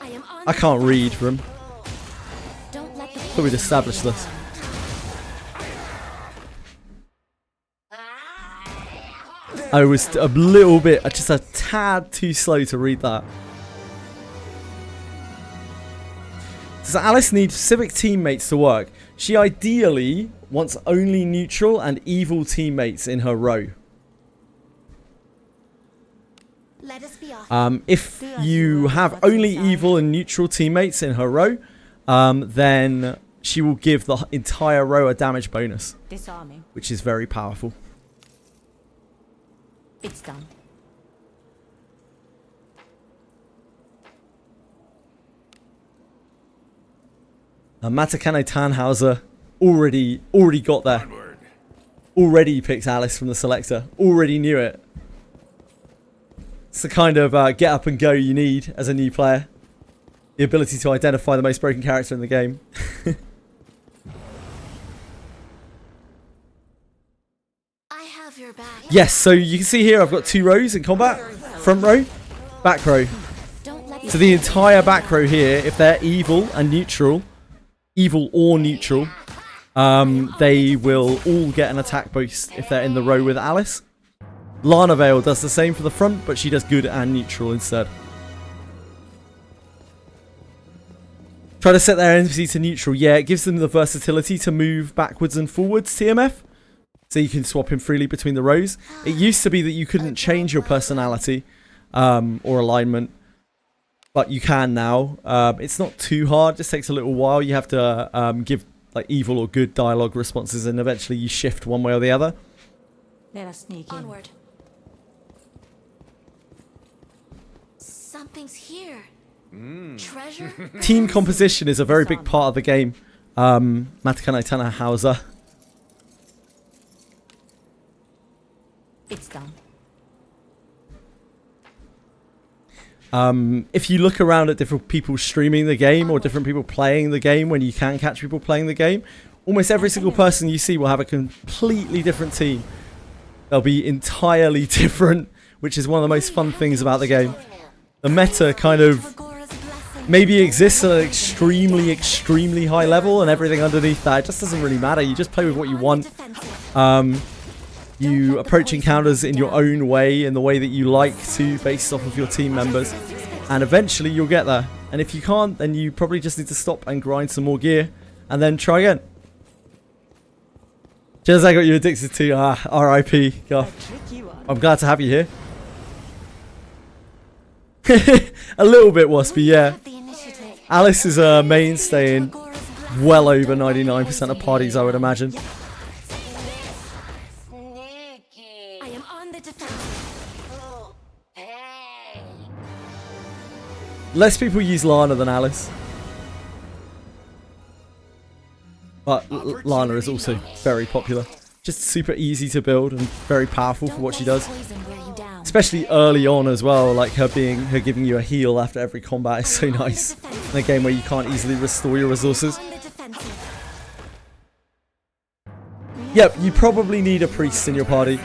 I am on I can't read from. Don't let the Thought we'd established this. I was a little bit, just a tad too slow to read that. Does Alice need specific teammates to work? She ideally wants only neutral and evil teammates in her row. Let us be off. If you have only evil and neutral teammates in her row, then she will give the entire row a damage bonus, Disarming. which is very powerful. It's done. Matakane Tannhauser already got there. Already picked Alice from the selector. Already knew it. It's the kind of get up and go you need as a new player. The ability to identify the most broken character in the game. I have your back. Yes, so you can see here I've got 2 rows in combat. Front row, back row. So the entire back row here, if they're evil and neutral, evil or neutral, they will all get an attack boost if they're in the row with Alice. Lana Vale does the same for the front, but she does good and neutral instead. Try to set their NPC to neutral. Yeah, it gives them the versatility to move backwards and forwards, TMF. So you can swap him freely between the rows. It used to be that you couldn't change your personality or alignment, but you can now. It's not too hard, it just takes a little while. You have to give like evil or good dialogue responses, and eventually you shift one way or the other. Let us sneak in. Onward. Something's here. Treasure? Team composition is a very big part of the game. Matakane Tannhauser. It's done. If you look around at different people streaming the game or different people playing the game, when you can catch people playing the game, almost every single person you see will have a completely different team. They'll be entirely different, which is one of the most fun things about the game. The meta kind of maybe exists at an extremely, extremely high level, and everything underneath that, it just doesn't really matter. You just play with what you want. You approach encounters in your own way, in the way that you like to, based off of your team members. And eventually you'll get there. And if you can't, then you probably just need to stop and grind some more gear, and then try again. Just I got you addicted to, RIP, Guff. I'm glad to have you here. A little bit waspy, yeah. Alice is a mainstay in well over 99% of parties, I would imagine. I am on the defensive. Less people use Lana than Alice. But Lana is also very popular. Just super easy to build and very powerful for what she does. Especially early on as well, like her giving you a heal after every combat is so nice. In a game where you can't easily restore your resources. Yep, you probably need a priest in your party.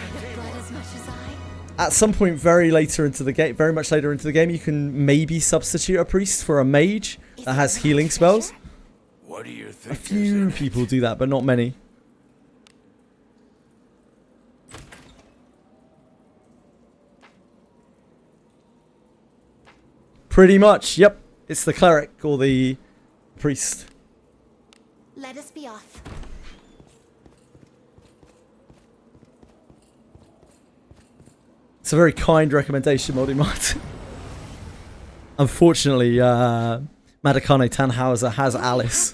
At some point very much later into the game, you can maybe substitute a priest for a mage that has healing spells. What do you think? A few people do that, but not many. Pretty much, yep. It's the cleric or the priest. Let us be off. It's a very kind recommendation, Moldy Mart. Unfortunately, Matakane Tannhauser has Alice,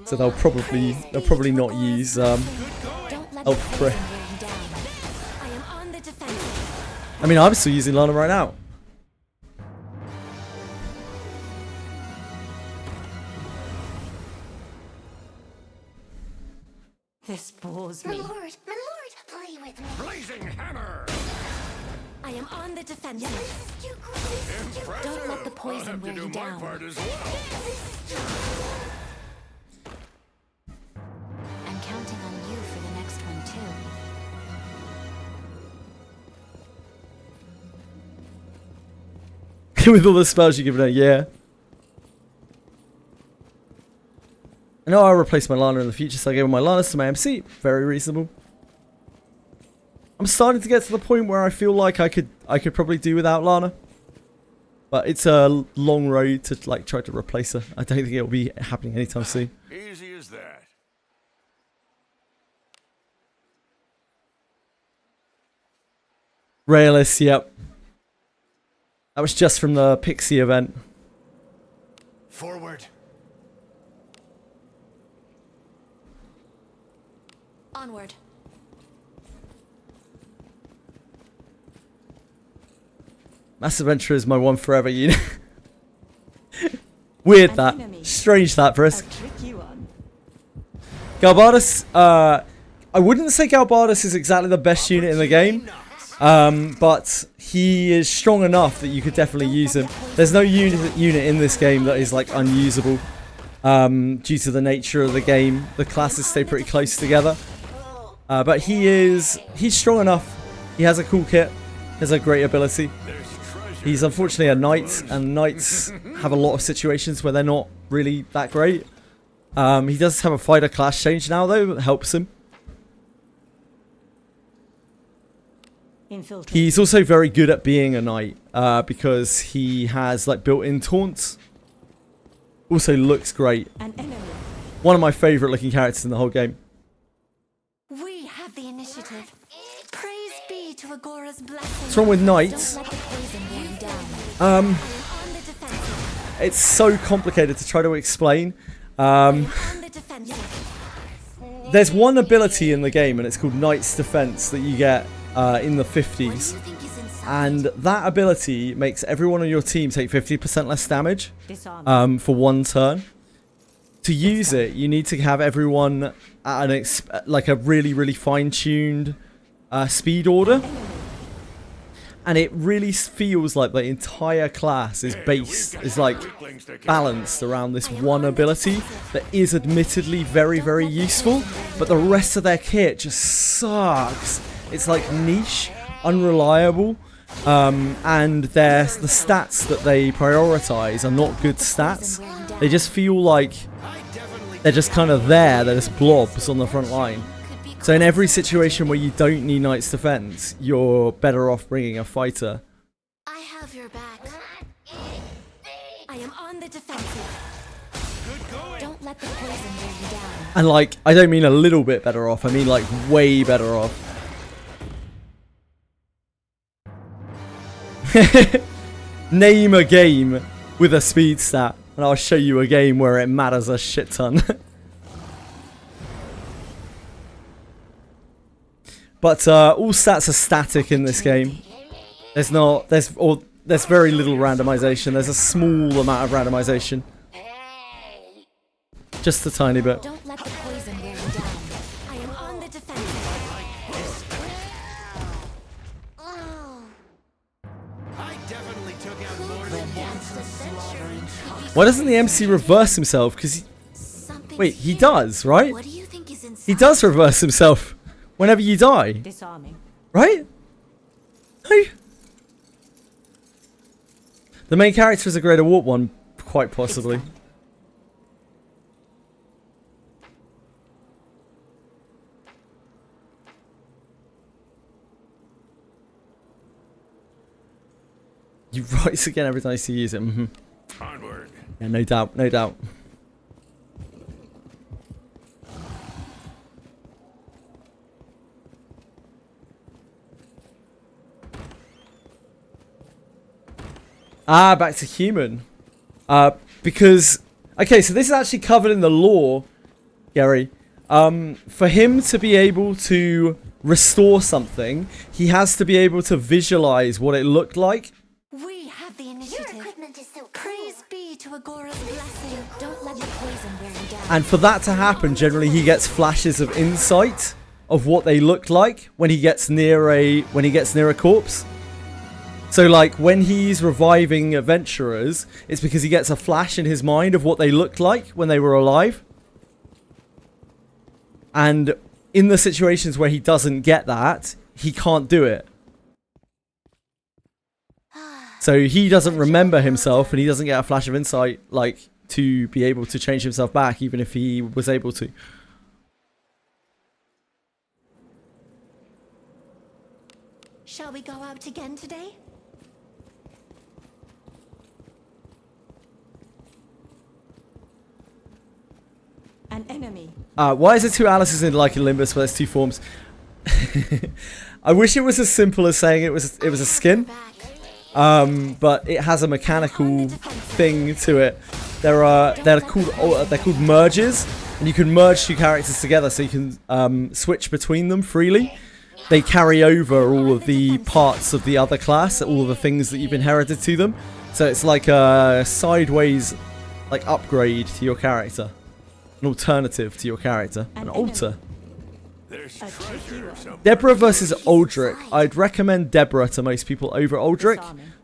so they'll probably not use Elf. I mean, I'm still using Lana right now. This bores me. My lord, play with me. Blazing hammer. I am on the defensive. Don't let the poison wear you down. I'm counting on you for the next one With all the spells you're giving her, yeah. I know I'll replace my Lana in the future, so I gave my Lanas to my MC. Very reasonable. I'm starting to get to the point where I feel like I could probably do without Lana. But it's a long road to like try to replace her. I don't think it'll be happening anytime soon. Easy as that. Rayless, yep. That was just from the Pixie event. Forward. Onward. Mass Adventure is my one forever unit. Weird that. Strange that for us. Galbardus, I wouldn't say Galbardus is exactly the best unit in the game. But he is strong enough that you could definitely use him. There's no unit in this game that is like unusable. Due to the nature of the game. The classes stay pretty close together. But he's strong enough. He has a cool kit. He has a great ability. He's unfortunately a knight, and knights have a lot of situations where they're not really that great. He does have a fighter class change now though, that helps him. He's also very good at being a knight, because he has like built-in taunts. Also looks great. One of my favourite looking characters in the whole game. We have the initiative. Praise be to Agora's blessing. What's wrong with knights? It's so complicated to try to explain. There's one ability in the game, and it's called Knight's Defense, that you get in the 50s. And that ability makes everyone on your team take 50% less damage for one turn. To use it, you need to have everyone at like a really, really fine-tuned speed order. And it really feels like the entire class is balanced around this one ability that is admittedly very, very useful, but the rest of their kit just sucks. It's like niche, unreliable, and the stats that they prioritize are not good stats. They just feel like they're just kind of there, they're just blobs on the front line. So in every situation where you don't need Knight's Defense, you're better off bringing a fighter. I have your back. I am on the defensive. Don't let the poison wear you down. And like, I don't mean a little bit better off, I mean like way better off. Name a game with a speed stat, and I'll show you a game where it matters a shit ton. But all stats are static in this game. There's very little randomization. There's a small amount of randomization. Just a tiny bit. Don't let the poison wear you down. I am on the defensive. I definitely took out more than one. Why doesn't the MC reverse himself? Because wait, he does, right? What do you think is inside? He does reverse himself whenever you die. Disarming. Right? No. The main character is a Greater Warp one, quite possibly. You rise again every time you use it. Onward. Yeah, no doubt, no doubt. Ah, back to human. Because okay, so this is actually covered in the lore, Gary. For him to be able to restore something, he has to be able to visualize what it looked like. We have the initiative. Your equipment is so cool. Praise be to Agora's blessing. Don't let the poison wear you down. And for that to happen, generally he gets flashes of insight of what they look like when he gets near a corpse. So like when he's reviving adventurers, it's because he gets a flash in his mind of what they looked like when they were alive. And in the situations where he doesn't get that, he can't do it. So he doesn't remember himself, and he doesn't get a flash of insight, like, to be able to change himself back, even if he was able to. Shall we go out again today? An enemy. Why is there two Alices in like in Limbus, but there's two forms? I wish it was as simple as saying it was a skin, but it has a mechanical thing to it. They're called merges, and you can merge two characters together, so you can switch between them freely. They carry over all of the parts of the other class, all of the things that you've inherited to them. So it's like a sideways, like, upgrade to your character, an alternative to your character, an alter. Deborah versus Aldrich. I'd recommend Deborah to most people over Aldrich.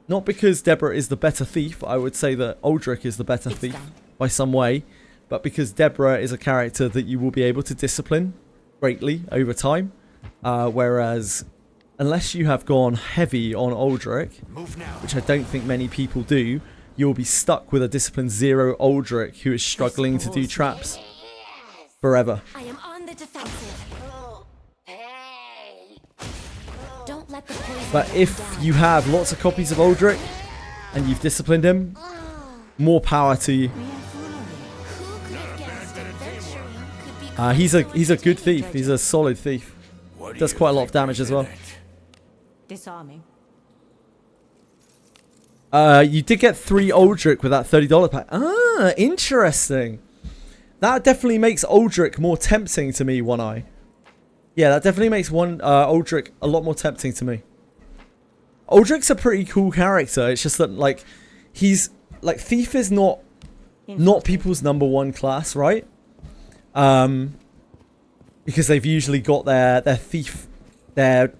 Not because Deborah is the better thief. I would say that Aldrich is the better thief by some way. But because Deborah is a character that you will be able to discipline greatly over time. Whereas, unless you have gone heavy on Aldrich, which I don't think many people do, you'll be stuck with a discipline 0 Aldrich who is struggling to do traps forever. I am on the defensive. Don't let the poison. But if you have lots of copies of Aldrich and you've disciplined him, more power to you. He's a good thief. He's a solid thief. Does quite a lot of damage as well. Disarming. You did get 3 Aldrich with that $30 pack. Ah, interesting. That definitely makes Aldrich more tempting to me, One Eye. Yeah, that definitely makes Aldrich a lot more tempting to me. Aldrich's a pretty cool character. It's just that, like, he's like, thief is not people's #1 class, right? Because they've usually got their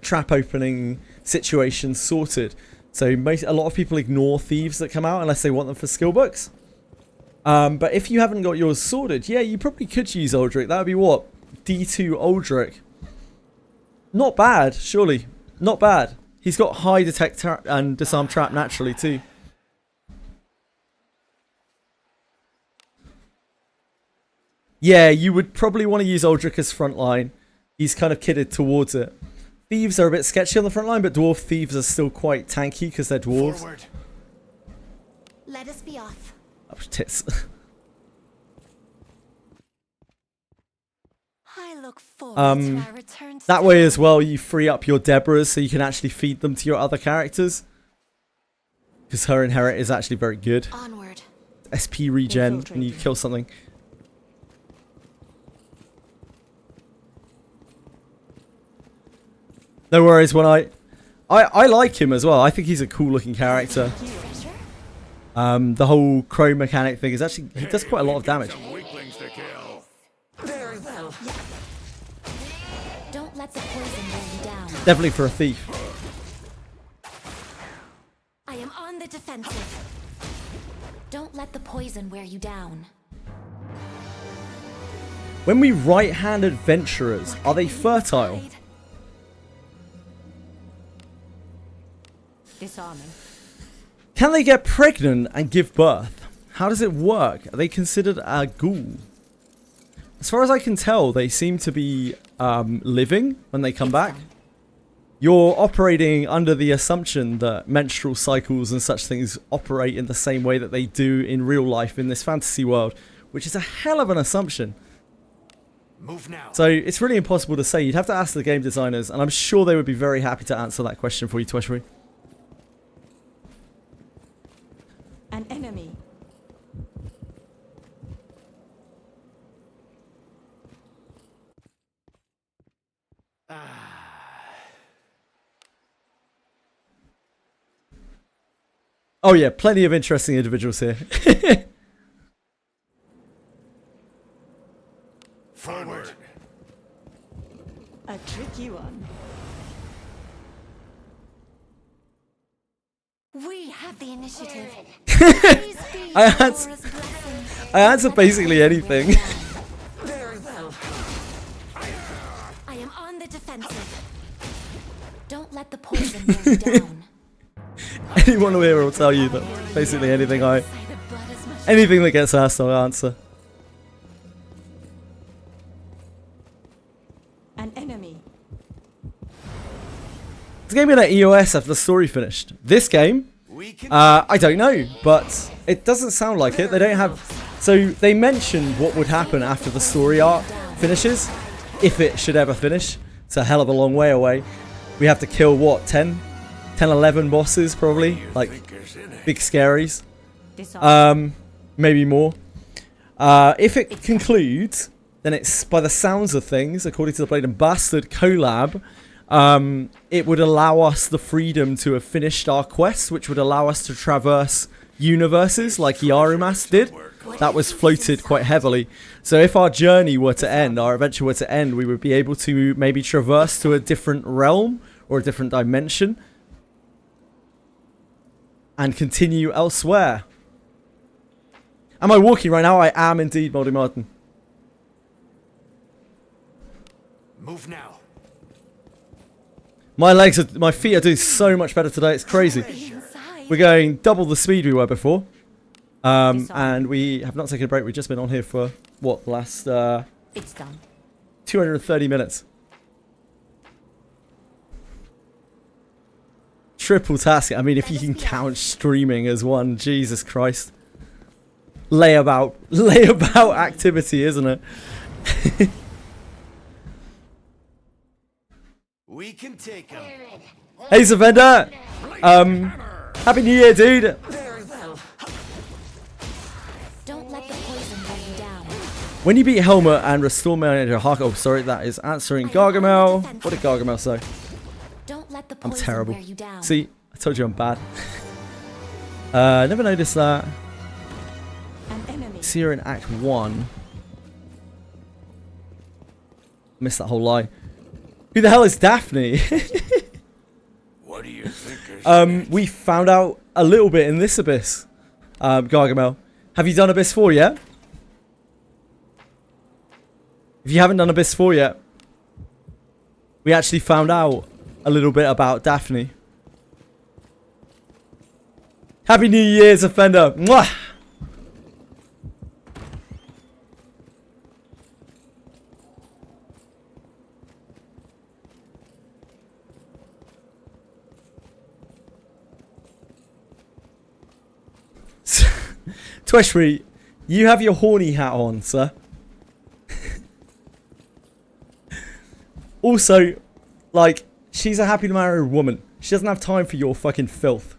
trap opening situation sorted. So a lot of people ignore thieves that come out unless they want them for skill books. But if you haven't got yours sorted, yeah, you probably could use Aldrich. That would be what? D2 Aldrich. Not bad, surely. Not bad. He's got high detect and disarm trap naturally too. Yeah, you would probably want to use Aldrich as frontline. He's kind of kitted towards it. Thieves are a bit sketchy on the front line, but dwarf thieves are still quite tanky because they're dwarves. Forward. Let us be off. Oh, tits. I look forward to our return to that way as well, you free up your Deborahs so you can actually feed them to your other characters. Because her inherit is actually very good. Onward. SP regen when you kill something. No worries, When I like him as well. I think he's a cool looking character. The whole crow mechanic thing is actually, he does quite a lot of damage. Very well. Don't let the poison wear you down. Definitely for a thief. I am on the defensive. Don't let the poison wear you down. When we right-hand adventurers, are they fertile? Disarming. Can they get pregnant and give birth? How does it work? Are they considered a ghoul? As far as I can tell, they seem to be living when they come back. You're operating under the assumption that menstrual cycles and such things operate in the same way that they do in real life in this fantasy world, which is a hell of an assumption. Move now. So it's really impossible to say. You'd have to ask the game designers, and I'm sure they would be very happy to answer that question for you, Twishry. An enemy. Oh yeah, plenty of interesting individuals here. Forward. A tricky one. We have the initiative. I answer basically anything. Very well. I am on the defensive. Don't let the poison wear you down. Anyone here will tell you that basically anything that gets asked, I'll answer. An enemy. It's going to be an EOS after the story finished. This game, I don't know, but it doesn't sound like it. They don't have... So they mentioned what would happen after the story arc finishes, if it should ever finish. It's a hell of a long way away. We have to kill, what, 10, 11 bosses, probably? Like, big scaries. Maybe more. If it concludes, then it's, by the sounds of things, according to the Blade and Bastard collab, it would allow us the freedom to have finished our quest, which would allow us to traverse universes like Yarumas did. That was floated quite heavily. So if our journey were to end, our adventure were to end, we would be able to maybe traverse to a different realm or a different dimension and continue elsewhere. Am I walking right now? I am indeed, Moldy Martin. Move now. My feet are doing so much better today. It's crazy. We're going double the speed we were before. And we have not taken a break. We've just been on here for, what, the last It's done. 230 minutes. Triple task. I mean, if you can count streaming as one, Jesus Christ. Layabout activity, isn't it? We can take him. Hey, Zavenda. Happy New Year, dude. Don't let the poison weigh you down. When you beat Helmer and restore Manager Hark, oh sorry, that is answering Gargamel. What did Gargamel say? Don't let the I'm poison terrible. wear you down. See, I told you I'm bad. Never noticed that. See her in Act 1. Missed that whole line. Who the hell is Daphne? What do you think? We found out a little bit in this Abyss. Gargamel. Have you done Abyss 4 yet? If you haven't done Abyss 4 yet, we actually found out a little bit about Daphne. Happy New Year's, Offender. Mwah! Tweshry, you have your horny hat on, sir. Also, like, she's a happy to marry woman. She doesn't have time for your fucking filth.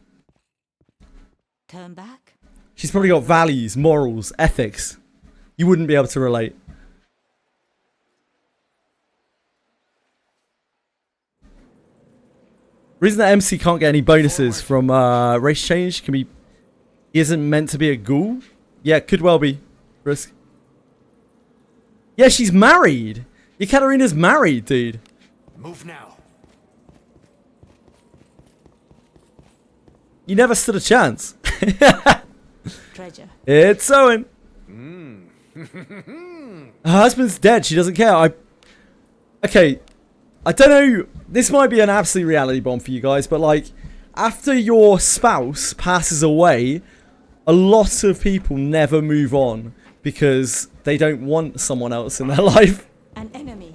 Turn back. She's probably got values, morals, ethics. You wouldn't be able to relate. Reason that MC can't get any bonuses from race change can be he isn't meant to be a ghoul? Yeah, could well be. Risk. Yeah, she's married. Ekaterina's married, dude. Move now. You never stood a chance. Treasure. It's Owen. Her husband's dead. She doesn't care. Okay. I don't know. This might be an absolute reality bomb for you guys, but like, after your spouse passes away, a lot of people never move on because they don't want someone else in their life. An enemy.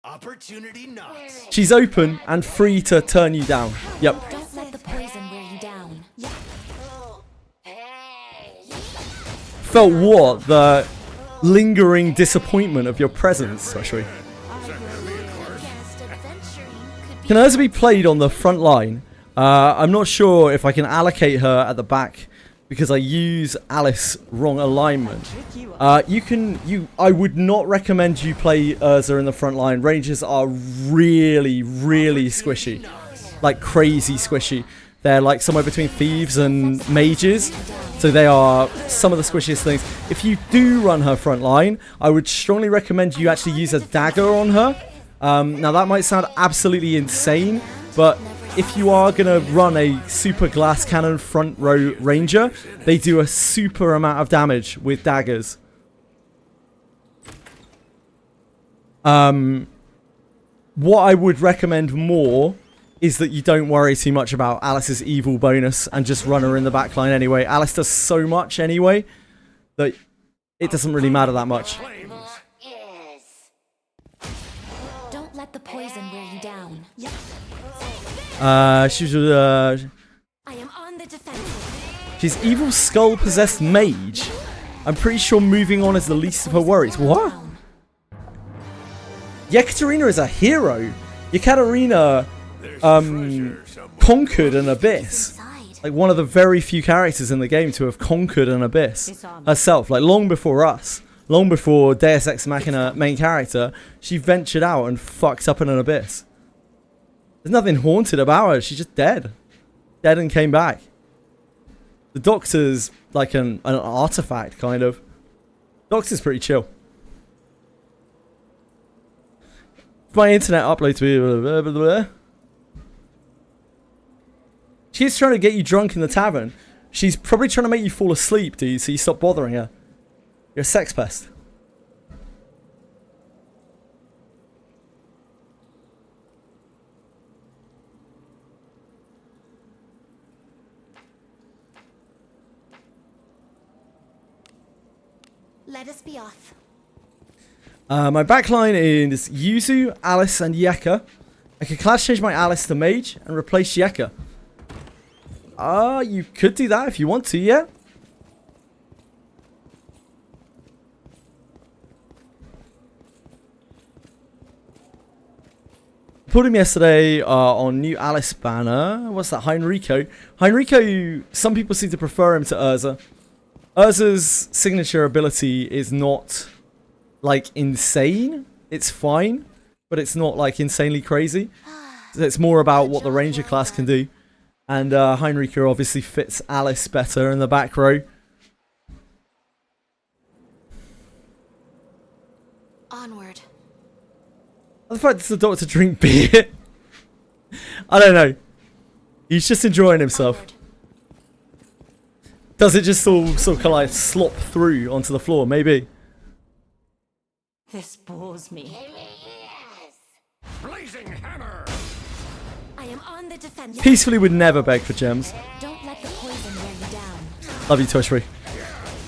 Opportunity knocks. She's open and free to turn you down. Yep. Don't let the poison wear you down. Felt what? The lingering disappointment of your presence, actually. Can hers be played on the front line? I'm not sure if I can allocate her at the back because I use Alice wrong alignment. I would not recommend you play Urza in the front line. Rangers are really, really squishy. Like crazy squishy. They're like somewhere between thieves and mages. So they are some of the squishiest things. If you do run her front line, I would strongly recommend you actually use a dagger on her. Now that might sound absolutely insane, but if you are going to run a super glass cannon front row ranger, they do a super amount of damage with daggers. what I would recommend more is that you don't worry too much about Alice's evil bonus and just run her in the backline anyway. Alice does so much anyway that it doesn't really matter that much. Don't let the poison wear you down. I am on the defensive. She's evil skull possessed mage. I'm pretty sure moving on is the least of her worries. What? Yekaterina is a hero. Yekaterina conquered an abyss. Like one of the very few characters in the game to have conquered an abyss herself. Like long before us. Long before Deus Ex Machina main character. She ventured out and fucked up in an abyss. There's nothing haunted about her. She's just dead. Dead and came back. The Doctor's like an artifact, kind of. Doctor's pretty chill. My internet uploads to me. Blah, blah, blah. She's trying to get you drunk in the tavern. She's probably trying to make you fall asleep, dude, so you stop bothering her. You're a sex pest. Let us be off. My backline is Yuzu, Alice, and Yeka. I can class change my Alice to Mage and replace Yeka. You could do that if you want to, yeah? Put him yesterday on new Alice banner. What's that? Heinrico. Heinrico, some people seem to prefer him to Urza. Urza's signature ability is not like insane. It's fine, but it's not like insanely crazy. It's more about what the ranger class can do. And Heinrico obviously fits Alice better in the back row. Onward. The fact that the Doctor drink beer. I don't know. He's just enjoying himself. Onward. Does it just all sort of kind of like slop through onto the floor? Maybe. This bores me. Blazing hammer. I am on the defense. Peacefully would never beg for gems. Don't let the poison wear you down. Love you, Toy Free.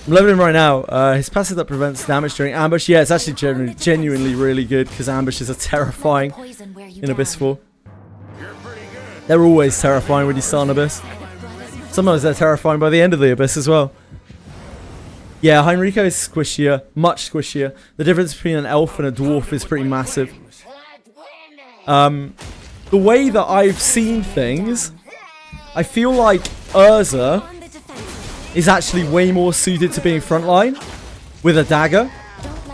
I'm leveling him right now. His passive that prevents damage during ambush. Yeah, it's actually genuinely really good because ambushes are terrifying in Abyss 4. They're always terrifying when you start an Abyss. Sometimes they're terrifying by the end of the Abyss as well. Yeah, Heinrico is squishier, much squishier. The difference between an elf and a dwarf is pretty massive. The way that I've seen things, I feel like Urza is actually way more suited to being frontline with a dagger.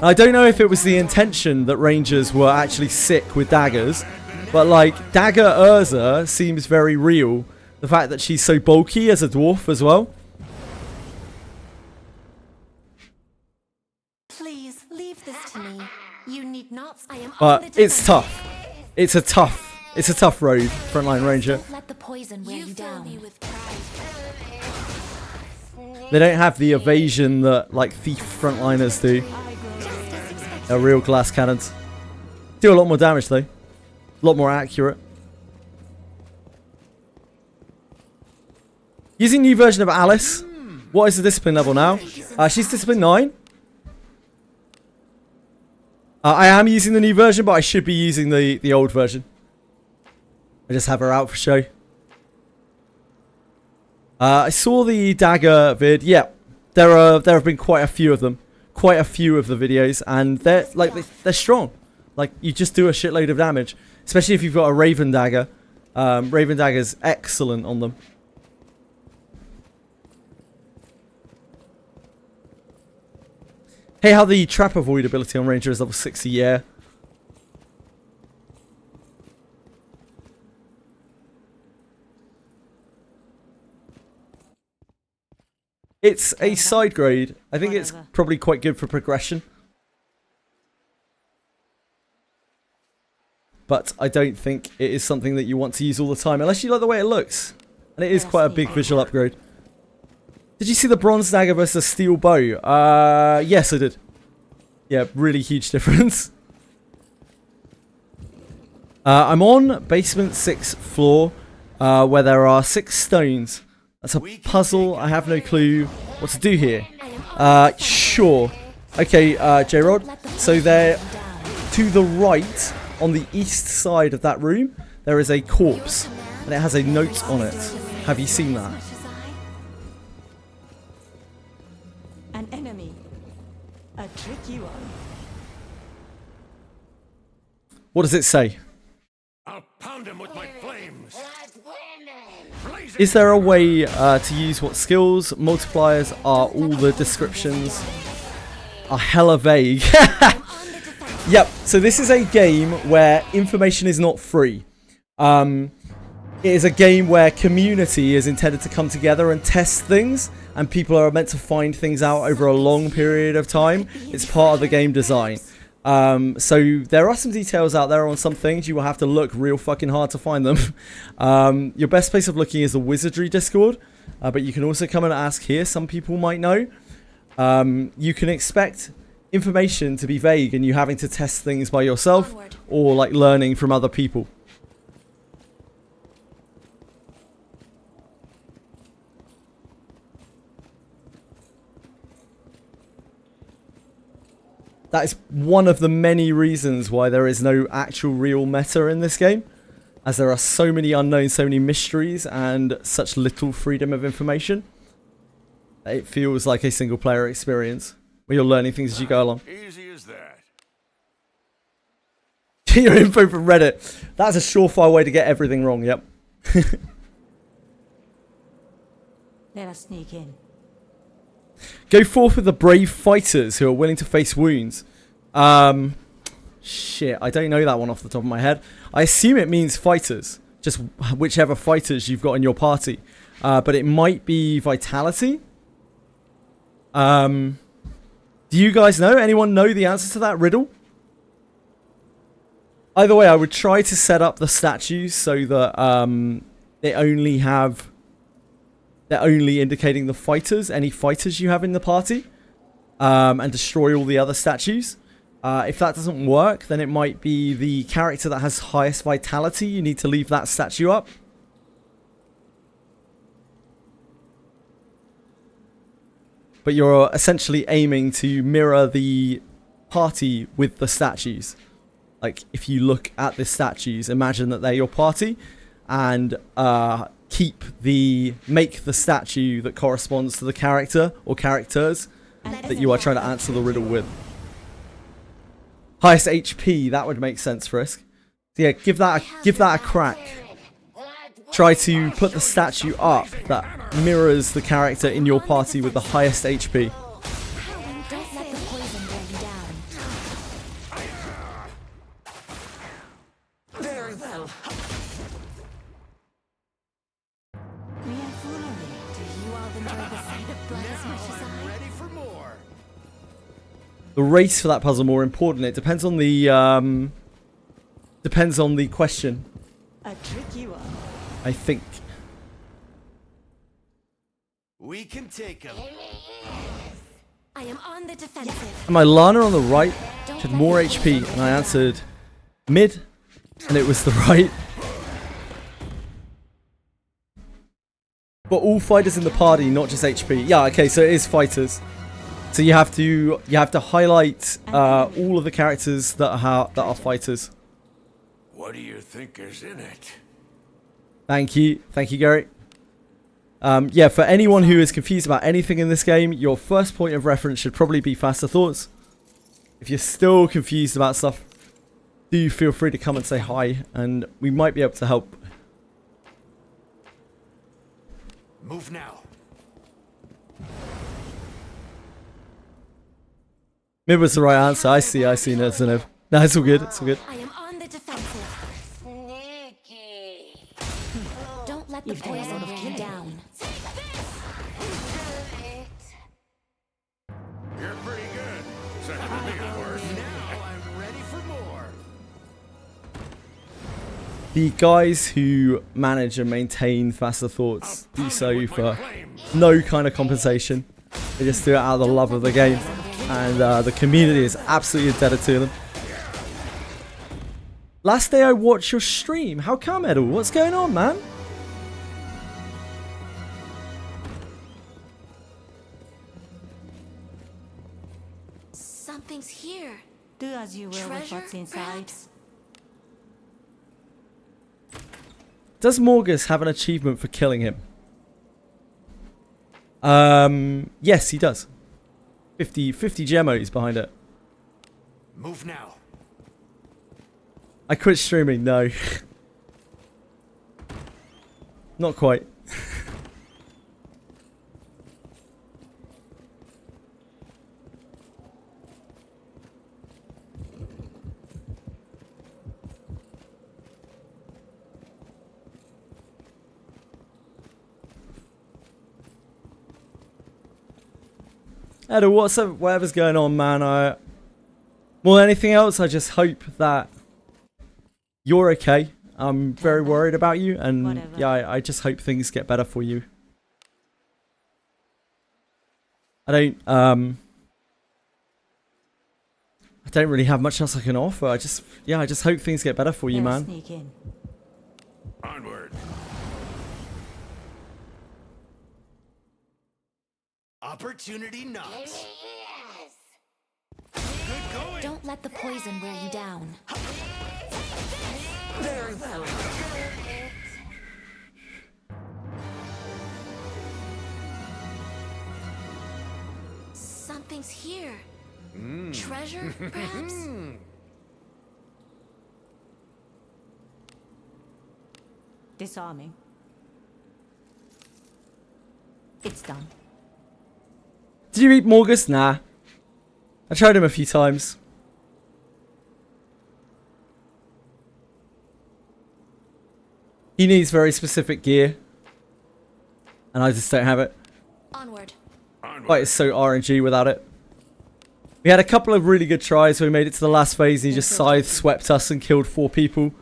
I don't know if it was the intention that Rangers were actually sick with daggers, but like Dagger Urza seems very real. The fact that she's so bulky as a dwarf as well. Please leave this to me. You need not. I am. But it's tough. It's a tough road, frontline ranger. Don't let the poison wear you down. They don't have the evasion that like thief frontliners do. They're real glass cannons. Do a lot more damage though. A lot more accurate. Using new version of Alice. What is the discipline level now? She's discipline 9. I am using the new version, but I should be using the old version. I just have her out for show. I saw the dagger vid. Yeah, there have been quite a few of them, quite a few of the videos, and they're strong. Like you just do a shitload of damage, especially if you've got a Raven dagger. Raven dagger's excellent on them. Hey, how the trap avoid ability on Ranger is level 60, yeah. It's a side grade. I think it's probably quite good for progression. But I don't think it is something that you want to use all the time, unless you like the way it looks. And it is quite a big visual upgrade. Did you see the bronze dagger versus steel bow? Yes, I did. Yeah, really huge difference. I'm on basement 6th floor, where there are 6 stones. That's a puzzle. I have no clue what to do here. Sure. Okay, J-Rod. So there, to the right, on the east side of that room, there is a corpse, and it has a note on it. Have you seen that? An enemy. A tricky one. What does it say? I'll pound him with my flames. Is there a way to use what skills, multipliers are? All the descriptions are hella vague. Yep, so this is a game where information is not free. It is a game where community is intended to come together and test things, and people are meant to find things out over a long period of time. It's part of the game design. So there are some details out there on some things. You will have to look real fucking hard to find them. Your best place of looking is the Wizardry Discord, but you can also come and ask here. Some people might know. You can expect information to be vague and you having to test things by yourself or like learning from other people. That is one of the many reasons why there is no actual real meta in this game, as there are so many unknowns, so many mysteries, and such little freedom of information. It feels like a single player experience, where you're learning things as you go along. Easy as that. Your info from Reddit. That's a surefire way to get everything wrong, yep. Let us sneak in. Go forth with the brave fighters who are willing to face wounds. Shit, I don't know that one off the top of my head. I assume it means fighters. Just whichever fighters you've got in your party. But it might be vitality. Do you guys know? Anyone know the answer to that riddle? Either way, I would try to set up the statues so that they only have... They're only indicating the fighters, any fighters you have in the party, and destroy all the other statues. If that doesn't work, then it might be the character that has highest vitality. You need to leave that statue up. But you're essentially aiming to mirror the party with the statues. Like, if you look at the statues, imagine that they're your party, and make the statue that corresponds to the character or characters that you are trying to answer the riddle with. Highest HP, that would make sense, Frisk. So yeah, give that a crack. Try to put the statue up that mirrors the character in your party with the highest HP. Don't let the poison wear you down. Very well. The race for that puzzle more important. It depends on the question. A tricky one. I think. We can take him. I am on the defensive. And my Lana on the right had more HP, and I answered mid, and it was the right. But all fighters in the party, not just HP. Yeah, okay, so it is fighters. So you have to highlight all of the characters that are fighters. What do you think is in it? Thank you, Gary. Yeah, for anyone who is confused about anything in this game, your first point of reference should probably be Faster Thoughts. If you're still confused about stuff, do feel free to come and say hi, and we might be able to help. Move now. Mid was the right answer. I see. No, it's all good. It's all good. I am on the defensive. Sneaky. Don't let the poison wear you down. You're pretty good. Second to me, of course. Now I'm ready for more. The guys who manage and maintain Faster Thoughts do so for no kind of compensation. They just do it out of the love of the game. And the community is absolutely indebted to them. Last day I watched your stream. How come, Edel? What's going on, man? Something's here. Do as you will with Treasure, what's inside. perhaps? Does Morgus have an achievement for killing him? Yes, he does. 50 gemmos behind it. Move now. I quit streaming. No. Not quite. Edo, what's up? Whatever's going on, man. More than anything else, I just hope that you're okay. I'm very worried about you, and Whatever. yeah, I just hope things get better for you. I don't really have much else I can offer. I just hope things get better for you, Better man. sneak in. Onward. Opportunity knocks. Don't let the poison wear you down. Very well. Something's here. Treasure, perhaps? Disarming. It's done. Did you meet Morgus? Nah. I tried him a few times. He needs very specific gear. And I just don't have it. Onward. Like, it's so RNG without it. We had a couple of really good tries where we made it to the last phase and he just scythe swept us and killed 4 people.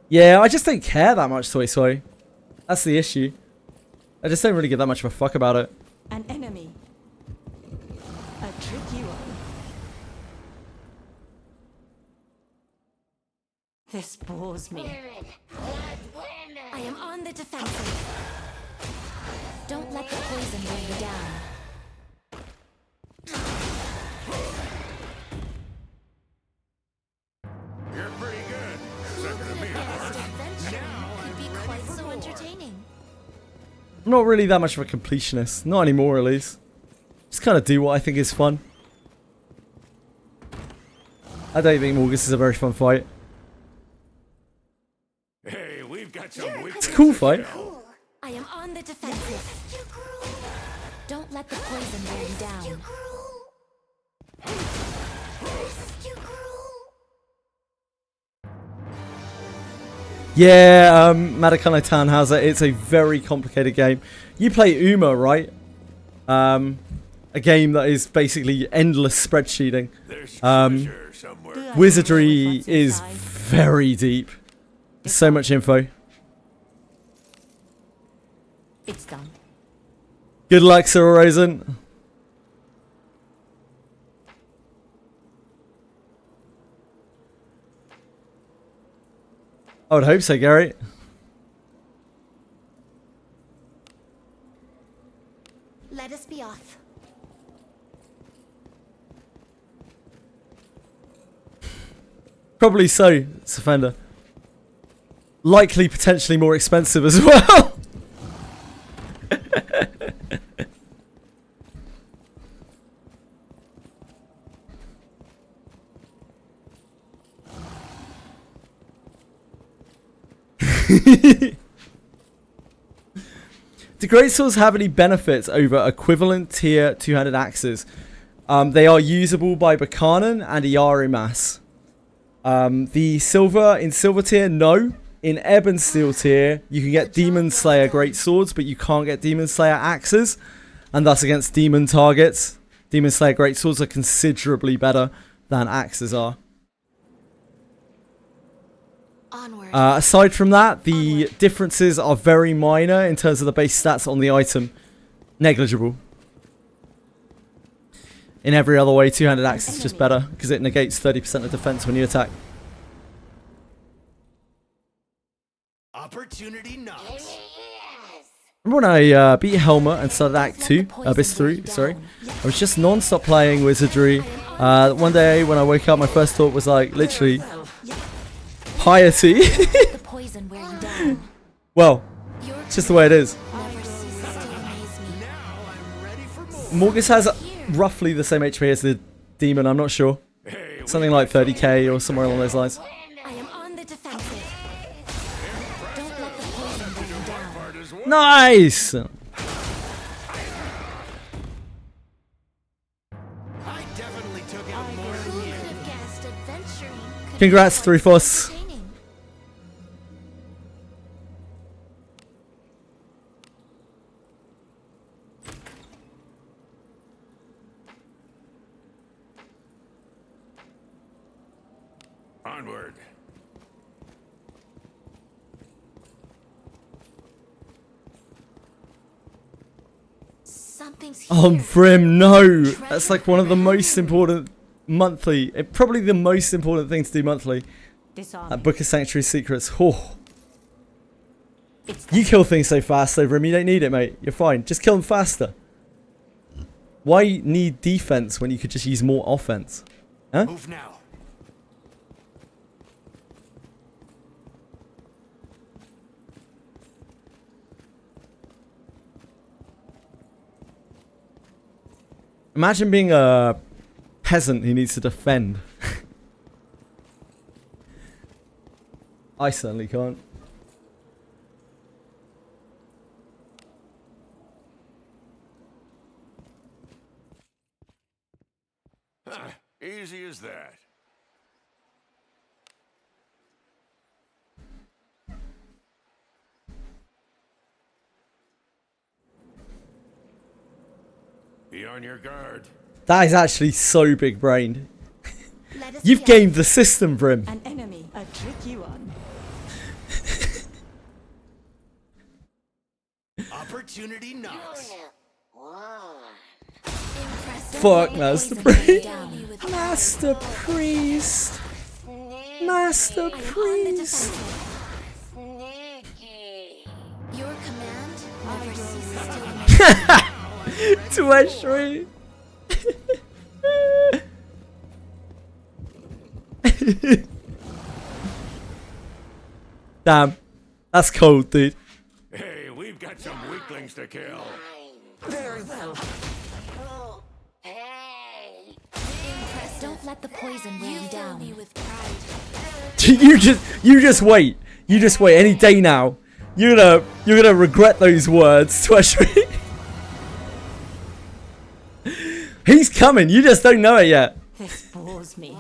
Yeah, I just don't care that much, Soy Soy. That's the issue. I just don't really give that much of a fuck about it. An enemy. A tricky one. This bores me. I am on the defensive. Don't let the poison wear you down. You're pretty good. Second to me, of course. Adventure could be quite so entertaining. I'm not really that much of a completionist. Not anymore, at least. Just kind of do what I think is fun. I don't think Morgus is a very fun fight. Hey, we've got some It's a cool fight. I am on the defensive. Don't let the poison wear you down. Yeah, Madakano Tannhauser, it's a very complicated game. You play Uma, right? A game that is basically endless spreadsheeting. Wizardry is very deep. So much info. It's done. Good luck, Sir Horizon. I would hope so, Gary. Let us be off. Probably so, Safenda. Likely potentially more expensive as well. Do greatswords have any benefits over equivalent tier 2-handed axes? They are usable by Buchanan and Iarimas. The silver in silver tier, no. In Ebb and Steel tier, you can get Demon Slayer greatswords, but you can't get Demon Slayer axes, and thus against demon targets, Demon Slayer greatswords are considerably better than axes are. Aside from that, the differences are very minor in terms of the base stats on the item. Negligible. In every other way, 2-handed axe is just better because it negates 30% of defense when you attack. Opportunity knocks. Remember when I beat Helmer and started Act 2, Abyss 3, sorry? I was just non-stop playing Wizardry. One day when I woke up, my first thought was like, literally, piety. Well, it's just the way it is. Morgus has roughly the same HP as the demon, I'm not sure. Something like 30k or somewhere along those lines. Nice! Congrats, 3-4. Onward. Oh, Brim, no! That's like one of the most important monthly, probably the most important thing to do monthly. Book of Sanctuary Secrets. Oh. You kill things so fast though, Brim, you don't need it, mate. You're fine. Just kill them faster. Why need defense when you could just use more offense? Huh? Move now. Imagine being a peasant who needs to defend. I certainly can't. Easy as that. Be on your guard. That is actually so big brained. You've gamed the system, Brim. An enemy, a tricky one. Opportunity knocks. Fuck, Master Priest. Master Priest. Master Priest. Your command never ceases to amaze Treasury. Damn, that's cold, dude. Hey, we've got some weaklings to kill. Very well. Don't let the poison weigh you down. With pride. you just wait. You just wait. Any day now, you're gonna regret those words, Treasury. He's coming. You just don't know it yet. This bores me.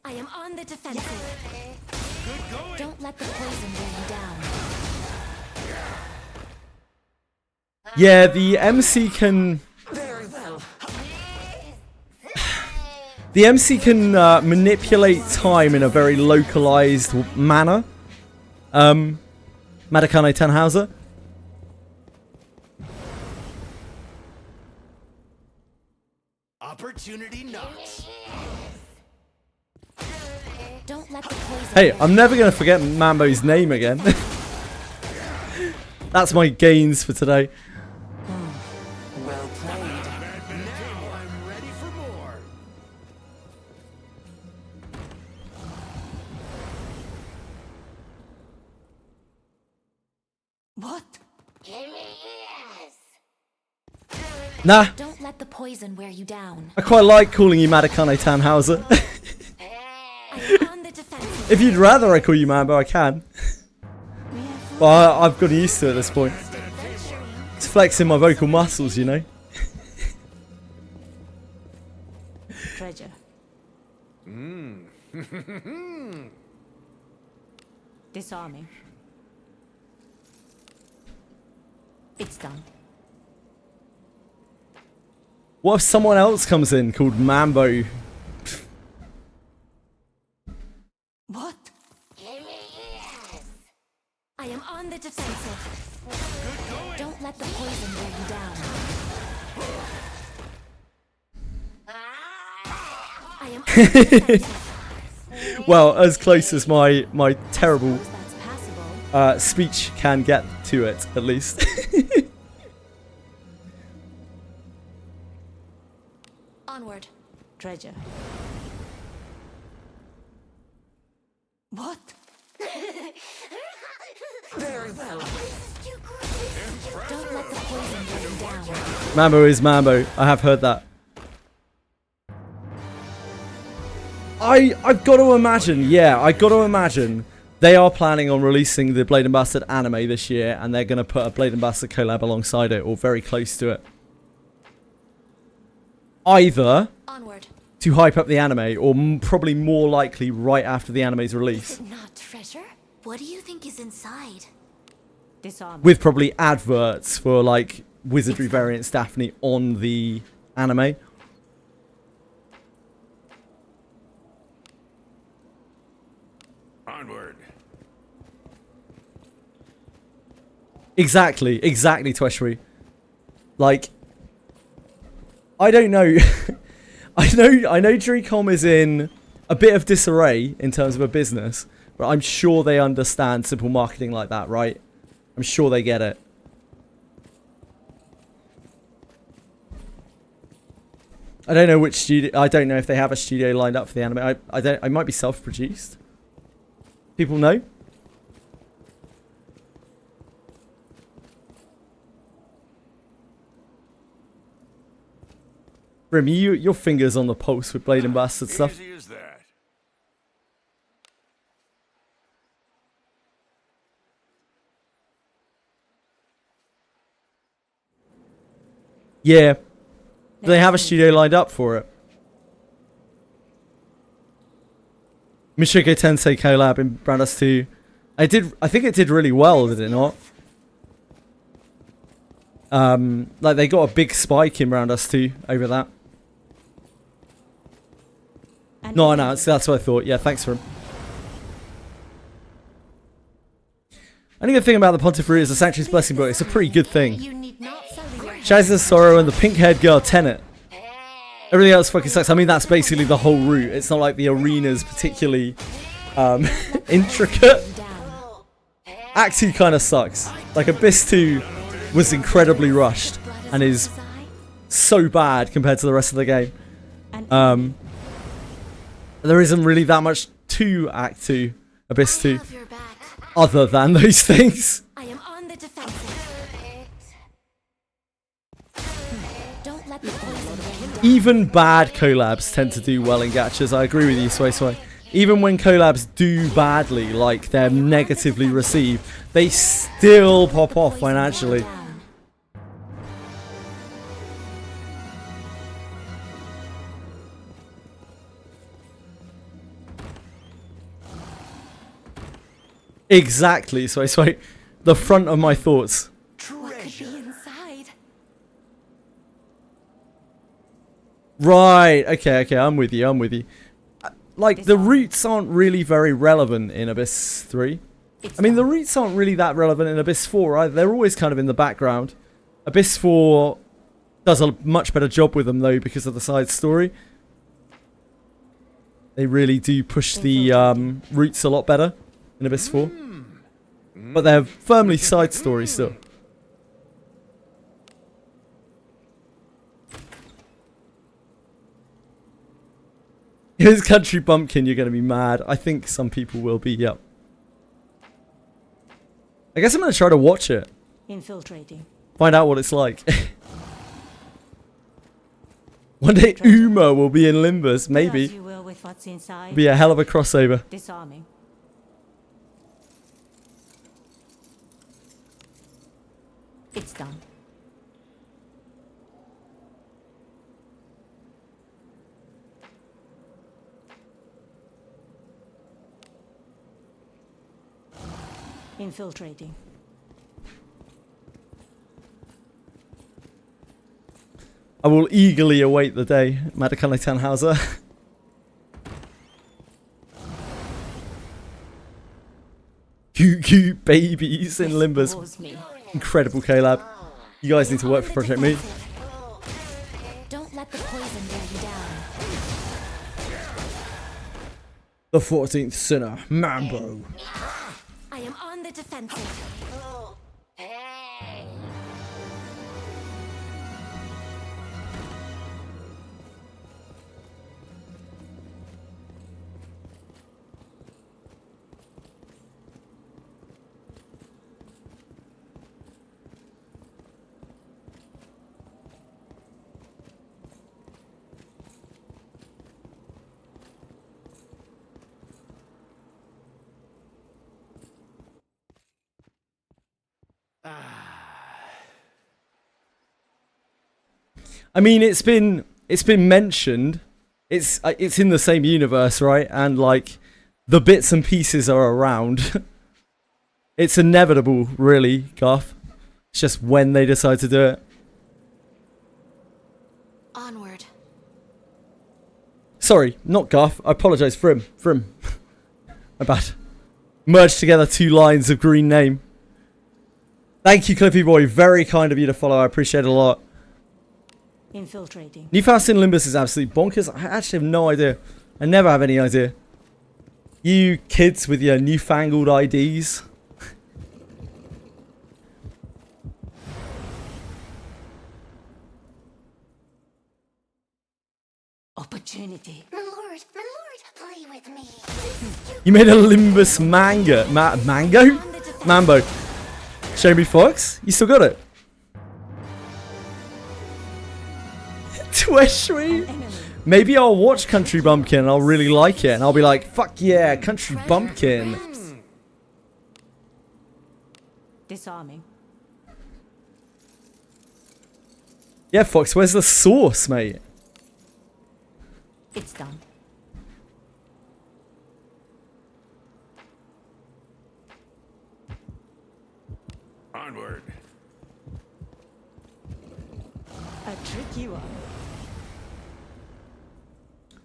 I am on the defensive. Don't let the poison weigh you down. Yeah, the MC can. The MC can manipulate time in a very localized manner. Madakane Tannhauser. Opportunity knocks. Don't let the poison. Hey, I'm never gonna forget Mambo's name again. That's my gains for today. Well played. Now I'm ready for more. What? Nah. Don't let the poison wear you down. I quite like calling you Madakane Tannhauser. If you'd rather I call you Mambo, I can. But I've gotten used to it at this point. It's flexing my vocal muscles, you know. Treasure. Disarming. It's done. What if someone else comes in called Mambo? What? I am on the defensive. Don't let the poison wear you down. I am on the defensive. Well, as close as my terrible speech can get to it, at least. Onward. Treasure. What? Very well. Don't let the poison weigh you down. Mambo is Mambo. I have heard that. I've got to imagine, yeah, I've got to imagine they are planning on releasing the Blade and Bastard anime this year, and they're going to put a Blade and Bastard collab alongside it, or very close to it. Either Onward. to hype up the anime, or probably more likely right after the anime's release. Is it not treasure? What do you think is inside? Disarm. With probably adverts for like Wizardry variants Daphne on the anime. Onward. Exactly, Tweshry. Like, I don't know. I know Dreecom is in a bit of disarray in terms of a business, but I'm sure they understand simple marketing like that, right? I'm sure they get it. I don't know which studio. I don't know if they have a studio lined up for the anime. I might be self-produced. People know. Grim, your fingers on the pulse with Blade and Bastard stuff. Easy as that. Yeah. Do they have a studio lined up for it? Michiko Tensei collab in Brandas 2. I think it did really well, did it not? Like they got a big spike in Brandas 2 over that. No, that's what I thought. Yeah, thanks for him. Only good thing about the Pontifery is the Sanctuary's Blessing book. It's a pretty good thing. Shazza's Sorrow and the pink-haired girl Tenet. Everything else fucking sucks. I mean, that's basically the whole route. It's not like the arena's particularly intricate. Act 2 kind of sucks. Like, Abyss 2 was incredibly rushed and is so bad compared to the rest of the game. There isn't really that much to Act 2, Abyss 2, other than those things. I am on the defensive. Don't let the poison weigh you down. Even bad collabs tend to do well in gachas. I agree with you, Sway Sway. Even when collabs do badly, like they're negatively received, they still pop off financially. Exactly, Sway Sway. The front of my thoughts. What could be inside? Right, okay, I'm with you. Like, the roots aren't really very relevant in Abyss 3. I mean, the roots aren't really that relevant in Abyss 4 either. They're always kind of in the background. Abyss 4 does a much better job with them, though, because of the side story. They really do push the roots a lot better in Abyss 4. But they're firmly side stories still. If it's Country Bumpkin, you're going to be mad. I think some people will be, yep. I guess I'm going to try to watch it. Infiltrating. Find out what it's like. One day Uma will be in Limbus, maybe. Be a hell of a crossover. Disarming. It's done. Infiltrating. I will eagerly await the day, Madakane Tannhauser. Cute babies in Limbus. Incredible collab. You guys need to work for Project Me. Don't let the poison weigh you down. The 14th Sinner, Mambo. I am on on the defensive. Oh, hey. I mean, it's been mentioned. It's in the same universe, right? And like the bits and pieces are around. It's inevitable, really, Guff. It's just when they decide to do it. Onward. Sorry, not Guff. I apologise. Frim. My bad. Merged together two lines of green name. Thank you, Cliffy Boy. Very kind of you to follow. I appreciate it a lot. Infiltrating. Newfast in Limbus is absolutely bonkers. I actually have no idea. I never have any idea. You kids with your newfangled IDs. Opportunity. My lord, play with me. You made a Limbus manga. Mango? Mambo. Show me Fox? You still got it? Twishry? Maybe I'll watch Country Bumpkin and I'll really like it. And I'll be like, fuck yeah, Country Bumpkin. Disarming. Yeah, Fox, where's the sauce, mate? It's done. Onward. A tricky one.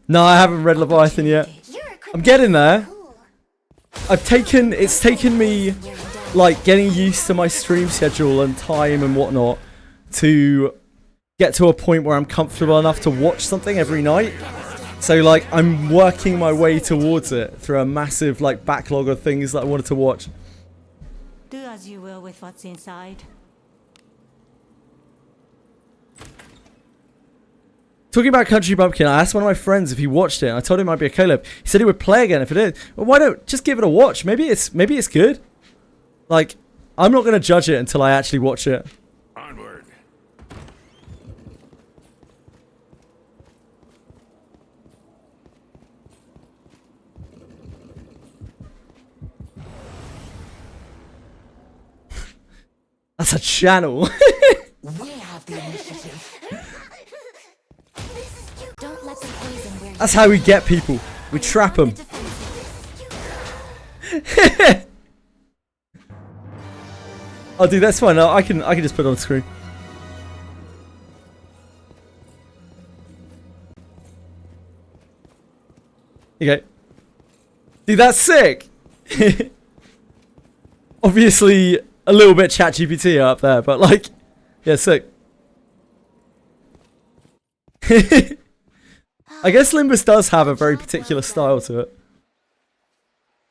No, I haven't read Leviathan yet. I'm getting there. It's taken me like getting used to my stream schedule and time and whatnot to get to a point where I'm comfortable enough to watch something every night. So like I'm working my way towards it through a massive like backlog of things that I wanted to watch. Do as you will with what's inside. Talking about Country Bumpkin, I asked one of my friends if he watched it, and I told him it might be a collab. He said he would play again if it is. Well, why don't just give it a watch? Maybe it's good. Like, I'm not gonna judge it until I actually watch it. Onward. That's a channel. We have the initiative. Don't let the poison wear you. That's how we get people. We trap them. Oh, dude, that's fine. I can just put it on the screen. Okay. Dude, that's sick. Obviously, a little bit ChatGPT up there, but like, yeah, sick. I guess Limbus does have a very particular style to it.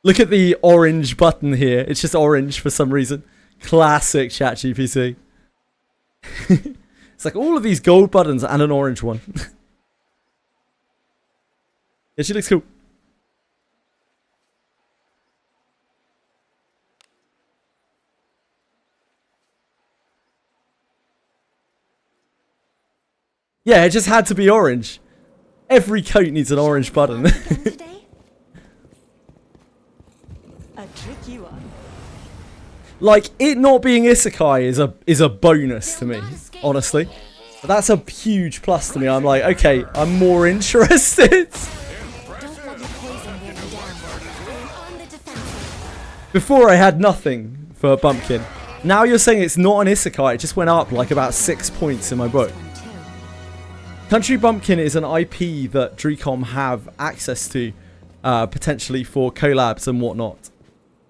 Look at the orange button here. It's just orange for some reason. Classic ChatGPT. It's like all of these gold buttons and an orange one. Yeah, she looks cool. Yeah, it just had to be orange. Every coat needs an orange button. A tricky one. Like, it not being isekai is a bonus to me, honestly. But that's a huge plus to me. I'm like, okay, I'm more interested. Before I had nothing for Bumpkin. Now you're saying it's not an isekai. It just went up like about 6 points in my book. Country Bumpkin is an IP that Dreecom have access to, potentially for collabs and whatnot.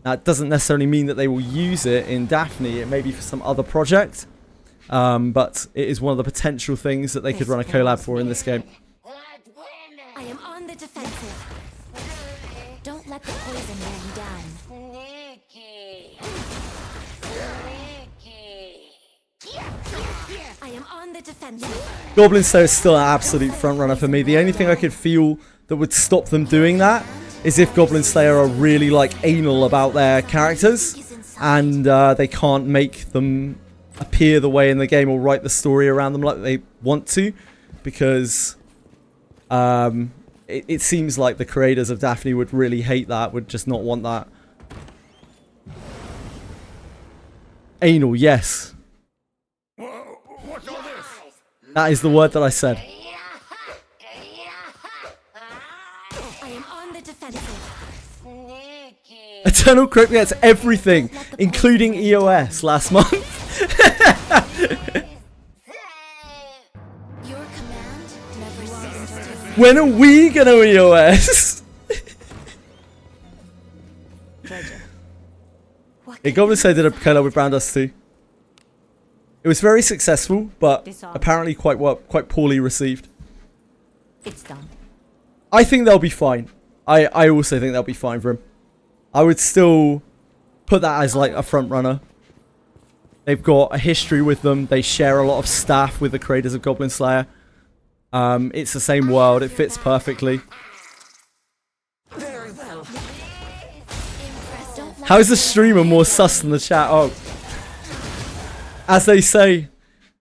Now, it doesn't necessarily mean that they will use it in Daphne. It may be for some other project, but it is one of the potential things that they could run a collab for in this game. I am on the defensive. Don't let the poison wear you down. on the defensive. Goblin Slayer is still an absolute front runner for me. The only thing I could feel that would stop them doing that is if Goblin Slayer are really like anal about their characters and they can't make them appear the way in the game or write the story around them like they want to, because it seems like the creators of Daphne would really hate that, would just not want that. Anal, yes. What's all this? That is the word that I said. I am on the defensive. Eternal Crypt gets everything, including EOS last month. Your command never ceases. When are we gonna EOS? Yeah, Goblin Slayer did a collab with Brown Dust too. It was very successful, but apparently quite poorly received. It's done. I think they'll be fine. I also think they'll be fine for him. I would still put that as like a front runner. They've got a history with them. They share a lot of staff with the creators of Goblin Slayer. It's the same world. It fits perfectly. Very well. How is the streamer more sus than the chat? Oh, as they say,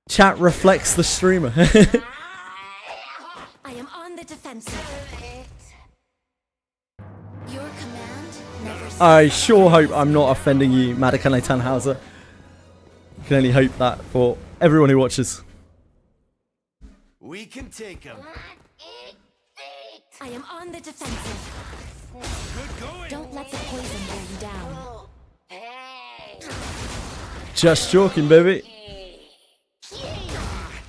chat reflects the streamer. I am on the defensive. Your command never ceases. I sure hope I'm not offending you, Madakane Tannhauser. I can only hope that for everyone who watches. We can take him. I am on the defensive. Don't let the poison wear you down. Just joking, baby.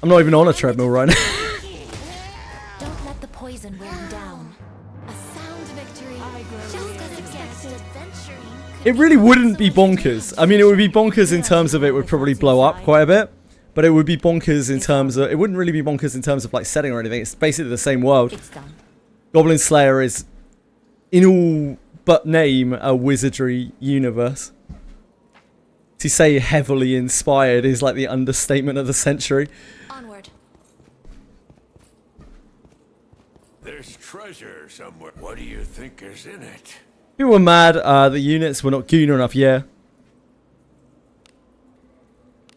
I'm not even on a treadmill right now. Don't let the poison wear you down. A sound victory. Just as expected. It really wouldn't be bonkers. I mean, it would be bonkers in terms of it would probably blow up quite a bit. But it would be bonkers in terms of... It wouldn't really be bonkers in terms of like setting or anything. It's basically the same world. Goblin Slayer is, in all but name, a wizardry universe. To say heavily inspired is like the understatement of the century. Onward. There's treasure somewhere. What do you think is in it? People were mad the units were not Gooner enough, yeah.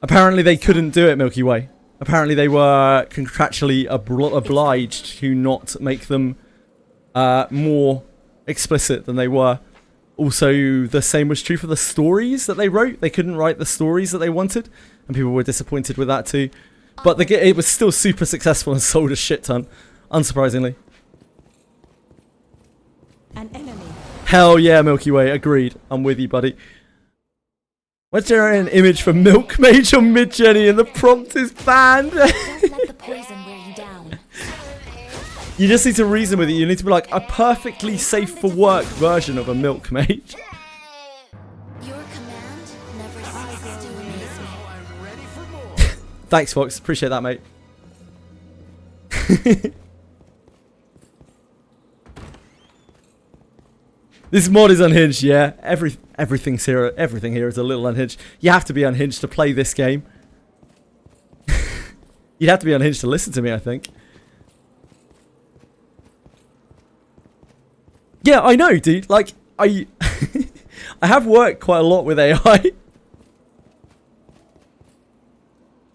Apparently they couldn't do it, Milky Way. Apparently they were contractually obliged to not make them more explicit than they were. Also, the same was true for the stories that they wrote. They couldn't write the stories that they wanted, and people were disappointed with that too. But it was still super successful and sold a shit ton, unsurprisingly. An enemy. Hell yeah, Milky Way, agreed. I'm with you, buddy. Let's generate an image for Milk Mage on Mid-Journey and the prompt is banned. Don't let the poison wear you down. You just need to reason with it. You need to be like a perfectly safe for work version of a Milk Mage. Your command never ceases to amaze me. I'm ready for more. Thanks, Fox. Appreciate that, mate. This mod is unhinged, yeah. Everything here is a little unhinged. You have to be unhinged to play this game. You'd have to be unhinged to listen to me, I think. Yeah, I know, dude. Like, I have worked quite a lot with AI.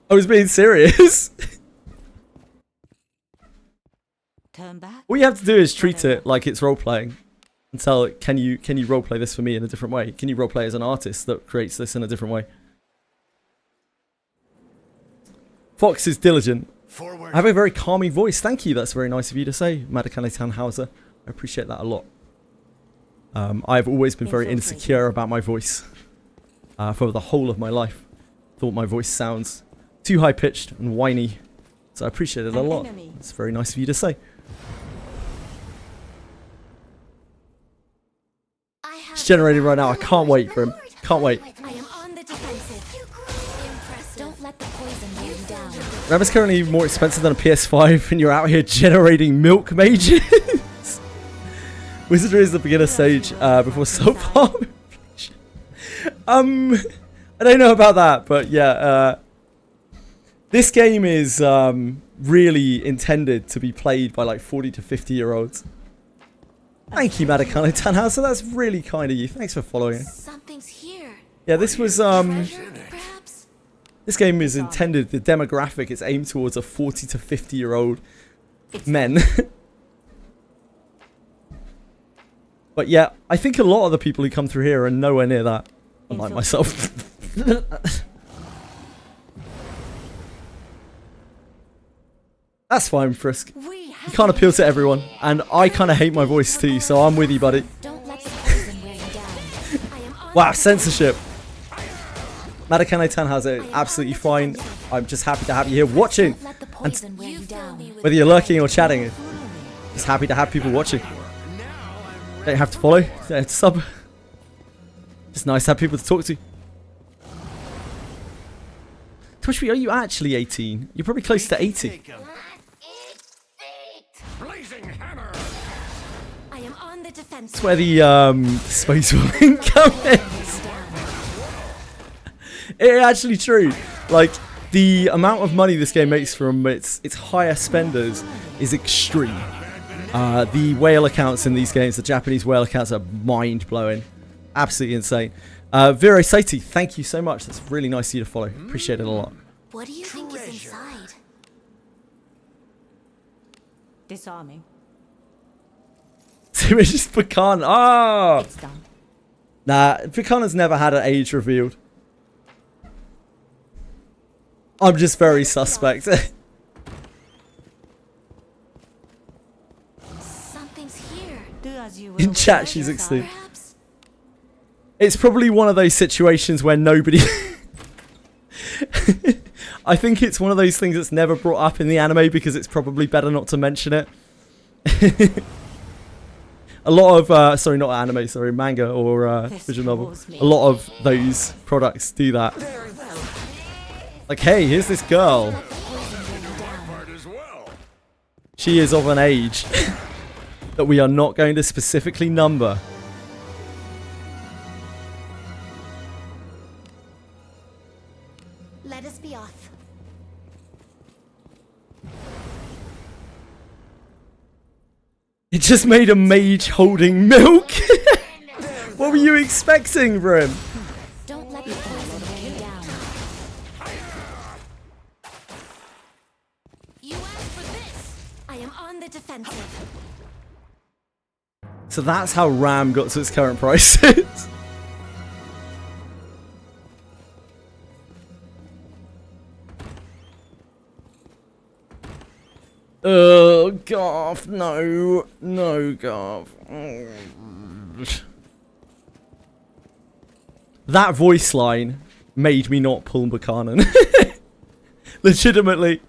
I was being serious. Turn back. All you have to do is treat it like it's role-playing. And tell it, can you roleplay this for me in a different way? Can you roleplay as an artist that creates this in a different way? Fox is diligent. Forward. I have a very calming voice. Thank you. That's very nice of you to say, Madakane Tannhauser. I appreciate that a lot. I've always been very insecure about my voice. For the whole of my life. Thought my voice sounds too high-pitched and whiny. So I appreciate it a lot. It's very nice of you to say. It's generating right now. I can't wait for him. Can't wait. I am on the defensive. Impressive. Don't let the poison wear you down. RAM is currently more expensive than a PS5 and you're out here generating milk mages. Wizardry is the beginner stage before self-harm. I don't know about that, but yeah. This game is really intended to be played by like 40 to 50-year-olds. Thank you, Madakano Tanhauser. That's really kind of you. Thanks for following. Something's here. Yeah, this was this game is intended, the demographic is aimed towards a 40 to 50-year-old men. But yeah, I think a lot of the people who come through here are nowhere near that. Unlike myself. That's fine, Frisk. You can't appeal to everyone, and I kind of hate my voice too, so I'm with you, buddy. Wow, censorship. Madakane Tanhauser, absolutely fine. I'm just happy to have you here watching. And whether you're lurking or chatting, just happy to have people watching. Don't have to follow, don't have to sub. Just nice to have people to talk to. Twitch, are you actually 18? You're probably close to 80. That's where the space will come is. It's actually true. Like, the amount of money this game makes from its higher spenders is extreme. The whale accounts in these games, the Japanese whale accounts, are mind-blowing. Absolutely insane. Vero Saiti, thank you so much. That's really nice of you to follow. Appreciate it a lot. What do you think is inside? Disarming. So it's just Pecan. Ah! Nah, Pecan has never had an age revealed. I'm just very suspect. Something's here. In chat, she's 16. It's probably one of those situations where nobody... I think it's one of those things that's never brought up in the anime because it's probably better not to mention it. A lot of, sorry, not anime, sorry, manga or visual novel. A lot of those products do that. Like, hey, here's this girl. She is of an age that we are not going to specifically number. Let us be off. It just made a mage holding milk. What were you expecting, Brim? Don't let the poison weigh you down. You asked for this. I am on the defensive. So that's how RAM got to its current prices. Garth, no. No, Garth. That voice line made me not pull Buchanan. Legitimately.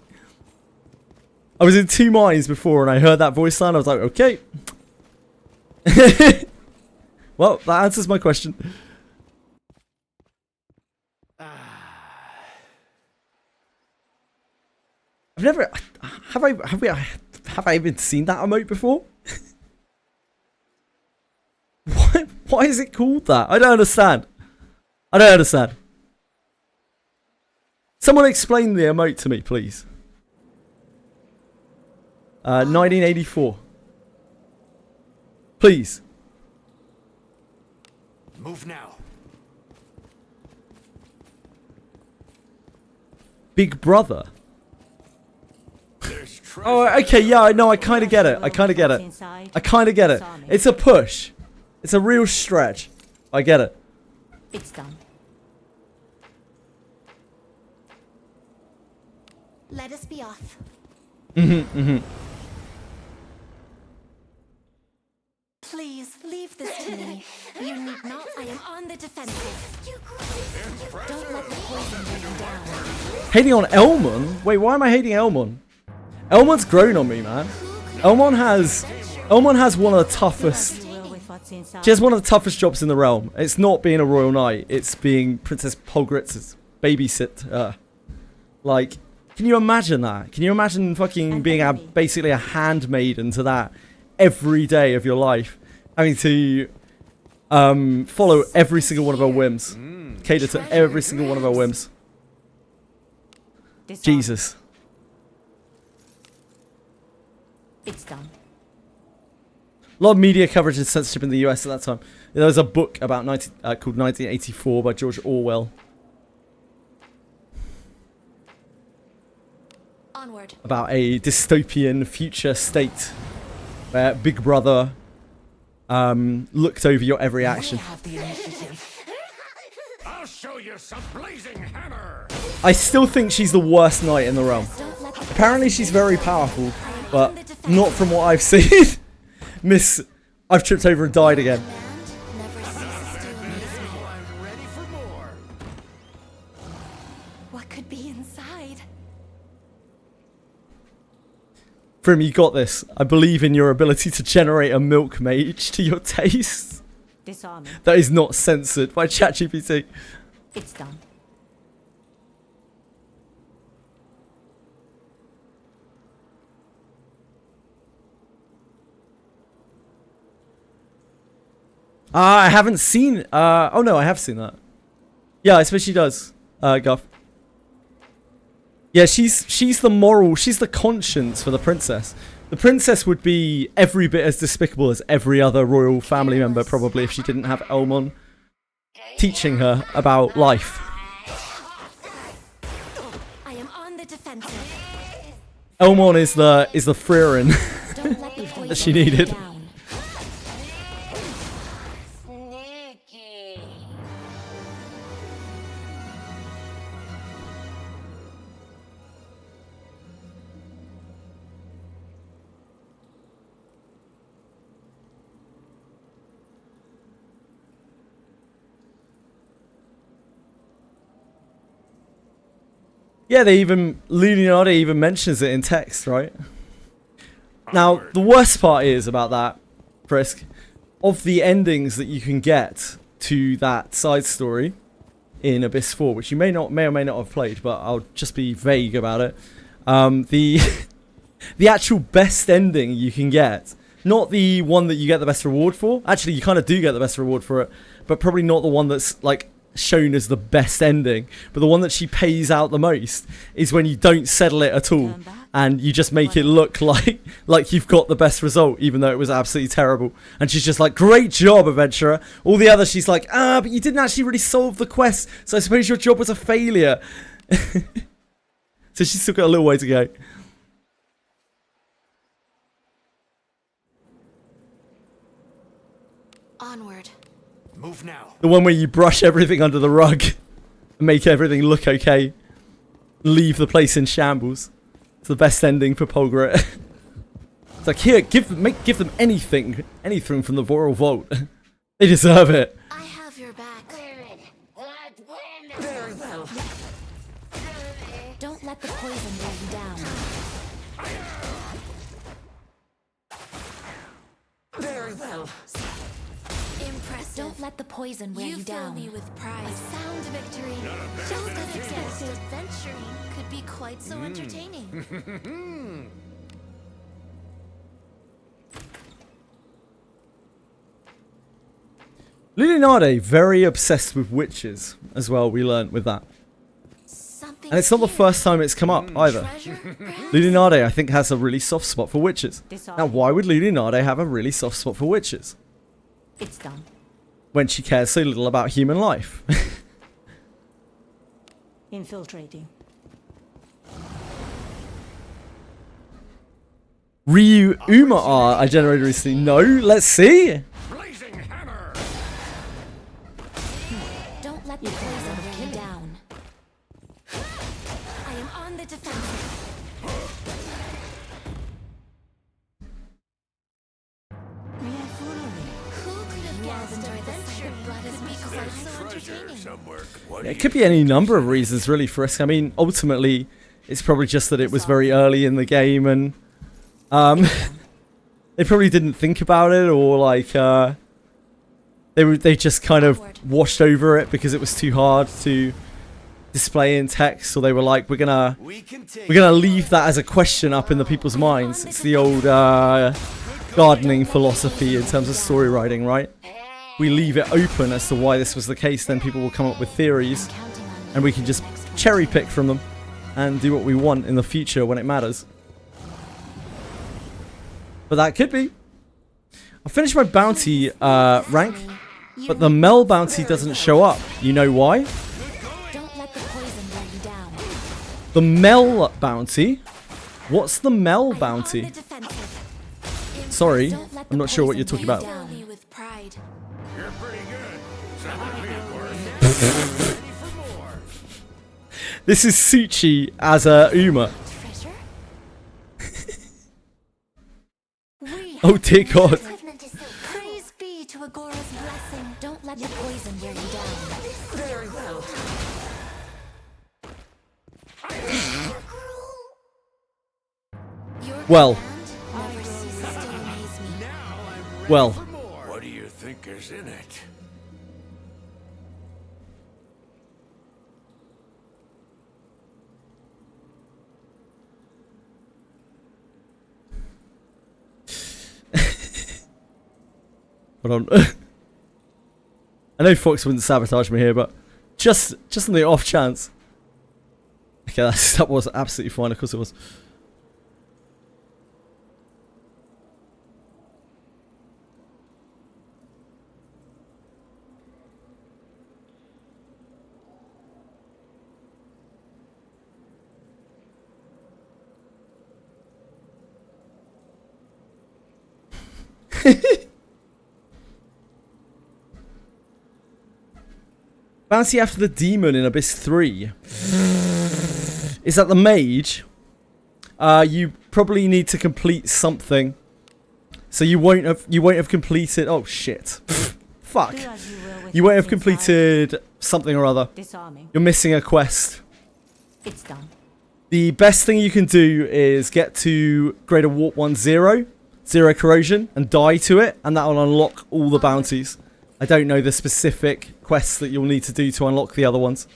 I was in two minds before and I heard that voice line. I was like, okay. Well, that answers my question. I've never... Have I even seen that emote before? Why is it called that? I don't understand. I don't understand. Someone explain the emote to me, please. 1984. Please. Move now. Big Brother. Oh, okay, yeah, I know, I kind of get it. I kind of get it. I kind of get it. It's a push. It's a real stretch. I get it. It's done. Let us be off. Please leave this to me. You need not. I am on the defensive. Don't let the poison weigh you down. Hating on Elmon? Wait, why am I hating Elmon? Elmon's grown on me, man. Elmon has one of the toughest... She has one of the toughest jobs in the realm. It's not being a royal knight. It's being Princess Polgritz's babysitter. Like, can you imagine that? Can you imagine fucking being basically a handmaiden to that every day of your life? Having to follow every single one of her whims. Cater to every single one of her whims. Jesus. It's done. A lot of media coverage and censorship in the US at that time. There was a book about called 1984 by George Orwell. Onward. About a dystopian future state where Big Brother looked over your every action. I'll show you some blazing hammer. I still think she's the worst knight in the realm. Apparently she's very powerful, but not from what I've seen. Miss, I've tripped over and died again. What could be inside? Prim, you got this. I believe in your ability to generate a milk mage to your taste. Disarming. That is not censored by ChatGPT. It's done. I haven't seen. Oh no, I have seen that. Yeah, I suppose she does. Guff. Yeah, she's the moral. She's the conscience for the princess. The princess would be every bit as despicable as every other royal family member, probably, if she didn't have Elmon teaching her about life. I am on the defensive. Elmon is the Frieren that she needed. Yeah, Leonardo even mentions it in text, right? Now, the worst part is about that, Frisk, of the endings that you can get to that side story in Abyss 4, which you may or may not have played, but I'll just be vague about it. The actual best ending you can get, not the one that you get the best reward for. Actually, you kind of do get the best reward for it, but probably not the one that's like shown as the best ending, but the one that she pays out the most is when you don't settle it at all and you just make it look like you've got the best result, even though it was absolutely terrible. And she's just like, great job, adventurer. All the others, she's like, but you didn't actually really solve the quest, so I suppose your job was a failure. So she's still got a little way to go. Onward. Move now. The one where you brush everything under the rug and make everything look okay. Leave the place in shambles. It's the best ending for Polgret. It's like, here, give them anything from the Royal Vault. They deserve it. I have your back. Very well. Don't let the poison wear you down. Very well. Impressive. Don't let the poison wear you down. You fill me with pride. A sound victory. Just as expected. Adventuring could be quite so entertaining. Leonardo, very obsessed with witches as well, we learnt with that. And it's not the first time it's come up either. Leonardo, I think, has a really soft spot for witches. Now, why would Leonardo have a really soft spot for witches? It's done. When she cares so little about human life. Infiltrating. Ryu Uma art I generated recently. No, let's see. Don't let the poison wear you down. I am on the defensive. Who could have guessed adventure could be quite so entertaining? It could be any number of reasons, really, Frisk. I mean, ultimately, it's probably just that it was very early in the game and they probably didn't think about it, or like they just kind of washed over it because it was too hard to display in text. So they were like, we're gonna leave that as a question up in the people's minds. It's the old gardening philosophy in terms of story writing, right? We leave it open as to why this was the case, then people will come up with theories and we can just cherry pick from them. and do what we want in the future when it matters. But that could be. I finished my bounty rank, but the Mel bounty doesn't show up. You know why? Don't let the poison wear you down. The Mel bounty? What's the Mel bounty? Sorry, I'm not sure what you're talking about. With pride. You're pretty good. Sound like me, of course. This is Suchi as a Uma. Oh dear God. Praise be to Agora's blessing. Don't let the poison wear you down. Very well. Well. Well. What do you think is in it? Hold on. I know Fox wouldn't sabotage me here, but just on the off chance. Okay, that was absolutely fine. Of course it was. Bounty after the demon in Abyss 3. Is that the mage? You probably need to complete something. So you won't have completed. Oh shit! Fuck! You won't have completed something or other. You're missing a quest. It's done. The best thing you can do is get to Greater Warp 1 0 corrosion and die to it, and that will unlock all the bounties. I don't know the specific quests that you'll need to do to unlock the other ones.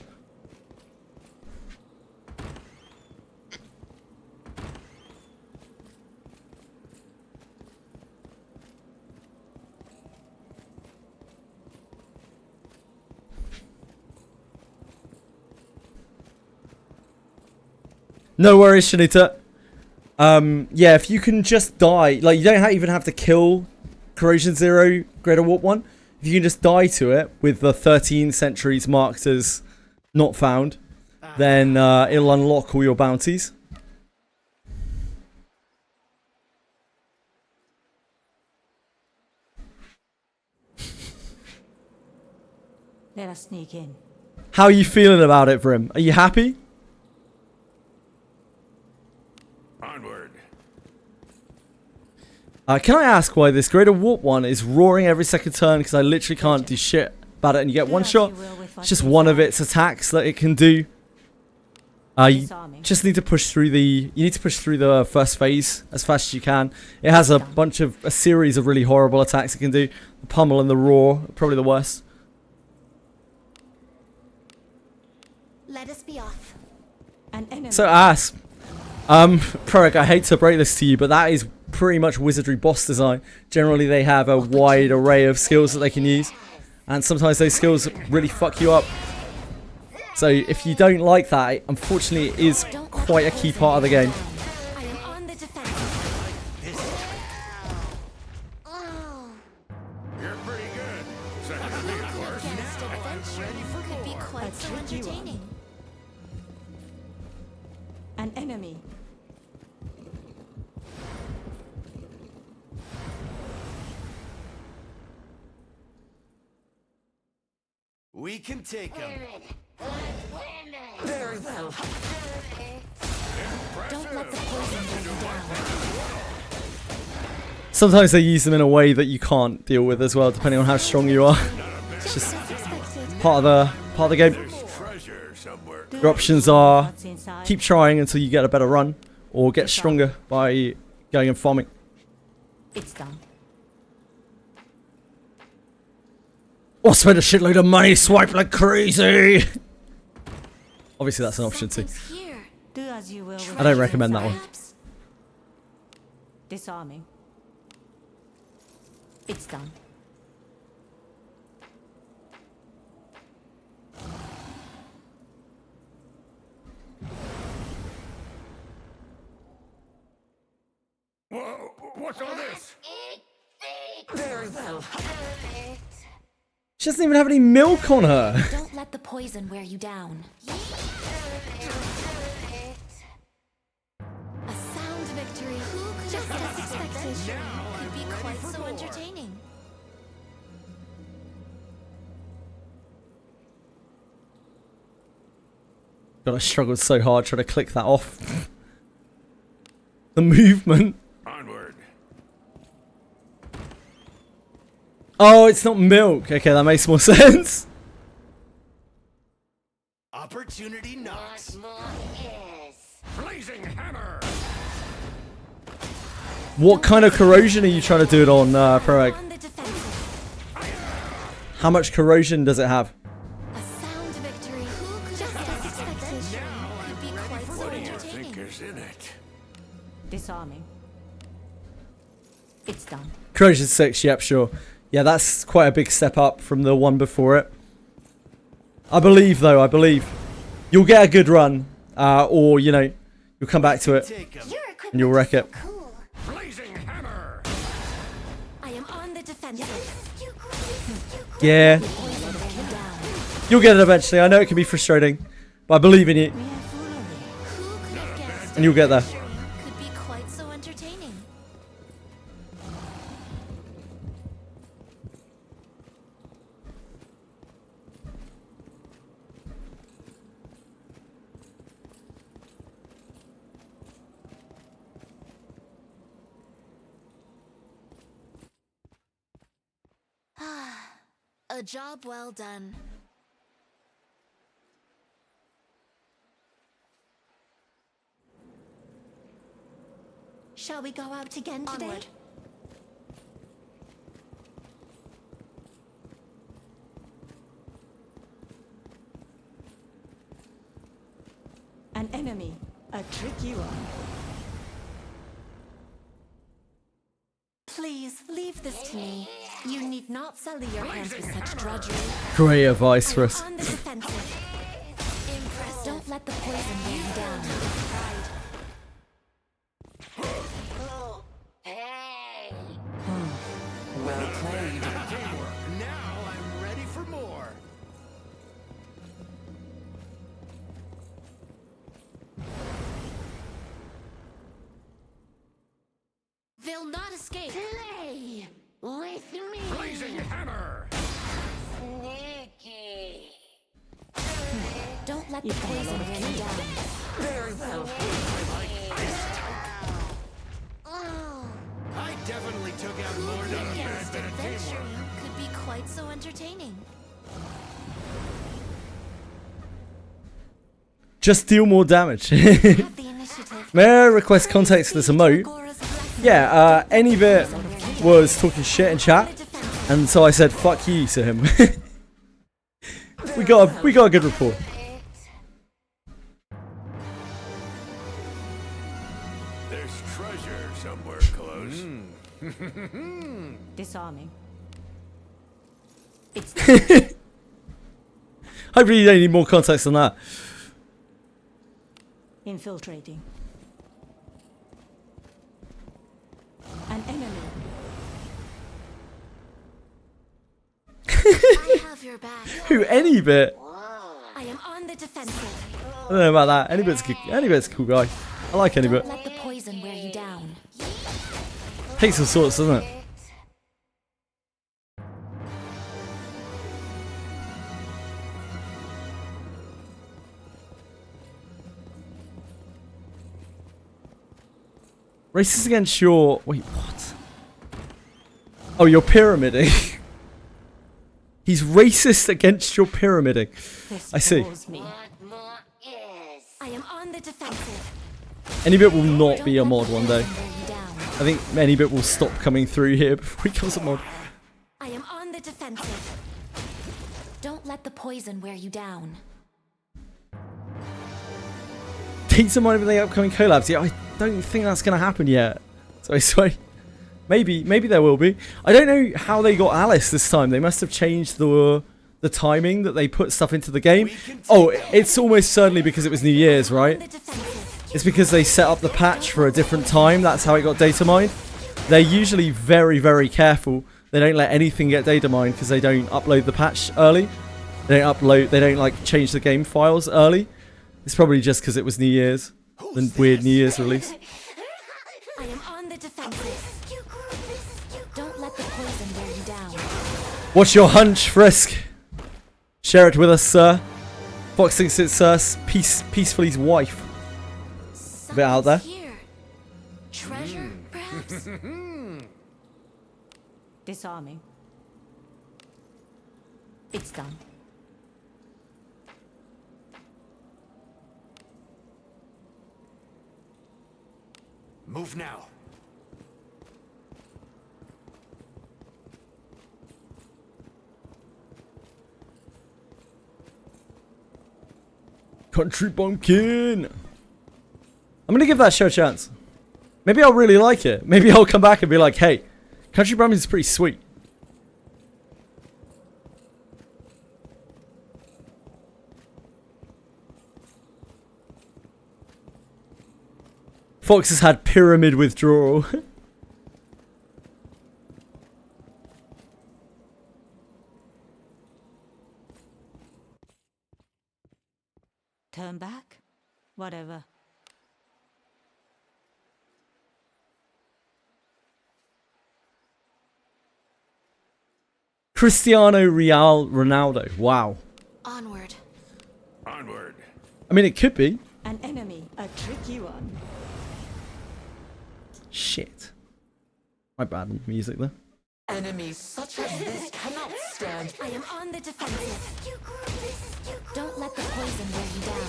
No worries, Shanita. Yeah, if you can just die, like you don't even have to kill Corrosion 0 Greater Warp 1. If you can just die to it with the 13 centuries marked as not found, then it'll unlock all your bounties. Let us sneak in. How are you feeling about it, Vrim? Are you happy? Onward. Can I ask why this Greater Warp 1 is roaring every second turn? Because I literally can't do shit about it, and you get one shot. It's just one of its attacks that it can do. You just need to push through the. You need to push through the first phase as fast as you can. It has a series of really horrible attacks it can do. The pummel and the roar, probably the worst. Let us be off. So Asp, Prorik, I hate to break this to you, but that is pretty much Wizardry boss design. Generally, they have a wide array of skills that they can use, and sometimes those skills really fuck you up. So if you don't like that, unfortunately, it is quite a key part of the game. I am on the defense. You're pretty good. Second to me, of course. Against adventure could be quite so entertaining. An enemy. We can take him. Very well. Don't let the poison wear you down. Sometimes they use them in a way that you can't deal with as well, depending on how strong you are. It's just part of the game. Your options are keep trying until you get a better run, or get stronger by going and farming. It's done. Or spend a shitload of money, swipe like crazy. Obviously, that's an option too. Do as you will with I don't recommend that one. Disarming. It's done. What's all this? Very well. She doesn't even have any milk on her. Don't let the poison wear you down. A sound victory. Who could just as expected? Could be quite so entertaining. God, I struggled so hard trying to click that off. The movement. Onward. Oh, it's not milk. Okay, that makes more sense. Opportunity knocks. Blazing hammer. What kind of corrosion are you trying to do it on, Proeg? How much corrosion does it have? A sound victory. Who could just as expected? Could be quite so What do you entertaining. think is in it? Disarming. It's done. Corrosion 6, yep, sure. Yeah, that's quite a big step up from the one before it. I believe, though, I believe. You'll get a good run, or, you know, you'll come back to it, and you'll wreck it. Blazing hammer. I am on the defensive. Yeah. You'll get it eventually. I know it can be frustrating, but I believe in you. And you'll get there. Could be quite so entertaining. A job well done. Shall we go out again today? Onward. An enemy. A tricky one. Please leave this to me. You need not sully your hands with such drudgery. Great advice for us. On the defensive. Impressive. Don't let the poison weigh you down. Well played. Teamwork. Now I'm ready for more. They'll not escape. Play with me. Blazing hammer. Sneaky. Don't let the poison weigh you down. Very well. I definitely took out more than a bad bit of teamwork. Could be quite so entertaining. Just deal more damage. Have the initiative. May I request context for this emote? Yeah, any bit was talking shit in chat, and so I said fuck you to him. we got a good rapport. There's treasure somewhere close. Disarming. Hopefully you don't need more context than that. Infiltrating. An enemy. I have your back. Who, any bit? I am on the defensive. I don't know about that. Any bit's a cool guy. I like any bit. Don't let the poison wear you down. Takes all sorts, doesn't it? Racist against your... Wait, what? Oh, your pyramiding. He's racist against your pyramiding. I see. I am on the defensive. Anybit will not be a mod one day. I think Anybit will stop coming through here before he becomes a mod. I am on the defensive. Don't let the poison wear you down. Dates in mind of the upcoming collabs. Yeah, I don't think that's going to happen yet. So I swear. Maybe there will be. I don't know how they got Alice this time. They must have changed the timing that they put stuff into the game. Oh, it's almost certainly because it was New Year's, right? It's because they set up the patch for a different time. That's how it got data mined. they're usually very, very careful. They don't let anything get data mined because they don't upload the patch early. They don't like change the game files early. It's probably just because it was New Year's. The weird New Year's release. I am on the defensive. Don't let the poison wear you down. What's your hunch, Frisk? Share it with us, sir. Fox thinks it's Peacefully's wife. A bit out there. Here. Treasure, perhaps? Disarming. It's done. Move now. Country Bumpkin. I'm gonna give that show a chance. Maybe I'll really like it. Maybe I'll come back and be like, hey, Country Bumpkin is pretty sweet. Fox has had pyramid withdrawal. Turn back? Whatever. Cristiano Ronaldo. Wow. Onward. Onward. I mean, it could be. An enemy, a tricky one. Shit. My bad music there. Enemies such as this cannot stand. I am on the defensive. Don't let the poison wear you down.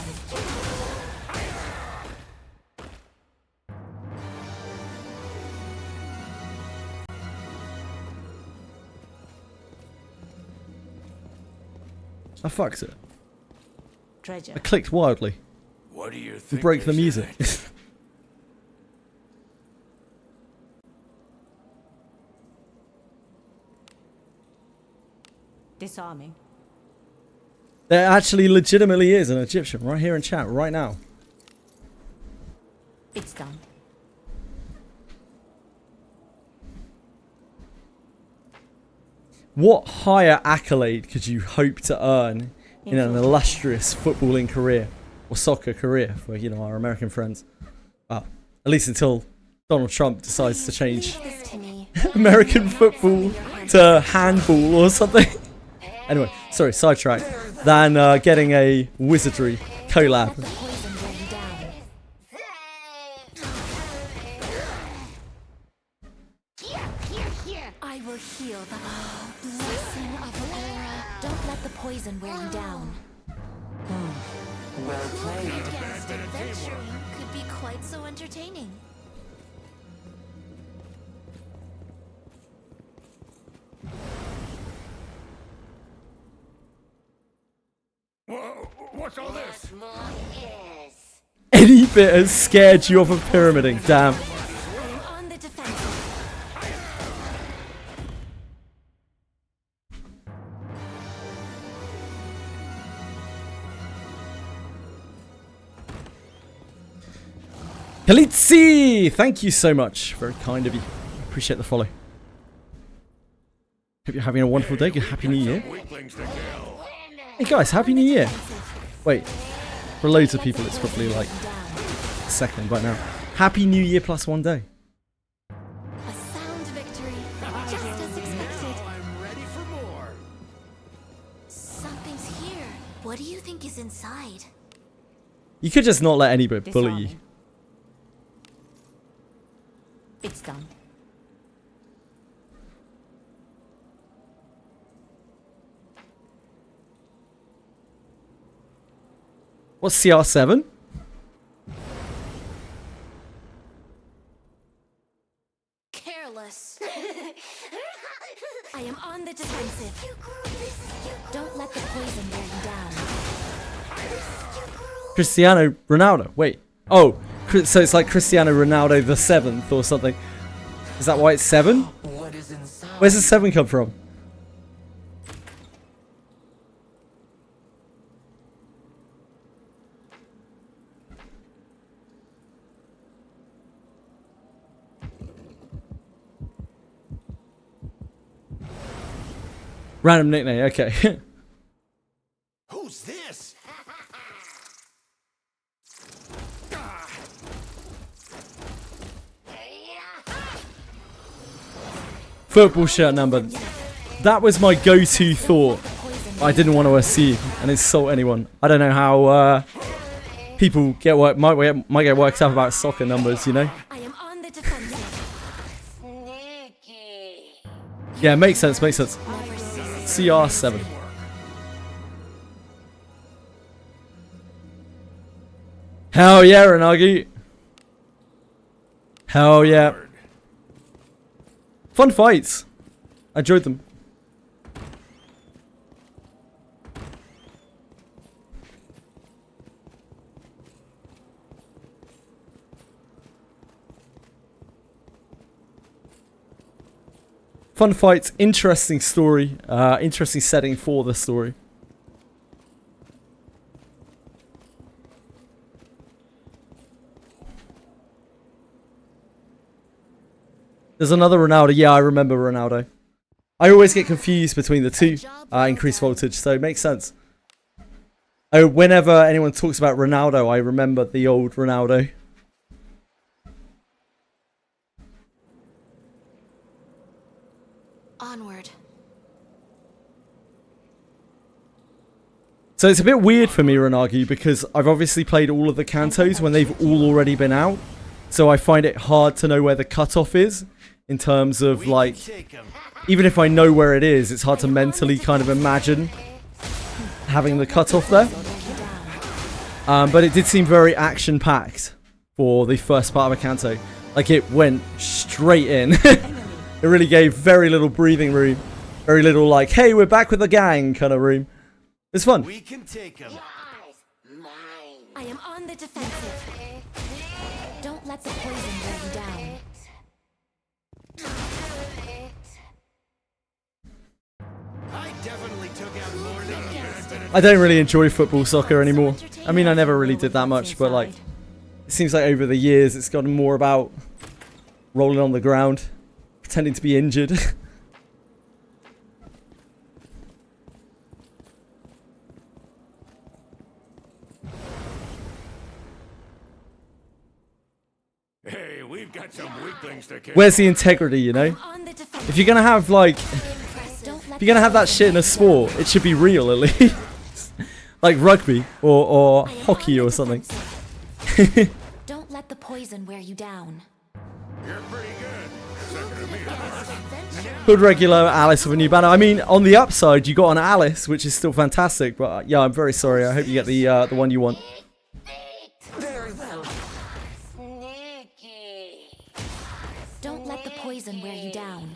I fucked it. Treasure. I clicked wildly. What do you And think? broke the is music. in it? Disarming. There actually legitimately is an Egyptian right here in chat right now. It's done. What higher accolade could you hope to earn in an illustrious footballing career or soccer career for, you know, our American friends? Well, at least until Donald Trump decides to change American football to handball or something. Anyway, sorry, sidetrack. Than getting a Wizardry collab. I will heal the blessing of Aurora. Don't let the poison wear you down. Well played. Guest adventuring could be quite so entertaining. Whoa, what's all this? Any bit has scared you off of pyramiding, damn. I am on the defensive. Kalitsi! Thank you so much. Very kind of you. Appreciate the follow. Hope you're having a wonderful day. Good Happy New Year. Hey guys, Happy New Year. Wait, for loads of people it's probably like a second by now. Happy New Year plus 1 day. A sound victory, just as expected. I'm ready for more. Something's here. What do you think is inside? You could just not let anybody bully you. It's done. What's CR7? Careless. I am on the defensive. Don't let the poison wear you down. Cristiano Ronaldo. Wait. Oh, so it's like Cristiano Ronaldo the 7th or something. Is that why it's 7? What is inside? Where's the 7 come from? Random nickname, okay. Who's this? Football shirt number. That was my go-to thought. I didn't want to assume and insult anyone. I don't know how people might get worked up about soccer numbers, you know? Yeah, makes sense, makes sense. CR7. Hell yeah, Renagi. Hell yeah. Fun fights. I enjoyed them. Fun fights, interesting story, interesting setting for the story. There's another Ronaldo. Yeah, I remember Ronaldo. I always get confused between the two. Increased voltage, so it makes sense. Oh, whenever anyone talks about Ronaldo, I remember the old Ronaldo. Onward. So it's a bit weird for me, Renagi, because I've obviously played all of the Cantos when they've all already been out. So I find it hard to know where the cutoff is in terms of, like, even if I know where it is, it's hard to mentally kind of imagine having the cutoff there. But it did seem very action-packed for the first part of a Canto. Like, it went straight in. It really gave very little breathing room. Very little, like, hey, we're back with the gang kind of room. It's fun. We can take him. I am on the defensive. Don't let the poison wear you down. I definitely took out more than you. I don't really enjoy football soccer anymore. I mean, I never really did that much, but, like, it seems like over the years it's gotten more about rolling on the ground, pretending to be injured. Hey, we've got some weaklings to kill. Where's the integrity, you know? If you're gonna have, like, if you're gonna have that shit in a sport, it should be real at least. Like rugby or hockey or something. Don't let the poison wear you down. You're pretty good. Second to me, of course. Good regular Alice with a new banner. I mean, on the upside, you got an Alice, which is still fantastic. But yeah, I'm very sorry. I hope you get the one you want. Very well. Don't let the poison wear you down.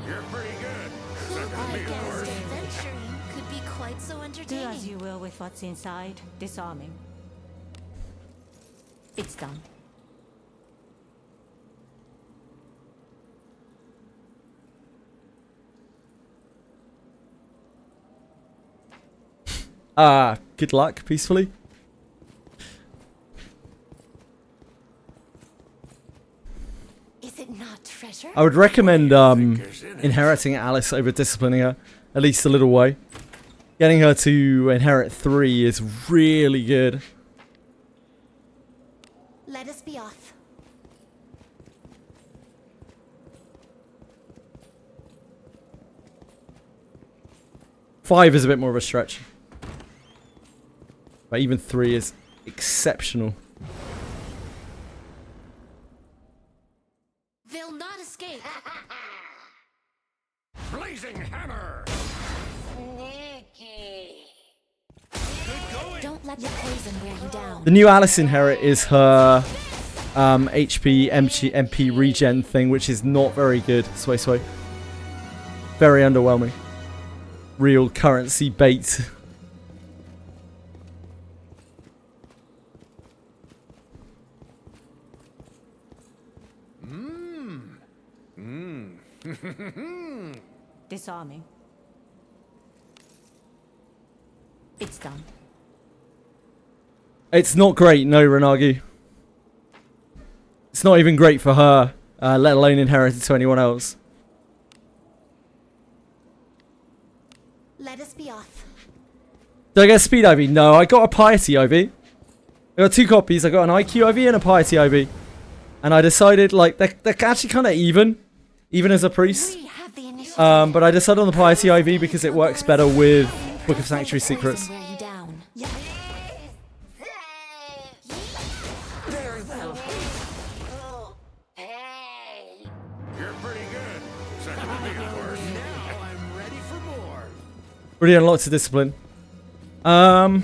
You're pretty good. Second to me, of course. Adventuring could be quite so Do entertaining. as you will with what's inside. Disarming. It's done. Good luck, peacefully. Is it not treasure? I would recommend inheriting Alice over disciplining her, at least a little way. Getting her to inherit 3 is really good. Let us be off. Five is a bit more of a stretch. But even 3 is exceptional. They'll not escape. Blazing hammer. Don't let the poison wear you down. The new Alice inherit is her HP, MP regen thing, which is not very good. Sway. Very underwhelming. Real currency bait. Disarming. It's done. It's not great, no, Renagi. It's not even great for her. let alone inherited to anyone else. Let us be off. Did I get a speed IV? No, I got a piety IV. I got 2 copies. I got an IQ IV and a piety IV. And I decided, like, they're actually kind of even as a priest. But I decided on the piety IV because it works better with Book of Sanctuary Secrets. Really unlocked a discipline. Yeah,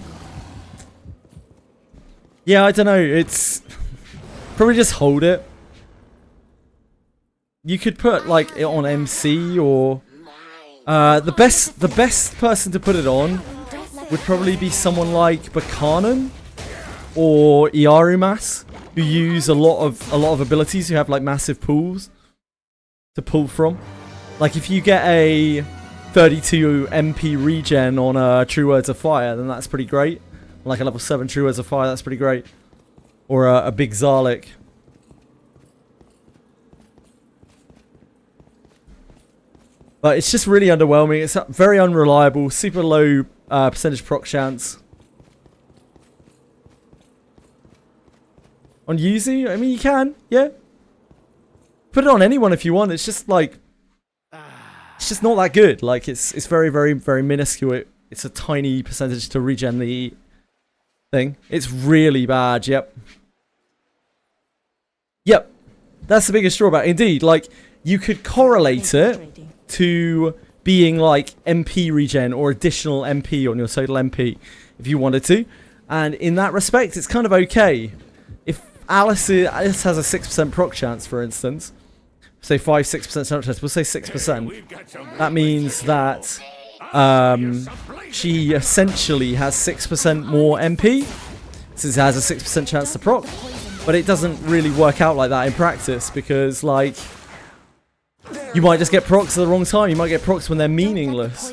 I don't know. It's probably just hold it. You could put like it on MC or the best person to put it on would probably be someone like Buchanan or Iarumas, who use a lot of abilities who have like massive pools to pull from. Like if you get a 32 MP regen on True Words of Fire, then that's pretty great. Like a level 7 True Words of Fire, that's pretty great. Or a big Zarlik. But it's just really underwhelming. It's very unreliable, super low percentage proc chance. On Yuzu? I mean, you can, yeah. Put it on anyone if you want. It's just like... It's just not that good. Like, it's very, very, very minuscule. It's a tiny percentage to regen the thing. It's really bad, yep. Yep. That's the biggest drawback. Indeed, like, you could correlate it to being like MP regen or additional MP on your total MP if you wanted to. And in that respect, it's kind of okay. If Alice has a 6% proc chance, for instance, say 5-6% chance, we'll say 6%. That means that she essentially has 6% more MP, since it has a 6% chance to proc. But it doesn't really work out like that in practice, because like you might just get procs at the wrong time. You might get procs when they're meaningless.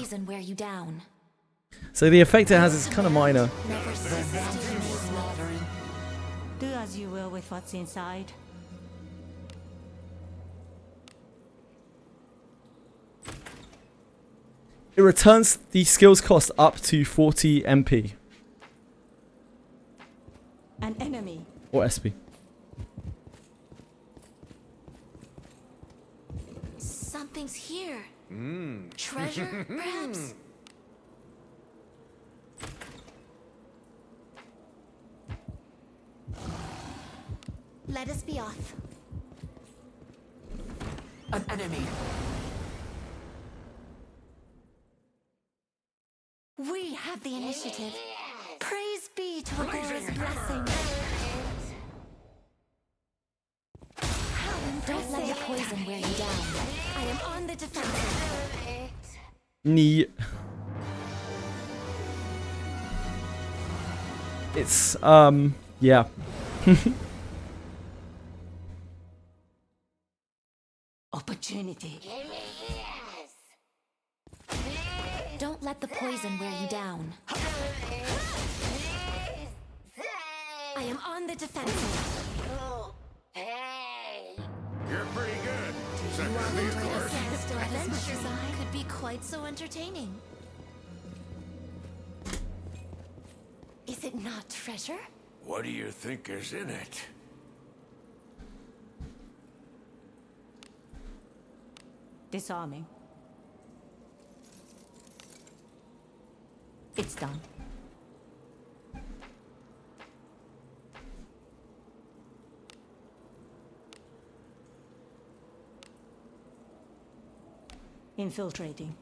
So the effect it has is kind of minor. Do as you will with what's inside. It returns the skills cost up to 40 MP. An enemy. Or SP. Something's here. Treasure, perhaps? Let us be off. An enemy. We have the initiative. Praise be to Agora's blessing. Don't let the poison wear you down. I am on the defensive. Neat. It's, yeah. Opportunity. Don't let the poison wear you down. I am on the defensive. You're pretty good. Second to me, of course. Adventures could be quite so entertaining. Is it not treasure? What do you think is in it? Disarming. It's done. Infiltrating.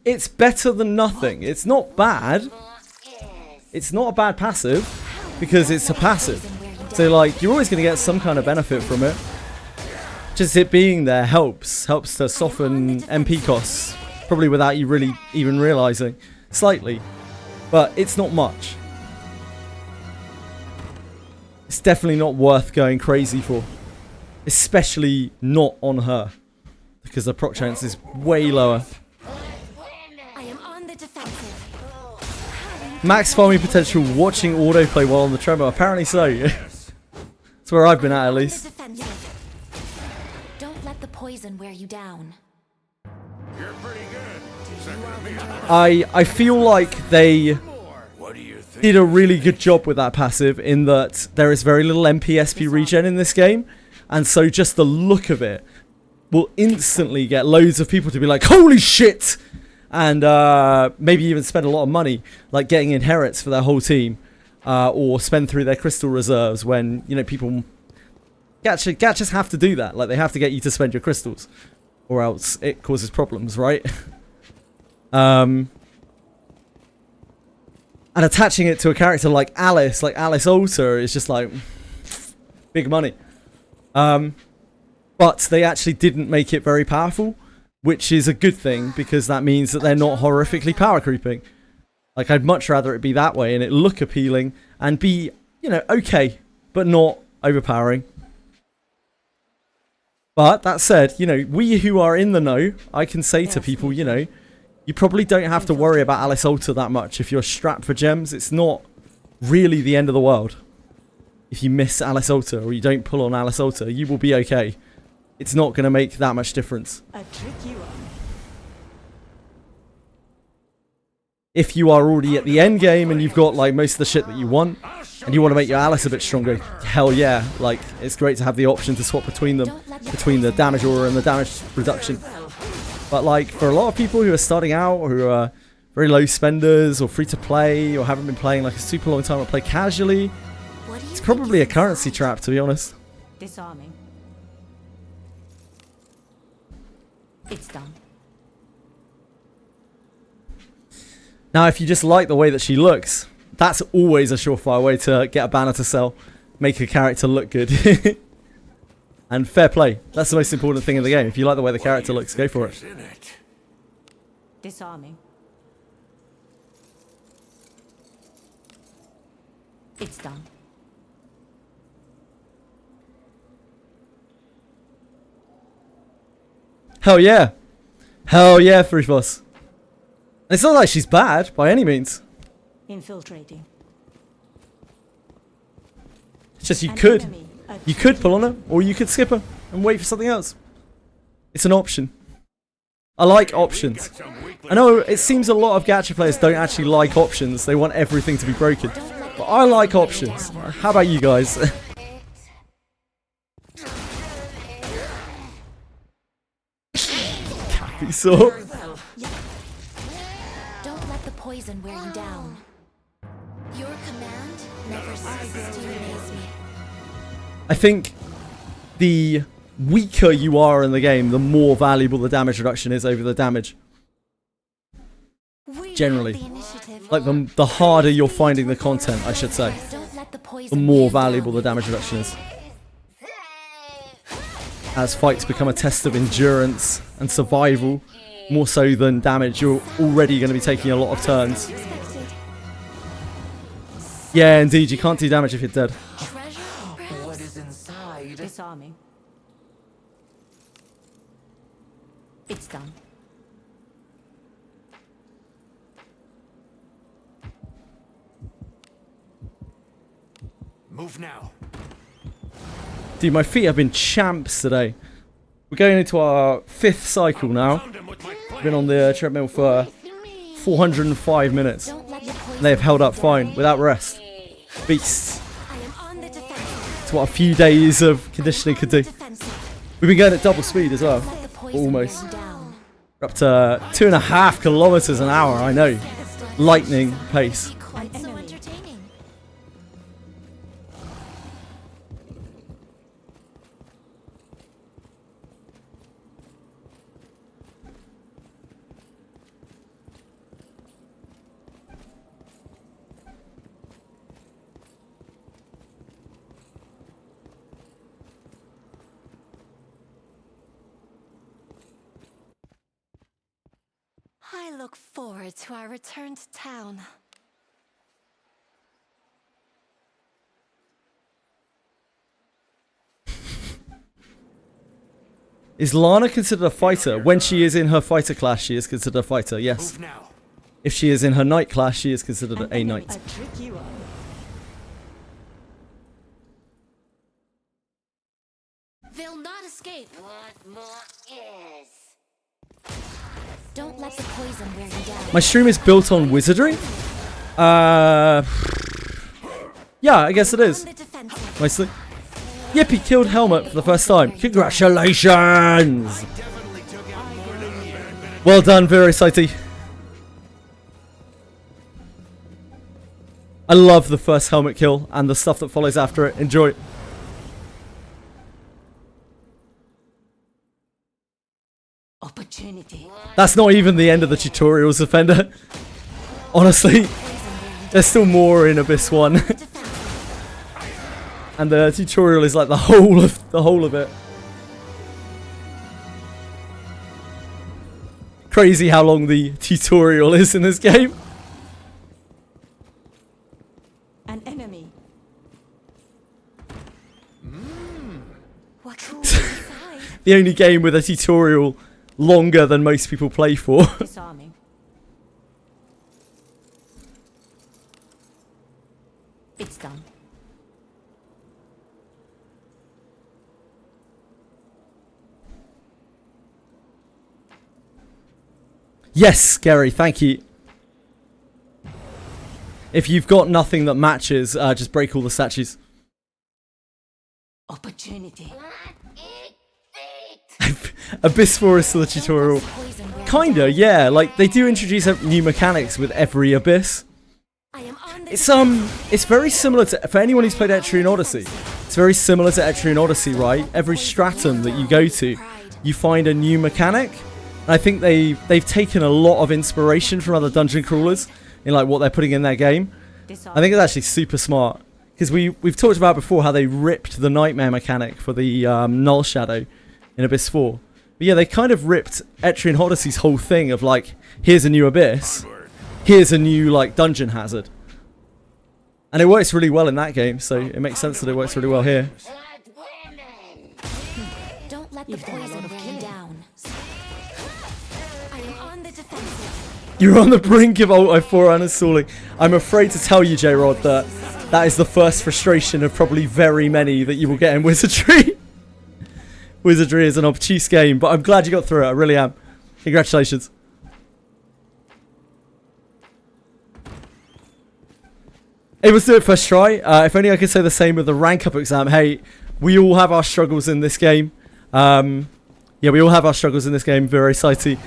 It's better than nothing. It's not bad. It's not a bad passive, because it's a passive. So like, you're always going to get some kind of benefit from it. Just it being there helps to soften MP costs, probably without you really even realizing. Slightly. But it's not much. It's definitely not worth going crazy for. Especially not on her. because the proc chance is way lower. I am on the defensive. Max farming potential watching autoplay while on the treadmill. Apparently so. That's where I've been at least. Don't let the poison wear you down. You're pretty good. Second to me. I feel like they What do you think? did a really good job with that passive in that there is very little MP regen in this game, and so just the look of it will instantly get loads of people to be like, holy shit, and maybe even spend a lot of money like getting inherits for their whole team, or spend through their crystal reserves when, you know, people gachas have to do that. Like, they have to get you to spend your crystals or else it causes problems, right? And attaching it to a character like Alice Alter, is just like big money. But they actually didn't make it very powerful, which is a good thing because that means that they're not horrifically power creeping. Like, I'd much rather it be that way and it look appealing and be, you know, okay, but not overpowering. But that said, you know, we who are in the know, I can say to people, you know, you probably don't have to worry about Alice Alter that much. If you're strapped for gems, it's not really the end of the world. If you miss Alice Alter or you don't pull on Alice Alter, you will be okay. It's not going to make that much difference. A tricky one. If you are already at the end game and you've got like most of the shit that you want, and you want to make your Alice a bit stronger, hell yeah, like, it's great to have the option to swap between them, between the damage aura and the damage reduction. But like, for a lot of people who are starting out, or who are very low spenders, or free to play, or haven't been playing like a super long time, or play casually, it's probably a currency trap, to be honest. Disarming. It's done. Now, if you just like the way that she looks, that's always a surefire way to get a banner to sell. Make a character look good. And fair play. That's the most important thing in the game. If you like the way the character looks, go for it. Disarming. It's done. Hell yeah. Hell yeah, Free Boss. It's not like she's bad, by any means. Infiltrating. It's just you could pull on her, or you could skip her and wait for something else. It's an option. I like options. I know it seems a lot of gacha players don't actually like options. They want everything to be broken. But I like options. How about you guys? Cappy saw. Don't let the poison wear you down. Your command never ceases to amaze me. I think the weaker you are in the game, the more valuable the damage reduction is over the damage. Generally. Like, the harder you're finding the content, I should say, the more valuable the damage reduction is. As fights become a test of endurance and survival, more so than damage, you're already going to be taking a lot of turns. Yeah, indeed, you can't do damage if you're dead. What is inside? Disarming. It's done. Move now. Dude, my feet have been champs today. We're going into our 5th cycle now. We've been on the treadmill for 405 minutes. They have held up fine, without rest. Beasts. It's what a few days of conditioning could do. We've been going at double speed as well. Almost. We're up to 2.5 kilometers an hour, I know. Lightning pace. I look forward to our return to town. Is Lana considered a fighter? When she is in her fighter class, she is considered a fighter, yes. If she is in her knight class, she is considered a knight. They'll not escape. What more is? Don't let the poison wear you down. My stream is built on Wizardry? Yeah, I guess it is. Mostly. Yippee killed Helmet for the first time. Congratulations! Well done, Verisighty. I love the first Helmet kill and the stuff that follows after it. Enjoy it. Opportunity. That's not even the end of the tutorials, Offender. Honestly, there's still more in Abyss 1. And the tutorial is like the whole of it. Crazy how long the tutorial is in this game. An enemy. The only game with a tutorial longer than most people play for. Disarming. It's done. Yes, Gary, thank you. If you've got nothing that matches, just break all the statues. Opportunity. Abyss 4 is still a tutorial. Kinda, yeah. Like, they do introduce new mechanics with every Abyss. It's very similar to, for anyone who's played Etrian Odyssey, it's very similar to Etrian Odyssey, right? Every stratum that you go to, you find a new mechanic. And I think they've taken a lot of inspiration from other dungeon crawlers in like what they're putting in their game. I think it's actually super smart. Because we've talked about before how they ripped the Nightmare mechanic for the Null Shadow in Abyss 4. But yeah, they kind of ripped Etrian Odyssey's whole thing of like, here's a new Abyss, here's a new like dungeon hazard. And it works really well in that game, so it makes sense that it works really well here. Don't let the poison wear you down. I am on the defensive. You're on the brink of Alt F4 uninstalling. I'm afraid to tell you, J-Rod, that is the first frustration of probably very many that you will get in Wizardry. Wizardry is an obtuse game, but I'm glad you got through it. I really am. Congratulations. Hey, let's do it first try. If only I could say the same with the rank up exam. Hey, we all have our struggles in this game. Yeah, we all have our struggles in this game. Very exciting.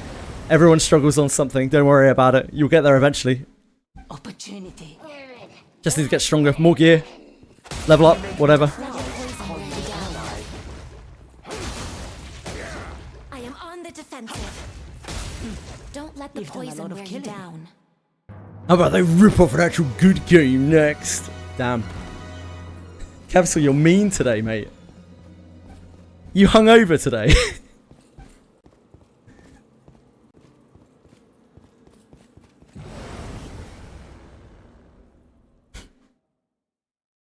Everyone struggles on something. Don't worry about it. You'll get there eventually. Opportunity. Just need to get stronger. More gear. Level up. Whatever. I am on the defensive. Don't let the poison wear you down. How about they rip off an actual good game next? Damn. Capsule, you're mean today, mate. You hung over today.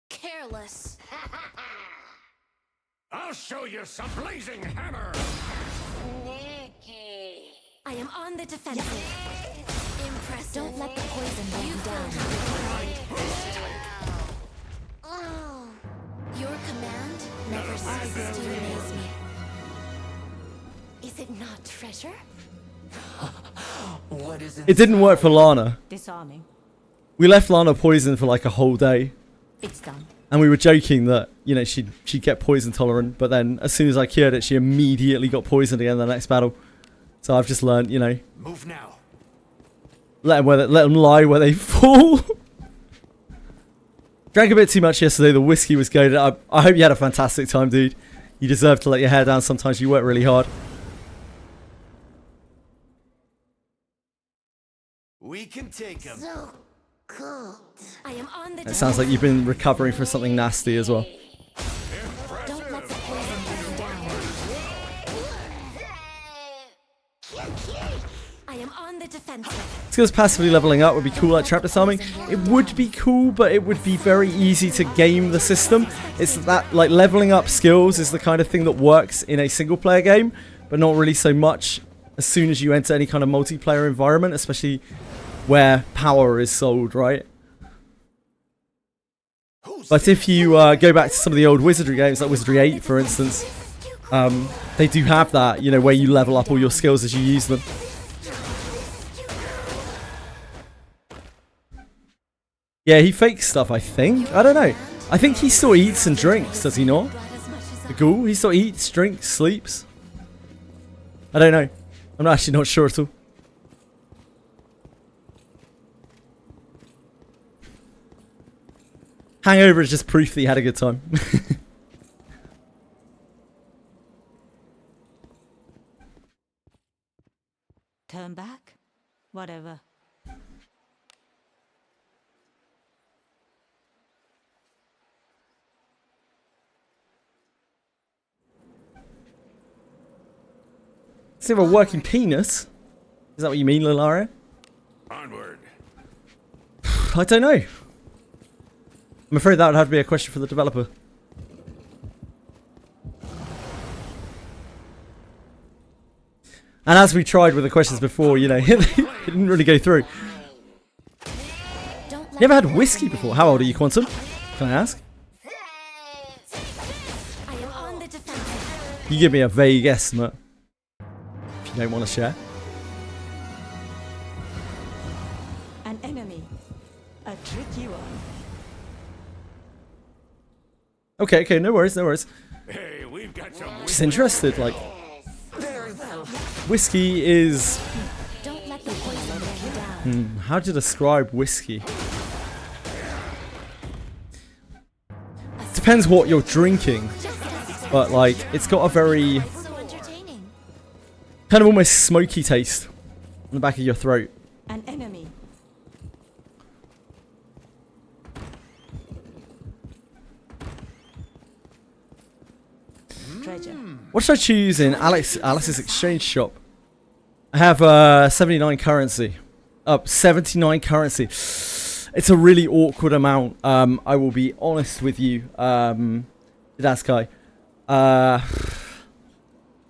Careless. I'll show you some blazing hammer. I am on the defensive. Impressive. Don't let the poison wear you down. Oh, your command never ceases to amaze me. Is it not treasure? What is It didn't work for Lana. Disarming. We left Lana poisoned for like a whole day. It's done. And we were joking that, you know, she'd get poison tolerant, but then as soon as I cured it, she immediately got poisoned again in the next battle. So I've just learned, you know, Move now. let them lie where they fall. Drank a bit too much yesterday. The whiskey was goated. I hope you had a fantastic time, dude. You deserve to let your hair down. Sometimes you work really hard. We can take him. So cold. I am on the It sounds like you've been recovering from something nasty as well. Don't let the poison wear you down. I am on the defensive. Skills passively leveling up would be cool, like trap disarming. It would be cool, but it would be very easy to game the system. It's that, like, leveling up skills is the kind of thing that works in a single player game, but not really so much as soon as you enter any kind of multiplayer environment, especially where power is sold, right? But if you go back to some of the old Wizardry games, like Wizardry 8, for instance, they do have that, you know, where you level up all your skills as you use them. Yeah, he fakes stuff, I think. I don't know. I think he still eats and drinks, does he not? The ghoul? He still eats, drinks, sleeps? I don't know. I'm actually not sure at all. Hangover is just proof that he had a good time. Turn back? Whatever. Does he have a working penis? Is that what you mean, Lilaria? Onward. I don't know. I'm afraid that would have to be a question for the developer. And as we tried with the questions before, you know, it didn't really go through. You ever had whiskey before? How old are you, Quantum? Can I ask? You give me a vague estimate. If you don't want to share. An enemy. A tricky one. Okay, okay, no worries, no worries. Hey, we've got some Just interested, like, whiskey is... how to describe whiskey? Depends what you're drinking, but like, it's got a very kind of almost smoky taste on the back of your throat. An enemy. What should I choose in Alice's exchange shop? I have 79 currency. 79 currency. It's a really awkward amount. I will be honest with you, Daskai.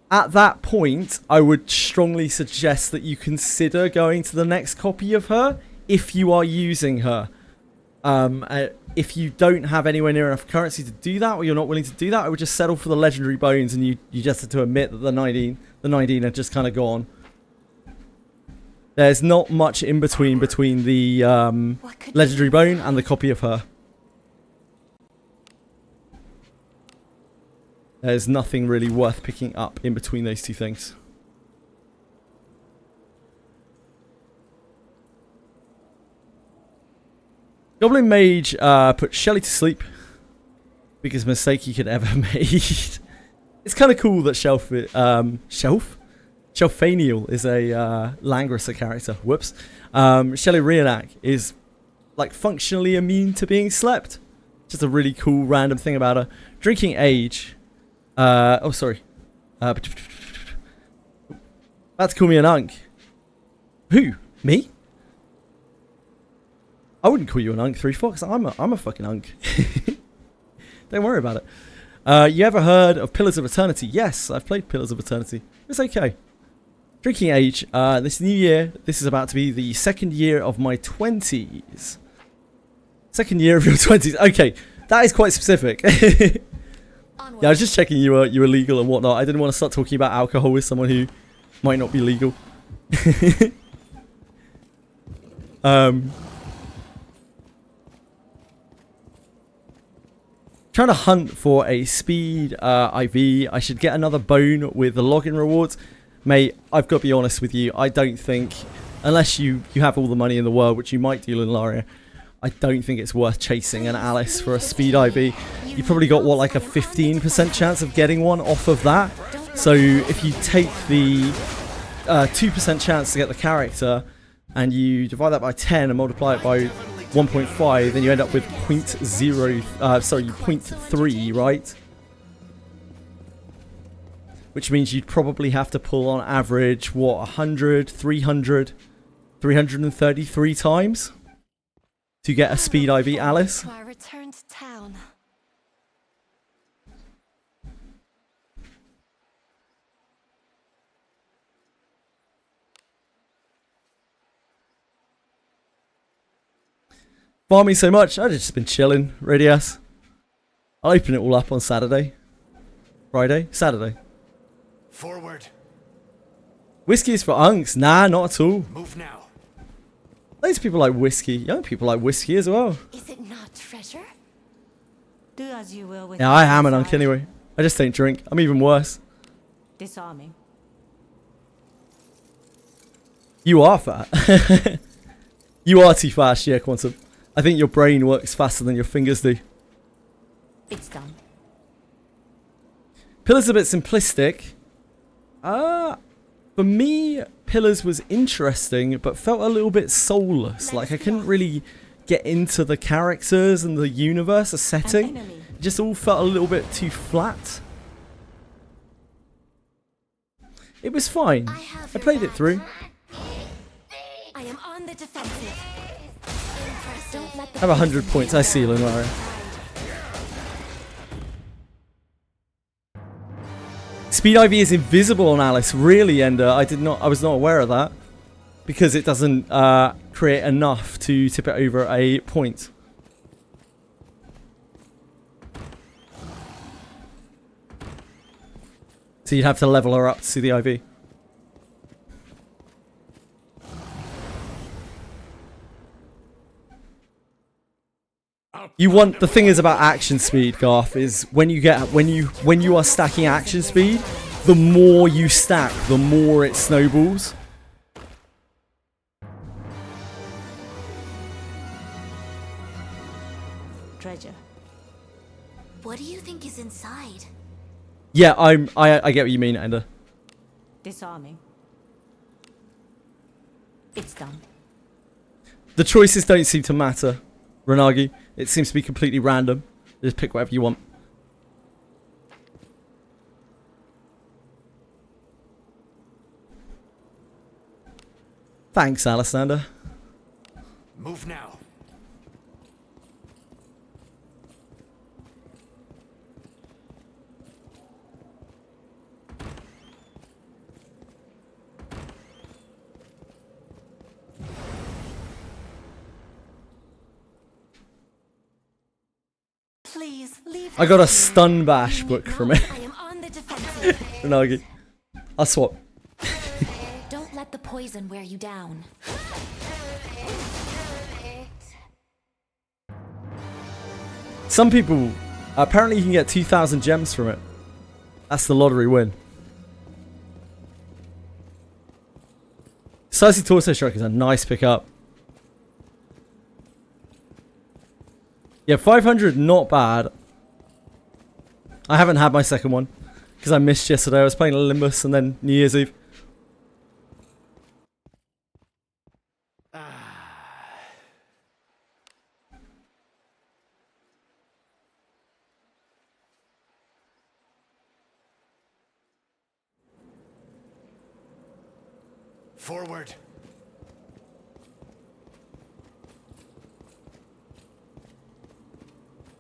At that point, I would strongly suggest that you consider going to the next copy of her if you are using her. If you don't have anywhere near enough currency to do that, or you're not willing to do that, I would just settle for the legendary bones, and you just have to admit that the 19 are just kind of gone. There's not much in between the legendary bone and the copy of her. There's nothing really worth picking up in between those two things. Goblin Mage put Shelly to sleep. Biggest mistake he could ever made. It's kind of cool that Shelfaniel is a Langrisser character. Whoops. Shelly Reenac is like functionally immune to being slept. Just a really cool random thing about her. Drinking Age. Oh, sorry. About to call me an unk. Who? Me? I wouldn't call you an unk, 3-4, because I'm a fucking unk. Don't worry about it. You ever heard of Pillars of Eternity? Yes, I've played Pillars of Eternity. It's okay. Drinking Age. This new year, this is about to be the second year of my 20s. Second year of your 20s. Okay, that is quite specific. Yeah, I was just checking you were legal and whatnot. I didn't want to start talking about alcohol with someone who might not be legal. Trying to hunt for a speed IV. I should get another bone with the login rewards. Mate, I've got to be honest with you. I don't think, unless you have all the money in the world, which you might do in Laria, I don't think it's worth chasing an Alice for a speed IV. You probably got, what, like a 15% chance of getting one off of that? So if you take the 2% chance to get the character, and you divide that by 10 and multiply it by 1.5, then you end up with 0.3, right? Which means you'd probably have to pull on average, what, 100, 300 333 times to get a speed IV, Alice. To our return to town. Farming so much, I've just been chilling, really ass. I'll open it all up on Saturday. Friday? Saturday. Forward. Whiskey is for unks? Nah, not at all. Move now. Loads of people like whiskey. Young people like whiskey as well. Is it not treasure? Do as you will with Yeah, I am an unk anyway. I just don't drink. I'm even worse. Disarming. You are fat. You are too fast, yeah, Quantum. I think your brain works faster than your fingers do. It's done. Pillars a bit simplistic. For me, Pillars was interesting, but felt a little bit soulless. Like, I couldn't really get into the characters and the universe, the setting. It just all felt a little bit too flat. It was fine. I played it through. I am on the defensive. Don't let I have 100 points. I see you, Lunaria. Speed IV is invisible on Alice, really, and I was not aware of that because it doesn't create enough to tip it over a point. So you'd have to level her up to see the IV. You want, the thing is about action speed, Garth, is when you are stacking action speed, the more you stack, the more it snowballs. Treasure. What do you think is inside? Yeah, I get what you mean, Ender. Disarming. It's done. The choices don't seem to matter, Renagi. It seems to be completely random. Just pick whatever you want. Thanks, Alexander. Move now. Please leave. I got a stun bash book from it. I am on the defensive. Renagi. I'll swap. Don't let the poison wear you down. Some people, apparently you can get 2,000 gems from it. That's the lottery win. Spicy Torso Strike is a nice pickup. Yeah, 500, not bad. I haven't had my second one because I missed yesterday. I was playing Limbus and then New Year's Eve. Forward.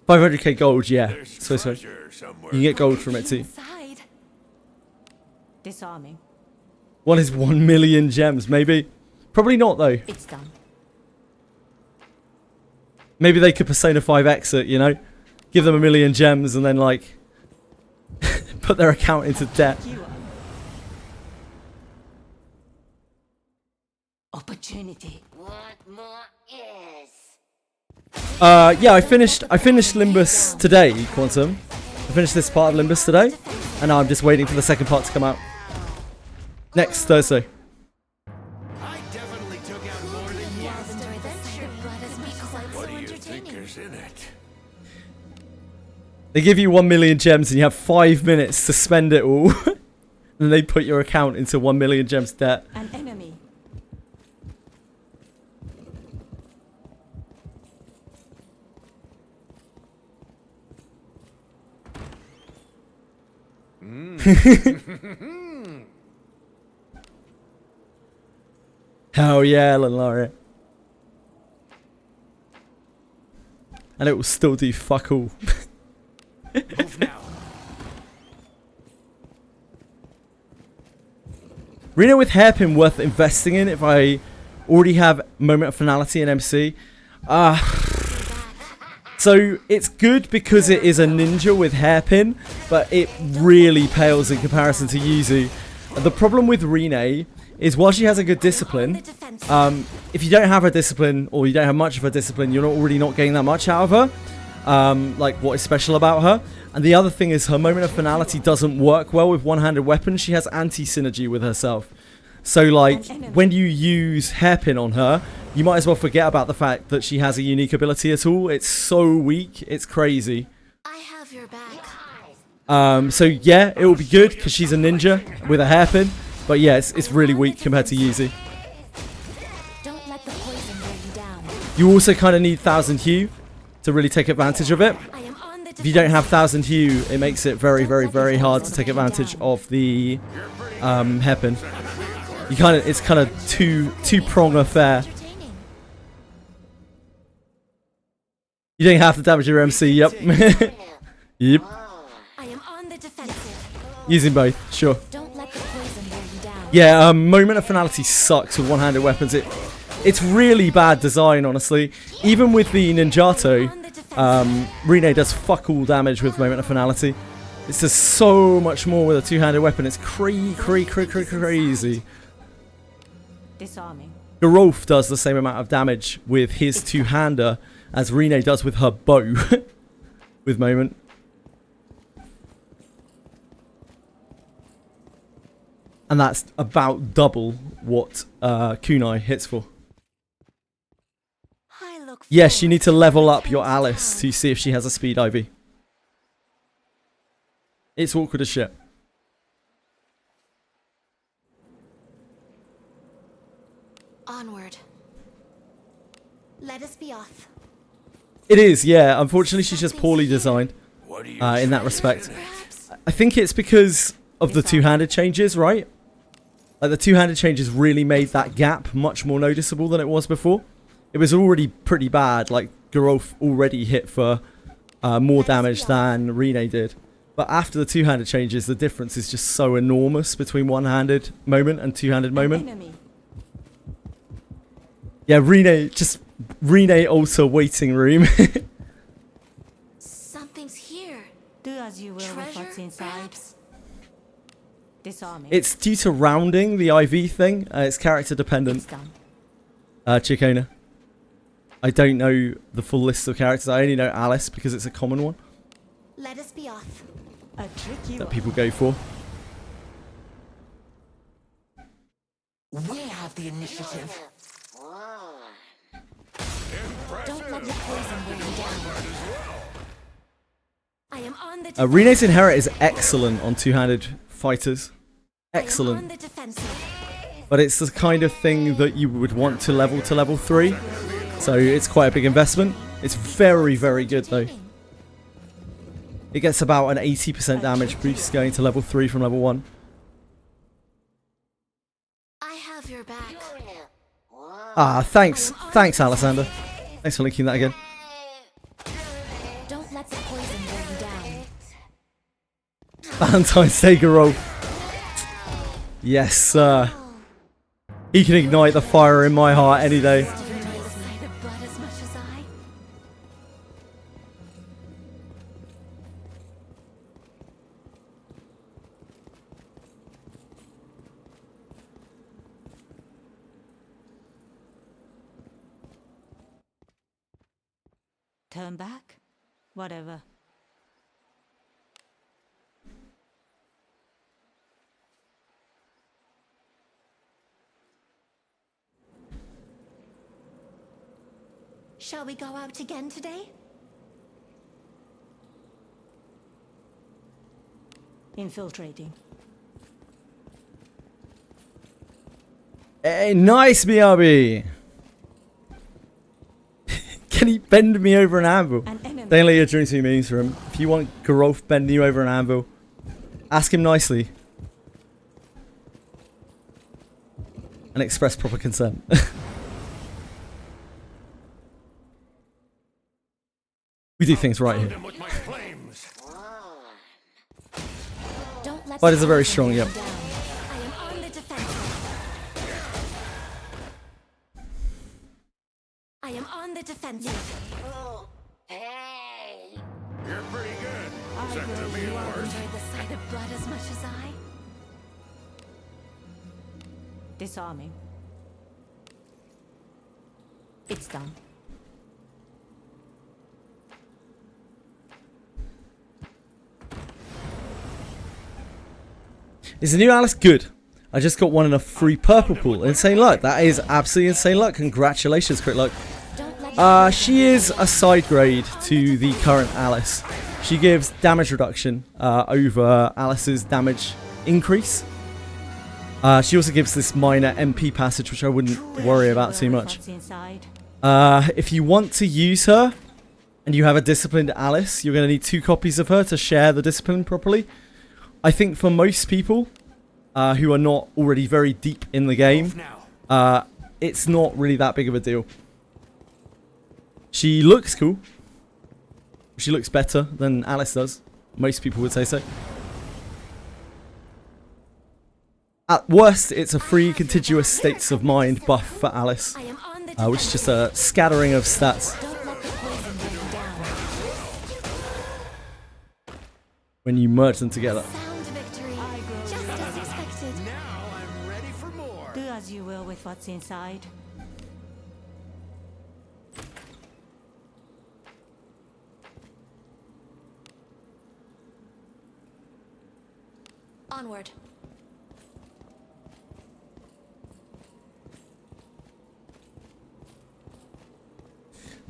$500k gold, yeah. So you can get gold from it too. Disarming. One is 1 million gems, maybe. Probably not though. It's done. Maybe they could Persona 5X it, you know? Give them 1 million gems and then like put their account into debt. Opportunity. What more is? Yeah, I finished Limbus today, Quantum. I finished this part of Limbus today, and now I'm just waiting for the second part to come out next Thursday. I definitely took out more than you. What do you think is in it? They give you 1 million gems, and you have 5 minutes to spend it all. Then they put your account into 1 million gems debt. An enemy. Hell yeah, Lanlaria. And it will still do fuck all. Move now. Reno with hairpin worth investing in if I already have moment of finality in MC. So it's good because it is a ninja with hairpin, but it really pales in comparison to Yuzu. The problem with Rene is while she has a good discipline, if you don't have a discipline or you don't have much of a discipline, you're already not getting that much out of her. Like what is special about her. And the other thing is her moment of finality doesn't work well with one-handed weapons. She has anti-synergy with herself. So like when you use hairpin on her, you might as well forget about the fact that she has a unique ability at all. It's so weak, it's crazy. I have your back. So yeah, it will be good because she's a ninja with a hairpin. But yeah, it's really weak compared to Yuzu. Don't let the poison wear you down. You also kind of need 1000 Hue to really take advantage of it. If you don't have 1000 Hue, it makes it very, very, very hard to take advantage of the hairpin. It's kind of two-prong affair. You don't have to damage your MC. Yep. Yep. I am on the defensive. Using both, sure. Don't let the poison wear you down. Yeah, moment of finality sucks with one-handed weapons. It's really bad design, honestly. Even with the Ninjato, Rene does fuck all damage with moment of finality. It's just so much more with a two-handed weapon. It's crazy. Disarming. Gerolf does the same amount of damage with his two-hander as Rene does with her bow with moment. And that's about double what Kunai hits for. Yes, you need to level up your Alice to see if she has a speed IV. It's awkward as shit. Onward. Let us be off. It is, yeah. Unfortunately, she's just poorly designed in that respect. I think it's because of the two-handed changes, right? Like the two-handed changes really made that gap much more noticeable than it was before. It was already pretty bad. Like Gerolf already hit for more damage than Rene did. But after the two-handed changes, the difference is just so enormous between one-handed moment and two-handed moment. Yeah, Rene also waiting room. Something's here. Do as you will with what's inside. Disarming. It's due to rounding the IV thing. It's character dependent. Chicona. I don't know the full list of characters. I only know Alice because it's a common one. Let us be off. That people go for. We have the initiative. Don't let the poison wear you down. I am on the Rene's Inherit is excellent on two-handed fighters. Excellent. But it's the kind of thing that you would want to level 3. So it's quite a big investment. It's very, very good though. It gets about an 80% damage boost going to level 3 from level 1. I have your back. Ah, thanks. Thanks, Alexander. Thanks for linking that again. Don't let the poison wear you down. Valentine's Day Garou. Yes, sir. He can ignite the fire in my heart any day. Turn back? Whatever. Shall we go out again today? Infiltrating. Hey, nice, Miyabi! Can he bend me over an anvil? Don't let your dreams be memes for him. If you want Gerolf bending you over an anvil, ask him nicely. and express proper consent. We do things right here. Fight is a very strong, yep. I am on the defensive. Hey! You're pretty good. Second to me, You of all course. enjoy the sight of blood as much as I. Disarming. It's done. Is the new Alice good? I just got one in a free purple pool. Insane luck. That is absolutely insane luck. Congratulations, Crit Luck. She is a side grade to the current Alice. She gives damage reduction over Alice's damage increase. She also gives this minor MP passage, which I wouldn't worry about too much. If you want to use her, and you have a disciplined Alice, you're going to need 2 copies of her to share the discipline properly. I think for most people who are not already very deep in the game, it's not really that big of a deal. She looks cool. She looks better than Alice does. Most people would say so. At worst, it's a free contiguous states of mind buff for Alice, which is just a scattering of stats. When you merge them together. Do as you will with what's inside. Onward.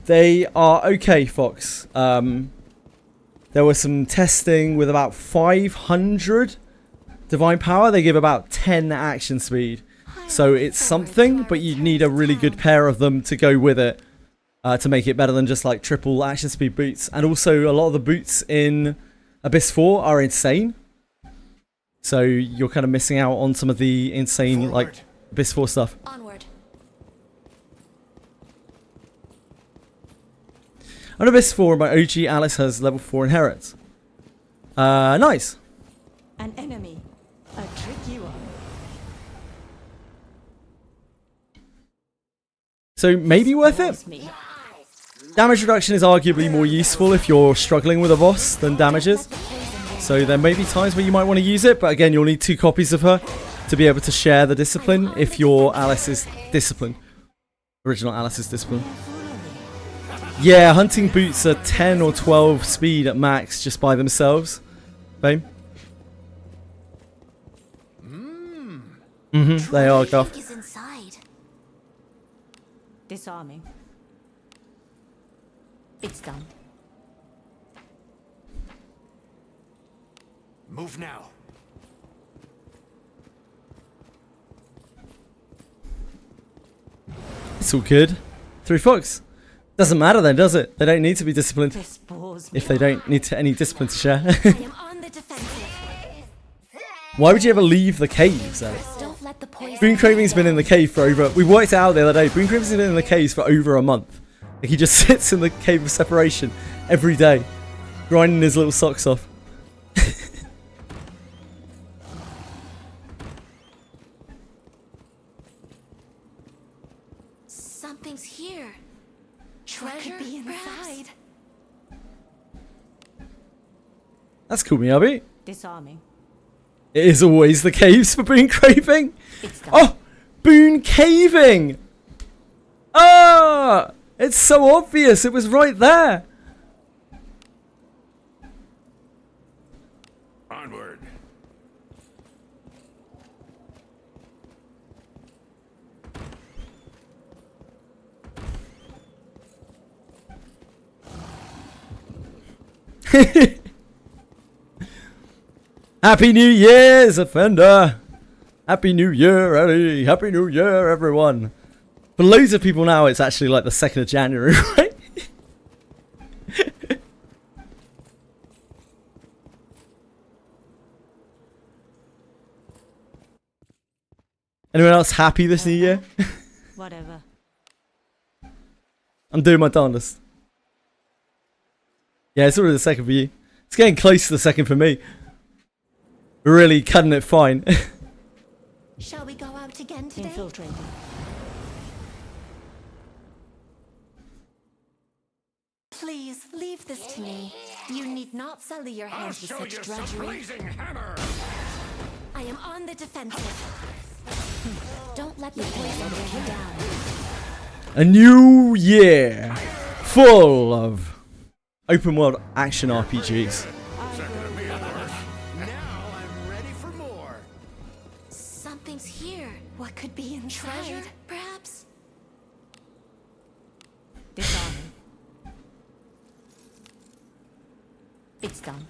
They are okay, Fox. There was some testing with about 500 divine power. They give about 10 action speed. So it's something, but you need a really good pair of them to go with it to make it better than just like triple action speed boots. And also a lot of the boots in Abyss 4 are insane. So you're kind of missing out on some of the insane like Abyss 4 stuff. Onward. On Abyss 4, my OG Alice has level 4 inherits. Nice. An enemy. A tricky one. So maybe worth it. Damage reduction is arguably more useful if you're struggling with a boss than damage is. So there may be times where you might want to use it, but again, you'll need 2 copies of her to be able to share the discipline if your Alice is discipline. Original Alice is discipline. Yeah, hunting boots are 10 or 12 speed at max just by themselves. Fame? They are, Guff. Disarming. It's done. Move now. It's all good. 3 Fox. Doesn't matter then, does it? They don't need to be disciplined. If they don't need any discipline to share. Why would you ever leave the caves, Alex? Boon Craving's been in the cave for over... We worked it out the other day. Boon Craving's been in the caves for over a month. Like, he just sits in the cave of separation every day, grinding his little socks off. Something's here. Treasure could be inside. That's cool, Miyabi. Disarming. It is always the caves for Boon Craving. Oh, Boon Caving. Ah, it's so obvious. It was right there. Onward. Happy New Year's, Offender. Happy New Year, Ellie. Happy New Year, everyone. For loads of people now, it's actually like the 2nd of January, right? Anyone else happy this new year? Whatever. I'm doing my darndest. Yeah, it's already the second for you. It's getting close to the second for me. We're really cutting it fine. Shall we go out again today? Infiltrating. Please leave this to me. You need not sully your hands with such drudgery. I am on the defensive. Don't let the poison wear you down. A new year full of open world action RPGs. Something's here. What could be inside? Treasure, perhaps? Disarming. It's done.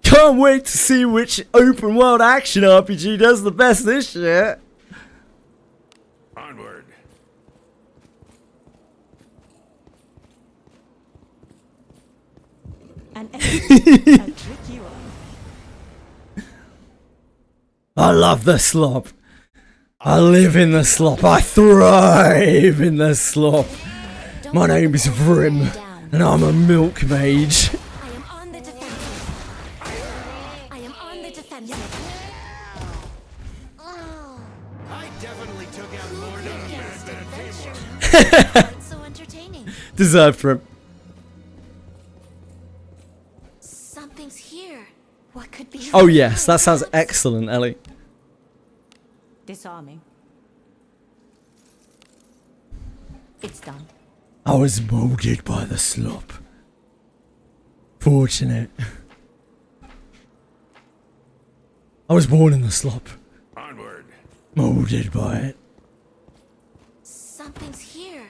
Can't wait to see which open world action RPG does the best this year. Onward. An enemy. A tricky one. I love the slop. I live in the slop. I thrive in the slop. My name is Vrim, and I'm a milk mage. I am on the defensive. I am on the defensive. I definitely took out more numbers than a teamwork. So entertaining. Deserved Vrim. Something's here. What could be? Oh yes, that sounds excellent, Ellie. Disarming. It's done. I was molded by the slop. Fortunate. I was born in the slop. Onward. Molded by it. Something's here.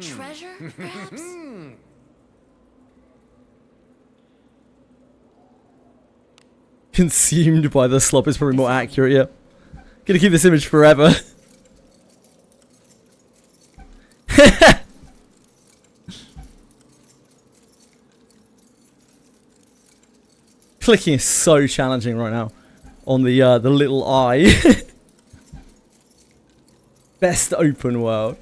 Treasure, perhaps? Consumed by the slop is probably more accurate, yeah. Gonna keep this image forever. Clicking is so challenging right now on the little eye. Best open world.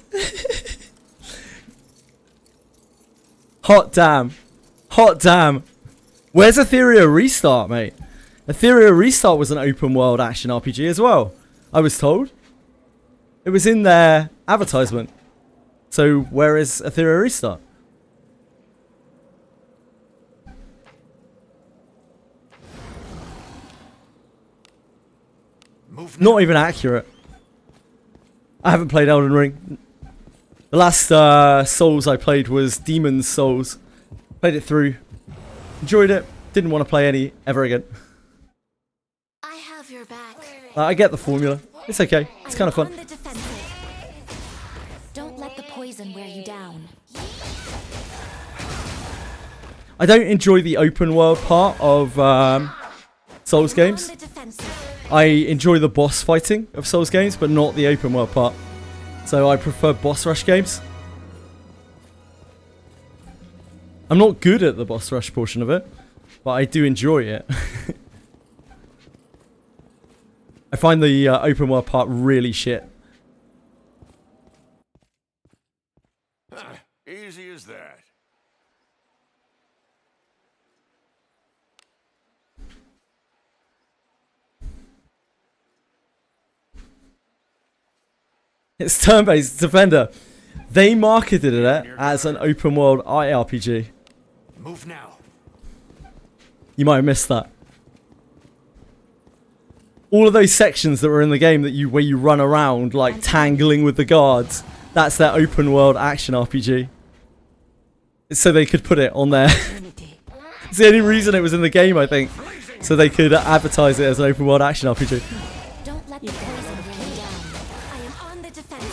Hot damn. Hot damn. Where's Etheria Restart, mate? Etheria Restart was an open world action RPG as well, I was told. It was in their advertisement. So where is Etheria Restart? Not even accurate. I haven't played Elden Ring. The last Souls I played was Demon's Souls. Played it through. Enjoyed it. Didn't want to play any ever again. I have your back. I get the formula. It's okay. It's kind of fun. Don't let the poison wear you down. I don't enjoy the open world part of Souls games. I enjoy the boss fighting of Souls games, but not the open world part. So I prefer boss rush games. I'm not good at the boss rush portion of it, but I do enjoy it. I find the open world part really shit. Easy as that. It's turn-based Defender. They marketed it as an open world IRPG. Move now. You might have missed that. All of those sections that were in the game that where you run around like tangling with the guards, that's their open world action RPG. So they could put it on there. It's the only reason it was in the game, I think. So they could advertise it as an open world action RPG. Don't let the poison wear you down. I am on the defensive.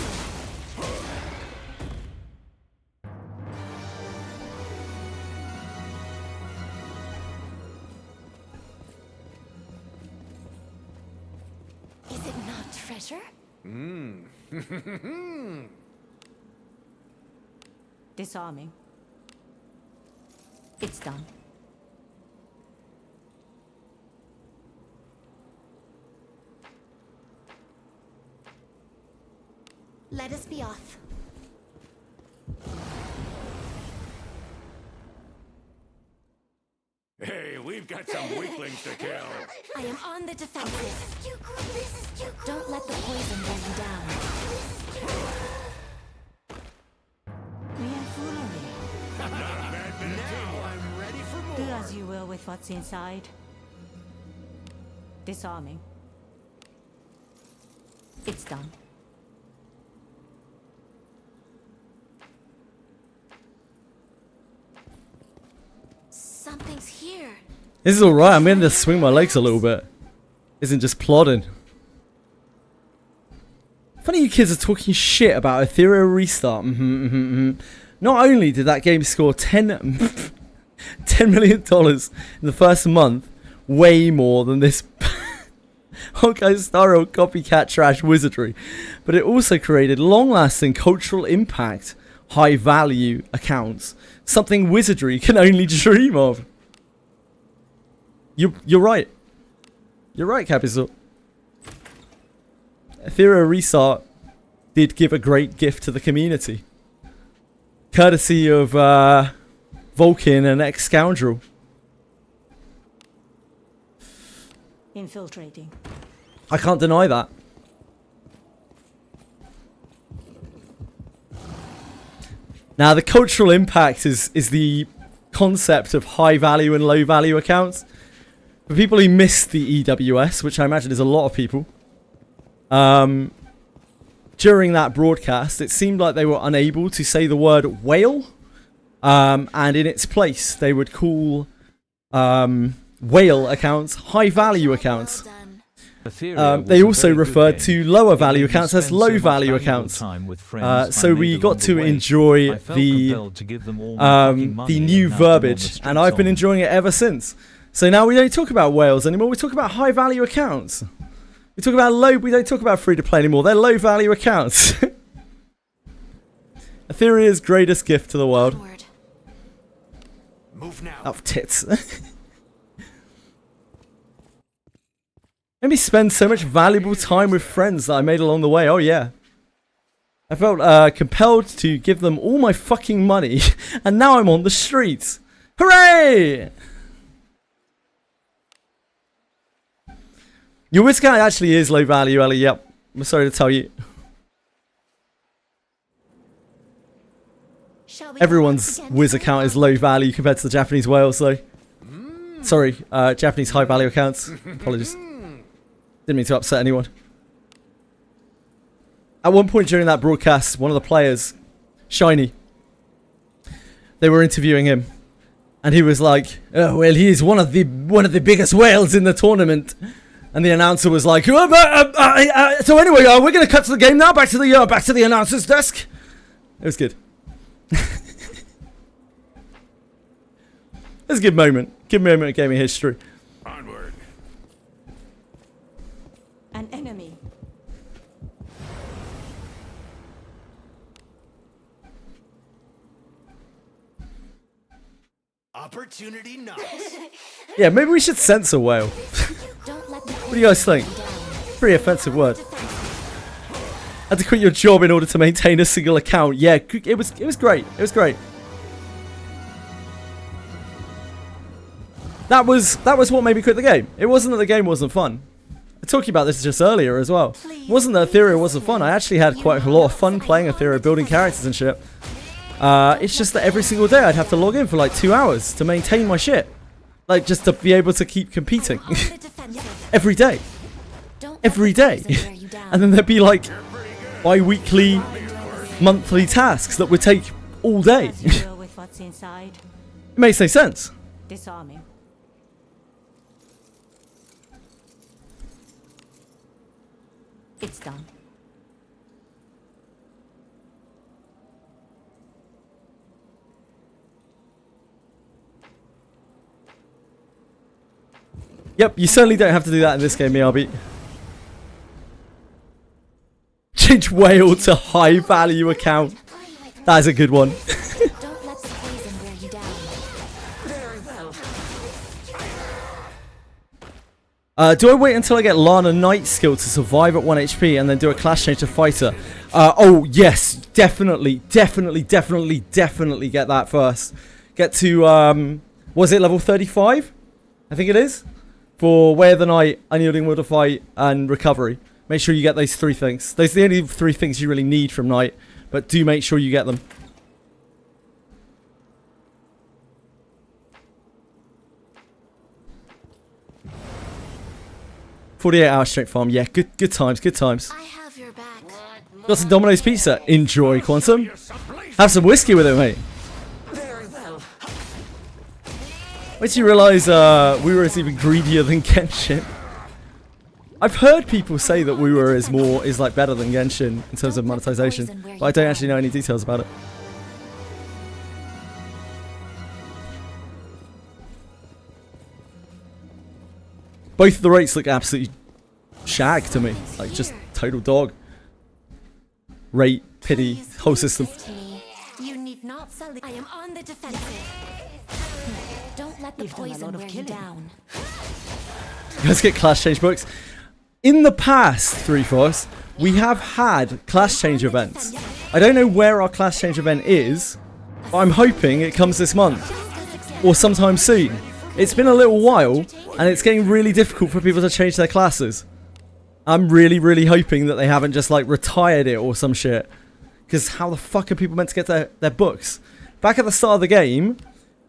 Is it not treasure? Disarming. It's done. Let us be off. Hey, we've got some weaklings to kill. I am on the defensive. Don't let the poison wear you down. Mere foolery. Now I'm ready for more. Do as you will with what's inside. Disarming. It's done. Something's here. This is alright, I'm going to swing my legs a little bit. Isn't just plodding. Funny you kids are talking shit about Ethereal Restart. Not only did that game score $10 million in the first month, way more than this Honkai-style copycat trash Wizardry, but it also created long-lasting cultural impact, high-value accounts, something Wizardry can only dream of. You're right. You're right, Capital. Ethereal Restart did give a great gift to the community, courtesy of Vulcan and Ex-Scoundrel. Infiltrating. I can't deny that. Now, the cultural impact is the concept of high value and low value accounts. For people who missed the EWS, which I imagine is a lot of people, during that broadcast, it seemed like they were unable to say the word whale, and in its place, they would call whale accounts high value accounts. They also referred to lower value accounts as low value accounts. So we got to enjoy the new verbiage, and I've been enjoying it ever since. So now we don't talk about whales anymore, we talk about high value accounts. We talk about low, we don't talk about free to play anymore, they're low value accounts. Etherea's greatest gift to the world. Move now. Of tits. Made me spend so much valuable time with friends that I made along the way. Oh yeah. I felt compelled to give them all my fucking money, and now I'm on the streets. Hooray! Your Wiz account actually is low value, Ellie. Yep. I'm sorry to tell you. Everyone's Wiz account is low value compared to the Japanese whales, though. Sorry, Japanese high value accounts. Apologies. Didn't mean to upset anyone. At one point during that broadcast, one of the players, Shiny, they were interviewing him, and he was like, "Oh, well, he is one of the biggest whales in the tournament." And the announcer was like, "So anyway, we're gonna cut to the game now. Back to the announcer's desk." It was good. It was a good moment. Good moment of gaming history. Onward. An enemy. Opportunity knocks. Yeah, maybe we should censor whale. What do you guys think? Pretty offensive word. Had to quit your job in order to maintain a single account. Yeah, it was great. It was great. That was what made me quit the game. It wasn't that the game wasn't fun. I talked about this just earlier as well. It wasn't that Ethereal wasn't fun. I actually had quite a lot of fun playing Ethereal, building characters and shit. It's just that every single day I'd have to log in for like 2 hours to maintain my shit. Like, just to be able to keep competing. Every day. Every day. And then there'd be like bi-weekly, monthly tasks that would take all day. It makes no sense. Disarming. It's done. Yep, you certainly don't have to do that in this game, ERB. Change whale to high value account. That is a good one. Do I wait until I get Lana Knight skill to survive at 1 HP and then do a class change to fighter? Oh, yes. Definitely get that first. Get to, was it level 35? I think it is. For Way of the Night, Unyielding Will to Fight, and Recovery. Make sure you get those 3 things. Those are the only 3 things you really need from Night. But do make sure you get them. $48 straight farm. Yeah, good times. I have your back. Got some Domino's pizza. Enjoy, Quantum. Have some whiskey with it, mate. Wait till you realise we were even greedier than Genshin. I've heard people say that we were is like better than Genshin in terms of monetization, but I don't actually know any details about it. Both of the rates look absolutely shag to me, like just total dog. Rate, pity, whole system. You need not sell it. I am on the defensive. Don't let the poison wear you down. Let's get class change books. In the past, 3Fox, we have had class change events. I don't know where our class change event is, but I'm hoping it comes this month or sometime soon. It's been a little while, and it's getting really difficult for people to change their classes. I'm really hoping that they haven't just like retired it or some shit. Because how the fuck are people meant to get their books? Back at the start of the game,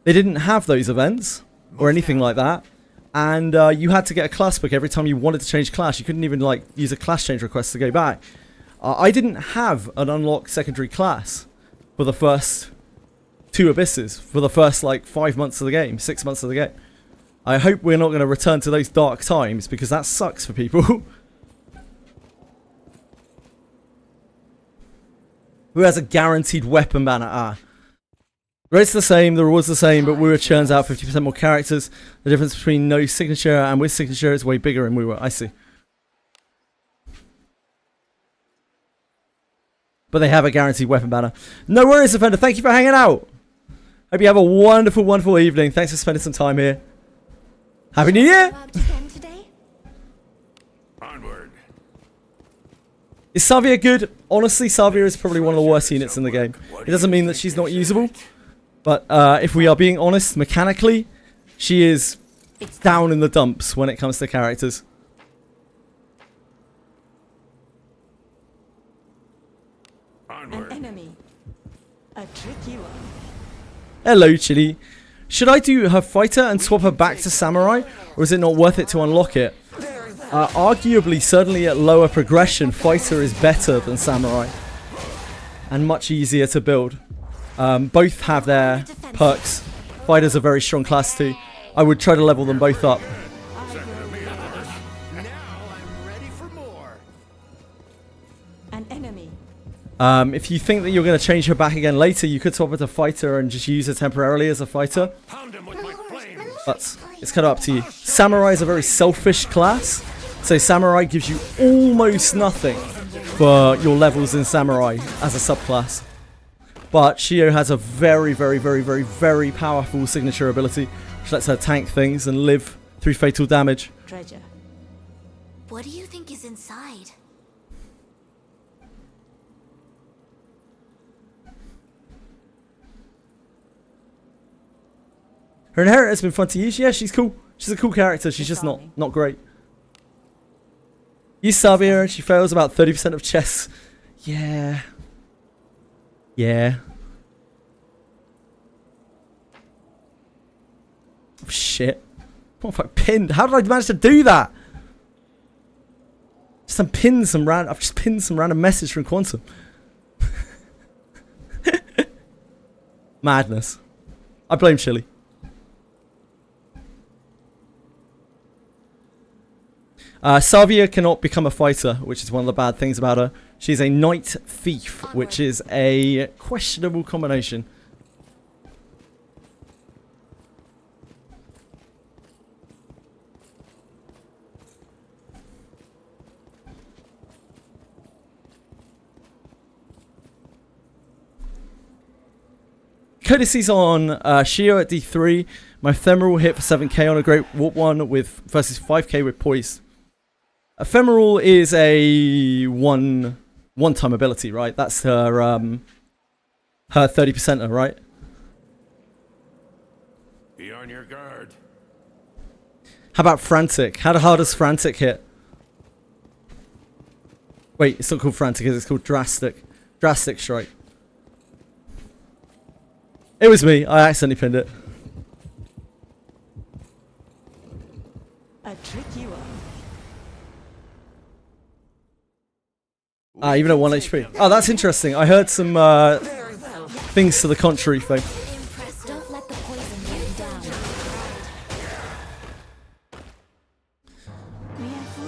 they didn't have those events or anything like that. And you had to get a class book every time you wanted to change class. You couldn't even like use a class change request to go back. I didn't have an unlocked secondary class for the first 2 Abysses. For the first like 5 months of the game, 6 months of the game. I hope we're not going to return to those dark times because that sucks for people. Who has a guaranteed weapon banner? The rate's the same, the reward's the same, but WoW churns out 50% more characters. The difference between no signature and with signature is way bigger in WoW. I see. But they have a guaranteed weapon banner. No worries, Offender. Thank you for hanging out. Hope you have a wonderful evening. Thanks for spending some time here. Happy New Year! Is Savia good? Honestly, Savia is probably one of the worst units in the game. It doesn't mean that she's not usable. But if we are being honest, mechanically, she is down in the dumps when it comes to characters. An enemy. A tricky one. Hello, Chili. Should I do her fighter and swap her back to samurai? Or is it not worth it to unlock it? Arguably, certainly at lower progression, fighter is better than samurai. And much easier to build. Both have their perks. Fighter's a very strong class too. I would try to level them both up. An enemy. If you think that you're going to change her back again later, you could swap her to fighter and just use her temporarily as a fighter. But it's kind of up to you. Samurai is a very selfish class. So Samurai gives you almost nothing for your levels in Samurai as a subclass. But Shio has a very powerful signature ability, which lets her tank things and live through fatal damage. Treasure. What do you think is inside? Her inheritor has been fun to use. Yeah, she's cool. She's a cool character. She's just not great. Use Savia and she fails about 30% of chess. Yeah. Yeah. Oh, shit. What if I pinned? How did I manage to do that? I've just pinned some random message from Quantum. Madness. I blame Chili. Savia cannot become a fighter, which is one of the bad things about her. She's a knight thief, which is a questionable combination. Courtesy's on Shio at D3. My ephemeral hit for 7k on a Great Warp 1 versus 5k with poise. Ephemeral is a 1 one-time ability, right? That's her her 30%er, right? Be on your guard. How about Frantic? How hard does Frantic hit? Wait, it's not called Frantic, it's called Drastic. Drastic Strike. It was me. I accidentally pinned it. A tricky one. Even at 1 HP. Oh, that's interesting. I heard some things to the contrary thing. Don't let the poison wear you down.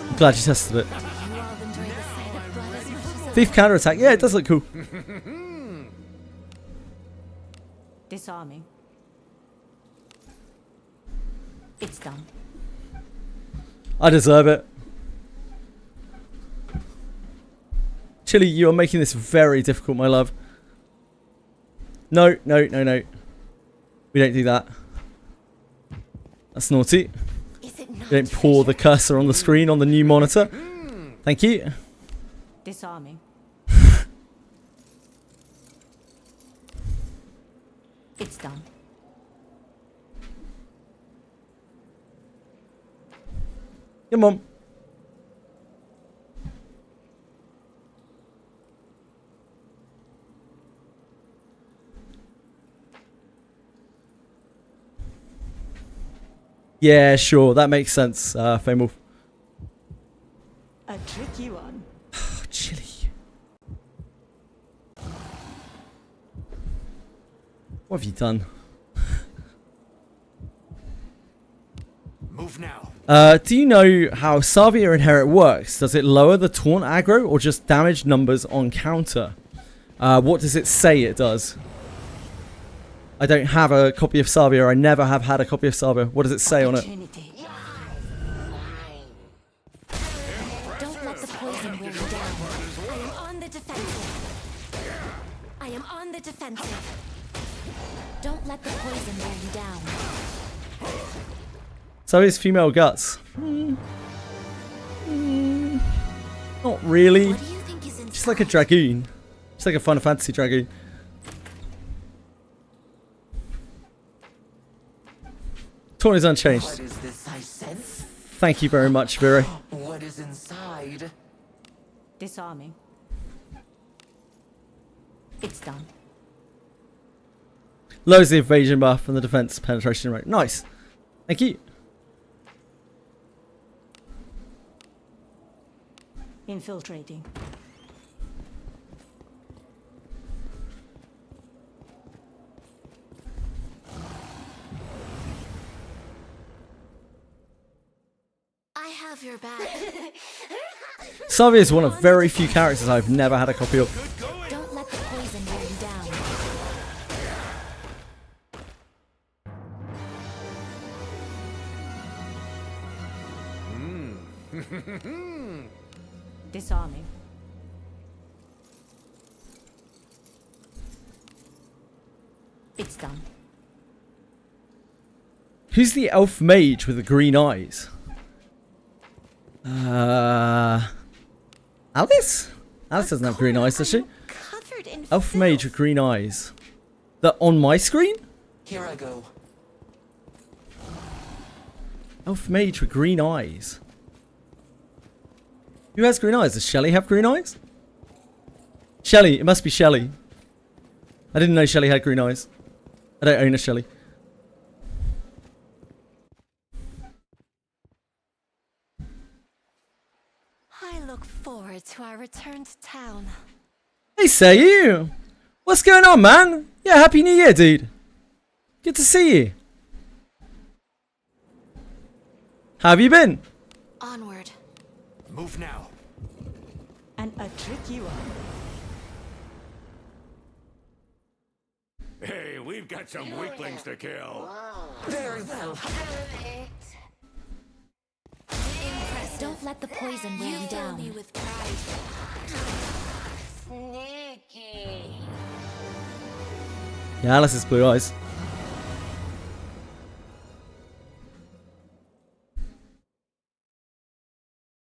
I'm glad you tested it. Thief counterattack. Yeah, it does look cool. Disarming. It's done. I deserve it. Chili, you are making this very difficult, my love. No, no, no, no. We don't do that. That's naughty. We don't pour the cursor on the screen on the new monitor. Thank you. Disarming. It's done. Come on. Yeah, sure. That makes sense, Famewolf. A tricky one. Chili. What have you done? Move now. Do you know how Savia Inherit works? Does it lower the taunt aggro or just damage numbers on counter? What does it say it does? I don't have a copy of Savia. I never have had a copy of Savia. What does it say on it? Don't let the poison wear you down. I am on the defensive. I am on the defensive. Don't let the poison wear you down. Savia's female guts. Not really. What do you think is inside? She's like a dragoon. She's like a Final Fantasy dragoon. Taunt is unchanged. What is this I sense? Thank you very much, Viri. What is inside? Disarming. It's done. Lowers the evasion buff and the defense penetration rate. Nice. Thank you. Infiltrating. I have your back. Savia is one of very few characters I've never had a copy of. Don't let the poison wear you down. Disarming. It's done. Who's the elf mage with the green eyes? Alice? Alice doesn't have green eyes, does she? Elf mage with green eyes. That on my screen? Here I go. Elf mage with green eyes. Who has green eyes? Does Shelly have green eyes? Shelly, it must be Shelly. I didn't know Shelly had green eyes. I don't own a Shelly. I look forward to our return to town. Hey, say you! What's going on, man? Yeah, Happy New Year, dude. Good to see you. How have you been? Onward. Move now. And a tricky one. Hey, we've got some weaklings to kill. Very well. Don't let the poison wear you down. Me with pride. Sneaky. Yeah, Alice has blue eyes.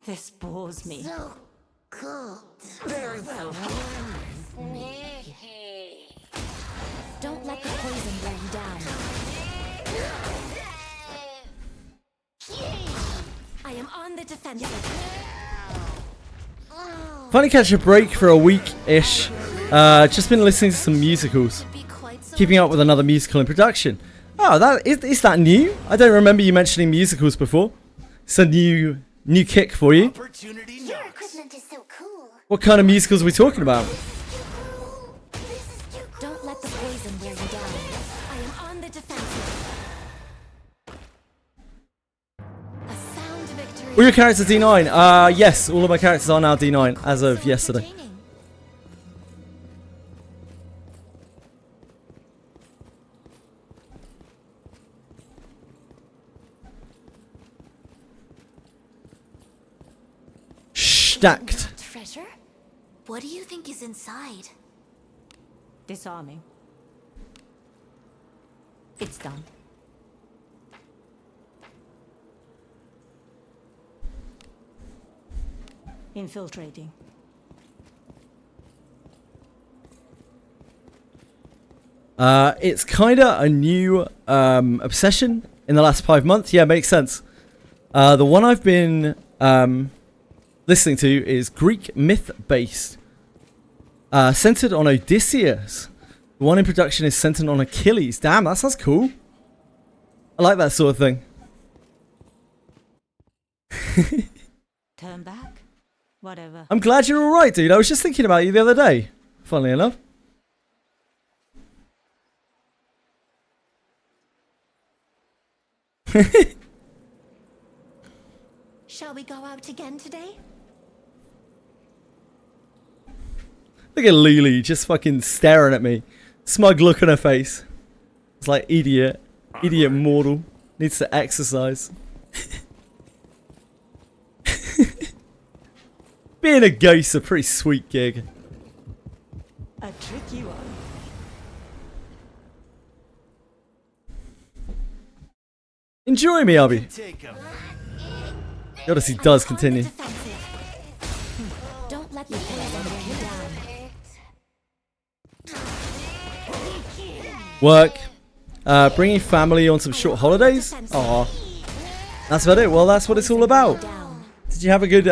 This bores me. So cold. Very well. defensive. Finally catch a break for a week-ish. Just been listening to some musicals. Keeping up with another musical in production. Oh, is that new? I don't remember you mentioning musicals before. It's a new kick for you. Your equipment is so cool. What kind of musicals are we talking about? Don't let the poison wear you down. I am on the defensive. A sound victory. All your characters D9? Yes, all of my characters are now D9 as of yesterday. Stacked. Treasure? What do you think is inside? Disarming. It's done. Infiltrating. It's kinda a new obsession in the last 5 months. Yeah, makes sense. The one I've been listening to is Greek myth based, centered on Odysseus. The one in production is centered on Achilles. Damn, that sounds cool. I like that sort of thing. Turn back. Whatever. I'm glad you're alright, dude. I was just thinking about you the other day, funnily enough. Shall we go out again today? Look at Lily just fucking staring at me. Smug look on her face. It's like, idiot. Idiot mortal. Needs to exercise. Being a ghost is a pretty sweet gig. A tricky one. Enjoy me, Abby. The Odyssey does continue. Don't let the poison wear you down. Work. Bringing family on some short holidays. Aw. That's about it. Well, that's what it's all about. Did you have a good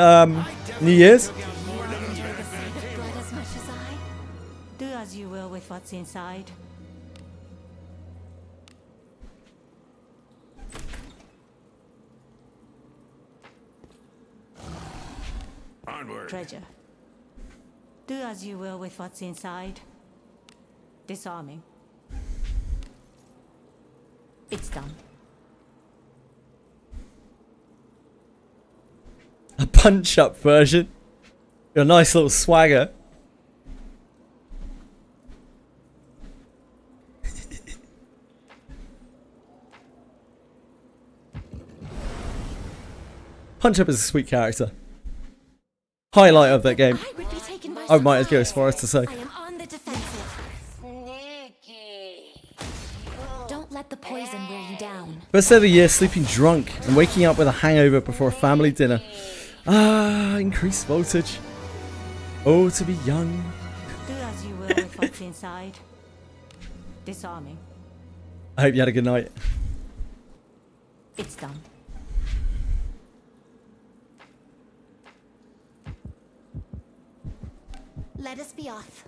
New Year's? Do as you will with what's inside. Onward. Treasure. Do as you will with what's inside. Disarming. It's done. A punch-up version. Your nice little swagger. Punch-up is a sweet character. Highlight of that game. I might go as far as to say. I am on the defensive. Don't let the poison wear you down. First day of the year, sleeping drunk and waking up with a hangover before a family dinner. Ah, increased voltage. Oh, to be young. Do as you will with what's inside. Disarming. I hope you had a good night. It's done. Let us be off.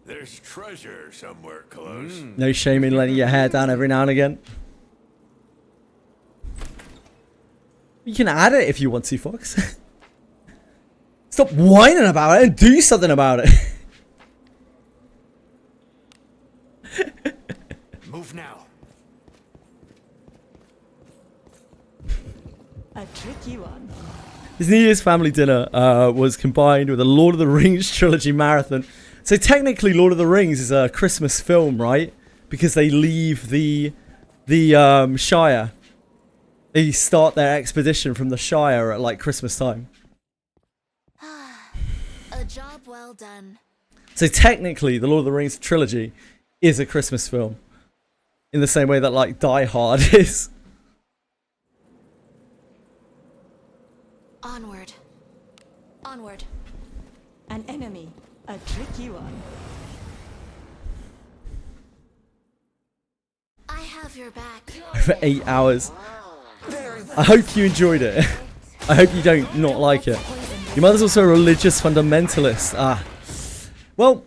There's treasure somewhere close. No shame in letting your hair down every now and again. You can add it if you want to, Fox. Stop whining about it and do something about it. Move now. A tricky one. His New Year's family dinner was combined with a Lord of the Rings trilogy marathon. So technically Lord of the Rings is a Christmas film, right? Because they leave the Shire. They start their expedition from the Shire at like Christmas time. A job well done. So technically the Lord of the Rings trilogy is a Christmas film. In the same way that like Die Hard is. Onward. Onward. An enemy. A tricky one. I have your back. For 8 hours. There I hope you enjoyed it. I hope you don't not like it. Your mother's also a religious fundamentalist. Well,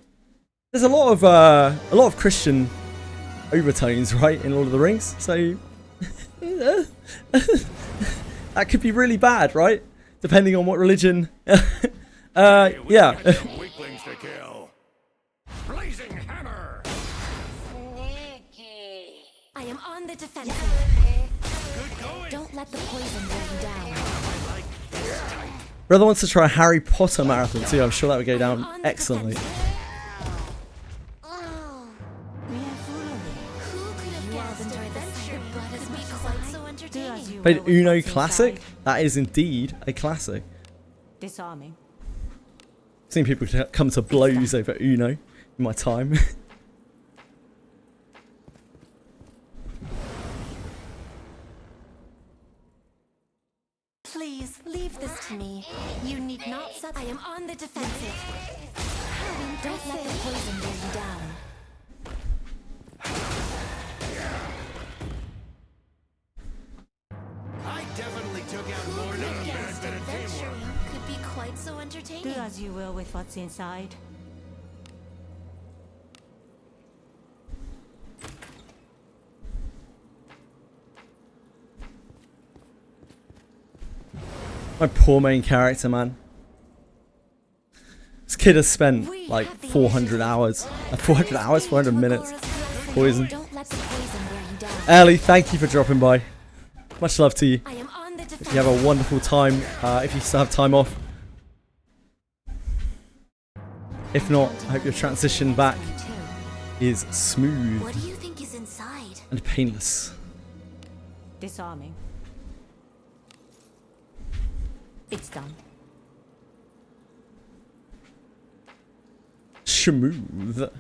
there's a lot of Christian overtones, right, in Lord of the Rings. So that could be really bad, right? Depending on what religion. Yeah. Weaklings to kill. Blazing hammer. I am on the defensive. Don't let the poison wear you down. Brother wants to try a Harry Potter marathon too. I'm sure that would go down excellently. Played Uno Classic? That is indeed a classic. Disarming. Seen people come to blows over Uno in my time. Please leave this to me. You need not set. I am on the defensive. Don't let the poison wear you down. I definitely took out more than a Guessed adventuring could be quite so entertaining. Do as you will with what's inside. My poor main character, man. This kid has spent like 400 hours. 400 hours? 400 minutes. Poison. Ellie, thank you for dropping by. Much love to you. If you have a wonderful time. If you still have time off. If not, I hope your transition back is smooth. What do you think is inside? And painless. Disarming. It's done. Smooth.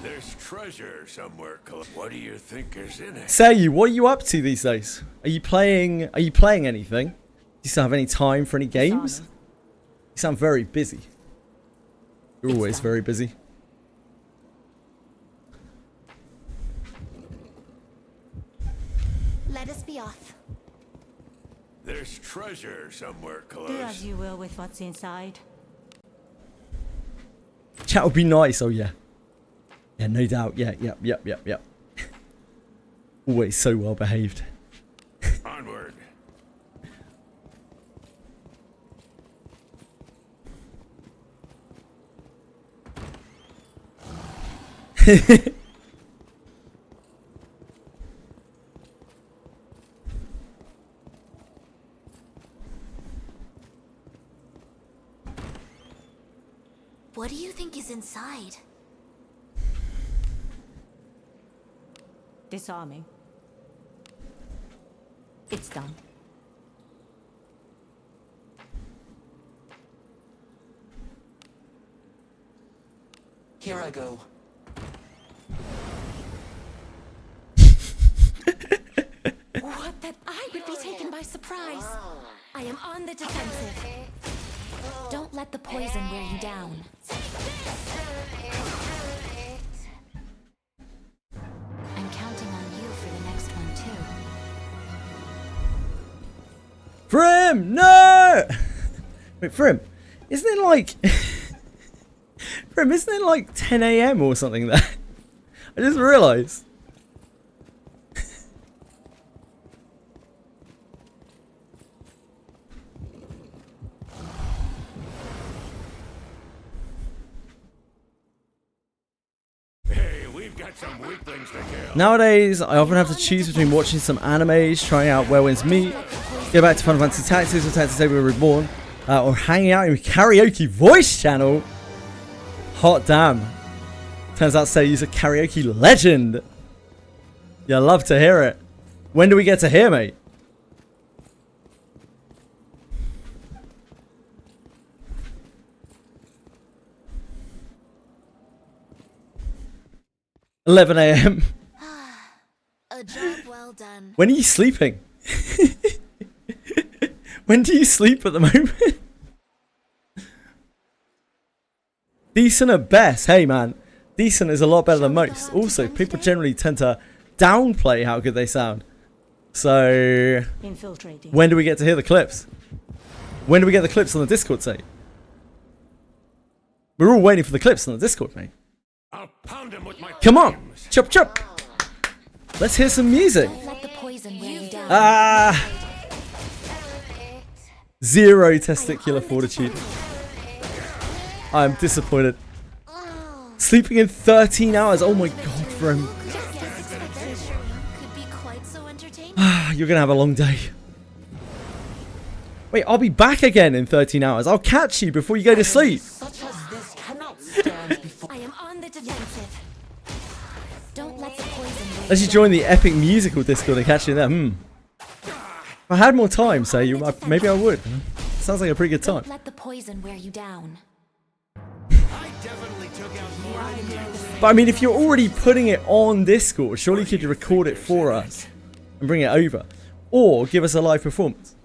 There's treasure somewhere. What do you think is in it? Say, what are you up to these days? Are you playing anything? Do you still have any time for any games? You sound very busy. You're always very busy. Let us be off. There's treasure somewhere close. Do as you will with what's inside. Chat would be nice. Oh yeah. Yeah, no doubt. Yeah, yep. Always so well behaved. Onward. What do you think is inside? Disarming. It's done. Here I go. What, that I would be taken by surprise. I am on the defensive. Don't let the poison wear you down. I'm counting on you for the next one too. Frim, no! Wait, Frim, isn't it like... Frim, isn't it like 10 AM or something there? I just realised. Nowadays, I often have to choose between watching some animes, trying out Where Winds Meet, go back to Final Fantasy Tactics or Tactics Over Reborn, or hanging out in a karaoke voice channel. Hot damn. Turns out Say's a karaoke legend. Yeah, love to hear it. When do we get to hear, mate? $11 AM. A job well done. When are you sleeping? When do you sleep at the moment? Decent at best. Hey man, decent is a lot better than most. Also, people generally tend to downplay how good they sound. So, Infiltrating. when do we get to hear the clips? When do we get the clips on the Discord, say? We're all waiting for the clips on the Discord, mate. I'll pound him with my Come on! Chop chop! Let's hear some music. Let the poison wear you down. Ah! Zero testicular fortitude. I am disappointed. Sleeping in 13 hours. Oh my god, Rem. Could be quite so entertaining. You're gonna have a long day. Wait, I'll be back again in 13 hours. I'll catch you before you go to sleep. Such as this cannot stand before. I am on the defensive. Don't let the poison wear Let's you just join the epic musical Discord and catch you there. If I had more time, say maybe I would. Sounds like a pretty good time. Don't let the poison wear you down. I definitely took out more than you. But I mean, if you're already putting it on Discord, surely you could record it for us and bring it over. Or give us a live performance.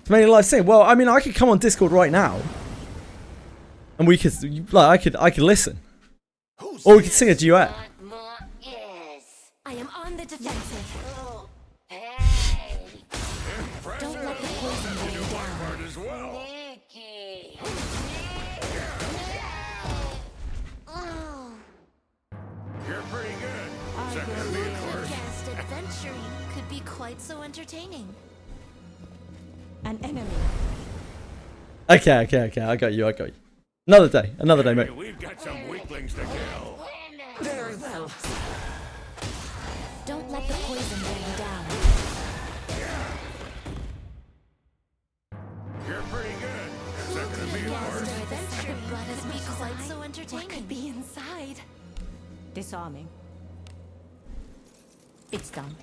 To make a live stream. Well, I mean, I could come on Discord right now. And we could, like, I could listen. Or we could sing a duet. I am on the defensive. Don't let the poison wear you down. as well. You're pretty good. Second to me, of course. Guessed adventuring could be quite so entertaining. An enemy. Okay. I got you. Another day, mate. We've got some weaklings to kill. Very well. Don't let the poison wear you down. You're pretty good. Second to me, of course. Adventuring could be quite so entertaining. What could be inside? Disarming. It's done.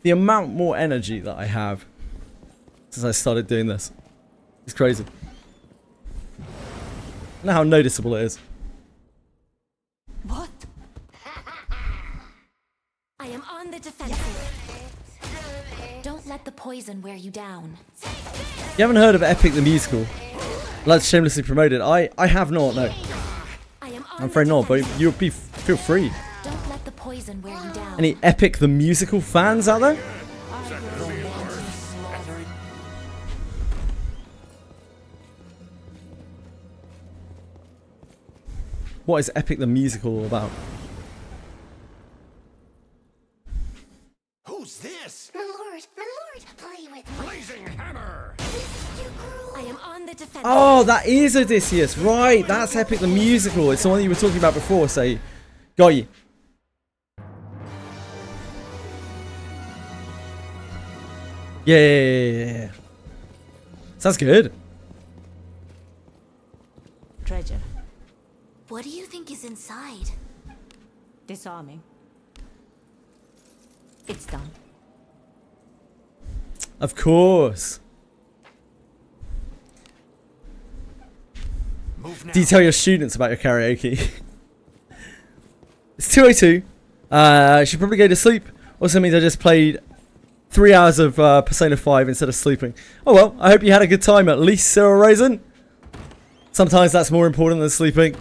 The amount more energy that I have since I started doing this is crazy. I know how noticeable it is. What? I am on the defensive. Don't let the poison wear you down. You haven't heard of Epic the Musical? Let's shamelessly promote it. I have not, no. I'm afraid not, but feel free. Don't let the poison wear you down. Any Epic the Musical fans out there? What is Epic the Musical all about? Who's this? My lord, play with me. Blazing hammer. I am on the defensive. Oh, that is Odysseus, right? That's Epic the Musical. It's the one you were talking about before, say. Got you. Yeah. Sounds good. Treasure. What do you think is inside? Disarming. It's done. Of course. Do you tell your students about your karaoke? It's 2:02. I should probably go to sleep. Also means I just played 3 hours of Persona 5 instead of sleeping. Oh well, I hope you had a good time at least, Cyril Raisin. Sometimes that's more important than sleeping.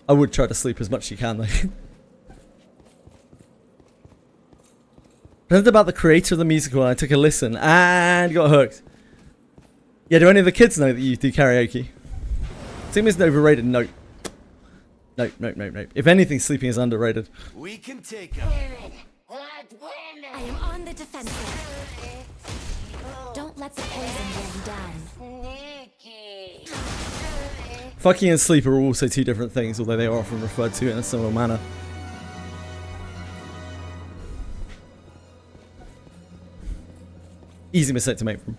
I would try to sleep as much as you can though. I heard about the creator of the musical and I took a listen and got hooked. Yeah, do any of the kids know that you do karaoke? Sleeping isn't overrated. Nope. Nope. If anything, sleeping is underrated. We can take him. I am on the defensive. Don't let the poison wear you down. Fucking and sleep are also two different things, although they are often referred to in a similar manner. Easy mistake to make from.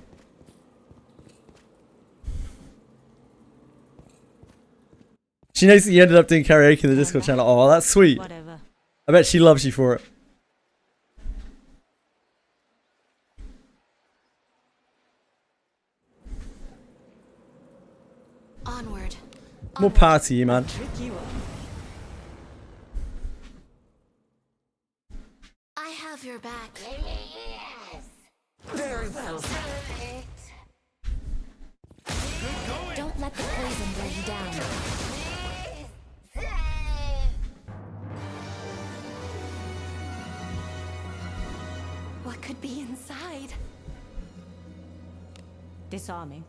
She knows that you ended up doing karaoke in the Discord channel. Oh, that's sweet. Whatever. I bet she loves you for it. Onward. More power to you, man. I have your back. Very well. Don't let the poison wear you down. What could be inside? Disarming.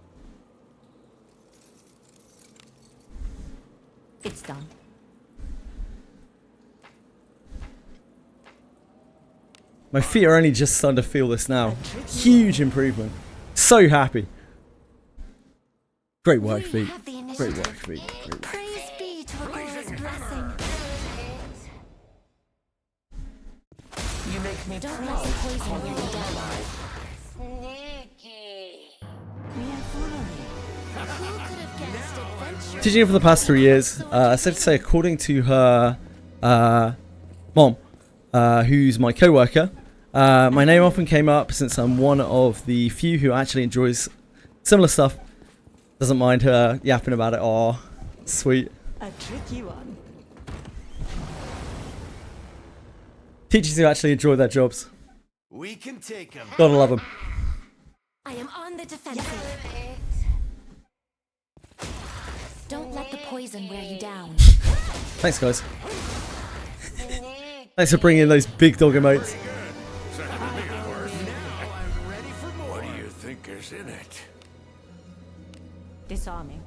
It's done. My feet are only just starting to feel this now. Huge improvement. So happy. Great work, feet. Great work, feet. Great work. Praise be to Agora's blessing. You make me Don't proud. let the poison wear you down. Who could have guessed adventure? Teaching her for the past 3 years. Safe to say, according to her mom, who's my co-worker, my name often came up since I'm one of the few who actually enjoys similar stuff. Doesn't mind her yapping about it. Aw, sweet. A tricky one. Teachers who actually enjoy their jobs. We can take him. Gotta love them. I am on the defensive. Don't let the poison wear you down. Thanks, guys. Thanks for bringing in those big dog emotes. What do you think is in it? Disarming.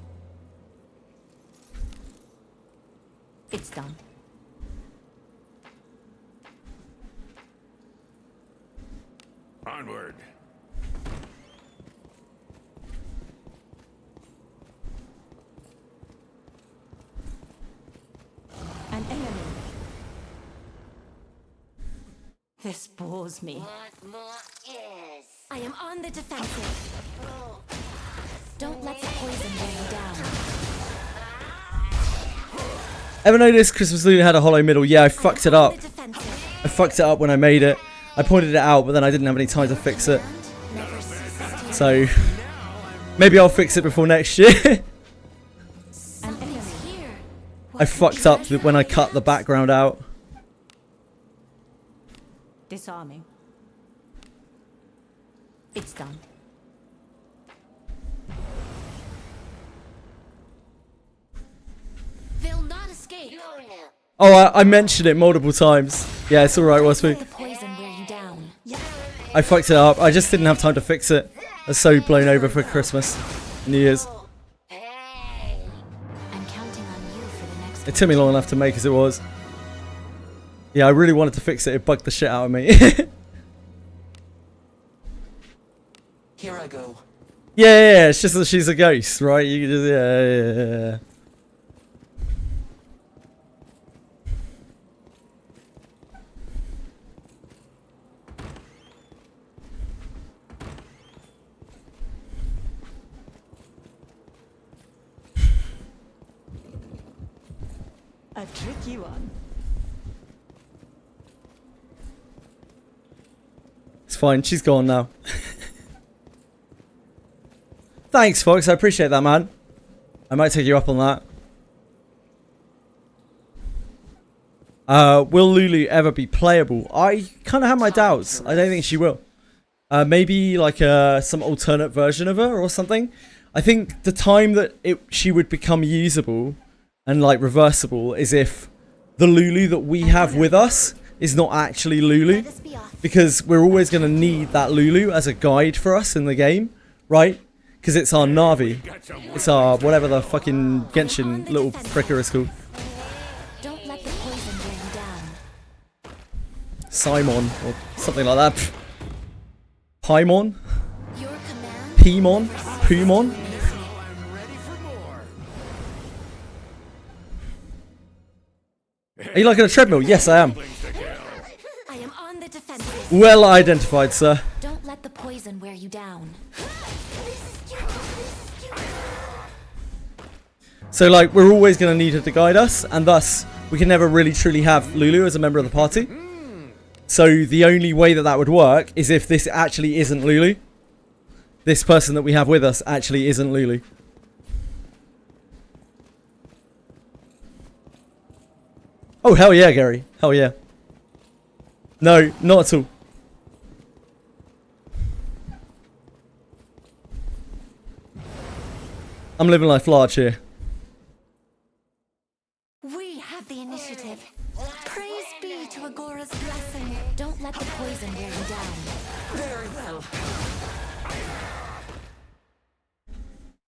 It's done. Onward. An enemy. This bores me. I am on the defensive. Don't let the poison wear you down. Ever noticed Christmas Luna had a hollow middle? Yeah, I fucked it up. I fucked it up when I made it. I pointed it out, but then I didn't have any time to fix it. So, maybe I'll fix it before next year. I fucked up when I cut the background out. Disarming. It's done. They'll not escape. Oh, I mentioned it multiple times. Yeah, it's alright, Wasp. The poison wear you down. I fucked it up. I just didn't have time to fix it. I was so blown over for Christmas, New Year's. I'm counting on you for the next. It took me long enough to make as it was. Yeah, I really wanted to fix it. It bugged the shit out of me. Here I go. Yeah, it's just that she's a ghost, right? You can just, yeah. A tricky one. It's fine. She's gone now. Thanks, Fox. I appreciate that, man. I might take you up on that. Will Lulu ever be playable? I kind of have my doubts. I don't think she will. Maybe like some alternate version of her or something. I think the time that she would become usable and like reversible is if the Lulu that we have with us is not actually Lulu, because we're always going to need that Lulu as a guide for us in the game, right? Because it's our Navi. It's our whatever the fucking Genshin little fricker is called. Don't let the poison wear you down. Simon or something like that. Paimon? Your command. Pimon? Pumon? Are you like on a treadmill? Yes, I am. I am on the defensive. Well identified, sir. Don't let the poison wear you down. So, like, we're always going to need her to guide us, and thus, we can never really truly have Lulu as a member of the party. So, the only way that that would work is if this actually isn't Lulu. This person that we have with us actually isn't Lulu. Oh, hell yeah, Gary. Hell yeah. No, not at all. I'm living life large here. We have the initiative. Praise be to Agora's blessing. Don't let the poison wear you down. Very well.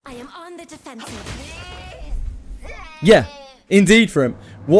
I am on the defensive. Yeah, indeed for him. What